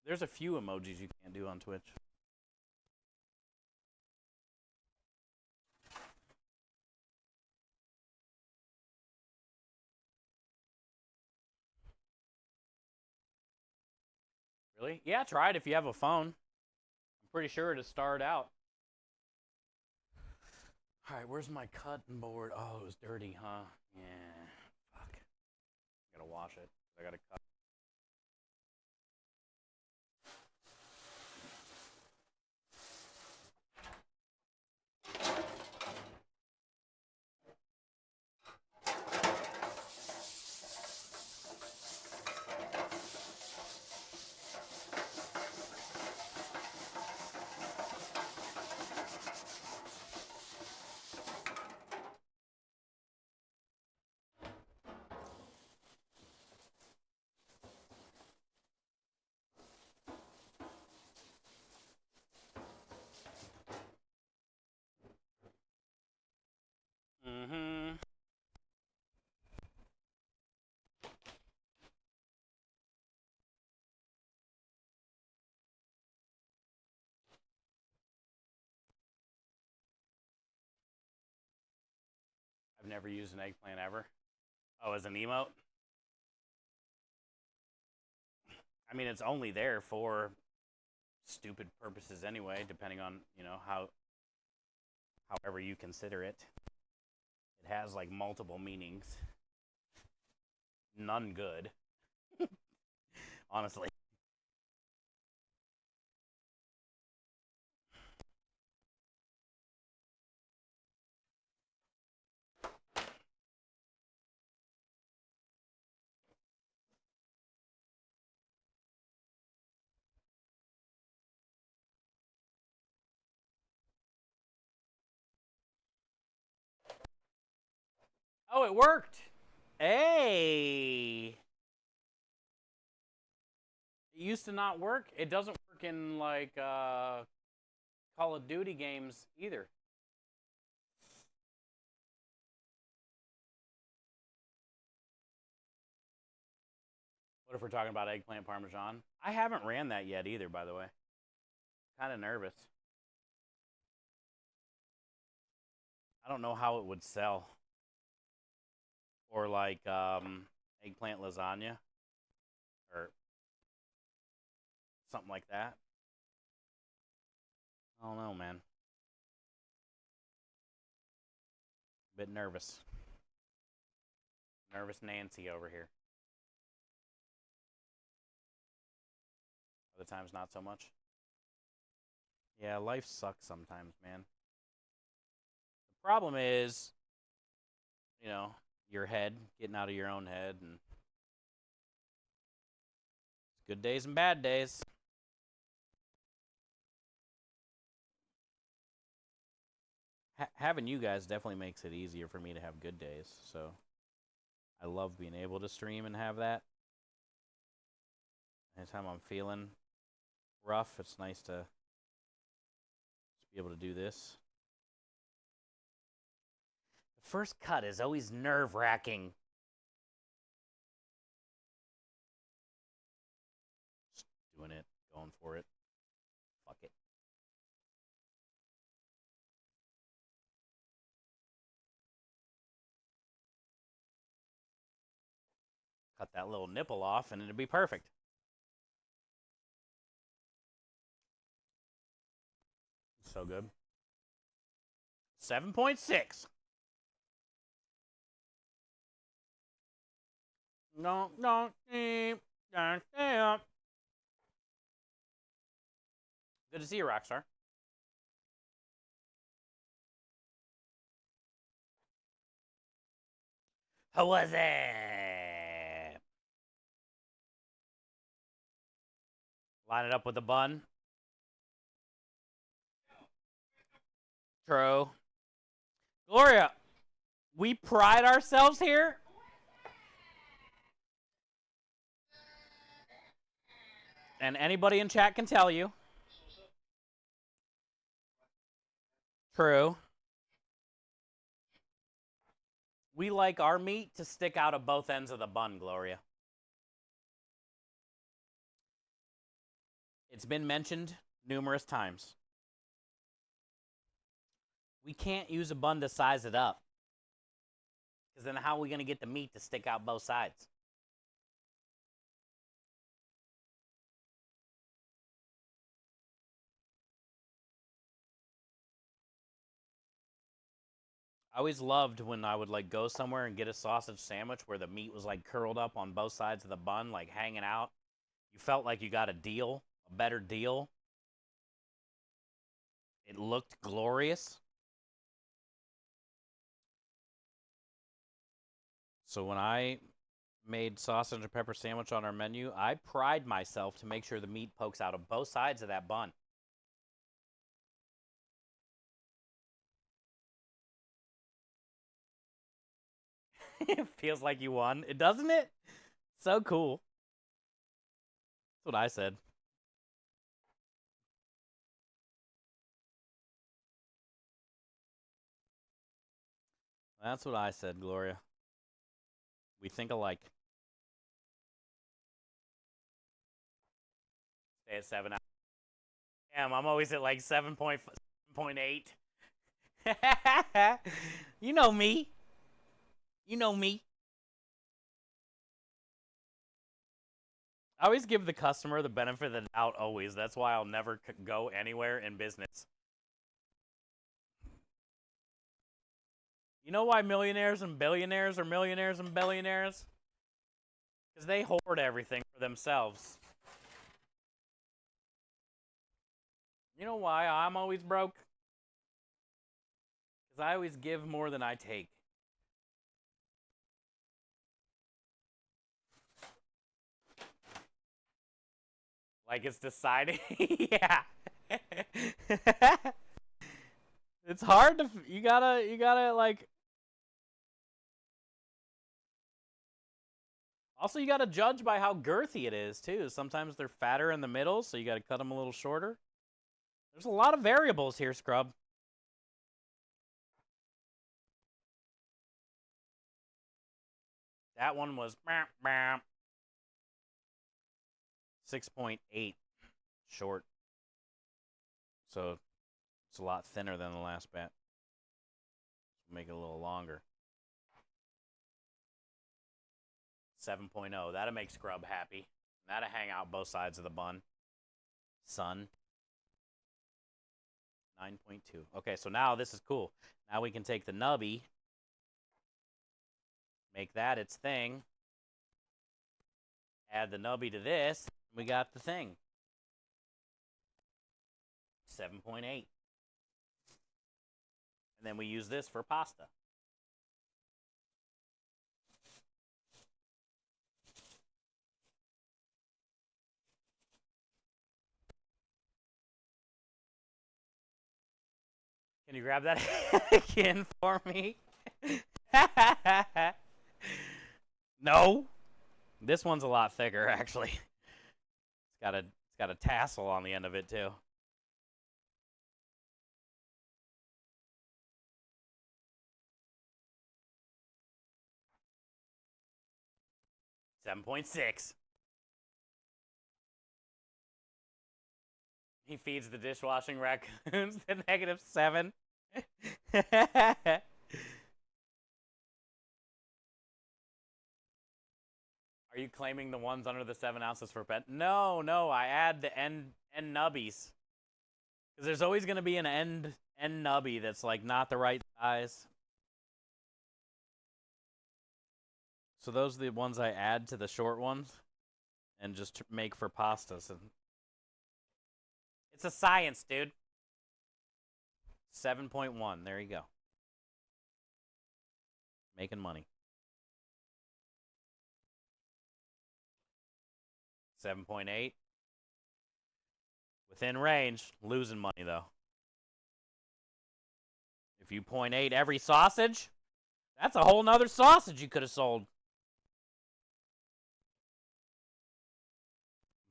There's a few emojis you can't do on Twitch. Really? Yeah, try it if you have a phone. I'm pretty sure it'll start out. All right, where's my cutting board? Oh, it was dirty, huh? Yeah. Fuck. I gotta wash it. I gotta cut. never used an eggplant ever. Oh, as an emote? I mean, it's only there for stupid purposes anyway, depending on, you know, however you consider it. It has like multiple meanings. None good. Honestly. Oh, it worked. Hey. It used to not work. It doesn't work in like Call of Duty games either. What if we're talking about eggplant parmesan? I haven't ran that yet either, by the way. Kind of nervous. I don't know how it would sell. Or like eggplant lasagna or something like that. I don't know, man. Bit nervous. Nervous Nancy over here. Other times, not so much. Yeah, life sucks sometimes, man. The problem is, you know, your head, getting out of your own head, and good days and bad days. Having you guys definitely makes it easier for me to have good days, so I love being able to stream and have that. Anytime I'm feeling rough, it's nice to just be able to do this. The first cut is always nerve-wracking. Just doing it, going for it. Fuck it. Cut that little nipple off and it'd be perfect. So good. 7.6. No. Good to see you, Rockstar. How was it? Line it up with the bun. True. Gloria, we pride ourselves here. And anybody in chat can tell you. True. We like our meat to stick out of both ends of the bun, Gloria. It's been mentioned numerous times. We can't use a bun to size it up. Because then how are we going to get the meat to stick out both sides? I always loved when I would like go somewhere and get a sausage sandwich where the meat was like curled up on both sides of the bun, like hanging out. You felt like you got a deal, a better deal. It looked glorious. So when I made sausage and pepper sandwich on our menu, I pride myself to make sure the meat pokes out of both sides of that bun. It feels like you won. It doesn't it? So cool. That's what I said. That's what I said, Gloria. We think alike. Stay at 7. Damn, I'm always at like 7.8. You know me. You know me. I always give the customer the benefit of the doubt, always. That's why I'll never go anywhere in business. You know why millionaires and billionaires are millionaires and billionaires? Because they hoard everything for themselves. You know why I'm always broke? Because I always give more than I take. Like it's deciding. Yeah. It's hard to, you gotta like, also you gotta judge by how girthy it is too. Sometimes they're fatter in the middle, so you gotta cut them a little shorter. There's a lot of variables here, Scrub. That one was 6.8 short. So it's a lot thinner than the last bat. Make it a little longer. 7.0. That'll make Scrub happy. That'll hang out both sides of the bun. Sun. 9.2. Okay, so now this is cool. Now we can take the nubby, make that its thing, add the nubby to this, we got the thing. 7.8. And then we use this for pasta. Can you grab that again for me? No. This one's a lot thicker, actually. It's got a tassel on the end of it too. $7.6. He feeds the dishwashing raccoons the -7. Are you claiming the ones under the 7 ounces for pet? No, I add the end nubbies. Because there's always going to be an end nubby that's like not the right size. So those are the ones I add to the short ones and just make for pastas. And it's a science, dude. 7.1. There you go. Making money. 7.8. Within range. Losing money, though. If you 0.8 every sausage, that's a whole nother sausage you could have sold.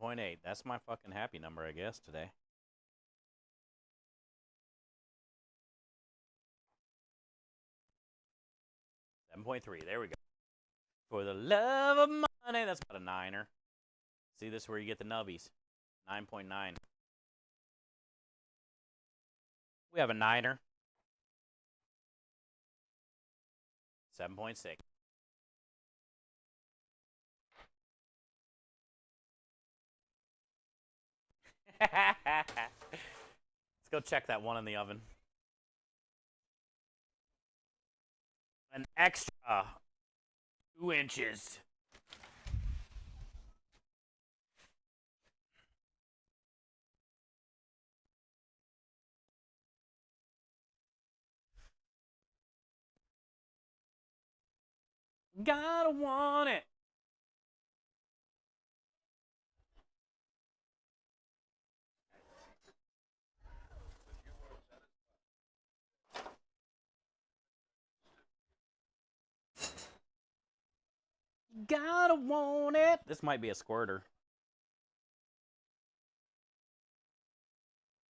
0.8. That's my fucking happy number, I guess, today. $7.3. There we go. For the love of money. That's about a 9er. See, this is where you get the nubbies. 9.9. We have a 9er. 7.6. Let's go check that one in the oven. An extra 2 inches. Gotta want it. Gotta want it. This might be a squirter.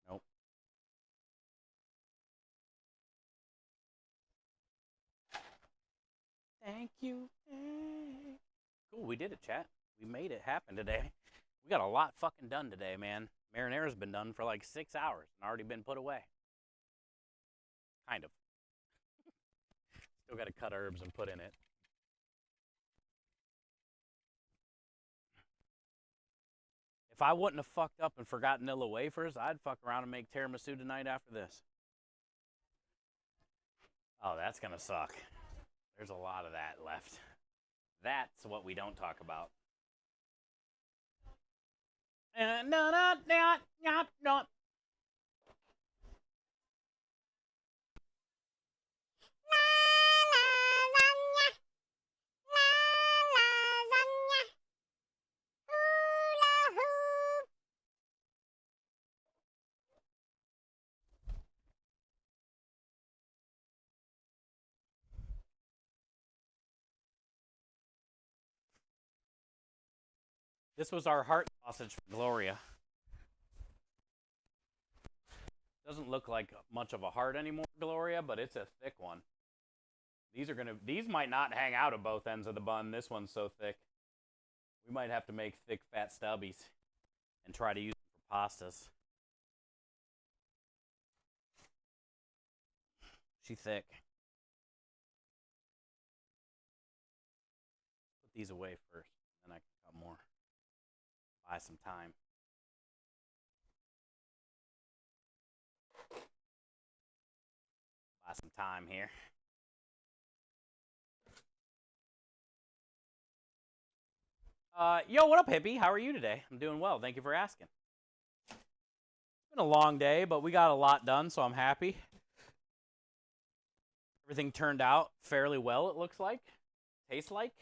Nope. Thank you. Cool, we did it, chat. We made it happen today. We got a lot fucking done today, man. Marinara's been done for like 6 hours and already been put away. Kind of. Still got to cut herbs and put in it. If I wouldn't have fucked up and forgot vanilla wafers, I'd fuck around and make tiramisu tonight after this. Oh, that's gonna suck. There's a lot of that left. That's what we don't talk about. This was our heart sausage for Gloria. Doesn't look like much of a heart anymore, Gloria, but it's a thick one. These might not hang out at both ends of the bun. This one's so thick. We might have to make thick, fat stubbies and try to use them for pastas. She's thick. Put these away first, then I can cut more. Buy some time. Buy some time here. Yo, what up, hippie? How are you today? I'm doing well. Thank you for asking. It's been a long day, but we got a lot done, so I'm happy. Everything turned out fairly well, it looks like. Tastes like.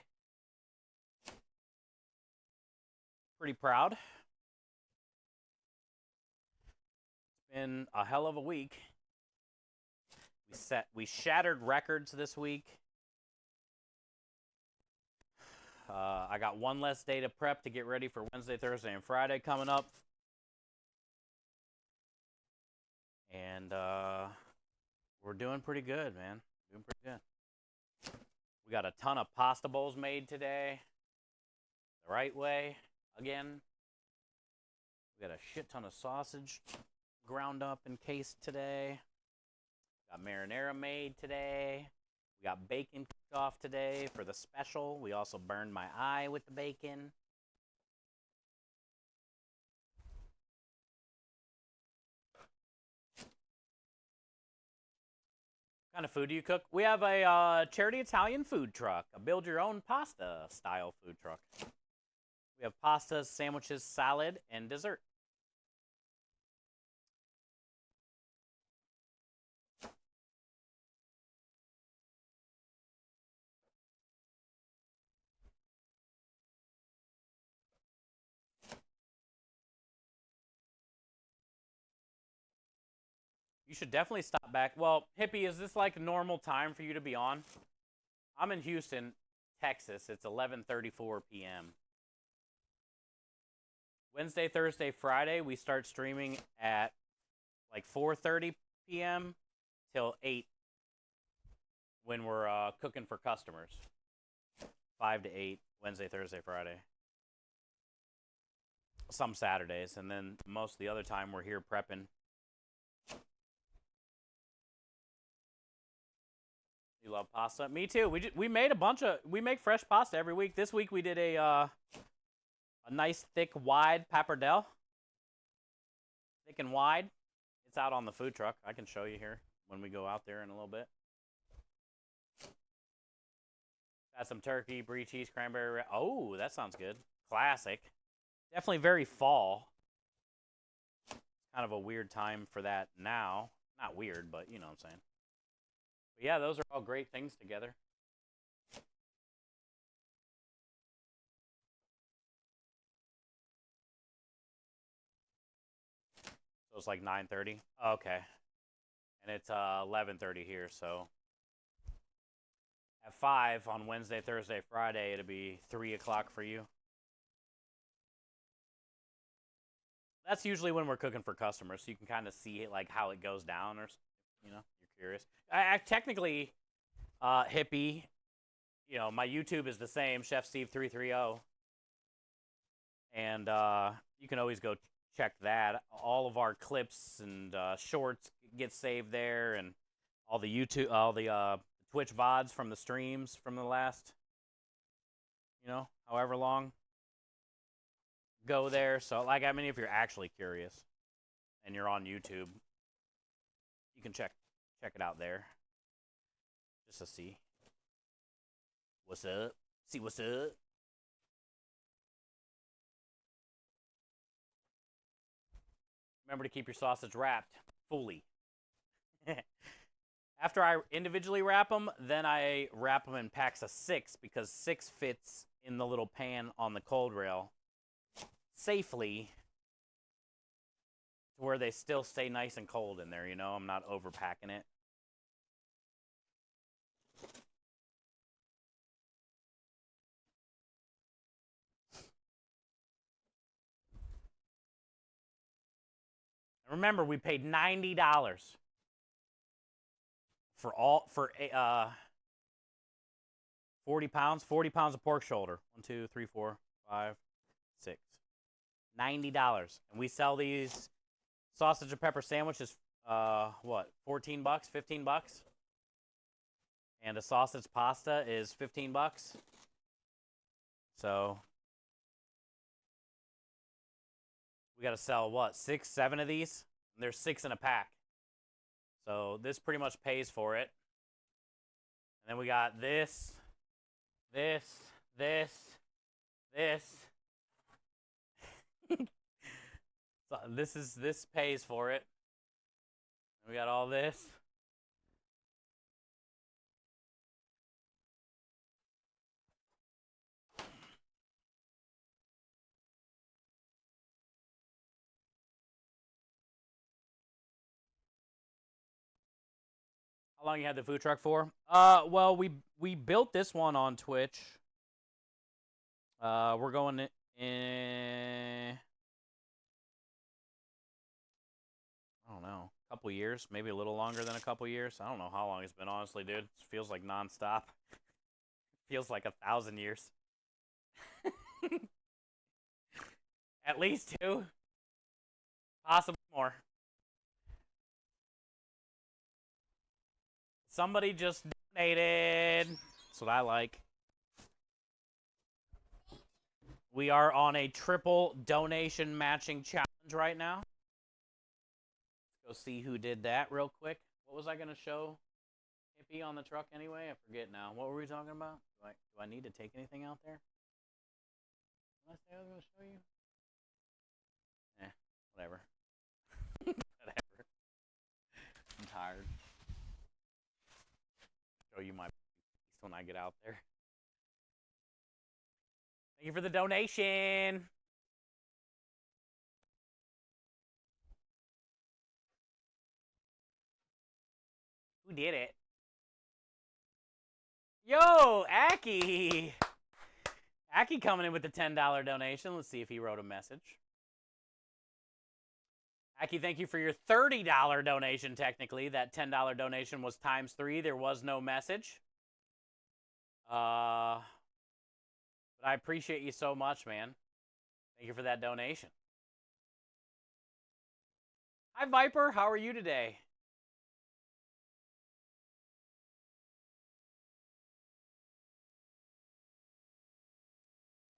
Pretty proud. It's been a hell of a week. We shattered records this week. I got one less day to prep to get ready for Wednesday, Thursday, and Friday coming up. And we're doing pretty good, man. Doing pretty good. We got a ton of pasta bowls made today. The right way, again. We got a shit ton of sausage ground up and cased today. Got marinara made today. We got bacon cooked off today for the special. We also burned my eye with the bacon. What kind of food do you cook? We have a charity Italian food truck, a build-your-own pasta style food truck. We have pastas, sandwiches, salad, and dessert. You should definitely stop back. Well, Hippie, is this like a normal time for you to be on? I'm in Houston, Texas. It's 11:34 p.m. Wednesday, Thursday, Friday, we start streaming at like 4:30 p.m. till 8 when we're cooking for customers. 5 to 8, Wednesday, Thursday, Friday. Some Saturdays, and then most of the other time we're here prepping. You love pasta? Me too. We made we make fresh pasta every week. This week we did a nice thick wide pappardelle. Thick and wide. It's out on the food truck. I can show you here when we go out there in a little bit. Got some turkey, brie cheese, cranberry. Oh, that sounds good. Classic. Definitely very fall. Kind of a weird time for that now. Not weird, but you know what I'm saying. But yeah, those are all great things together. So it's like 9:30. Okay. And it's 11:30 here, so at 5 on Wednesday, Thursday, Friday, it'll be 3 o'clock for you. That's usually when we're cooking for customers, so you can kind of see it, like how it goes down, or you know, you're curious. I technically, hippie, you know, my YouTube is the same, Chef Steve 330, and you can always go check that. All of our clips and shorts get saved there, and all the Twitch VODs from the streams from the last, you know, however long, go there. So, like, I mean, if you're actually curious and you're on YouTube, you can check it out there just to see what's up. See what's up. Remember to keep your sausage wrapped fully. After I individually wrap them, then I wrap them in packs of 6 because 6 fits in the little pan on the cold rail safely to where they still stay nice and cold in there, you know? I'm not overpacking it. Remember, we paid $90 for 40 pounds of pork shoulder. 1, 2, 3, 4, 5, 6. $90. And we sell these sausage and pepper sandwiches, what, 14 bucks, 15 bucks? And a sausage pasta is 15 bucks. So we got to sell, what, 6, 7 of these? And there's 6 in a pack. So this pretty much pays for it. And then we got this. So this pays for it. And we got all this. How long you had the food truck for? Well, we built this one on Twitch. We're going in, I don't know, a couple years, maybe a little longer than a couple years. I don't know how long it's been, honestly, dude. It feels like nonstop. Feels like 1,000 years. At least 2, possibly more. Somebody just donated. That's what I like. We are on a triple donation matching challenge right now. Let's go see who did that real quick. What was I going to show Hippie on the truck anyway? I forget now. What were we talking about? Do I need to take anything out there? What did I say I was going to show you? Whatever. Whatever. I'm tired. Show you my piece when I get out there. Thank you for the donation. Who did it? Yo, Aki. Aki coming in with the $10 donation. Let's see if he wrote a message. Aki, thank you for your $30 donation, technically. That $10 donation was times 3. There was no message. But I appreciate you so much, man. Thank you for that donation. Hi, Viper. How are you today?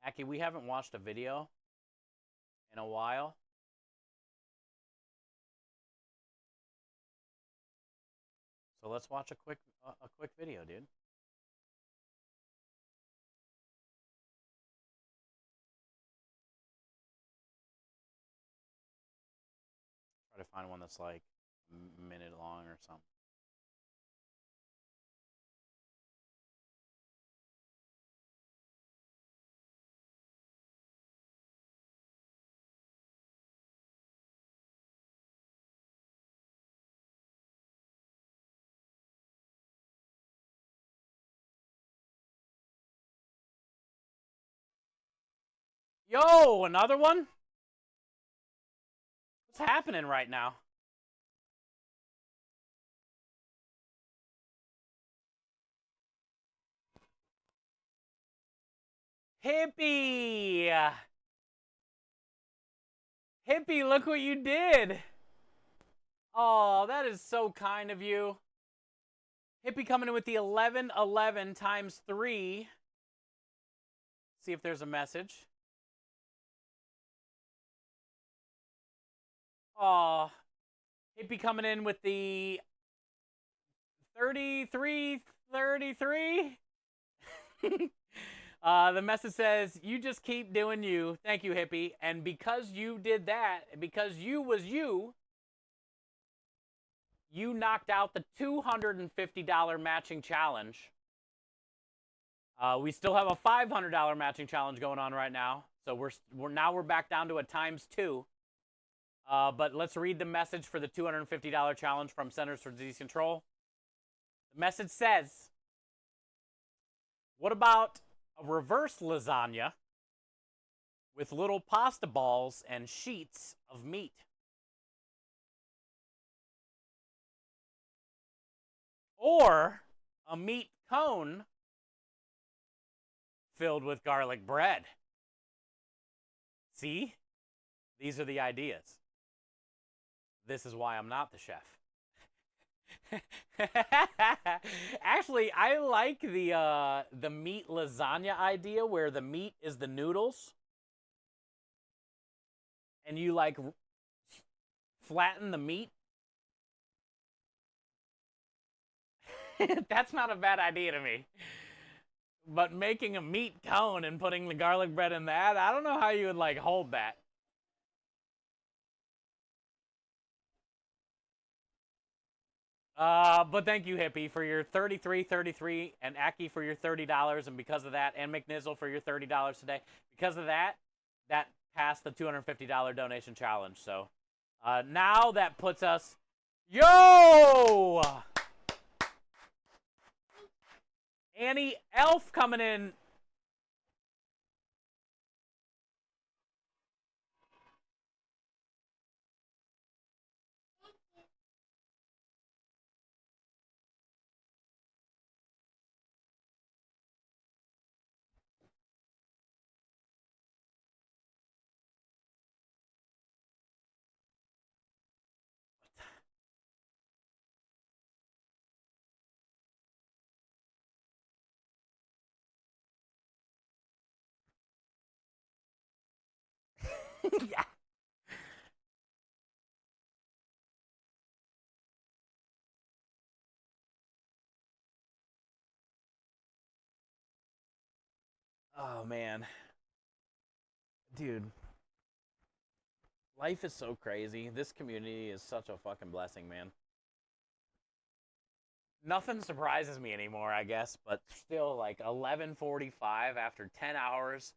Aki, we haven't watched a video in a while. So let's watch a quick video, dude. Try to find one that's like a minute long or something. Yo, another one? What's happening right now? Hippie! Hippie, look what you did! Oh, that is so kind of you. Hippie coming in with the 1111 times 3. See if there's a message. Aw. Hippie coming in with the 3333. The message says, you just keep doing you. Thank you, Hippie. And because you did that, because you was you, you knocked out the $250 matching challenge. We still have a $500 matching challenge going on right now. So we're back down to a ×2. But let's read the message for the $250 challenge from Centers for Disease Control. The message says, what about a reverse lasagna with little pasta balls and sheets of meat? Or a meat cone filled with garlic bread. See? These are the ideas. This is why I'm not the chef. Actually, I like the meat lasagna idea where the meat is the noodles and you like flatten the meat. That's not a bad idea to me. But making a meat cone and putting the garlic bread in that, I don't know how you would like hold that. But thank you, Hippie, for your $33.33, and Aki for your $30, and because of that, and McNizzle for your $30 today. Because of that, that passed the $250 donation challenge. So now that puts us, yo, Annie Elf coming in. Yeah. Oh, man. Dude. Life is so crazy. This community is such a fucking blessing, man. Nothing surprises me anymore, I guess, but still, like 11:45 after 10 hours,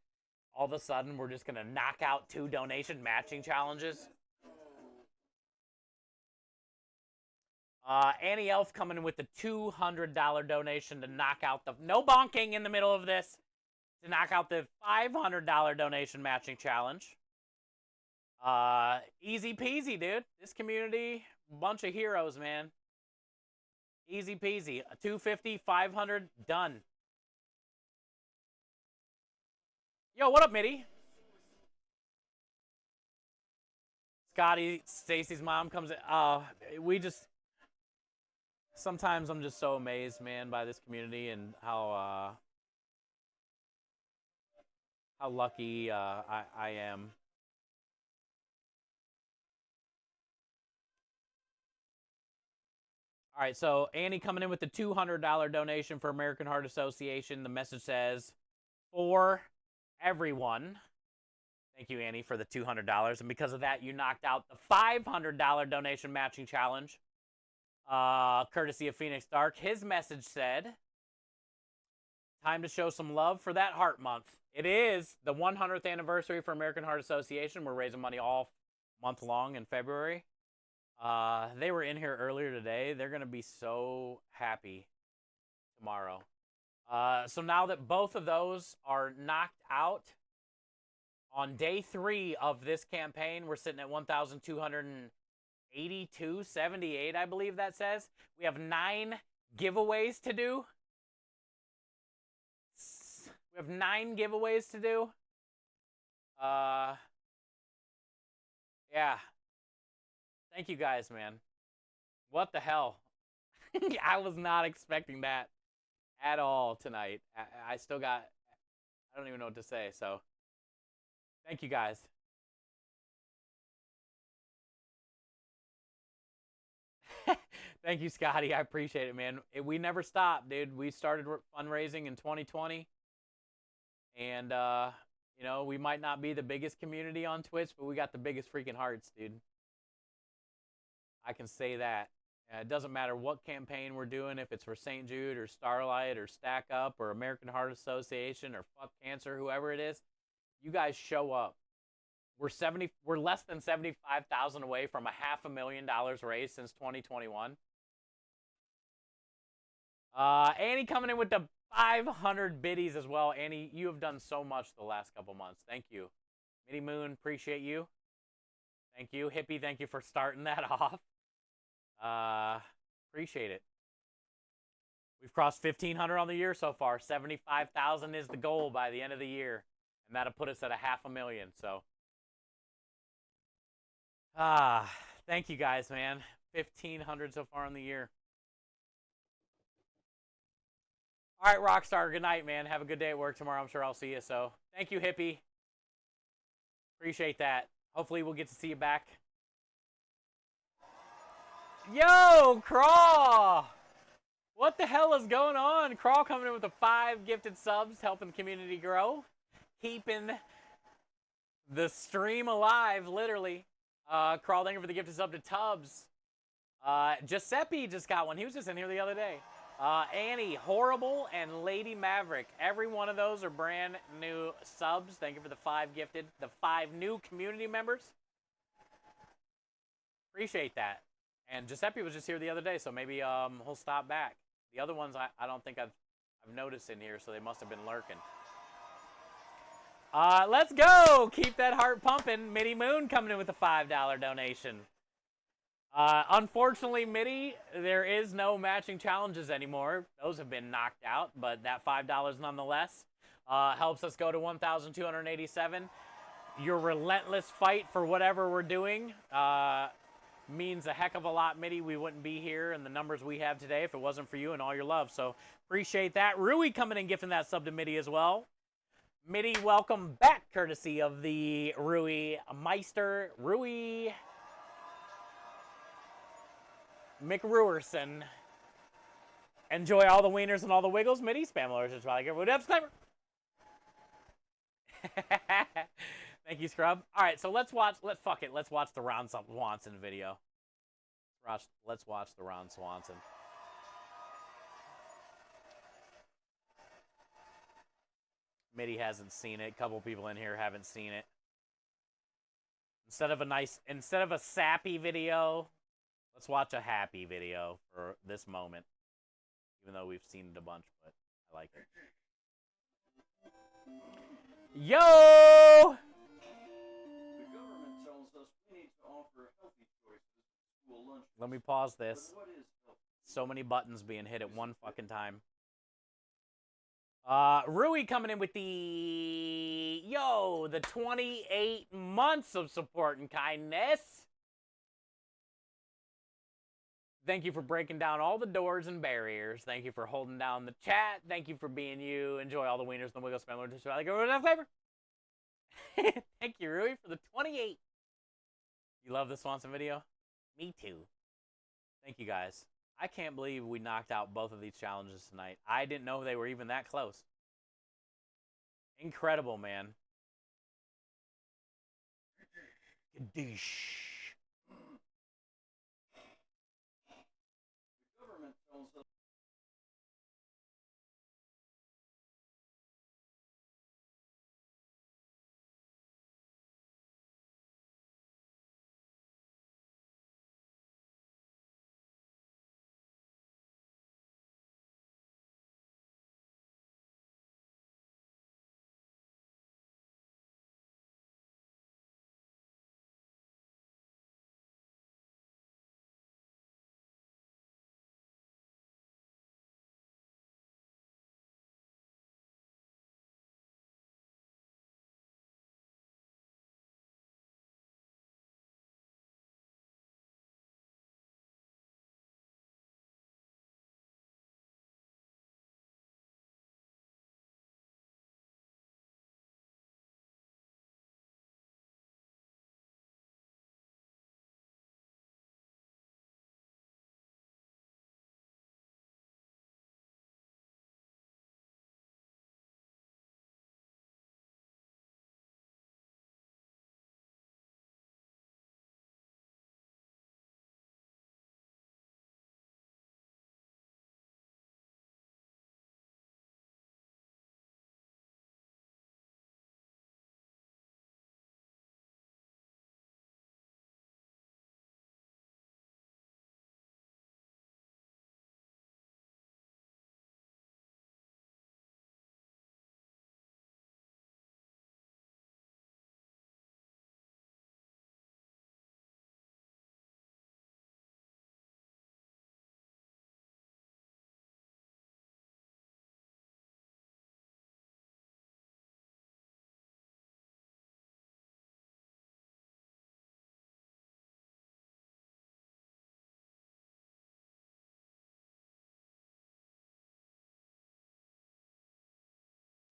all of a sudden we're just gonna knock out 2 donation matching challenges. Annie Elf coming in with the $200 donation to knock out the no bonking in the middle of this to knock out the $500 donation matching challenge. Easy peasy, dude. This community, bunch of heroes, man. Easy peasy. 250, 500, done. Yo, what up, Mitty? Scotty, Stacy's mom comes in. We just sometimes I'm just so amazed, man, by this community and how lucky I am. All right, so Annie coming in with the $200 donation for American Heart Association. The message says, for everyone. Thank you, Annie, for the $200. And because of that, you knocked out the $500 donation matching challenge, courtesy of Phoenix Dark. His message said, time to show some love for that Heart Month. It is the 100th anniversary for American Heart Association. We're raising money all month long in February. They were in here earlier today. They're going to be so happy tomorrow. So now that both of those are knocked out, on day 3 of this campaign, we're sitting at 1,282.78, I believe that says. We have 9 giveaways to do. We have 9 giveaways to do. Yeah. Thank you guys, man. What the hell? I was not expecting that at all tonight. I still got, I don't even know what to say, so thank you guys. Thank you, Scotty. I appreciate it, man. We never stopped, dude. We started fundraising in 2020. And, you know, we might not be the biggest community on Twitch, but we got the biggest freaking hearts, dude. I can say that. It doesn't matter what campaign we're doing, if it's for St. Jude or Starlight or Stack Up or American Heart Association or Fuck Cancer, whoever it is. You guys show up. We're less than 75,000 away from a $500,000 raised since 2021. Annie coming in with the 500 biddies as well. Annie, you have done so much the last couple months. Thank you. Mitty Moon, appreciate you. Thank you. Hippie, thank you for starting that off. Appreciate it. We've crossed 1,500 on the year so far. 75,000 is the goal by the end of the year. And that'll put us at a $500,000. So, thank you guys, man. 1,500 so far in the year. All right, Rockstar, good night, man. Have a good day at work tomorrow. I'm sure I'll see you. So, thank you, Hippie. Appreciate that. Hopefully, we'll get to see you back. Yo, Craw! What the hell is going on? Craw coming in with the 5 gifted subs, helping the community grow. Keeping the stream alive, literally. Craw, thank you for the gifted sub to Tubbs. Giuseppe just got one. He was just in here the other day. Annie, Horrible, and Lady Maverick. Every one of those are brand new subs. Thank you for the 5 gifted. The 5 new community members. Appreciate that. And Giuseppe was just here the other day, so maybe he'll stop back. The other ones I don't think I've noticed in here, so they must have been lurking. Let's go! Keep that heart pumping. Mitty Moon coming in with a $5 donation. Unfortunately, Mitty, there is no matching challenges anymore. Those have been knocked out, but that $5 nonetheless helps us go to 1,287. Your relentless fight for whatever we're doing means a heck of a lot, Mitty. We wouldn't be here and the numbers we have today if it wasn't for you and all your love. So appreciate that. Rui coming in gifting that sub to Mitty as well. Mitty, welcome back, courtesy of the Rui Meister. Rui McRuerson. Enjoy all the wieners and all the wiggles. Mitty, spam alerts. Just probably give a disclaimer. Thank you, Scrub. All right, so let's watch the Ron Swanson video. Let's watch the Ron Swanson. Mitty hasn't seen it. A couple people in here haven't seen it. Instead of a sappy video, let's watch a happy video for this moment. Even though we've seen it a bunch, but I like it. Yo! The government tells us we need to offer healthy choices for school lunch. Let me pause this. But what is healthy? So many buttons being hit at one fucking time. Rui coming in with the 28 months of support and kindness. Thank you for breaking down all the doors and barriers. Thank you for holding down the chat. Thank you for being you. Enjoy all the wieners and the wiggle spam. Flavor. Thank you, Rui, for the 28. You love the Swanson video? Me too. Thank you, guys. I can't believe we knocked out both of these challenges tonight. I didn't know they were even that close. Incredible, man. Gadoosh. The government tells us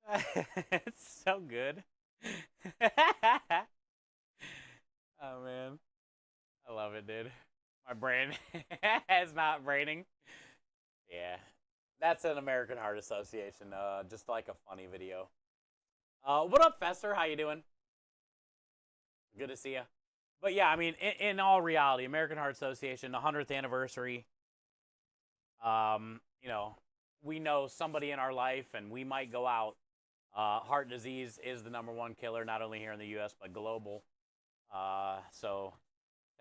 It's so good. Oh man, I love it, dude. My brain is not braining. Yeah, that's an American Heart Association. Just like a funny video. What up, Fester? How you doing? Good to see you. But yeah, I mean, in all reality, American Heart Association, the 100th anniversary. You know, we know somebody in our life, and we might go out. Heart disease is the #1 killer, not only here in the U.S. but global. So,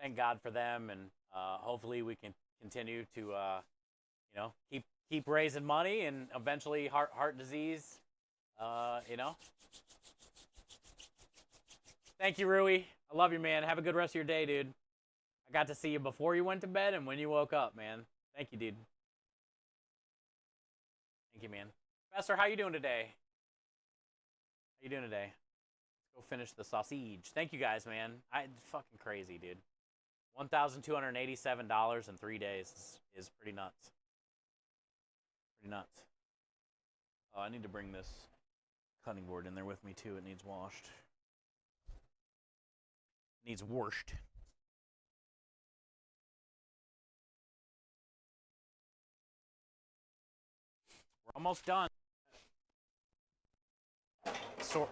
thank God for them, and hopefully we can continue to, you know, keep raising money, and eventually heart disease. You know. Thank you, Rui. I love you, man. Have a good rest of your day, dude. I got to see you before you went to bed and when you woke up, man. Thank you, dude. Thank you, man. Professor, how you doing today? How you doing today? Let's go finish the sausage. Thank you guys, man. Fucking crazy, dude. $1,287 in 3 days is pretty nuts. Pretty nuts. Oh, I need to bring this cutting board in there with me too. It needs washed. Needs washed. We're almost done. Sort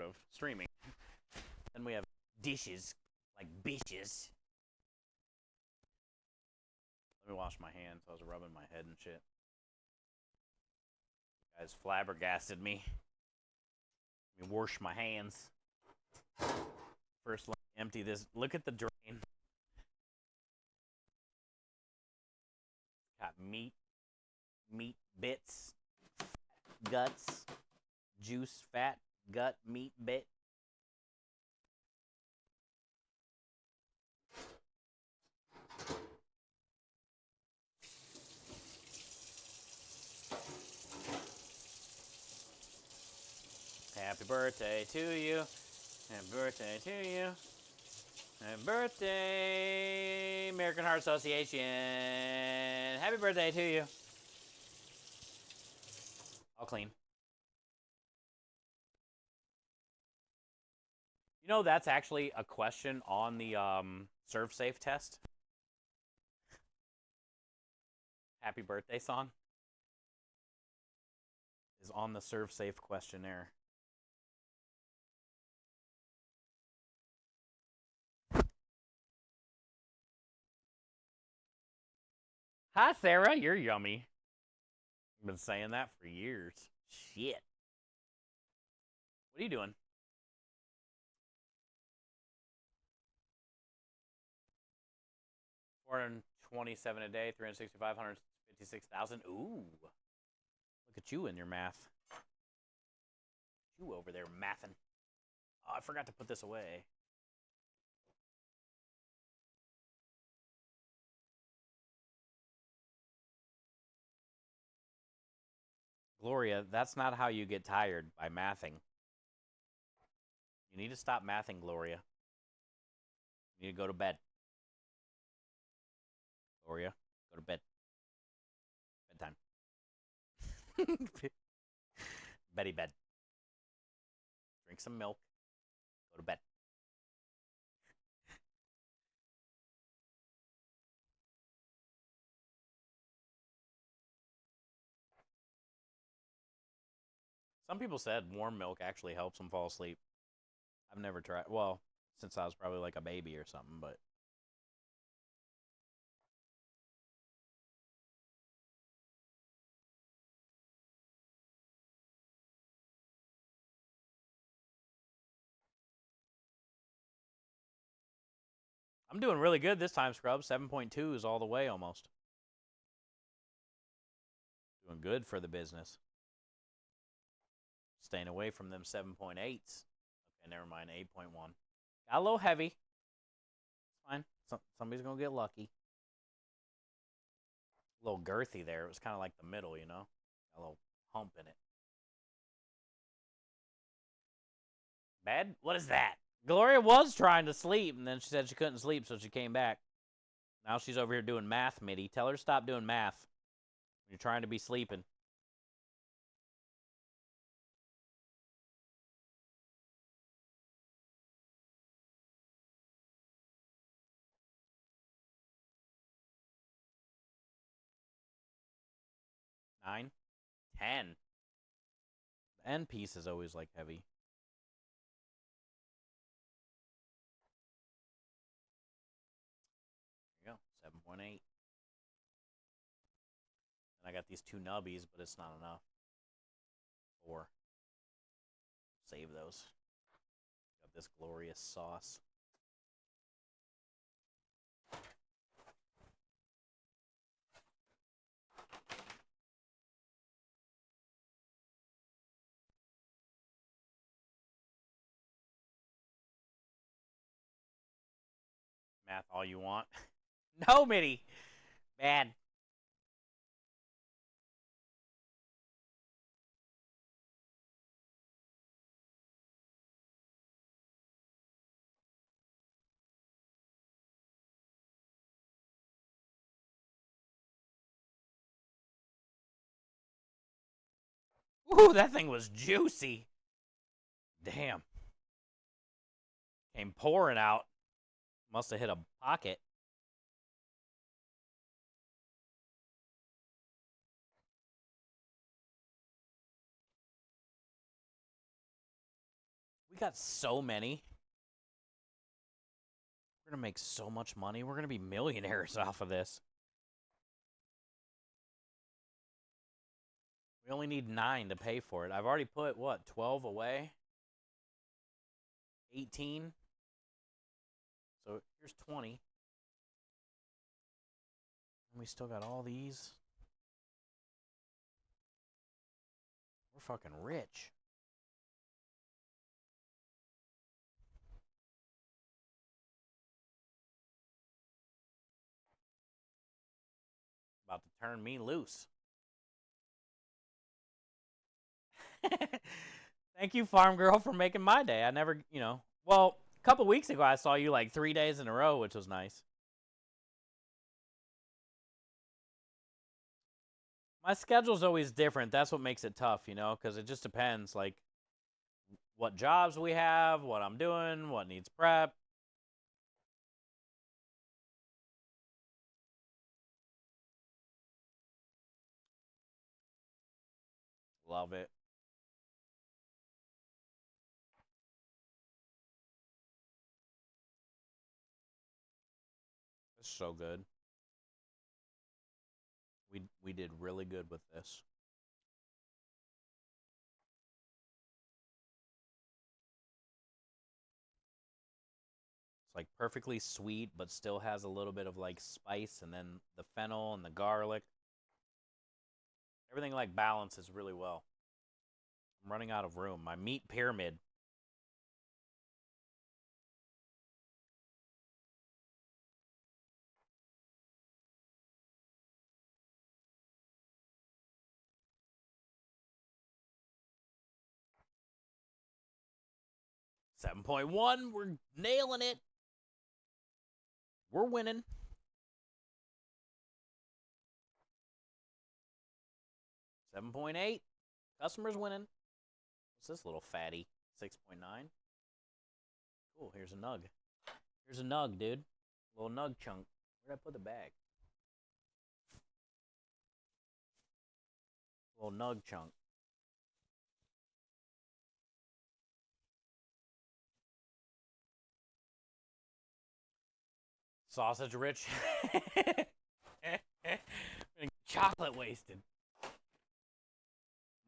of streaming. Then we have dishes, like bitches. Let me wash my hands. I was rubbing my head and shit. You guys flabbergasted me. Let me wash my hands. First, let me empty this. Look at the drain. Got meat bits, guts, juice, fat, gut, meat bit. Happy birthday to you. Happy birthday to you. Happy birthday, American Heart Association. Happy birthday to you. All clean. You know, that's actually a question on the ServSafe test. Happy birthday song is on the ServSafe questionnaire. Hi, Sarah. You're yummy. I've been saying that for years. Shit. What are you doing? $427 a day, 365, 156,000. Ooh. Look at you and your math. You over there mathing. Oh, I forgot to put this away. Gloria, that's not how you get tired, by mathing. You need to stop mathing, Gloria. You need to go to bed. Gloria, go to bed. Bedtime. Betty bed. Drink some milk. Go to bed. Some people said warm milk actually helps them fall asleep. I've never tried. Well, since I was probably like a baby or something, but I'm doing really good this time, Scrub. 7.2 is all the way almost. Doing good for the business. Staying away from them 7.8s. Okay, never mind. 8.1. Got a little heavy. It's fine. Somebody's going to get lucky. A little girthy there. It was kind of like the middle, you know? Got a little hump in it. Bad? What is that? Gloria was trying to sleep, and then she said she couldn't sleep, so she came back. Now she's over here doing math, Mitty. Tell her to stop doing math. You're trying to be sleeping. 9, 10. The end piece is always like heavy. There you go, 7.8. And I got these 2 nubbies, but it's not enough. 4. Save those. Got this glorious sauce. Math all you want. No, Mitty. Bad. Ooh, that thing was juicy. Damn. Came pouring out. Must have hit a pocket. We got so many. We're going to make so much money. We're going to be millionaires off of this. We only need 9 to pay for it. I've already put, what, 12 away? 18? So here's 20. And we still got all these. We're fucking rich. About to turn me loose. Thank you, Farm Girl, for making my day. I never, well, a couple weeks ago I saw you like 3 days in a row, which was nice. My schedule's always different. That's what makes it tough, because it just depends, like, what jobs we have, what I'm doing, what needs prep. Love it. It's so good. We did really good with this. It's like perfectly sweet, but still has a little bit of like spice, and then the fennel and the garlic. Everything like balances really well. I'm running out of room. My meat pyramid. $7.1. We're nailing it. We're winning. $7.8. Customers winning. What's this little fatty? 6.9. Cool. Here's a nug. Here's a nug, dude. Little nug chunk. Where'd I put the bag? Little nug chunk. Sausage rich. Chocolate wasted.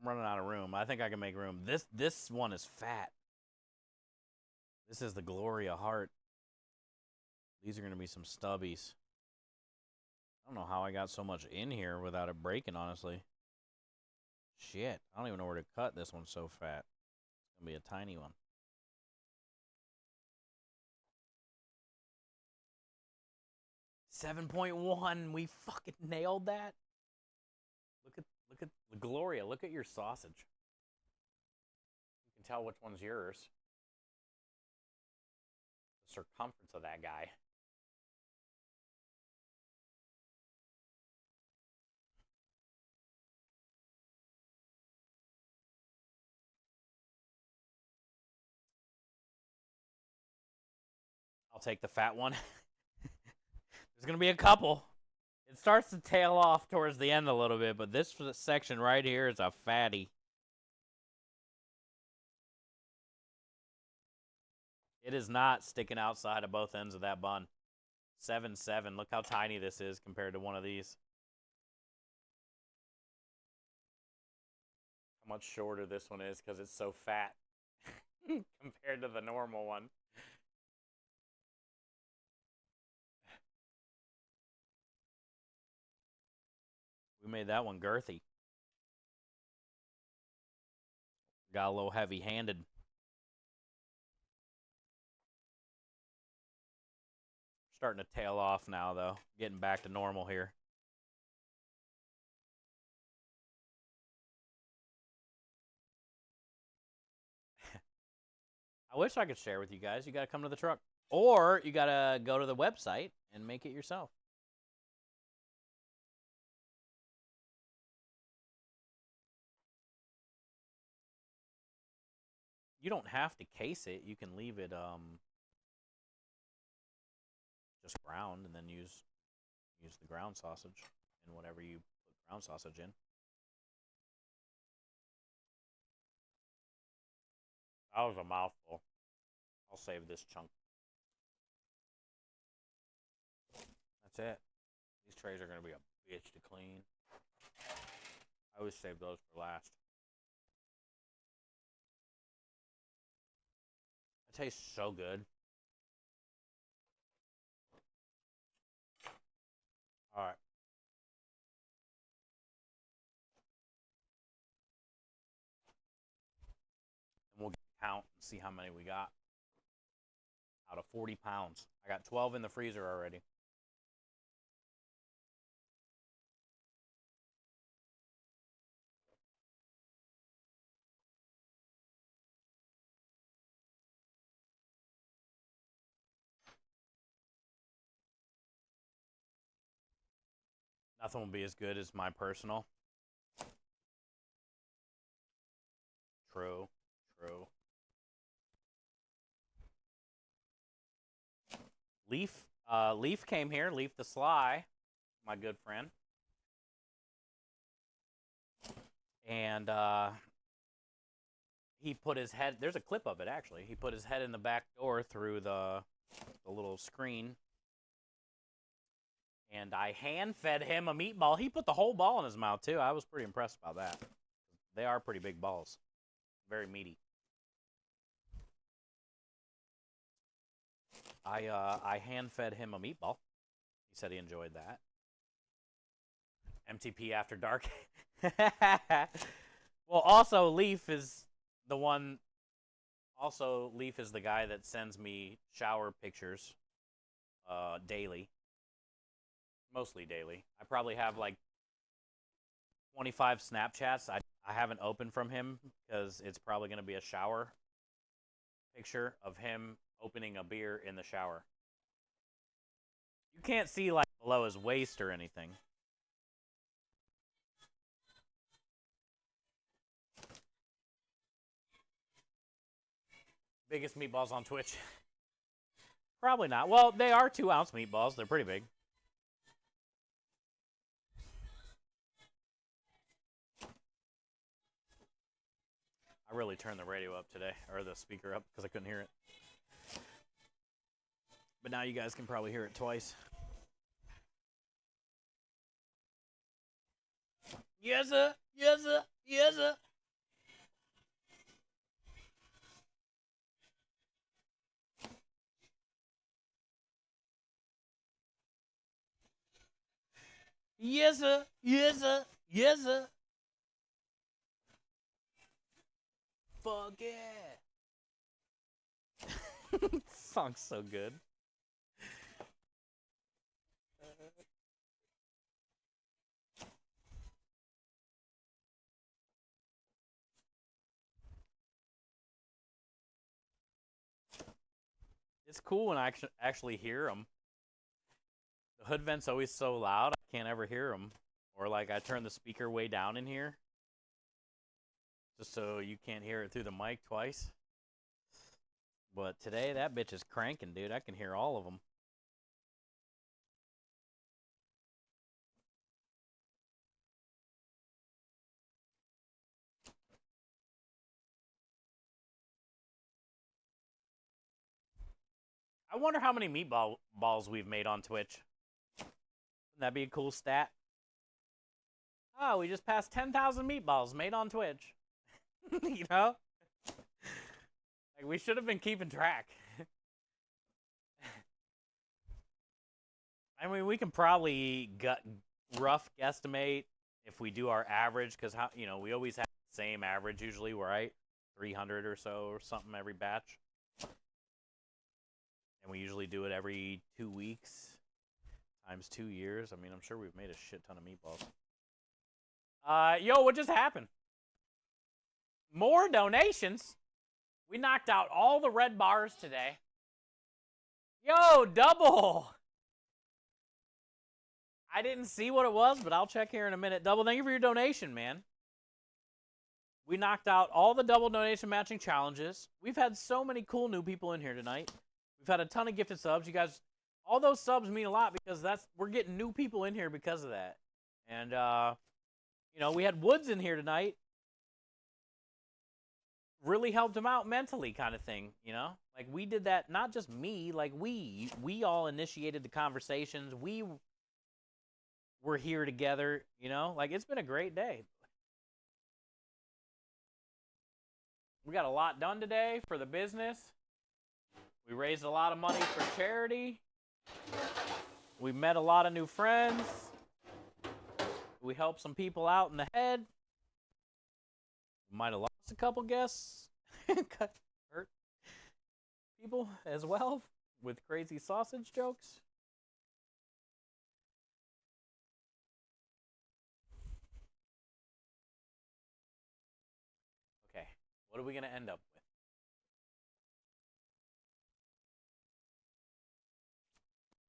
I'm running out of room. I think I can make room. This one is fat. This is the Gloria heart. These are going to be some stubbies. I don't know how I got so much in here without it breaking, honestly. Shit. I don't even know where to cut. This one's so fat. It's going to be a tiny one. $7.1. We fucking nailed that. Look at the Gloria. Look at your sausage. You can tell which one's yours. The circumference of that guy. I'll take the fat one. There's going to be a couple. It starts to tail off towards the end a little bit, but this section right here is a fatty. It is not sticking outside of both ends of that bun. 7-7. Look how tiny this is compared to one of these. How much shorter this one is because it's so fat compared to the normal one. We made that one girthy. Got a little heavy-handed. Starting to tail off now, though. Getting back to normal here. I wish I could share with you guys. You got to come to the truck. Or you got to go to the website and make it yourself. You don't have to case it. You can leave it just ground and then use the ground sausage in whatever you put ground sausage in. That was a mouthful. I'll save this chunk. That's it. These trays are going to be a bitch to clean. I always save those for last. It tastes so good. All right. And we'll count and see how many we got. Out of 40 pounds. I got 12 in the freezer already. Nothing will be as good as my personal. True. True. Leaf came here. Leaf the Sly, my good friend. And he put his head, there's a clip of it actually. He put his head in the back door through the little screen. And I hand fed him a meatball. He put the whole ball in his mouth too. I was pretty impressed by that. They are pretty big balls. Very meaty. I hand fed him a meatball. He said he enjoyed that. MTP after dark. Well, also Leaf is the one. Also, Leaf is the guy that sends me shower pictures daily. Mostly daily. I probably have like 25 Snapchats I haven't opened from him because it's probably going to be a shower picture of him opening a beer in the shower. You can't see like below his waist or anything. Biggest meatballs on Twitch? Probably not. Well, they are 2-ounce meatballs. They're pretty big. I really turned the radio up today, or the speaker up, because I couldn't hear it. But now you guys can probably hear it twice. Yes, sir. Yes, sir. Yes, sir. Yes, sir. Yes, sir. Yes, sir. Fuck yeah. This song's so good. It's cool when I actually hear them. The hood vent's always so loud, I can't ever hear them. Or like I turn the speaker way down in here, just so you can't hear it through the mic twice. But today, that bitch is cranking, dude. I can hear all of them. I wonder how many balls we've made on Twitch. Wouldn't that be a cool stat? Oh, we just passed 10,000 meatballs made on Twitch. You know? Like, we should have been keeping track. I mean, we can probably rough guesstimate if we do our average, because, you know, we always have the same average usually, right? 300 or so or something every batch. And we usually do it every 2 weeks times 2 years. I mean, I'm sure we've made a shit ton of meatballs. Yo, what just happened? More donations? We knocked out all the red bars today. Yo, double! I didn't see what it was, but I'll check here in a minute. Double, thank you for your donation, man. We knocked out all the double donation matching challenges. We've had so many cool new people in here tonight. We've had a ton of gifted subs. You guys, all those subs mean a lot because we're getting new people in here because of that. And, you know, we had Woods in here tonight. Really helped him out mentally kind of thing, you know? Like, we did that, not just me, like, we all initiated the conversations. We were here together, you know? Like, it's been a great day. We got a lot done today for the business. We raised a lot of money for charity. We met a lot of new friends. We helped some people out in the head. We might have lost a couple guests. Hurt people as well with crazy sausage jokes. Okay, what are we going to end up with?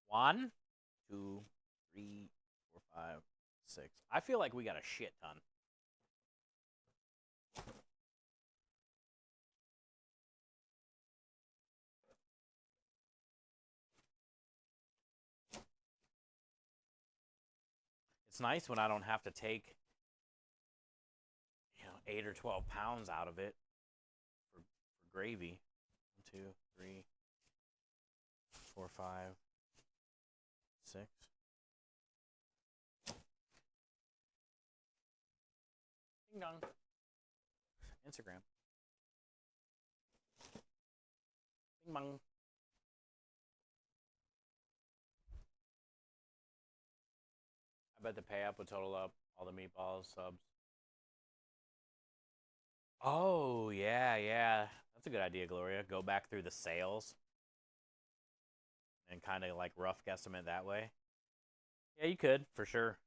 1, 2, 3, 4, 5, 6. I feel like we got a shit ton. It's nice when I don't have to take, you know, 8 or 12 pounds out of it for gravy. 1, 2, 3, 4, 5, 6. Ding dong. Instagram. Ding dong. I bet the pay up would total up all the meatballs, subs. Oh, yeah. That's a good idea, Gloria. Go back through the sales and kind of like rough guesstimate that way. Yeah, you could, for sure.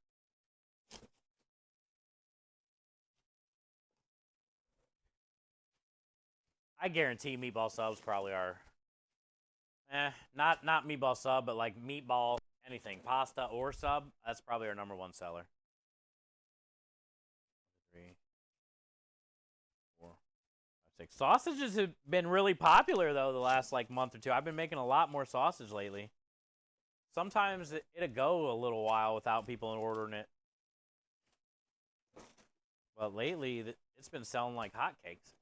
I guarantee meatball subs probably are, not meatball sub, but like meatball anything, pasta or sub. That's probably our #1 seller. 3, 4, 5, 6. Sausages have been really popular though the last like month or two. I've been making a lot more sausage lately. Sometimes it'll go a little while without people ordering it, but lately it's been selling like hotcakes.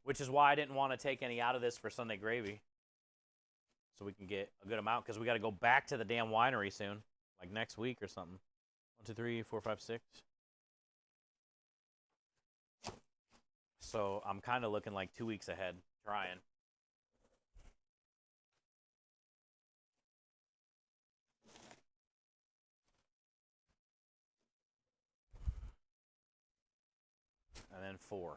Which is why I didn't want to take any out of this for Sunday gravy. So we can get a good amount, because we got to go back to the damn winery soon. Like next week or something. 1, 2, 3, 4, 5, 6. So I'm kind of looking like 2 weeks ahead, trying. And then 4.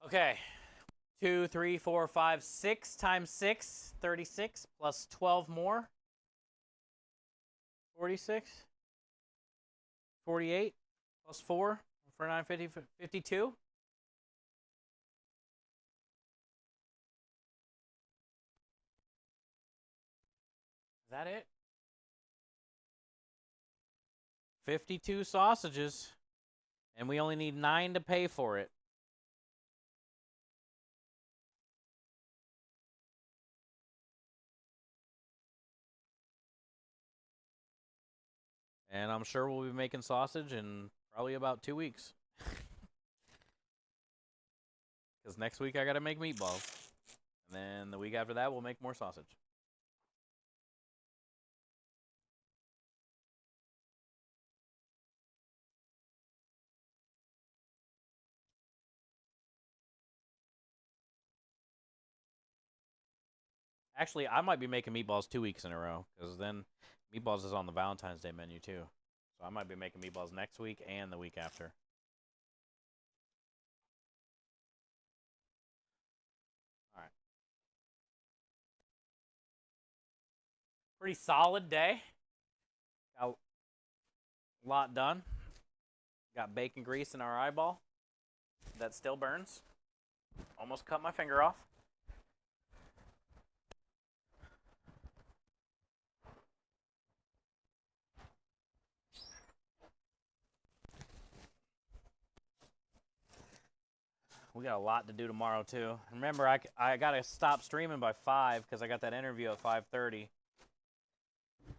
Okay, 2, 3, 4, 5, 6 times 6, 36, plus 12 more, 46, 48, plus 4, 49, 50, 52. Is that it? 52 sausages, and we only need 9 to pay for it. And I'm sure we'll be making sausage in probably about 2 weeks. Because next week I got to make meatballs. And then the week after that, we'll make more sausage. Actually, I might be making meatballs 2 weeks in a row. Because then meatballs is on the Valentine's Day menu too. So I might be making meatballs next week and the week after. All right. Pretty solid day. Got a lot done. Got bacon grease in our eyeball. That still burns. Almost cut my finger off. We got a lot to do tomorrow too. Remember, I gotta stop streaming by 5 because I got that interview at 5:30.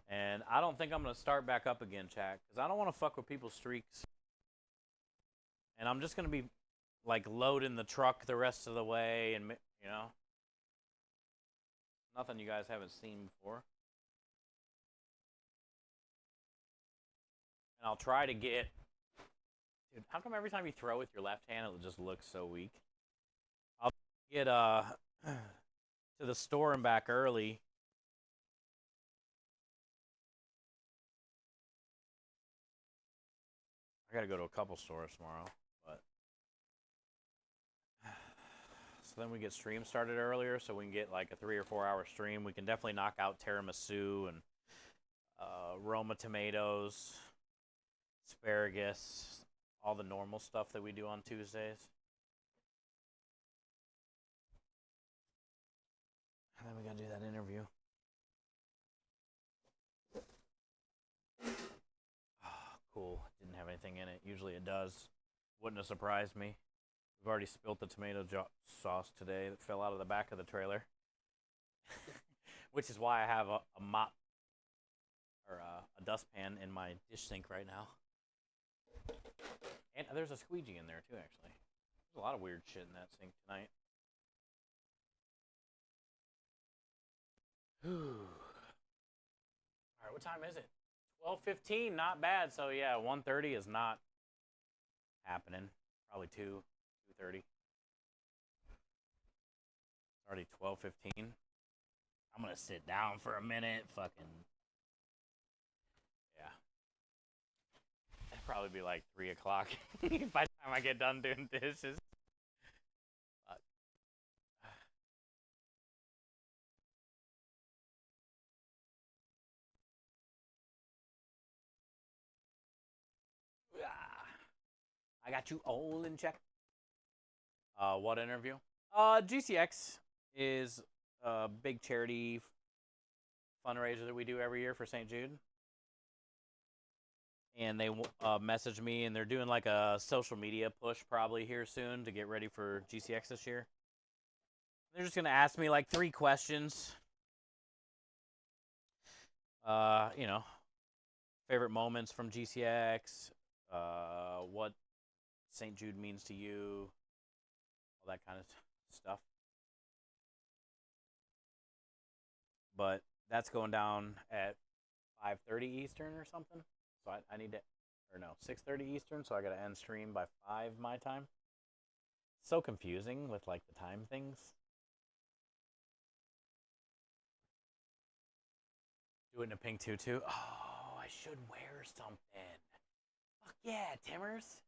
And I don't think I'm gonna start back up again, chat, because I don't want to fuck with people's streaks. And I'm just gonna be like loading the truck the rest of the way, and you know, nothing you guys haven't seen before. And I'll try to get. Dude, how come every time you throw with your left hand, it just looks so weak? I'll get to the store and back early. I gotta go to a couple stores tomorrow, but so then we get stream started earlier, so we can get like a 3 or 4 hour stream. We can definitely knock out tiramisu and Roma tomatoes, asparagus, all the normal stuff that we do on Tuesdays. And then we gotta do that interview. Cool. Didn't have anything in it. Usually it does. Wouldn't have surprised me. We've already spilt the tomato sauce today that fell out of the back of the trailer. Which is why I have a mop or a dustpan in my dish sink right now. And there's a squeegee in there too, actually. There's a lot of weird shit in that sink tonight. Alright, what time is it? 12:15, not bad. So yeah, 1:30 is not happening. Probably 2:30. It's already 12:15. I'm gonna sit down for a minute. Fucking yeah. It'll probably be like 3 o'clock by the time I get done doing dishes. But, I got you all in check. What interview? GCX is a big charity fundraiser that we do every year for St. Jude. And they messaged me, and they're doing like a social media push probably here soon to get ready for GCX this year. They're just gonna ask me like 3 questions. You know, favorite moments from GCX, what St. Jude means to you, all that kind of stuff. But that's going down at 5:30 Eastern or something. So I need to, or no, 6:30 Eastern. So I got to end stream by 5 my time. So confusing with like the time things. Do it in a pink tutu. Oh, I should wear something. Fuck yeah, Timmers.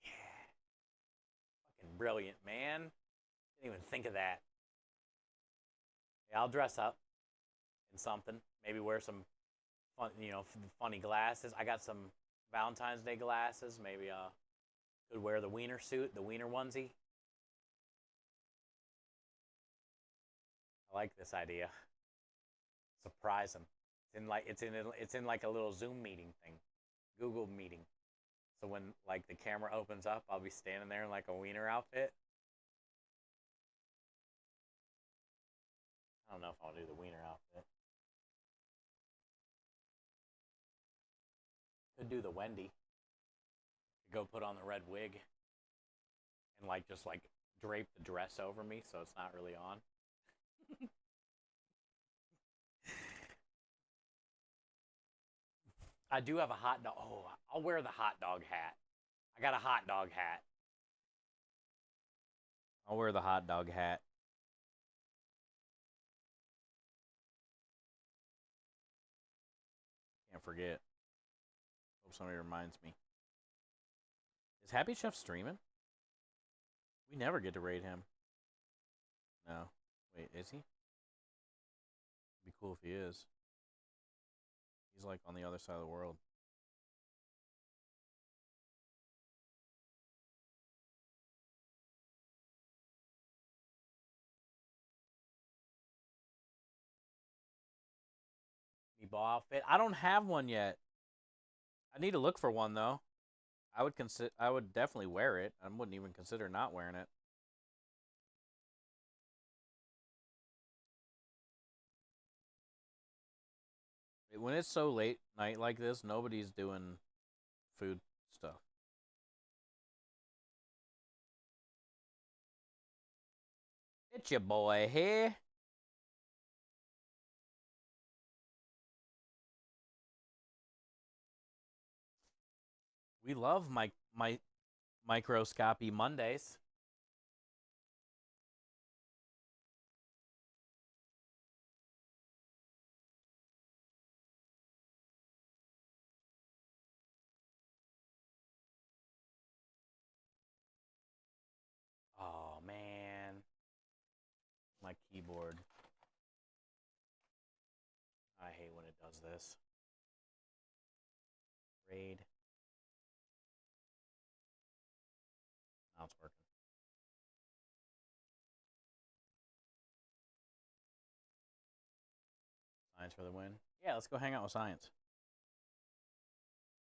Yeah. Fucking brilliant, man. Didn't even think of that. Yeah, I'll dress up in something. Maybe wear some fun, funny glasses. I got some Valentine's Day glasses. Maybe could wear the wiener suit, the wiener onesie. I like this idea. Surprise them. It's in like a little Zoom meeting thing, Google meeting. So when like the camera opens up, I'll be standing there in like a wiener outfit. I don't know if I'll do the wiener outfit. Could do the Wendy. Go put on the red wig. And like just like drape the dress over me so it's not really on. I do have a hot dog. Oh, I'll wear the hot dog hat. I got a hot dog hat. I'll wear the hot dog hat. Can't forget. Hope somebody reminds me. Is Happy Chef streaming? We never get to raid him. No. Wait, is he? It'd be cool if he is. He's like on the other side of the world. Meatball outfit. I don't have one yet. I need to look for one though. I would definitely wear it. I wouldn't even consider not wearing it. When it's so late night like this, nobody's doing food stuff. It's your boy here. We love my microscopy Mondays. Oh man, my keyboard. I hate when it does this. Raid. Now it's working. Science for the win. Yeah, let's go hang out with Science.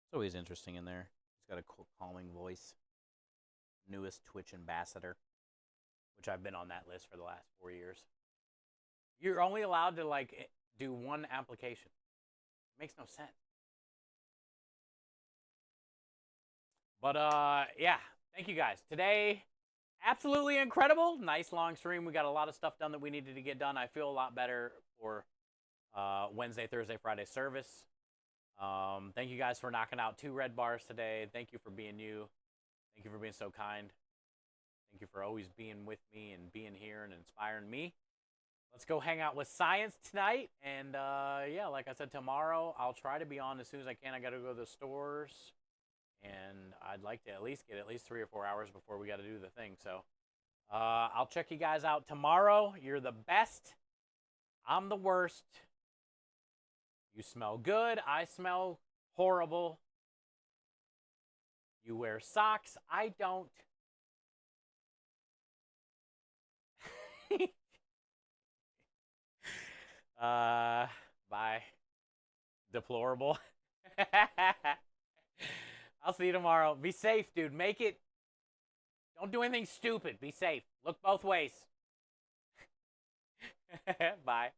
It's always interesting in there. He's got a cool, calming voice. Newest Twitch ambassador, which I've been on that list for the last 4 years. You're only allowed to like do one application. It makes no sense. But yeah, thank you guys. Today, absolutely incredible. Nice long stream. We got a lot of stuff done that we needed to get done. I feel a lot better for Wednesday, Thursday, Friday service. Thank you guys for knocking out 2 red bars today. Thank you for being you. Thank you for being so kind. Thank you for always being with me and being here and inspiring me. Let's go hang out with Science tonight. And yeah, like I said, tomorrow I'll try to be on as soon as I can. I got to go to the stores. And I'd like to at least get 3 or 4 hours before we got to do the thing. So I'll check you guys out tomorrow. You're the best. I'm the worst. You smell good. I smell horrible. You wear socks. I don't. Bye. Deplorable. I'll see you tomorrow. Be safe, dude. Make it. Don't do anything stupid. Be safe. Look both ways. Bye.